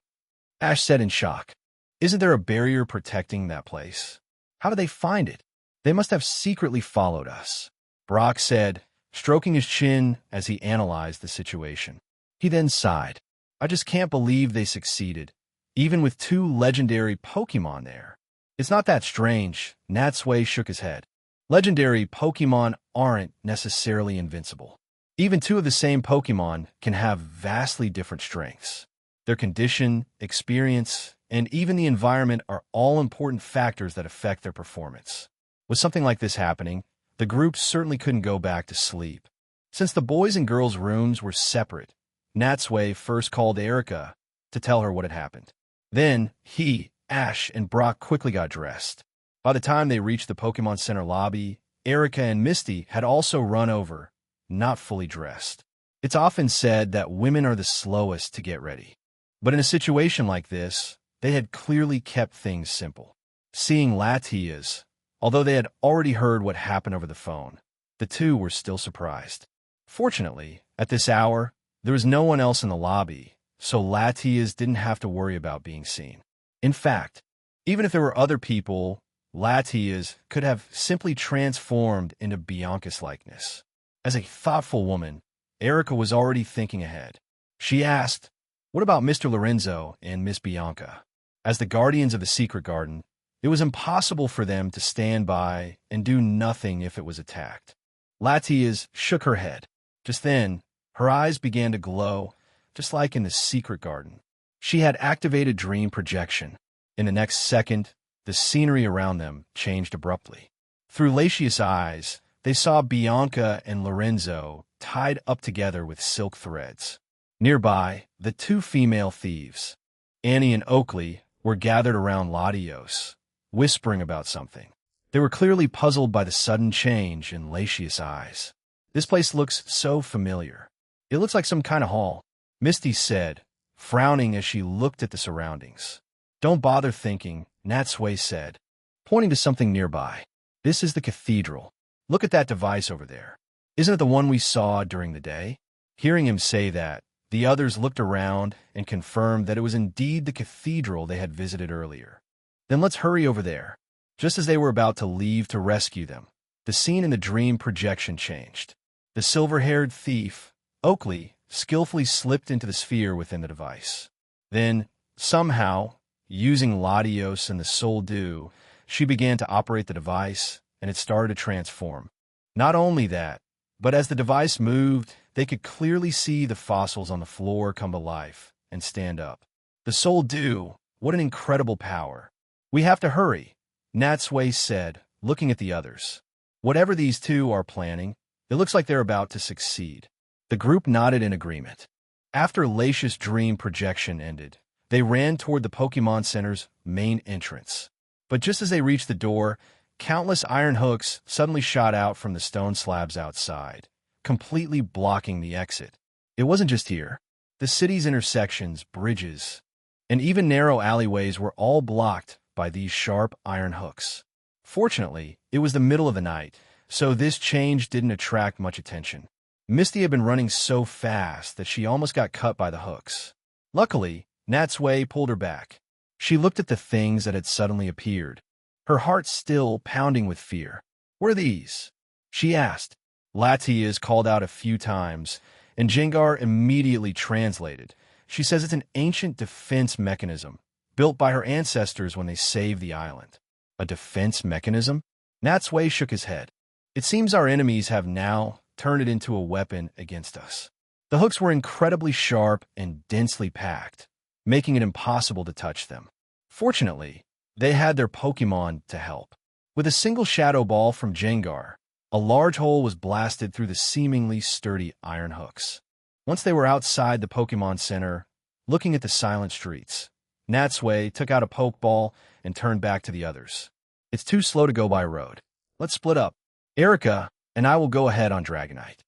Ash said in shock. Isn't there a barrier protecting that place? How did they find it? They must have secretly followed us. Brock said, stroking his chin as he analyzed the situation. He then sighed. I just can't believe they succeeded, even with two legendary Pokemon there. It's not that strange. Natsui shook his head. Legendary Pokemon aren't necessarily invincible. Even two of the same Pokemon can have vastly different strengths. Their condition, experience, and even the environment are all important factors that affect their performance. With something like this happening, the group certainly couldn't go back to sleep. Since the boys' and girls' rooms were separate, Natsui first called Erica to tell her what had happened. Then, he, Ash, and Brock quickly got dressed. By the time they reached the Pokemon Center lobby, Erica and Misty had also run over, not fully dressed. It's often said that women are the slowest to get ready. But in a situation like this, they had clearly kept things simple. Seeing Latias, although they had already heard what happened over the phone, the two were still surprised. Fortunately, at this hour, there was no one else in the lobby, so Latias didn't have to worry about being seen. In fact, even if there were other people, Latias could have simply transformed into Bianca's likeness. As a thoughtful woman, Erica was already thinking ahead. She asked, what about Mr. Lorenzo and Miss Bianca? As the guardians of the secret garden, it was impossible for them to stand by and do nothing if it was attacked. Latias shook her head. Just then, her eyes began to glow, just like in the secret garden. She had activated dream projection. In the next second, the scenery around them changed abruptly. Through Latias' eyes, they saw Bianca and Lorenzo tied up together with silk threads. Nearby, the two female thieves, Annie and Oakley, were gathered around Latios, whispering about something. They were clearly puzzled by the sudden change in Latias' eyes. This place looks so familiar. It looks like some kind of hall, Misty said, frowning as she looked at the surroundings. Don't bother thinking, Natsui said, pointing to something nearby. This is the cathedral. Look at that device over there. Isn't it the one we saw during the day? Hearing him say that, the others looked around and confirmed that it was indeed the cathedral they had visited earlier. Then let's hurry over there. Just as they were about to leave to rescue them, the scene in the dream projection changed. The silver-haired thief, Oakley, skillfully slipped into the sphere within the device. Then, somehow, using Latios and the soldu, she began to operate the device, and it started to transform. Not only that, but as the device moved, they could clearly see the fossils on the floor come to life and stand up. The soldu, what an incredible power. We have to hurry, Natsui said, looking at the others. Whatever these two are planning, it looks like they're about to succeed. The group nodded in agreement. After Latias' dream projection ended, they ran toward the Pokemon Center's main entrance. But just as they reached the door, countless iron hooks suddenly shot out from the stone slabs outside, completely blocking the exit. It wasn't just here. The city's intersections, bridges, and even narrow alleyways were all blocked by these sharp iron hooks. Fortunately, it was the middle of the night, so this change didn't attract much attention. Misty had been running so fast that she almost got cut by the hooks. Luckily, Natsui pulled her back. She looked at the things that had suddenly appeared, her heart still pounding with fear. What are these? She asked. Latias called out a few times, and Jengar immediately translated. She says it's an ancient defense mechanism, built by her ancestors when they saved the island. A defense mechanism? Natsui shook his head. It seems our enemies have now turned it into a weapon against us. The hooks were incredibly sharp and densely packed, making it impossible to touch them. Fortunately, they had their Pokemon to help. With a single Shadow Ball from Jengar, a large hole was blasted through the seemingly sturdy iron hooks. Once they were outside the Pokemon Center, looking at the silent streets, Natsui took out a Pokeball and turned back to the others. It's too slow to go by road. Let's split up. Erica and I will go ahead on Dragonite.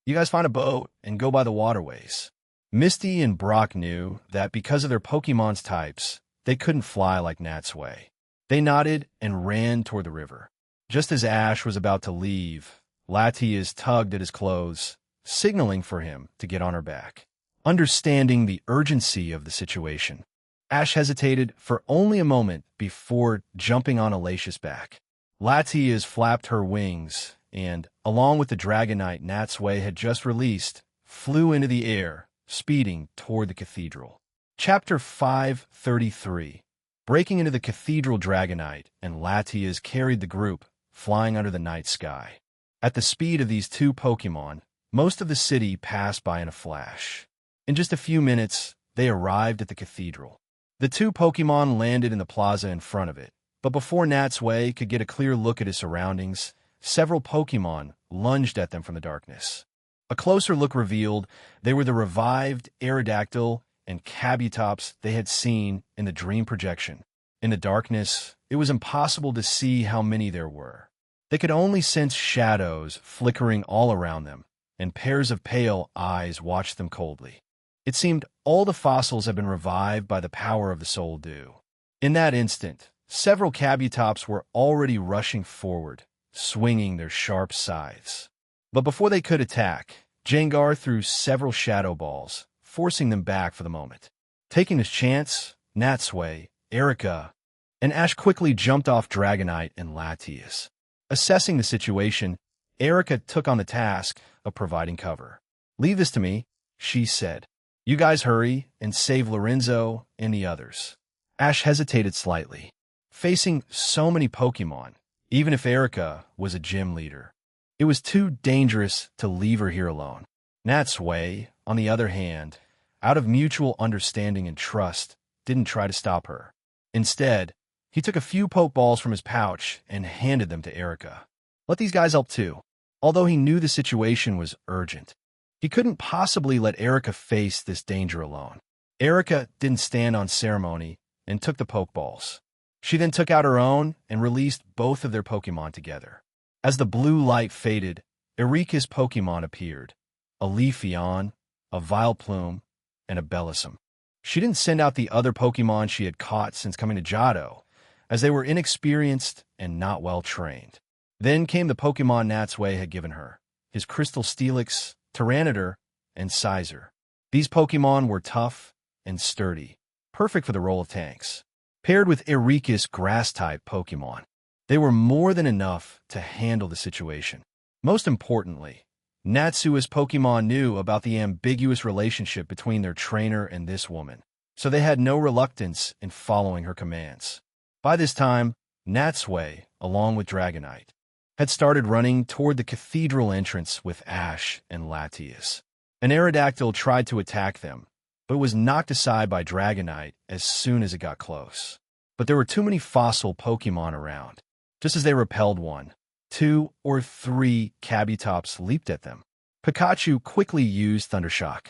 You guys find a boat and go by the waterways. Misty and Brock knew that because of their Pokemon's types, they couldn't fly like Natsui. They nodded and ran toward the river. Just as Ash was about to leave, Latias tugged at his clothes, signaling for him to get on her back. Understanding the urgency of the situation, Ash hesitated for only a moment before jumping on Alicia's back. Latias flapped her wings and, along with the Dragonite Natsui had just released, flew into the air, speeding toward the cathedral. Chapter 533. Breaking into the cathedral, Dragonite and Latias carried the group, flying under the night sky. At the speed of these two Pokemon, most of the city passed by in a flash. In just a few minutes, they arrived at the cathedral. The two Pokemon landed in the plaza in front of it, but before Natsui could get a clear look at his surroundings, several Pokemon lunged at them from the darkness. A closer look revealed they were the revived Aerodactyl and Kabutops they had seen in the dream projection. In the darkness, it was impossible to see how many there were. They could only sense shadows flickering all around them, and pairs of pale eyes watched them coldly. It seemed all the fossils had been revived by the power of the Soul Dew. In that instant, several Kabutops were already rushing forward, swinging their sharp scythes. But before they could attack, Jengar threw several Shadow Balls, forcing them back for the moment. Taking his chance, Natsui, Erica, and Ash quickly jumped off Dragonite and Latias. Assessing the situation, Erica took on the task of providing cover. "Leave this to me," she said. "You guys hurry and save Lorenzo and the others." Ash hesitated slightly. Facing so many Pokemon, even if Erica was a gym leader, it was too dangerous to leave her here alone. Natsui, on the other hand, out of mutual understanding and trust, didn't try to stop her. Instead, he took a few Pokeballs from his pouch and handed them to Erica. Let these guys help too. Although he knew the situation was urgent, he couldn't possibly let Erica face this danger alone. Erica didn't stand on ceremony and took the Pokeballs. She then took out her own and released both of their Pokemon together. As the blue light faded, Erika's Pokemon appeared. A Leafeon, a Vileplume, and a Bellossom. She didn't send out the other Pokemon she had caught since coming to Johto, as they were inexperienced and not well trained. Then came the Pokemon Natsui had given her, his Crystal Steelix, Tyranitar, and Scizor. These Pokemon were tough and sturdy, perfect for the role of tanks. Paired with Erika's Grass-type Pokemon, they were more than enough to handle the situation. Most importantly, Natsui's Pokemon knew about the ambiguous relationship between their trainer and this woman, so they had no reluctance in following her commands. By this time, Natsui, along with Dragonite, had started running toward the cathedral entrance with Ash and Latias. An Aerodactyl tried to attack them, but was knocked aside by Dragonite as soon as it got close. But there were too many fossil Pokemon around. Just as they repelled one, 2 or 3 Kabutops leaped at them. Pikachu quickly used Thundershock.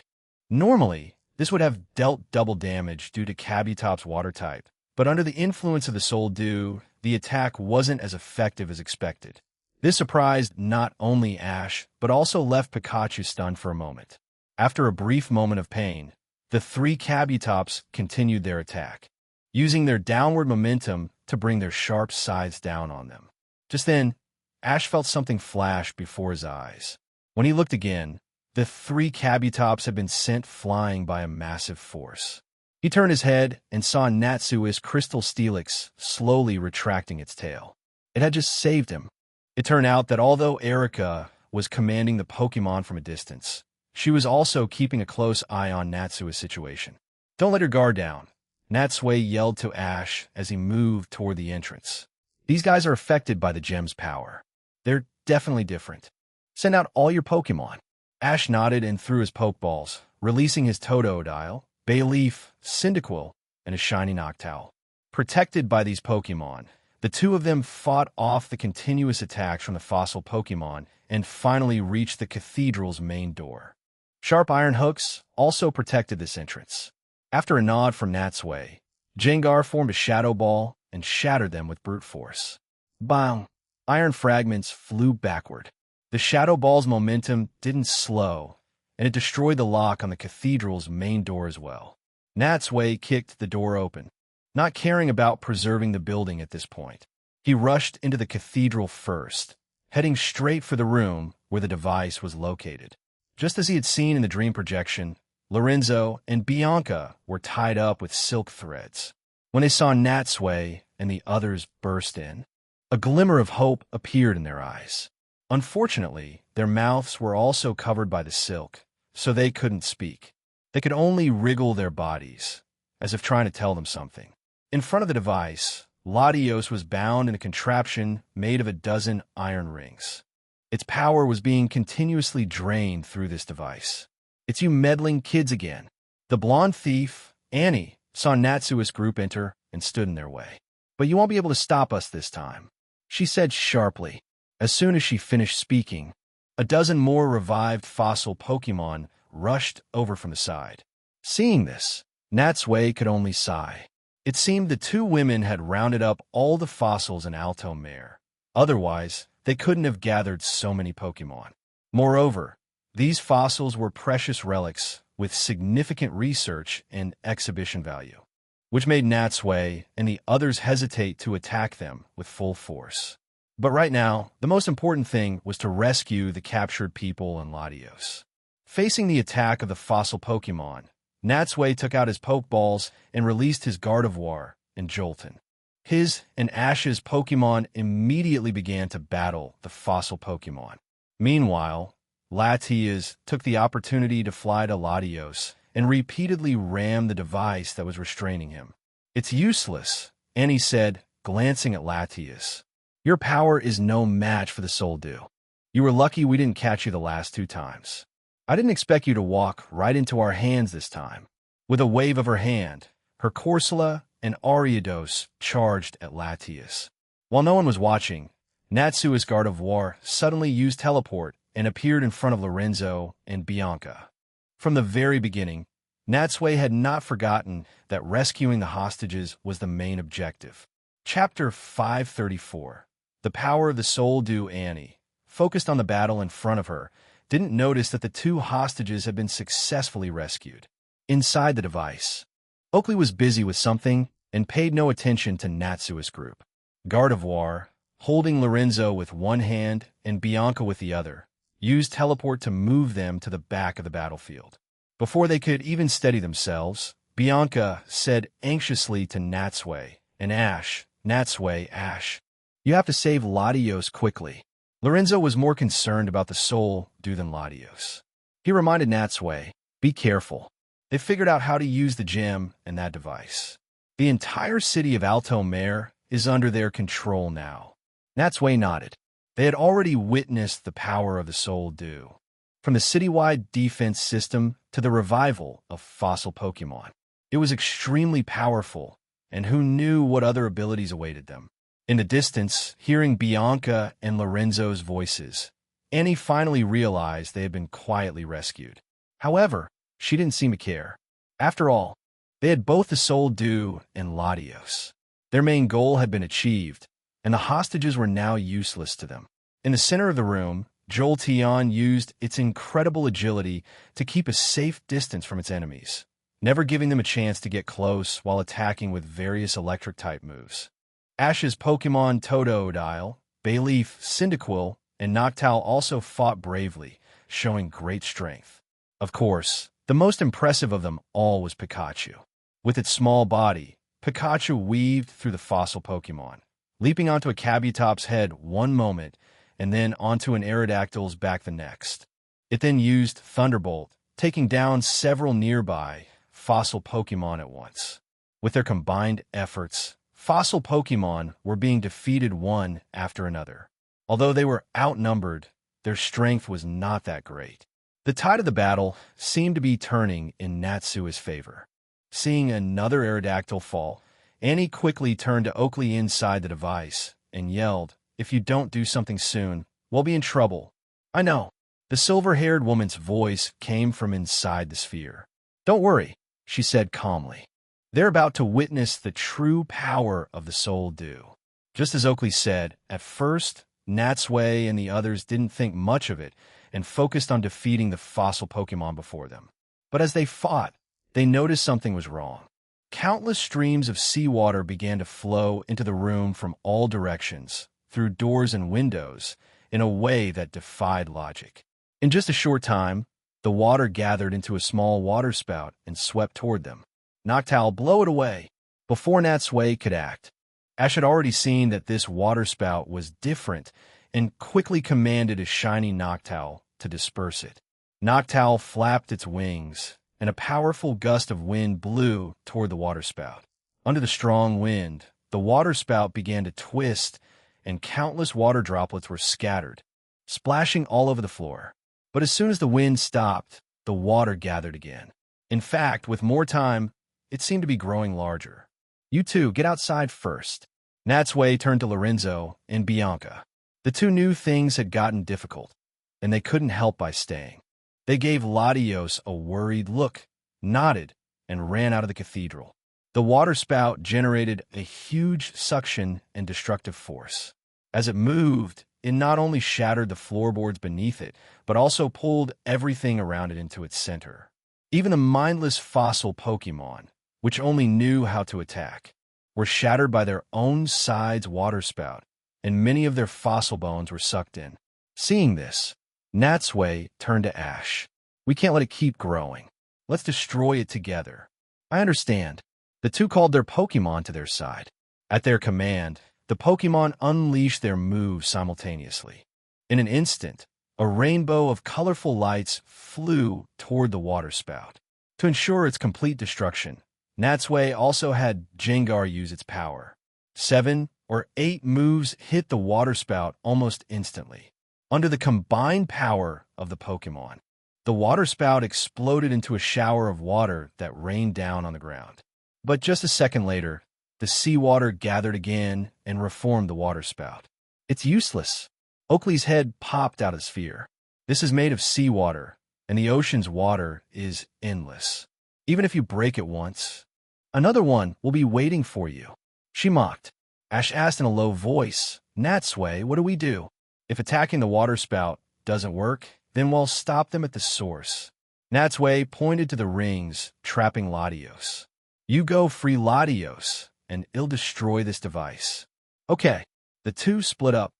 Normally, this would have dealt double damage due to Kabutop's water type, but under the influence of the Soul Dew, the attack wasn't as effective as expected. This surprised not only Ash, but also left Pikachu stunned for a moment. After a brief moment of pain, the 3 Kabutops continued their attack, using their downward momentum to bring their sharp scythes down on them. Just then, Ash felt something flash before his eyes. When he looked again, the 3 Kabutops had been sent flying by a massive force. He turned his head and saw Natsui's Crystal Steelix slowly retracting its tail. It had just saved him. It turned out that although Erica was commanding the Pokemon from a distance, she was also keeping a close eye on Natsui's situation. "Don't let her guard down," Natsui yelled to Ash as he moved toward the entrance. "These guys are affected by the gem's power. They're definitely different. Send out all your Pokemon." Ash nodded and threw his Pokeballs, releasing his Totodile, Bayleaf, Cyndaquil, and a shiny Noctowl. Protected by these Pokemon, the two of them fought off the continuous attacks from the fossil Pokemon and finally reached the cathedral's main door. Sharp iron hooks also protected this entrance. After a nod from Natsui, Jengar formed a shadow ball and shattered them with brute force. Bang! Iron fragments flew backward. The shadow ball's momentum didn't slow, and it destroyed the lock on the cathedral's main door as well. Natsui kicked the door open, not caring about preserving the building at this point. He rushed into the cathedral first, heading straight for the room where the device was located. Just as he had seen in the dream projection, Lorenzo and Bianca were tied up with silk threads. When they saw Natsui and the others burst in, a glimmer of hope appeared in their eyes. Unfortunately, their mouths were also covered by the silk, so they couldn't speak. They could only wriggle their bodies, as if trying to tell them something. In front of the device, Latios was bound in a contraption made of a dozen iron rings. Its power was being continuously drained through this device. "It's you meddling kids again." The blonde thief, Annie, saw Natsui's group enter and stood in their way. "But you won't be able to stop us this time," she said sharply. As soon as she finished speaking, a dozen more revived fossil Pokemon rushed over from the side. Seeing this, Natsui could only sigh. It seemed the two women had rounded up all the fossils in Alto Mare. Otherwise, they couldn't have gathered so many Pokemon. Moreover, these fossils were precious relics with significant research and exhibition value, which made Natsui and the others hesitate to attack them with full force. But right now, the most important thing was to rescue the captured people and Latios. Facing the attack of the fossil Pokemon, Natsui took out his Pokeballs and released his Gardevoir and Jolton. His and Ash's Pokemon immediately began to battle the fossil Pokemon. Meanwhile, Latias took the opportunity to fly to Latios and repeatedly ram the device that was restraining him. "It's useless," Annie said, glancing at Latias. "Your power is no match for the Soul Dew. You were lucky we didn't catch you the last 2 times. I didn't expect you to walk right into our hands this time." With a wave of her hand, her Corsola and Ariados charged at Latias. While no one was watching, Natsui's Gardevoir suddenly used Teleport and appeared in front of Lorenzo and Bianca. From the very beginning, Natsui had not forgotten that rescuing the hostages was the main objective. Chapter 534. The Power of the Soul Dew. Annie, focused on the battle in front of her, didn't notice that the 2 hostages had been successfully rescued. Inside the device, Oakley was busy with something and paid no attention to Natsui's group. Gardevoir, holding Lorenzo with one hand and Bianca with the other, used Teleport to move them to the back of the battlefield. Before they could even steady themselves, Bianca said anxiously to Natsui and Ash, "Natsui, Ash, you have to save Latios quickly." Lorenzo was more concerned about the Soul Dew than Latios. He reminded Natsui, "Be careful. They figured out how to use the gem and that device. The entire city of Alto Mare is under their control now." Natsui nodded. They had already witnessed the power of the Soul Dew, from the citywide defense system to the revival of fossil Pokemon. It was extremely powerful, and who knew what other abilities awaited them. In the distance, hearing Bianca and Lorenzo's voices, Annie finally realized they had been quietly rescued. However, she didn't seem to care. After all, they had both the Soul Dew and Latios. Their main goal had been achieved, and the hostages were now useless to them. In the center of the room, Jolteon used its incredible agility to keep a safe distance from its enemies, never giving them a chance to get close while attacking with various electric-type moves. Ash's Pokemon Totodile, Bayleaf, Cyndaquil, and Noctowl also fought bravely, showing great strength. Of course, the most impressive of them all was Pikachu. With its small body, Pikachu weaved through the fossil Pokemon, leaping onto a Kabutops head one moment and then onto an Aerodactyl's back the next. It then used Thunderbolt, taking down several nearby fossil Pokemon at once. With their combined efforts, fossil Pokemon were being defeated one after another. Although they were outnumbered, their strength was not that great. The tide of the battle seemed to be turning in Natsui's favor. Seeing another Aerodactyl fall, Annie quickly turned to Oakley inside the device and yelled, "If you don't do something soon, we'll be in trouble." "I know," The silver-haired woman's voice came from inside the sphere. "Don't worry," she said calmly. "They're about to witness the true power of the Soul Dew." Just as Oakley said, at first, Natsui and the others didn't think much of it and focused on defeating the fossil Pokemon before them. But as they fought, they noticed something was wrong. Countless streams of seawater began to flow into the room from all directions, through doors and windows, in a way that defied logic. In just a short time, the water gathered into a small water spout and swept toward them. "Noctowl, blow it away!" Before Natsui could act, Ash had already seen that this water spout was different and quickly commanded a shiny Noctowl to disperse it. Noctowl flapped its wings, and a powerful gust of wind blew toward the water spout. Under the strong wind, the water spout began to twist, and countless water droplets were scattered, splashing all over the floor. But as soon as the wind stopped, the water gathered again. In fact, with more time, it seemed to be growing larger. "You two, get outside first." Natsui turned to Lorenzo and Bianca. The two knew things had gotten difficult, and they couldn't help by staying. They gave Latios a worried look, nodded, and ran out of the cathedral. The water spout generated a huge suction and destructive force. As it moved, it not only shattered the floorboards beneath it, but also pulled everything around it into its center. Even the mindless fossil Pokemon, which only knew how to attack, were shattered by their own side's water spout, and many of their fossil bones were sucked in. Seeing this, Natsui turned to Ash. "We can't let it keep growing. Let's destroy it together." "I understand." The two called their Pokemon to their side. At their command, the Pokemon unleashed their moves simultaneously. In an instant, a rainbow of colorful lights flew toward the water spout. To ensure its complete destruction, Natsui also had Gengar use its power. 7 or 8 moves hit the water spout almost instantly. Under the combined power of the Pokemon, the water spout exploded into a shower of water that rained down on the ground. But just a second later, the seawater gathered again and reformed the water spout. "It's useless." Oakley's head popped out of the sphere. "This is made of seawater, and the ocean's water is endless. Even if you break it once, another one will be waiting for you," she mocked. Ash asked in a low voice, "Natsui, what do we do? If attacking the water spout doesn't work, then we'll stop them at the source." Natsui pointed to the rings, trapping Latios. "You go free Latios, and it'll destroy this device." "Okay." The two split up,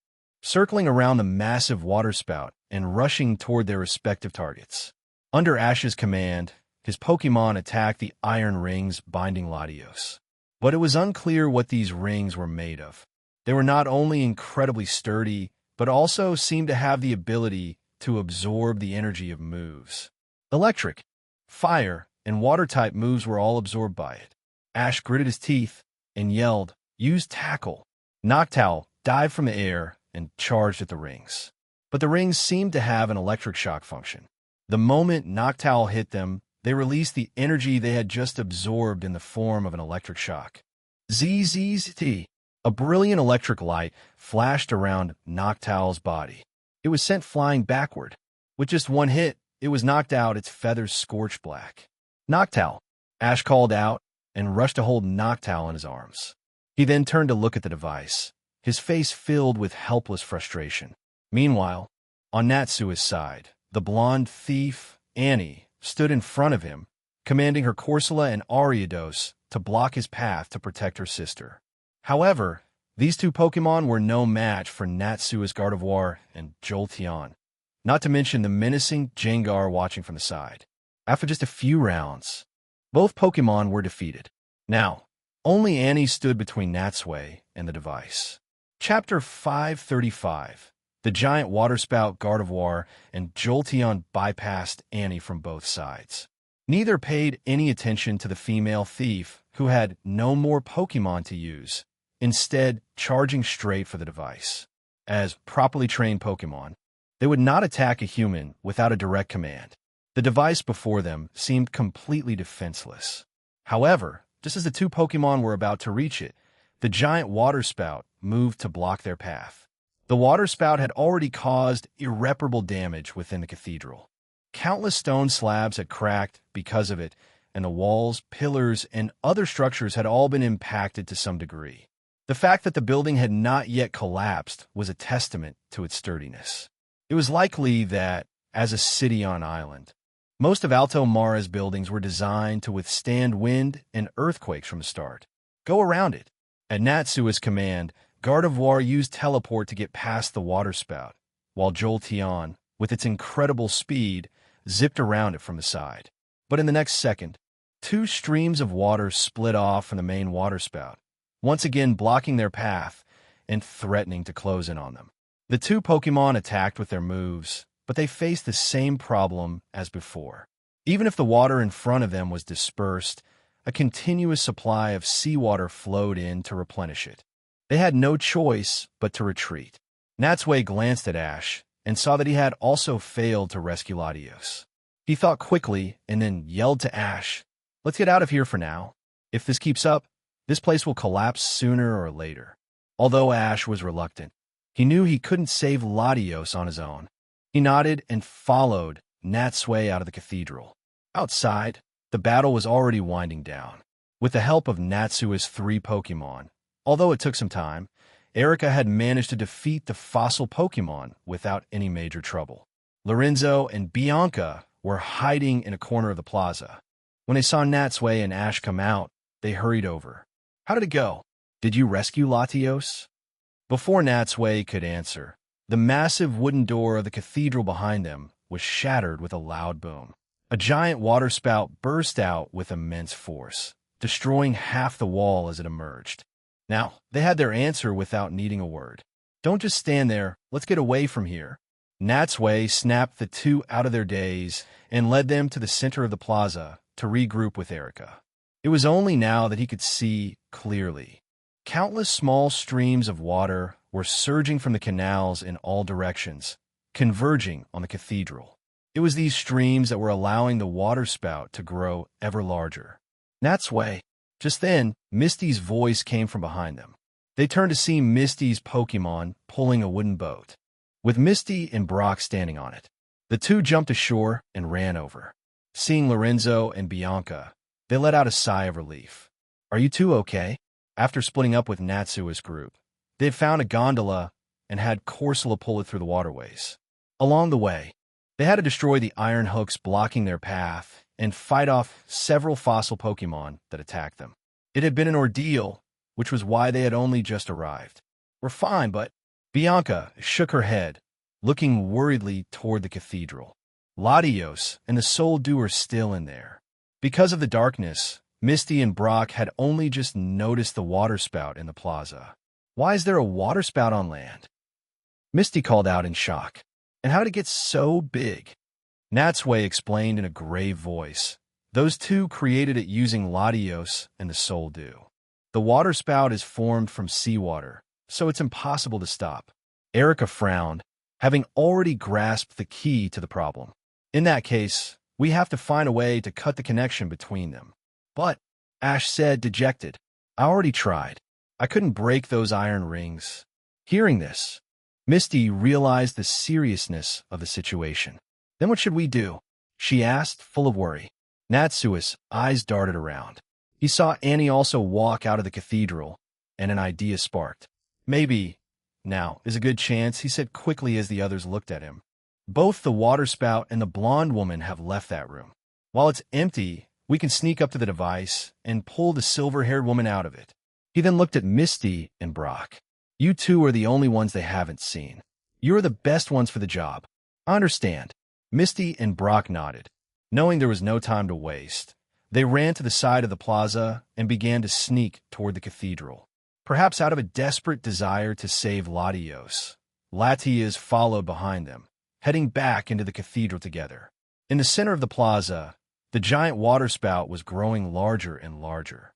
circling around the massive water spout and rushing toward their respective targets. Under Ash's command, his Pokemon attacked the iron rings binding Latios. But it was unclear what these rings were made of. They were not only incredibly sturdy, but also seemed to have the ability to absorb the energy of moves. Electric, fire, and water-type moves were all absorbed by it. Ash gritted his teeth and yelled, "Use Tackle." Noctowl dived from the air and charged at the rings. But the rings seemed to have an electric shock function. The moment Noctowl hit them, they released the energy they had just absorbed in the form of an electric shock. ZZZT. A brilliant electric light flashed around Noctowl's body. It was sent flying backward. With just one hit, it was knocked out, its feathers scorched black. "Noctowl," Ash called out and rushed to hold Noctowl in his arms. He then turned to look at the device, his face filled with helpless frustration. Meanwhile, on Natsui's side, the blonde thief, Annie, stood in front of him, commanding her Corsola and Ariados to block his path to protect her sister. However, these two Pokemon were no match for Natsui's Gardevoir and Jolteon, not to mention the menacing Gengar watching from the side. After just a few rounds, both Pokemon were defeated. Now, only Annie stood between Natsui and the device. Chapter 535. The giant waterspout Gardevoir and Jolteon bypassed Annie from both sides. Neither paid any attention to the female thief, who had no more Pokemon to use, instead charging straight for the device. As properly trained Pokemon, they would not attack a human without a direct command. The device before them seemed completely defenseless. However, just as the two Pokemon were about to reach it, the giant waterspout moved to block their path. The waterspout had already caused irreparable damage within the cathedral. Countless stone slabs had cracked because of it, and the walls, pillars, and other structures had all been impacted to some degree. The fact that the building had not yet collapsed was a testament to its sturdiness. It was likely that, as a city on island, most of Alto Mara's buildings were designed to withstand wind and earthquakes from the start. Go around it. At Natsui's command, Gardevoir used teleport to get past the waterspout, while Jolteon, with its incredible speed, zipped around it from the side. But in the next second, two streams of water split off from the main waterspout, once again blocking their path and threatening to close in on them. The two Pokémon attacked with their moves, but they faced the same problem as before. Even if the water in front of them was dispersed, a continuous supply of seawater flowed in to replenish it. They had no choice but to retreat. Natsui glanced at Ash and saw that he had also failed to rescue Latios. He thought quickly and then yelled to Ash, "Let's get out of here for now. If this keeps up, this place will collapse sooner or later." Although Ash was reluctant, he knew he couldn't save Latios on his own. He nodded and followed Natsui out of the cathedral. Outside, the battle was already winding down. With the help of Natsui's 3 Pokémon, although it took some time, Erica had managed to defeat the fossil Pokémon without any major trouble. Lorenzo and Bianca were hiding in a corner of the plaza. When they saw Natsui and Ash come out, they hurried over. "How did it go? Did you rescue Latios?" Before Natsui could answer, the massive wooden door of the cathedral behind them was shattered with a loud boom. A giant waterspout burst out with immense force, destroying half the wall as it emerged. Now, they had their answer without needing a word. "Don't just stand there, let's get away from here." Natsui snapped the two out of their daze and led them to the center of the plaza to regroup with Erica. It was only now that he could see clearly. Countless small streams of water were surging from the canals in all directions, converging on the cathedral. It was these streams that were allowing the waterspout to grow ever larger. "Natsui." Just then, Misty's voice came from behind them. They turned to see Misty's Pokémon pulling a wooden boat, with Misty and Brock standing on it. The two jumped ashore and ran over. Seeing Lorenzo and Bianca, they let out a sigh of relief. "Are you two okay?" After splitting up with Natsui's group, they had found a gondola and had Corsola pull it through the waterways. Along the way, they had to destroy the iron hooks blocking their path and fight off several fossil Pokémon that attacked them. It had been an ordeal, which was why they had only just arrived. "We're fine, but—" Bianca shook her head, looking worriedly toward the cathedral. Latios and the Soul Dew were still in there. Because of the darkness, Misty and Brock had only just noticed the waterspout in the plaza. "Why is there a waterspout on land?" Misty called out in shock. "And how did it get so big?" Natsui explained in a grave voice. "Those two created it using Latios and the Soul Dew. The waterspout is formed from seawater, so it's impossible to stop." Erica frowned, having already grasped the key to the problem. "In that case, we have to find a way to cut the connection between them." "But," Ash said, dejected, "I already tried. I couldn't break those iron rings." Hearing this, Misty realized the seriousness of the situation. "Then what should we do?" she asked, full of worry. Natsui's eyes darted around. He saw Annie also walk out of the cathedral, and an idea sparked. "Maybe now is a good chance," he said quickly as the others looked at him. "Both the waterspout and the blonde woman have left that room. While it's empty, we can sneak up to the device and pull the silver-haired woman out of it." He then looked at Misty and Brock. "You two are the only ones they haven't seen. You're the best ones for the job." "I understand." Misty and Brock nodded. Knowing there was no time to waste, they ran to the side of the plaza and began to sneak toward the cathedral. Perhaps out of a desperate desire to save Latios, Latias followed behind them, heading back into the cathedral together. In the center of the plaza, the giant waterspout was growing larger and larger.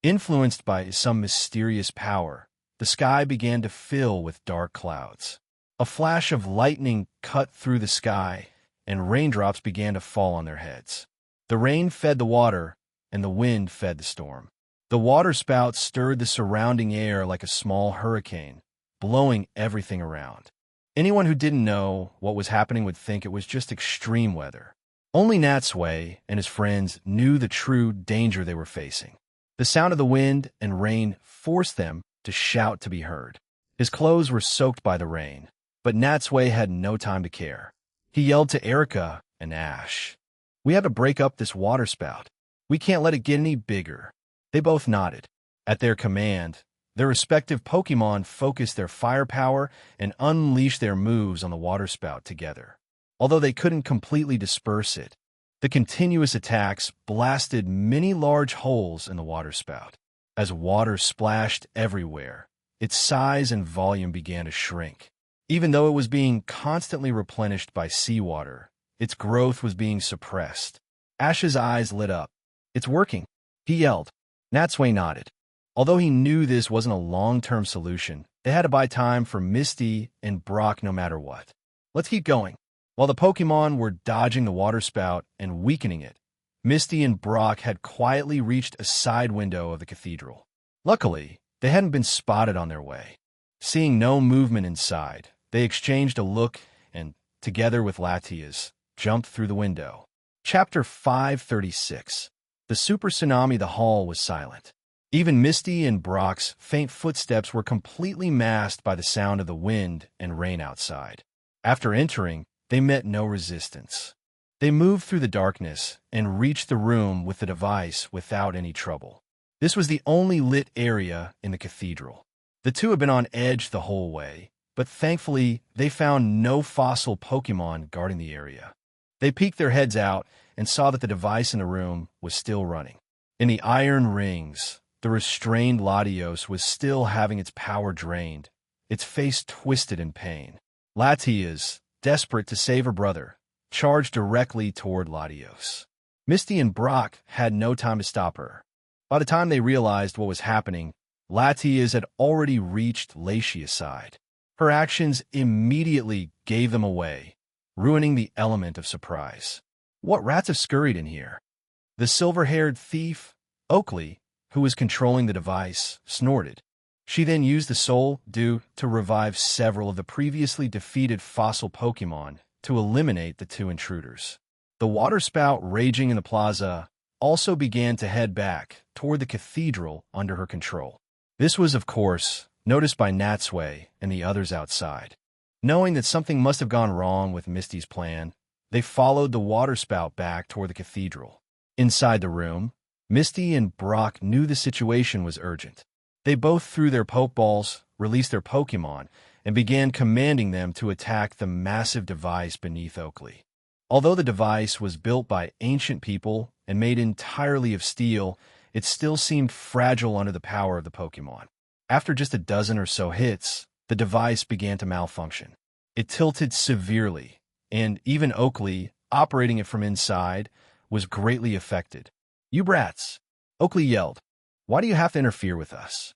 Influenced by some mysterious power, the sky began to fill with dark clouds. A flash of lightning cut through the sky, and raindrops began to fall on their heads. The rain fed the water, and the wind fed the storm. The waterspout stirred the surrounding air like a small hurricane, blowing everything around. Anyone who didn't know what was happening would think it was just extreme weather. Only Natsui and his friends knew the true danger they were facing. The sound of the wind and rain forced them to shout to be heard. His clothes were soaked by the rain, but Natsui had no time to care. He yelled to Erica and Ash, "We have to break up this water spout. We can't let it get any bigger." They both nodded. At their command, their respective Pokemon focused their firepower and unleashed their moves on the waterspout together. Although they couldn't completely disperse it, the continuous attacks blasted many large holes in the waterspout. As water splashed everywhere, its size and volume began to shrink. Even though it was being constantly replenished by seawater, its growth was being suppressed. Ash's eyes lit up. "It's working," he yelled. Natsui nodded. Although he knew this wasn't a long-term solution, they had to buy time for Misty and Brock no matter what. "Let's keep going." While the Pokemon were dodging the waterspout and weakening it, Misty and Brock had quietly reached a side window of the cathedral. Luckily, they hadn't been spotted on their way. Seeing no movement inside, they exchanged a look and, together with Latias, jumped through the window. Chapter 536. The Super Tsunami. The hall was silent. Even Misty and Brock's faint footsteps were completely masked by the sound of the wind and rain outside. After entering, they met no resistance. They moved through the darkness and reached the room with the device without any trouble. This was the only lit area in the cathedral. The two had been on edge the whole way, but thankfully they found no fossil Pokemon guarding the area. They peeked their heads out and saw that the device in the room was still running. In the iron rings, the restrained Latios was still having its power drained, its face twisted in pain. Latias, desperate to save her brother, charged directly toward Latios. Misty and Brock had no time to stop her. By the time they realized what was happening, Latias had already reached Latia's side. Her actions immediately gave them away, ruining the element of surprise. What rats have scurried in here? The silver-haired thief, Oakley, who was controlling the device, snorted. She then used the Soul Dew to revive several of the previously defeated fossil Pokemon to eliminate the two intruders. The waterspout raging in the plaza also began to head back toward the cathedral under her control. This was, of course, noticed by Natsui and the others outside. Knowing that something must have gone wrong with Misty's plan, they followed the waterspout back toward the cathedral. Inside the room, Misty and Brock knew the situation was urgent. They both threw their Pokeballs, released their Pokemon, and began commanding them to attack the massive device beneath Oakley. Although the device was built by ancient people and made entirely of steel, it still seemed fragile under the power of the Pokemon. After just a dozen or so hits, the device began to malfunction. It tilted severely, and even Oakley, operating it from inside, was greatly affected. "You brats!" Oakley yelled. "Why do you have to interfere with us?"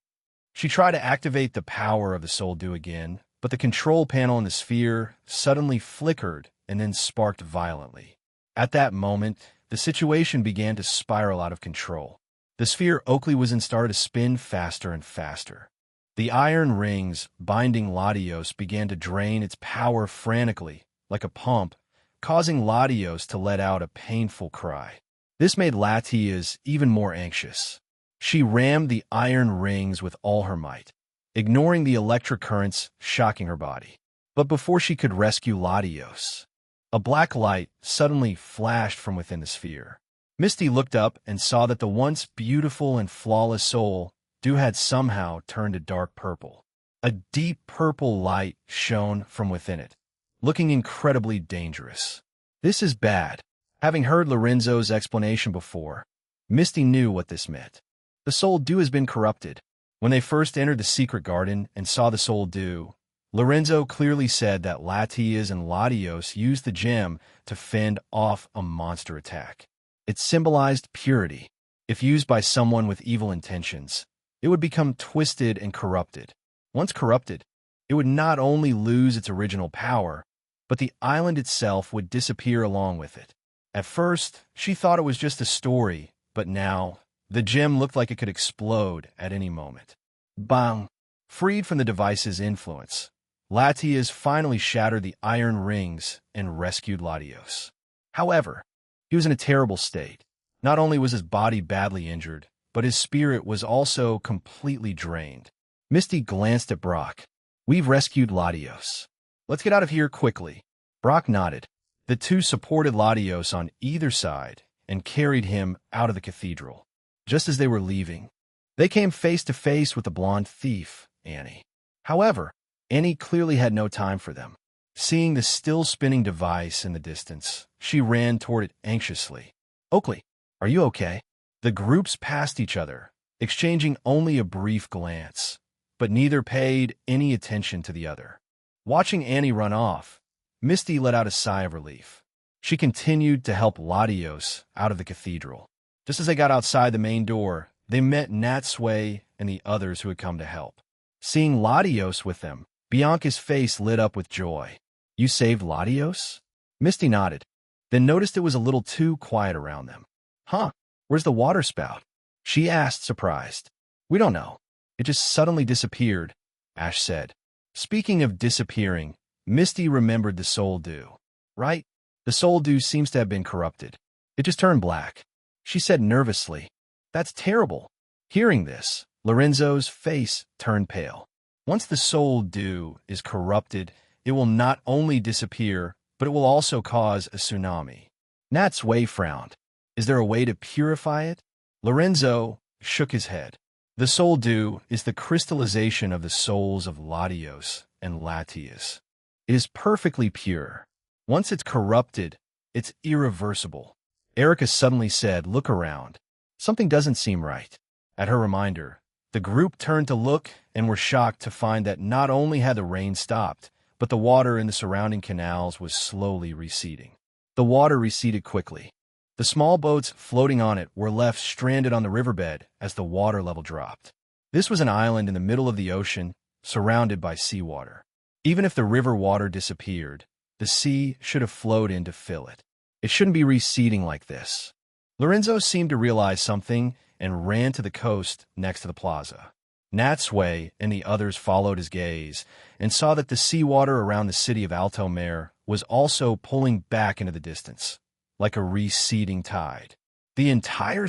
She tried to activate the power of the Soul Dew again, but the control panel in the sphere suddenly flickered and then sparked violently. At that moment, the situation began to spiral out of control. The sphere Oakley was in started to spin faster and faster. The iron rings binding Latios began to drain its power frantically, like a pump, causing Latios to let out a painful cry. This made Latias even more anxious. She rammed the iron rings with all her might, ignoring the electric currents shocking her body. But before she could rescue Latios, a black light suddenly flashed from within the sphere. Misty looked up and saw that the once beautiful and flawless Soul Dew had somehow turned a dark purple. A deep purple light shone from within it, looking incredibly dangerous. "This is bad." Having heard Lorenzo's explanation before, Misty knew what this meant. The Soul Dew has been corrupted. When they first entered the secret garden and saw the Soul Dew, Lorenzo clearly said that Latias and Latios used the gem to fend off a monster attack. It symbolized purity. If used by someone with evil intentions, it would become twisted and corrupted. Once corrupted, it would not only lose its original power, but the island itself would disappear along with it. At first, she thought it was just a story, but now, the gem looked like it could explode at any moment. Bang! Freed from the device's influence, Latias finally shattered the iron rings and rescued Latios. However, he was in a terrible state. Not only was his body badly injured, but his spirit was also completely drained. Misty glanced at Brock. "We've rescued Latios. Let's get out of here quickly." Brock nodded. The two supported Latios on either side and carried him out of the cathedral. Just as they were leaving, they came face to face with the blonde thief, Annie. However, Annie clearly had no time for them. Seeing the still-spinning device in the distance, she ran toward it anxiously. "Oakley, are you okay?" The groups passed each other, exchanging only a brief glance, but neither paid any attention to the other. Watching Annie run off, Misty let out a sigh of relief. She continued to help Latios out of the cathedral. Just as they got outside the main door, they met Natsui and the others who had come to help. Seeing Latios with them, Bianca's face lit up with joy. "You saved Latios?" Misty nodded, then noticed it was a little too quiet around them. "Huh, where's the water spout?" she asked, surprised. "We don't know. It just suddenly disappeared," Ash said. Speaking of disappearing, Misty remembered the soul dew. "Right? The soul dew seems to have been corrupted. It just turned black," she said nervously. "That's terrible." Hearing this, Lorenzo's face turned pale. Once the soul dew is corrupted, it will not only disappear, but it will also cause a tsunami. Natsui frowned. "Is there a way to purify it?" Lorenzo shook his head. "The soul dew is the crystallization of the souls of Latios and Latias. It is perfectly pure. Once it's corrupted, it's irreversible." Erica suddenly said, "Look around. Something doesn't seem right." At her reminder, the group turned to look and were shocked to find that not only had the rain stopped, but the water in the surrounding canals was slowly receding. The water receded quickly. The small boats floating on it were left stranded on the riverbed as the water level dropped. This was an island in the middle of the ocean, surrounded by seawater. Even if the river water disappeared, the sea should have flowed in to fill it. It shouldn't be receding like this. Lorenzo seemed to realize something and ran to the coast next to the plaza. Natsui and the others followed his gaze and saw that the seawater around the city of Alto Mare was also pulling back into the distance, like a receding tide. The entire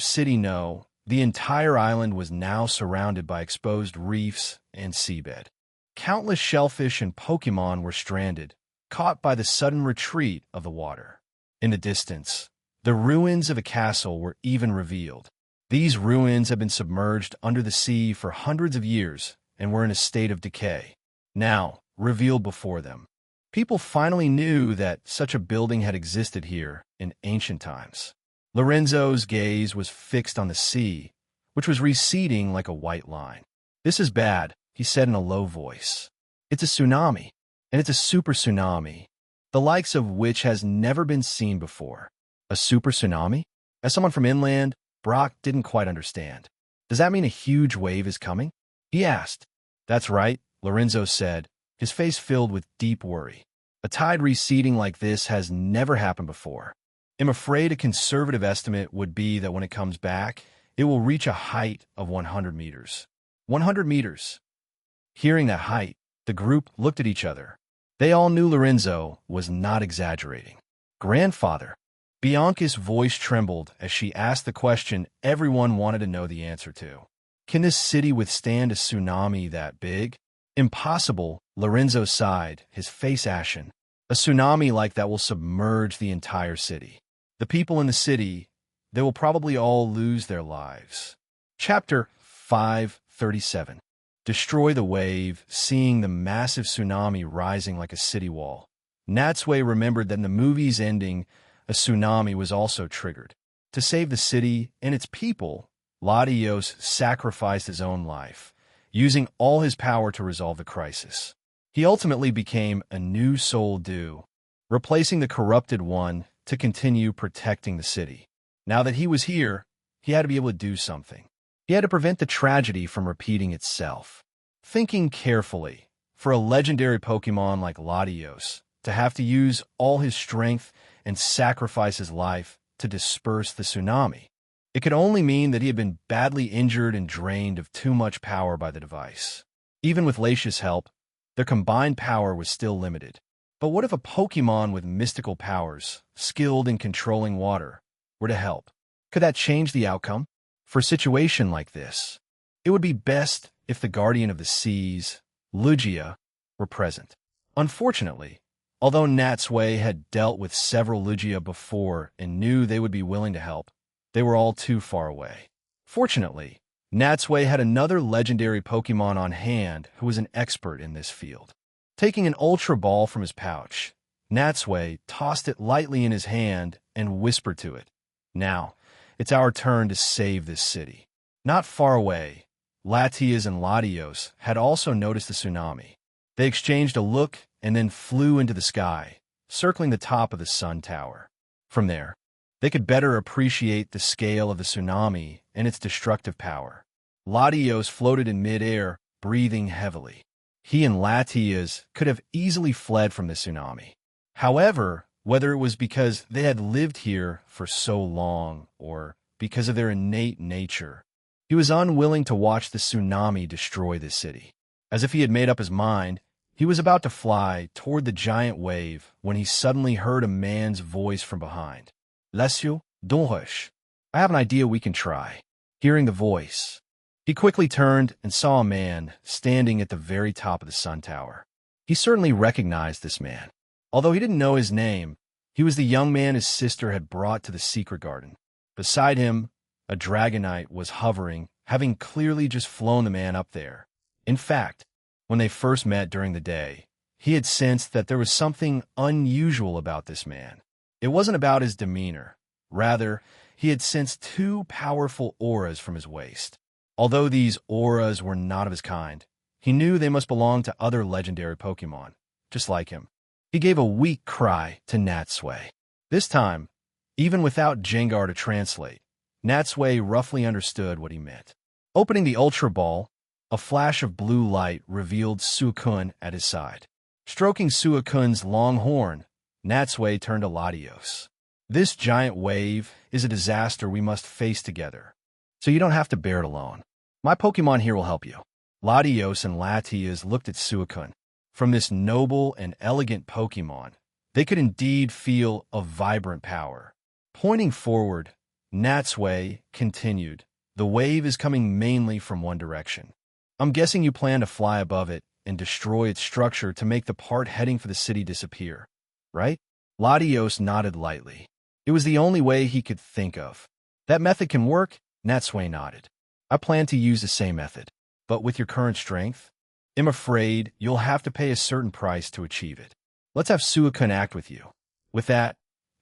island was now surrounded by exposed reefs and seabed. Countless shellfish and Pokemon were stranded, caught by the sudden retreat of the water. In the distance, the ruins of a castle were even revealed. These ruins had been submerged under the sea for hundreds of years and were in a state of decay, now revealed before them. People finally knew that such a building had existed here in ancient times. Lorenzo's gaze was fixed on the sea, which was receding like a white line. "This is bad," he said in a low voice. "It's a tsunami, and it's a super tsunami, the likes of which has never been seen before." A super tsunami? As someone from inland, Brock didn't quite understand. "Does that mean a huge wave is coming?" he asked. "That's right," Lorenzo said, his face filled with deep worry. "A tide receding like this has never happened before. I'm afraid a conservative estimate would be that when it comes back, it will reach a height of 100 meters. 100 meters. Hearing that height, the group looked at each other. They all knew Lorenzo was not exaggerating. "Grandfather." Bianca's voice trembled as she asked the question everyone wanted to know the answer to. "Can this city withstand a tsunami that big?" "Impossible," Lorenzo sighed, his face ashen. "A tsunami like that will submerge the entire city. The people in the city, they will probably all lose their lives." Chapter 537. Destroy the wave, seeing the massive tsunami rising like a city wall. Natsui remembered that in the movie's ending, a tsunami was also triggered. To save the city and its people, Latios sacrificed his own life, using all his power to resolve the crisis. He ultimately became a new soul dew, replacing the corrupted one to continue protecting the city. Now that he was here, he had to be able to do something. He had to prevent the tragedy from repeating itself. Thinking carefully, for a legendary Pokemon like Latios to have to use all his strength and sacrifice his life to disperse the tsunami, it could only mean that he had been badly injured and drained of too much power by the device. Even with Latia's help, their combined power was still limited. But what if a Pokemon with mystical powers, skilled in controlling water, were to help? Could that change the outcome? For a situation like this, it would be best if the Guardian of the Seas, Lugia, were present. Unfortunately, although Natsui had dealt with several Lugia before and knew they would be willing to help, they were all too far away. Fortunately, Natsui had another legendary Pokemon on hand who was an expert in this field. Taking an Ultra Ball from his pouch, Natsui tossed it lightly in his hand and whispered to it, "Now, it's our turn to save this city." Not far away, Latias and Latios had also noticed the tsunami. They exchanged a look and then flew into the sky, circling the top of the sun tower. From there, they could better appreciate the scale of the tsunami and its destructive power. Latios floated in midair, breathing heavily. He and Latias could have easily fled from the tsunami. However, whether it was because they had lived here for so long or because of their innate nature, he was unwilling to watch the tsunami destroy the city. As if he had made up his mind, he was about to fly toward the giant wave when he suddenly heard a man's voice from behind. "Laissez, don't rush. I have an idea we can try." Hearing the voice, he quickly turned and saw a man standing at the very top of the sun tower. He certainly recognized this man. Although he didn't know his name, he was the young man his sister had brought to the secret garden. Beside him, a Dragonite was hovering, having clearly just flown the man up there. In fact, when they first met during the day, he had sensed that there was something unusual about this man. It wasn't about his demeanor. Rather, he had sensed two powerful auras from his waist. Although these auras were not of his kind, he knew they must belong to other legendary Pokemon, just like him. He gave a weak cry to Natsui. This time, even without Jengar to translate, Natsui roughly understood what he meant. Opening the Ultra Ball, a flash of blue light revealed Suicune at his side. Stroking Suicune's long horn, Natsui turned to Latios. "This giant wave is a disaster we must face together, so you don't have to bear it alone. My Pokemon here will help you." Latios and Latias looked at Suicune. From this noble and elegant Pokemon, they could indeed feel a vibrant power. Pointing forward, Natsui continued, "The wave is coming mainly from one direction. I'm guessing you plan to fly above it and destroy its structure to make the part heading for the city disappear, right?" Latios nodded lightly. It was the only way he could think of. "That method can work," Natsui nodded. "I plan to use the same method, but with your current strength, I'm afraid you'll have to pay a certain price to achieve it. Let's have Suicune act with you." With that,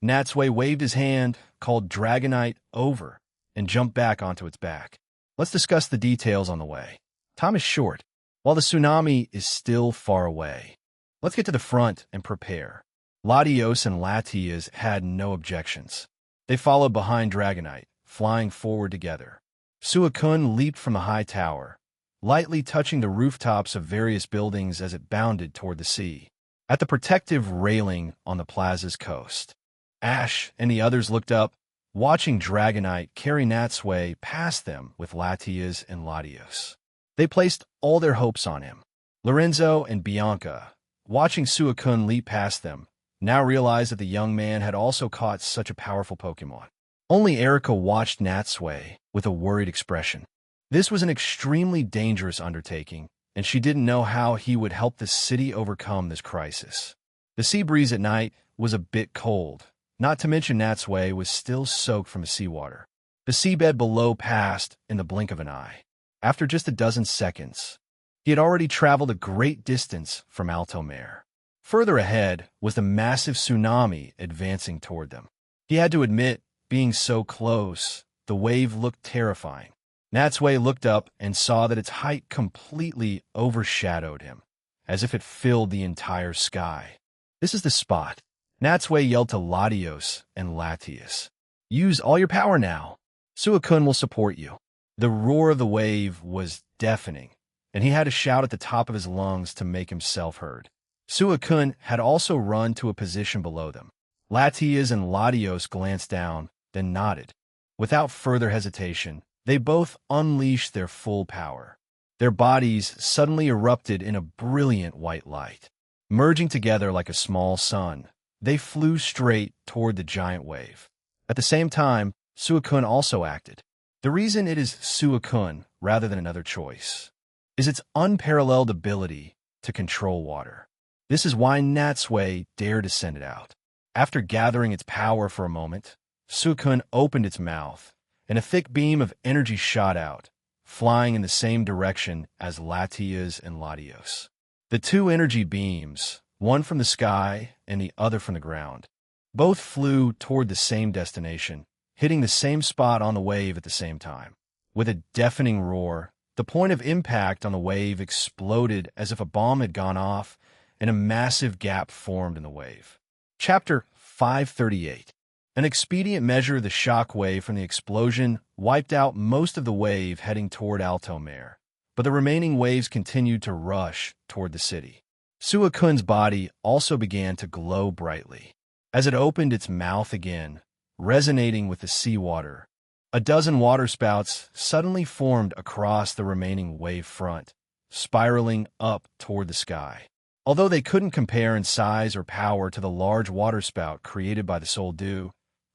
Natsui waved his hand, called Dragonite over, and jumped back onto its back. "Let's discuss the details on the way. Time is short, while the tsunami is still far away. Let's get to the front and prepare." Latios and Latias had no objections. They followed behind Dragonite, flying forward together. Suicune leaped from the high tower, lightly touching the rooftops of various buildings as it bounded toward the sea. At the protective railing on the plaza's coast, Ash and the others looked up, watching Dragonite carry Natsui past them with Latias and Latios. They placed all their hopes on him. Lorenzo and Bianca, watching Suicune leap past them, now realized that the young man had also caught such a powerful Pokemon. Only Erica watched Natsui with a worried expression. This was an extremely dangerous undertaking, and she didn't know how he would help the city overcome this crisis. The sea breeze at night was a bit cold, not to mention Natsui was still soaked from the seawater. The seabed below passed in the blink of an eye. After just a dozen seconds, he had already traveled a great distance from Altomare. Further ahead was the massive tsunami advancing toward them. He had to admit, being so close, the wave looked terrifying. Natsui looked up and saw that its height completely overshadowed him, as if it filled the entire sky. "This is the spot." Natsui yelled to Latios and Latias. "Use all your power now. Suicune will support you." The roar of the wave was deafening, and he had to shout at the top of his lungs to make himself heard. Suicune had also run to a position below them. Latias and Latios glanced down, then nodded. Without further hesitation, they both unleashed their full power. Their bodies suddenly erupted in a brilliant white light. Merging together like a small sun, they flew straight toward the giant wave. At the same time, Suicune also acted. The reason it is Suicune rather than another choice is its unparalleled ability to control water. This is why Natsui dared to send it out. After gathering its power for a moment, Suicune opened its mouth, and a thick beam of energy shot out, flying in the same direction as Latias and Latios. The two energy beams, one from the sky and the other from the ground, both flew toward the same destination, hitting the same spot on the wave at the same time. With a deafening roar, the point of impact on the wave exploded as if a bomb had gone off, and a massive gap formed in the wave. Chapter 538. An expedient measure, the shock wave from the explosion wiped out most of the wave heading toward Altomare, but the remaining waves continued to rush toward the city. Suicune's body also began to glow brightly. As it opened its mouth again, resonating with the seawater, a dozen waterspouts suddenly formed across the remaining wave front, spiraling up toward the sky. Although they couldn't compare in size or power to the large waterspout created by the Soul Dew,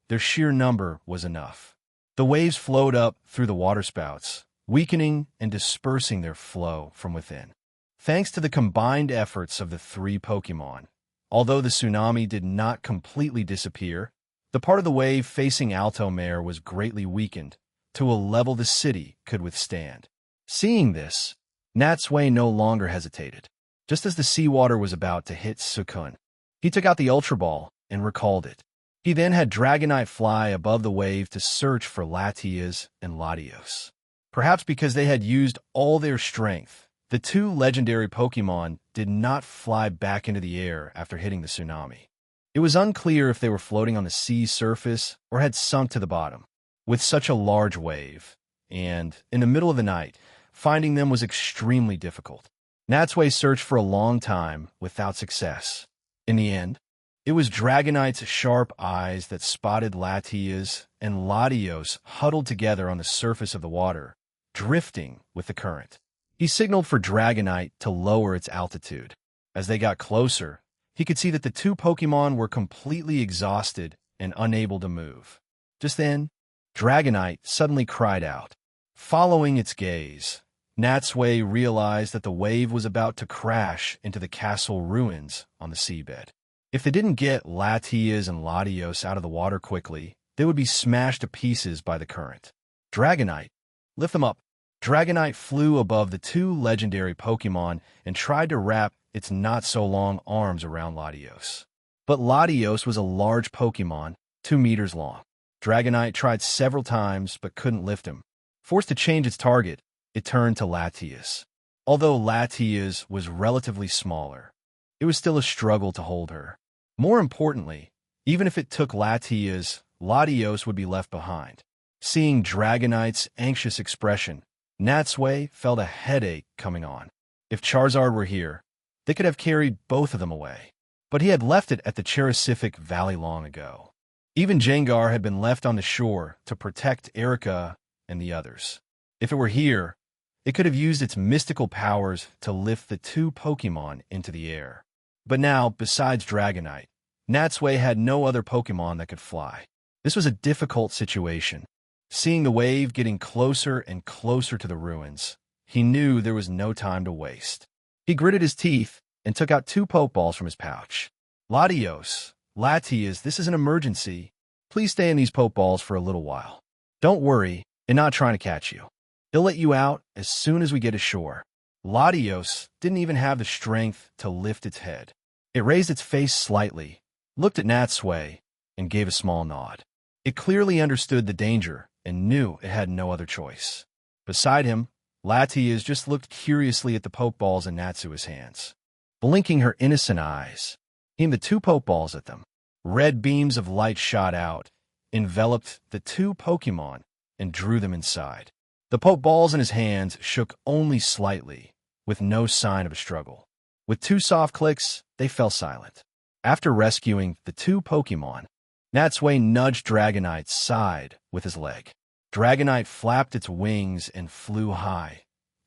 their sheer number was enough. The waves flowed up through the waterspouts, weakening and dispersing their flow from within. Thanks to the combined efforts of the three Pokémon, although the tsunami did not completely disappear, the part of the wave facing Altomare was greatly weakened to a level the city could withstand. Seeing this, Natsui no longer hesitated. Just as the seawater was about to hit Suicune, he took out the Ultra Ball and recalled it. He then had Dragonite fly above the wave to search for Latias and Latios. Perhaps because they had used all their strength, the two legendary Pokémon did not fly back into the air after hitting the tsunami. It was unclear if they were floating on the sea surface or had sunk to the bottom. With such a large wave, and in the middle of the night, finding them was extremely difficult. Natsui searched for a long time without success. In the end, it was Dragonite's sharp eyes that spotted Latias and Latios huddled together on the surface of the water, drifting with the current. He signaled for Dragonite to lower its altitude. As they got closer, he could see that the two Pokémon were completely exhausted and unable to move. Just then, Dragonite suddenly cried out. Following its gaze, Natsui realized that the wave was about to crash into the castle ruins on the seabed. If they didn't get Latias and Latios out of the water quickly, they would be smashed to pieces by the current. Dragonite, lift them up. Dragonite flew above the two legendary Pokémon and tried to wrap its not-so-long arms around Latios. But Latios was a large Pokémon, 2 meters long. Dragonite tried several times but couldn't lift him. Forced to change its target, it turned to Latias. Although Latias was relatively smaller, it was still a struggle to hold her. More importantly, even if it took Latias, Latios would be left behind. Seeing Dragonite's anxious expression, Natsui felt a headache coming on. If Charizard were here, they could have carried both of them away. But he had left it at the Cherasific Valley long ago. Even Jengar had been left on the shore to protect Erica and the others. If it were here, it could have used its mystical powers to lift the two Pokémon into the air. But now, besides Dragonite, Natsui had no other Pokémon that could fly. This was a difficult situation. Seeing the wave getting closer and closer to the ruins, he knew there was no time to waste. He gritted his teeth and took out 2 Pokeballs from his pouch. Latios, Latias, this is an emergency. Please stay in these Pokeballs for a little while. Don't worry, I'm not trying to catch you. He'll let you out as soon as we get ashore. Latios didn't even have the strength to lift its head. It raised its face slightly, looked at Natsui, and gave a small nod. It clearly understood the danger and knew it had no other choice. Beside him, Latias just looked curiously at the Pokeballs in Natsui's hands. Blinking her innocent eyes, he aimed the 2 Pokeballs at them. Red beams of light shot out, enveloped the 2 Pokemon, and drew them inside. The Pokeballs in his hands shook only slightly, with no sign of a struggle. With 2 soft clicks, they fell silent. After rescuing the 2 Pokemon, Natsui nudged Dragonite's side with his leg. Dragonite flapped its wings and flew high,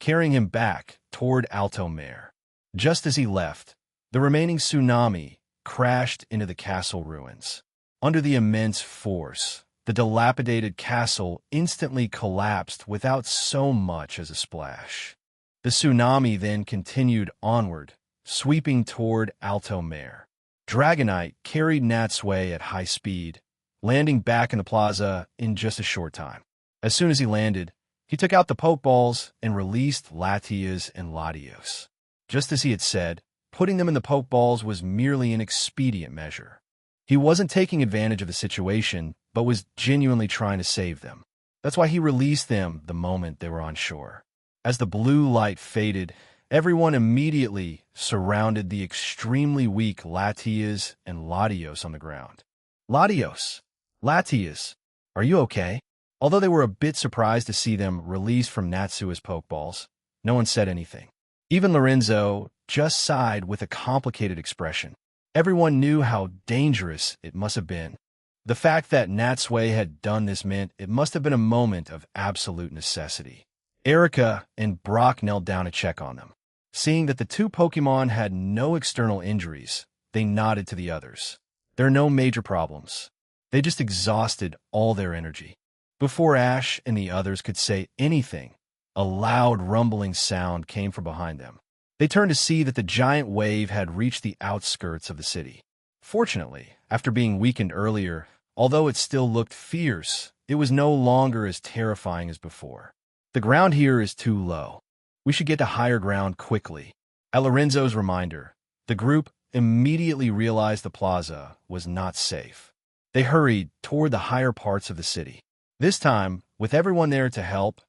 carrying him back toward Alto Mare. Just as he left, the remaining tsunami crashed into the castle ruins. Under the immense force, the dilapidated castle instantly collapsed without so much as a splash. The tsunami then continued onward, sweeping toward Alto Mare. Dragonite carried Natsui at high speed, landing back in the plaza in just a short time. As soon as he landed, he took out the Pokeballs and released Latias and Latios. Just as he had said, putting them in the Pokeballs was merely an expedient measure. He wasn't taking advantage of the situation, but was genuinely trying to save them. That's why he released them the moment they were on shore. As the blue light faded, everyone immediately surrounded the extremely weak Latias and Latios on the ground. Latios, Latias, are you okay? Although they were a bit surprised to see them released from Natsui's Pokeballs, no one said anything. Even Lorenzo just sighed with a complicated expression. Everyone knew how dangerous it must have been. The fact that Natsui had done this meant it must have been a moment of absolute necessity. Erica and Brock knelt down to check on them. Seeing that the two Pokemon had no external injuries, they nodded to the others. There are no major problems. They just exhausted all their energy. Before Ash and the others could say anything, a loud rumbling sound came from behind them. They turned to see that the giant wave had reached the outskirts of the city. Fortunately, after being weakened earlier, although it still looked fierce, it was no longer as terrifying as before. The ground here is too low. We should get to higher ground quickly. At Lorenzo's reminder, the group immediately realized the plaza was not safe. They hurried toward the higher parts of the city. This time, with everyone there to help,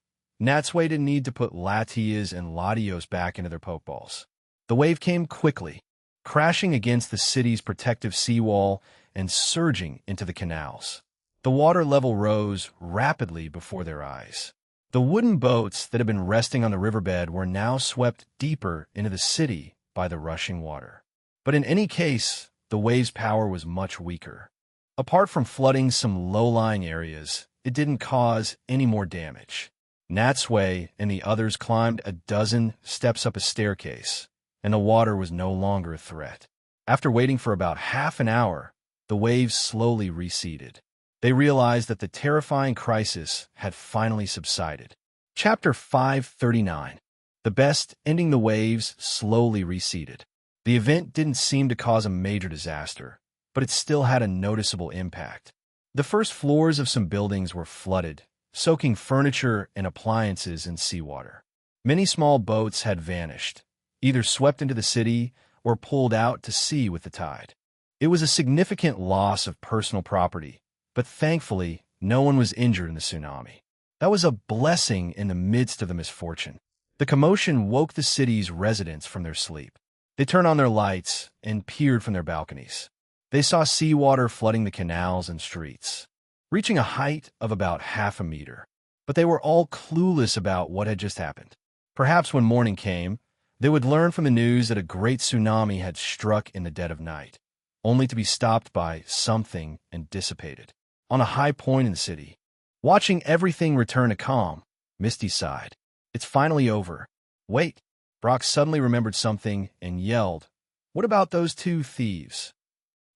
Natsui didn't need to put Latias and Latios back into their Pokeballs. The wave came quickly, crashing against the city's protective seawall and surging into the canals. The water level rose rapidly before their eyes. The wooden boats that had been resting on the riverbed were now swept deeper into the city by the rushing water. But in any case, the wave's power was much weaker. Apart from flooding some low-lying areas, it didn't cause any more damage. Natsui and the others climbed a dozen steps up a staircase, and the water was no longer a threat. After waiting for about half an hour, the waves slowly receded. They realized that the terrifying crisis had finally subsided. Chapter 539. The best ending the waves slowly receded. The event didn't seem to cause a major disaster, but it still had a noticeable impact. The first floors of some buildings were flooded, soaking furniture and appliances in seawater. Many small boats had vanished, either swept into the city or pulled out to sea with the tide. It was a significant loss of personal property, but thankfully, no one was injured in the tsunami. That was a blessing in the midst of the misfortune. The commotion woke the city's residents from their sleep. They turned on their lights and peered from their balconies. They saw seawater flooding the canals and streets, reaching a height of about half a meter. But they were all clueless about what had just happened. Perhaps when morning came, they would learn from the news that a great tsunami had struck in the dead of night, only to be stopped by something and dissipated. On a high point in the city, watching everything return to calm, Misty sighed. It's finally over. Wait! Brock suddenly remembered something and yelled, "What about those two thieves?"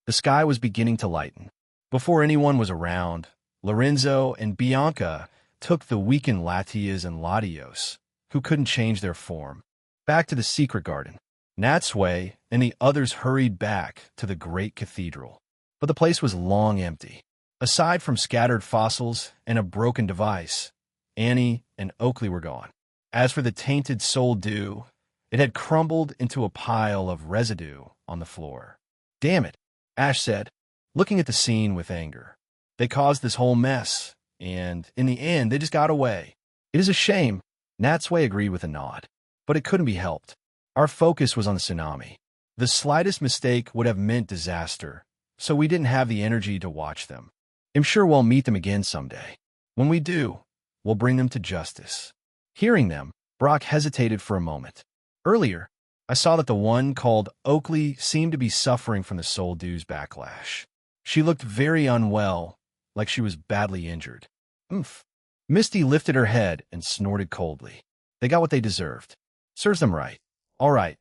The sky was beginning to lighten. Before anyone was around, Lorenzo and Bianca took the weakened Latias and Latios, who couldn't change their form, back to the secret garden. Natsui and the others hurried back to the great cathedral. But the place was long empty. Aside from scattered fossils and a broken device, Annie and Oakley were gone. As for the tainted soul dew, it had crumbled into a pile of residue on the floor. "Damn it," Ash said, looking at the scene with anger. "They caused this whole mess, and in the end, they just got away." "It is a shame," Natsui agreed with a nod, "but it couldn't be helped. Our focus was on the tsunami. The slightest mistake would have meant disaster, so we didn't have the energy to watch them. I'm sure we'll meet them again someday. When we do, we'll bring them to justice." Hearing them, Brock hesitated for a moment. "Earlier, I saw that the one called Oakley seemed to be suffering from the Soul Dew's backlash. She looked very unwell, like she was badly injured." "Oomph." Misty lifted her head and snorted coldly. They got what they deserved. Serves them right. All right.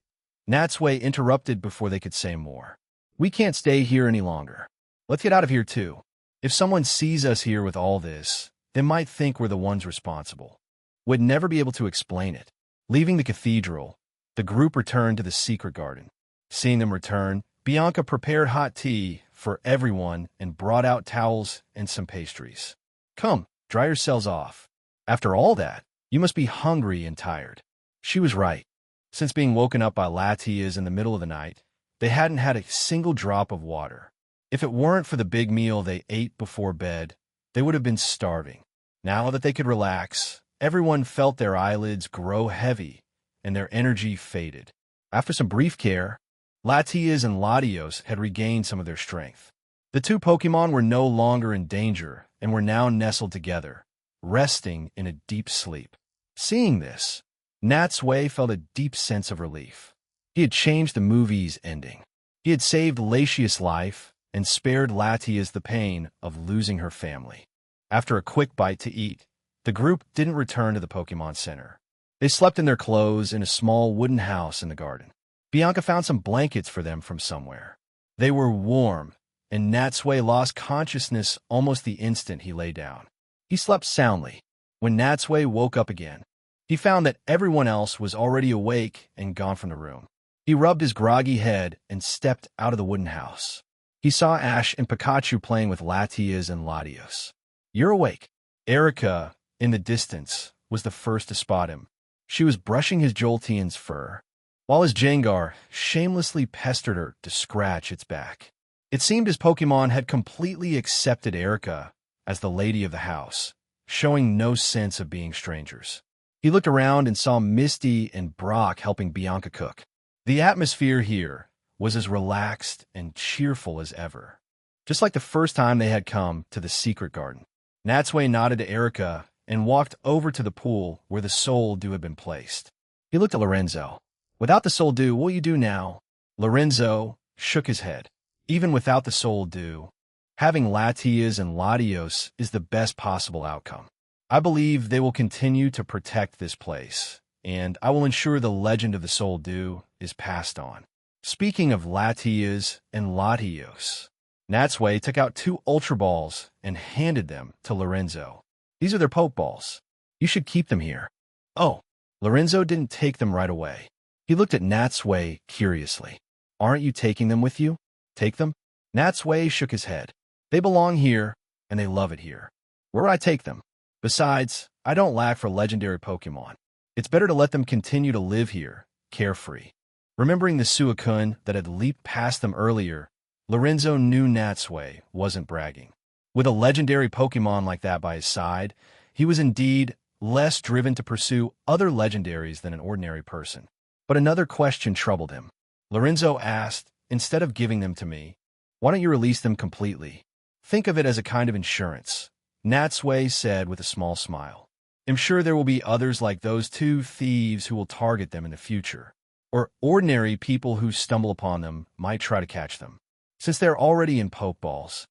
Natsui interrupted before they could say more. We can't stay here any longer. Let's get out of here too. If someone sees us here with all this, they might think we're the ones responsible. We'd never be able to explain it. Leaving the cathedral, the group returned to the secret garden. Seeing them return, Bianca prepared hot tea for everyone and brought out towels and some pastries. Come, dry yourselves off. After all that, you must be hungry and tired. She was right. Since being woken up by latillas in the middle of the night, they hadn't had a single drop of water. If it weren't for the big meal they ate before bed, they would have been starving. Now that they could relax, everyone felt their eyelids grow heavy and their energy faded. After some brief care, Latias and Latios had regained some of their strength. The two Pokemon were no longer in danger and were now nestled together, resting in a deep sleep. Seeing this, Natsui felt a deep sense of relief. He had changed the movie's ending. He had saved Latias' life and spared Latias the pain of losing her family. After a quick bite to eat, the group didn't return to the Pokemon Center. They slept in their clothes in a small wooden house in the garden. Bianca found some blankets for them from somewhere. They were warm, and Natsui lost consciousness almost the instant he lay down. He slept soundly. When Natsui woke up again, he found that everyone else was already awake and gone from the room. He rubbed his groggy head and stepped out of the wooden house. He saw Ash and Pikachu playing with Latias and Latios. You're awake. Erica, in the distance, was the first to spot him. She was brushing his Jolteon's fur, while his Jengar shamelessly pestered her to scratch its back. It seemed his Pokemon had completely accepted Erica as the lady of the house, showing no sense of being strangers. He looked around and saw Misty and Brock helping Bianca cook. The atmosphere here was as relaxed and cheerful as ever, just like the first time they had come to the secret garden. Natsui nodded to Erica and walked over to the pool where the Soul Dew had been placed. He looked at Lorenzo. Without the Soul Dew, what will you do now? Lorenzo shook his head. Even without the Soul Dew, having Latias and Latios is the best possible outcome. I believe they will continue to protect this place, and I will ensure the legend of the Soul Dew is passed on. Speaking of Latias and Latios, Natsui took out 2 Ultra Balls and handed them to Lorenzo. These are their Pokeballs. You should keep them here. Oh, Lorenzo didn't take them right away. He looked at Natsui curiously. Aren't you taking them with you? Take them? Natsui shook his head. They belong here, and they love it here. Where would I take them? Besides, I don't lack for legendary Pokemon. It's better to let them continue to live here, carefree. Remembering the Suicune that had leaped past them earlier, Lorenzo knew Natsui wasn't bragging. With a legendary Pokemon like that by his side, he was indeed less driven to pursue other legendaries than an ordinary person. But another question troubled him. Lorenzo asked, instead of giving them to me, why don't you release them completely? Think of it as a kind of insurance, Natsui said with a small smile. I'm sure there will be others like those 2 thieves who will target them in the future. Or ordinary people who stumble upon them might try to catch them. Since they're already in Pokeballs,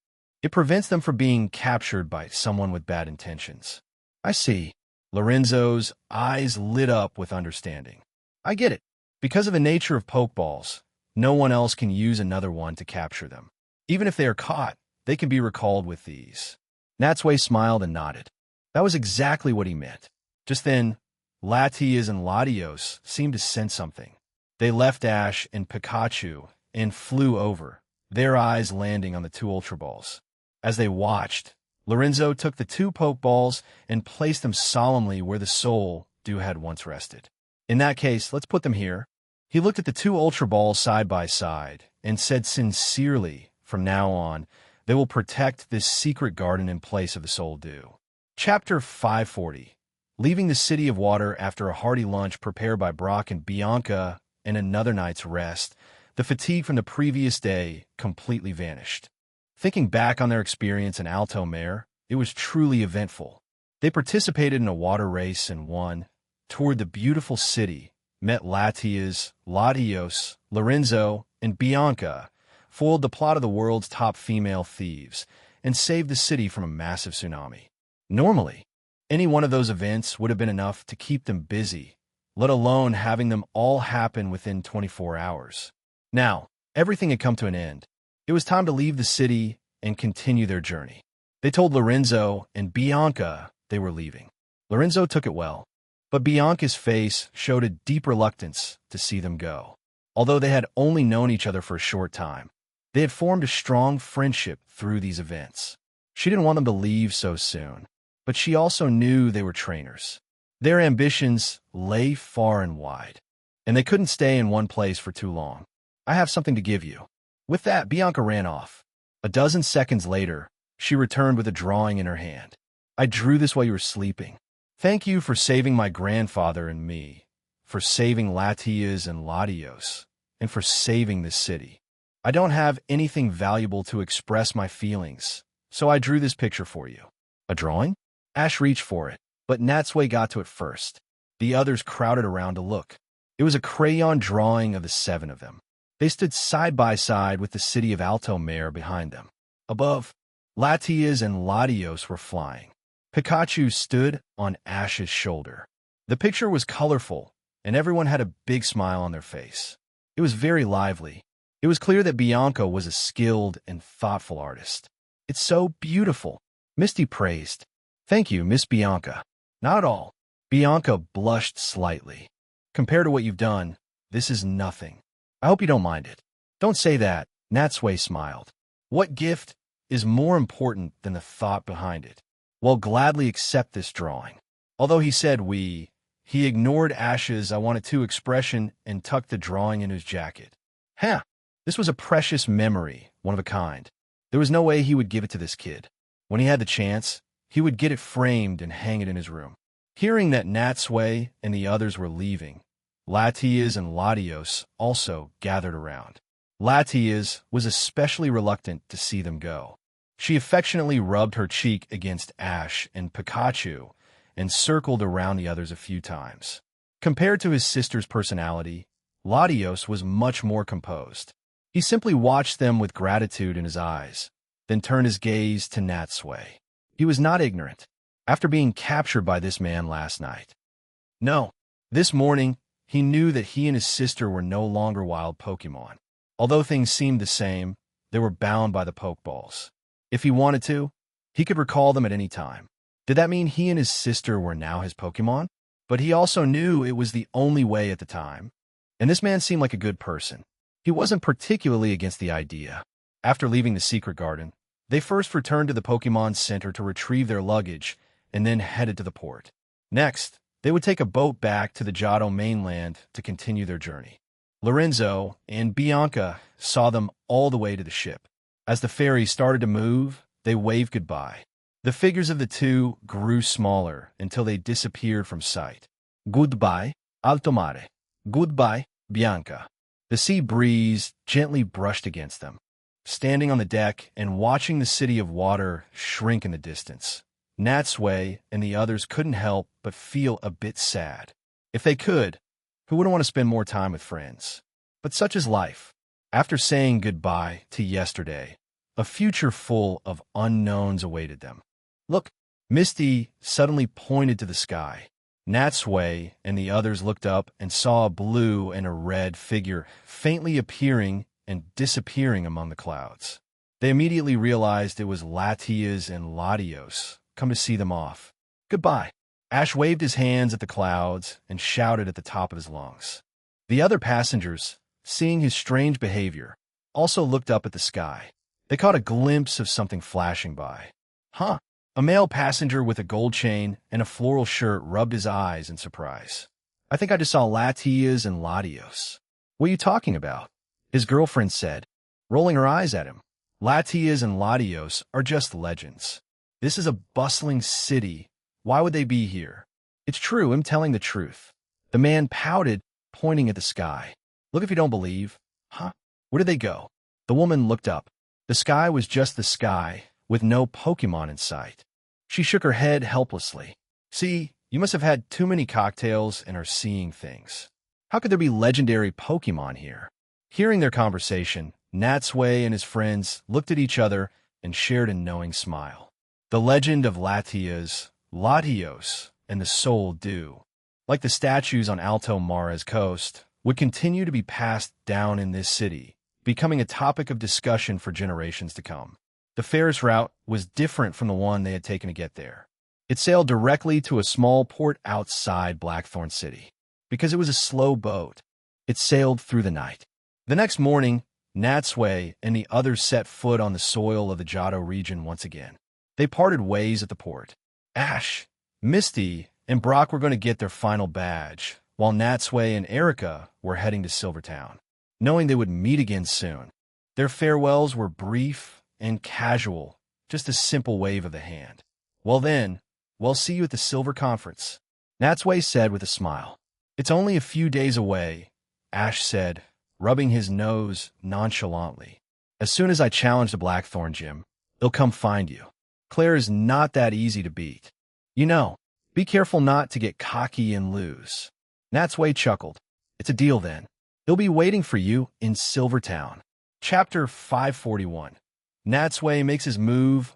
it prevents them from being captured by someone with bad intentions. I see. Lorenzo's eyes lit up with understanding. I get it. Because of the nature of Pokeballs, no one else can use another one to capture them. Even if they are caught, they can be recalled with these. Natsui smiled and nodded. That was exactly what he meant. Just then, Latias and Latios seemed to sense something. They left Ash and Pikachu and flew over, their eyes landing on the 2 Ultra Balls. As they watched, Lorenzo took the 2 Pokeballs and placed them solemnly where the Soul Dew had once rested. In that case, let's put them here. He looked at the 2 Ultra Balls side by side and said sincerely, from now on, they will protect this secret garden in place of the Soul Dew. Chapter 540. Leaving the City of Water after a hearty lunch prepared by Brock and Bianca and another night's rest, the fatigue from the previous day completely vanished. Thinking back on their experience in Alto Mare, it was truly eventful. They participated in a water race and won, toured the beautiful city, met Latias, Latios, Lorenzo, and Bianca, foiled the plot of the world's top female thieves, and saved the city from a massive tsunami. Normally, any one of those events would have been enough to keep them busy let alone having them all happen within 24 hours. Now, everything had come to an end. It was time to leave the city and continue their journey. They told Lorenzo and Bianca they were leaving. Lorenzo took it well, but Bianca's face showed a deep reluctance to see them go. Although they had only known each other for a short time, they had formed a strong friendship through these events. She didn't want them to leave so soon, but she also knew they were trainers. Their ambitions lay far and wide, and they couldn't stay in one place for too long. I have something to give you. With that, Bianca ran off. A dozen seconds later, she returned with a drawing in her hand. I drew this while you were sleeping. Thank you for saving my grandfather and me, for saving Latias and Latios, and for saving this city. I don't have anything valuable to express my feelings, so I drew this picture for you. A drawing? Ash reached for it, but Natsui got to it first. The others crowded around to look. It was a crayon drawing of the 7 of them. They stood side by side with the city of Alto Mare behind them. Above, Latias and Latios were flying. Pikachu stood on Ash's shoulder. The picture was colorful, and everyone had a big smile on their face. It was very lively. It was clear that Bianca was a skilled and thoughtful artist. It's so beautiful, Misty praised. Thank you, Miss Bianca. Not at all. Bianca blushed slightly. Compared to what you've done, this is nothing. I hope you don't mind it. Don't say that, Natsui smiled. What gift is more important than the thought behind it? Well, gladly accept this drawing. Although he said we, he ignored Ash's I wanted to expression and tucked the drawing in his jacket. This was a precious memory, one of a kind. There was no way he would give it to this kid. When he had the chance, he would get it framed and hang it in his room. Hearing that Natsui and the others were leaving, Latias and Latios also gathered around. Latias was especially reluctant to see them go. She affectionately rubbed her cheek against Ash and Pikachu and circled around the others a few times. Compared to his sister's personality, Latios was much more composed. He simply watched them with gratitude in his eyes, then turned his gaze to Natsui. He was not ignorant. After being captured by this man last night. No, this morning, he knew that he and his sister were no longer wild Pokemon. Although things seemed the same, they were bound by the Pokeballs. If he wanted to, he could recall them at any time. Did that mean he and his sister were now his Pokemon? But he also knew it was the only way at the time. And this man seemed like a good person. He wasn't particularly against the idea. After leaving the secret garden, they first returned to the Pokemon Center to retrieve their luggage and then headed to the port. Next, they would take a boat back to the Johto mainland to continue their journey. Lorenzo and Bianca saw them all the way to the ship. As the ferry started to move, they waved goodbye. The figures of the two grew smaller until they disappeared from sight. Goodbye, Alto Mare. Goodbye, Bianca. The sea breeze gently brushed against them. Standing on the deck and watching the city of water shrink in the distance, Natsui and the others couldn't help but feel a bit sad. If they could, who wouldn't want to spend more time with friends? But such is life. After saying goodbye to yesterday, a future full of unknowns awaited them. Look, Misty suddenly pointed to the sky. Natsui and the others looked up and saw a blue and a red figure faintly appearing and disappearing among the clouds. They immediately realized it was Latias and Latios come to see them off. Goodbye. Ash waved his hands at the clouds and shouted at the top of his lungs. The other passengers, seeing his strange behavior, also looked up at the sky. They caught a glimpse of something flashing by. A male passenger with a gold chain and a floral shirt rubbed his eyes in surprise. I think I just saw Latias and Latios. What are you talking about? His girlfriend said, rolling her eyes at him. Latias and Latios are just legends. This is a bustling city. Why would they be here? It's true, I'm telling the truth. The man pouted, pointing at the sky. Look if you don't believe. Where did they go? The woman looked up. The sky was just the sky, with no Pokemon in sight. She shook her head helplessly. See, you must have had too many cocktails and are seeing things. How could there be legendary Pokemon here? Hearing their conversation, Natsui and his friends looked at each other and shared a knowing smile. The legend of Latias, Latios, and the Soul Dew. like the statues on Alto Mara's coast, would continue to be passed down in this city, becoming a topic of discussion for generations to come. The ferris route was different from the one they had taken to get there. It sailed directly to a small port outside Blackthorn City. Because it was a slow boat, it sailed through the night. The next morning, Natsui and the others set foot on the soil of the Johto region once again. They parted ways at the port. Ash, Misty, and Brock were going to get their final badge, while Natsui and Erica were heading to Silvertown, knowing they would meet again soon. Their farewells were brief and casual, just a simple wave of the hand. Well then, we'll see you at the Silver Conference, Natsui said with a smile. It's only a few days away, Ash said, rubbing his nose nonchalantly. As soon as I challenge the Blackthorn Gym, they'll come find you. Claire is not that easy to beat. You know, be careful not to get cocky and lose. Natsui chuckled. It's a deal then. They'll be waiting for you in Silvertown. Chapter 541. Natsui makes his move.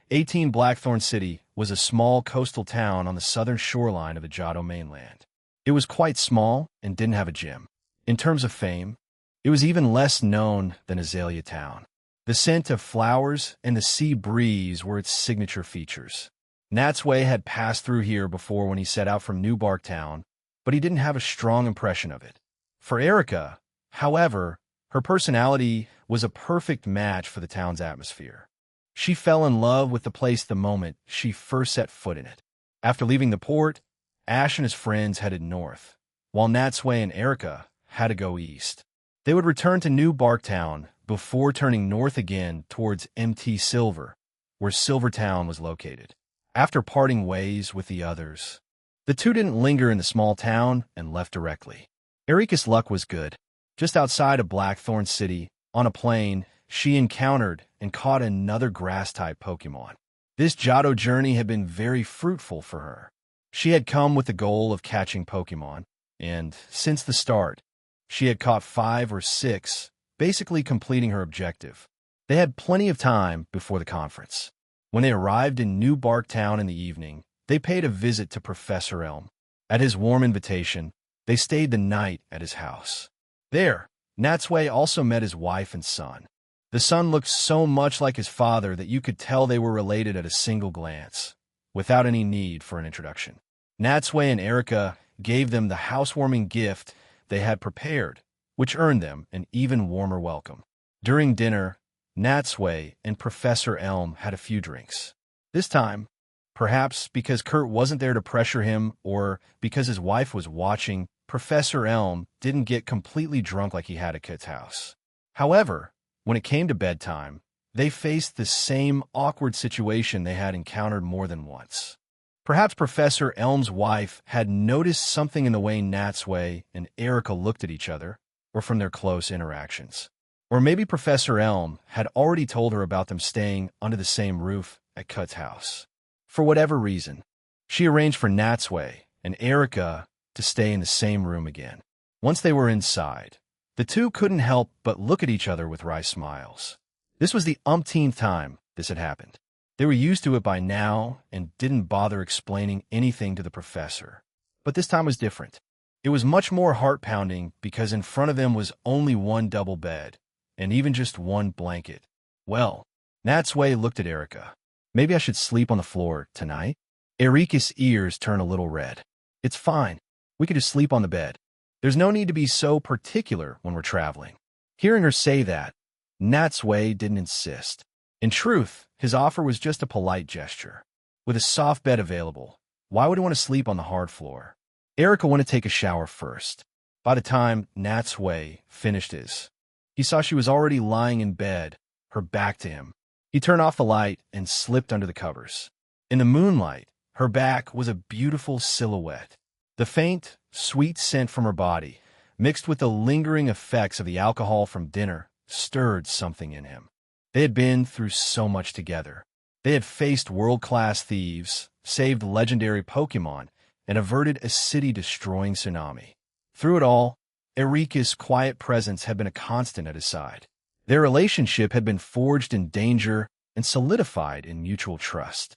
18 Blackthorn City was a small coastal town on the southern shoreline of the Johto mainland. It was quite small and didn't have a gym. In terms of fame, it was even less known than Azalea Town. The scent of flowers and the sea breeze were its signature features. Natsui had passed through here before when he set out from New Barktown, but he didn't have a strong impression of it. For Erica, however, her personality was a perfect match for the town's atmosphere. She fell in love with the place the moment she first set foot in it. After leaving the port, Ash and his friends headed north, while Natsui and Erica had to go east. They would return to New Barktown before turning north again towards MT Silver, where Silvertown was located. After parting ways with the others, the two didn't linger in the small town and left directly. Erica's luck was good. Just outside of Blackthorn City, on a plain, she encountered and caught another grass-type Pokemon. This Johto journey had been very fruitful for her. She had come with the goal of catching Pokemon, and since the start, she had caught 5 or 6, basically completing her objective. They had plenty of time before the conference. When they arrived in New Barktown in the evening, they paid a visit to Professor Elm. At his warm invitation, they stayed the night at his house. There, Natsui also met his wife and son. The son looked so much like his father that you could tell they were related at a single glance, without any need for an introduction. Natsui and Erica gave them the housewarming gift they had prepared, which earned them an even warmer welcome. During dinner, Natsui and Professor Elm had a few drinks. This time, perhaps because Kurt wasn't there to pressure him or because his wife was watching, Professor Elm didn't get completely drunk like he had at Kurt's house. However, when it came to bedtime, they faced the same awkward situation they had encountered more than once. Perhaps Professor Elm's wife had noticed something in the way Natsui and Erica looked at each other, or from their close interactions. Or maybe Professor Elm had already told her about them staying under the same roof at Kurt's house. For whatever reason, she arranged for Natsui and Erica to stay in the same room again. Once they were inside, the two couldn't help but look at each other with wry smiles. This was the umpteenth time this had happened. They were used to it by now and didn't bother explaining anything to the professor. But this time was different. It was much more heart-pounding because in front of them was only one double bed, and even just one blanket. Well, Natsui looked at Erica. Maybe I should sleep on the floor tonight? Erika's ears turned a little red. It's fine. We could just sleep on the bed. There's no need to be so particular when we're traveling. Hearing her say that, Natsui didn't insist. In truth, his offer was just a polite gesture. With a soft bed available, why would he want to sleep on the hard floor? Erica wanted to take a shower first. By the time Natsui finished his, he saw she was already lying in bed, her back to him. He turned off the light and slipped under the covers. In the moonlight, her back was a beautiful silhouette. The faint, sweet scent from her body, mixed with the lingering effects of the alcohol from dinner, stirred something in him. They had been through so much together. They had faced world-class thieves, saved legendary Pokemon, and averted a city-destroying tsunami. Through it all, Erika's quiet presence had been a constant at his side. Their relationship had been forged in danger and solidified in mutual trust.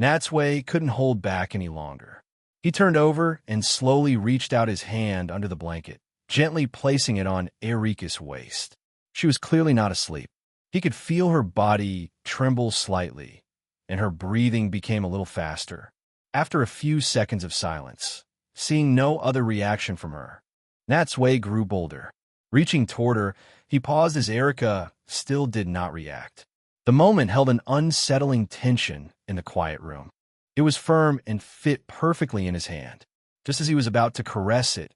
Natsui couldn't hold back any longer. He turned over and slowly reached out his hand under the blanket, gently placing it on Erika's waist. She was clearly not asleep. He could feel her body tremble slightly, and her breathing became a little faster. After a few seconds of silence, seeing no other reaction from her, Natsui grew bolder. Reaching toward her, he paused as Erika still did not react. The moment held an unsettling tension in the quiet room. It was firm and fit perfectly in his hand. Just as he was about to caress it,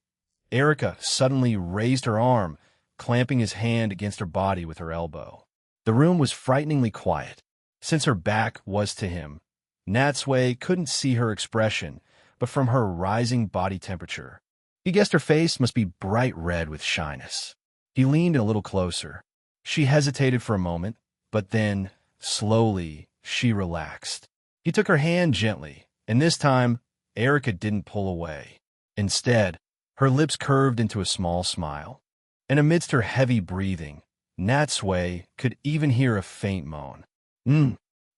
Erika suddenly raised her arm, clamping his hand against her body with her elbow. The room was frighteningly quiet. Since her back was to him, Natsui couldn't see her expression, but from her rising body temperature, he guessed her face must be bright red with shyness. He leaned a little closer. She hesitated for a moment, but then, slowly, she relaxed. He took her hand gently, and this time, Erika didn't pull away. Instead, her lips curved into a small smile. And amidst her heavy breathing, Natsui could even hear a faint moan.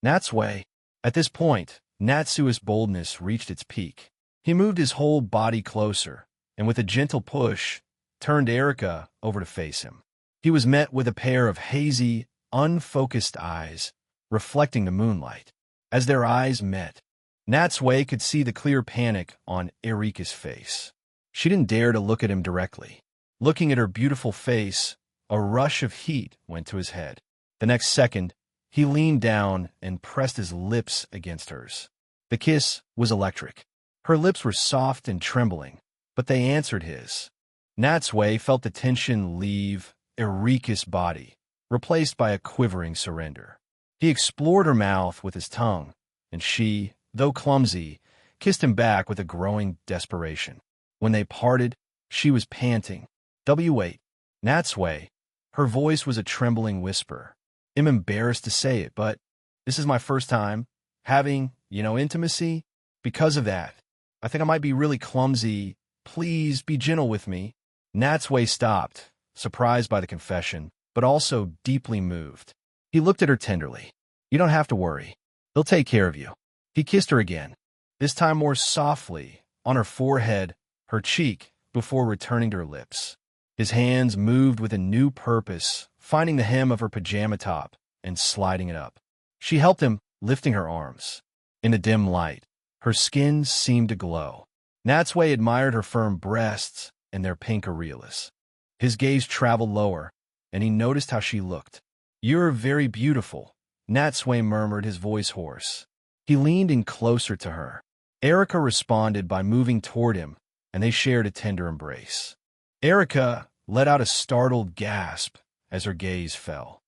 Natsui. At this point, Natsui's boldness reached its peak. He moved his whole body closer, and with a gentle push, turned Erika over to face him. He was met with a pair of hazy, unfocused eyes, reflecting the moonlight. As their eyes met, Natsui could see the clear panic on Erika's face. She didn't dare to look at him directly. Looking at her beautiful face, a rush of heat went to his head. The next second, he leaned down and pressed his lips against hers. The kiss was electric. Her lips were soft and trembling, but they answered his. Natsui felt the tension leave Erika's body, replaced by a quivering surrender. He explored her mouth with his tongue, and she, though clumsy, kissed him back with a growing desperation. When they parted, she was panting. "Wait, Natsui." Her voice was a trembling whisper. "I'm embarrassed to say it, but this is my first time having, intimacy. Because of that, I think I might be really clumsy. Please be gentle with me." Natsui stopped, surprised by the confession, but also deeply moved. He looked at her tenderly. "You don't have to worry. He'll take care of you." He kissed her again, this time more softly, on her forehead, her cheek, before returning to her lips. His hands moved with a new purpose, finding the hem of her pajama top and sliding it up. She helped him, lifting her arms. In the dim light, her skin seemed to glow. Natsui admired her firm breasts and their pink areolas. His gaze traveled lower, and he noticed how she looked. "You're very beautiful," Natsui murmured, his voice hoarse. He leaned in closer to her. Erika responded by moving toward him, and they shared a tender embrace. Erika let out a startled gasp as her gaze fell.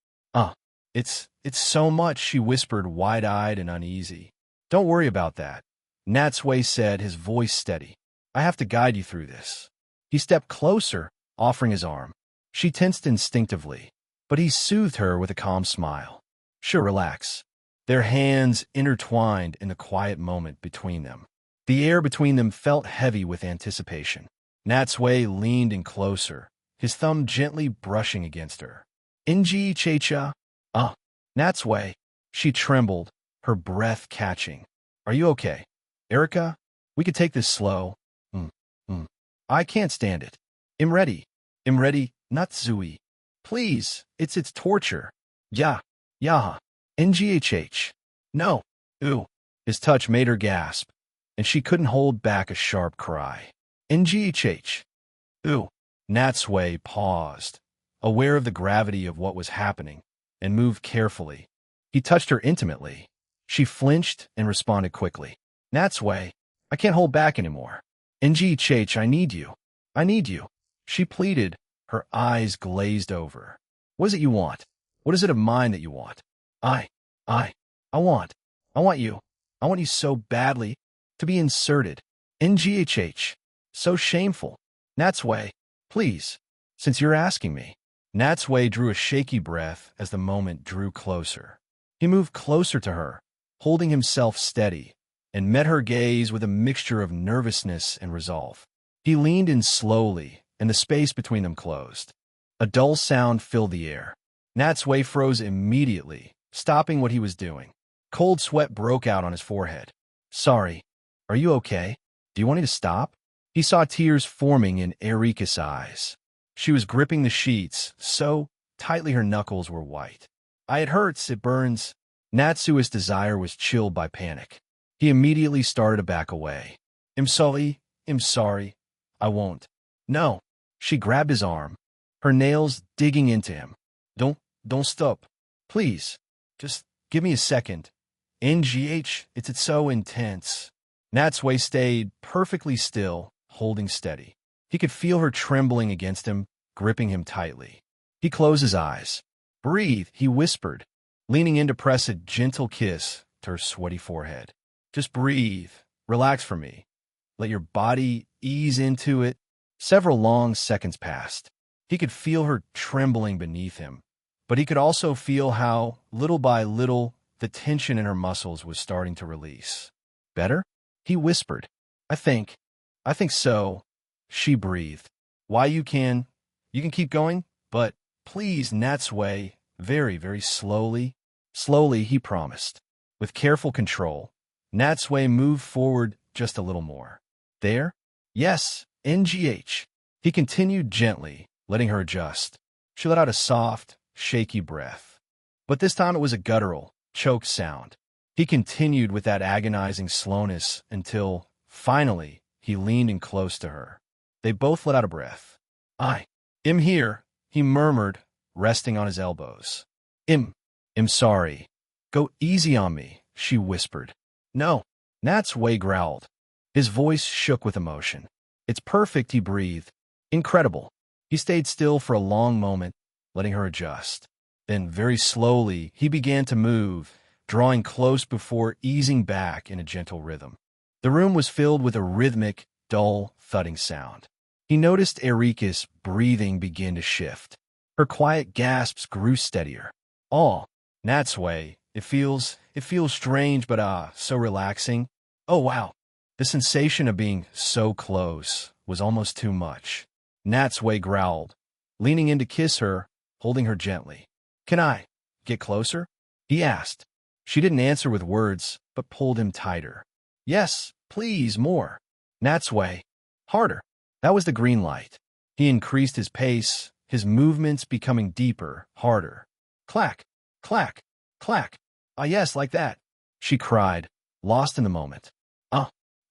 It's so much," she whispered, wide-eyed and uneasy. "Don't worry about that," Natsui said, his voice steady. "I have to guide you through this." He stepped closer, offering his arm. She tensed instinctively, but he soothed her with a calm smile. "Sure, relax." Their hands intertwined in the quiet moment between them. The air between them felt heavy with anticipation. Natsui leaned in closer, his thumb gently brushing against her. "Inji Checha." Natsui. She trembled, her breath catching. "Are you okay, Erika? We could take this slow." "I can't stand it." "I'm ready, Natsui. Please, it's torture." "Yeah. NGHH. No. Ooh." His touch made her gasp, and she couldn't hold back a sharp cry. "NGHH. Ooh." Natsui paused, aware of the gravity of what was happening, and moved carefully. He touched her intimately. She flinched and responded quickly. "Natsui, I can't hold back anymore. NGHH, I need you. I need you." She pleaded, her eyes glazed over. "What is it you want? What is it of mine that you want?" I want you. I want you so badly to be inserted. NGHH. So shameful. Natsui, please, since you're asking me." Natsui drew a shaky breath as the moment drew closer. He moved closer to her, holding himself steady, and met her gaze with a mixture of nervousness and resolve. He leaned in slowly, and the space between them closed. A dull sound filled the air. Natsui froze immediately, stopping what he was doing. Cold sweat broke out on his forehead. "Sorry. Are you okay?" Do you want me to stop? He saw tears forming in Erika's eyes. She was gripping the sheets so tightly her knuckles were white. It hurts, it burns. Natsui's desire was chilled by panic. He immediately started to back away. I'm sorry. I won't. No. She grabbed his arm, her nails digging into him. Don't stop. Please. Just give me a second. It's so intense. Natsui stayed perfectly still, holding steady. He could feel her trembling against him, gripping him tightly. He closed his eyes. Breathe, he whispered, leaning in to press a gentle kiss to her sweaty forehead. Just breathe. Relax for me. Let your body ease into it. Several long seconds passed. He could feel her trembling beneath him, but he could also feel how, little by little, the tension in her muscles was starting to release. Better? He whispered. I think so. She breathed. Why you can keep going, but please, Natsui, very, very slowly. Slowly, he promised. With careful control, Natsui moved forward just a little more. There? Yes, NGH. He continued gently, letting her adjust. She let out a soft, shaky breath. But this time it was a guttural, choked sound. He continued with that agonizing slowness until, finally, he leaned in close to her. They both let out a breath. I am here, he murmured, resting on his elbows. I'm sorry. Go easy on me, she whispered. No, Natsui growled. His voice shook with emotion. It's perfect, he breathed. Incredible. He stayed still for a long moment, letting her adjust. Then, very slowly, he began to move, drawing close before easing back in a gentle rhythm. The room was filled with a rhythmic, dull, thudding sound. He noticed Erika's breathing begin to shift. Her quiet gasps grew steadier. Oh, Natsui, it feels strange but so relaxing. Oh wow. The sensation of being so close was almost too much. Natsui growled, leaning in to kiss her, holding her gently. Can I get closer? He asked. She didn't answer with words, but pulled him tighter. Yes, please, more. Natsui. Harder. That was the green light. He increased his pace, his movements becoming deeper, harder. Clack, clack, clack. Ah, yes, like that. She cried, lost in the moment.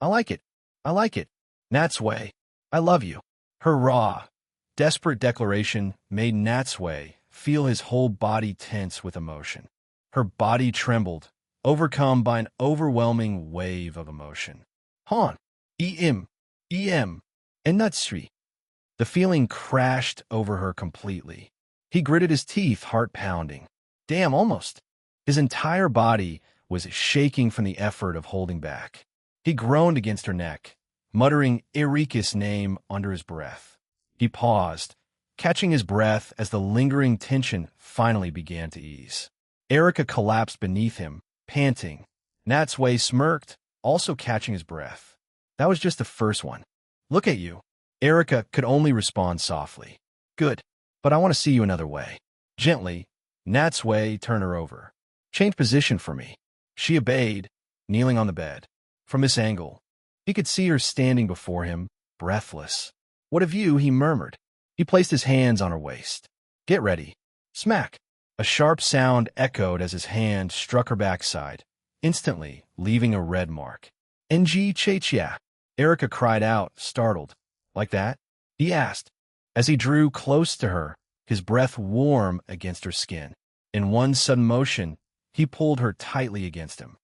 I like it. I like it. Natsui, I love you. Her raw, desperate declaration made Natsui feel his whole body tense with emotion. Her body trembled, overcome by an overwhelming wave of emotion. Han, em, and Natsui. The feeling crashed over her completely. He gritted his teeth, heart pounding. Damn, almost. His entire body was shaking from the effort of holding back. He groaned against her neck, muttering Erika's name under his breath. He paused, catching his breath as the lingering tension finally began to ease. Erika collapsed beneath him, panting. Natsui smirked, also catching his breath. That was just the first one. Look at you. Erika could only respond softly. Good, but I want to see you another way. Gently, Natsui turned her over. Change position for me. She obeyed, kneeling on the bed. From this angle, he could see her standing before him, breathless. What a view, he murmured. He placed his hands on her waist. Get ready. Smack. A sharp sound echoed as his hand struck her backside, instantly leaving a red mark. NG Chechia. Erika cried out, startled. Like that? He asked. As he drew close to her, his breath warm against her skin. In one sudden motion, he pulled her tightly against him.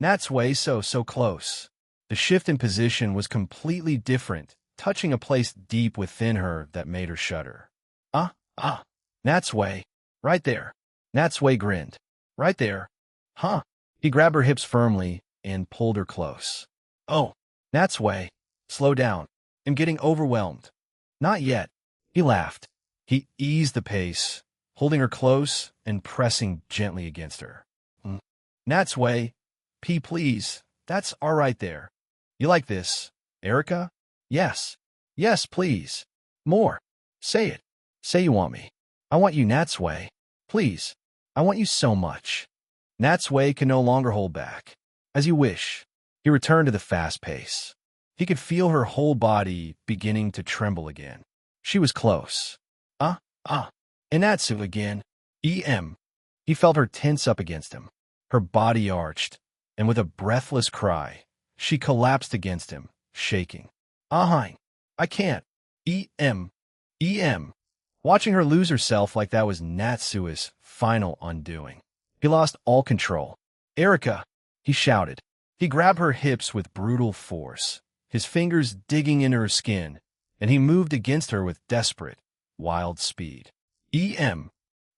Natsui, so close. The shift in position was completely different, touching a place deep within her that made her shudder. Natsui, right there. Natsui grinned. Right there. Huh. He grabbed her hips firmly and pulled her close. Oh, Natsui, slow down. I'm getting overwhelmed. Not yet. He laughed. He eased the pace, holding her close and pressing gently against her. Natsui, please. That's all right there. You like this, Erika? Yes. Yes, please. More. Say it. Say you want me. I want you, Natsui. Please. I want you so much. Natsui can no longer hold back. As you wish. He returned to the fast pace. He could feel her whole body beginning to tremble again. She was close. Natsui again. E.M. He felt her tense up against him. Her body arched, and with a breathless cry, she collapsed against him, shaking. Ahine, I can't. E.M. E.M. Watching her lose herself like that was Natsui's final undoing. He lost all control. Erika, he shouted. He grabbed her hips with brutal force, his fingers digging into her skin, and he moved against her with desperate, wild speed. E.M.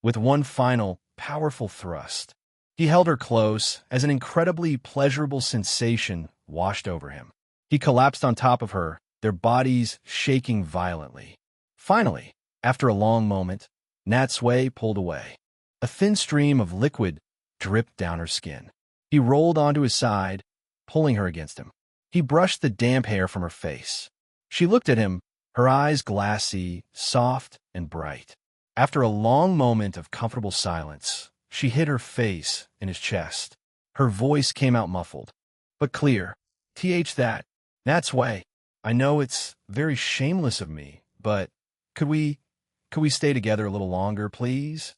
With one final, powerful thrust. He held her close as an incredibly pleasurable sensation washed over him. He collapsed on top of her, their bodies shaking violently. Finally, after a long moment, Natsui pulled away. A thin stream of liquid dripped down her skin. He rolled onto his side, pulling her against him. He brushed the damp hair from her face. She looked at him, her eyes glassy, soft, and bright. After a long moment of comfortable silence, she hid her face in his chest. Her voice came out muffled, but clear. That, Natsui, I know it's very shameless of me, but could we stay together a little longer, please?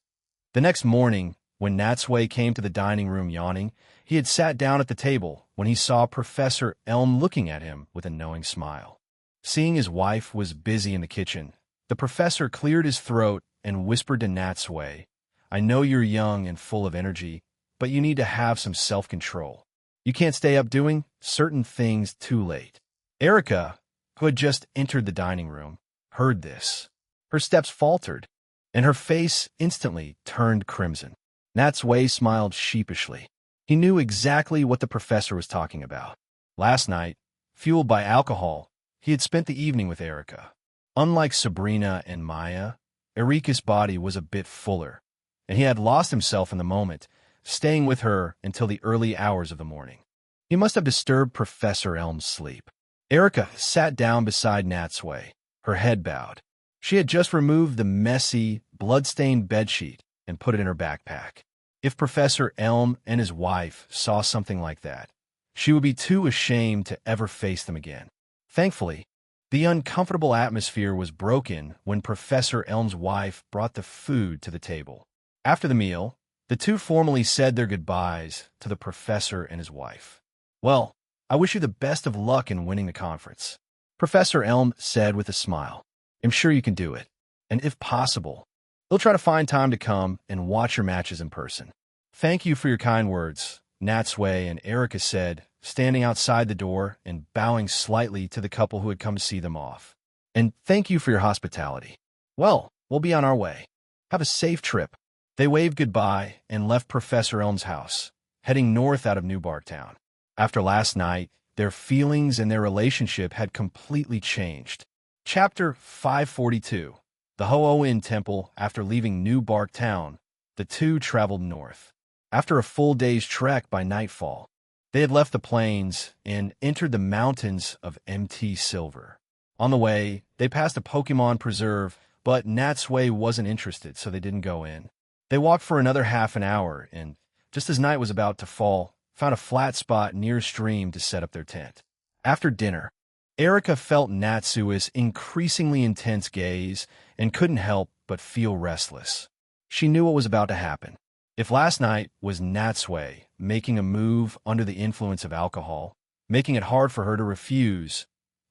The next morning, when Natsui came to the dining room yawning, he had sat down at the table when he saw Professor Elm looking at him with a knowing smile. Seeing his wife was busy in the kitchen, the professor cleared his throat and whispered to Natsui, I know you're young and full of energy, but you need to have some self-control. You can't stay up doing certain things too late. Erika, who had just entered the dining room, heard this. Her steps faltered, and her face instantly turned crimson. Natsui smiled sheepishly. He knew exactly what the professor was talking about. Last night, fueled by alcohol, he had spent the evening with Erika. Unlike Sabrina and Maya, Erika's body was a bit fuller, and he had lost himself in the moment, staying with her until the early hours of the morning. He must have disturbed Professor Elm's sleep. Erika sat down beside Natsui, her head bowed. She had just removed the messy, blood-stained bedsheet and put it in her backpack. If Professor Elm and his wife saw something like that, she would be too ashamed to ever face them again. Thankfully, the uncomfortable atmosphere was broken when Professor Elm's wife brought the food to the table. After the meal, the two formally said their goodbyes to the professor and his wife. Well, I wish you the best of luck in winning the conference, Professor Elm said with a smile. I'm sure you can do it, and if possible, we'll try to find time to come and watch your matches in person. Thank you for your kind words, Natsui and Erika said, standing outside the door and bowing slightly to the couple who had come to see them off. And thank you for your hospitality. Well, we'll be on our way. Have a safe trip. They waved goodbye and left Professor Elm's house, heading north out of New Barktown. After last night, their feelings and their relationship had completely changed. Chapter 542. The Ho-Oh-In Temple. After leaving New Barktown, the two traveled north. After a full day's trek by nightfall, they had left the plains and entered the mountains of MT Silver. On the way, they passed a Pokemon preserve, but Natsui wasn't interested, so they didn't go in. They walked for another half an hour, and just as night was about to fall, found a flat spot near a stream to set up their tent. After dinner, Erika felt Natsui's increasingly intense gaze and couldn't help but feel restless. She knew what was about to happen. If last night was Natsui making a move under the influence of alcohol, making it hard for her to refuse,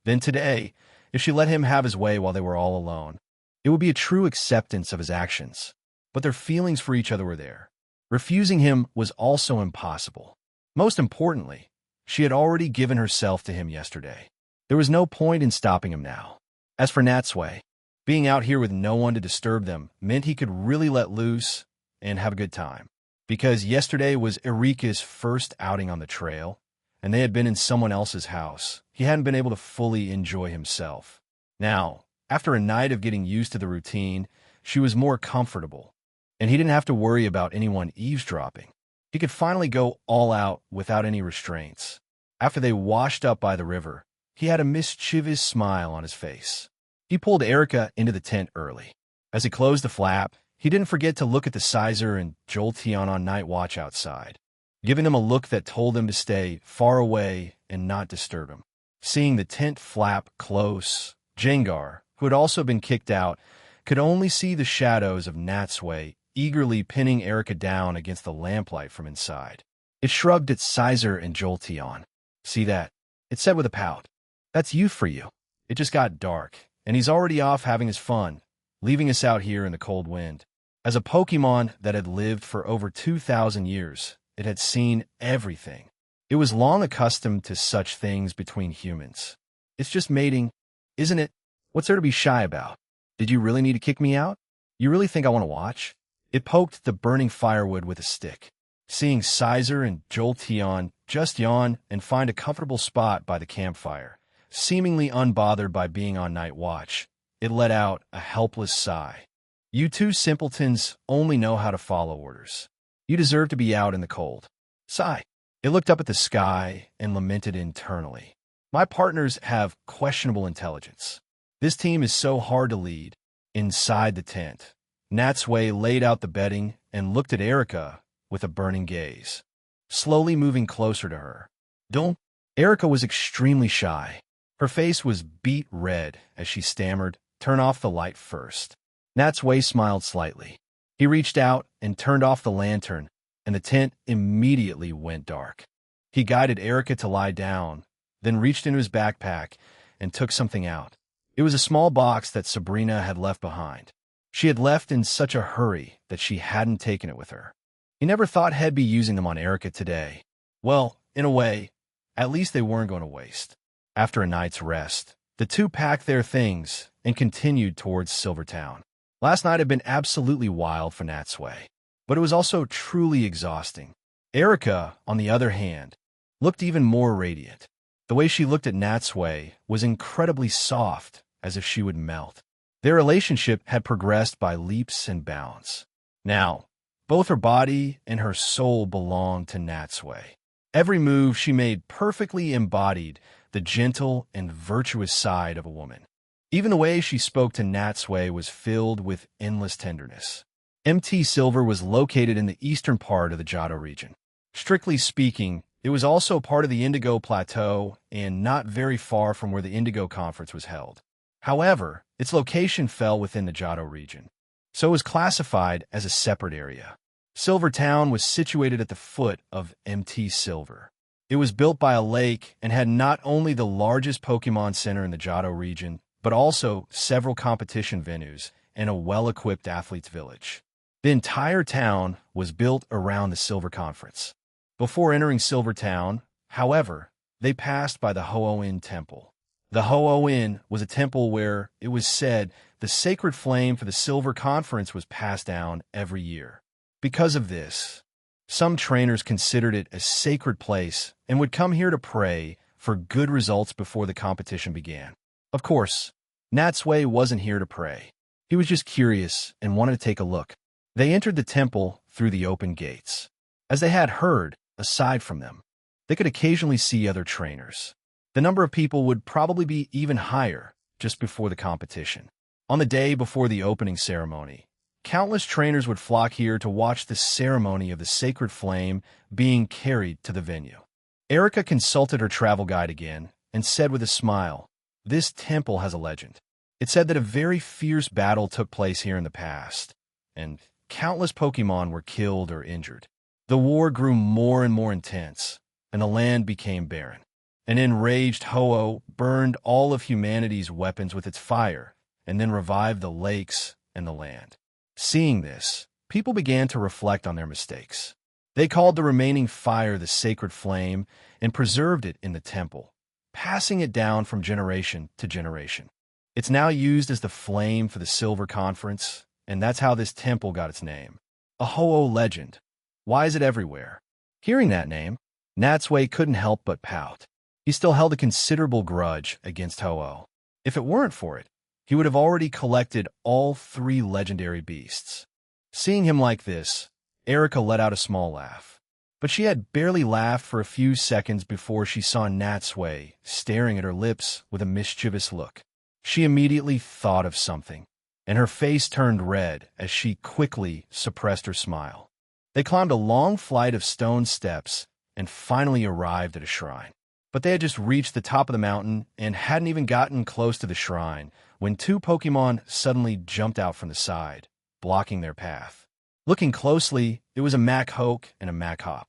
then today, if she let him have his way while they were all alone, it would be a true acceptance of his actions. But their feelings for each other were there. Refusing him was also impossible. Most importantly, she had already given herself to him yesterday. There was no point in stopping him now. As for Natsui, being out here with no one to disturb them meant he could really let loose and have a good time. Because yesterday was Erika's first outing on the trail, and they had been in someone else's house, he hadn't been able to fully enjoy himself. Now, after a night of getting used to the routine, she was more comfortable, and he didn't have to worry about anyone eavesdropping. He could finally go all out without any restraints. After they washed up by the river, he had a mischievous smile on his face. He pulled Erika into the tent early. As he closed the flap, he didn't forget to look at the Sizer and Jolteon on night watch outside, giving them a look that told them to stay far away and not disturb him. Seeing the tent flap close, Jengar, who had also been kicked out, could only see the shadows of Natsui eagerly pinning Erica down against the lamplight from inside. It shrugged at Sizer and Jolteon. "See that?" It said with a pout. "That's youth for you." It just got dark, and he's already off having his fun, leaving us out here in the cold wind. As a Pokemon that had lived for over 2,000 years, it had seen everything. It was long accustomed to such things between humans. "It's just mating, isn't it? What's there to be shy about? Did you really need to kick me out? You really think I want to watch?" It poked the burning firewood with a stick. Seeing Sizer and Jolteon just yawn and find a comfortable spot by the campfire, seemingly unbothered by being on night watch, it let out a helpless sigh. "You two simpletons only know how to follow orders. You deserve to be out in the cold." Sigh. It looked up at the sky and lamented internally. "My partners have questionable intelligence. This team is so hard to lead." Inside the tent, Natsui laid out the bedding and looked at Erica with a burning gaze, slowly moving closer to her. "Don't." Erica was extremely shy. Her face was beet red as she stammered, "Turn off the light first." Natsui smiled slightly. He reached out and turned off the lantern, and the tent immediately went dark. He guided Erica to lie down, then reached into his backpack and took something out. It was a small box that Sabrina had left behind. She had left in such a hurry that she hadn't taken it with her. He never thought he'd be using them on Erica today. Well, in a way, at least they weren't going to waste. After a night's rest, the two packed their things and continued towards Silvertown. Last night had been absolutely wild for Natsui, but it was also truly exhausting. Erica, on the other hand, looked even more radiant. The way she looked at Natsui was incredibly soft, as if she would melt. Their relationship had progressed by leaps and bounds. Now, both her body and her soul belonged to Natsui. Every move she made perfectly embodied the gentle and virtuous side of a woman. Even the way she spoke to Natsui was filled with endless tenderness. MT Silver was located in the eastern part of the Johto region. Strictly speaking, it was also part of the Indigo Plateau and not very far from where the Indigo Conference was held. However, its location fell within the Johto region, so it was classified as a separate area. Silver Town was situated at the foot of MT Silver. It was built by a lake and had not only the largest Pokemon Center in the Johto region, but also several competition venues and a well-equipped athletes' village. The entire town was built around the Silver Conference. Before entering Silver Town, however, they passed by the Ho-Oh-In Temple. The Ho-Oh-In was a temple where, it was said, the sacred flame for the Silver Conference was passed down every year. Because of this, some trainers considered it a sacred place and would come here to pray for good results before the competition began. Of course, Natsui wasn't here to pray. He was just curious and wanted to take a look. They entered the temple through the open gates. As they had heard, aside from them, they could occasionally see other trainers. The number of people would probably be even higher just before the competition. On the day before the opening ceremony, countless trainers would flock here to watch the ceremony of the sacred flame being carried to the venue. Erica consulted her travel guide again and said with a smile, "This temple has a legend. It said that a very fierce battle took place here in the past, and countless Pokemon were killed or injured. The war grew more and more intense, and the land became barren. An enraged Ho-Oh burned all of humanity's weapons with its fire, and then revived the lakes and the land." Seeing this, people began to reflect on their mistakes. They called the remaining fire the sacred flame and preserved it in the temple, passing it down from generation to generation. It's now used as the flame for the Silver Conference, and that's how this temple got its name. A Ho-Oh legend. Why is it everywhere? Hearing that name, Natsui couldn't help but pout. He still held a considerable grudge against Ho-Oh. If it weren't for it, he would have already collected all 3 legendary beasts. Seeing him like this, Erica let out a small laugh. But she had barely laughed for a few seconds before she saw Natsui staring at her lips with a mischievous look. She immediately thought of something, and her face turned red as she quickly suppressed her smile. They climbed a long flight of stone steps and finally arrived at a shrine. But they had just reached the top of the mountain and hadn't even gotten close to the shrine when two Pokemon suddenly jumped out from the side, blocking their path. Looking closely, it was a Machoke and a Machop.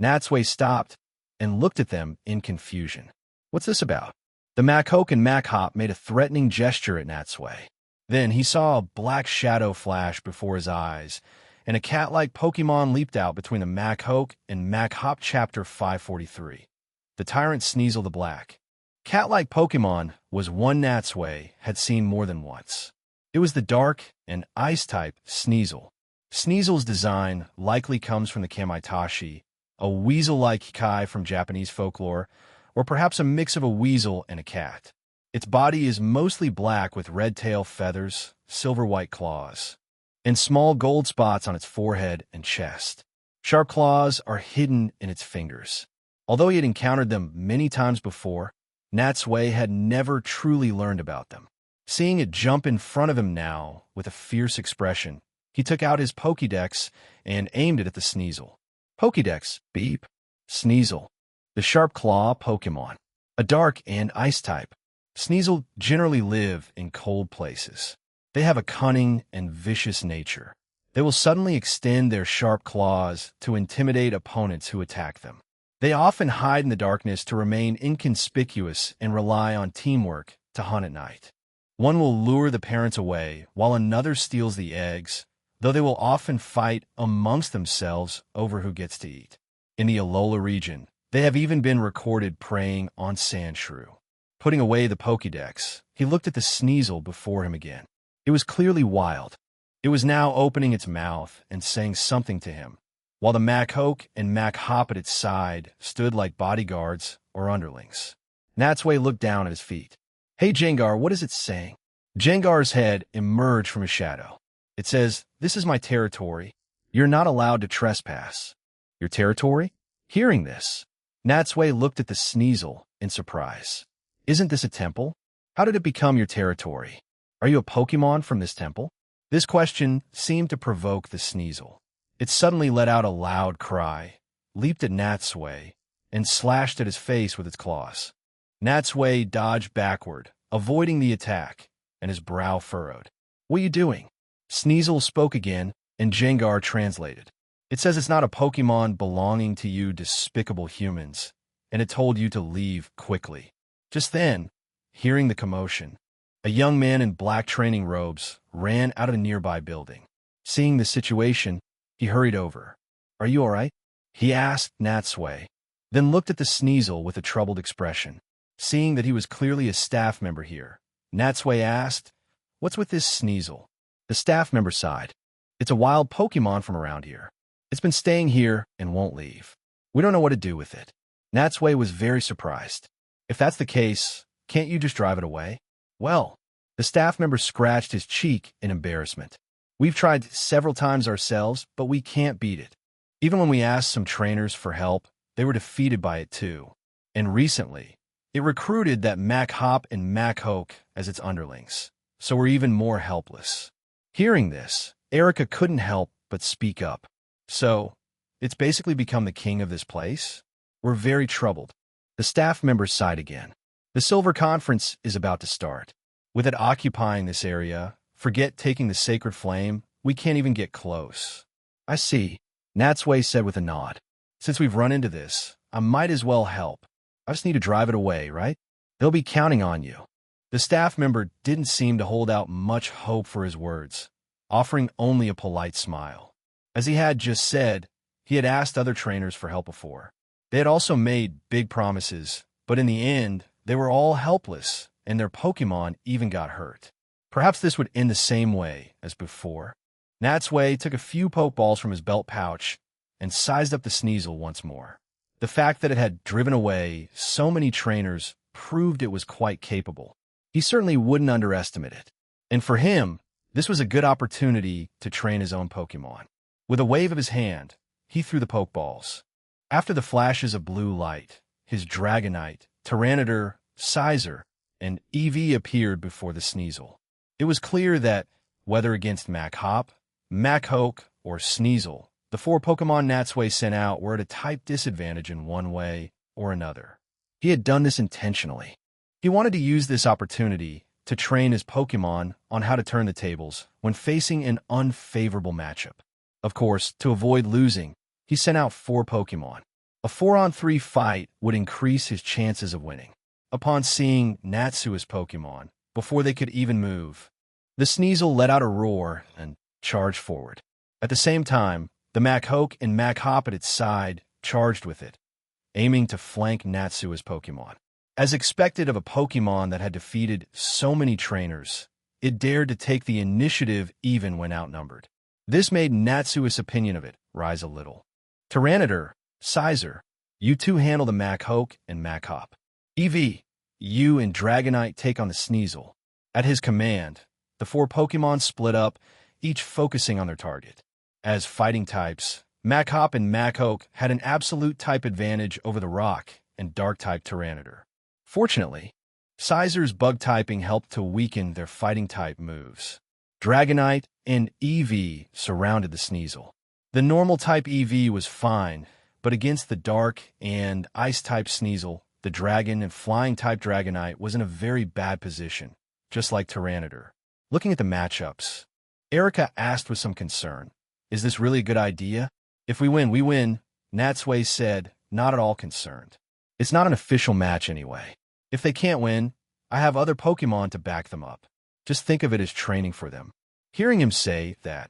Natsui stopped and looked at them in confusion. What's this about? The Machoke and Machop made a threatening gesture at Natsui. Then he saw a black shadow flash before his eyes, and a cat-like Pokemon leaped out between the Machoke and Machop Chapter 543. The Tyrant Sneasel the Black. Cat-like Pokemon was one Natsui had seen more than once. It was the dark and ice-type Sneasel. Sneasel's design likely comes from the Kamaitashi, a weasel-like kai from Japanese folklore, or perhaps a mix of a weasel and a cat. Its body is mostly black with red tail feathers, silver-white claws, and small gold spots on its forehead and chest. Sharp claws are hidden in its fingers. Although he had encountered them many times before, Natsui had never truly learned about them. Seeing it jump in front of him now with a fierce expression, he took out his Pokédex and aimed it at the Sneasel. Pokédex, beep. Sneasel, the sharp claw Pokemon. A dark and ice type. Sneasel generally live in cold places. They have a cunning and vicious nature. They will suddenly extend their sharp claws to intimidate opponents who attack them. They often hide in the darkness to remain inconspicuous and rely on teamwork to hunt at night. One will lure the parents away while another steals the eggs, though they will often fight amongst themselves over who gets to eat. In the Alola region, they have even been recorded preying on Sandshrew. Putting away the Pokédex, he looked at the Sneasel before him again. It was clearly wild. It was now opening its mouth and saying something to him, while the Machoke and Machop at its side stood like bodyguards or underlings. Natsui looked down at his feet. Hey Jengar, what is it saying? Jengar's head emerged from a shadow. It says, "This is my territory. You're not allowed to trespass." Your territory? Hearing this, Natsui looked at the Sneasel in surprise. Isn't this a temple? How did it become your territory? Are you a Pokemon from this temple? This question seemed to provoke the Sneasel. It suddenly let out a loud cry, leaped at Natsui, and slashed at his face with its claws. Natsui dodged backward, avoiding the attack, and his brow furrowed. What are you doing? Sneasel spoke again, and Jengar translated. It says it's not a Pokemon belonging to you despicable humans, and it told you to leave quickly. Just then, hearing the commotion, a young man in black training robes ran out of a nearby building. Seeing the situation, he hurried over. Are you all right? He asked Natsui, then looked at the Sneasel with a troubled expression. Seeing that he was clearly a staff member here, Natsui asked, What's with this Sneasel? The staff member sighed. It's a wild Pokemon from around here. It's been staying here and won't leave. We don't know what to do with it. Natsui was very surprised. If that's the case, can't you just drive it away? Well, the staff member scratched his cheek in embarrassment. We've tried several times ourselves, but we can't beat it. Even when we asked some trainers for help, they were defeated by it too. And recently, it recruited that Machop and Machoke as its underlings, so we're even more helpless. Hearing this, Erica couldn't help but speak up. So, it's basically become the king of this place? We're very troubled. The staff member sighed again. The Silver Conference is about to start. With it occupying this area, forget taking the Sacred Flame, we can't even get close. I see, Natsui said with a nod. Since we've run into this, I might as well help. I just need to drive it away, right? They'll be counting on you. The staff member didn't seem to hold out much hope for his words, offering only a polite smile. As he had just said, he had asked other trainers for help before. They had also made big promises, but in the end, they were all helpless, and their Pokemon even got hurt. Perhaps this would end the same way as before. Natsui took a few Pokeballs from his belt pouch and sized up the Sneasel once more. The fact that it had driven away so many trainers proved it was quite capable. He certainly wouldn't underestimate it. And for him, this was a good opportunity to train his own Pokemon. With a wave of his hand, he threw the Pokeballs. After the flashes of blue light, his Dragonite, Tyranitar, Scizor, and Eevee appeared before the Sneasel. It was clear that, whether against Machop, Machoke, or Sneasel, the four Pokemon Natsui sent out were at a type disadvantage in one way or another. He had done this intentionally. He wanted to use this opportunity to train his Pokémon on how to turn the tables when facing an unfavorable matchup. Of course, to avoid losing, he sent out 4 Pokémon. A 4-on-3 fight would increase his chances of winning. Upon seeing Natsui's Pokémon, before they could even move, the Sneasel let out a roar and charged forward. At the same time, the Machoke and Machop at its side charged with it, aiming to flank Natsui's Pokémon. As expected of a Pokémon that had defeated so many trainers, it dared to take the initiative even when outnumbered. This made Natsui's opinion of it rise a little. Tyranitar, Sizer, you two handle the Machoke and Machop. Eevee, you and Dragonite take on the Sneasel. At his command, the 4 Pokémon split up, each focusing on their target. As fighting types, Machop and Machoke had an absolute type advantage over the Rock and Dark-type Tyranitar. Fortunately, Sizer's bug typing helped to weaken their fighting type moves. Dragonite and Eevee surrounded the Sneasel. The normal type Eevee was fine, but against the dark and ice type Sneasel, the dragon and flying type Dragonite was in a very bad position, just like Tyranitar. Looking at the matchups, Erica asked with some concern, "Is this really a good idea? If we win, we win," Natsui said, not at all concerned. "It's not an official match anyway. If they can't win, I have other Pokémon to back them up. Just think of it as training for them." Hearing him say that,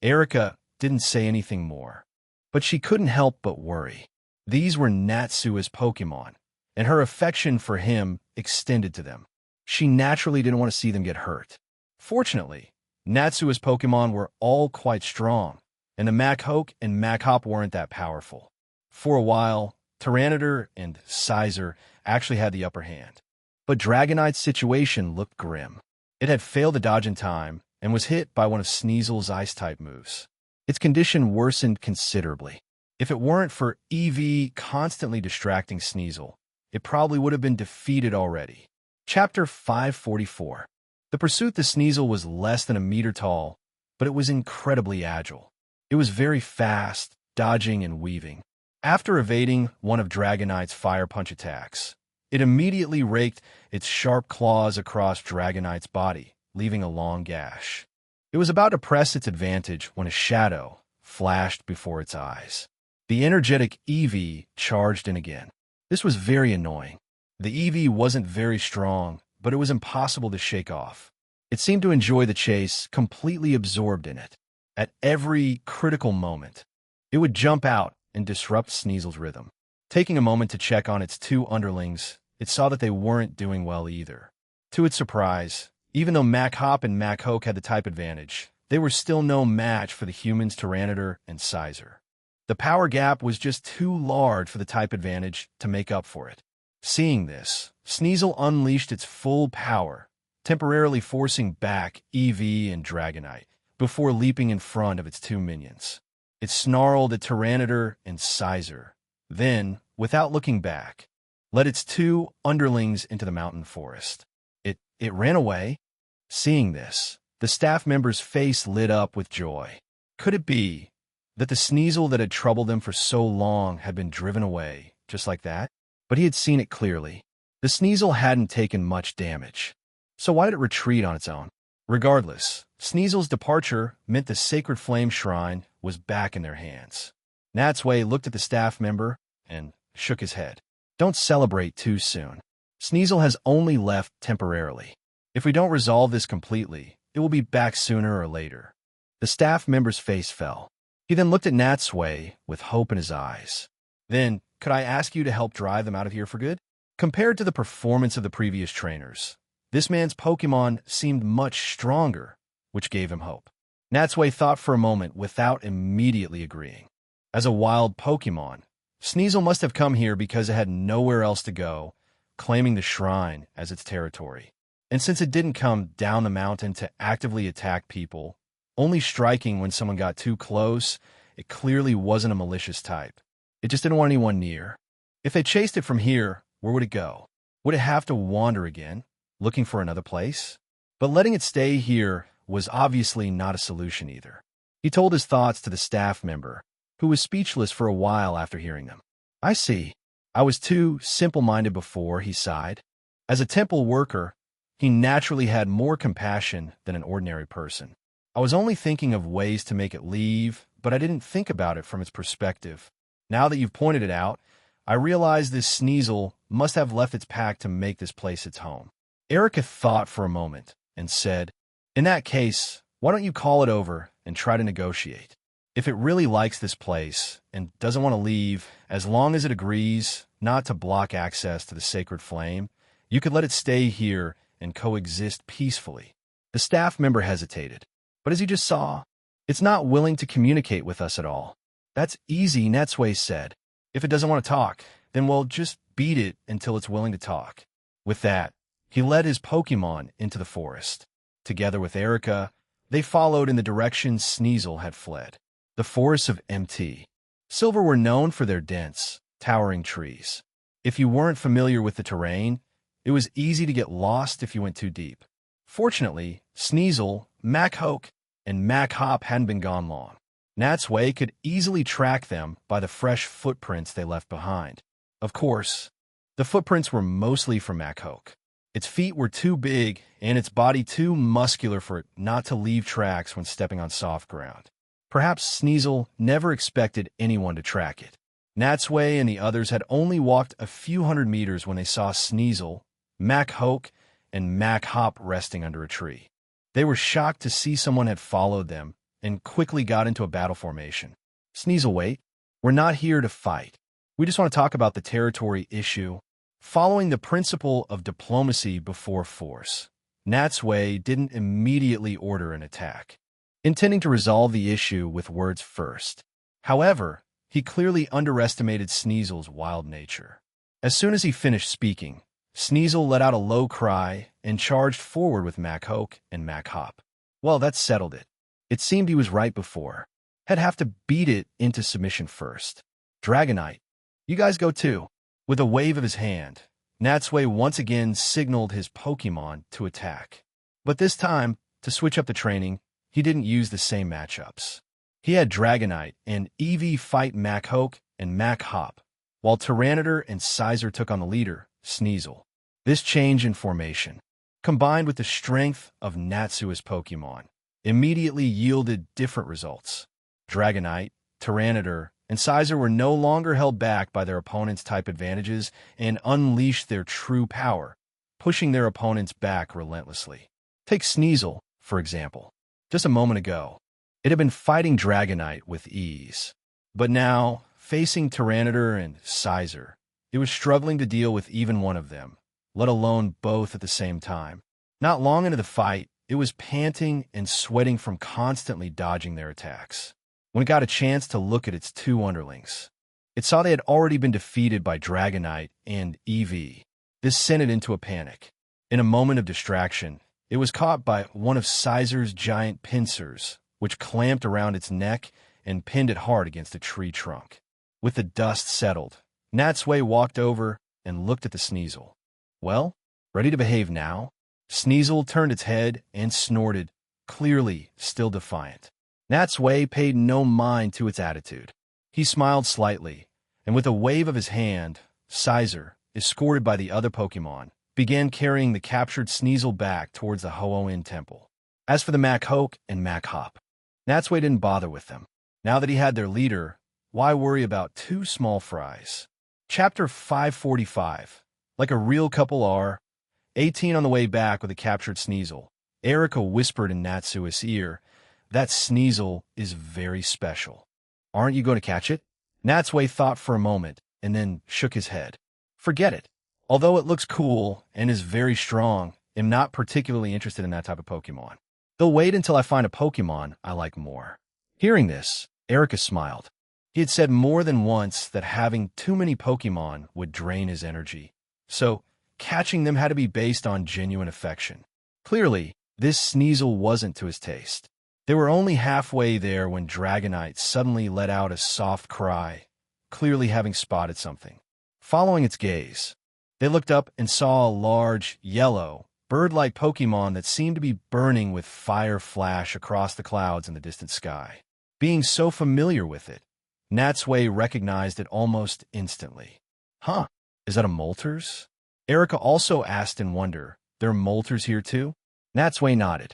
Erica didn't say anything more, but she couldn't help but worry. These were Natsui's Pokémon, and her affection for him extended to them. She naturally didn't want to see them get hurt. Fortunately, Natsui's Pokémon were all quite strong, and the Machoke and Machop weren't that powerful. For a while, Tyranitar and Sizer actually had the upper hand. But Dragonite's situation looked grim. It had failed to dodge in time and was hit by one of Sneasel's ice-type moves. Its condition worsened considerably. If it weren't for Eevee constantly distracting Sneasel, it probably would have been defeated already. Chapter 544. The pursuit to Sneasel was less than a meter tall, but it was incredibly agile. It was very fast, dodging and weaving. After evading one of Dragonite's fire punch attacks, it immediately raked its sharp claws across Dragonite's body, leaving a long gash. It was about to press its advantage when a shadow flashed before its eyes. The energetic Eevee charged in again. This was very annoying. The Eevee wasn't very strong, but it was impossible to shake off. It seemed to enjoy the chase, completely absorbed in it. At every critical moment, it would jump out and disrupt Sneasel's rhythm. Taking a moment to check on its 2 underlings, it saw that they weren't doing well either. To its surprise, even though Machop and Machoke had the type advantage, they were still no match for the humans Tyranitar and Sizer. The power gap was just too large for the type advantage to make up for it. Seeing this, Sneasel unleashed its full power, temporarily forcing back Eevee and Dragonite before leaping in front of its 2 minions. It snarled at Tyranitar and Sizer, then, without looking back, led its 2 underlings into the mountain forest. It ran away. Seeing this, the staff member's face lit up with joy. Could it be that the Sneasel that had troubled them for so long had been driven away, just like that? But he had seen it clearly. The Sneasel hadn't taken much damage. So why did it retreat on its own? Regardless, Sneasel's departure meant the Sacred Flame Shrine was back in their hands. Natsui looked at the staff member and shook his head. "Don't celebrate too soon. Sneasel has only left temporarily. If we don't resolve this completely, it will be back sooner or later." The staff member's face fell. He then looked at Natsui with hope in his eyes. "Then, could I ask you to help drive them out of here for good?" Compared to the performance of the previous trainers, this man's Pokémon seemed much stronger, which gave him hope. Natsui thought for a moment without immediately agreeing. As a wild Pokémon, Sneasel must have come here because it had nowhere else to go, claiming the shrine as its territory. And since it didn't come down the mountain to actively attack people, only striking when someone got too close, it clearly wasn't a malicious type. It just didn't want anyone near. If they chased it from here, where would it go? Would it have to wander again, looking for another place? But letting it stay here was obviously not a solution either. He told his thoughts to the staff member, who was speechless for a while after hearing them. "I see. I was too simple-minded before, he sighed. As a temple worker, he naturally had more compassion than an ordinary person. I was only thinking of ways to make it leave, but I didn't think about it from its perspective. Now that you've pointed it out, I realize this Sneasel must have left its pack to make this place its home. Erica thought for a moment and said, in that case, why don't you call it over and try to negotiate? If it really likes this place and doesn't want to leave, as long as it agrees not to block access to the sacred flame, you could let it stay here and coexist peacefully. The staff member hesitated, but as you just saw, it's not willing to communicate with us at all. That's easy, Natsui said. If it doesn't want to talk, then we'll just beat it until it's willing to talk. With that, he led his Pokemon into the forest. Together with Erica, they followed in the direction Sneasel had fled. The forests of MT. Silver were known for their dense, towering trees. If you weren't familiar with the terrain, it was easy to get lost if you went too deep. Fortunately, Sneasel, Machoke, and Machop hadn't been gone long. Natsui could easily track them by the fresh footprints they left behind. Of course, the footprints were mostly from Machoke. Its feet were too big and its body too muscular for it not to leave tracks when stepping on soft ground. Perhaps Sneasel never expected anyone to track it. Natsui and the others had only walked a few hundred meters when they saw Sneasel, Machoke, and Machop resting under a tree. They were shocked to see someone had followed them and quickly got into a battle formation. Sneasel, wait. We're not here to fight. We just want to talk about the territory issue. Following the principle of diplomacy before force, Natsui didn't immediately order an attack, intending to resolve the issue with words first. However, he clearly underestimated Sneasel's wild nature. As soon as he finished speaking, Sneasel let out a low cry and charged forward with Machoke and Machop. Well, that settled it. It seemed he was right before. He'd have to beat it into submission first. Dragonite, you guys go too. With a wave of his hand, Natsui once again signaled his Pokemon to attack. But this time, to switch up the training, he didn't use the same matchups. He had Dragonite and Eevee fight Machoke and Machop, while Tyranitar and Scizor took on the leader, Sneasel. This change in formation, combined with the strength of Natsui's Pokemon, immediately yielded different results. Dragonite, Tyranitar, and Scizor were no longer held back by their opponents' type advantages and unleashed their true power, pushing their opponents back relentlessly. Take Sneasel, for example. Just a moment ago, it had been fighting Dragonite with ease. But now, facing Tyranitar and Scizor, it was struggling to deal with even one of them, let alone both at the same time. Not long into the fight, it was panting and sweating from constantly dodging their attacks. When it got a chance to look at its two underlings, it saw they had already been defeated by Dragonite and Eevee. This sent it into a panic. In a moment of distraction, it was caught by one of Scizor's giant pincers, which clamped around its neck and pinned it hard against a tree trunk. With the dust settled, Natsui walked over and looked at the Sneasel. Well, ready to behave now? Sneasel turned its head and snorted, clearly still defiant. Natsui paid no mind to its attitude. He smiled slightly, and with a wave of his hand, Scizor, escorted by the other Pokemon, began carrying the captured Sneasel back towards the Ho-Oh-In Temple. As for the Machoke and Machop, Natsui didn't bother with them. Now that he had their leader, why worry about two small fries? Chapter 545. Like a real couple are. 18 on the way back with a captured Sneasel, Erica whispered in Natsui's ear, "That Sneasel is very special. Aren't you going to catch it?" Natsui thought for a moment and then shook his head. "Forget it. Although it looks cool and is very strong, I'm not particularly interested in that type of Pokemon. They'll wait until I find a Pokemon I like more." Hearing this, Erica smiled. He had said more than once that having too many Pokemon would drain his energy, so catching them had to be based on genuine affection. Clearly, this Sneasel wasn't to his taste. They were only halfway there when Dragonite suddenly let out a soft cry, clearly having spotted something. Following its gaze, they looked up and saw a large, yellow, bird-like Pokemon that seemed to be burning with fire flash across the clouds in the distant sky. Being so familiar with it, Natsui recognized it almost instantly. Huh, is that a molters? Erica also asked in wonder. There are molters here too? Natsui nodded.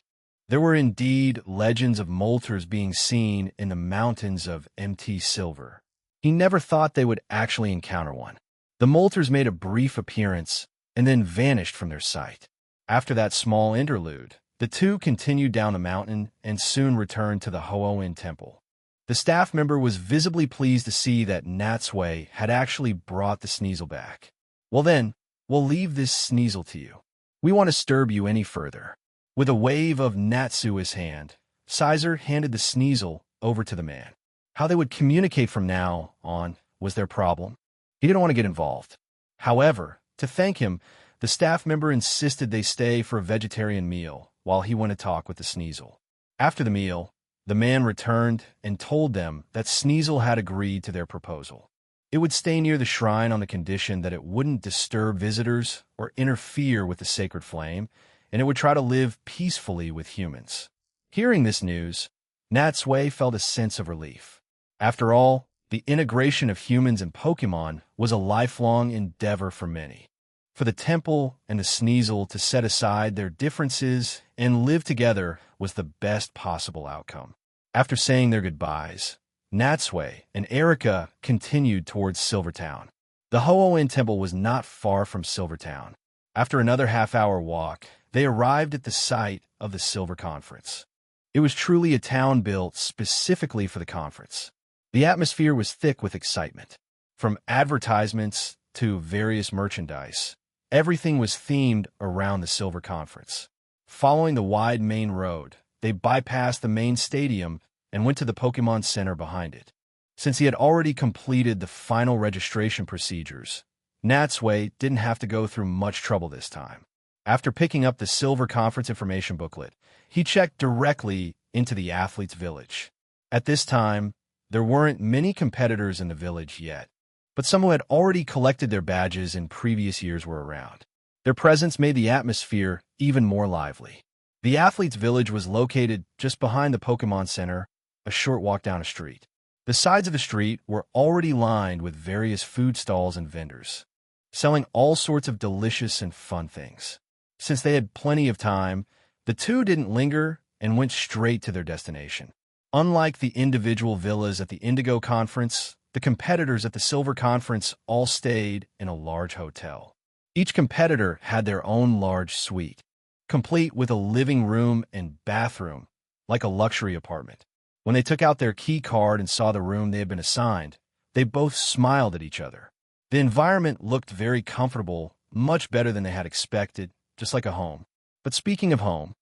There were indeed legends of molters being seen in the mountains of MT Silver. He never thought they would actually encounter one. The molters made a brief appearance and then vanished from their sight. After that small interlude, the two continued down the mountain and soon returned to the Hoenn Temple. The staff member was visibly pleased to see that Natsui had actually brought the Sneasel back. Well then, we'll leave this Sneasel to you. We won't disturb you any further. With a wave of Natsui's hand, Sizer handed the Sneasel over to the man. How they would communicate from now on was their problem. He didn't want to get involved. However, to thank him, the staff member insisted they stay for a vegetarian meal while he went to talk with the Sneasel. After the meal, the man returned and told them that Sneasel had agreed to their proposal. It would stay near the shrine on the condition that it wouldn't disturb visitors or interfere with the sacred flame, and it would try to live peacefully with humans. Hearing this news, Natsui felt a sense of relief. After all, the integration of humans and Pokemon was a lifelong endeavor for many. For the temple and the Sneasel to set aside their differences and live together was the best possible outcome. After saying their goodbyes, Natsui and Erica continued towards Silvertown. The Hoenn Temple was not far from Silvertown. After another half-hour walk, they arrived at the site of the Silver Conference. It was truly a town built specifically for the conference. The atmosphere was thick with excitement. From advertisements to various merchandise, everything was themed around the Silver Conference. Following the wide main road, they bypassed the main stadium and went to the Pokemon Center behind it. Since he had already completed the final registration procedures, Natsui didn't have to go through much trouble this time. After picking up the Silver Conference information booklet, he checked directly into the Athletes' Village. At this time, there weren't many competitors in the village yet, but some who had already collected their badges in previous years were around. Their presence made the atmosphere even more lively. The Athletes' Village was located just behind the Pokemon Center, a short walk down a street. The sides of the street were already lined with various food stalls and vendors, selling all sorts of delicious and fun things. Since they had plenty of time, the two didn't linger and went straight to their destination. Unlike the individual villas at the Indigo Conference, the competitors at the Silver Conference all stayed in a large hotel. Each competitor had their own large suite, complete with a living room and bathroom, like a luxury apartment. When they took out their key card and saw the room they had been assigned, they both smiled at each other. The environment looked very comfortable, much better than they had expected, just like a home. But speaking of home,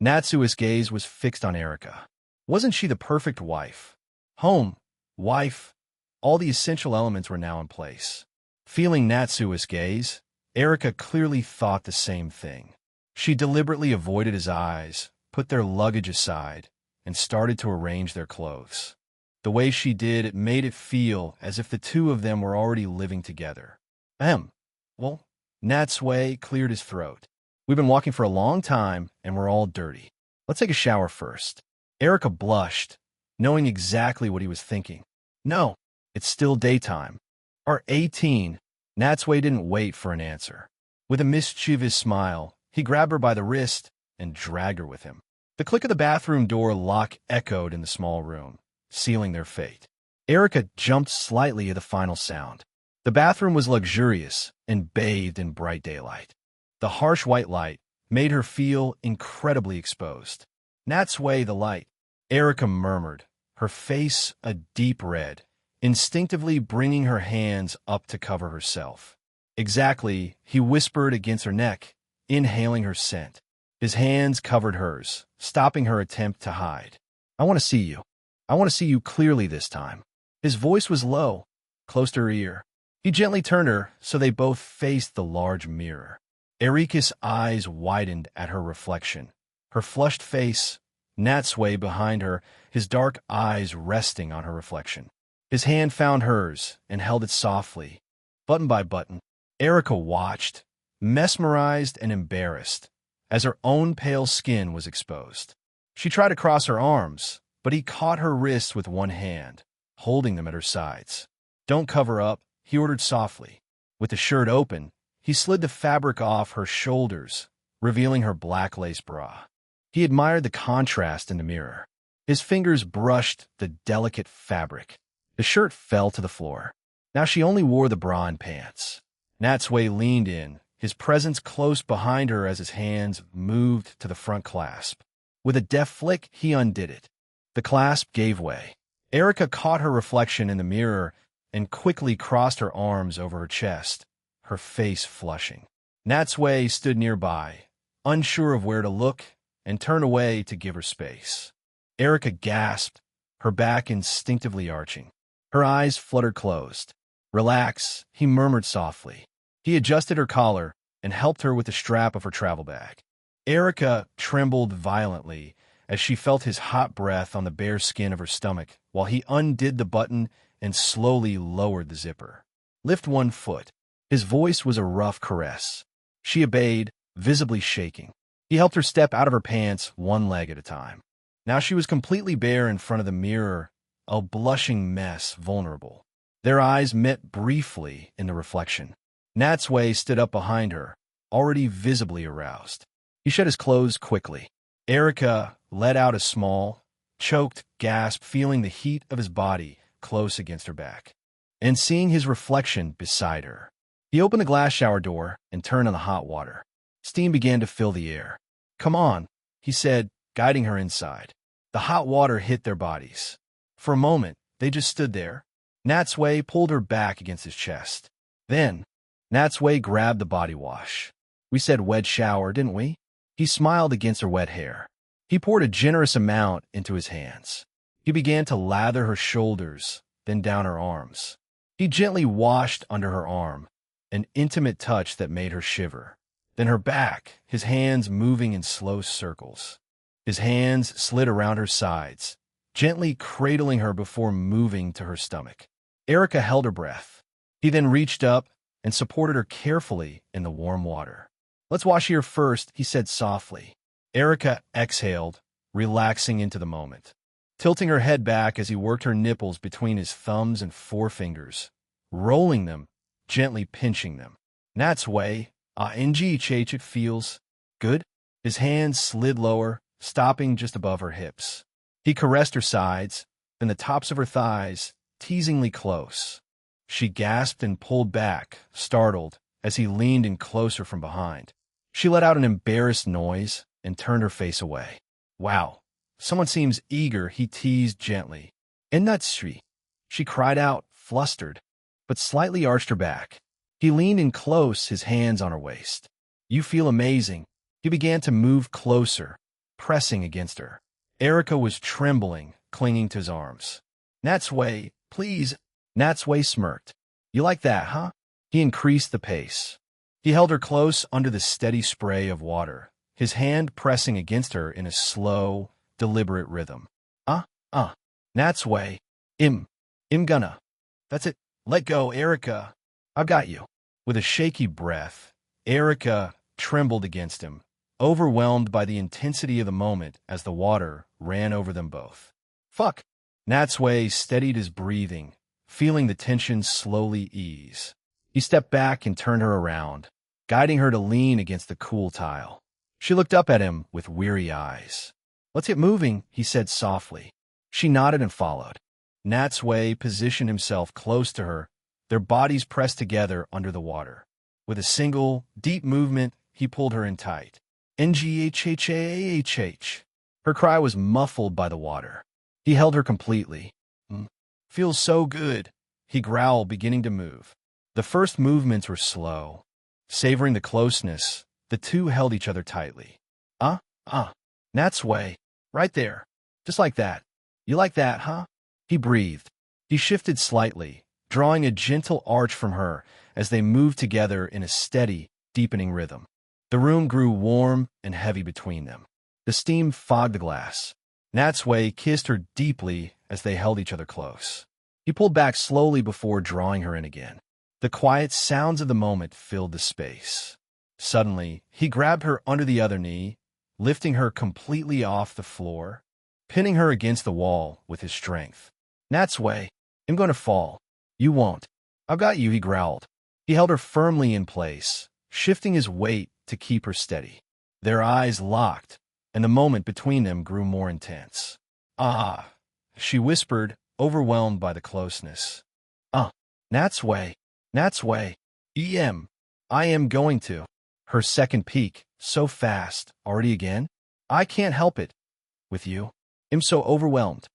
Natsui's gaze was fixed on Erica. Wasn't she the perfect wife? Home, wife, all the essential elements were now in place. Feeling Natsui's gaze, Erica clearly thought the same thing. She deliberately avoided his eyes, put their luggage aside, and started to arrange their clothes. The way she did it made it feel as if the two of them were already living together. Well, Natsui cleared his throat. We've been walking for a long time, and we're all dirty. Let's take a shower first. Erica blushed, knowing exactly what he was thinking. No, it's still daytime. Or 18. Natsui didn't wait for an answer. With a mischievous smile, he grabbed her by the wrist and dragged her with him. The click of the bathroom door lock echoed in the small room, sealing their fate. Erica jumped slightly at the final sound. The bathroom was luxurious and bathed in bright daylight. The harsh white light made her feel incredibly exposed. Natsui the light, Erica murmured, her face a deep red, instinctively bringing her hands up to cover herself. Exactly, he whispered against her neck, inhaling her scent. His hands covered hers, stopping her attempt to hide. I want to see you. I want to see you clearly this time. His voice was low, close to her ear. He gently turned her so they both faced the large mirror. Erika's eyes widened at her reflection. Her flushed face, Natsui behind her, his dark eyes resting on her reflection. His hand found hers and held it softly, button by button. Erika watched, mesmerized and embarrassed, as her own pale skin was exposed. She tried to cross her arms, but he caught her wrists with one hand, holding them at her sides. Don't cover up, he ordered softly. With the shirt open, he slid the fabric off her shoulders, revealing her black lace bra. He admired the contrast in the mirror. His fingers brushed the delicate fabric. The shirt fell to the floor. Now she only wore the bra and pants. Natsui leaned in, his presence close behind her as his hands moved to the front clasp. With a deft flick, he undid it. The clasp gave way. Erica caught her reflection in the mirror and quickly crossed her arms over her chest, her face flushing. Natsui stood nearby, unsure of where to look, and turned away to give her space. Erica gasped, her back instinctively arching. Her eyes fluttered closed. "Relax," he murmured softly. He adjusted her collar and helped her with the strap of her travel bag. Erica trembled violently as she felt his hot breath on the bare skin of her stomach while he undid the button and slowly lowered the zipper. "Lift one foot." His voice was a rough caress. She obeyed, visibly shaking. He helped her step out of her pants one leg at a time. Now she was completely bare in front of the mirror, a blushing mess, vulnerable. Their eyes met briefly in the reflection. Natsui stood up behind her, already visibly aroused. He shed his clothes quickly. Erica let out a small, choked gasp, feeling the heat of his body close against her back, and seeing his reflection beside her. He opened the glass shower door and turned on the hot water. Steam began to fill the air. "Come on," he said, guiding her inside. The hot water hit their bodies. For a moment, they just stood there. Natsui pulled her back against his chest. Then, Natsui grabbed the body wash. "We said wet shower, didn't we?" He smiled against her wet hair. He poured a generous amount into his hands. He began to lather her shoulders, then down her arms. He gently washed under her arm, an intimate touch that made her shiver. Then her back, his hands moving in slow circles. His hands slid around her sides, gently cradling her before moving to her stomach. Erica held her breath. He then reached up and supported her carefully in the warm water. "Let's wash here first," he said softly. Erica exhaled, relaxing into the moment, tilting her head back as he worked her nipples between his thumbs and forefingers, rolling them, gently pinching them. "Natsui, it feels good." His hands slid lower, stopping just above her hips. He caressed her sides, then the tops of her thighs, teasingly close. She gasped and pulled back, startled, as he leaned in closer from behind. She let out an embarrassed noise and turned her face away. "Wow, someone seems eager," he teased gently. "Natsui," she cried out, flustered, but slightly arched her back. He leaned in close, his hands on her waist. "You feel amazing." He began to move closer, pressing against her. Erica was trembling, clinging to his arms. "Natsui, please." Natsui smirked. "You like that, huh?" He increased the pace. He held her close under the steady spray of water, his hand pressing against her in a slow, deliberate rhythm. Natsui, I'm gonna. That's it. Let go, Erica. I've got you." With a shaky breath, Erica trembled against him, overwhelmed by the intensity of the moment as the water ran over them both. "Fuck." Natsui steadied his breathing, feeling the tension slowly ease. He stepped back and turned her around, guiding her to lean against the cool tile. She looked up at him with weary eyes. "Let's get moving," he said softly. She nodded and followed. Natsui positioned himself close to her, their bodies pressed together under the water. With a single, deep movement, he pulled her in tight. "Nghahhh." Her cry was muffled by the water. He held her completely. "Feels so good," he growled, beginning to move. The first movements were slow. Savoring the closeness, the two held each other tightly. Natsui, right there. Just like that. You like that, huh?" He breathed. He shifted slightly, drawing a gentle arch from her as they moved together in a steady, deepening rhythm. The room grew warm and heavy between them. The steam fogged the glass. Natsui kissed her deeply as they held each other close. He pulled back slowly before drawing her in again. The quiet sounds of the moment filled the space. Suddenly, he grabbed her under the other knee, lifting her completely off the floor, pinning her against the wall with his strength. "Natsui, I'm going to fall." "You won't. I've got you," he growled. He held her firmly in place, shifting his weight to keep her steady. Their eyes locked, and the moment between them grew more intense. "Ah," she whispered, overwhelmed by the closeness. Natsui, Natsui, I am going to." Her second peak, so fast, already again? "I can't help it. With you. I'm so overwhelmed."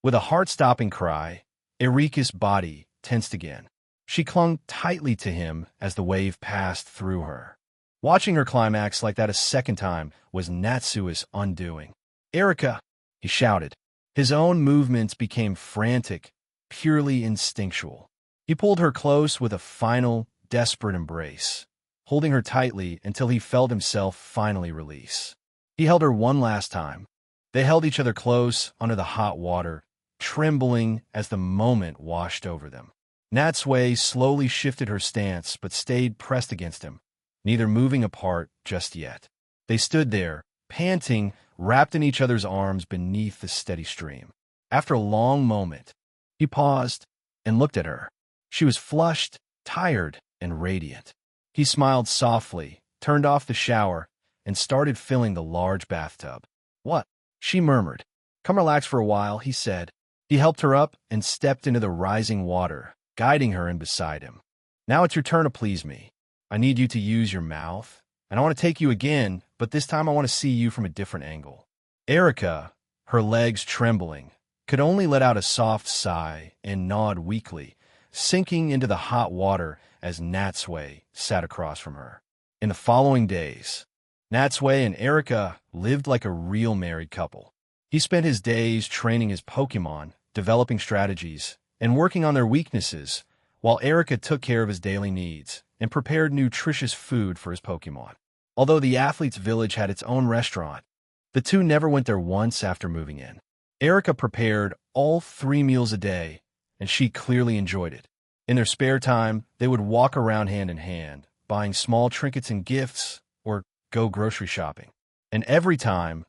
With a heart-stopping cry, Erika's body tensed again. She clung tightly to him as the wave passed through her. Watching her climax like that a second time was Natsui's undoing. "Erika!" he shouted. His own movements became frantic, purely instinctual. He pulled her close with a final, desperate embrace, holding her tightly until he felt himself finally release. He held her one last time. They held each other close under the hot water, trembling as the moment washed over them. Natsui slowly shifted her stance but stayed pressed against him, neither moving apart just yet. They stood there, panting, wrapped in each other's arms beneath the steady stream. After a long moment, he paused and looked at her. She was flushed, tired, and radiant. He smiled softly, turned off the shower, and started filling the large bathtub. "What?" she murmured. "Come relax for a while," he said. He helped her up and stepped into the rising water, guiding her in beside him. "Now it's your turn to please me. I need you to use your mouth, and I want to take you again, but this time I want to see you from a different angle." Erika, her legs trembling, could only let out a soft sigh and nod weakly, sinking into the hot water as Natsui sat across from her. In the following days, Natsui and Erika lived like a real married couple. He spent his days training his Pokemon, developing strategies, and working on their weaknesses, while Erika took care of his daily needs and prepared nutritious food for his Pokemon. Although the athlete's village had its own restaurant, the two never went there once after moving in. Erika prepared all 3 meals a day, and she clearly enjoyed it. In their spare time, they would walk around hand in hand, buying small trinkets and gifts, or go grocery shopping. And every time,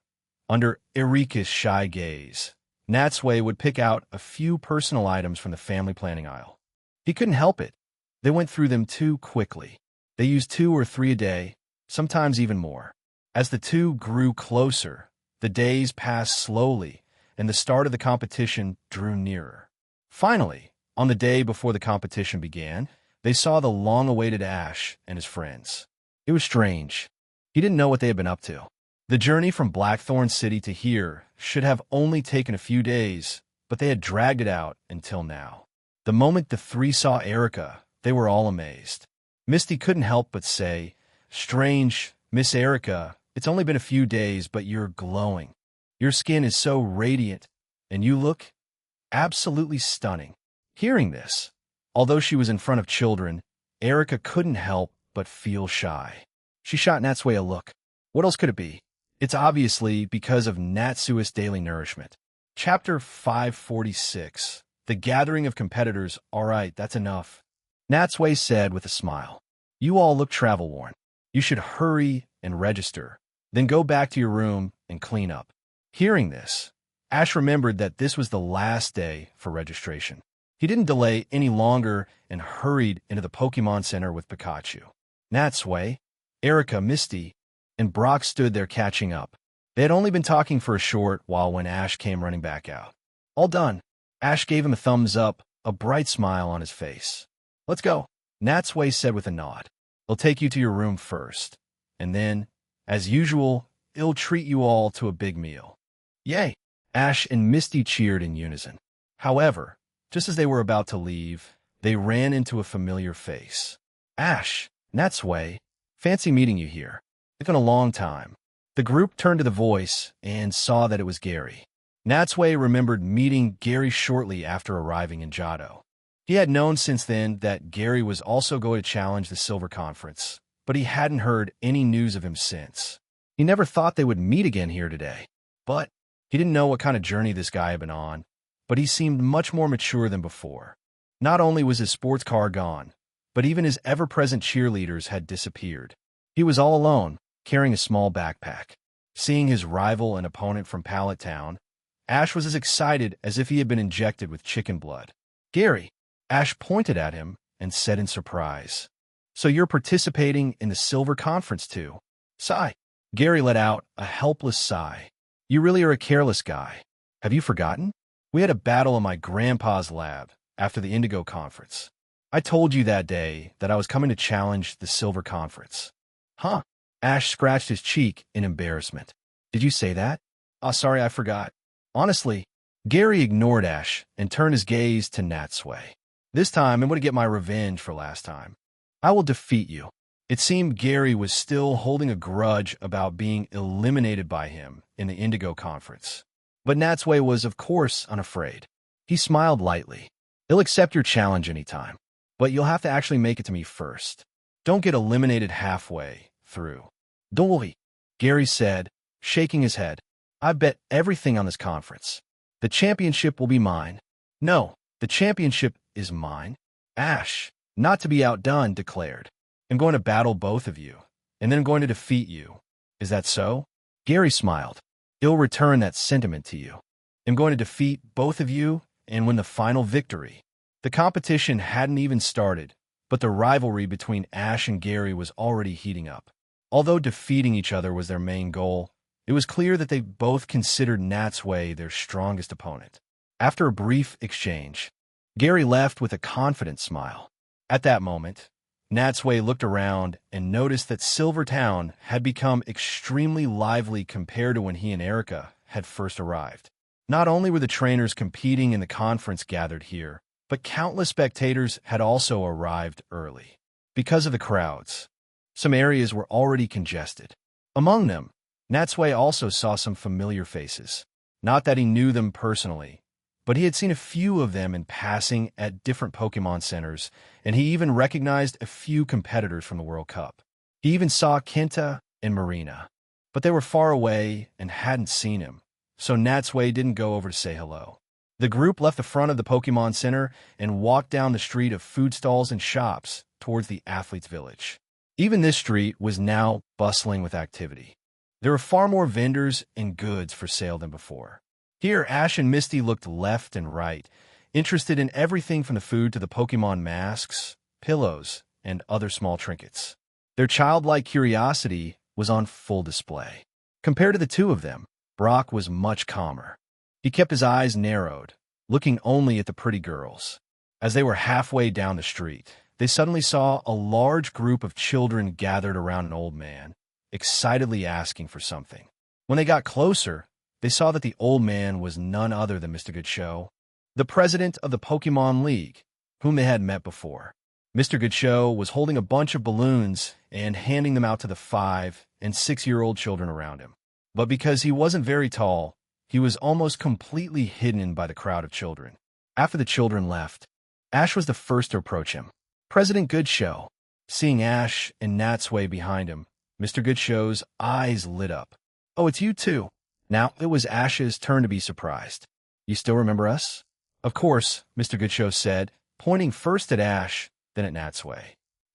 under Erika's shy gaze, Natsui would pick out a few personal items from the family planning aisle. He couldn't help it. They went through them too quickly. They used 2 or 3 a day, sometimes even more. As the two grew closer, the days passed slowly, and the start of the competition drew nearer. Finally, on the day before the competition began, they saw the long-awaited Ash and his friends. It was strange. He didn't know what they had been up to. The journey from Blackthorn City to here should have only taken a few days, but they had dragged it out until now. The moment the 3 saw Erika, they were all amazed. Misty couldn't help but say, "Strange, Miss Erika, it's only been a few days, but you're glowing. Your skin is so radiant, and you look absolutely stunning." Hearing this, although she was in front of children, Erika couldn't help but feel shy. She shot Natsui a look. What else could it be? It's obviously because of Natsui's daily nourishment. Chapter 546. The Gathering of Competitors. "All right, that's enough," Natsui said with a smile. "You all look travel-worn. You should hurry and register, then go back to your room and clean up." Hearing this, Ash remembered that this was the last day for registration. He didn't delay any longer and hurried into the Pokemon Center with Pikachu. Natsui, Erika, Misty, and Brock stood there catching up. They had only been talking for a short while when Ash came running back out. "All done." Ash gave him a thumbs up, a bright smile on his face. "Let's go," Natsui said with a nod. "He'll take you to your room first, and then, as usual, he'll treat you all to a big meal." "Yay!" Ash and Misty cheered in unison. However, just as they were about to leave, they ran into a familiar face. "Ash, Natsui, fancy meeting you here. It's been a long time." The group turned to the voice and saw that it was Gary. Natsui remembered meeting Gary shortly after arriving in Johto. He had known since then that Gary was also going to challenge the Silver Conference, but he hadn't heard any news of him since. He never thought they would meet again here today. But he didn't know what kind of journey this guy had been on, but he seemed much more mature than before. Not only was his sports car gone, but even his ever-present cheerleaders had disappeared. He was all alone, carrying a small backpack. Seeing his rival and opponent from Pallet Town, Ash was as excited as if he had been injected with chicken blood. "Gary!" Ash pointed at him and said in surprise. So you're participating in the Silver Conference too? Sigh. Gary let out a helpless sigh. You really are a careless guy. Have you forgotten? We had a battle in my grandpa's lab after the Indigo Conference. I told you that day that I was coming to challenge the Silver Conference. Huh? Ash scratched his cheek in embarrassment. Did you say that? Oh, sorry, I forgot. Honestly, Gary ignored Ash and turned his gaze to Natsui. This time, I'm going to get my revenge for last time. I will defeat you. It seemed Gary was still holding a grudge about being eliminated by him in the Indigo Conference. But Natsui was, of course, unafraid. He smiled lightly. He'll accept your challenge anytime, but you'll have to actually make it to me first. Don't get eliminated halfway through. Don't worry, Gary said, shaking his head. I bet everything on this conference. The championship will be mine. No, the championship is mine. Ash, not to be outdone, declared. I'm going to battle both of you, and then I'm going to defeat you. Is that so? Gary smiled. He'll return that sentiment to you. I'm going to defeat both of you and win the final victory. The competition hadn't even started, but the rivalry between Ash and Gary was already heating up. Although defeating each other was their main goal, it was clear that they both considered Natsui their strongest opponent. After a brief exchange, Gary left with a confident smile. At that moment, Natsui looked around and noticed that Silvertown had become extremely lively compared to when he and Erica had first arrived. Not only were the trainers competing in the conference gathered here, but countless spectators had also arrived early. Because of the crowds, some areas were already congested. Among them, Natsui also saw some familiar faces. Not that he knew them personally, but he had seen a few of them in passing at different Pokemon centers, and he even recognized a few competitors from the World Cup. He even saw Kenta and Marina, but they were far away and hadn't seen him, so Natsui didn't go over to say hello. The group left the front of the Pokemon Center and walked down the street of food stalls and shops towards the Athletes' Village. Even this street was now bustling with activity. There were far more vendors and goods for sale than before. Here, Ash and Misty looked left and right, interested in everything from the food to the Pokemon masks, pillows, and other small trinkets. Their childlike curiosity was on full display. Compared to the two of them, Brock was much calmer. He kept his eyes narrowed, looking only at the pretty girls. As they were halfway down the street, they suddenly saw a large group of children gathered around an old man, excitedly asking for something. When they got closer, they saw that the old man was none other than Mr. Goodshow, the president of the Pokemon League, whom they had met before. Mr. Goodshow was holding a bunch of balloons and handing them out to the 5- and 6-year-old children around him. But because he wasn't very tall, he was almost completely hidden by the crowd of children. After the children left, Ash was the first to approach him. President Goodshow, seeing Ash and Natsui behind him, Mr. Goodshow's eyes lit up. Oh, it's you too. Now it was Ash's turn to be surprised. You still remember us? Of course, Mr. Goodshow said, pointing first at Ash, then at Natsui.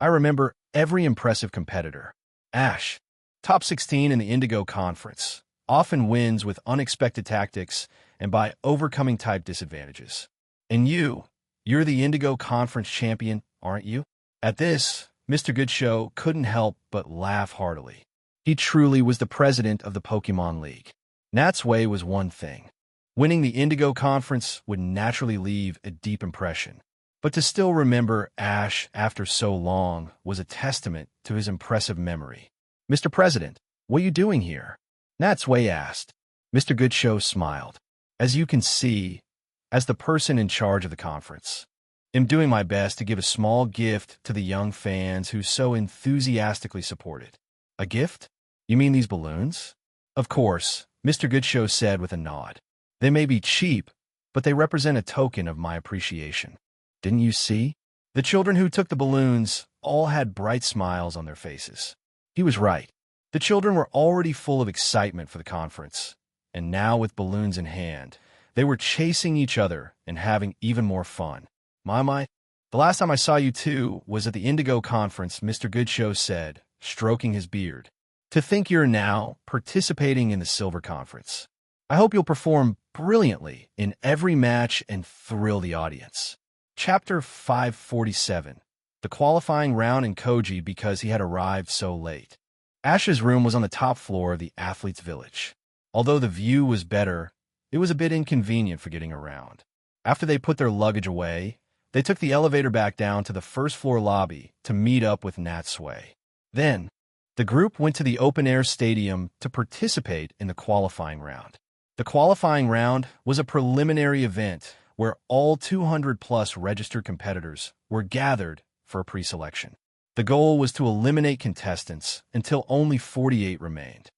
I remember every impressive competitor. Ash, top 16 in the Indigo Conference, often wins with unexpected tactics and by overcoming type disadvantages. And you're the Indigo Conference champion, aren't you? At this, Mr. Goodshow couldn't help but laugh heartily. He truly was the president of the Pokemon League. Natsui was one thing. Winning the Indigo Conference would naturally leave a deep impression. But to still remember Ash after so long was a testament to his impressive memory. Mr. President, what are you doing here? Natsui asked. Mr. Goodshow smiled. As you can see, as the person in charge of the conference, I'm doing my best to give a small gift to the young fans who so enthusiastically support it. A gift? You mean these balloons? Of course, Mr. Goodshow said with a nod. They may be cheap, but they represent a token of my appreciation. Didn't you see? The children who took the balloons all had bright smiles on their faces. He was right. The children were already full of excitement for the conference, and now with balloons in hand, they were chasing each other and having even more fun. My, the last time I saw you two was at the Indigo Conference, Mr. Goodshow said, stroking his beard. To think you're now participating in the Silver Conference. I hope you'll perform brilliantly in every match and thrill the audience. Chapter 547, the qualifying round, and Koji because he had arrived so late. Ash's room was on the top floor of the athletes' village. Although the view was better, it was a bit inconvenient for getting around. After they put their luggage away, they took the elevator back down to the first-floor lobby to meet up with Natsui. Then, the group went to the open-air stadium to participate in the qualifying round. The qualifying round was a preliminary event where all 200-plus registered competitors were gathered for a pre-selection. The goal was to eliminate contestants until only 48 remained.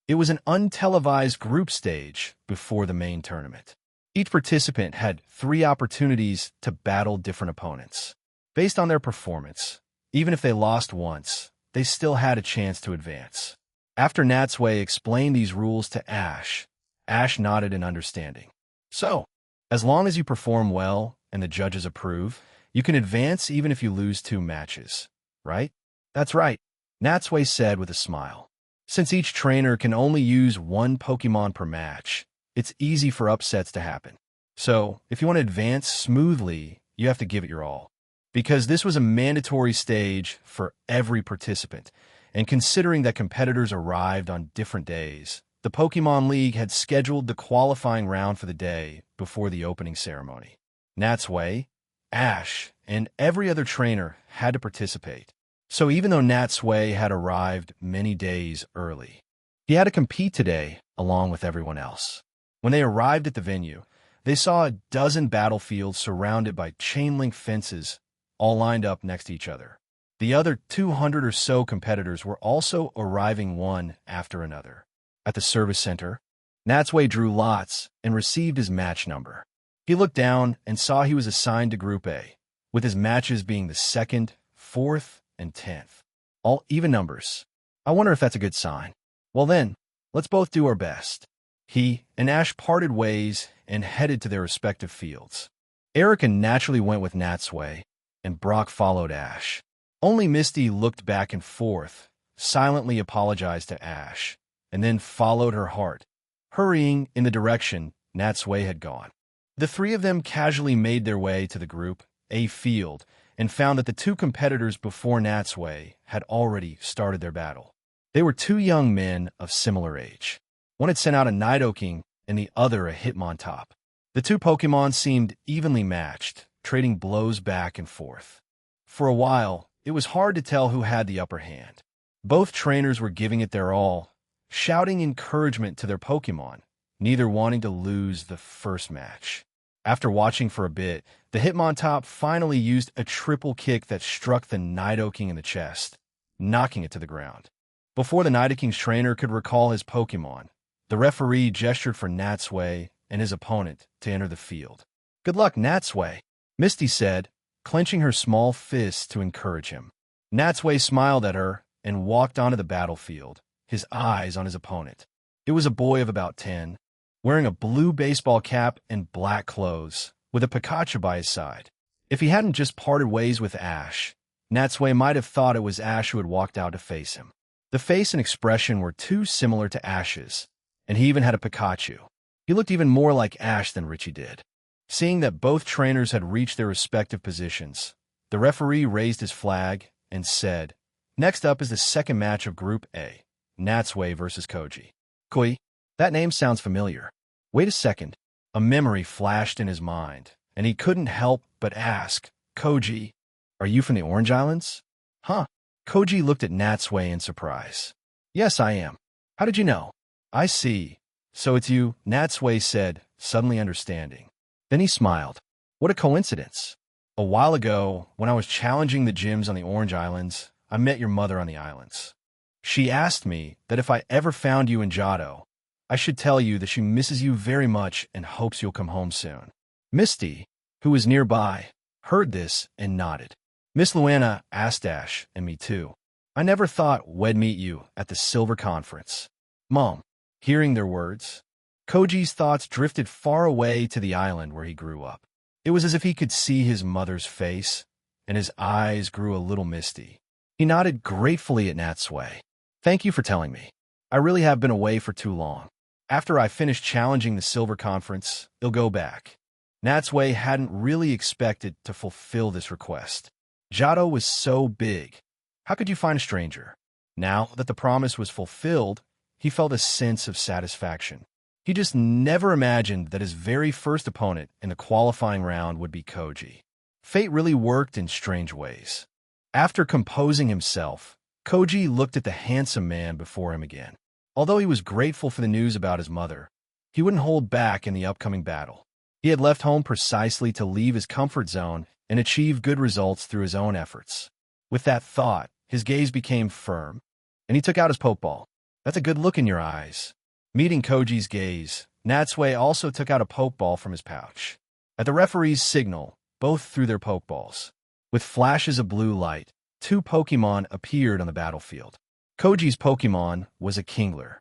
It was an untelevised group stage before the main tournament. Each participant had 3 opportunities to battle different opponents. Based on their performance, even if they lost once, they still had a chance to advance. After Natsui explained these rules to Ash, Ash nodded in understanding. So, as long as you perform well and the judges approve, you can advance even if you lose 2 matches, right? That's right, Natsui said with a smile. Since each trainer can only use 1 Pokemon per match, it's easy for upsets to happen. So, if you want to advance smoothly, you have to give it your all. Because this was a mandatory stage for every participant, and considering that competitors arrived on different days, the Pokemon League had scheduled the qualifying round for the day before the opening ceremony. Natsui, Ash, and every other trainer had to participate. So even though Natsui had arrived many days early, he had to compete today along with everyone else. When they arrived at the venue, they saw a dozen battlefields surrounded by chain-link fences, all lined up next to each other. The other 200 or so competitors were also arriving one after another. At the service center, Natsui drew lots and received his match number. He looked down and saw he was assigned to Group A, with his matches being the 2nd, 4th, and 10th. All even numbers. I wonder if that's a good sign. Well then, let's both do our best. He and Ash parted ways and headed to their respective fields. Erica naturally went with Natsui, and Brock followed Ash. Only Misty looked back and forth, silently apologized to Ash, and then followed her heart, hurrying in the direction Natsui had gone. The 3 of them casually made their way to the Group A field and found that the 2 competitors before Natsui had already started their battle. They were 2 young men of similar age. One had sent out a Nidoking and the other a Hitmontop. The 2 Pokemon seemed evenly matched, trading blows back and forth. For a while, it was hard to tell who had the upper hand. Both trainers were giving it their all, shouting encouragement to their Pokemon, neither wanting to lose the first match. After watching for a bit, the Hitmontop finally used a triple kick that struck the Nidoking in the chest, knocking it to the ground. Before the Nidoking's trainer could recall his Pokemon, the referee gestured for Natsui and his opponent to enter the field. "Good luck, Natsui," Misty said, clenching her small fist to encourage him. Natsui smiled at her and walked onto the battlefield, his eyes on his opponent. It was a boy of about 10, wearing a blue baseball cap and black clothes, with a Pikachu by his side. If he hadn't just parted ways with Ash, Natsui might have thought it was Ash who had walked out to face him. The face and expression were too similar to Ash's, and he even had a Pikachu. He looked even more like Ash than Richie did. Seeing that both trainers had reached their respective positions, the referee raised his flag and said, "Next up is the second match of Group A, Natsui versus Koji." Koi, that name sounds familiar. Wait a second. A memory flashed in his mind, and he couldn't help but ask, "Koji, are you from the Orange Islands?" "Huh." Koji looked at Natsui in surprise. "Yes, I am. How did you know?" "I see. So it's you," Natsui said, suddenly understanding. Then he smiled. "What a coincidence. A while ago, when I was challenging the gyms on the Orange Islands, I met your mother on the islands. She asked me that if I ever found you in Johto, I should tell you that she misses you very much and hopes you'll come home soon." Misty, who was nearby, heard this and nodded. "Miss Luana asked Ash and me too. I never thought we'd meet you at the Silver Conference." Mom, hearing their words, Koji's thoughts drifted far away to the island where he grew up. It was as if he could see his mother's face, and his eyes grew a little misty. He nodded gratefully at Natsui. "Thank you for telling me. I really have been away for too long. After I finish challenging the Silver Conference, I'll go back." Natsui hadn't really expected to fulfill this request. Giotto was so big. How could you find a stranger? Now that the promise was fulfilled, he felt a sense of satisfaction. He just never imagined that his very first opponent in the qualifying round would be Koji. Fate really worked in strange ways. After composing himself, Koji looked at the handsome man before him again. Although he was grateful for the news about his mother, he wouldn't hold back in the upcoming battle. He had left home precisely to leave his comfort zone and achieve good results through his own efforts. With that thought, his gaze became firm, and he took out his pokeball. That's a good look in your eyes. Meeting Koji's gaze, Natsui also took out a pokeball from his pouch. At the referee's signal, both threw their pokeballs. With flashes of blue light, two Pokemon appeared on the battlefield. Koji's Pokemon was a Kingler,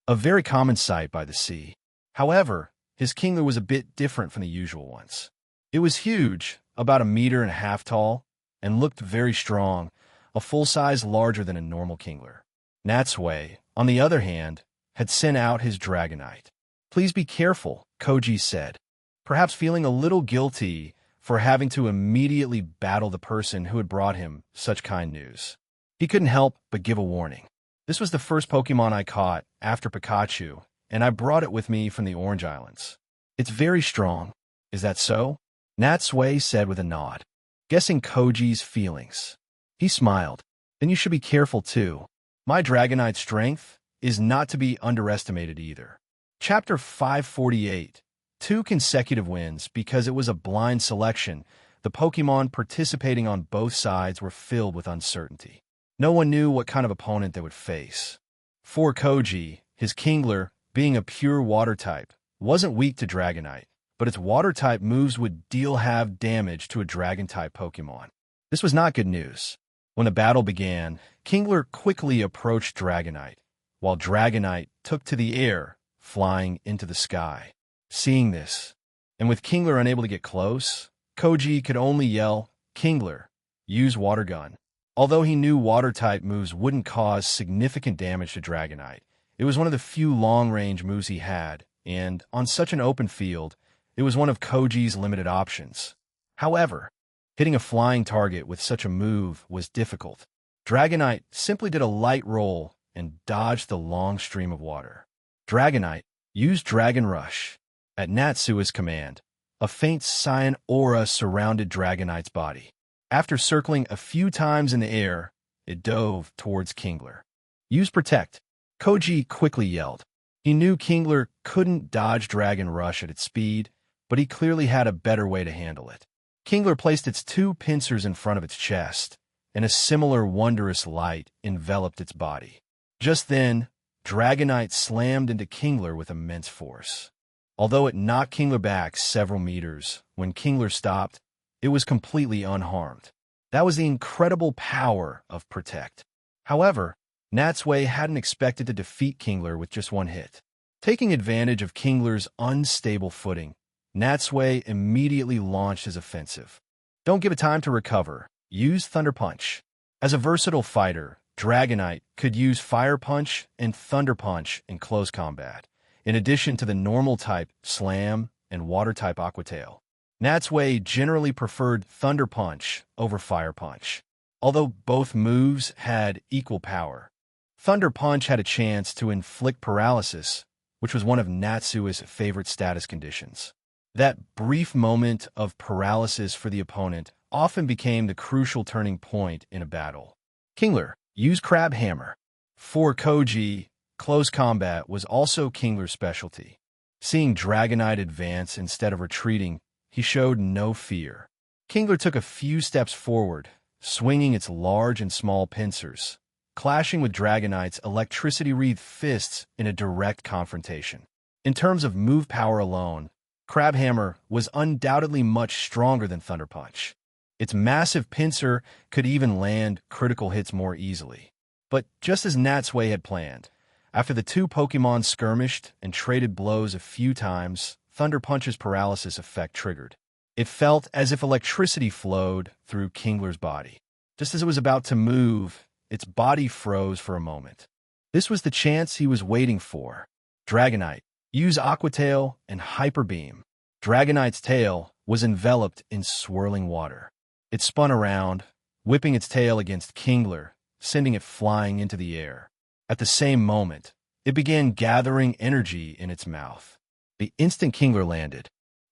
a very common sight by the sea. However, his Kingler was a bit different from the usual ones. It was huge, about 1.5 meters tall, and looked very strong, a full size larger than a normal Kingler. Natsui, on the other hand, had sent out his Dragonite. Please be careful, Koji said, perhaps feeling a little guilty for having to immediately battle the person who had brought him such kind news. He couldn't help but give a warning. This was the first Pokemon I caught after Pikachu, and I brought it with me from the Orange Islands. It's very strong. Is that so? Natsui said with a nod, guessing Koji's feelings. He smiled. Then you should be careful too. My Dragonite's strength is not to be underestimated either. Chapter 548. 2 consecutive wins. Because it was a blind selection, the Pokemon participating on both sides were filled with uncertainty. No one knew what kind of opponent they would face. For Koji, his Kingler, being a pure water type, wasn't weak to Dragonite, but its water type moves would deal half damage to a Dragon type Pokemon. This was not good news. When the battle began, Kingler quickly approached Dragonite, while Dragonite took to the air, flying into the sky. Seeing this, and with Kingler unable to get close, Koji could only yell, "Kingler, use Water Gun." Although he knew water-type moves wouldn't cause significant damage to Dragonite, it was one of the few long-range moves he had, and, on such an open field, it was one of Koji's limited options. However, hitting a flying target with such a move was difficult. Dragonite simply did a light roll and dodged the long stream of water. Dragonite used Dragon Rush. At Natsui's command, a faint cyan aura surrounded Dragonite's body. After circling a few times in the air, it dove towards Kingler. Use Protect, Koji quickly yelled. He knew Kingler couldn't dodge Dragon Rush at its speed, but he clearly had a better way to handle it. Kingler placed its 2 pincers in front of its chest, and a similar wondrous light enveloped its body. Just then, Dragonite slammed into Kingler with immense force. Although it knocked Kingler back several meters, when Kingler stopped, it was completely unharmed. That was the incredible power of Protect. However, Natsui hadn't expected to defeat Kingler with just one hit. Taking advantage of Kingler's unstable footing, Natsui immediately launched his offensive. Don't give it time to recover. Use Thunder Punch. As a versatile fighter, Dragonite could use Fire Punch and Thunder Punch in close combat, in addition to the normal type Slam and water type Aqua Tail. Natsui generally preferred Thunder Punch over Fire Punch, although both moves had equal power. Thunder Punch had a chance to inflict paralysis, which was one of Natsui's favorite status conditions. That brief moment of paralysis for the opponent often became the crucial turning point in a battle. Kingler, use Crab Hammer. For Koji, close combat was also Kingler's specialty. Seeing Dragonite advance instead of retreating, he showed no fear. Kingler took a few steps forward, swinging its large and small pincers, clashing with Dragonite's electricity-wreathed fists in a direct confrontation. In terms of move power alone, Crab Hammer was undoubtedly much stronger than Thunder Punch. Its massive pincer could even land critical hits more easily. But just as Natsui had planned, after the 2 Pokemon skirmished and traded blows a few times, Thunder Punch's paralysis effect triggered. It felt as if electricity flowed through Kingler's body. Just as it was about to move, its body froze for a moment. This was the chance he was waiting for. Dragonite, use Aqua Tail and Hyper Beam. Dragonite's tail was enveloped in swirling water. It spun around, whipping its tail against Kingler, sending it flying into the air. At the same moment, it began gathering energy in its mouth. The instant Kingler landed,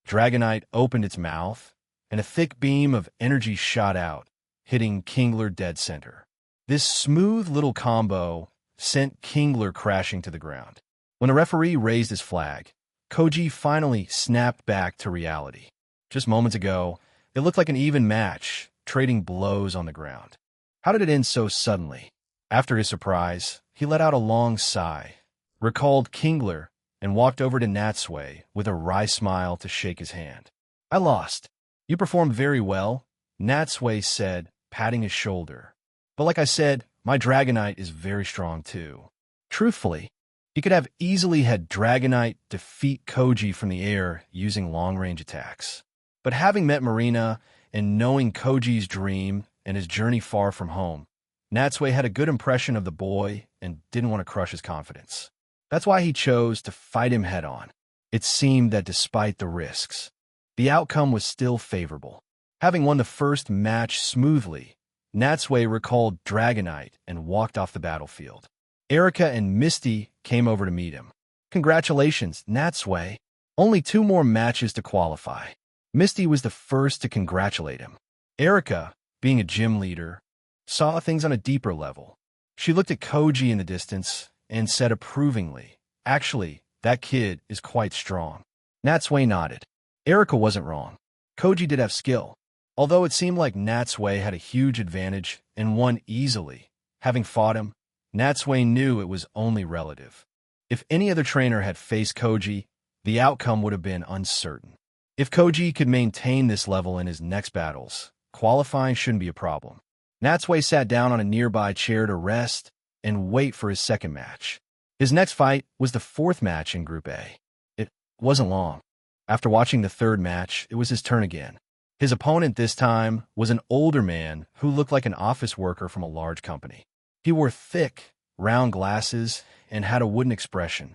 Dragonite opened its mouth, and a thick beam of energy shot out, hitting Kingler dead center. This smooth little combo sent Kingler crashing to the ground. When the referee raised his flag, Koji finally snapped back to reality. Just moments ago, it looked like an even match, trading blows on the ground. How did it end so suddenly? After his surprise, he let out a long sigh, recalled Kingler, and walked over to Natsui with a wry smile to shake his hand. "I lost. You performed very well," Natsui said, patting his shoulder. "But like I said, my Dragonite is very strong too." Truthfully, he could have easily had Dragonite defeat Koji from the air using long-range attacks. But having met Marina and knowing Koji's dream and his journey far from home, Natsui had a good impression of the boy and didn't want to crush his confidence. That's why he chose to fight him head-on. It seemed that despite the risks, the outcome was still favorable. Having won the first match smoothly, Natsui recalled Dragonite and walked off the battlefield. Erika and Misty came over to meet him. "Congratulations, Natsui. Only 2 more matches to qualify." Misty was the first to congratulate him. Erika, being a gym leader, saw things on a deeper level. She looked at Koji in the distance and said approvingly, "Actually, that kid is quite strong." Natsui nodded. Erika wasn't wrong. Koji did have skill. Although it seemed like Natsui had a huge advantage and won easily, having fought him, Natsui knew it was only relative. If any other trainer had faced Koji, the outcome would have been uncertain. If Koji could maintain this level in his next battles, qualifying shouldn't be a problem. Natsui sat down on a nearby chair to rest and wait for his second match. His next fight was the 4th match in Group A. It wasn't long. After watching the 3rd match, it was his turn again. His opponent this time was an older man who looked like an office worker from a large company. He wore thick, round glasses and had a wooden expression,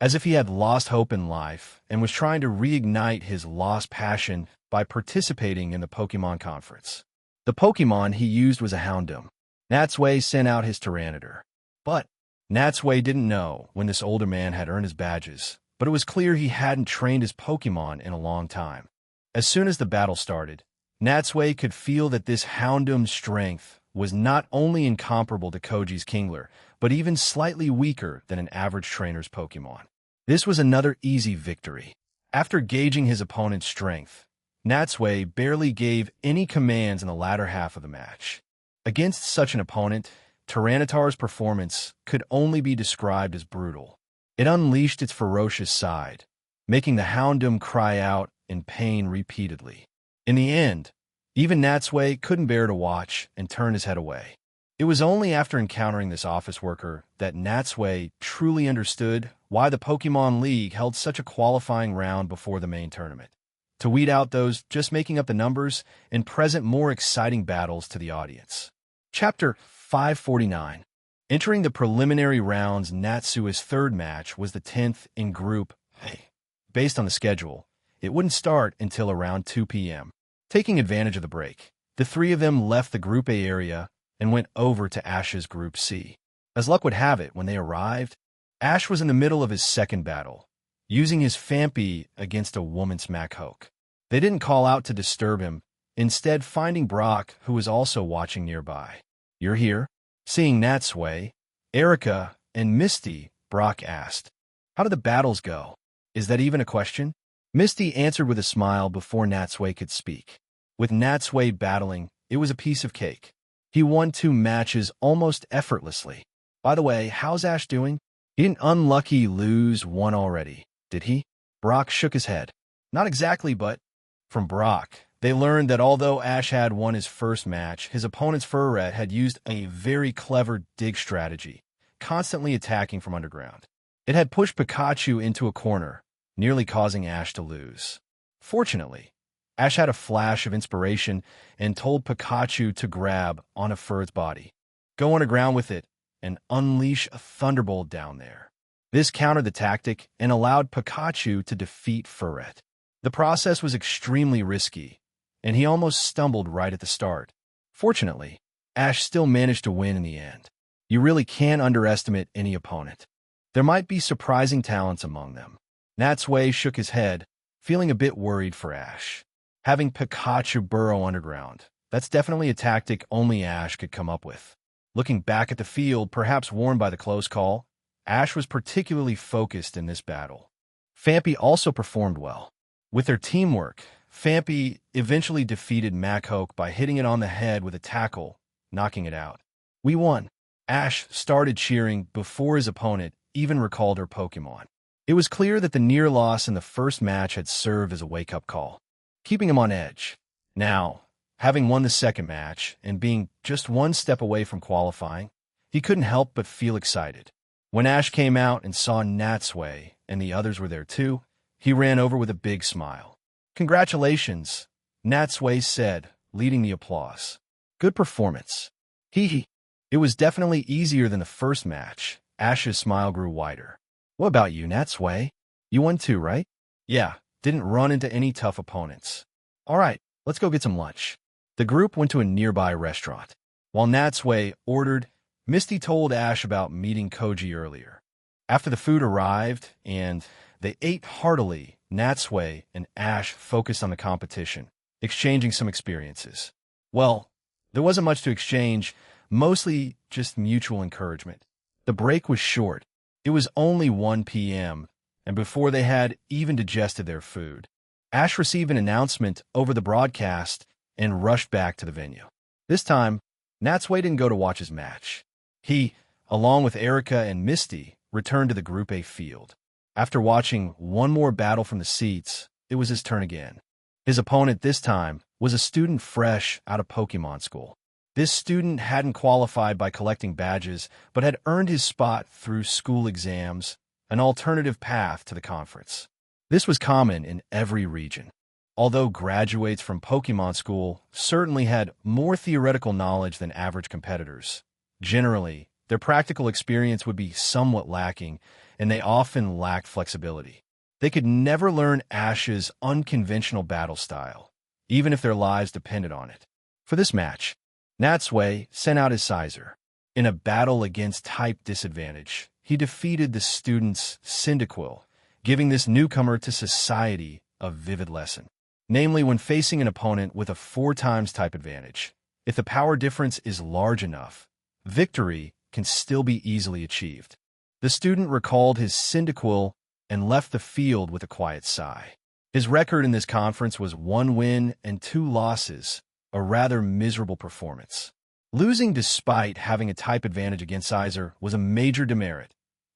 as if he had lost hope in life and was trying to reignite his lost passion by participating in the Pokemon conference. The Pokemon he used was a Houndoom. Natsui sent out his Tyranitar. But Natsui didn't know when this older man had earned his badges, but it was clear he hadn't trained his Pokemon in a long time. As soon as the battle started, Natsui could feel that this Houndoom's strength was not only incomparable to Koji's Kingler, but even slightly weaker than an average trainer's Pokemon. This was another easy victory. After gauging his opponent's strength, Natsui barely gave any commands in the latter half of the match. Against such an opponent, Tyranitar's performance could only be described as brutal. It unleashed its ferocious side, making the Houndoom cry out in pain repeatedly. In the end, even Natsui couldn't bear to watch and turned his head away. It was only after encountering this office worker that Natsui truly understood why the Pokemon League held such a qualifying round before the main tournament, to weed out those just making up the numbers and present more exciting battles to the audience. Chapter 549. Entering the preliminary rounds, Natsui's 3rd match was the 10th in Group A. Based on the schedule, it wouldn't start until around 2 p.m. Taking advantage of the break, the 3 of them left the Group A area and went over to Ash's Group C. As luck would have it, when they arrived, Ash was in the middle of his second battle, using his Phanpy against a woman's Machoke. They didn't call out to disturb him, instead finding Brock, who was also watching nearby. "You're here?" Seeing Natsui, Erika, and Misty, Brock asked, "How did the battles go? Is that even a question?" Misty answered with a smile before Natsui could speak. With Natsui battling, it was a piece of cake. He won 2 matches almost effortlessly. "By the way, how's Ash doing? He didn't unlucky lose 1 already, did he?" Brock shook his head. "Not exactly, but..." From Brock, they learned that although Ash had won his first match, his opponent's Furret had used a very clever dig strategy, constantly attacking from underground. It had pushed Pikachu into a corner, nearly causing Ash to lose. Fortunately, Ash had a flash of inspiration and told Pikachu to grab on a Furret's body, go underground with it, and unleash a Thunderbolt down there. This countered the tactic and allowed Pikachu to defeat Furret. The process was extremely risky, and he almost stumbled right at the start. Fortunately, Ash still managed to win in the end. You really can't underestimate any opponent. There might be surprising talents among them. Natsui shook his head, feeling a bit worried for Ash. Having Pikachu burrow underground, that's definitely a tactic only Ash could come up with. Looking back at the field, perhaps warned by the close call, Ash was particularly focused in this battle. Fampi also performed well. With their teamwork, Fampi eventually defeated Machoke by hitting it on the head with a tackle, knocking it out. We won. Ash started cheering before his opponent even recalled her Pokemon. It was clear that the near loss in the first match had served as a wake-up call, keeping him on edge. Now, having won the second match and being just one step away from qualifying, he couldn't help but feel excited. When Ash came out and saw Natsui and the others were there too, he ran over with a big smile. "Congratulations," Natsui said, leading the applause. "Good performance." Hee. It was definitely easier than the first match. Ash's smile grew wider. "What about you, Natsui? You won too, right?" "Yeah, didn't run into any tough opponents." "All right, let's go get some lunch." The group went to a nearby restaurant. While Natsui ordered, Misty told Ash about meeting Koji earlier. After the food arrived and they ate heartily, Natsui and Ash focused on the competition, exchanging some experiences. Well, there wasn't much to exchange, mostly just mutual encouragement. The break was short. It was only 1 p.m., and before they had even digested their food, Ash received an announcement over the broadcast and rushed back to the venue. This time, Natsui didn't go to watch his match. He, along with Erica and Misty, returned to the Group A field. After watching one more battle from the seats, it was his turn again. His opponent this time was a student fresh out of Pokemon school. This student hadn't qualified by collecting badges, but had earned his spot through school exams, an alternative path to the conference. This was common in every region. Although graduates from Pokemon school certainly had more theoretical knowledge than average competitors, generally, their practical experience would be somewhat lacking, and they often lacked flexibility. They could never learn Ash's unconventional battle style, even if their lives depended on it. For this match, Natsui sent out his Sizer. In a battle against type disadvantage, he defeated the student's Cyndaquil, giving this newcomer to society a vivid lesson. Namely, when facing an opponent with a 4 times type advantage, if the power difference is large enough, victory can still be easily achieved. The student recalled his Cyndaquil and left the field with a quiet sigh. His record in this conference was 1 win and 2 losses, a rather miserable performance. Losing despite having a type advantage against Sizer was a major demerit,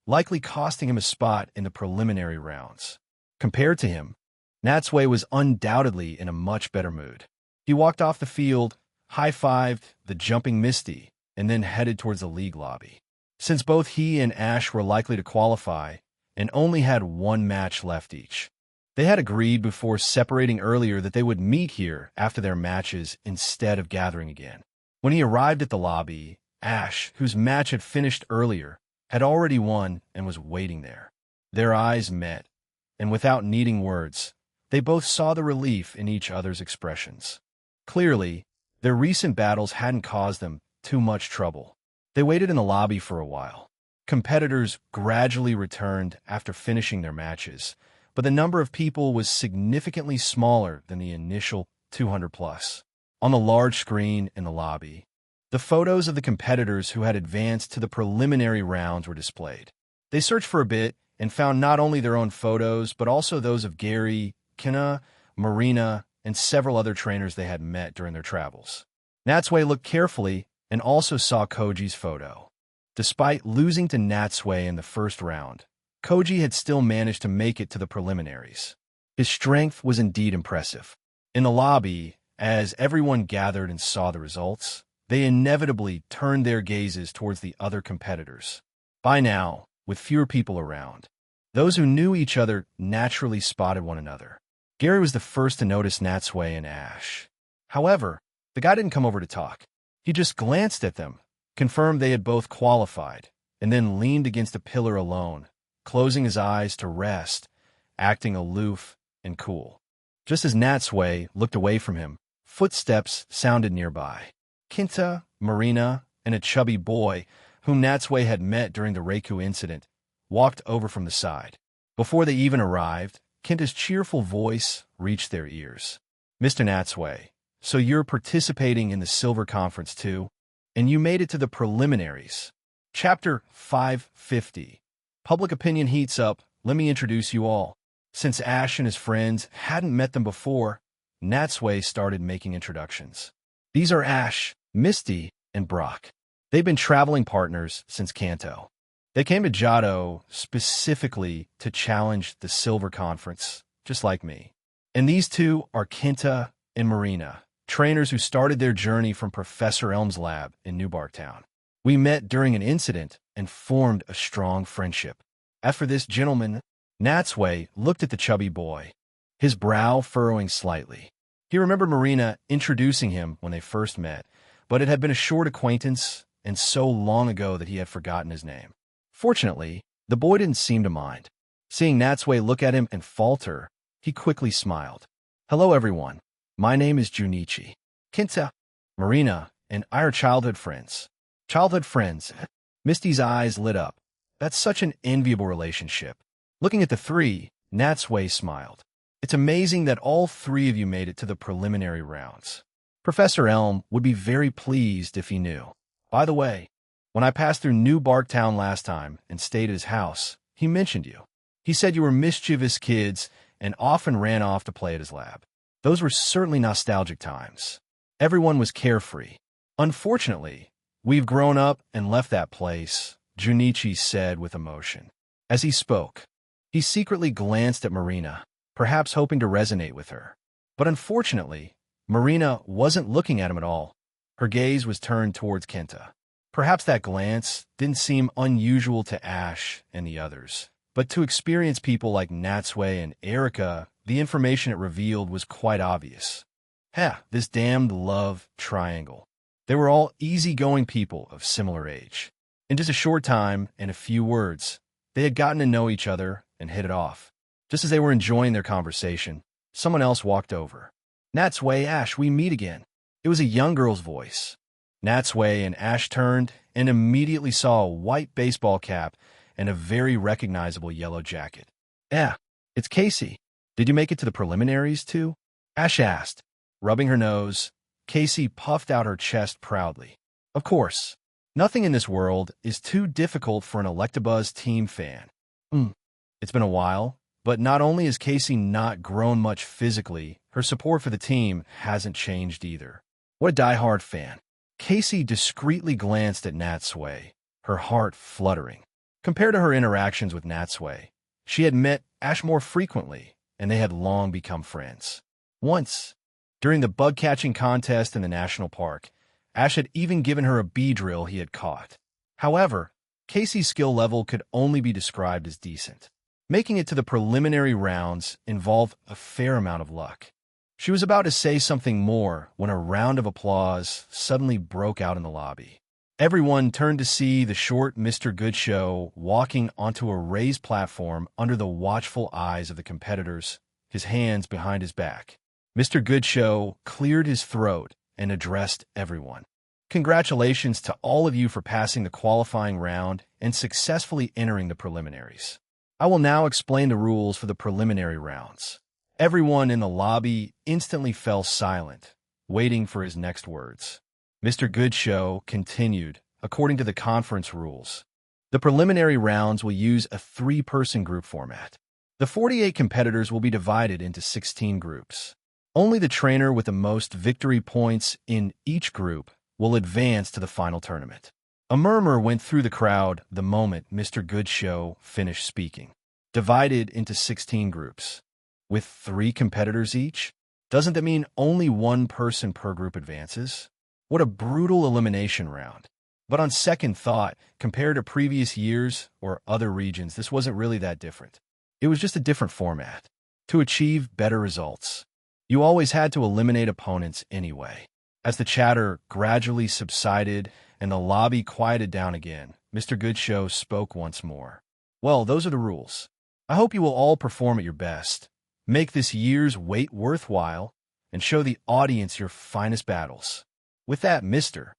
likely costing him a spot in the preliminary rounds. Compared to him, Natsui was undoubtedly in a much better mood. He walked off the field, high-fived the jumping Misty, and then headed towards the league lobby. Since both he and Ash were likely to qualify and only had 1 match left each, they had agreed before separating earlier that they would meet here after their matches instead of gathering again. When he arrived at the lobby, Ash, whose match had finished earlier, had already won and was waiting there. Their eyes met, and without needing words, they both saw the relief in each other's expressions. Clearly, their recent battles hadn't caused them too much trouble. They waited in the lobby for a while. Competitors gradually returned after finishing their matches, but the number of people was significantly smaller than the initial 200+. On the large screen in the lobby, the photos of the competitors who had advanced to the preliminary rounds were displayed. They searched for a bit and found not only their own photos, but also those of Gary, Kina, Marina, and several other trainers they had met during their travels. Natsui looked carefully and also saw Koji's photo. Despite losing to Natsui in the first round, Koji had still managed to make it to the preliminaries. His strength was indeed impressive. In the lobby, as everyone gathered and saw the results, they inevitably turned their gazes towards the other competitors. By now, with fewer people around, those who knew each other naturally spotted one another. Gary was the first to notice Natsui and Ash. However, the guy didn't come over to talk. He just glanced at them, confirmed they had both qualified, and then leaned against a pillar alone, closing his eyes to rest, acting aloof and cool. Just as Natsui looked away from him, footsteps sounded nearby. Kinta, Marina, and a chubby boy, whom Natsui had met during the Reiku incident, walked over from the side. Before they even arrived, Kinta's cheerful voice reached their ears. "Mr. Natsui, so you're participating in the Silver Conference too? And you made it to the preliminaries." Chapter 550. Public opinion heats up. Let me introduce you all. Since Ash and his friends hadn't met them before, Natsui started making introductions. These are Ash, Misty, and Brock. They've been traveling partners since Kanto. They came to Johto specifically to challenge the Silver Conference, just like me. And these two are Kinta and Marina, trainers who started their journey from Professor Elm's lab in New Barktown. We met during an incident and formed a strong friendship. As for this gentleman, Natsui looked at the chubby boy, his brow furrowing slightly. He remembered Marina introducing him when they first met, but it had been a short acquaintance and so long ago that he had forgotten his name. Fortunately, the boy didn't seem to mind. Seeing Natsui look at him and falter, he quickly smiled. "Hello, everyone. My name is Junichi. Kinta, Marina, and I are childhood friends." Childhood friends. Misty's eyes lit up. That's such an enviable relationship. Looking at the three, Natsui smiled. "It's amazing that all three of you made it to the preliminary rounds. Professor Elm would be very pleased if he knew. By the way, when I passed through New Barktown last time and stayed at his house, he mentioned you. He said you were mischievous kids and often ran off to play at his lab. Those were certainly nostalgic times. Everyone was carefree. Unfortunately, we've grown up and left that place," Junichi said with emotion. As he spoke, he secretly glanced at Marina, perhaps hoping to resonate with her. But unfortunately, Marina wasn't looking at him at all. Her gaze was turned towards Kinta. Perhaps that glance didn't seem unusual to Ash and the others. But to experienced people like Natsui and Erika, the information it revealed was quite obvious. This damned love triangle. They were all easygoing people of similar age. In just a short time and a few words, they had gotten to know each other and hit it off. Just as they were enjoying their conversation, someone else walked over. "Natsui, Ash, we meet again." It was a young girl's voice. Natsui and Ash turned and immediately saw a white baseball cap and a very recognizable yellow jacket. It's Casey. Did you make it to the preliminaries too?" Ash asked. Rubbing her nose, Casey puffed out her chest proudly. "Of course. Nothing in this world is too difficult for an Electabuzz team fan." It's been a while, but not only has Casey not grown much physically, her support for the team hasn't changed either. What a diehard fan. Casey discreetly glanced at Natsui, her heart fluttering. Compared to her interactions with Natsui, she had met Ash more frequently, and they had long become friends. Once, during the bug-catching contest in the national park, Ash had even given her a bee drill he had caught. However, Casey's skill level could only be described as decent. Making it to the preliminary rounds involved a fair amount of luck. She was about to say something more when a round of applause suddenly broke out in the lobby. Everyone turned to see the short Mr. Goodshow walking onto a raised platform under the watchful eyes of the competitors, his hands behind his back. Mr. Goodshow cleared his throat and addressed everyone. "Congratulations to all of you for passing the qualifying round and successfully entering the preliminaries. I will now explain the rules for the preliminary rounds." Everyone in the lobby instantly fell silent, waiting for his next words. Mr. Goodshow continued, according to the conference rules. The preliminary rounds will use a 3-person group format. The 48 competitors will be divided into 16 groups. Only the trainer with the most victory points in each group will advance to the final tournament. A murmur went through the crowd the moment Mr. Goodshow finished speaking. Divided into 16 groups, with 3 competitors each? Doesn't that mean only 1 person per group advances? What a brutal elimination round. But on second thought, compared to previous years or other regions, this wasn't really that different. It was just a different format. To achieve better results, you always had to eliminate opponents anyway. As the chatter gradually subsided and the lobby quieted down again, Mr. Goodshow spoke once more. "Well, those are the rules. I hope you will all perform at your best. Make this year's wait worthwhile and show the audience your finest battles. With that, Mr.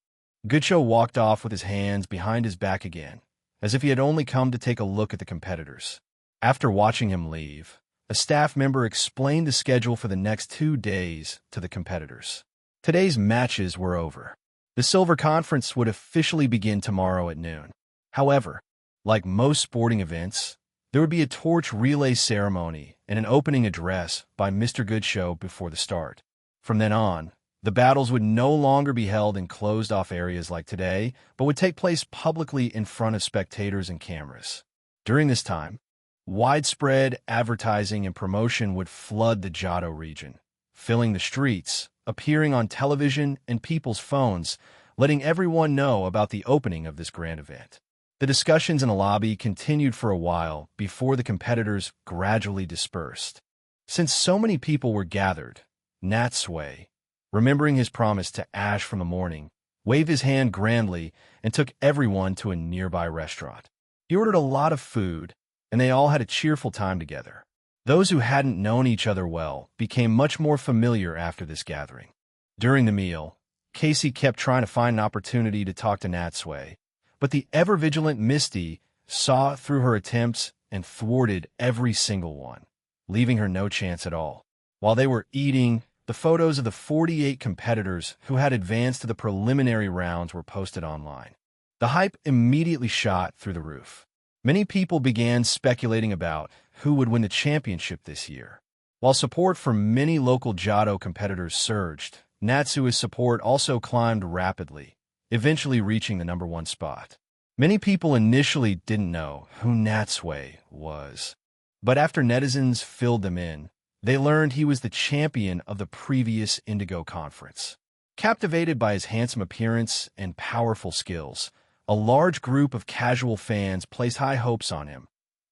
Goodshow walked off with his hands behind his back again, as if he had only come to take a look at the competitors. After watching him leave, a staff member explained the schedule for the next 2 days to the competitors. Today's matches were over. The Silver Conference would officially begin tomorrow at noon. However, like most sporting events, there would be a torch relay ceremony and an opening address by Mr. Goodshow before the start. From then on, the battles would no longer be held in closed-off areas like today, but would take place publicly in front of spectators and cameras. During this time, widespread advertising and promotion would flood the Johto region, filling the streets, appearing on television and people's phones, letting everyone know about the opening of this grand event. The discussions in the lobby continued for a while before the competitors gradually dispersed. Since so many people were gathered, Natsui, remembering his promise to Ash from the morning, waved his hand grandly and took everyone to a nearby restaurant. He ordered a lot of food, and they all had a cheerful time together. Those who hadn't known each other well became much more familiar after this gathering. During the meal, Casey kept trying to find an opportunity to talk to Natsui, but the ever-vigilant Misty saw through her attempts and thwarted every single one, leaving her no chance at all. While they were eating, the photos of the 48 competitors who had advanced to the preliminary rounds were posted online. The hype immediately shot through the roof. Many people began speculating about who would win the championship this year. While support for many local Johto competitors surged, Natsui's support also climbed rapidly, eventually reaching the #1 spot. Many people initially didn't know who Natsui was, but after netizens filled them in, they learned he was the champion of the previous Indigo Conference. Captivated by his handsome appearance and powerful skills, a large group of casual fans placed high hopes on him,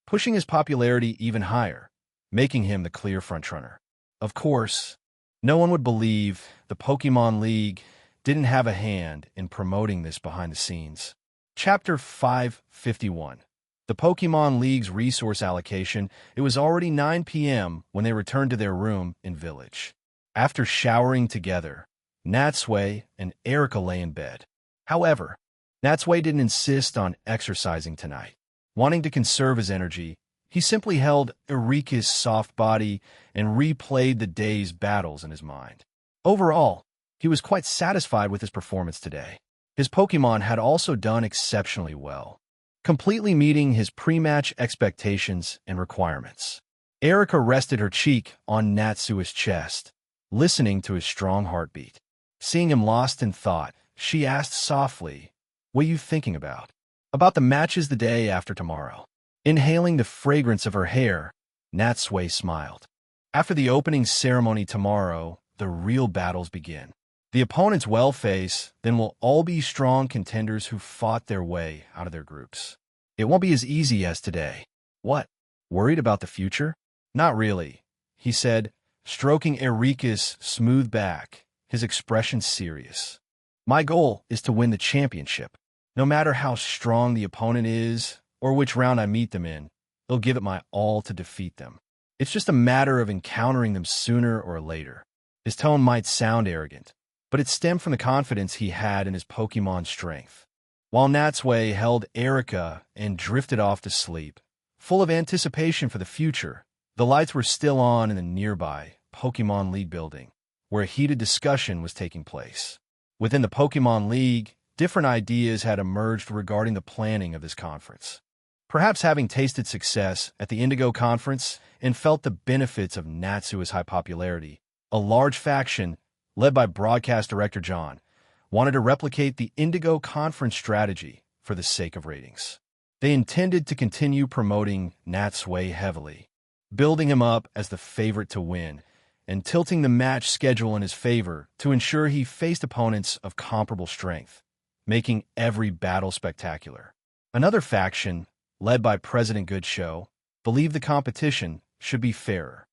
pushing his popularity even higher, making him the clear frontrunner. Of course, no one would believe the Pokemon League didn't have a hand in promoting this behind the scenes. Chapter 551. The Pokemon League's resource allocation. It was already 9 p.m. when they returned to their room in Village. After showering together, Natsui and Erica lay in bed. However, Natsui didn't insist on exercising tonight. Wanting to conserve his energy, he simply held Erika's soft body and replayed the day's battles in his mind. Overall, he was quite satisfied with his performance today. His Pokemon had also done exceptionally well, completely meeting his pre-match expectations and requirements. Erica rested her cheek on Natsui's chest, listening to his strong heartbeat. Seeing him lost in thought, she asked softly, "What are you thinking about?" "About the matches the day after tomorrow." Inhaling the fragrance of her hair, Natsui smiled. After the opening ceremony tomorrow, the real battles begin. The opponents will face, then will all be strong contenders who fought their way out of their groups. It won't be as easy as today. "What? Worried about the future?" "Not really," he said, stroking Erika's smooth back, his expression serious. "My goal is to win the championship. No matter how strong the opponent is or which round I meet them in, I'll give it my all to defeat them. It's just a matter of encountering them sooner or later." His tone might sound arrogant, but it stemmed from the confidence he had in his Pokemon's strength. While Natsui held Erica and drifted off to sleep, full of anticipation for the future, the lights were still on in the nearby Pokemon League building, where a heated discussion was taking place. Within the Pokemon League, different ideas had emerged regarding the planning of this conference. Perhaps having tasted success at the Indigo Conference and felt the benefits of Natsui's high popularity, a large faction, led by broadcast director John, wanted to replicate the Indigo Conference strategy for the sake of ratings. They intended to continue promoting Natsui heavily, building him up as the favorite to win, and tilting the match schedule in his favor to ensure he faced opponents of comparable strength, making every battle spectacular. Another faction, led by President Goodshow, believed the competition should be fairer.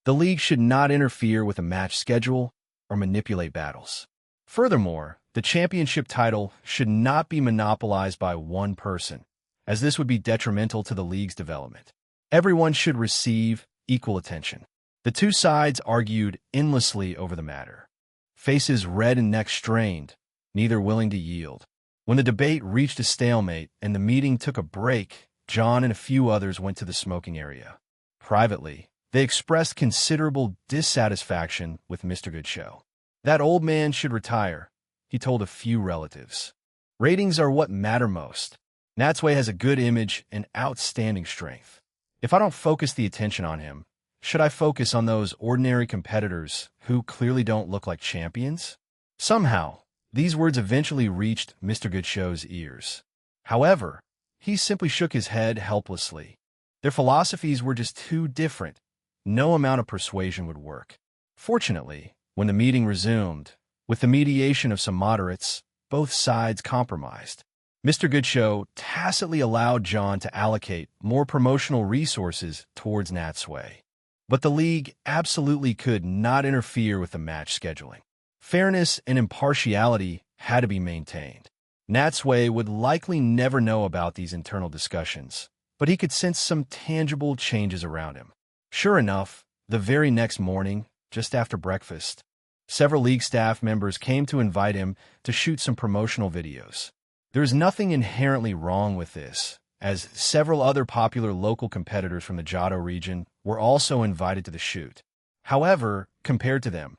The league should not interfere with a match schedule or manipulate battles. Furthermore, the championship title should not be monopolized by one person, as this would be detrimental to the league's development. Everyone should receive equal attention. The two sides argued endlessly over the matter, faces red and necks strained, neither willing to yield. When the debate reached a stalemate and the meeting took a break, John and a few others went to the smoking area. Privately, they expressed considerable dissatisfaction with Mr. Goodshow. That old man should retire, he told a few relatives. Ratings are what matter most. Natsui has a good image and outstanding strength. If I don't focus the attention on him, should I focus on those ordinary competitors who clearly don't look like champions? Somehow, these words eventually reached Mr. Goodshow's ears. However, he simply shook his head helplessly. Their philosophies were just too different. No amount of persuasion would work. Fortunately, when the meeting resumed, with the mediation of some moderates, both sides compromised. Mr. Goodshow tacitly allowed John to allocate more promotional resources towards Natsui. But the league absolutely could not interfere with the match scheduling. Fairness and impartiality had to be maintained. Natsui would likely never know about these internal discussions, but he could sense some tangible changes around him. Sure enough, the very next morning, just after breakfast, several league staff members came to invite him to shoot some promotional videos. There is nothing inherently wrong with this, as several other popular local competitors from the Johto region were also invited to the shoot. However, compared to them,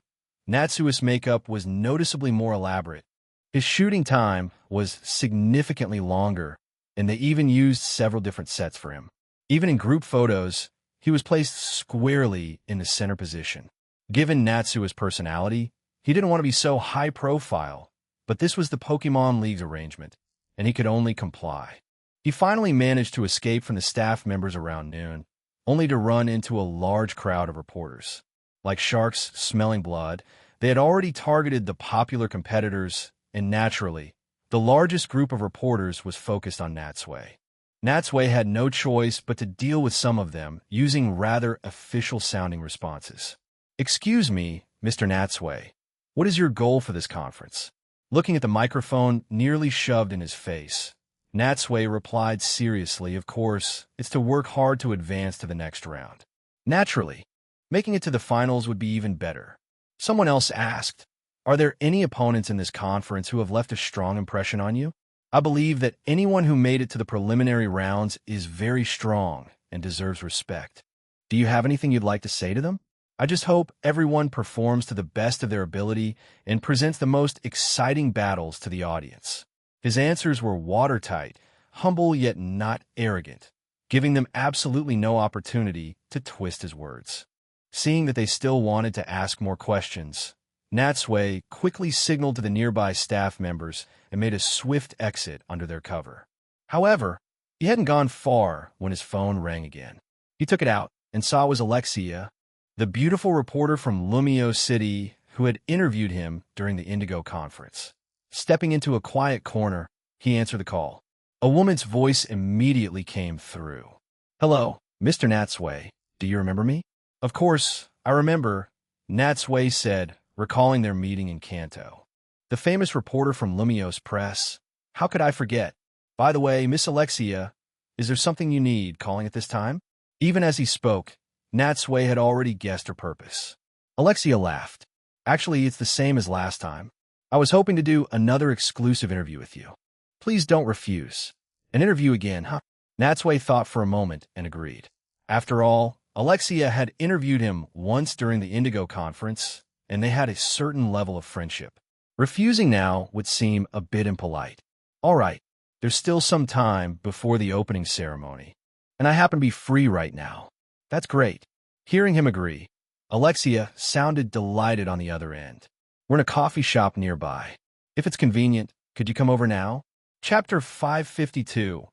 Natsui's makeup was noticeably more elaborate. His shooting time was significantly longer, and they even used several different sets for him. Even in group photos, he was placed squarely in the center position. Given Natsui's personality, he didn't want to be so high profile, but this was the Pokemon League's arrangement, and he could only comply. He finally managed to escape from the staff members around noon, only to run into a large crowd of reporters. Like sharks smelling blood, they had already targeted the popular competitors, and naturally, the largest group of reporters was focused on Natsui. Natsui had no choice but to deal with some of them using rather official-sounding responses. "Excuse me, Mr. Natsui, what is your goal for this conference?" Looking at the microphone nearly shoved in his face, Natsui replied seriously, "Of course, it's to work hard to advance to the next round. Naturally, making it to the finals would be even better." Someone else asked, "Are there any opponents in this conference who have left a strong impression on you?" "I believe that anyone who made it to the preliminary rounds is very strong and deserves respect. Do you have anything you'd like to say to them?" "I just hope everyone performs to the best of their ability and presents the most exciting battles to the audience." His answers were watertight, humble yet not arrogant, giving them absolutely no opportunity to twist his words. Seeing that they still wanted to ask more questions, Natsui quickly signaled to the nearby staff members and made a swift exit under their cover. However, he hadn't gone far when his phone rang again. He took it out and saw it was Alexia, the beautiful reporter from Lumio City who had interviewed him during the Indigo conference. Stepping into a quiet corner, he answered the call. A woman's voice immediately came through. "Hello, Mr. Natsui. Do you remember me?" "Of course, I remember," Natsui said, recalling their meeting in Kanto. "The famous reporter from Lumio's press. How could I forget? By the way, Miss Alexia, is there something you need calling at this time?" Even as he spoke, Natsui had already guessed her purpose. Alexia laughed. "Actually, it's the same as last time. I was hoping to do another exclusive interview with you. Please don't refuse." "An interview again, huh?" Natsui thought for a moment and agreed. After all, Alexia had interviewed him once during the Indigo conference, and they had a certain level of friendship. Refusing now would seem a bit impolite. "All right, there's still some time before the opening ceremony, and I happen to be free right now." "That's great." Hearing him agree, Alexia sounded delighted on the other end. "We're in a coffee shop nearby. If it's convenient, could you come over now?" Chapter 552.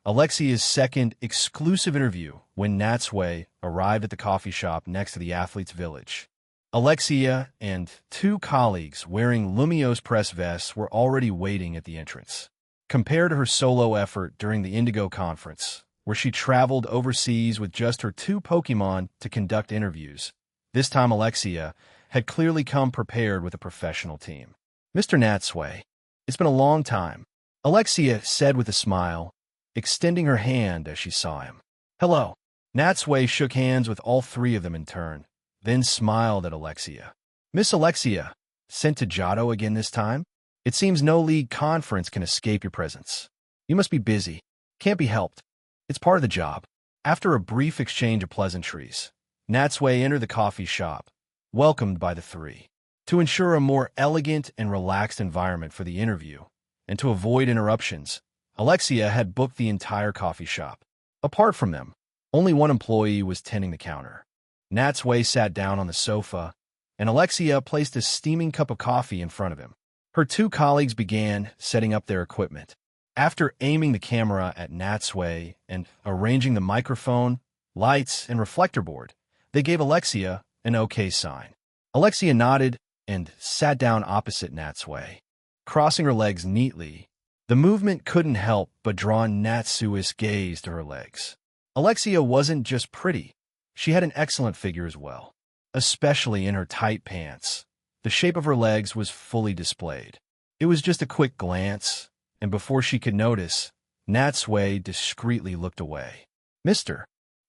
Alexia's second exclusive interview when Natsui arrived at the coffee shop next to the athletes' village. Alexia and two colleagues wearing Lumio's press vests were already waiting at the entrance. Compared to her solo effort during the Indigo conference, where she traveled overseas with just her two Pokemon to conduct interviews, this time Alexia had clearly come prepared with a professional team. "Mr. Natsui, it's been a long time," Alexia said with a smile, extending her hand as she saw him. "Hello." Natsui shook hands with all three of them in turn, then smiled at Alexia. "Miss Alexia, sent to Johto again this time?" It seems no league conference can escape your presence. You must be busy. Can't be helped. It's part of the job. After a brief exchange of pleasantries, Natsui entered the coffee shop, welcomed by the three. To ensure a more elegant and relaxed environment for the interview, and to avoid interruptions, Alexia had booked the entire coffee shop. Apart from them, only one employee was tending the counter. Natsui sat down on the sofa, and Alexia placed a steaming cup of coffee in front of him. Her two colleagues began setting up their equipment. After aiming the camera at Natsui and arranging the microphone, lights, and reflector board, they gave Alexia an OK sign. Alexia nodded and sat down opposite Natsui, crossing her legs neatly. The movement couldn't help but draw Natsui's gaze to her legs. Alexia wasn't just pretty. She had an excellent figure as well, especially in her tight pants. The shape of her legs was fully displayed. It was just a quick glance, and before she could notice, Natsui discreetly looked away. "Mr.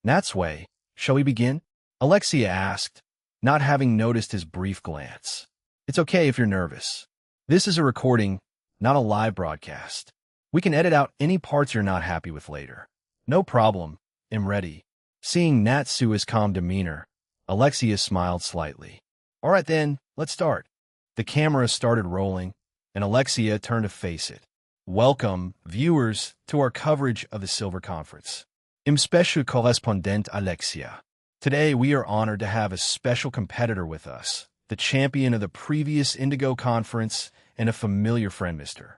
Natsui, shall we begin?" Alexia asked, not having noticed his brief glance. "It's okay if you're nervous. This is a recording, not a live broadcast. We can edit out any parts you're not happy with later." "No problem. I'm ready." Seeing Natsui's calm demeanor, Alexia smiled slightly. "All right then, let's start." The camera started rolling, and Alexia turned to face it. "Welcome, viewers, to our coverage of the Silver Conference. I'm special correspondent Alexia. Today we are honored to have a special competitor with us, the champion of the previous Indigo Conference and a familiar friend, Mr.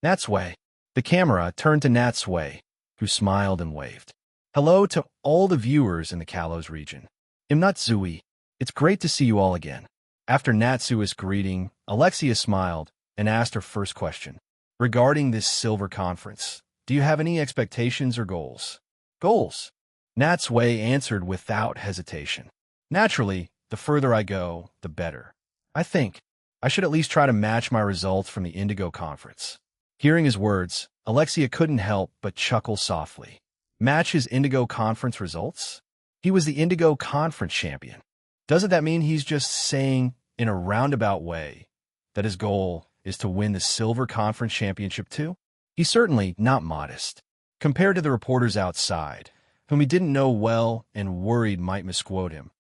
Natsui." The camera turned to Natsui, who smiled and waved. "Hello to all the viewers in the Kalos region. I'm Natsui. It's great to see you all again." After Natsui's greeting, Alexia smiled and asked her first question. "Regarding this Silver Conference, do you have any expectations or goals?" "Goals?" Natsui answered without hesitation. "Naturally, the further I go, the better. I think I should at least try to match my results from the Indigo Conference." Hearing his words, Alexia couldn't help but chuckle softly. Match his Indigo Conference results? He was the Indigo Conference champion. Doesn't that mean he's just saying, in a roundabout way, that his goal is to win the Silver Conference Championship too? He's certainly not modest. Compared to the reporters outside, whom he didn't know well and worried might misquote him,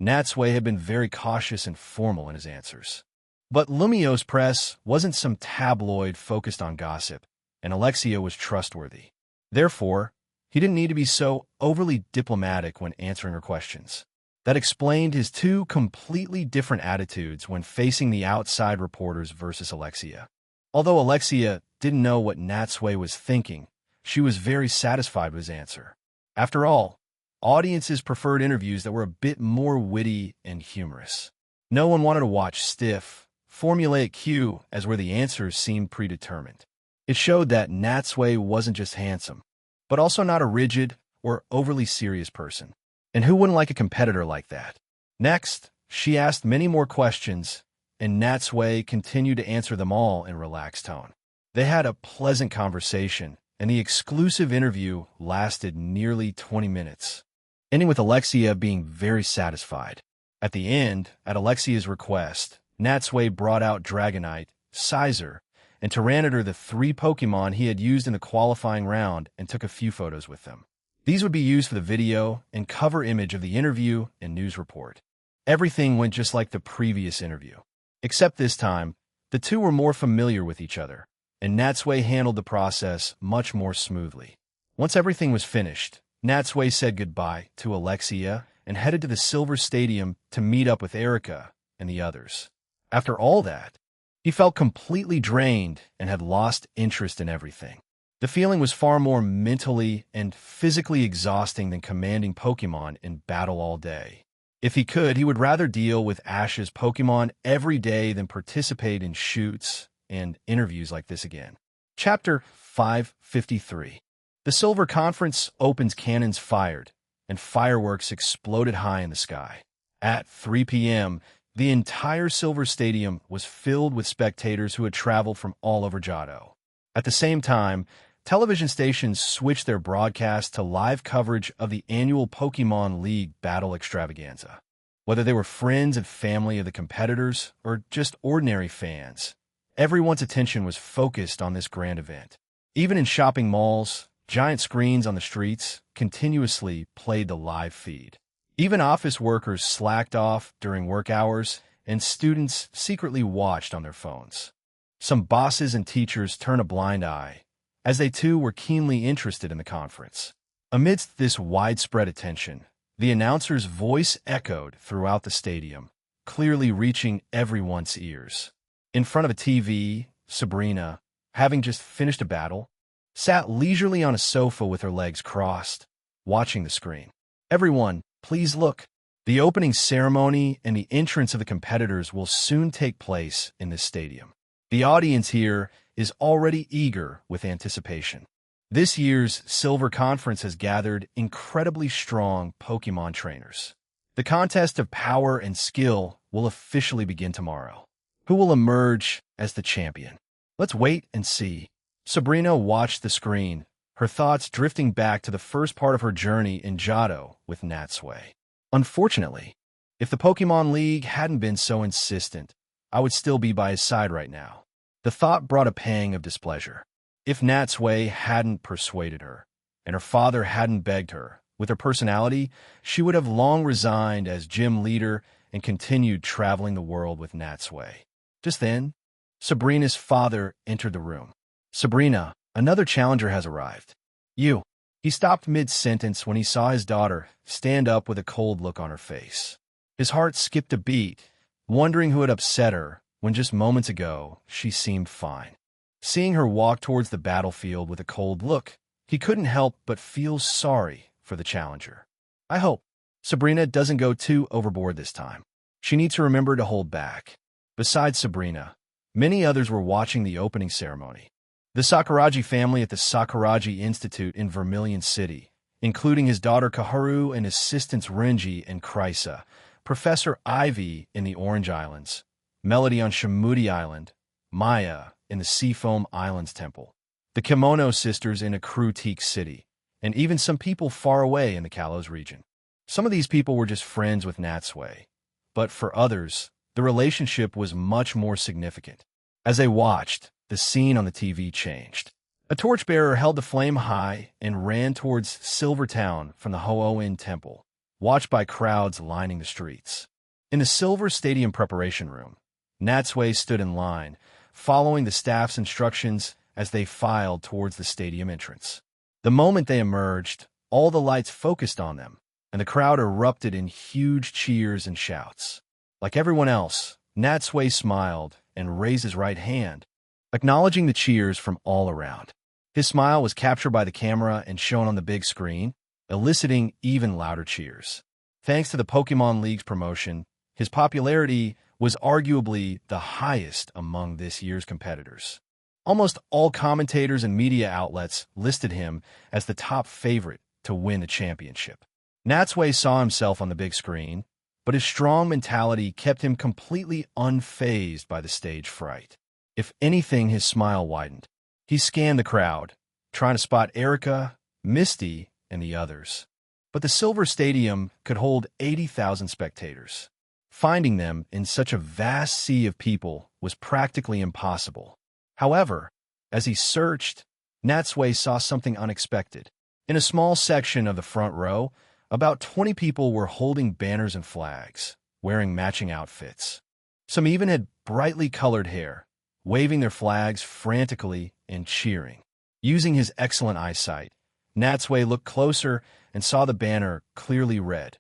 Natsui had been very cautious and formal in his answers. But Lumio's press wasn't some tabloid focused on gossip, and Alexia was trustworthy. Therefore, he didn't need to be so overly diplomatic when answering her questions. That explained his two completely different attitudes when facing the outside reporters versus Alexia. Although Alexia didn't know what Natsui was thinking, she was very satisfied with his answer. After all, audiences preferred interviews that were a bit more witty and humorous. No one wanted to watch stiff, formulaic cue as where the answers seemed predetermined. It showed that Natsui wasn't just handsome, but also not a rigid or overly serious person. And who wouldn't like a competitor like that? Next, she asked many more questions, and Natsui continued to answer them all in a relaxed tone. They had a pleasant conversation, and the exclusive interview lasted nearly 20 minutes, ending with Alexia being very satisfied. At the end, at Alexia's request, Natsui brought out Dragonite, Sizer, and Tyranitar, the three Pokemon he had used in the qualifying round, and took a few photos with them. These would be used for the video and cover image of the interview and news report. Everything went just like the previous interview. Except this time, the two were more familiar with each other, and Natsui handled the process much more smoothly. Once everything was finished, Natsui said goodbye to Alexia and headed to the Silver Stadium to meet up with Erica and the others. After all that, he felt completely drained and had lost interest in everything. The feeling was far more mentally and physically exhausting than commanding Pokemon in battle all day. If he could, he would rather deal with Ash's Pokemon every day than participate in shoots and interviews like this again. Chapter 553. The Silver Conference opens cannons fired, and fireworks exploded high in the sky. At 3 p.m., the entire Silver Stadium was filled with spectators who had traveled from all over Johto. At the same time, television stations switched their broadcast to live coverage of the annual Pokemon League Battle Extravaganza. Whether they were friends and family of the competitors or just ordinary fans, Everyone's attention was focused on this grand event. Even in shopping malls, giant screens on the streets continuously played the live feed. Even office workers slacked off during work hours, and students secretly watched on their phones. Some bosses and teachers turned a blind eye, as they too were keenly interested in the conference. Amidst this widespread attention, the announcer's voice echoed throughout the stadium, clearly reaching everyone's ears. In front of a TV, Sabrina, having just finished a battle, sat leisurely on a sofa with her legs crossed, watching the screen. "Everyone, please look. The opening ceremony and the entrance of the competitors will soon take place in this stadium. The audience here is already eager with anticipation." This year's Silver Conference has gathered incredibly strong Pokémon trainers. The contest of power and skill will officially begin tomorrow. Who will emerge as the champion? Let's wait and see. Sabrina watched the screen, her thoughts drifting back to the first part of her journey in Johto with Natsui. Unfortunately, if the Pokémon League hadn't been so insistent, I would still be by his side right now. The thought brought a pang of displeasure. If Natsui hadn't persuaded her, and her father hadn't begged her, with her personality, she would have long resigned as gym leader and continued traveling the world with Natsui. Just then, Sabrina's father entered the room. "Sabrina, another challenger has arrived." "You." He stopped mid-sentence when he saw his daughter stand up with a cold look on her face. His heart skipped a beat, wondering who had upset her when just moments ago she seemed fine. Seeing her walk towards the battlefield with a cold look, he couldn't help but feel sorry for the challenger. "I hope Sabrina doesn't go too overboard this time. She needs to remember to hold back." Besides Sabrina, many others were watching the opening ceremony. The Sakuragi family at the Sakuragi Institute in Vermilion City, including his daughter Kaharu and assistants Renji and Krysa, Professor Ivy in the Orange Islands, Melody on Shimudi Island, Maya in the Seafoam Islands Temple, the Kimono Sisters in Akrutique City, and even some people far away in the Kalos region. Some of these people were just friends with Natsui, but for others, the relationship was much more significant. As they watched, the scene on the TV changed. A torchbearer held the flame high and ran towards Silver Town from the Ho-Oh-In Temple, watched by crowds lining the streets. In the Silver Stadium preparation room, Natsui stood in line, following the staff's instructions as they filed towards the stadium entrance. The moment they emerged, all the lights focused on them, and the crowd erupted in huge cheers and shouts. Like everyone else, Natsui smiled and raised his right hand, acknowledging the cheers from all around. His smile was captured by the camera and shown on the big screen, eliciting even louder cheers. Thanks to the Pokémon League's promotion, his popularity was arguably the highest among this year's competitors. Almost all commentators and media outlets listed him as the top favorite to win the championship. Natsui saw himself on the big screen, but his strong mentality kept him completely unfazed by the stage fright. If anything, his smile widened. He scanned the crowd, trying to spot Erica, Misty, and the others. But the Silver Stadium could hold 80,000 spectators. Finding them in such a vast sea of people was practically impossible. However, as he searched, Natsui saw something unexpected. In a small section of the front row, about 20 people were holding banners and flags, wearing matching outfits. Some even had brightly colored hair, waving their flags frantically and cheering. Using his excellent eyesight, Natsui looked closer and saw the banner clearly read,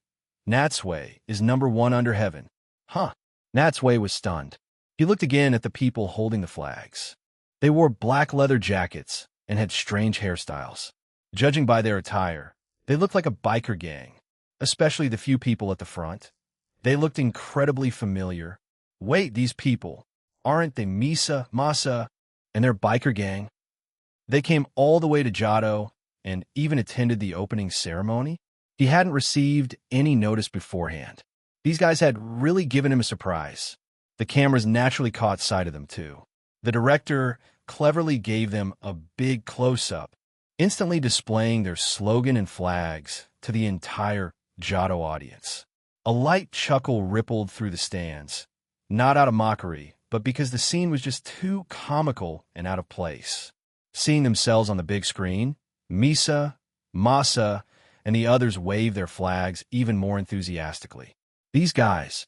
"Natsui is #1 under heaven." Huh. Natsui was stunned. He looked again at the people holding the flags. They wore black leather jackets and had strange hairstyles. Judging by their attire, they looked like a biker gang, especially the few people at the front. They looked incredibly familiar. Wait, these people, aren't they Masa, and their biker gang? They came all the way to Johto and even attended the opening ceremony? He hadn't received any notice beforehand. These guys had really given him a surprise. The cameras naturally caught sight of them too. The director cleverly gave them a big close-up, instantly displaying their slogan and flags to the entire Johto audience. A light chuckle rippled through the stands, not out of mockery, but because the scene was just too comical and out of place. Seeing themselves on the big screen, Misa, Masa, and the others waved their flags even more enthusiastically. These guys.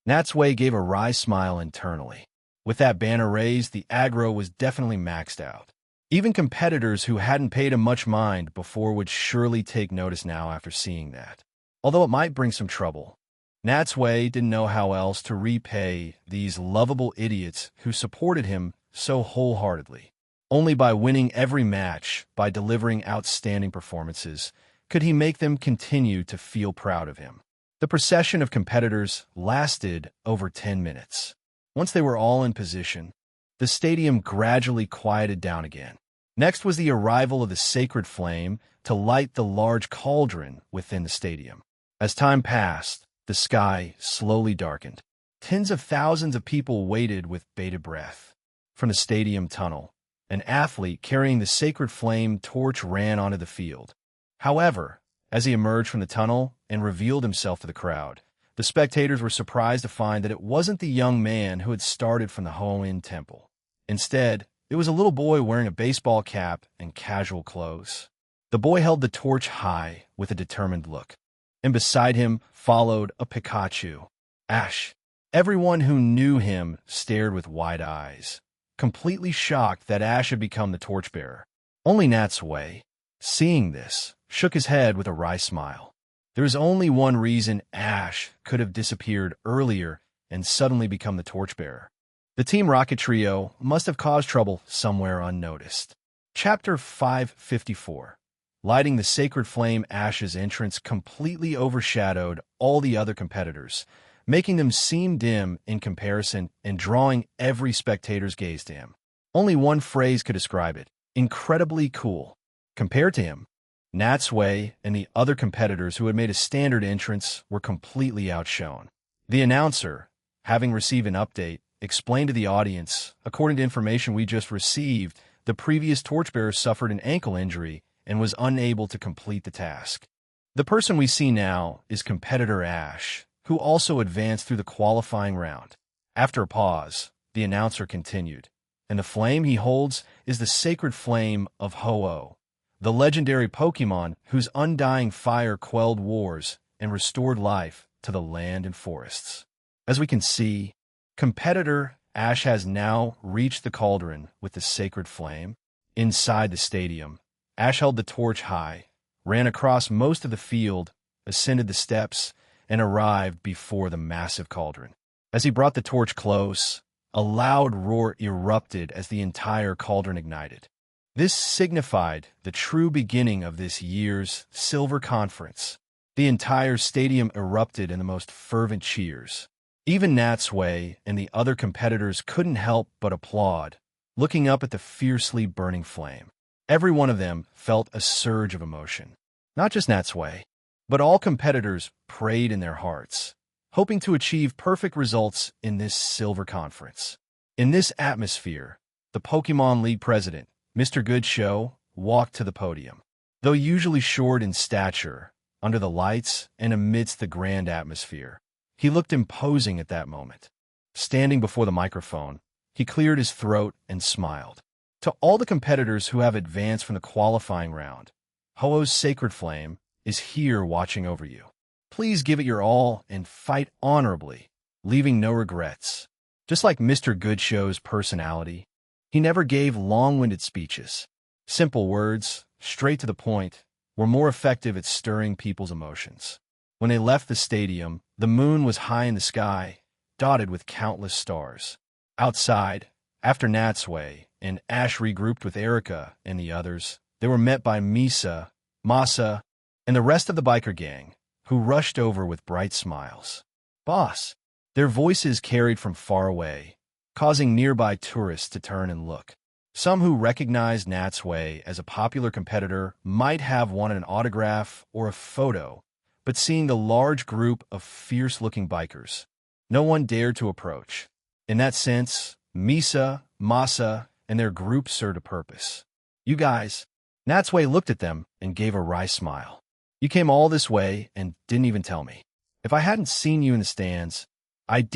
Natsui gave a wry smile internally. With that banner raised, the aggro was definitely maxed out. Even competitors who hadn't paid him much mind before would surely take notice now after seeing that. Although it might bring some trouble, Natsui didn't know how else to repay these lovable idiots who supported him so wholeheartedly. Only by winning every match, by delivering outstanding performances, could he make them continue to feel proud of him. The procession of competitors lasted over 10 minutes. Once they were all in position, the stadium gradually quieted down again. Next was the arrival of the sacred flame to light the large cauldron within the stadium. As time passed, the sky slowly darkened. Tens of thousands of people waited with bated breath. From the stadium tunnel, an athlete carrying the sacred flame torch ran onto the field. However, as he emerged from the tunnel and revealed himself to the crowd, the spectators were surprised to find that it wasn't the young man who had started from the Hoenn temple. Instead, it was a little boy wearing a baseball cap and casual clothes. The boy held the torch high with a determined look, and beside him followed a Pikachu. Ash. Everyone who knew him stared with wide eyes, completely shocked that Ash had become the torchbearer. Only Natsui, seeing this, shook his head with a wry smile. There is only one reason Ash could have disappeared earlier and suddenly become the torchbearer. The Team Rocket trio must have caused trouble somewhere unnoticed. Chapter 554. Lighting the sacred flame, Ash's entrance completely overshadowed all the other competitors, making them seem dim in comparison and drawing every spectator's gaze to him. Only one phrase could describe it: incredibly cool. Compared to him, Natsui and the other competitors who had made a standard entrance were completely outshone. The announcer, having received an update, explained to the audience, according to information we just received, the previous torchbearer suffered an ankle injury and was unable to complete the task. The person we see now is competitor Ash, who also advanced through the qualifying round. After a pause, the announcer continued, and the flame he holds is the sacred flame of Ho-Oh, the legendary Pokemon whose undying fire quelled wars and restored life to the land and forests. As we can see, competitor Ash has now reached the cauldron with the sacred flame. Inside the stadium, Ash held the torch high, ran across most of the field, ascended the steps, and arrived before the massive cauldron. As he brought the torch close, a loud roar erupted as the entire cauldron ignited. This signified the true beginning of this year's Silver Conference. The entire stadium erupted in the most fervent cheers. Even Natsui and the other competitors couldn't help but applaud, looking up at the fiercely burning flame. Every one of them felt a surge of emotion. Not just Natsui, but all competitors prayed in their hearts, hoping to achieve perfect results in this Silver Conference. In this atmosphere, the Pokemon League president, Mr. Good Show, walked to the podium. Though usually short in stature, under the lights and amidst the grand atmosphere, he looked imposing at that moment. Standing before the microphone, he cleared his throat and smiled. To all the competitors who have advanced from the qualifying round, Ho-Oh's sacred flame is here watching over you. Please give it your all and fight honorably, leaving no regrets. Just like Mr. Good Show's personality, he never gave long-winded speeches. Simple words, straight to the point, were more effective at stirring people's emotions. When they left the stadium, the moon was high in the sky, dotted with countless stars. Outside, after Natsui and Ash regrouped with Erica and the others, they were met by Misa, Masa, and the rest of the biker gang, who rushed over with bright smiles. "Boss!" Their voices carried from far away, causing nearby tourists to turn and look. Some who recognized Natsui as a popular competitor might have wanted an autograph or a photo, but seeing the large group of fierce-looking bikers, no one dared to approach. In that sense, Misa, Masa, and their group served a purpose. "You guys," Natsui looked at them and gave a wry smile. "You came all this way and didn't even tell me. If I hadn't seen you in the stands, I'd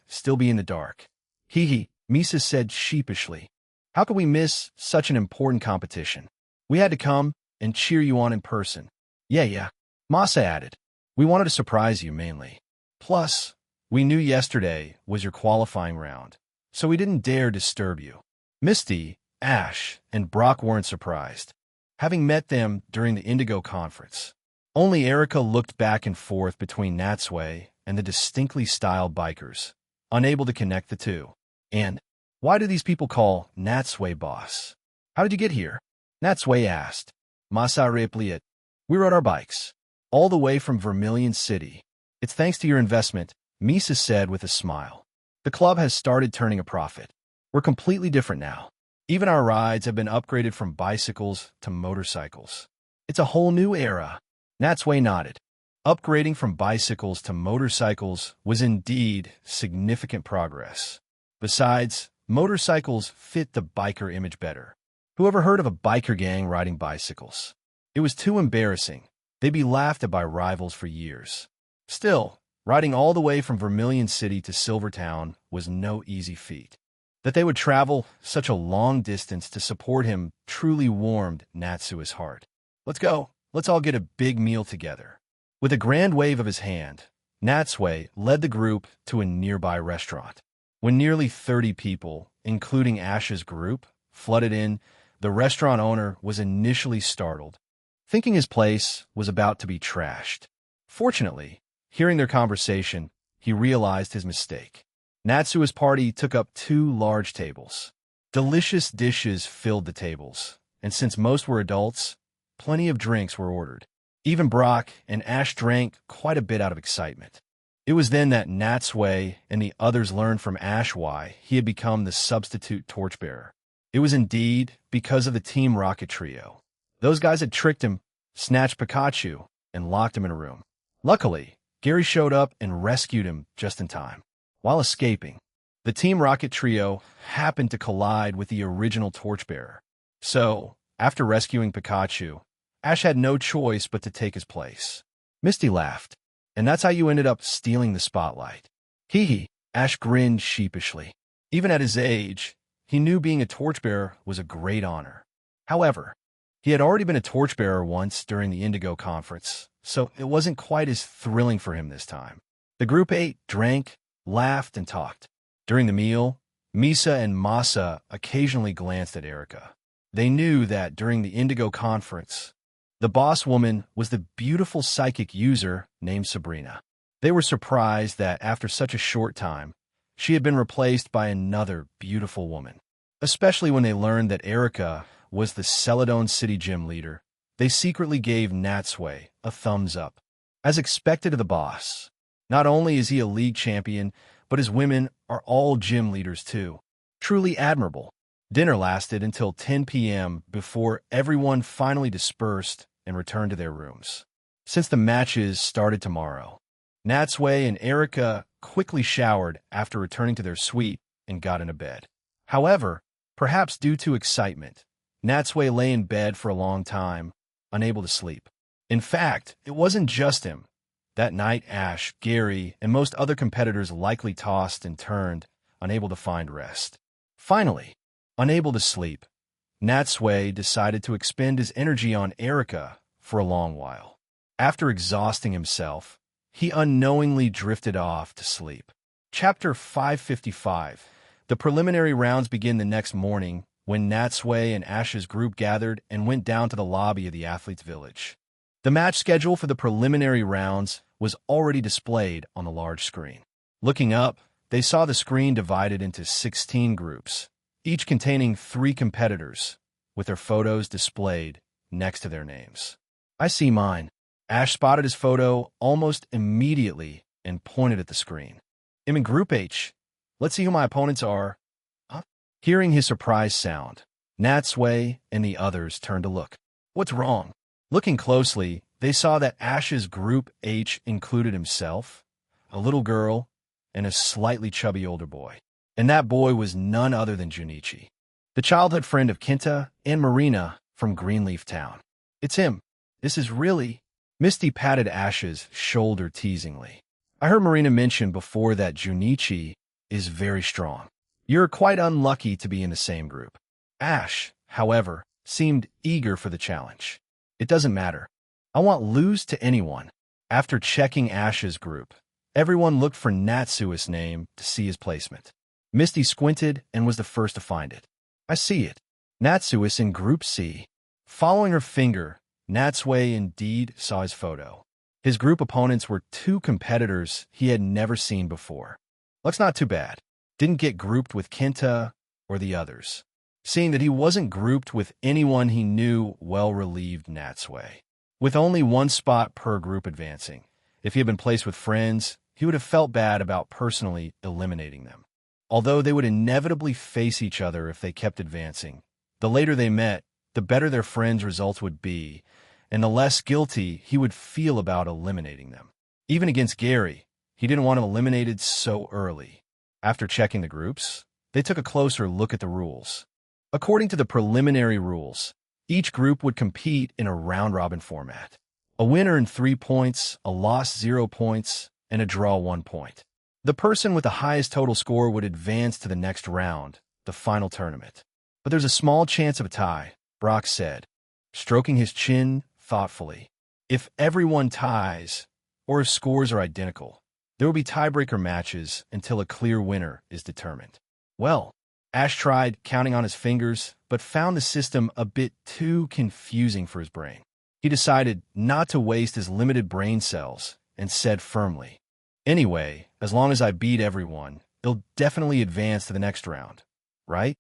still be in the dark. Hee, Misa said sheepishly. How could we miss such an important competition? We had to come and cheer you on in person. Yeah, Masa added. We wanted to surprise you mainly. Plus, we knew yesterday was your qualifying round, so we didn't dare disturb you. Misty, Ash, and Brock weren't surprised, having met them during the Indigo conference. Only Erica looked back and forth between Natsui and the distinctly styled bikers, unable to connect the two. And why do these people call Natsui boss? How did you get here? Natsui asked. Masa replied. We rode our bikes, all the way from Vermilion City. It's thanks to your investment, Misa said with a smile. The club has started turning a profit. We're completely different now. Even our rides have been upgraded from bicycles to motorcycles. It's a whole new era. Natsui nodded. Upgrading from bicycles to motorcycles was indeed significant progress. Besides, motorcycles fit the biker image better. Whoever heard of a biker gang riding bicycles? It was too embarrassing. They'd be laughed at by rivals for years. Still, riding all the way from Vermilion City to Silvertown was no easy feat. That they would travel such a long distance to support him truly warmed Natsui's heart. Let's go. Let's all get a big meal together. With a grand wave of his hand, Natsui led the group to a nearby restaurant. When nearly 30 people, including Ash's group, flooded in, the restaurant owner was initially startled, thinking his place was about to be trashed. Fortunately, hearing their conversation, he realized his mistake. Natsui's party took up 2 large tables. Delicious dishes filled the tables, and since most were adults, plenty of drinks were ordered. Even Brock and Ash drank quite a bit out of excitement. It was then that Natsui and the others learned from Ash why he had become the substitute torchbearer. It was indeed because of the Team Rocket trio. Those guys had tricked him, snatched Pikachu, and locked him in a room. Luckily, Gary showed up and rescued him just in time. While escaping, the Team Rocket trio happened to collide with the original torchbearer. So, after rescuing Pikachu, Ash had no choice but to take his place. Misty laughed. And that's how you ended up stealing the spotlight. Hee, Ash grinned sheepishly. Even at his age, he knew being a torchbearer was a great honor. However, he had already been a torchbearer once during the Indigo conference, so it wasn't quite as thrilling for him this time. The group ate, drank, laughed, and talked. During the meal, Misa and Masa occasionally glanced at Erica. They knew that during the Indigo conference, the boss woman was the beautiful psychic user named Sabrina. They were surprised that after such a short time, she had been replaced by another beautiful woman. Especially when they learned that Erica was the Celadon City gym leader, they secretly gave Natsui a thumbs up. As expected of the boss, not only is he a league champion, but his women are all gym leaders too. Truly admirable. Dinner lasted until 10 p.m. before everyone finally dispersed and returned to their rooms. Since the matches started tomorrow, Natsui and Erica quickly showered after returning to their suite and got into bed. However, perhaps due to excitement, Natsui lay in bed for a long time, unable to sleep. In fact, it wasn't just him. That night, Ash, Gary, and most other competitors likely tossed and turned, unable to find rest. Finally, unable to sleep, Natsui decided to expend his energy on Erica for a long while. After exhausting himself, he unknowingly drifted off to sleep. Chapter 555. The preliminary rounds begin the next morning when Natsui and Ash's group gathered and went down to the lobby of the Athletes' Village. The match schedule for the preliminary rounds was already displayed on the large screen. Looking up, they saw the screen divided into 16 groups, each containing 3 competitors, with their photos displayed next to their names. I see mine. Ash spotted his photo almost immediately and pointed at the screen. I'm in Group H. Let's see who my opponents are. Huh? Hearing his surprise sound, Natsui and the others turned to look. What's wrong? Looking closely, they saw that Ash's Group H included himself, a little girl, and a slightly chubby older boy. And that boy was none other than Junichi, the childhood friend of Kenta and Marina from Greenleaf Town. It's him. This is really... Misty patted Ash's shoulder teasingly. I heard Marina mention before that Junichi is very strong. You're quite unlucky to be in the same group. Ash, however, seemed eager for the challenge. It doesn't matter. I won't lose to anyone. After checking Ash's group, everyone looked for Natsui's name to see his placement. Misty squinted and was the first to find it. I see it. Natsui's in Group C. Following her finger, Natsui indeed saw his photo. His group opponents were two competitors he had never seen before. Luck's not too bad. Didn't get grouped with Kenta or the others. Seeing that he wasn't grouped with anyone he knew well relieved Natsui. With only one spot per group advancing, if he had been placed with friends, he would have felt bad about personally eliminating them. Although they would inevitably face each other if they kept advancing, the later they met, the better their friends' results would be, and the less guilty he would feel about eliminating them. Even against Gary, he didn't want him eliminated so early. After checking the groups, they took a closer look at the rules. According to the preliminary rules, each group would compete in a round-robin format. A win earned 3 points, a loss 0 points, and a draw 1 point. The person with the highest total score would advance to the next round, the final tournament. But there's a small chance of a tie, Brock said, stroking his chin thoughtfully. If everyone ties, or if scores are identical, there will be tiebreaker matches until a clear winner is determined. Well, Ash tried counting on his fingers, but found the system a bit too confusing for his brain. He decided not to waste his limited brain cells and said firmly, "Anyway, as long as I beat everyone, they'll definitely advance to the next round, right?"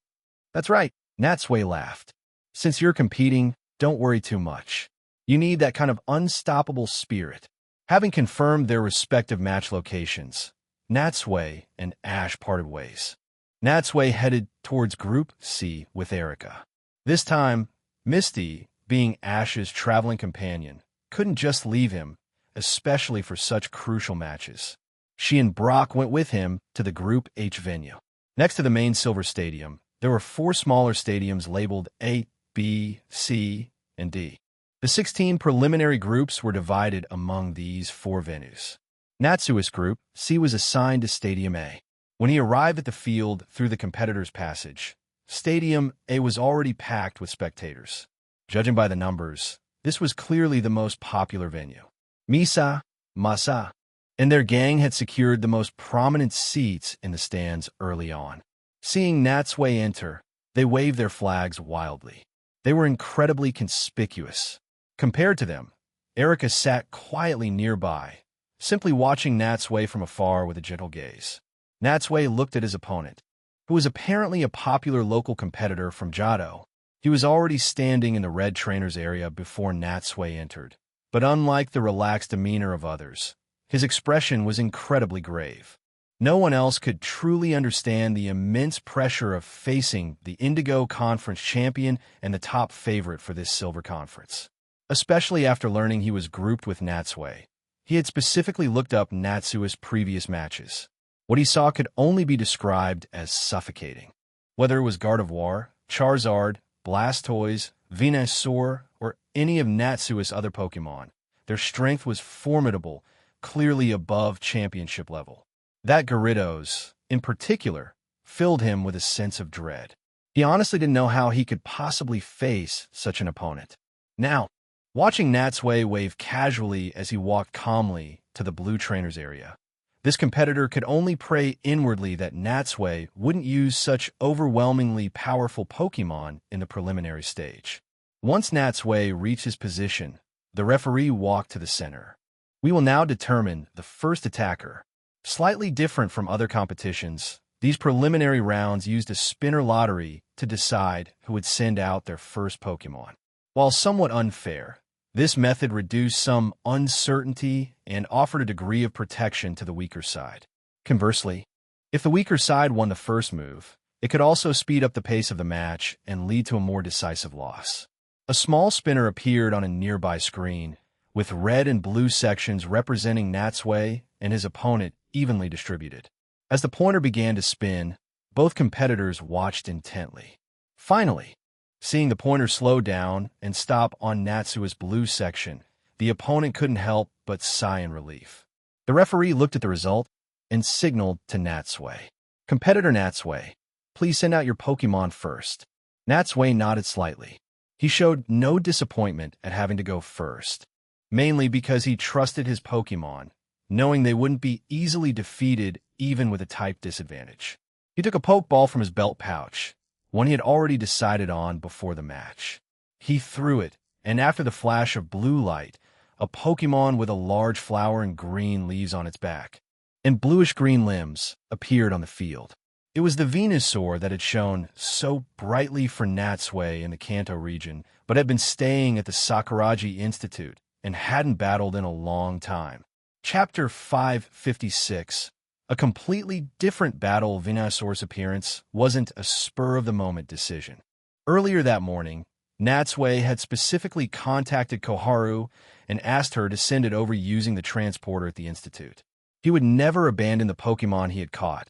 "That's right," Natsui laughed. "Since you're competing, don't worry too much. You need that kind of unstoppable spirit." Having confirmed their respective match locations, Natsui and Ash parted ways. Natsui headed towards Group C with Erica. This time, Misty, being Ash's traveling companion, couldn't just leave him, especially for such crucial matches. She and Brock went with him to the Group H venue. Next to the main Silver Stadium, there were 4 smaller stadiums labeled A, B, C, and D. The 16 preliminary groups were divided among these 4 venues. Natsui's group, C, was assigned to Stadium A. When he arrived at the field through the competitors' passage, Stadium A was already packed with spectators. Judging by the numbers, this was clearly the most popular venue. Misa, Masa, and their gang had secured the most prominent seats in the stands early on. Seeing Natsui enter, they waved their flags wildly. They were incredibly conspicuous. Compared to them, Erica sat quietly nearby, simply watching Natsui from afar with a gentle gaze. Natsui looked at his opponent, who was apparently a popular local competitor from Jado. He was already standing in the red trainers area before Natsui entered, but unlike the relaxed demeanor of others, his expression was incredibly grave. No one else could truly understand the immense pressure of facing the Indigo Conference champion and the top favorite for this Silver Conference. Especially after learning he was grouped with Natsui. He had specifically looked up Natsui's previous matches. What he saw could only be described as suffocating. Whether it was Gardevoir, Charizard, Blastoise, Venusaur, or any of Natsui's other Pokemon, their strength was formidable, clearly above championship level. That Gyarados, in particular, filled him with a sense of dread. He honestly didn't know how he could possibly face such an opponent. Now, watching Natsui wave casually as he walked calmly to the blue trainers area, this competitor could only pray inwardly that Natsui wouldn't use such overwhelmingly powerful Pokemon in the preliminary stage. Once Natsui reached his position, the referee walked to the center. We will now determine the first attacker. Slightly different from other competitions, these preliminary rounds used a spinner lottery to decide who would send out their first Pokemon. While somewhat unfair, this method reduced some uncertainty and offered a degree of protection to the weaker side. Conversely, if the weaker side won the first move, it could also speed up the pace of the match and lead to a more decisive loss. A small spinner appeared on a nearby screen, with red and blue sections representing Natsui and his opponent evenly distributed. As the pointer began to spin, both competitors watched intently. Finally, seeing the pointer slow down and stop on Natsui's blue section, the opponent couldn't help but sigh in relief. The referee looked at the result and signaled to Natsui. Competitor Natsui, Please send out your Pokemon first. Natsui nodded slightly. He showed no disappointment at having to go first, mainly because he trusted his Pokemon, knowing they wouldn't be easily defeated even with a type disadvantage. He took a Pokeball from his belt pouch, one he had already decided on before the match. He threw it, and after the flash of blue light, a Pokemon with a large flower and green leaves on its back and bluish-green limbs appeared on the field. It was the Venusaur that had shone so brightly for Natsui in the Kanto region, but had been staying at the Sakuraji Institute and hadn't battled in a long time. Chapter 556. A completely different battle. Venusaur's appearance wasn't a spur-of-the-moment decision. Earlier that morning, Natsui had specifically contacted Koharu and asked her to send it over using the transporter at the Institute. He would never abandon the Pokemon he had caught,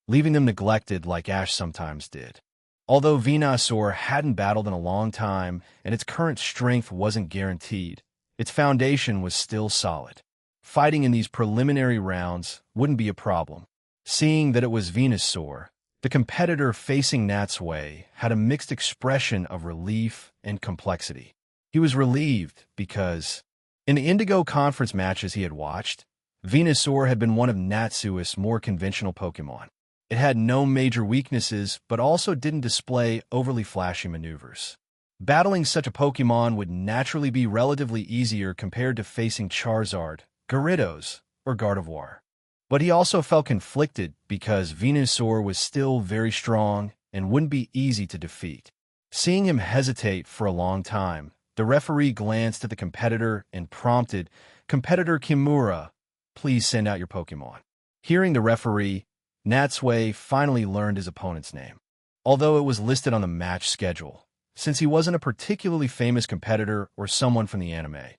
leaving them neglected like Ash sometimes did. Although Venusaur hadn't battled in a long time and its current strength wasn't guaranteed, its foundation was still solid. Fighting in these preliminary rounds wouldn't be a problem. Seeing that it was Venusaur, the competitor facing Natsui had a mixed expression of relief and complexity. He was relieved because, in the Indigo Conference matches he had watched, Venusaur had been one of Natsui's more conventional Pokemon. It had no major weaknesses, but also didn't display overly flashy maneuvers. Battling such a Pokemon would naturally be relatively easier compared to facing Charizard, Gyarados, or Gardevoir. But he also felt conflicted because Venusaur was still very strong and wouldn't be easy to defeat. Seeing him hesitate for a long time, the referee glanced at the competitor and prompted, "Competitor Kimura, please send out your Pokemon." Hearing the referee, Natsui finally learned his opponent's name, although it was listed on the match schedule. Since he wasn't a particularly famous competitor or someone from the anime,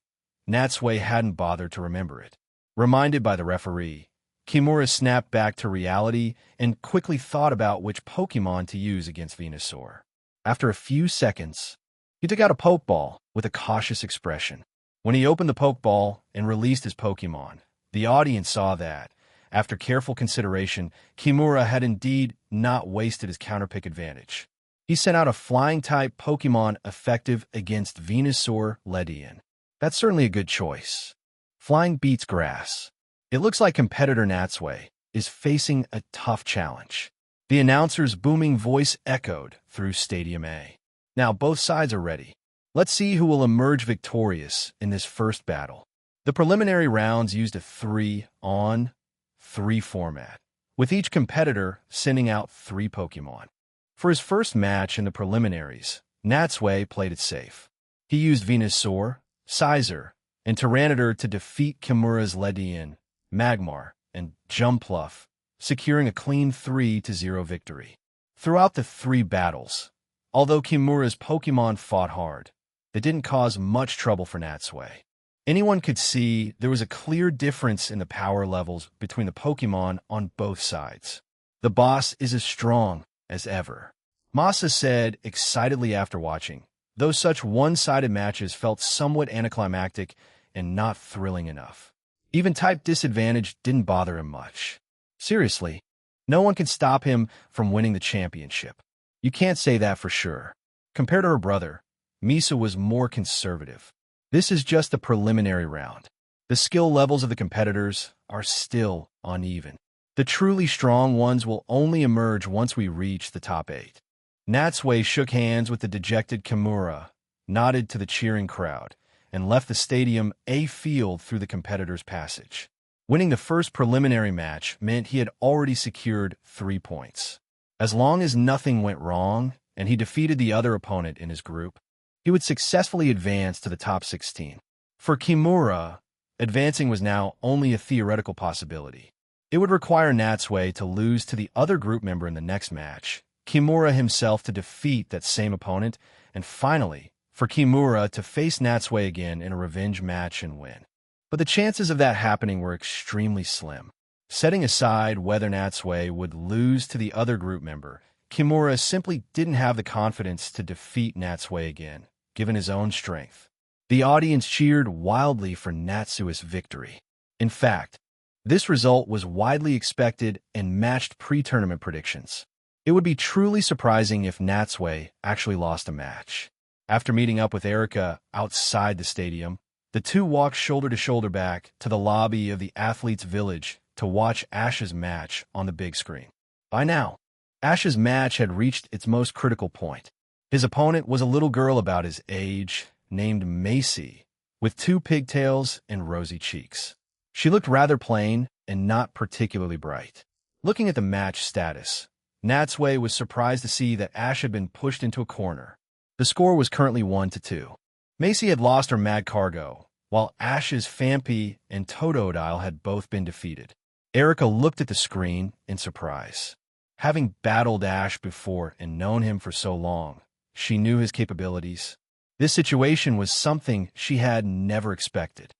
Natsui hadn't bothered to remember it. Reminded by the referee, Kimura snapped back to reality and quickly thought about which Pokemon to use against Venusaur. After a few seconds, he took out a Pokeball with a cautious expression. When he opened the Pokeball and released his Pokemon, the audience saw that, after careful consideration, Kimura had indeed not wasted his counterpick advantage. He sent out a Flying-type Pokemon effective against Venusaur Ledian. That's certainly a good choice. Flying beats grass. It looks like competitor Natsui is facing a tough challenge. The announcer's booming voice echoed through Stadium A. Now both sides are ready. Let's see who will emerge victorious in this first battle. The preliminary rounds used a 3-on-3 format, with each competitor sending out 3 Pokemon. For his first match in the preliminaries, Natsui played it safe. He used Venusaur, Scizor, and Tyranitar to defeat Kimura's Ledian, Magmar, and Jumpluff, securing a clean 3-0 victory. Throughout the 3 battles, although Kimura's Pokemon fought hard, they didn't cause much trouble for Natsui. Anyone could see there was a clear difference in the power levels between the Pokemon on both sides. The boss is as strong as ever, Masa said excitedly after watching, though such one-sided matches felt somewhat anticlimactic and not thrilling enough. Even type disadvantage didn't bother him much. Seriously, no one can stop him from winning the championship. You can't say that for sure. Compared to her brother, Misa was more conservative. This is just the preliminary round. The skill levels of the competitors are still uneven. The truly strong ones will only emerge once we reach the top 8. Natsui shook hands with the dejected Kimura, nodded to the cheering crowd, and left the Stadium A field through the competitor's passage. Winning the first preliminary match meant he had already secured 3 points. As long as nothing went wrong and he defeated the other opponent in his group, he would successfully advance to the top 16. For Kimura, advancing was now only a theoretical possibility. It would require Natsui to lose to the other group member in the next match, Kimura himself to defeat that same opponent, and finally, for Kimura to face Natsui again in a revenge match and win. But the chances of that happening were extremely slim. Setting aside whether Natsui would lose to the other group member, Kimura simply didn't have the confidence to defeat Natsui again, given his own strength. The audience cheered wildly for Natsui's victory. In fact, this result was widely expected and matched pre-tournament predictions. It would be truly surprising if Natsui actually lost a match. After meeting up with Erika outside the stadium, the two walked shoulder to shoulder back to the lobby of the Athletes' Village to watch Ash's match on the big screen. By now, Ash's match had reached its most critical point. His opponent was a little girl about his age, named Macy, with two pigtails and rosy cheeks. She looked rather plain and not particularly bright. Looking at the match status, Natsui was surprised to see that Ash had been pushed into a corner. The score was currently 1-2. Macy had lost her Mad Cargo, while Ash's Fampi and Totodile had both been defeated. Erika looked at the screen in surprise. Having battled Ash before and known him for so long, she knew his capabilities. This situation was something she had never expected.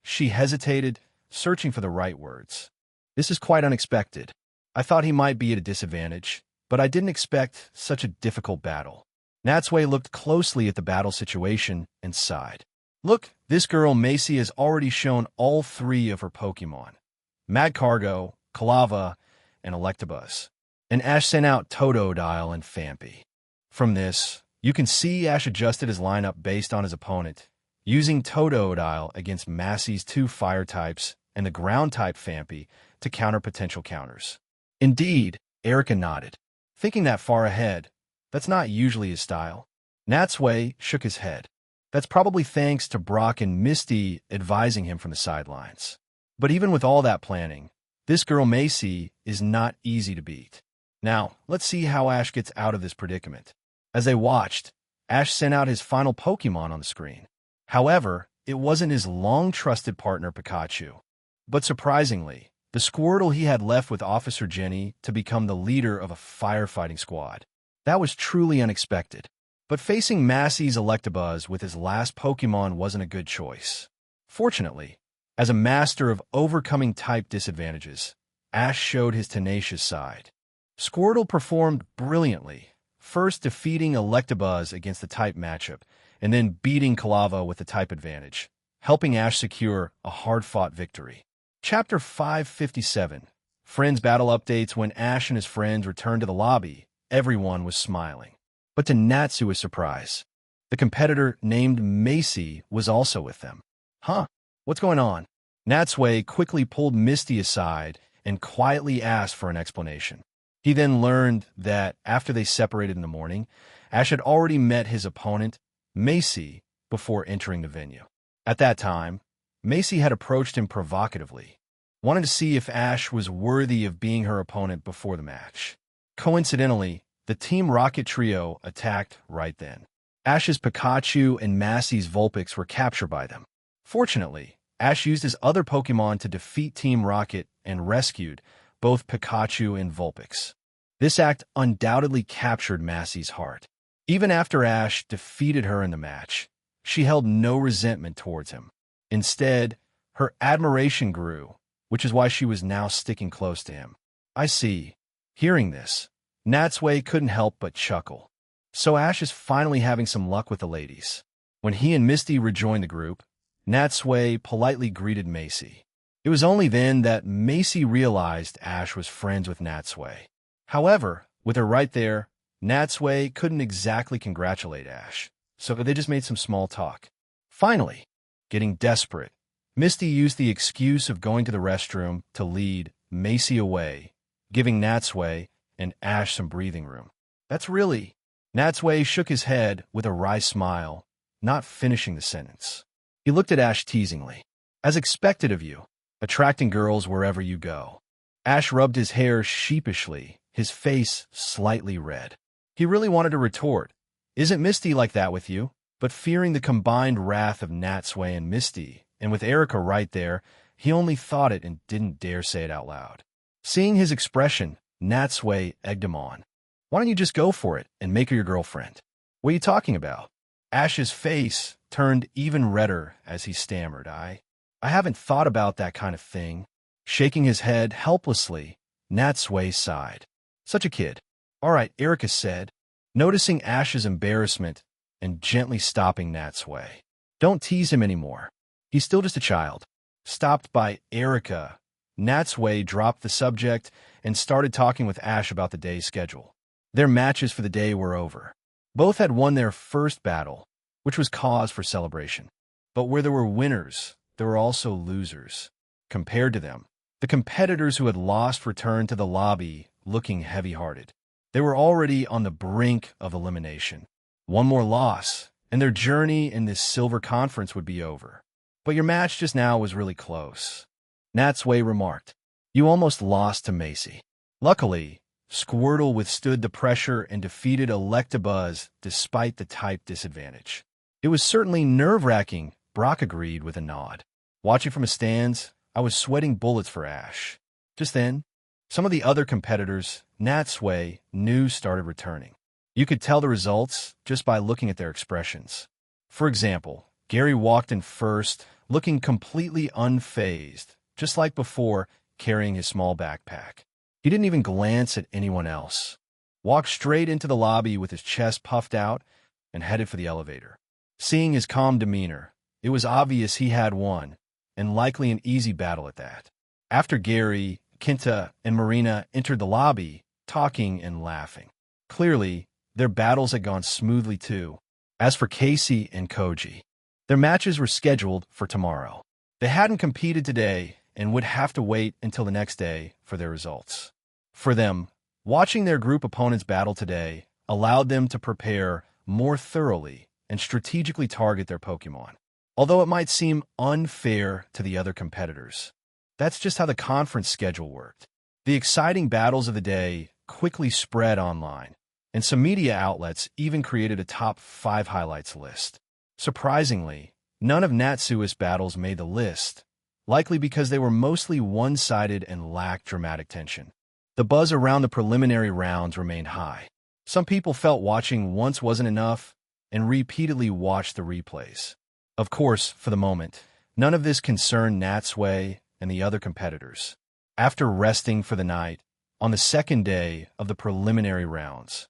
She hesitated, searching for the right words. This is quite unexpected. I thought he might be at a disadvantage, but I didn't expect such a difficult battle. Natsui looked closely at the battle situation and sighed. Look, this girl Macy has already shown all three of her Pokemon. Mad Cargo, Kalava, and Electabuzz. And Ash sent out Totodile and Fampi. From this, you can see Ash adjusted his lineup based on his opponent, using Totodile against Massey's two fire types and the ground-type Fampi to counter potential counters. Indeed, Erika nodded. Thinking that far ahead, that's not usually his style. Natsui shook his head. That's probably thanks to Brock and Misty advising him from the sidelines. But even with all that planning, this girl Macy is not easy to beat. Now, let's see how Ash gets out of this predicament. As they watched, Ash sent out his final Pokemon on the screen. However, it wasn't his long-trusted partner Pikachu. But surprisingly, the Squirtle he had left with Officer Jenny to become the leader of a firefighting squad. That was truly unexpected. But facing Massey's Electabuzz with his last Pokemon wasn't a good choice. Fortunately, as a master of overcoming type disadvantages, Ash showed his tenacious side. Squirtle performed brilliantly, first defeating Electabuzz against the type matchup, and then beating Kalava with the type advantage, helping Ash secure a hard-fought victory. Chapter 557. Friends Battle Updates. When Ash and his friends returned to the lobby, everyone was smiling. But to Natsui's surprise, the competitor named Macy was also with them. Huh? What's going on? Natsui quickly pulled Misty aside and quietly asked for an explanation. He then learned that after they separated in the morning, Ash had already met his opponent, Macy, before entering the venue. At that time, Macy had approached him provocatively, wanting to see if Ash was worthy of being her opponent before the match. Coincidentally, the Team Rocket trio attacked right then. Ash's Pikachu and Massey's Vulpix were captured by them. Fortunately, Ash used his other Pokemon to defeat Team Rocket and rescued both Pikachu and Vulpix. This act undoubtedly captured Massey's heart. Even after Ash defeated her in the match, she held no resentment towards him. Instead, her admiration grew, which is why she was now sticking close to him. I see. Hearing this, Natsui couldn't help but chuckle. So Ash is finally having some luck with the ladies. When he and Misty rejoined the group, Natsui politely greeted Macy. It was only then that Macy realized Ash was friends with Natsui. However, with her right there, Natsui couldn't exactly congratulate Ash, so they just made some small talk. Finally, getting desperate, Misty used the excuse of going to the restroom to lead Macy away, giving Natsui and Ash some breathing room. That's really... Natsui shook his head with a wry smile, not finishing the sentence. He looked at Ash teasingly. As expected of you, attracting girls wherever you go. Ash rubbed his hair sheepishly, his face slightly red. He really wanted to retort, "Isn't Misty like that with you?" But fearing the combined wrath of Natsui and Misty, and with Erika right there, he only thought it and didn't dare say it out loud. Seeing his expression, Natsui egged him on. "Why don't you just go for it and make her your girlfriend?" "What are you talking about?" Ash's face turned even redder as he stammered. I haven't thought about that kind of thing." Shaking his head helplessly, Natsui sighed. "Such a kid." "All right," Erika said, noticing Ash's embarrassment and gently stopping Natsui. "Don't tease him anymore. He's still just a child." Stopped by Erika, Natsui dropped the subject and started talking with Ash about the day's schedule. Their matches for the day were over. Both had won their first battle, which was cause for celebration. But where there were winners, there were also losers. Compared to them, the competitors who had lost returned to the lobby looking heavy-hearted. They were already on the brink of elimination. One more loss, and their journey in this silver conference would be over. But your match just now was really close. Natsui remarked. You almost lost to Macy. Luckily, Squirtle withstood the pressure and defeated Electabuzz despite the type disadvantage. It was certainly nerve-wracking, Brock agreed with a nod. Watching from a stands, I was sweating bullets for Ash. Just then, some of the other competitors, Natsui knew started returning. You could tell the results just by looking at their expressions. For example, Gary walked in first, looking completely unfazed, just like before, carrying his small backpack. He didn't even glance at anyone else. Walked straight into the lobby with his chest puffed out and headed for the elevator. Seeing his calm demeanor, it was obvious he had won, and likely an easy battle at that. After Gary, Kenta, and Marina entered the lobby, talking and laughing. Clearly, their battles had gone smoothly too. As for Casey and Koji, their matches were scheduled for tomorrow. They hadn't competed today and would have to wait until the next day for their results. For them, watching their group opponents battle today allowed them to prepare more thoroughly and strategically target their Pokémon. Although it might seem unfair to the other competitors, that's just how the conference schedule worked. The exciting battles of the day quickly spread online, and some media outlets even created a top 5 highlights list. Surprisingly, none of Natsui's battles made the list, likely because they were mostly one-sided and lacked dramatic tension. The buzz around the preliminary rounds remained high. Some people felt watching once wasn't enough and repeatedly watched the replays. Of course, for the moment, none of this concerned Natsui and the other competitors. After resting for the night, on the second day of the preliminary rounds,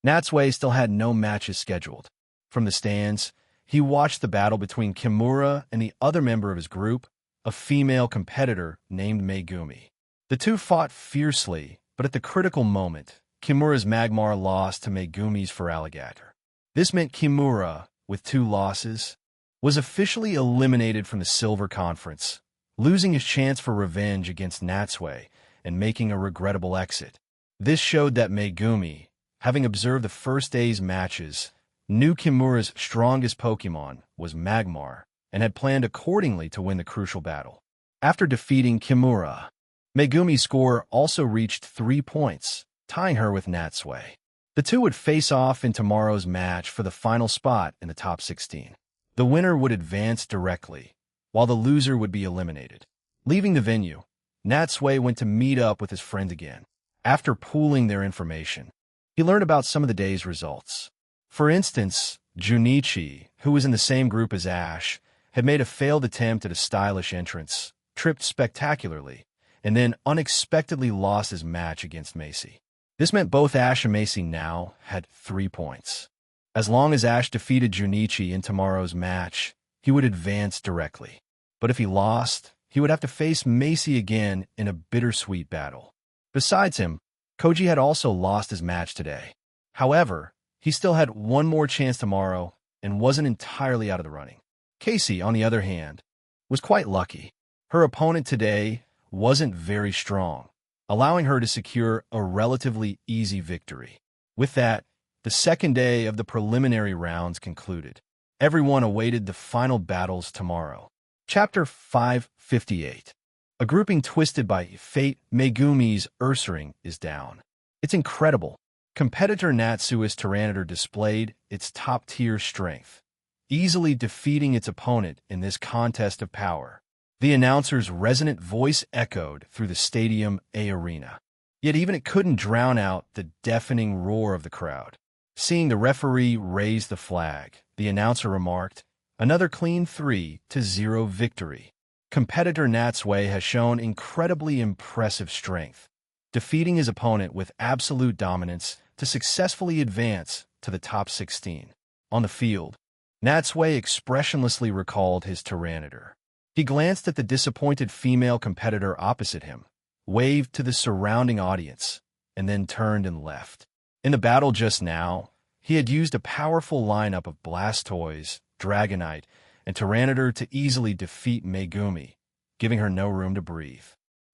Natsui still had no matches scheduled. From the stands, he watched the battle between Kimura and the other member of his group, a female competitor named Megumi. The two fought fiercely, but at the critical moment, Kimura's Magmar lost to Megumi's Feraligatr. This meant Kimura, with 2 losses, was officially eliminated from the Silver Conference, losing his chance for revenge against Natsui and making a regrettable exit. This showed that Megumi, having observed the first day's matches, knew Kimura's strongest Pokémon was Magmar and had planned accordingly to win the crucial battle. After defeating Kimura, Megumi's score also reached 3 points, tying her with Natsui. The two would face off in tomorrow's match for the final spot in the top 16. The winner would advance directly, while the loser would be eliminated. Leaving the venue, Natsui went to meet up with his friend again. After pooling their information, he learned about some of the day's results. For instance, Junichi, who was in the same group as Ash, had made a failed attempt at a stylish entrance, tripped spectacularly, and then unexpectedly lost his match against Macy. This meant both Ash and Macy now had 3 points. As long as Ash defeated Junichi in tomorrow's match, he would advance directly. But if he lost, he would have to face Macy again in a bittersweet battle. Besides him, Koji had also lost his match today. However, he still had one more chance tomorrow and wasn't entirely out of the running. Casey, on the other hand, was quite lucky. Her opponent today wasn't very strong, allowing her to secure a relatively easy victory. With that, the second day of the preliminary rounds concluded. Everyone awaited the final battles tomorrow. Chapter 558. A grouping twisted by fate, Megumi's Ursaring is down. It's incredible. Competitor Natsui's Tyranitar displayed its top-tier strength, easily defeating its opponent in this contest of power. The announcer's resonant voice echoed through the Stadium A arena. Yet even it couldn't drown out the deafening roar of the crowd. Seeing the referee raise the flag, the announcer remarked, "Another clean 3-0 victory. Competitor Natsui has shown incredibly impressive strength, defeating his opponent with absolute dominance to successfully advance to the top 16. On the field, Natsui expressionlessly recalled his Tyranitar. He glanced at the disappointed female competitor opposite him, waved to the surrounding audience, and then turned and left. In the battle just now, he had used a powerful lineup of Blastoise, Dragonite, and Tyranitar to easily defeat Megumi, giving her no room to breathe.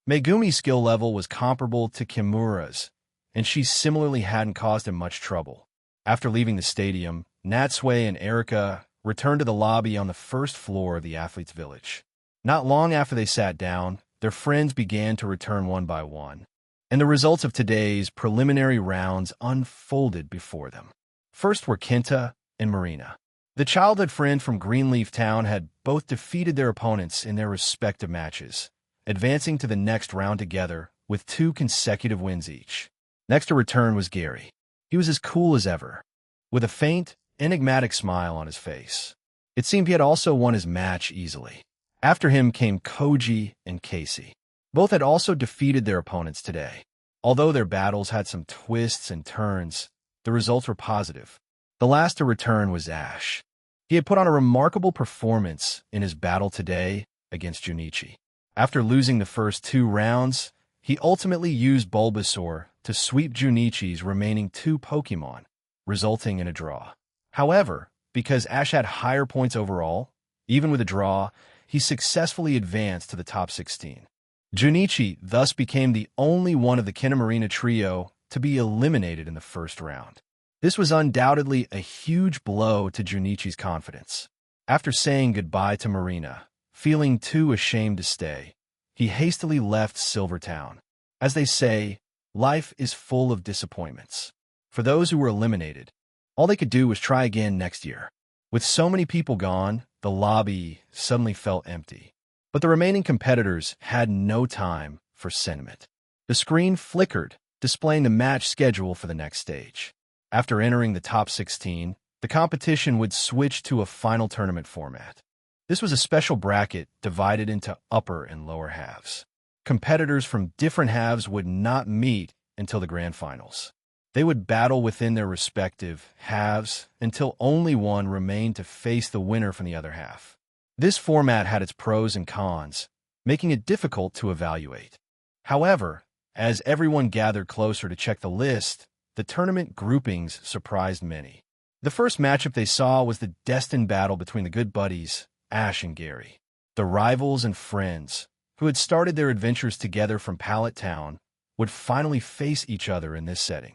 Megumi's skill level was comparable to Kimura's, and she similarly hadn't caused him much trouble. After leaving the stadium, Natsui and Erika returned to the lobby on the first floor of the athletes' village. Not long after they sat down, their friends began to return one by one, and the results of today's preliminary rounds unfolded before them. First were Kenta and Marina. The childhood friend from Greenleaf Town had both defeated their opponents in their respective matches, advancing to the next round together with 2 consecutive wins each. Next to return was Gary. He was as cool as ever, with a faint, enigmatic smile on his face. It seemed he had also won his match easily. After him came Koji and Casey. Both had also defeated their opponents today. Although their battles had some twists and turns, the results were positive. The last to return was Ash. He had put on a remarkable performance in his battle today against Junichi. After losing the first 2 rounds, he ultimately used Bulbasaur to sweep Junichi's remaining 2 Pokémon, resulting in a draw. However, because Ash had higher points overall, even with a draw, he successfully advanced to the top 16. Junichi thus became the only one of the Kinemarina trio to be eliminated in the first round. This was undoubtedly a huge blow to Junichi's confidence. After saying goodbye to Marina, feeling too ashamed to stay, he hastily left Silvertown. As they say, life is full of disappointments. For those who were eliminated, all they could do was try again next year. With so many people gone, the lobby suddenly felt empty. But the remaining competitors had no time for sentiment. The screen flickered, displaying the match schedule for the next stage. After entering the top 16, the competition would switch to a final tournament format. This was a special bracket divided into upper and lower halves. Competitors from different halves would not meet until the grand finals. They would battle within their respective halves until only one remained to face the winner from the other half. This format had its pros and cons, making it difficult to evaluate. However, as everyone gathered closer to check the list, the tournament groupings surprised many. The first matchup they saw was the destined battle between the good buddies, Ash and Gary. The rivals and friends, who had started their adventures together from Pallet Town, would finally face each other in this setting.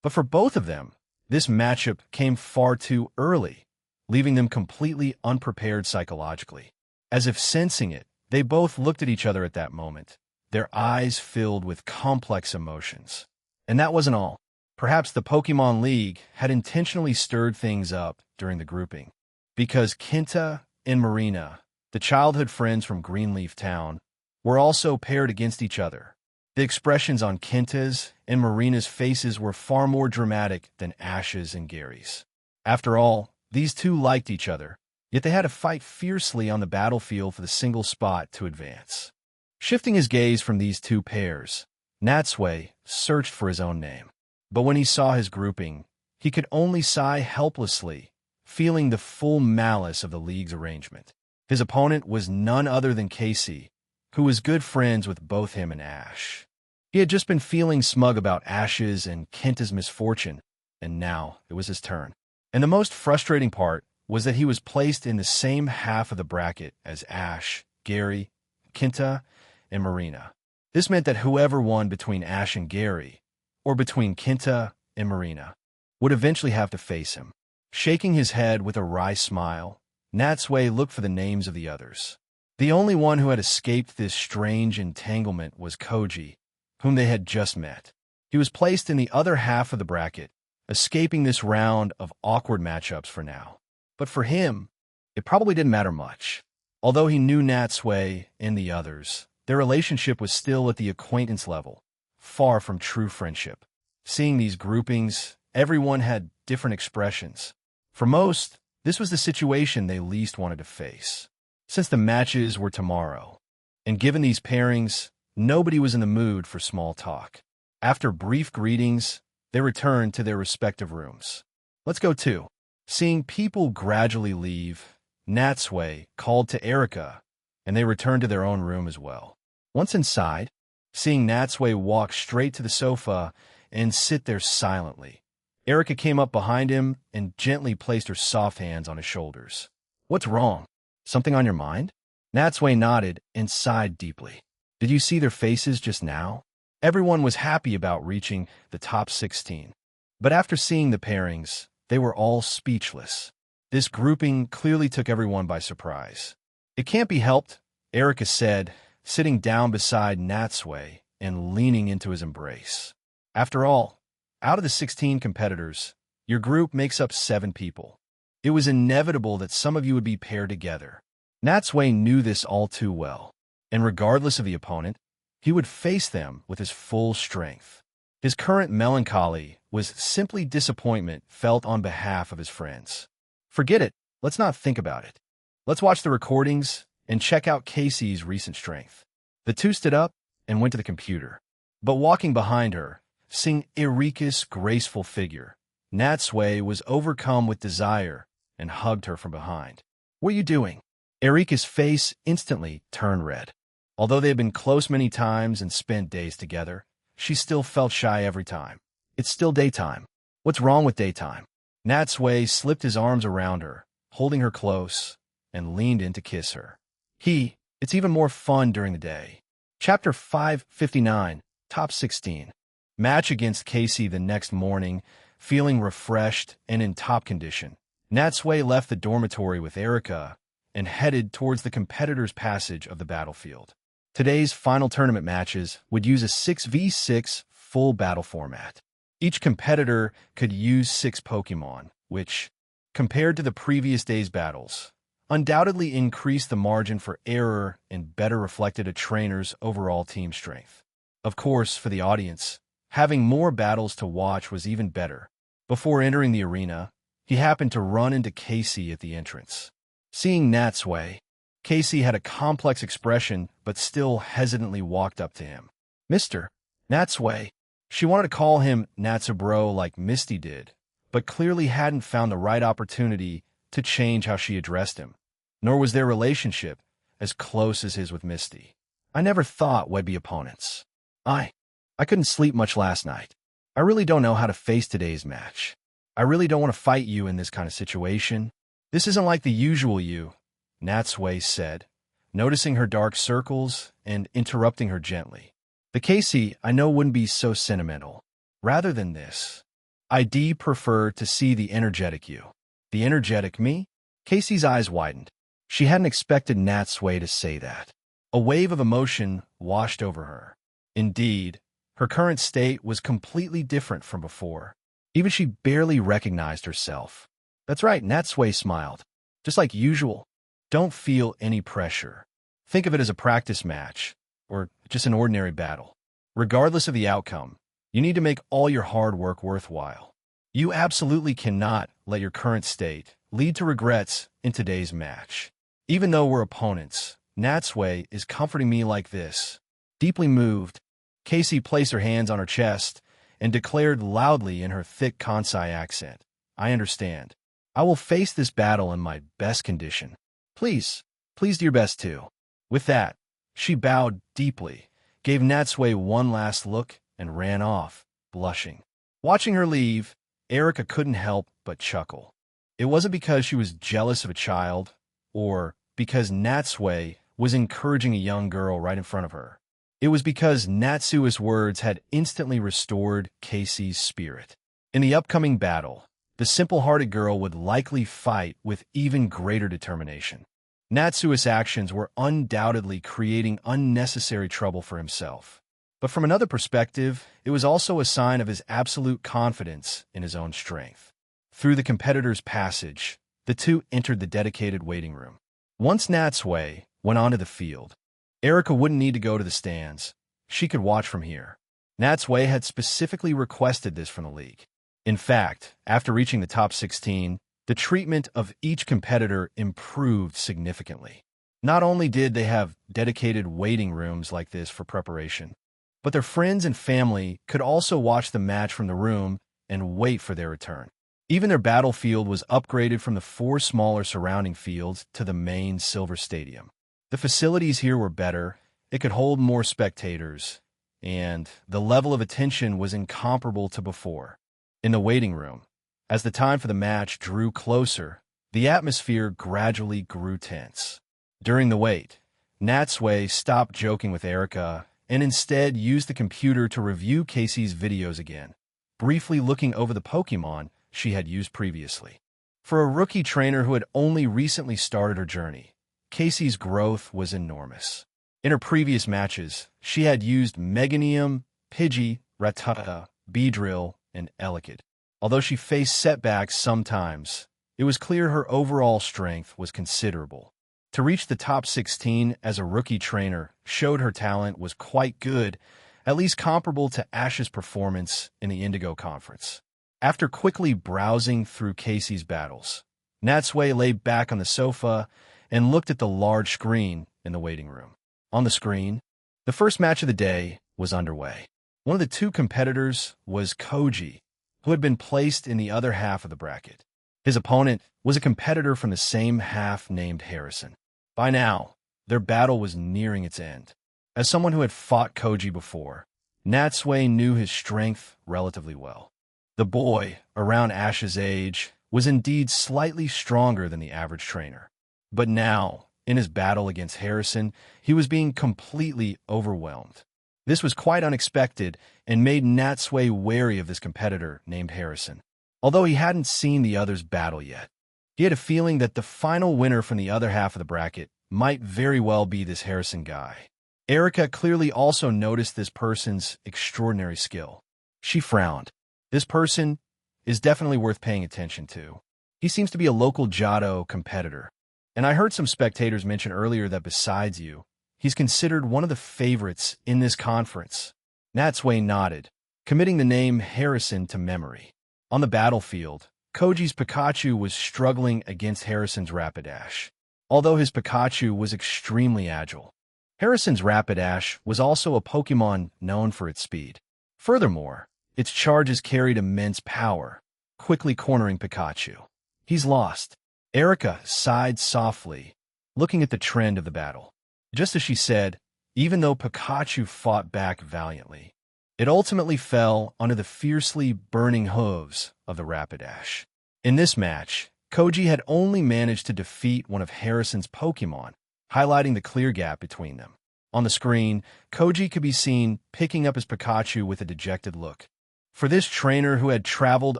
But for both of them, this matchup came far too early, leaving them completely unprepared psychologically. As if sensing it, they both looked at each other at that moment, their eyes filled with complex emotions. And that wasn't all. Perhaps the Pokemon League had intentionally stirred things up during the grouping, because Kenta and Marina, the childhood friends from Greenleaf Town, were also paired against each other. The expressions on Kenta's and Marina's faces were far more dramatic than Ash's and Gary's. After all, these two liked each other, yet they had to fight fiercely on the battlefield for the single spot to advance. Shifting his gaze from these two pairs, Natsui searched for his own name. But when he saw his grouping, he could only sigh helplessly, feeling the full malice of the league's arrangement. His opponent was none other than Casey, who was good friends with both him and Ash. He had just been feeling smug about Ash's and Kenta's misfortune, and now it was his turn. And the most frustrating part was that he was placed in the same half of the bracket as Ash, Gary, Kenta, and Marina. This meant that whoever won between Ash and Gary, or between Kenta and Marina, would eventually have to face him. Shaking his head with a wry smile, Natsui looked for the names of the others. The only one who had escaped this strange entanglement was Koji, whom they had just met. He was placed in the other half of the bracket, escaping this round of awkward matchups for now. But for him, it probably didn't matter much. Although he knew Natsui and the others, their relationship was still at the acquaintance level, far from true friendship. Seeing these groupings, everyone had different expressions. For most, this was the situation they least wanted to face. Since the matches were tomorrow, and given these pairings, nobody was in the mood for small talk. After brief greetings, they returned to their respective rooms. Let's go too. Seeing people gradually leave, Natsui called to Erika and they returned to their own room as well. Once inside, seeing Natsui walk straight to the sofa and sit there silently, Erica came up behind him and gently placed her soft hands on his shoulders. "What's wrong? Something on your mind?" Natsui nodded and sighed deeply. "Did you see their faces just now?" Everyone was happy about reaching the top 16. But after seeing the pairings, they were all speechless. This grouping clearly took everyone by surprise. "It can't be helped," Erica said, sitting down beside Natsui and leaning into his embrace. "After all, out of the 16 competitors, your group makes up 7 people. It was inevitable that some of you would be paired together." Natsui knew this all too well, and regardless of the opponent, he would face them with his full strength. His current melancholy was simply disappointment felt on behalf of his friends. "Forget it. Let's not think about it. Let's watch the recordings and check out Casey's recent strength." The two stood up and went to the computer. But walking behind her, seeing Erika's graceful figure, Natsui was overcome with desire and hugged her from behind. "What are you doing?" Erika's face instantly turned red. Although they had been close many times and spent days together, she still felt shy every time. "It's still daytime. What's wrong with daytime?" Natsui slipped his arms around her, holding her close, and leaned in to kiss her. "It's even more fun during the day." Chapter 559, Top 16. Match against Casey the next morning, feeling refreshed and in top condition. Natsui left the dormitory with Erika and headed towards the competitors' passage of the battlefield. Today's final tournament matches would use a 6v6 full battle format. Each competitor could use 6 Pokemon, which, compared to the previous day's battles, undoubtedly increased the margin for error and better reflected a trainer's overall team strength. Of course, for the audience, having more battles to watch was even better. Before entering the arena, he happened to run into Casey at the entrance. Seeing Natsui, Casey had a complex expression but still hesitantly walked up to him. "Mr. Natsui." She wanted to call him Natsubro like Misty did, but clearly hadn't found the right opportunity to change how she addressed him. Nor was their relationship as close as his with Misty. "I never thought we'd be opponents. I couldn't sleep much last night. I really don't know how to face today's match. I really don't want to fight you in this kind of situation. This isn't like the usual you," Natsui said, noticing her dark circles and interrupting her gently. "The Casey I know wouldn't be so sentimental. Rather than this, I'd prefer to see the energetic you." "The energetic me?" Casey's eyes widened. She hadn't expected Natsui to say that. A wave of emotion washed over her. Indeed, her current state was completely different from before. Even she barely recognized herself. "That's right," Natsui smiled. "Just like usual. Don't feel any pressure. Think of it as a practice match, or just an ordinary battle. Regardless of the outcome, you need to make all your hard work worthwhile. You absolutely cannot let your current state lead to regrets in today's match. Even though we're opponents, Natsui is comforting me like this." Deeply moved, Casey placed her hands on her chest and declared loudly in her thick Kansai accent, "I understand. I will face this battle in my best condition. Please do your best too." With that, she bowed deeply, gave Natsui one last look, and ran off, blushing. Watching her leave, Erika couldn't help but chuckle. It wasn't because she was jealous of a child, or because Natsui was encouraging a young girl right in front of her. It was because Natsui's words had instantly restored Casey's spirit. In the upcoming battle, the simple-hearted girl would likely fight with even greater determination. Natsui's actions were undoubtedly creating unnecessary trouble for himself. But from another perspective, it was also a sign of his absolute confidence in his own strength. Through the competitor's passage, the two entered the dedicated waiting room. Once Natsui went onto the field, Erika wouldn't need to go to the stands. She could watch from here. Natsui had specifically requested this from the league. In fact, after reaching the top 16, the treatment of each competitor improved significantly. Not only did they have dedicated waiting rooms like this for preparation, but their friends and family could also watch the match from the room and wait for their return. Even their battlefield was upgraded from the 4 smaller surrounding fields to the main silver stadium. The facilities here were better, it could hold more spectators, and the level of attention was incomparable to before. In the waiting room, as the time for the match drew closer, the atmosphere gradually grew tense. During the wait, Natsui stopped joking with Erica and instead used the computer to review Casey's videos again, briefly looking over the Pokemon she had used previously. For a rookie trainer who had only recently started her journey, Casey's growth was enormous. In her previous matches, she had used Meganium, Pidgey, Rattata, Beedrill, and Elekid. Although she faced setbacks sometimes, it was clear her overall strength was considerable. To reach the top 16 as a rookie trainer showed her talent was quite good, at least comparable to Ash's performance in the Indigo Conference. After quickly browsing through Casey's battles, Natsui lay back on the sofa and looked at the large screen in the waiting room. On the screen, the first match of the day was underway. One of the two competitors was Koji, who had been placed in the other half of the bracket. His opponent was a competitor from the same half named Harrison. By now, their battle was nearing its end. As someone who had fought Koji before, Natsui knew his strength relatively well. The boy, around Ash's age, was indeed slightly stronger than the average trainer. But now, in his battle against Harrison, he was being completely overwhelmed. This was quite unexpected and made Natsui wary of this competitor named Harrison. Although he hadn't seen the others battle yet, he had a feeling that the final winner from the other half of the bracket might very well be this Harrison guy. Erica clearly also noticed this person's extraordinary skill. She frowned. This person is definitely worth paying attention to. He seems to be a local Johto competitor. And I heard some spectators mention earlier that besides you, he's considered one of the favorites in this conference. Natsui nodded, committing the name Harrison to memory. On the battlefield, Koji's Pikachu was struggling against Harrison's Rapidash. Although his Pikachu was extremely agile, Harrison's Rapidash was also a Pokemon known for its speed. Furthermore, its charges carried immense power, quickly cornering Pikachu. He's lost. Erica sighed softly, looking at the trend of the battle. Just as she said, even though Pikachu fought back valiantly, it ultimately fell under the fiercely burning hooves of the Rapidash. In this match, Koji had only managed to defeat one of Harrison's Pokemon, highlighting the clear gap between them. On the screen, Koji could be seen picking up his Pikachu with a dejected look. For this trainer who had traveled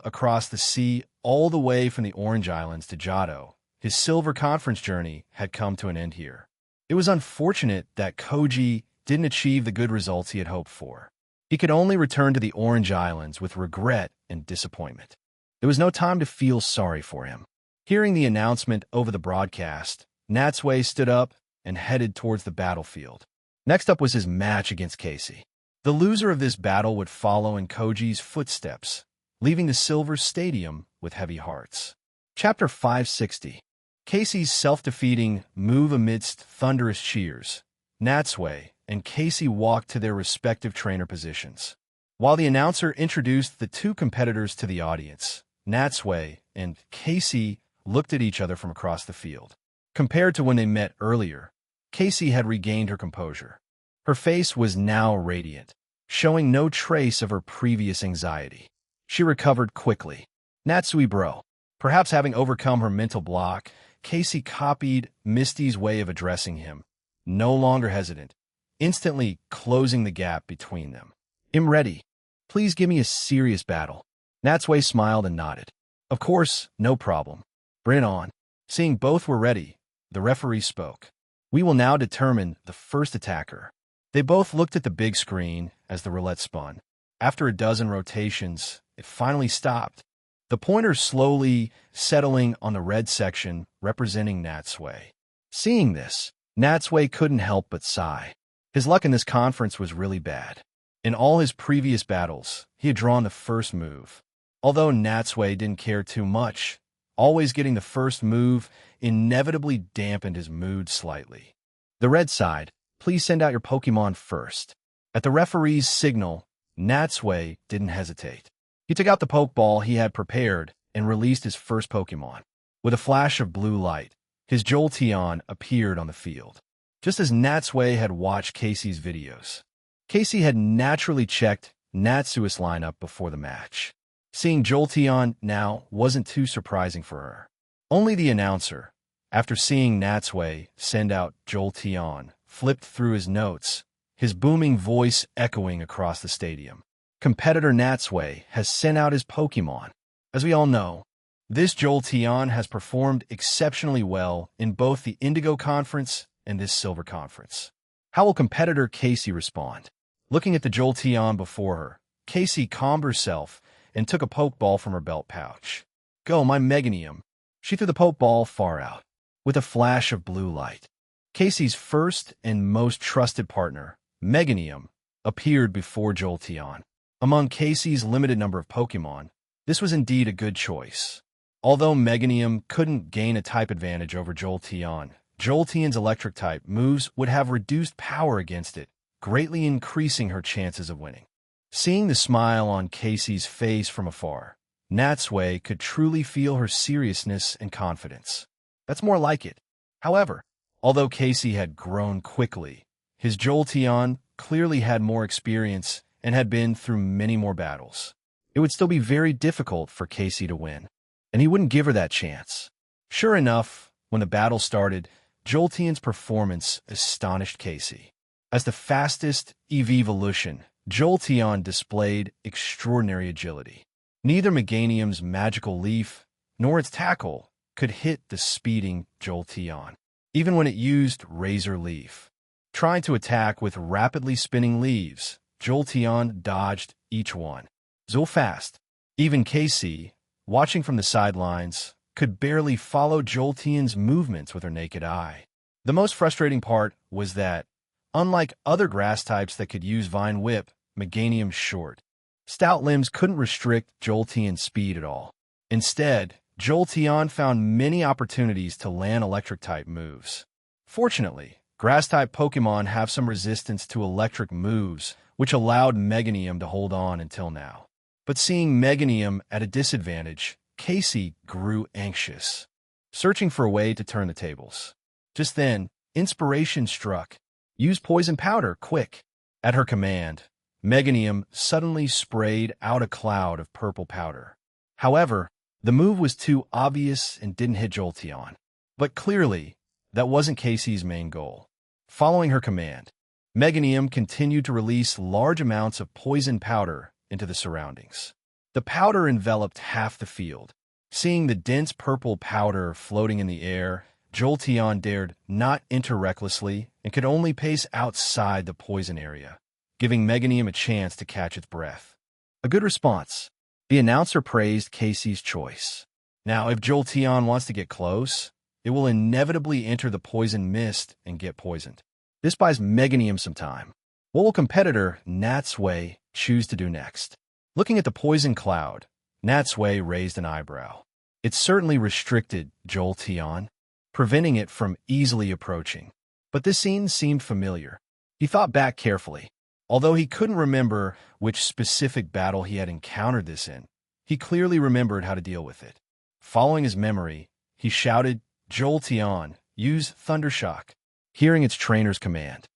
across the sea all the way from the Orange Islands to Johto, his Silver Conference journey had come to an end here. It was unfortunate that Koji didn't achieve the good results he had hoped for. He could only return to the Orange Islands with regret and disappointment. There was no time to feel sorry for him. Hearing the announcement over the broadcast, Natsui stood up and headed towards the battlefield. Next up was his match against Casey. The loser of this battle would follow in Koji's footsteps, leaving the Silver Stadium with heavy hearts. Chapter 560. Casey's self-defeating move amidst thunderous cheers. Natsui and Casey walked to their respective trainer positions. While the announcer introduced the two competitors to the audience, Natsui and Casey looked at each other from across the field. Compared to when they met earlier, Casey had regained her composure. Her face was now radiant, showing no trace of her previous anxiety. She recovered quickly. Natsui bro. Perhaps having overcome her mental block, Casey copied Misty's way of addressing him, no longer hesitant, instantly closing the gap between them. I'm ready. Please give me a serious battle. Natsui smiled and nodded. Of course, no problem. Bring it on. Seeing both were ready, the referee spoke. We will now determine the first attacker. They both looked at the big screen as the roulette spun. After a dozen rotations, it finally stopped, the pointer slowly settling on the red section representing Natsui. Seeing this, Natsui couldn't help but sigh. His luck in this conference was really bad. In all his previous battles, he had drawn the first move. Although Natsui didn't care too much, always getting the first move inevitably dampened his mood slightly. The red side, please send out your Pokemon first. At the referee's signal, Natsui didn't hesitate. He took out the Pokeball he had prepared and released his first Pokemon. With a flash of blue light, his Jolteon appeared on the field. just as Natsui had watched Casey's videos. Casey had naturally checked Natsui's lineup before the match. Seeing Jolteon now wasn't too surprising for her. Only the announcer, after seeing Natsui send out Jolteon, flipped through his notes, his booming voice echoing across the stadium. Competitor Natsui has sent out his Pokemon. As we all know, this Jolteon has performed exceptionally well in both the Indigo Conference and this Silver Conference. How will competitor Casey respond? Looking at the Jolteon before her, Casey calmed herself and took a Pokeball from her belt pouch. Go, my Meganium. She threw the Pokeball far out, with a flash of blue light. Casey's first and most trusted partner, Meganium, appeared before Jolteon. Among Casey's limited number of Pokemon, this was indeed a good choice. Although Meganium couldn't gain a type advantage over Jolteon, Jolteon's electric-type moves would have reduced power against it, greatly increasing her chances of winning. Seeing the smile on Casey's face from afar, Natsui could truly feel her seriousness and confidence. That's more like it. However, although Casey had grown quickly, his Jolteon clearly had more experience and had been through many more battles. It would still be very difficult for Casey to win, and he wouldn't give her that chance. Sure enough, when the battle started, Jolteon's performance astonished Casey. As the fastest evolution, Jolteon displayed extraordinary agility. Neither Meganium's magical leaf nor its tackle could hit the speeding Jolteon, even when it used Razor Leaf. Trying to attack with rapidly spinning leaves, Jolteon dodged each one. So fast, even Casey, watching from the sidelines, could barely follow Jolteon's movements with her naked eye. The most frustrating part was that, unlike other grass types that could use Vine Whip, Meganium's short, stout limbs couldn't restrict Jolteon's speed at all. Instead, Jolteon found many opportunities to land electric-type moves. Fortunately, grass-type Pokemon have some resistance to electric moves, which allowed Meganium to hold on until now. But seeing Meganium at a disadvantage, Casey grew anxious, searching for a way to turn the tables. Just then, inspiration struck. Use Poison Powder, quick! At her command, Meganium suddenly sprayed out a cloud of purple powder. However, the move was too obvious and didn't hit Jolteon. But clearly, that wasn't Casey's main goal. Following her command, Meganium continued to release large amounts of poison powder into the surroundings. The powder enveloped half the field. Seeing the dense purple powder floating in the air, Jolteon dared not enter recklessly and could only pace outside the poison area, giving Meganium a chance to catch its breath. A good response. The announcer praised Casey's choice. Now, if Jolteon wants to get close, it will inevitably enter the poison mist and get poisoned. This buys Meganium some time. What will competitor Natsui choose to do next? Looking at the poison cloud, Natsui raised an eyebrow. It certainly restricted Jolteon, preventing it from easily approaching. But this scene seemed familiar. He thought back carefully. Although he couldn't remember which specific battle he had encountered this in, he clearly remembered how to deal with it. Following his memory, he shouted, Jolteon, use Thundershock. Hearing its trainer's command,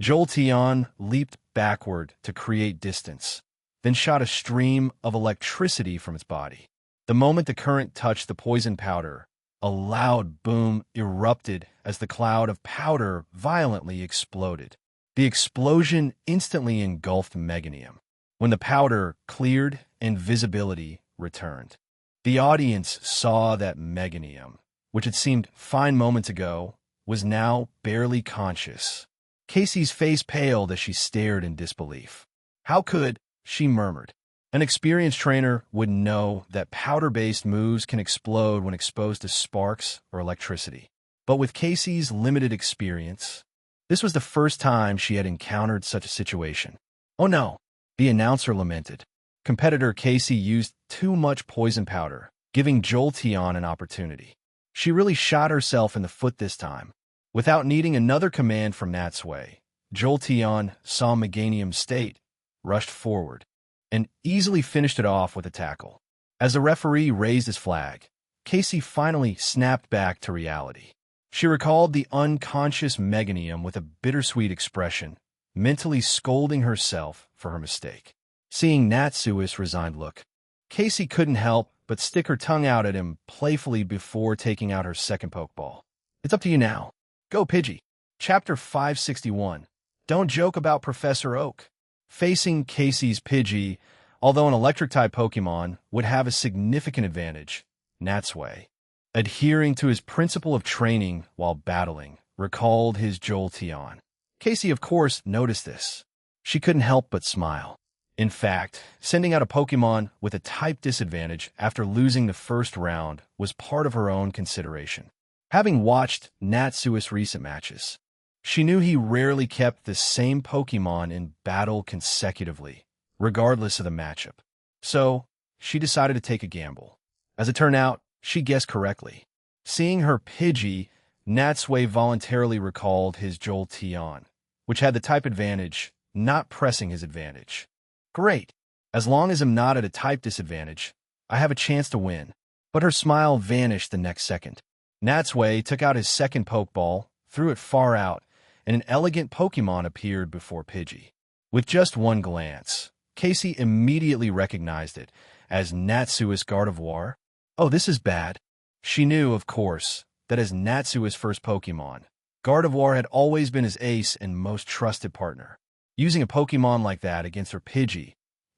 Jolteon leaped backward to create distance, then shot a stream of electricity from its body. The moment the current touched the poison powder, a loud boom erupted as the cloud of powder violently exploded. The explosion instantly engulfed Meganium. When the powder cleared and visibility returned, the audience saw that Meganium, which had seemed fine moments ago, was now barely conscious. Casey's face paled as she stared in disbelief. How could, she murmured. An experienced trainer would know that powder-based moves can explode when exposed to sparks or electricity. But with Casey's limited experience, this was the first time she had encountered such a situation. Oh no, the announcer lamented. Competitor Casey used too much poison powder, giving Jolteon an opportunity. She really shot herself in the foot this time. Without needing another command from Natsui, Jolteon saw Meganium's state, rushed forward, and easily finished it off with a tackle. As the referee raised his flag, Casey finally snapped back to reality. She recalled the unconscious Meganium with a bittersweet expression, mentally scolding herself for her mistake. Seeing Natsui's resigned look, Casey couldn't help but stick her tongue out at him playfully before taking out her second pokeball. It's up to you now. Go, Pidgey. Chapter 561. Don't joke about Professor Oak. Facing Casey's Pidgey, although an electric-type Pokemon would have a significant advantage, Natsui, adhering to his principle of training while battling, recalled his Jolteon. Casey, of course, noticed this. She couldn't help but smile. In fact, sending out a Pokemon with a type disadvantage after losing the first round was part of her own consideration. Having watched Natsui's recent matches, she knew he rarely kept the same Pokemon in battle consecutively, regardless of the matchup. So, she decided to take a gamble. As it turned out, she guessed correctly. Seeing her Pidgey, Natsui voluntarily recalled his Jolteon, which had the type advantage, not pressing his advantage. Great. As long as I'm not at a type disadvantage, I have a chance to win. But her smile vanished the next second. Natsui took out his second Pokeball, threw it far out, and an elegant Pokemon appeared before Pidgey. With just one glance, Casey immediately recognized it as Natsui's Gardevoir. Oh, this is bad. She knew, of course, that as Natsui's first Pokemon, Gardevoir had always been his ace and most trusted partner. Using a Pokemon like that against her Pidgey,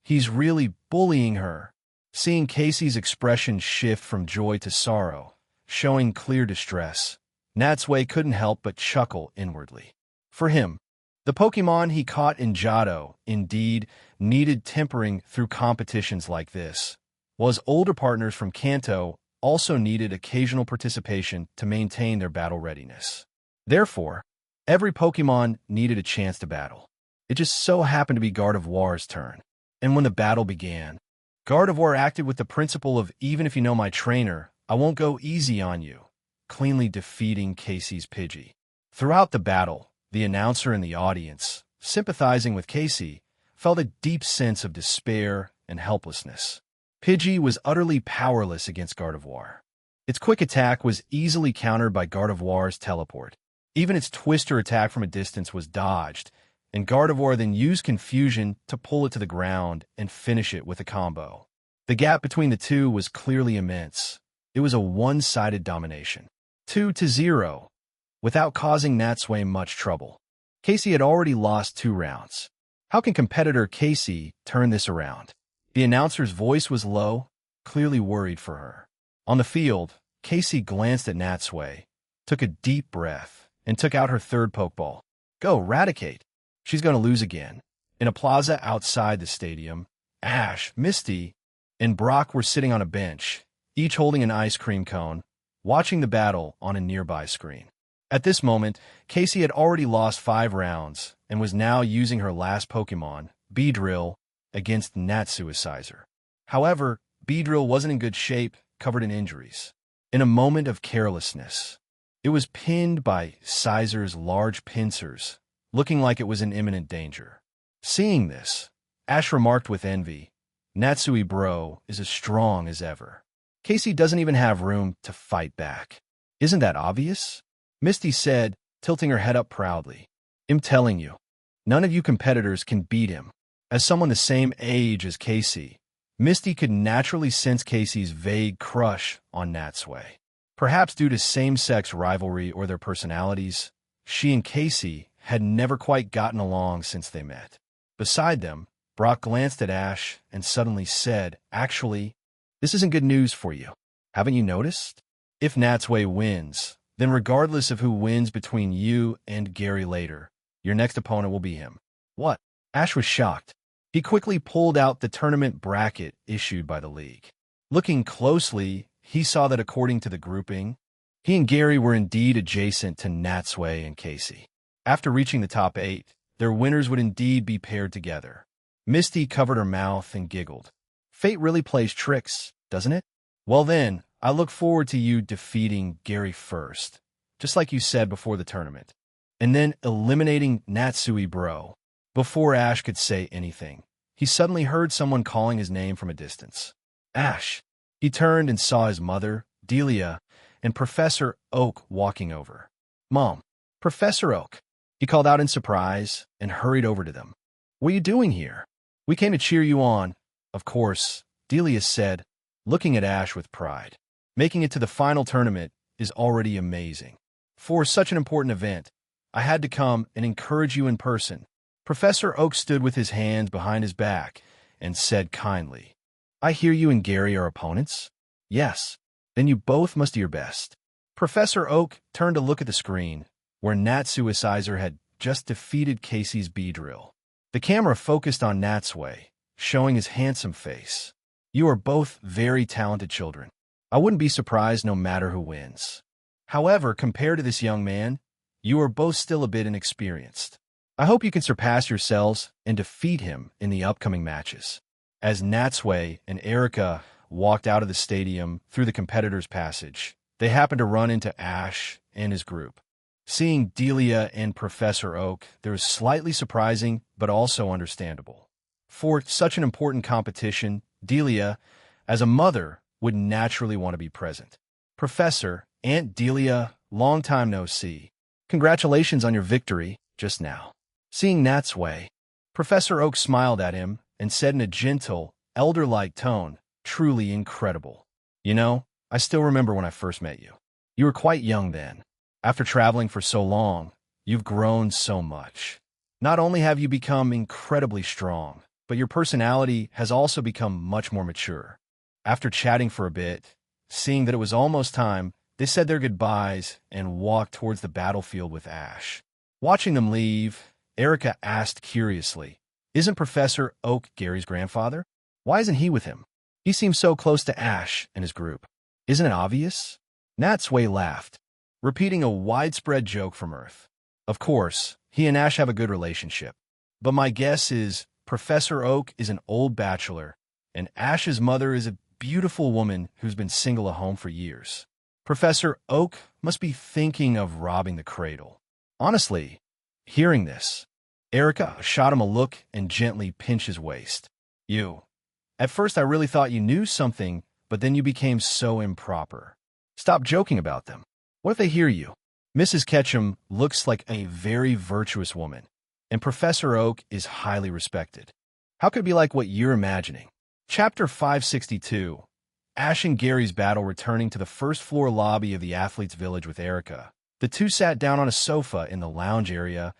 he's really bullying her. Seeing Casey's expression shift from joy to sorrow, showing clear distress, Natsui couldn't help but chuckle inwardly. For him, the Pokemon he caught in Johto indeed needed tempering through competitions like this, while his older partners from Kanto also needed occasional participation to maintain their battle readiness. Therefore, every Pokemon needed a chance to battle. It just so happened to be Gardevoir's turn. And when the battle began, Gardevoir acted with the principle of even if you know my trainer, I won't go easy on you, cleanly defeating Casey's Pidgey. Throughout the battle, the announcer and the audience, sympathizing with Casey, felt a deep sense of despair and helplessness. Pidgey was utterly powerless against Gardevoir. Its quick attack was easily countered by Gardevoir's teleport. Even its twister attack from a distance was dodged, and Gardevoir then used confusion to pull it to the ground and finish it with a combo. The gap between the two was clearly immense. It was a one-sided domination. 2-0, without causing Natsui much trouble. Casey had already lost 2 rounds. How can competitor Casey turn this around? The announcer's voice was low, clearly worried for her. On the field, Casey glanced at Natsui, took a deep breath, and took out her third Pokeball. Go, Raticate! She's going to lose again. In a plaza outside the stadium, Ash, Misty, and Brock were sitting on a bench, each holding an ice cream cone, watching the battle on a nearby screen. At this moment, Casey had already lost 5 rounds and was now using her last Pokemon, Beedrill, against Natsui's Sizer. However, Beedrill wasn't in good shape, covered in injuries. In a moment of carelessness, it was pinned by Sizer's large pincers, looking like it was in imminent danger. Seeing this, Ash remarked with envy, Natsui bro is as strong as ever. Casey doesn't even have room to fight back. Isn't that obvious? Misty said, tilting her head up proudly. I'm telling you, none of you competitors can beat him. As someone the same age as Casey, Misty could naturally sense Casey's vague crush on Natsui. Perhaps due to same-sex rivalry or their personalities, she and Casey had never quite gotten along since they met. Beside them, Brock glanced at Ash and suddenly said, actually, this isn't good news for you. Haven't you noticed? If Natsui wins, then regardless of who wins between you and Gary later, your next opponent will be him. What? Ash was shocked. He quickly pulled out the tournament bracket issued by the league. Looking closely, he saw that according to the grouping, he and Gary were indeed adjacent to Natsui and Casey. After reaching the top 8, their winners would indeed be paired together. Misty covered her mouth and giggled. Fate really plays tricks, doesn't it? Well then, I look forward to you defeating Gary first, just like you said before the tournament, and then eliminating Natsui bro. Before Ash could say anything, he suddenly heard someone calling his name from a distance. Ash! He turned and saw his mother, Delia, and Professor Oak walking over. "Mom, Professor Oak," he called out in surprise and hurried over to them. "What are you doing here?" "We came to cheer you on, of course," Delia said, looking at Ash with pride. "Making it to the final tournament is already amazing. For such an important event, I had to come and encourage you in person." Professor Oak stood with his hands behind his back and said kindly, "I hear you and Gary are opponents?" "Yes." "Then you both must do your best." Professor Oak turned to look at the screen, where Natsui had just defeated Casey's B-drill. The camera focused on Natsui, showing his handsome face. "You are both very talented children. I wouldn't be surprised no matter who wins. However, compared to this young man, you are both still a bit inexperienced. I hope you can surpass yourselves and defeat him in the upcoming matches." As Natsui and Erica walked out of the stadium through the competitors' passage, they happened to run into Ash and his group. Seeing Delia and Professor Oak, there was slightly surprising but also understandable. For such an important competition, Delia, as a mother, would naturally want to be present. "Professor, Aunt Delia, long time no see. Congratulations on your victory just now." Seeing Natsui, Professor Oak smiled at him and said in a gentle, elder-like tone, "Truly incredible. You know, I still remember when I first met you. You were quite young then. After traveling for so long, you've grown so much. Not only have you become incredibly strong, but your personality has also become much more mature." After chatting for a bit, seeing that it was almost time, they said their goodbyes and walked towards the battlefield with Ash. Watching them leave, Erica asked curiously, "Isn't Professor Oak Gary's grandfather? Why isn't he with him? He seems so close to Ash and his group. Isn't it obvious?" Natsui laughed, repeating a widespread joke from Earth. "Of course, he and Ash have a good relationship. But my guess is Professor Oak is an old bachelor, and Ash's mother is a beautiful woman who's been single at home for years. Professor Oak must be thinking of robbing the cradle." Honestly, hearing this, Erica shot him a look and gently pinched his waist. At first I really thought you knew something, but then you became so improper. Stop joking about them. What if they hear you?" Mrs. Ketchum looks like a very virtuous woman, and Professor Oak is highly respected. How could it be like what you're imagining? Chapter 562, Ash and Gary's battle. Returning to the first-floor lobby of the Athletes' Village with Erica, the two sat down on a sofa in the lounge area,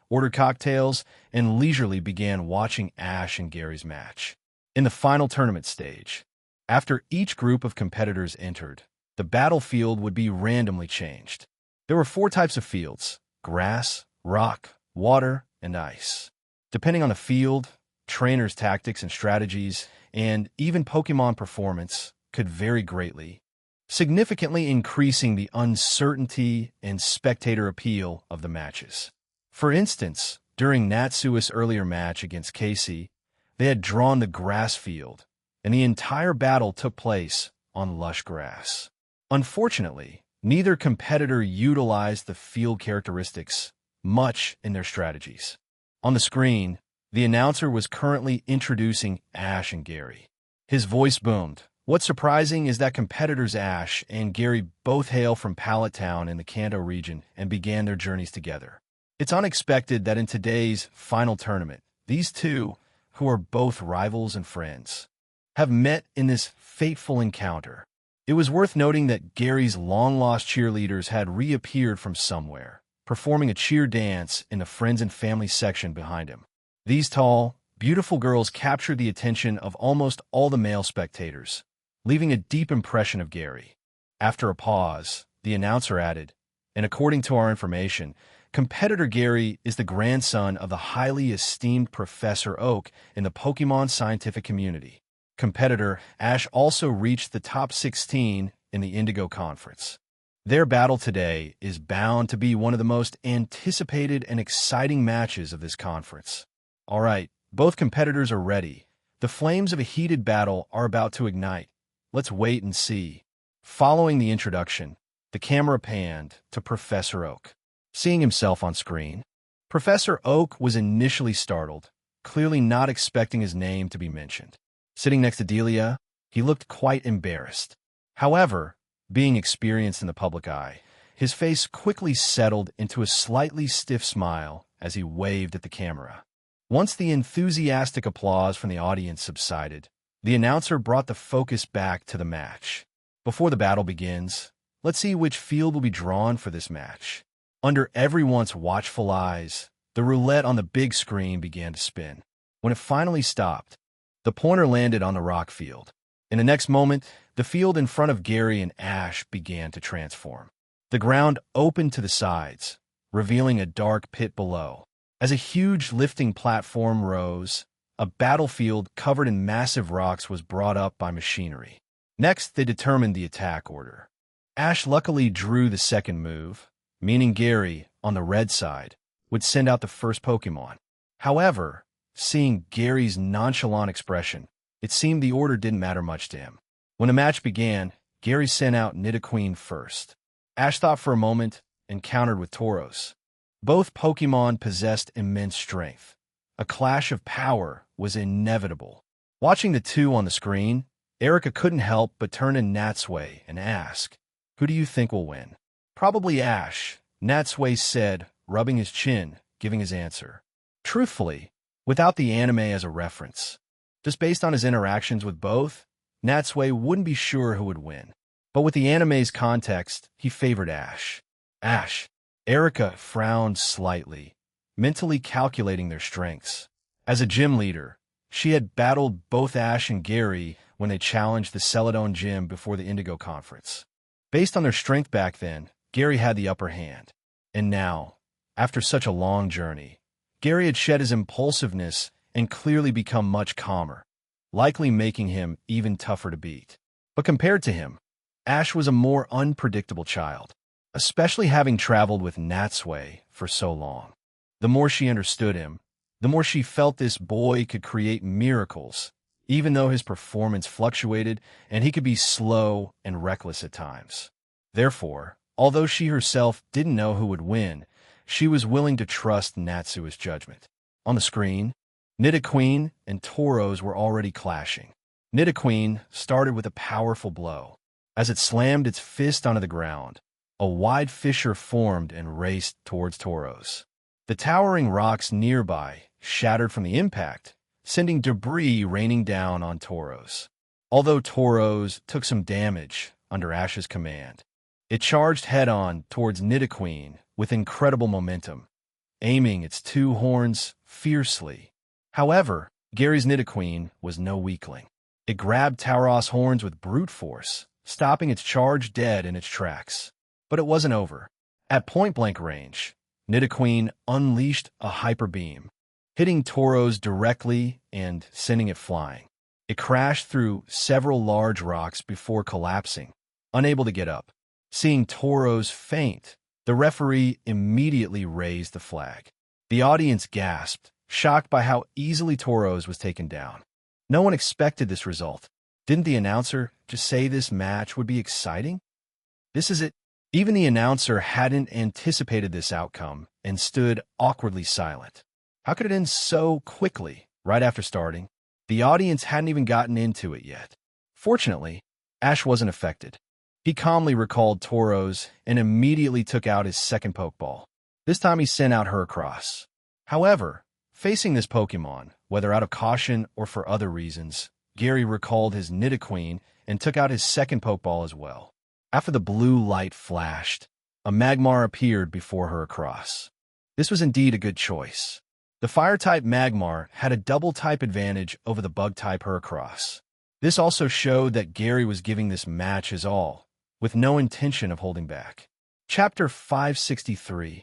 ordered cocktails, and leisurely began watching Ash and Gary's match. In the final tournament stage, after each group of competitors entered, the battlefield would be randomly changed. There were 4 types of fields: grass, rock, water, and ice. Depending on the field, trainers' tactics and strategies, and even Pokemon performance could vary greatly, significantly increasing the uncertainty and spectator appeal of the matches. For instance, during Natsui's earlier match against Casey, they had drawn the grass field, and the entire battle took place on lush grass. Unfortunately, neither competitor utilized the field characteristics much in their strategies. On the screen, the announcer was currently introducing Ash and Gary. His voice boomed. What's surprising is that competitors Ash and Gary both hail from Pallet Town in the Kanto region and began their journeys together. It's unexpected that in today's final tournament, these two, who are both rivals and friends, have met in this fateful encounter. It was worth noting that Gary's long-lost cheerleaders had reappeared from somewhere, performing a cheer dance in the friends and family section behind him. These tall, beautiful girls captured the attention of almost all the male spectators, leaving a deep impression of Gary. After a pause, the announcer added, "And according to our information, competitor Gary is the grandson of the highly esteemed Professor Oak in the Pokemon scientific community. Competitor Ash also reached the top 16 in the Indigo Conference. Their battle today is bound to be one of the most anticipated and exciting matches of this conference. All right, both competitors are ready. The flames of a heated battle are about to ignite. Let's wait and see." Following the introduction, the camera panned to Professor Oak. Seeing himself on screen, Professor Oak was initially startled, clearly not expecting his name to be mentioned. Sitting next to Delia, he looked quite embarrassed. However, Being experienced in the public eye, his face quickly settled into a slightly stiff smile as he waved at the camera. Once the enthusiastic applause from the audience subsided, the announcer brought the focus back to the match. Before the battle begins, let's see which field will be drawn for this match. Under everyone's watchful eyes, the roulette on the big screen began to spin. When it finally stopped, the pointer landed on the rock field. In the next moment, the field in front of Gary and Ash began to transform. The ground opened to the sides, revealing a dark pit below. As a huge lifting platform rose, a battlefield covered in massive rocks was brought up by machinery. Next, they determined the attack order. Ash luckily drew the second move, meaning Gary, on the red side, would send out the first Pokemon. However, seeing Gary's nonchalant expression, it seemed the order didn't matter much to him. When the match began, Gary sent out Nidoqueen first. Ash thought for a moment and countered with Tauros. Both Pokemon possessed immense strength. A clash of power was inevitable. Watching the two on the screen, Erica couldn't help but turn to Natsui and ask, "Who do you think will win?" "Probably Ash," Natsui said, rubbing his chin, giving his answer. Truthfully, without the anime as a reference, just based on his interactions with both, Natsui wouldn't be sure who would win. But with the anime's context, he favored Ash. Ash. Erica frowned slightly, mentally calculating their strengths. As a gym leader, she had battled both Ash and Gary when they challenged the Celadon gym before the Indigo Conference. Based on their strength back then, Gary had the upper hand. And now, after such a long journey, Gary had shed his impulsiveness and clearly become much calmer, likely making him even tougher to beat. But compared to him, Ash was a more unpredictable child, especially having traveled with Natsui for so long. The more she understood him, the more she felt this boy could create miracles, even though his performance fluctuated and he could be slow and reckless at times. Therefore, although she herself didn't know who would win, she was willing to trust Natsui's judgment. On the screen, Nidoqueen and Tauros were already clashing. Nidoqueen started with a powerful blow. As it slammed its fist onto the ground, a wide fissure formed and raced towards Tauros. The towering rocks nearby shattered from the impact, sending debris raining down on Tauros. Although Tauros took some damage under Ash's command, it charged head-on towards Nidoqueen with incredible momentum, aiming its two horns fiercely. However, Gary's Nidoqueen was no weakling. It grabbed Tauros' horns with brute force, stopping its charge dead in its tracks. But it wasn't over. At point-blank range, Nidoqueen unleashed a hyper beam, hitting Tauros directly and sending it flying. It crashed through several large rocks before collapsing, unable to get up. Seeing Tauros faint, the referee immediately raised the flag. The audience gasped, shocked by how easily Tauros was taken down. No one expected this result. Didn't the announcer just say this match would be exciting? This is it. Even the announcer hadn't anticipated this outcome and stood awkwardly silent. How could it end so quickly, right after starting? The audience hadn't even gotten into it yet. Fortunately, Ash wasn't affected. He calmly recalled Tauros and immediately took out his second Pokeball. This time he sent out Heracross. However, facing this Pokemon, whether out of caution or for other reasons, Gary recalled his Nidoqueen and took out his second Pokeball as well. After the blue light flashed, a Magmar appeared before Heracross. This was indeed a good choice. The Fire-type Magmar had a double-type advantage over the Bug-type Heracross. This also showed that Gary was giving this match his all, with no intention of holding back. Chapter 563.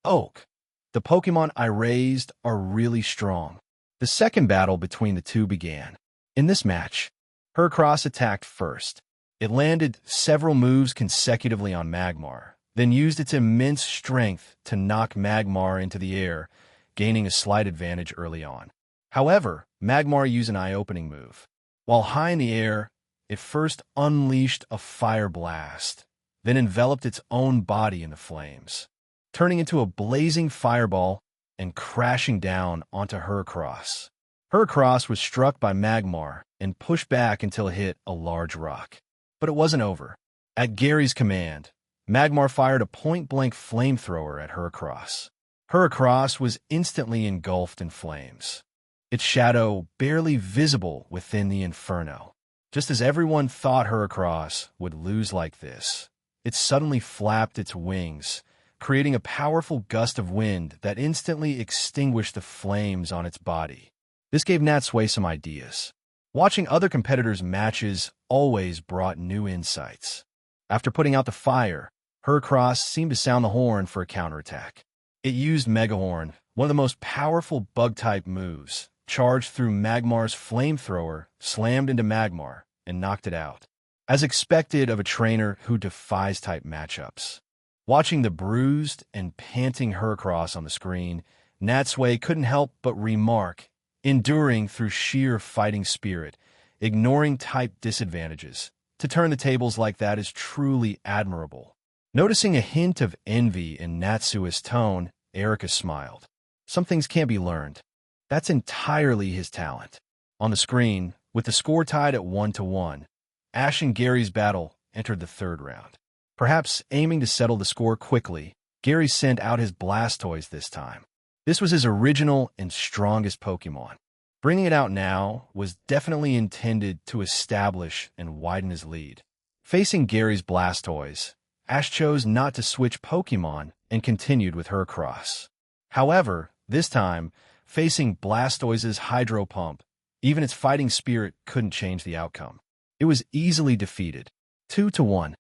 Oak. The Pokemon I raised are really strong. The second battle between the two began. In this match, Heracross attacked first. It landed several moves consecutively on Magmar, then used its immense strength to knock Magmar into the air, gaining a slight advantage early on. However, Magmar used an eye-opening move. While high in the air, it first unleashed a fire blast, then enveloped its own body in the flames, turning into a blazing fireball and crashing down onto Heracross. Heracross was struck by Magmar and pushed back until it hit a large rock. But it wasn't over. At Gary's command, Magmar fired a point-blank flamethrower at Heracross. Heracross was instantly engulfed in flames, its shadow barely visible within the inferno. Just as everyone thought Heracross would lose like this, it suddenly flapped its wings, creating a powerful gust of wind that instantly extinguished the flames on its body. This gave Natsui some ideas. Watching other competitors' matches always brought new insights. After putting out the fire, Heracross seemed to sound the horn for a counterattack. It used Megahorn, one of the most powerful bug-type moves, charged through Magmar's flamethrower, slammed into Magmar, and knocked it out. As expected of a trainer who defies type matchups. Watching the bruised and panting Heracross on the screen, Natsui couldn't help but remark, enduring through sheer fighting spirit, ignoring type disadvantages. To turn the tables like that is truly admirable. Noticing a hint of envy in Natsui's tone, Erika smiled. Some things can't be learned. That's entirely his talent. On the screen, with the score tied at 1-1, Ash and Gary's battle entered the third round. Perhaps aiming to settle the score quickly, Gary sent out his Blastoise this time. This was his original and strongest Pokemon. Bringing it out now was definitely intended to establish and widen his lead. Facing Gary's Blastoise, Ash chose not to switch Pokemon and continued with Heracross. However, this time, facing Blastoise's Hydro Pump, even its fighting spirit couldn't change the outcome. It was easily defeated, 2-1.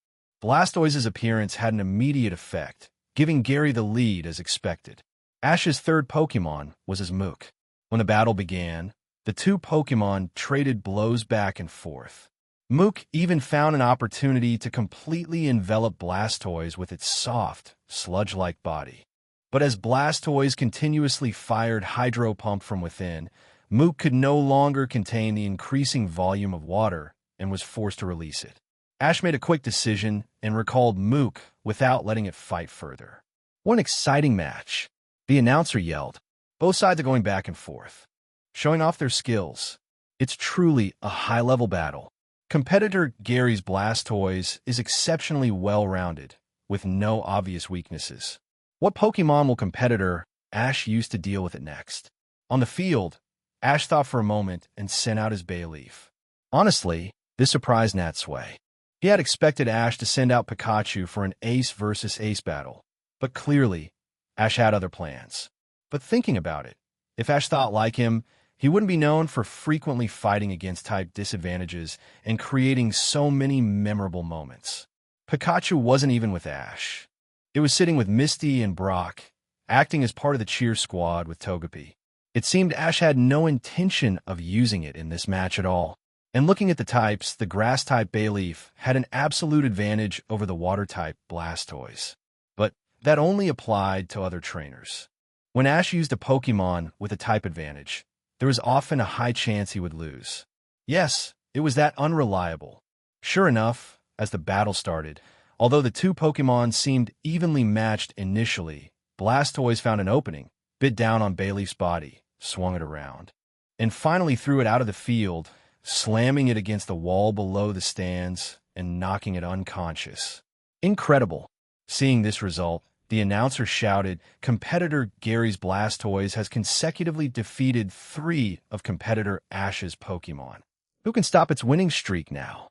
Blastoise's appearance had an immediate effect, giving Gary the lead as expected. Ash's third Pokemon was his Mook. When the battle began, the two Pokemon traded blows back and forth. Mook even found an opportunity to completely envelop Blastoise with its soft, sludge-like body. But as Blastoise continuously fired Hydro Pump from within, Mook could no longer contain the increasing volume of water and was forced to release it. Ash made a quick decision and recalled Mook without letting it fight further. What an exciting match, the announcer yelled. Both sides are going back and forth, showing off their skills. It's truly a high-level battle. Competitor Gary's Blastoise is exceptionally well-rounded, with no obvious weaknesses. What Pokemon will competitor Ash use to deal with it next? On the field, Ash thought for a moment and sent out his Bayleaf. Honestly, this surprised Natsui. He had expected Ash to send out Pikachu for an ace versus ace battle, but clearly, Ash had other plans. But thinking about it, if Ash thought like him, he wouldn't be known for frequently fighting against type disadvantages and creating so many memorable moments. Pikachu wasn't even with Ash. It was sitting with Misty and Brock, acting as part of the cheer squad with Togepi. It seemed Ash had no intention of using it in this match at all. And looking at the types, the Grass-type Bayleaf had an absolute advantage over the Water-type Blastoise. But that only applied to other trainers. When Ash used a Pokemon with a type advantage, there was often a high chance he would lose. Yes, it was that unreliable. Sure enough, as the battle started, although the two Pokemon seemed evenly matched initially, Blastoise found an opening, bit down on Bayleaf's body, swung it around, and finally threw it out of the field, slamming it against the wall below the stands and knocking it unconscious. Incredible. Seeing this result, the announcer shouted, competitor Gary's Blastoise has consecutively defeated 3 of competitor Ash's Pokemon. Who can stop its winning streak now?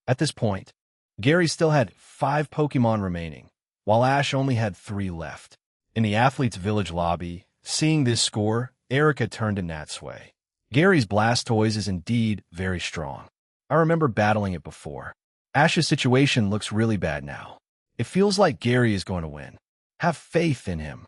At this point, Gary still had 5 Pokemon remaining, while Ash only had 3 left. In the Athletes' Village lobby, seeing this score, Erika turned to Natsui. Gary's Blastoise is indeed very strong. I remember battling it before. Ash's situation looks really bad now. It feels like Gary is going to win. Have faith in him,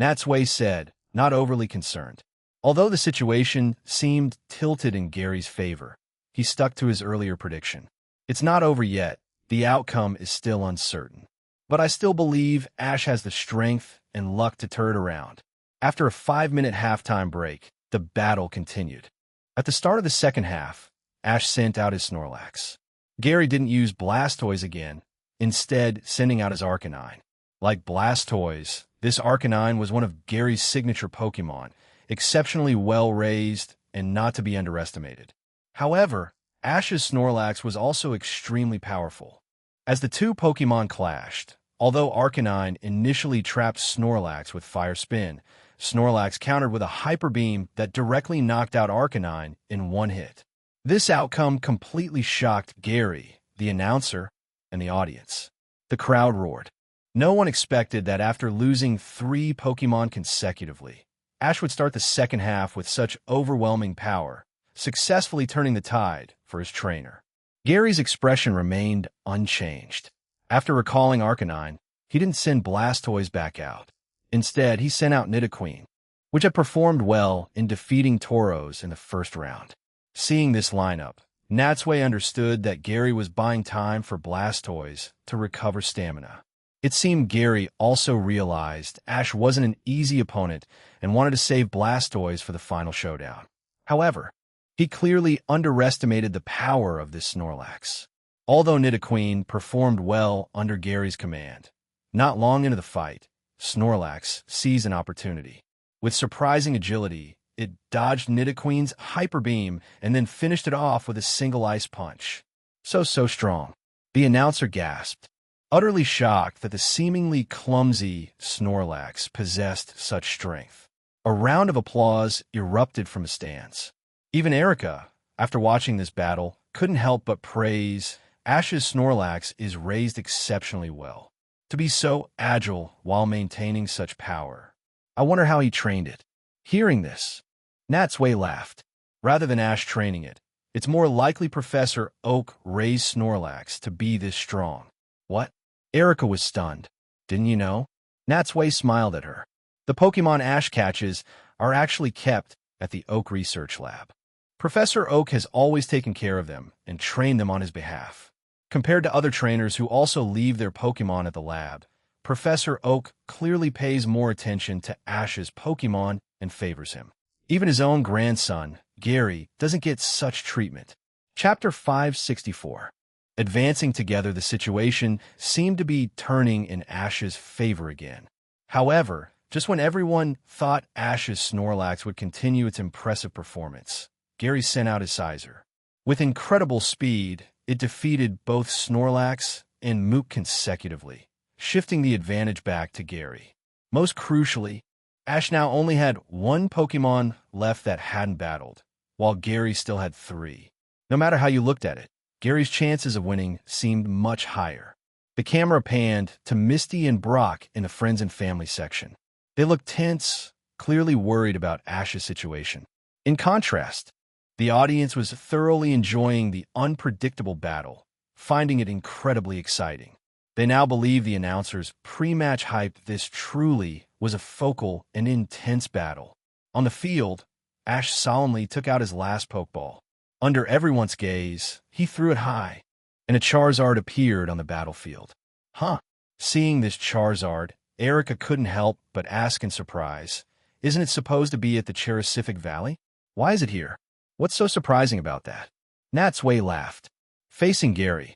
Natsui said, not overly concerned. Although the situation seemed tilted in Gary's favor, he stuck to his earlier prediction. It's not over yet. The outcome is still uncertain. But I still believe Ash has the strength and luck to turn it around. After a 5-minute halftime break, the battle continued. At the start of the second half, Ash sent out his Snorlax. Gary didn't use Blastoise again, instead sending out his Arcanine. Like Blastoise, this Arcanine was one of Gary's signature Pokemon, exceptionally well-raised and not to be underestimated. However, Ash's Snorlax was also extremely powerful. As the two Pokemon clashed, although Arcanine initially trapped Snorlax with Fire Spin, Snorlax countered with a Hyper Beam that directly knocked out Arcanine in one hit. This outcome completely shocked Gary, the announcer, and the audience. The crowd roared. No one expected that after losing 3 Pokemon consecutively, Ash would start the second half with such overwhelming power, successfully turning the tide for his trainer. Gary's expression remained unchanged. After recalling Arcanine, he didn't send Blastoise back out. Instead, he sent out Nidoqueen, which had performed well in defeating Tauros in the first round. Seeing this lineup, Natsui understood that Gary was buying time for Blastoise to recover stamina. It seemed Gary also realized Ash wasn't an easy opponent and wanted to save Blastoise for the final showdown. However, he clearly underestimated the power of this Snorlax. Although Nidoqueen performed well under Gary's command, not long into the fight, Snorlax seized an opportunity. With surprising agility, it dodged Nidoqueen's Hyper Beam and then finished it off with a single Ice Punch. So strong. The announcer gasped, utterly shocked that the seemingly clumsy Snorlax possessed such strength. A round of applause erupted from the stands. Even Erica, after watching this battle, couldn't help but praise Ash's Snorlax is raised exceptionally well. To be so agile while maintaining such power. I wonder how he trained it. Hearing this, Natsui laughed. Rather than Ash training it, it's more likely Professor Oak raised Snorlax to be this strong. What? Erica was stunned. Didn't you know? Natsui smiled at her. The Pokemon Ash catches are actually kept at the Oak Research Lab. Professor Oak has always taken care of them and trained them on his behalf. Compared to other trainers who also leave their Pokemon at the lab, Professor Oak clearly pays more attention to Ash's Pokemon and favors him. Even his own grandson, Gary, doesn't get such treatment. Chapter 564. Advancing together, the situation seemed to be turning in Ash's favor again. However, just when everyone thought Ash's Snorlax would continue its impressive performance, Gary sent out his Sizer. With incredible speed, it defeated both Snorlax and Mook consecutively, shifting the advantage back to Gary. Most crucially, Ash now only had 1 Pokemon left that hadn't battled, while Gary still had 3. No matter how you looked at it, Gary's chances of winning seemed much higher. The camera panned to Misty and Brock in the Friends and Family section. They looked tense, clearly worried about Ash's situation. In contrast, the audience was thoroughly enjoying the unpredictable battle, finding it incredibly exciting. They now believe the announcers' pre-match hype this truly was a focal and intense battle. On the field, Ash solemnly took out his last Pokeball. Under everyone's gaze, he threw it high, and a Charizard appeared on the battlefield. Huh. Seeing this Charizard, Erica couldn't help but ask in surprise, isn't it supposed to be at the Cherisific Valley? Why is it here? What's so surprising about that? Natsui laughed. Facing Gary,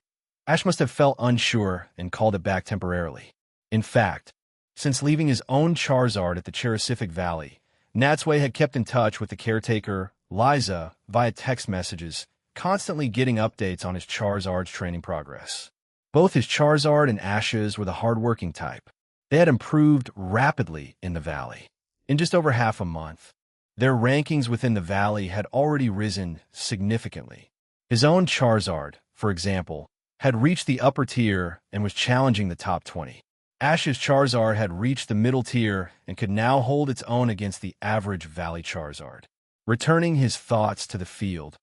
Ash must have felt unsure and called it back temporarily. In fact, since leaving his own Charizard at the Cherisific Valley, Natsui had kept in touch with the caretaker, Liza, via text messages, constantly getting updates on his Charizard's training progress. Both his Charizard and Ash's were the hardworking type. They had improved rapidly in the valley. In just over half a month, their rankings within the valley had already risen significantly. His own Charizard, for example, had reached the upper tier and was challenging the top 20. Ash's Charizard had reached the middle tier and could now hold its own against the average Valley Charizard. Returning his thoughts to the field,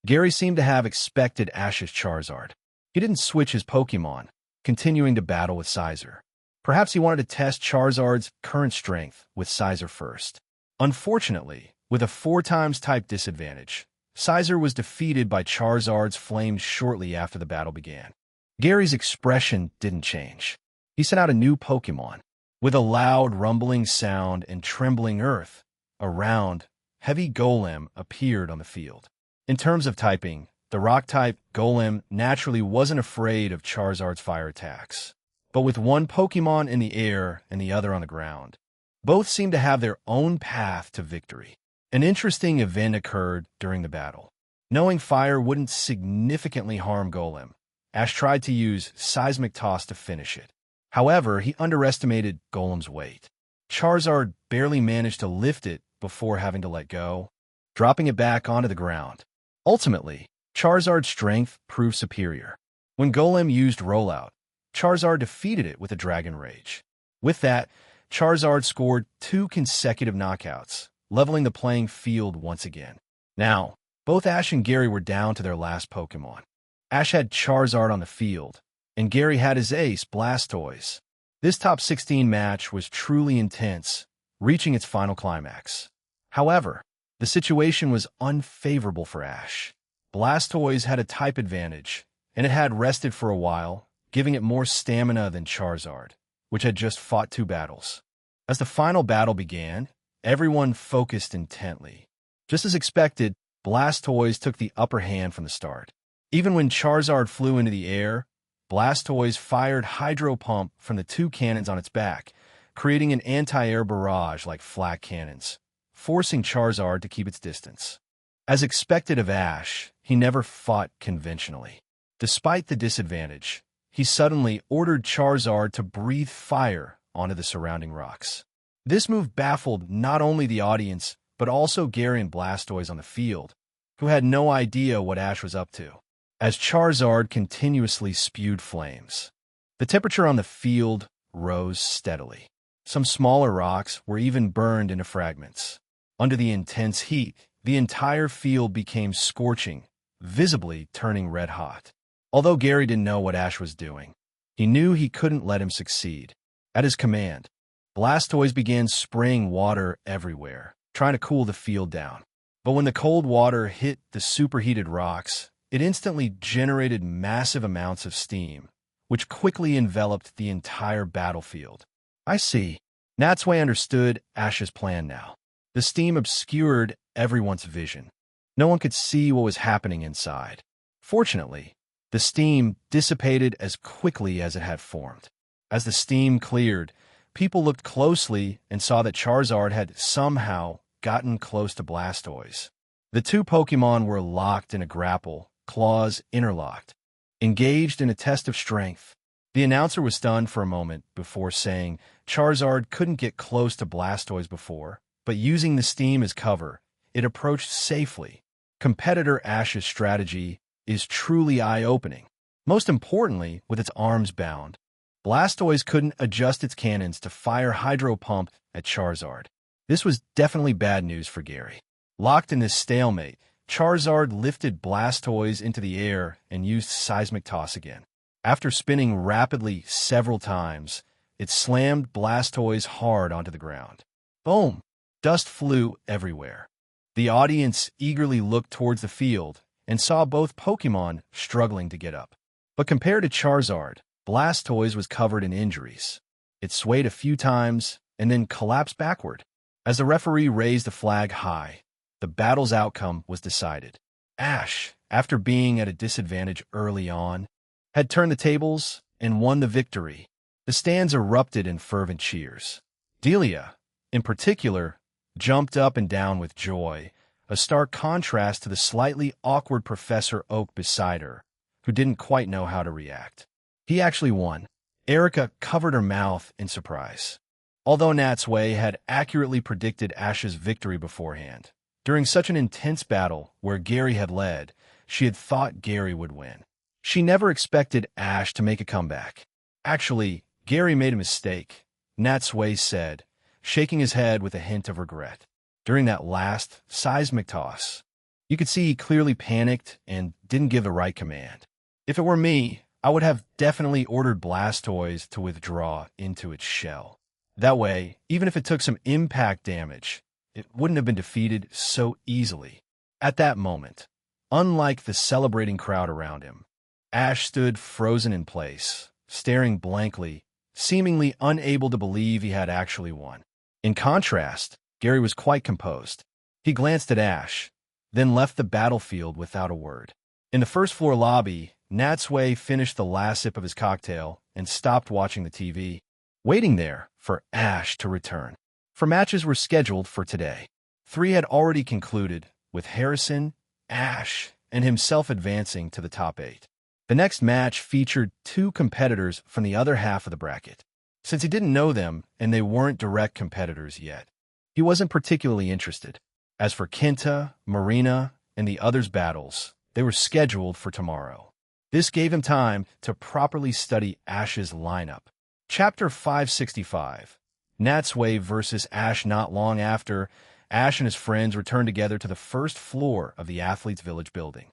Gary seemed to have expected Ash's Charizard. He didn't switch his Pokemon, continuing to battle with Sizer. Perhaps he wanted to test Charizard's current strength with Sizer first. Unfortunately, with a 4x type disadvantage, Sizer was defeated by Charizard's flames shortly after the battle began. Gary's expression didn't change. He sent out a new Pokemon. With a loud rumbling sound and trembling earth, a round, heavy golem appeared on the field. In terms of typing, the rock-type golem naturally wasn't afraid of Charizard's fire attacks. But with one Pokemon in the air and the other on the ground, both seemed to have their own path to victory. An interesting event occurred during the battle. Knowing fire wouldn't significantly harm Golem, Ash tried to use Seismic Toss to finish it. However, he underestimated Golem's weight. Charizard barely managed to lift it before having to let go, dropping it back onto the ground. Ultimately, Charizard's strength proved superior. When Golem used Rollout, Charizard defeated it with a Dragon Rage. With that, Charizard scored 2 consecutive knockouts, leveling the playing field once again. Now, both Ash and Gary were down to their last Pokemon. Ash had Charizard on the field, and Gary had his ace, Blastoise. This top 16 match was truly intense, reaching its final climax. However, the situation was unfavorable for Ash. Blastoise had a type advantage, and it had rested for a while, giving it more stamina than Charizard, which had just fought 2 battles. As the final battle began, everyone focused intently. Just as expected, Blastoise took the upper hand from the start. Even when Charizard flew into the air, Blastoise fired Hydro Pump from the 2 cannons on its back, creating an anti-air barrage like flak cannons, forcing Charizard to keep its distance. As expected of Ash, he never fought conventionally. Despite the disadvantage, he suddenly ordered Charizard to breathe fire onto the surrounding rocks. This move baffled not only the audience, but also Gary and Blastoise on the field, who had no idea what Ash was up to, as Charizard continuously spewed flames. The temperature on the field rose steadily. Some smaller rocks were even burned into fragments. Under the intense heat, the entire field became scorching, visibly turning red-hot. Although Gary didn't know what Ash was doing, he knew he couldn't let him succeed. At his command, Blastoise began spraying water everywhere, trying to cool the field down. But when the cold water hit the superheated rocks, it instantly generated massive amounts of steam, which quickly enveloped the entire battlefield. I see. Natsui understood Ash's plan now. The steam obscured everyone's vision. No one could see what was happening inside. Fortunately, the steam dissipated as quickly as it had formed. As the steam cleared, people looked closely and saw that Charizard had somehow gotten close to Blastoise. The 2 Pokemon were locked in a grapple, claws interlocked, engaged in a test of strength. The announcer was stunned for a moment before saying Charizard couldn't get close to Blastoise before, but using the steam as cover, it approached safely. Competitor Ash's strategy is truly eye-opening. Most importantly, with its arms bound, Blastoise couldn't adjust its cannons to fire Hydro Pump at Charizard. This was definitely bad news for Gary. Locked in this stalemate, Charizard lifted Blastoise into the air and used Seismic Toss again. After spinning rapidly several times, it slammed Blastoise hard onto the ground. Boom! Dust flew everywhere. The audience eagerly looked towards the field and saw both Pokemon struggling to get up. But compared to Charizard, Blastoise was covered in injuries. It swayed a few times and then collapsed backward. As the referee raised the flag high, the battle's outcome was decided. Ash, after being at a disadvantage early on, had turned the tables and won the victory. The stands erupted in fervent cheers. Delia, in particular, jumped up and down with joy, a stark contrast to the slightly awkward Professor Oak beside her, who didn't quite know how to react. He actually won. Erica covered her mouth in surprise. Although Natsui had accurately predicted Ash's victory beforehand, during such an intense battle where Gary had led, she had thought Gary would win. She never expected Ash to make a comeback. Actually, Gary made a mistake, Natsui said, shaking his head with a hint of regret. During that last Seismic Toss, you could see he clearly panicked and didn't give the right command. If it were me, I would have definitely ordered Blastoise to withdraw into its shell. That way, even if it took some impact damage, it wouldn't have been defeated so easily. At that moment, unlike the celebrating crowd around him, Ash stood frozen in place, staring blankly, seemingly unable to believe he had actually won. In contrast, Gary was quite composed. He glanced at Ash, then left the battlefield without a word. In the first floor lobby, Natsui finished the last sip of his cocktail and stopped watching the TV, waiting there for Ash to return. 4 matches were scheduled for today. 3 had already concluded, with Harrison, Ash, and himself advancing to the top 8. The next match featured two competitors from the other half of the bracket. Since he didn't know them and they weren't direct competitors yet, he wasn't particularly interested. As for Kenta, Marina, and the others' battles, they were scheduled for tomorrow. This gave him time to properly study Ash's lineup. Chapter 565. Natsui versus Ash. Not long after, Ash and his friends returned together to the first floor of the Athletes Village building.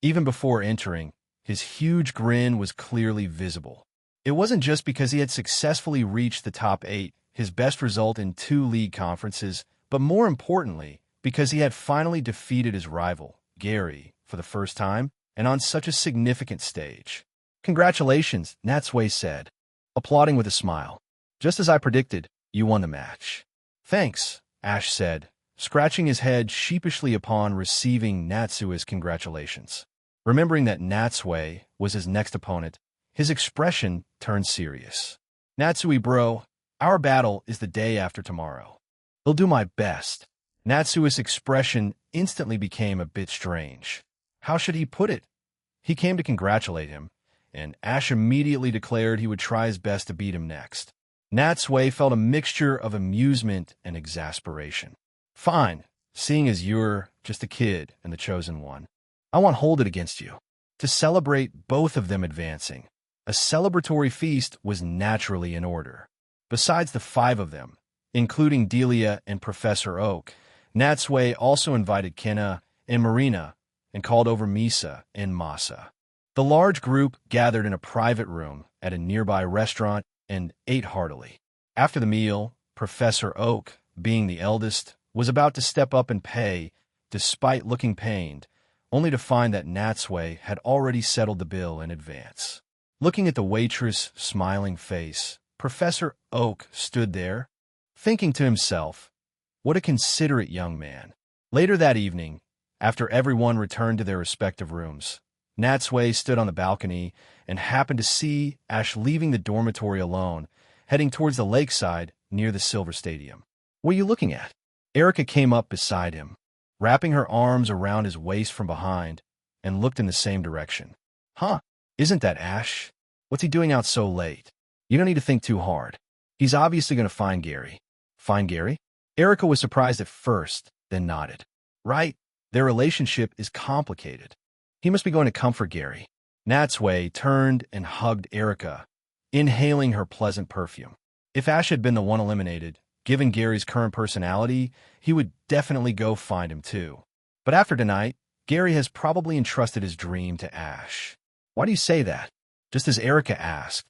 Even before entering, his huge grin was clearly visible. It wasn't just because he had successfully reached the top 8, his best result in 2 league conferences, but more importantly, because he had finally defeated his rival, Gary, for the first time, and on such a significant stage. "Congratulations," Natsui said, applauding with a smile. "Just as I predicted, you won the match." "Thanks," Ash said, scratching his head sheepishly upon receiving Natsui's congratulations. Remembering that Natsui was his next opponent, his expression turned serious. "Natsui, bro, our battle is the day after tomorrow. I'll do my best." Natsui's expression instantly became a bit strange. How should he put it? He came to congratulate him, and Ash immediately declared he would try his best to beat him next. Natsui felt a mixture of amusement and exasperation. "Fine, seeing as you're just a kid and the chosen one. I won't hold it against you." To celebrate both of them advancing, a celebratory feast was naturally in order. Besides the 5 of them, including Delia and Professor Oak, Natsui also invited Kena and Marina and called over Misa and Masa. The large group gathered in a private room at a nearby restaurant and ate heartily. After the meal, Professor Oak, being the eldest, was about to step up and pay, despite looking pained, only to find that Natsui had already settled the bill in advance. Looking at the waitress' smiling face, Professor Oak stood there, thinking to himself, what a considerate young man. Later that evening, after everyone returned to their respective rooms, Natsui stood on the balcony and happened to see Ash leaving the dormitory alone, heading towards the lakeside near the Silver Stadium. "What are you looking at?" Erica came up beside him, wrapping her arms around his waist from behind, and looked in the same direction. "Huh, isn't that Ash? What's he doing out so late? You don't need to think too hard. He's obviously going to find Gary." "Find Gary?" Erica was surprised at first, then nodded. "Right, their relationship is complicated. He must be going to comfort Gary." Natsui turned and hugged Erica, inhaling her pleasant perfume. If Ash had been the one eliminated, given Gary's current personality, he would definitely go find him too. But after tonight, Gary has probably entrusted his dream to Ash. "Why do you say that?" Just as Erica asked,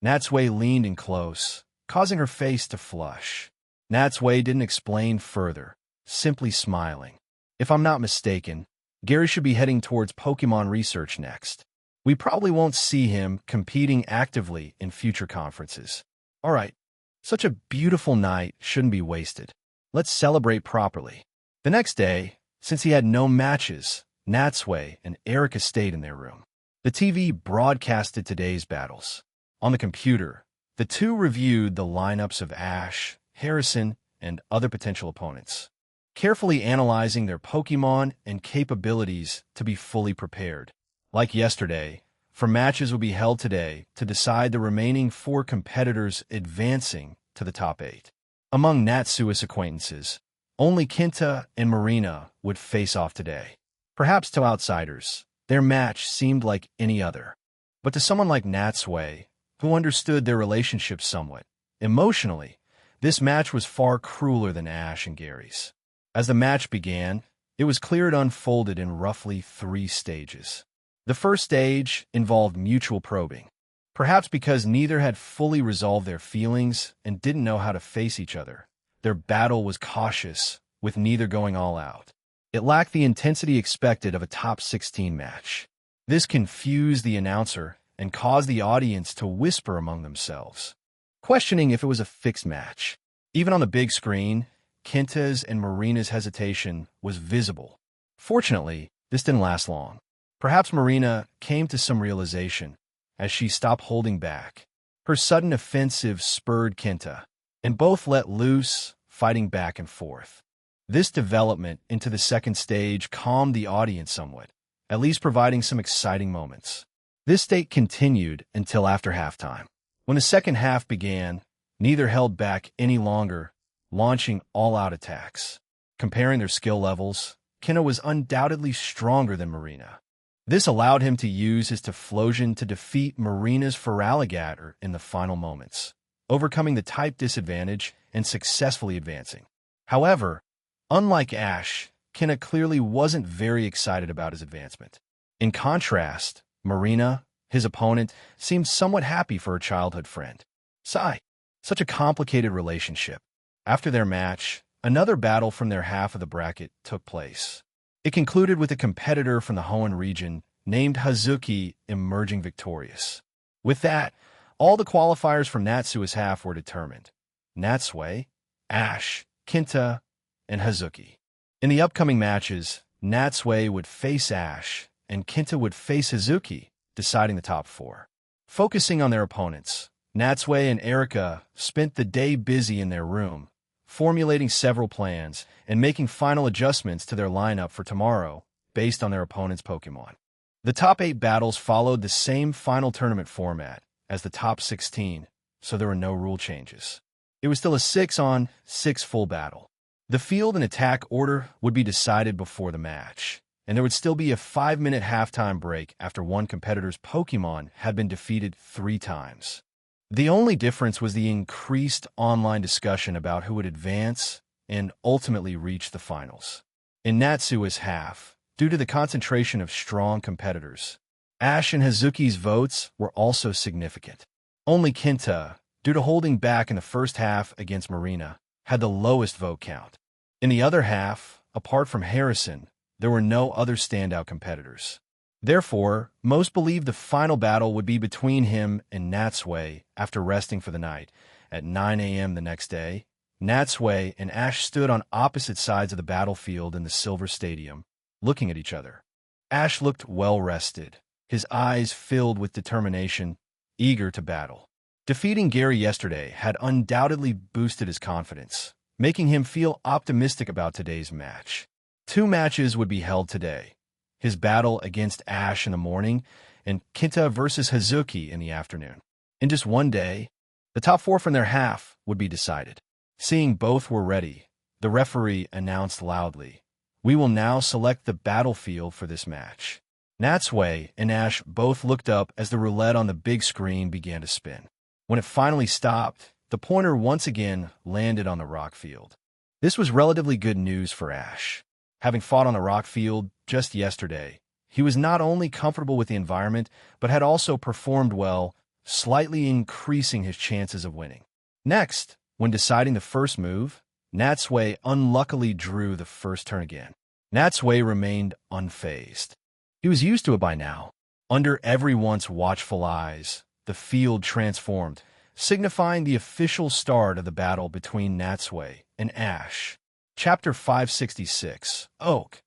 Natsui leaned in close, causing her face to flush. Natsui didn't explain further, simply smiling. "If I'm not mistaken, Gary should be heading towards Pokemon research next. We probably won't see him competing actively in future conferences. All right, such a beautiful night shouldn't be wasted. Let's celebrate properly." The next day, since he had no matches, Natsui and Erica stayed in their room. The TV broadcasted today's battles. On the computer, the two reviewed the lineups of Ash, Harrison, and other potential opponents, carefully analyzing their Pokemon and capabilities to be fully prepared. Like yesterday, 4 matches will be held today to decide the remaining 4 competitors advancing to the top 8. Among Natsui's acquaintances, only Kenta and Marina would face off today. Perhaps to outsiders, their match seemed like any other. But to someone like Natsui, who understood their relationship somewhat, emotionally, this match was far crueler than Ash and Gary's. As the match began, it was clear it unfolded in roughly 3 stages. The first stage involved mutual probing, perhaps because neither had fully resolved their feelings and didn't know how to face each other. Their battle was cautious, with neither going all out. It lacked the intensity expected of a top 16 match. This confused the announcer and caused the audience to whisper among themselves, questioning if it was a fixed match. Even on the big screen, Kenta's and Marina's hesitation was visible. Fortunately, this didn't last long. Perhaps Marina came to some realization as she stopped holding back. Her sudden offensive spurred Kenta, and both let loose, fighting back and forth. This development into the second stage calmed the audience somewhat, at least providing some exciting moments. This state continued until after halftime. When the second half began, neither held back any longer, launching all-out attacks. Comparing their skill levels, Kenta was undoubtedly stronger than Marina. This allowed him to use his Typhlosion to defeat Marina's Feraligatr in the final moments, overcoming the type disadvantage and successfully advancing. However, unlike Ash, Kenta clearly wasn't very excited about his advancement. In contrast, Marina, his opponent, seemed somewhat happy for her childhood friend. Sigh. Such a complicated relationship. After their match, another battle from their half of the bracket took place. It concluded with a competitor from the Hoenn region named Hazuki emerging victorious. With that, all the qualifiers from Natsui's half were determined. Natsui, Ash, Kenta, and Hazuki. In the upcoming matches, Natsui would face Ash, and Kenta would face Hazuki, deciding the top four. Focusing on their opponents, Natsui and Erika spent the day busy in their room, formulating several plans and making final adjustments to their lineup for tomorrow based on their opponent's Pokémon. The top 8 battles followed the same final tournament format as the top 16, so there were no rule changes. It was still a 6-on-6 full battle. The field and attack order would be decided before the match, and there would still be a 5-minute halftime break after one competitor's Pokémon had been defeated 3 times. The only difference was the increased online discussion about who would advance and ultimately reach the finals. In Natsui's half, due to the concentration of strong competitors, Ash and Hazuki's votes were also significant. Only Kenta, due to holding back in the first half against Marina, had the lowest vote count. In the other half, apart from Harrison, there were no other standout competitors. Therefore, most believed the final battle would be between him and Natsui after resting for the night. At 9 a.m. the next day, Natsui and Ash stood on opposite sides of the battlefield in the Silver Stadium, looking at each other. Ash looked well-rested, his eyes filled with determination, eager to battle. Defeating Gary yesterday had undoubtedly boosted his confidence, making him feel optimistic about today's match. 2 matches would be held today. His battle against Ash in the morning, and Kenta versus Hazuki in the afternoon. In just one day, the top 4 from their half would be decided. Seeing both were ready, the referee announced loudly, "We will now select the battlefield for this match." Natsui and Ash both looked up as the roulette on the big screen began to spin. When it finally stopped, the pointer once again landed on the rock field. This was relatively good news for Ash. Having fought on the rock field just yesterday, he was not only comfortable with the environment, but had also performed well, slightly increasing his chances of winning. Next, when deciding the first move, Natsui unluckily drew the first turn again. Natsui remained unfazed. He was used to it by now. Under everyone's watchful eyes, the field transformed, signifying the official start of the battle between Natsui and Ash. Chapter 566, Oak.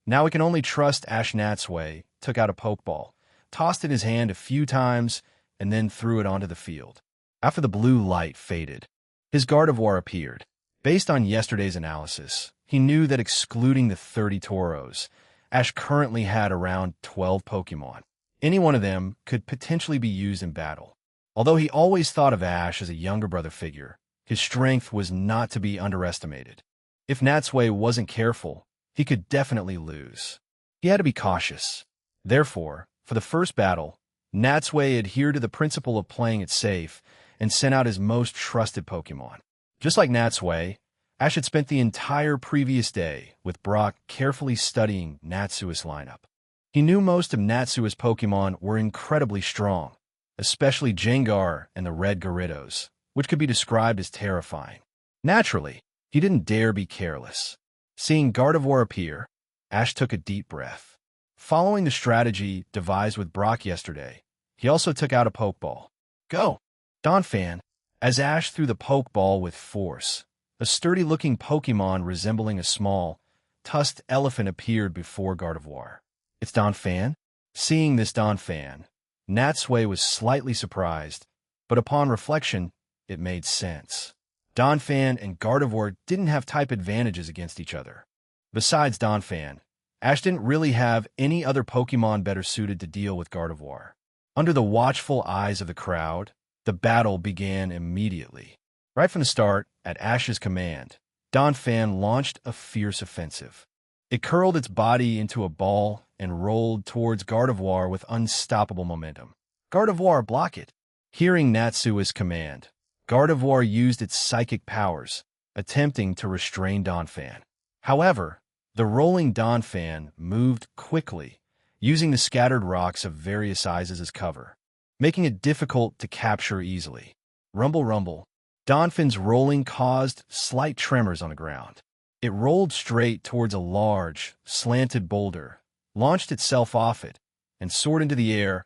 Now we can only trust Ash. Natsui took out a Pokeball, tossed it in his hand a few times, and then threw it onto the field. After the blue light faded, his Gardevoir appeared. Based on yesterday's analysis, he knew that excluding the 30 Tauros, Ash currently had around 12 Pokemon. Any one of them could potentially be used in battle. Although he always thought of Ash as a younger brother figure, his strength was not to be underestimated. If Natsui wasn't careful, he could definitely lose. He had to be cautious. Therefore, for the first battle, Natsui adhered to the principle of playing it safe and sent out his most trusted Pokemon. Just like Natsui, Ash had spent the entire previous day with Brock carefully studying Natsui's lineup. He knew most of Natsui's Pokemon were incredibly strong, especially Gengar and the red Gyarados, which could be described as terrifying. Naturally, he didn't dare be careless. Seeing Gardevoir appear, Ash took a deep breath. Following the strategy devised with Brock yesterday, he also took out a Pokeball. Go! Donphan, as Ash threw the Pokeball with force. A sturdy-looking Pokemon resembling a small, tusked elephant appeared before Gardevoir. It's Donphan? Seeing this Donphan, Natsui was slightly surprised, but upon reflection, it made sense. Donphan and Gardevoir didn't have type advantages against each other. Besides Donphan, Ash didn't really have any other Pokemon better suited to deal with Gardevoir. Under the watchful eyes of the crowd, the battle began immediately. Right from the start, at Ash's command, Donphan launched a fierce offensive. It curled its body into a ball and rolled towards Gardevoir with unstoppable momentum. Gardevoir, block it! Hearing Natsui's command, Gardevoir used its psychic powers, attempting to restrain Donphan. However, the rolling Donphan moved quickly, using the scattered rocks of various sizes as cover, making it difficult to capture easily. Rumble, rumble. Donphan's rolling caused slight tremors on the ground. It rolled straight towards a large, slanted boulder, launched itself off it, and soared into the air,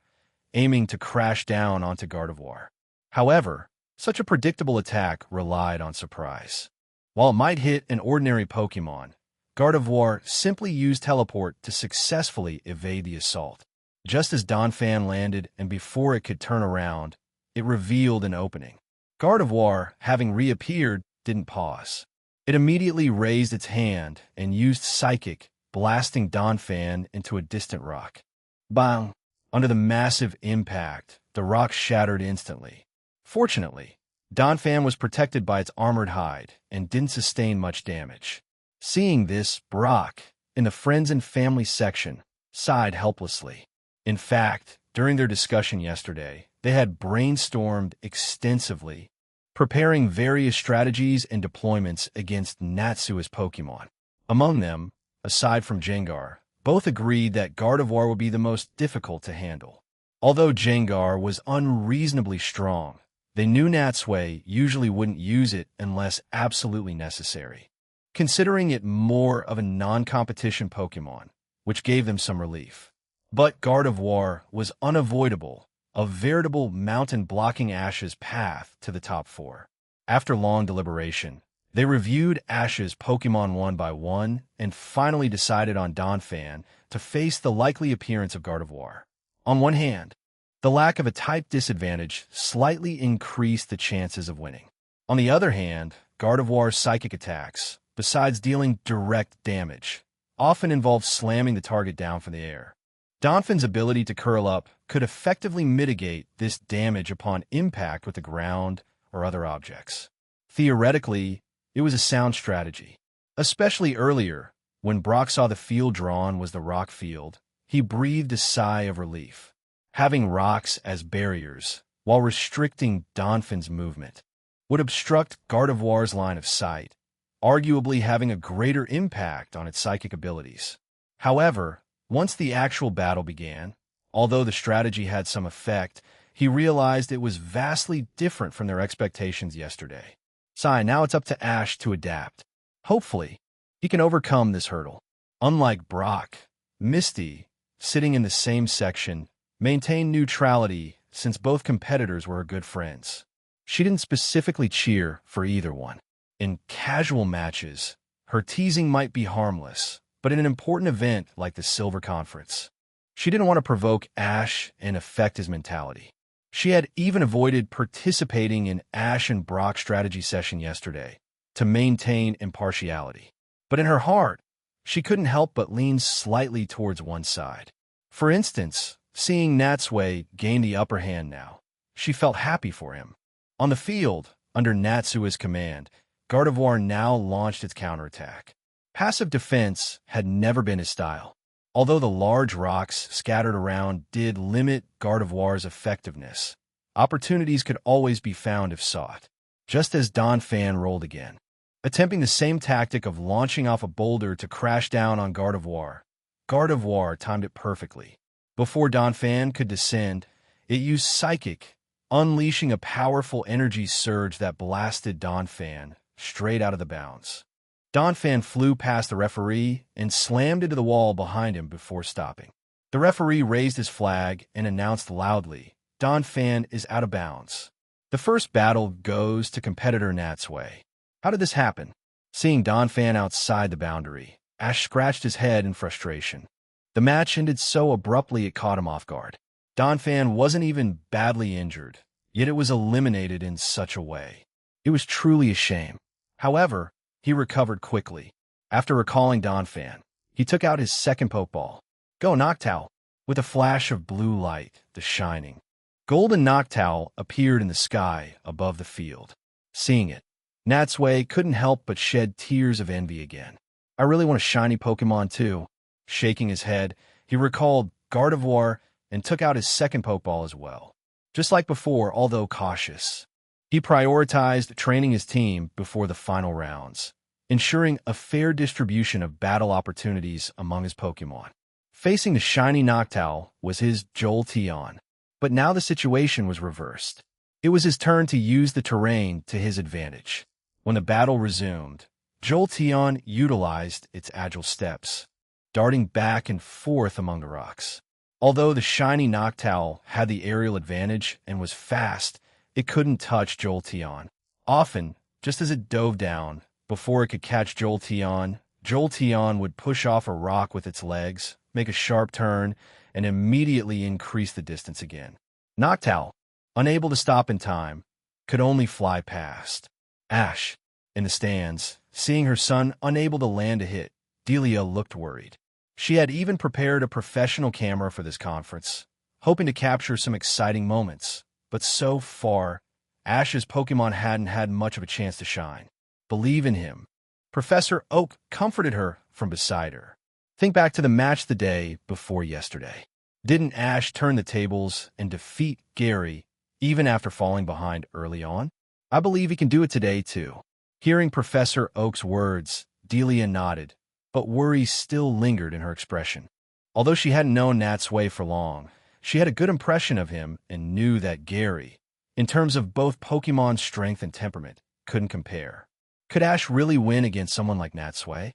aiming to crash down onto Gardevoir. However, such a predictable attack relied on surprise. While it might hit an ordinary Pokémon, Gardevoir simply used Teleport to successfully evade the assault. Just as Donphan landed and before it could turn around, it revealed an opening. Gardevoir, having reappeared, didn't pause. It immediately raised its hand and used Psychic, blasting Donphan into a distant rock. Bang! Under the massive impact, the rock shattered instantly. Fortunately, Donphan was protected by its armored hide and didn't sustain much damage. Seeing this, Brock, in the Friends and Family section, sighed helplessly. In fact, during their discussion yesterday, they had brainstormed extensively, preparing various strategies and deployments against Natsui's Pokémon. Among them, aside from Gengar, both agreed that Gardevoir would be the most difficult to handle. Although Gengar was unreasonably strong, they knew Natsui usually wouldn't use it unless absolutely necessary, considering it more of a non-competition Pokémon, which gave them some relief. But Gardevoir was unavoidable, a veritable mountain blocking Ash's path to the top 4. After long deliberation, they reviewed Ash's Pokémon one by one and finally decided on Donphan to face the likely appearance of Gardevoir. On one hand, the lack of a type disadvantage slightly increased the chances of winning. On the other hand, Gardevoir's psychic attacks, besides dealing direct damage, often involve slamming the target down from the air. Donphan's ability to curl up could effectively mitigate this damage upon impact with the ground or other objects. Theoretically, it was a sound strategy. Especially earlier, when Brock saw the field drawn was the rock field, he breathed a sigh of relief. Having rocks as barriers, while restricting Donphan's movement, would obstruct Gardevoir's line of sight, arguably having a greater impact on its psychic abilities. However, once the actual battle began, although the strategy had some effect, he realized it was vastly different from their expectations yesterday. Now it's up to Ash to adapt. Hopefully, he can overcome this hurdle. Unlike Brock, Misty, sitting in the same section, maintained neutrality since both competitors were her good friends. She didn't specifically cheer for either one. In casual matches, her teasing might be harmless, but in an important event like the Silver Conference, she didn't want to provoke Ash and affect his mentality. She had even avoided participating in Ash and Brock's strategy session yesterday to maintain impartiality. But in her heart, she couldn't help but lean slightly towards one side. For instance, seeing Natsui gain the upper hand now, she felt happy for him. On the field, under Natsui's command, Gardevoir now launched its counterattack. Passive defense had never been his style. Although the large rocks scattered around did limit Gardevoir's effectiveness, opportunities could always be found if sought. Just as Donphan rolled again, attempting the same tactic of launching off a boulder to crash down on Gardevoir, Gardevoir timed it perfectly. Before Donphan could descend, it used Psychic, unleashing a powerful energy surge that blasted Donphan straight out of the bounds. Donphan flew past the referee and slammed into the wall behind him before stopping. The referee raised his flag and announced loudly, "Donphan is out of bounds." The first battle goes to competitor Natsui. How did this happen? Seeing Donphan outside the boundary, Ash scratched his head in frustration. The match ended so abruptly it caught him off guard. Donphan wasn't even badly injured, yet it was eliminated in such a way. It was truly a shame. However, he recovered quickly. After recalling Donphan, he took out his second Pokeball. "Go, Noctowl!" With a flash of blue light, the shining golden Noctowl appeared in the sky above the field. Seeing it, Natsui couldn't help but shed tears of envy again. I really want a shiny Pokemon too. Shaking his head, he recalled Gardevoir and took out his second Pokeball as well. Just like before, although cautious, he prioritized training his team before the final rounds, ensuring a fair distribution of battle opportunities among his Pokemon. Facing the shiny Noctowl was his Jolteon, but now the situation was reversed. It was his turn to use the terrain to his advantage. When the battle resumed, Jolteon utilized its agile steps, darting back and forth among the rocks. Although the shiny Noctowl had the aerial advantage and was fast, it couldn't touch Jolteon. Often, just as it dove down, before it could catch Jolteon, Jolteon would push off a rock with its legs, make a sharp turn, and immediately increase the distance again. Noctowl, unable to stop in time, could only fly past. Ash, in the stands, seeing her son unable to land a hit, Delia looked worried. She had even prepared a professional camera for this conference, hoping to capture some exciting moments. But so far, Ash's Pokemon hadn't had much of a chance to shine. Believe in him. Professor Oak comforted her from beside her. Think back to the match the day before yesterday. Didn't Ash turn the tables and defeat Gary even after falling behind early on? I believe he can do it today too. Hearing Professor Oak's words, Delia nodded, but worry still lingered in her expression. Although she hadn't known Natsui for long, she had a good impression of him and knew that Gary, in terms of both Pokemon's strength and temperament, couldn't compare. Could Ash really win against someone like Natsui?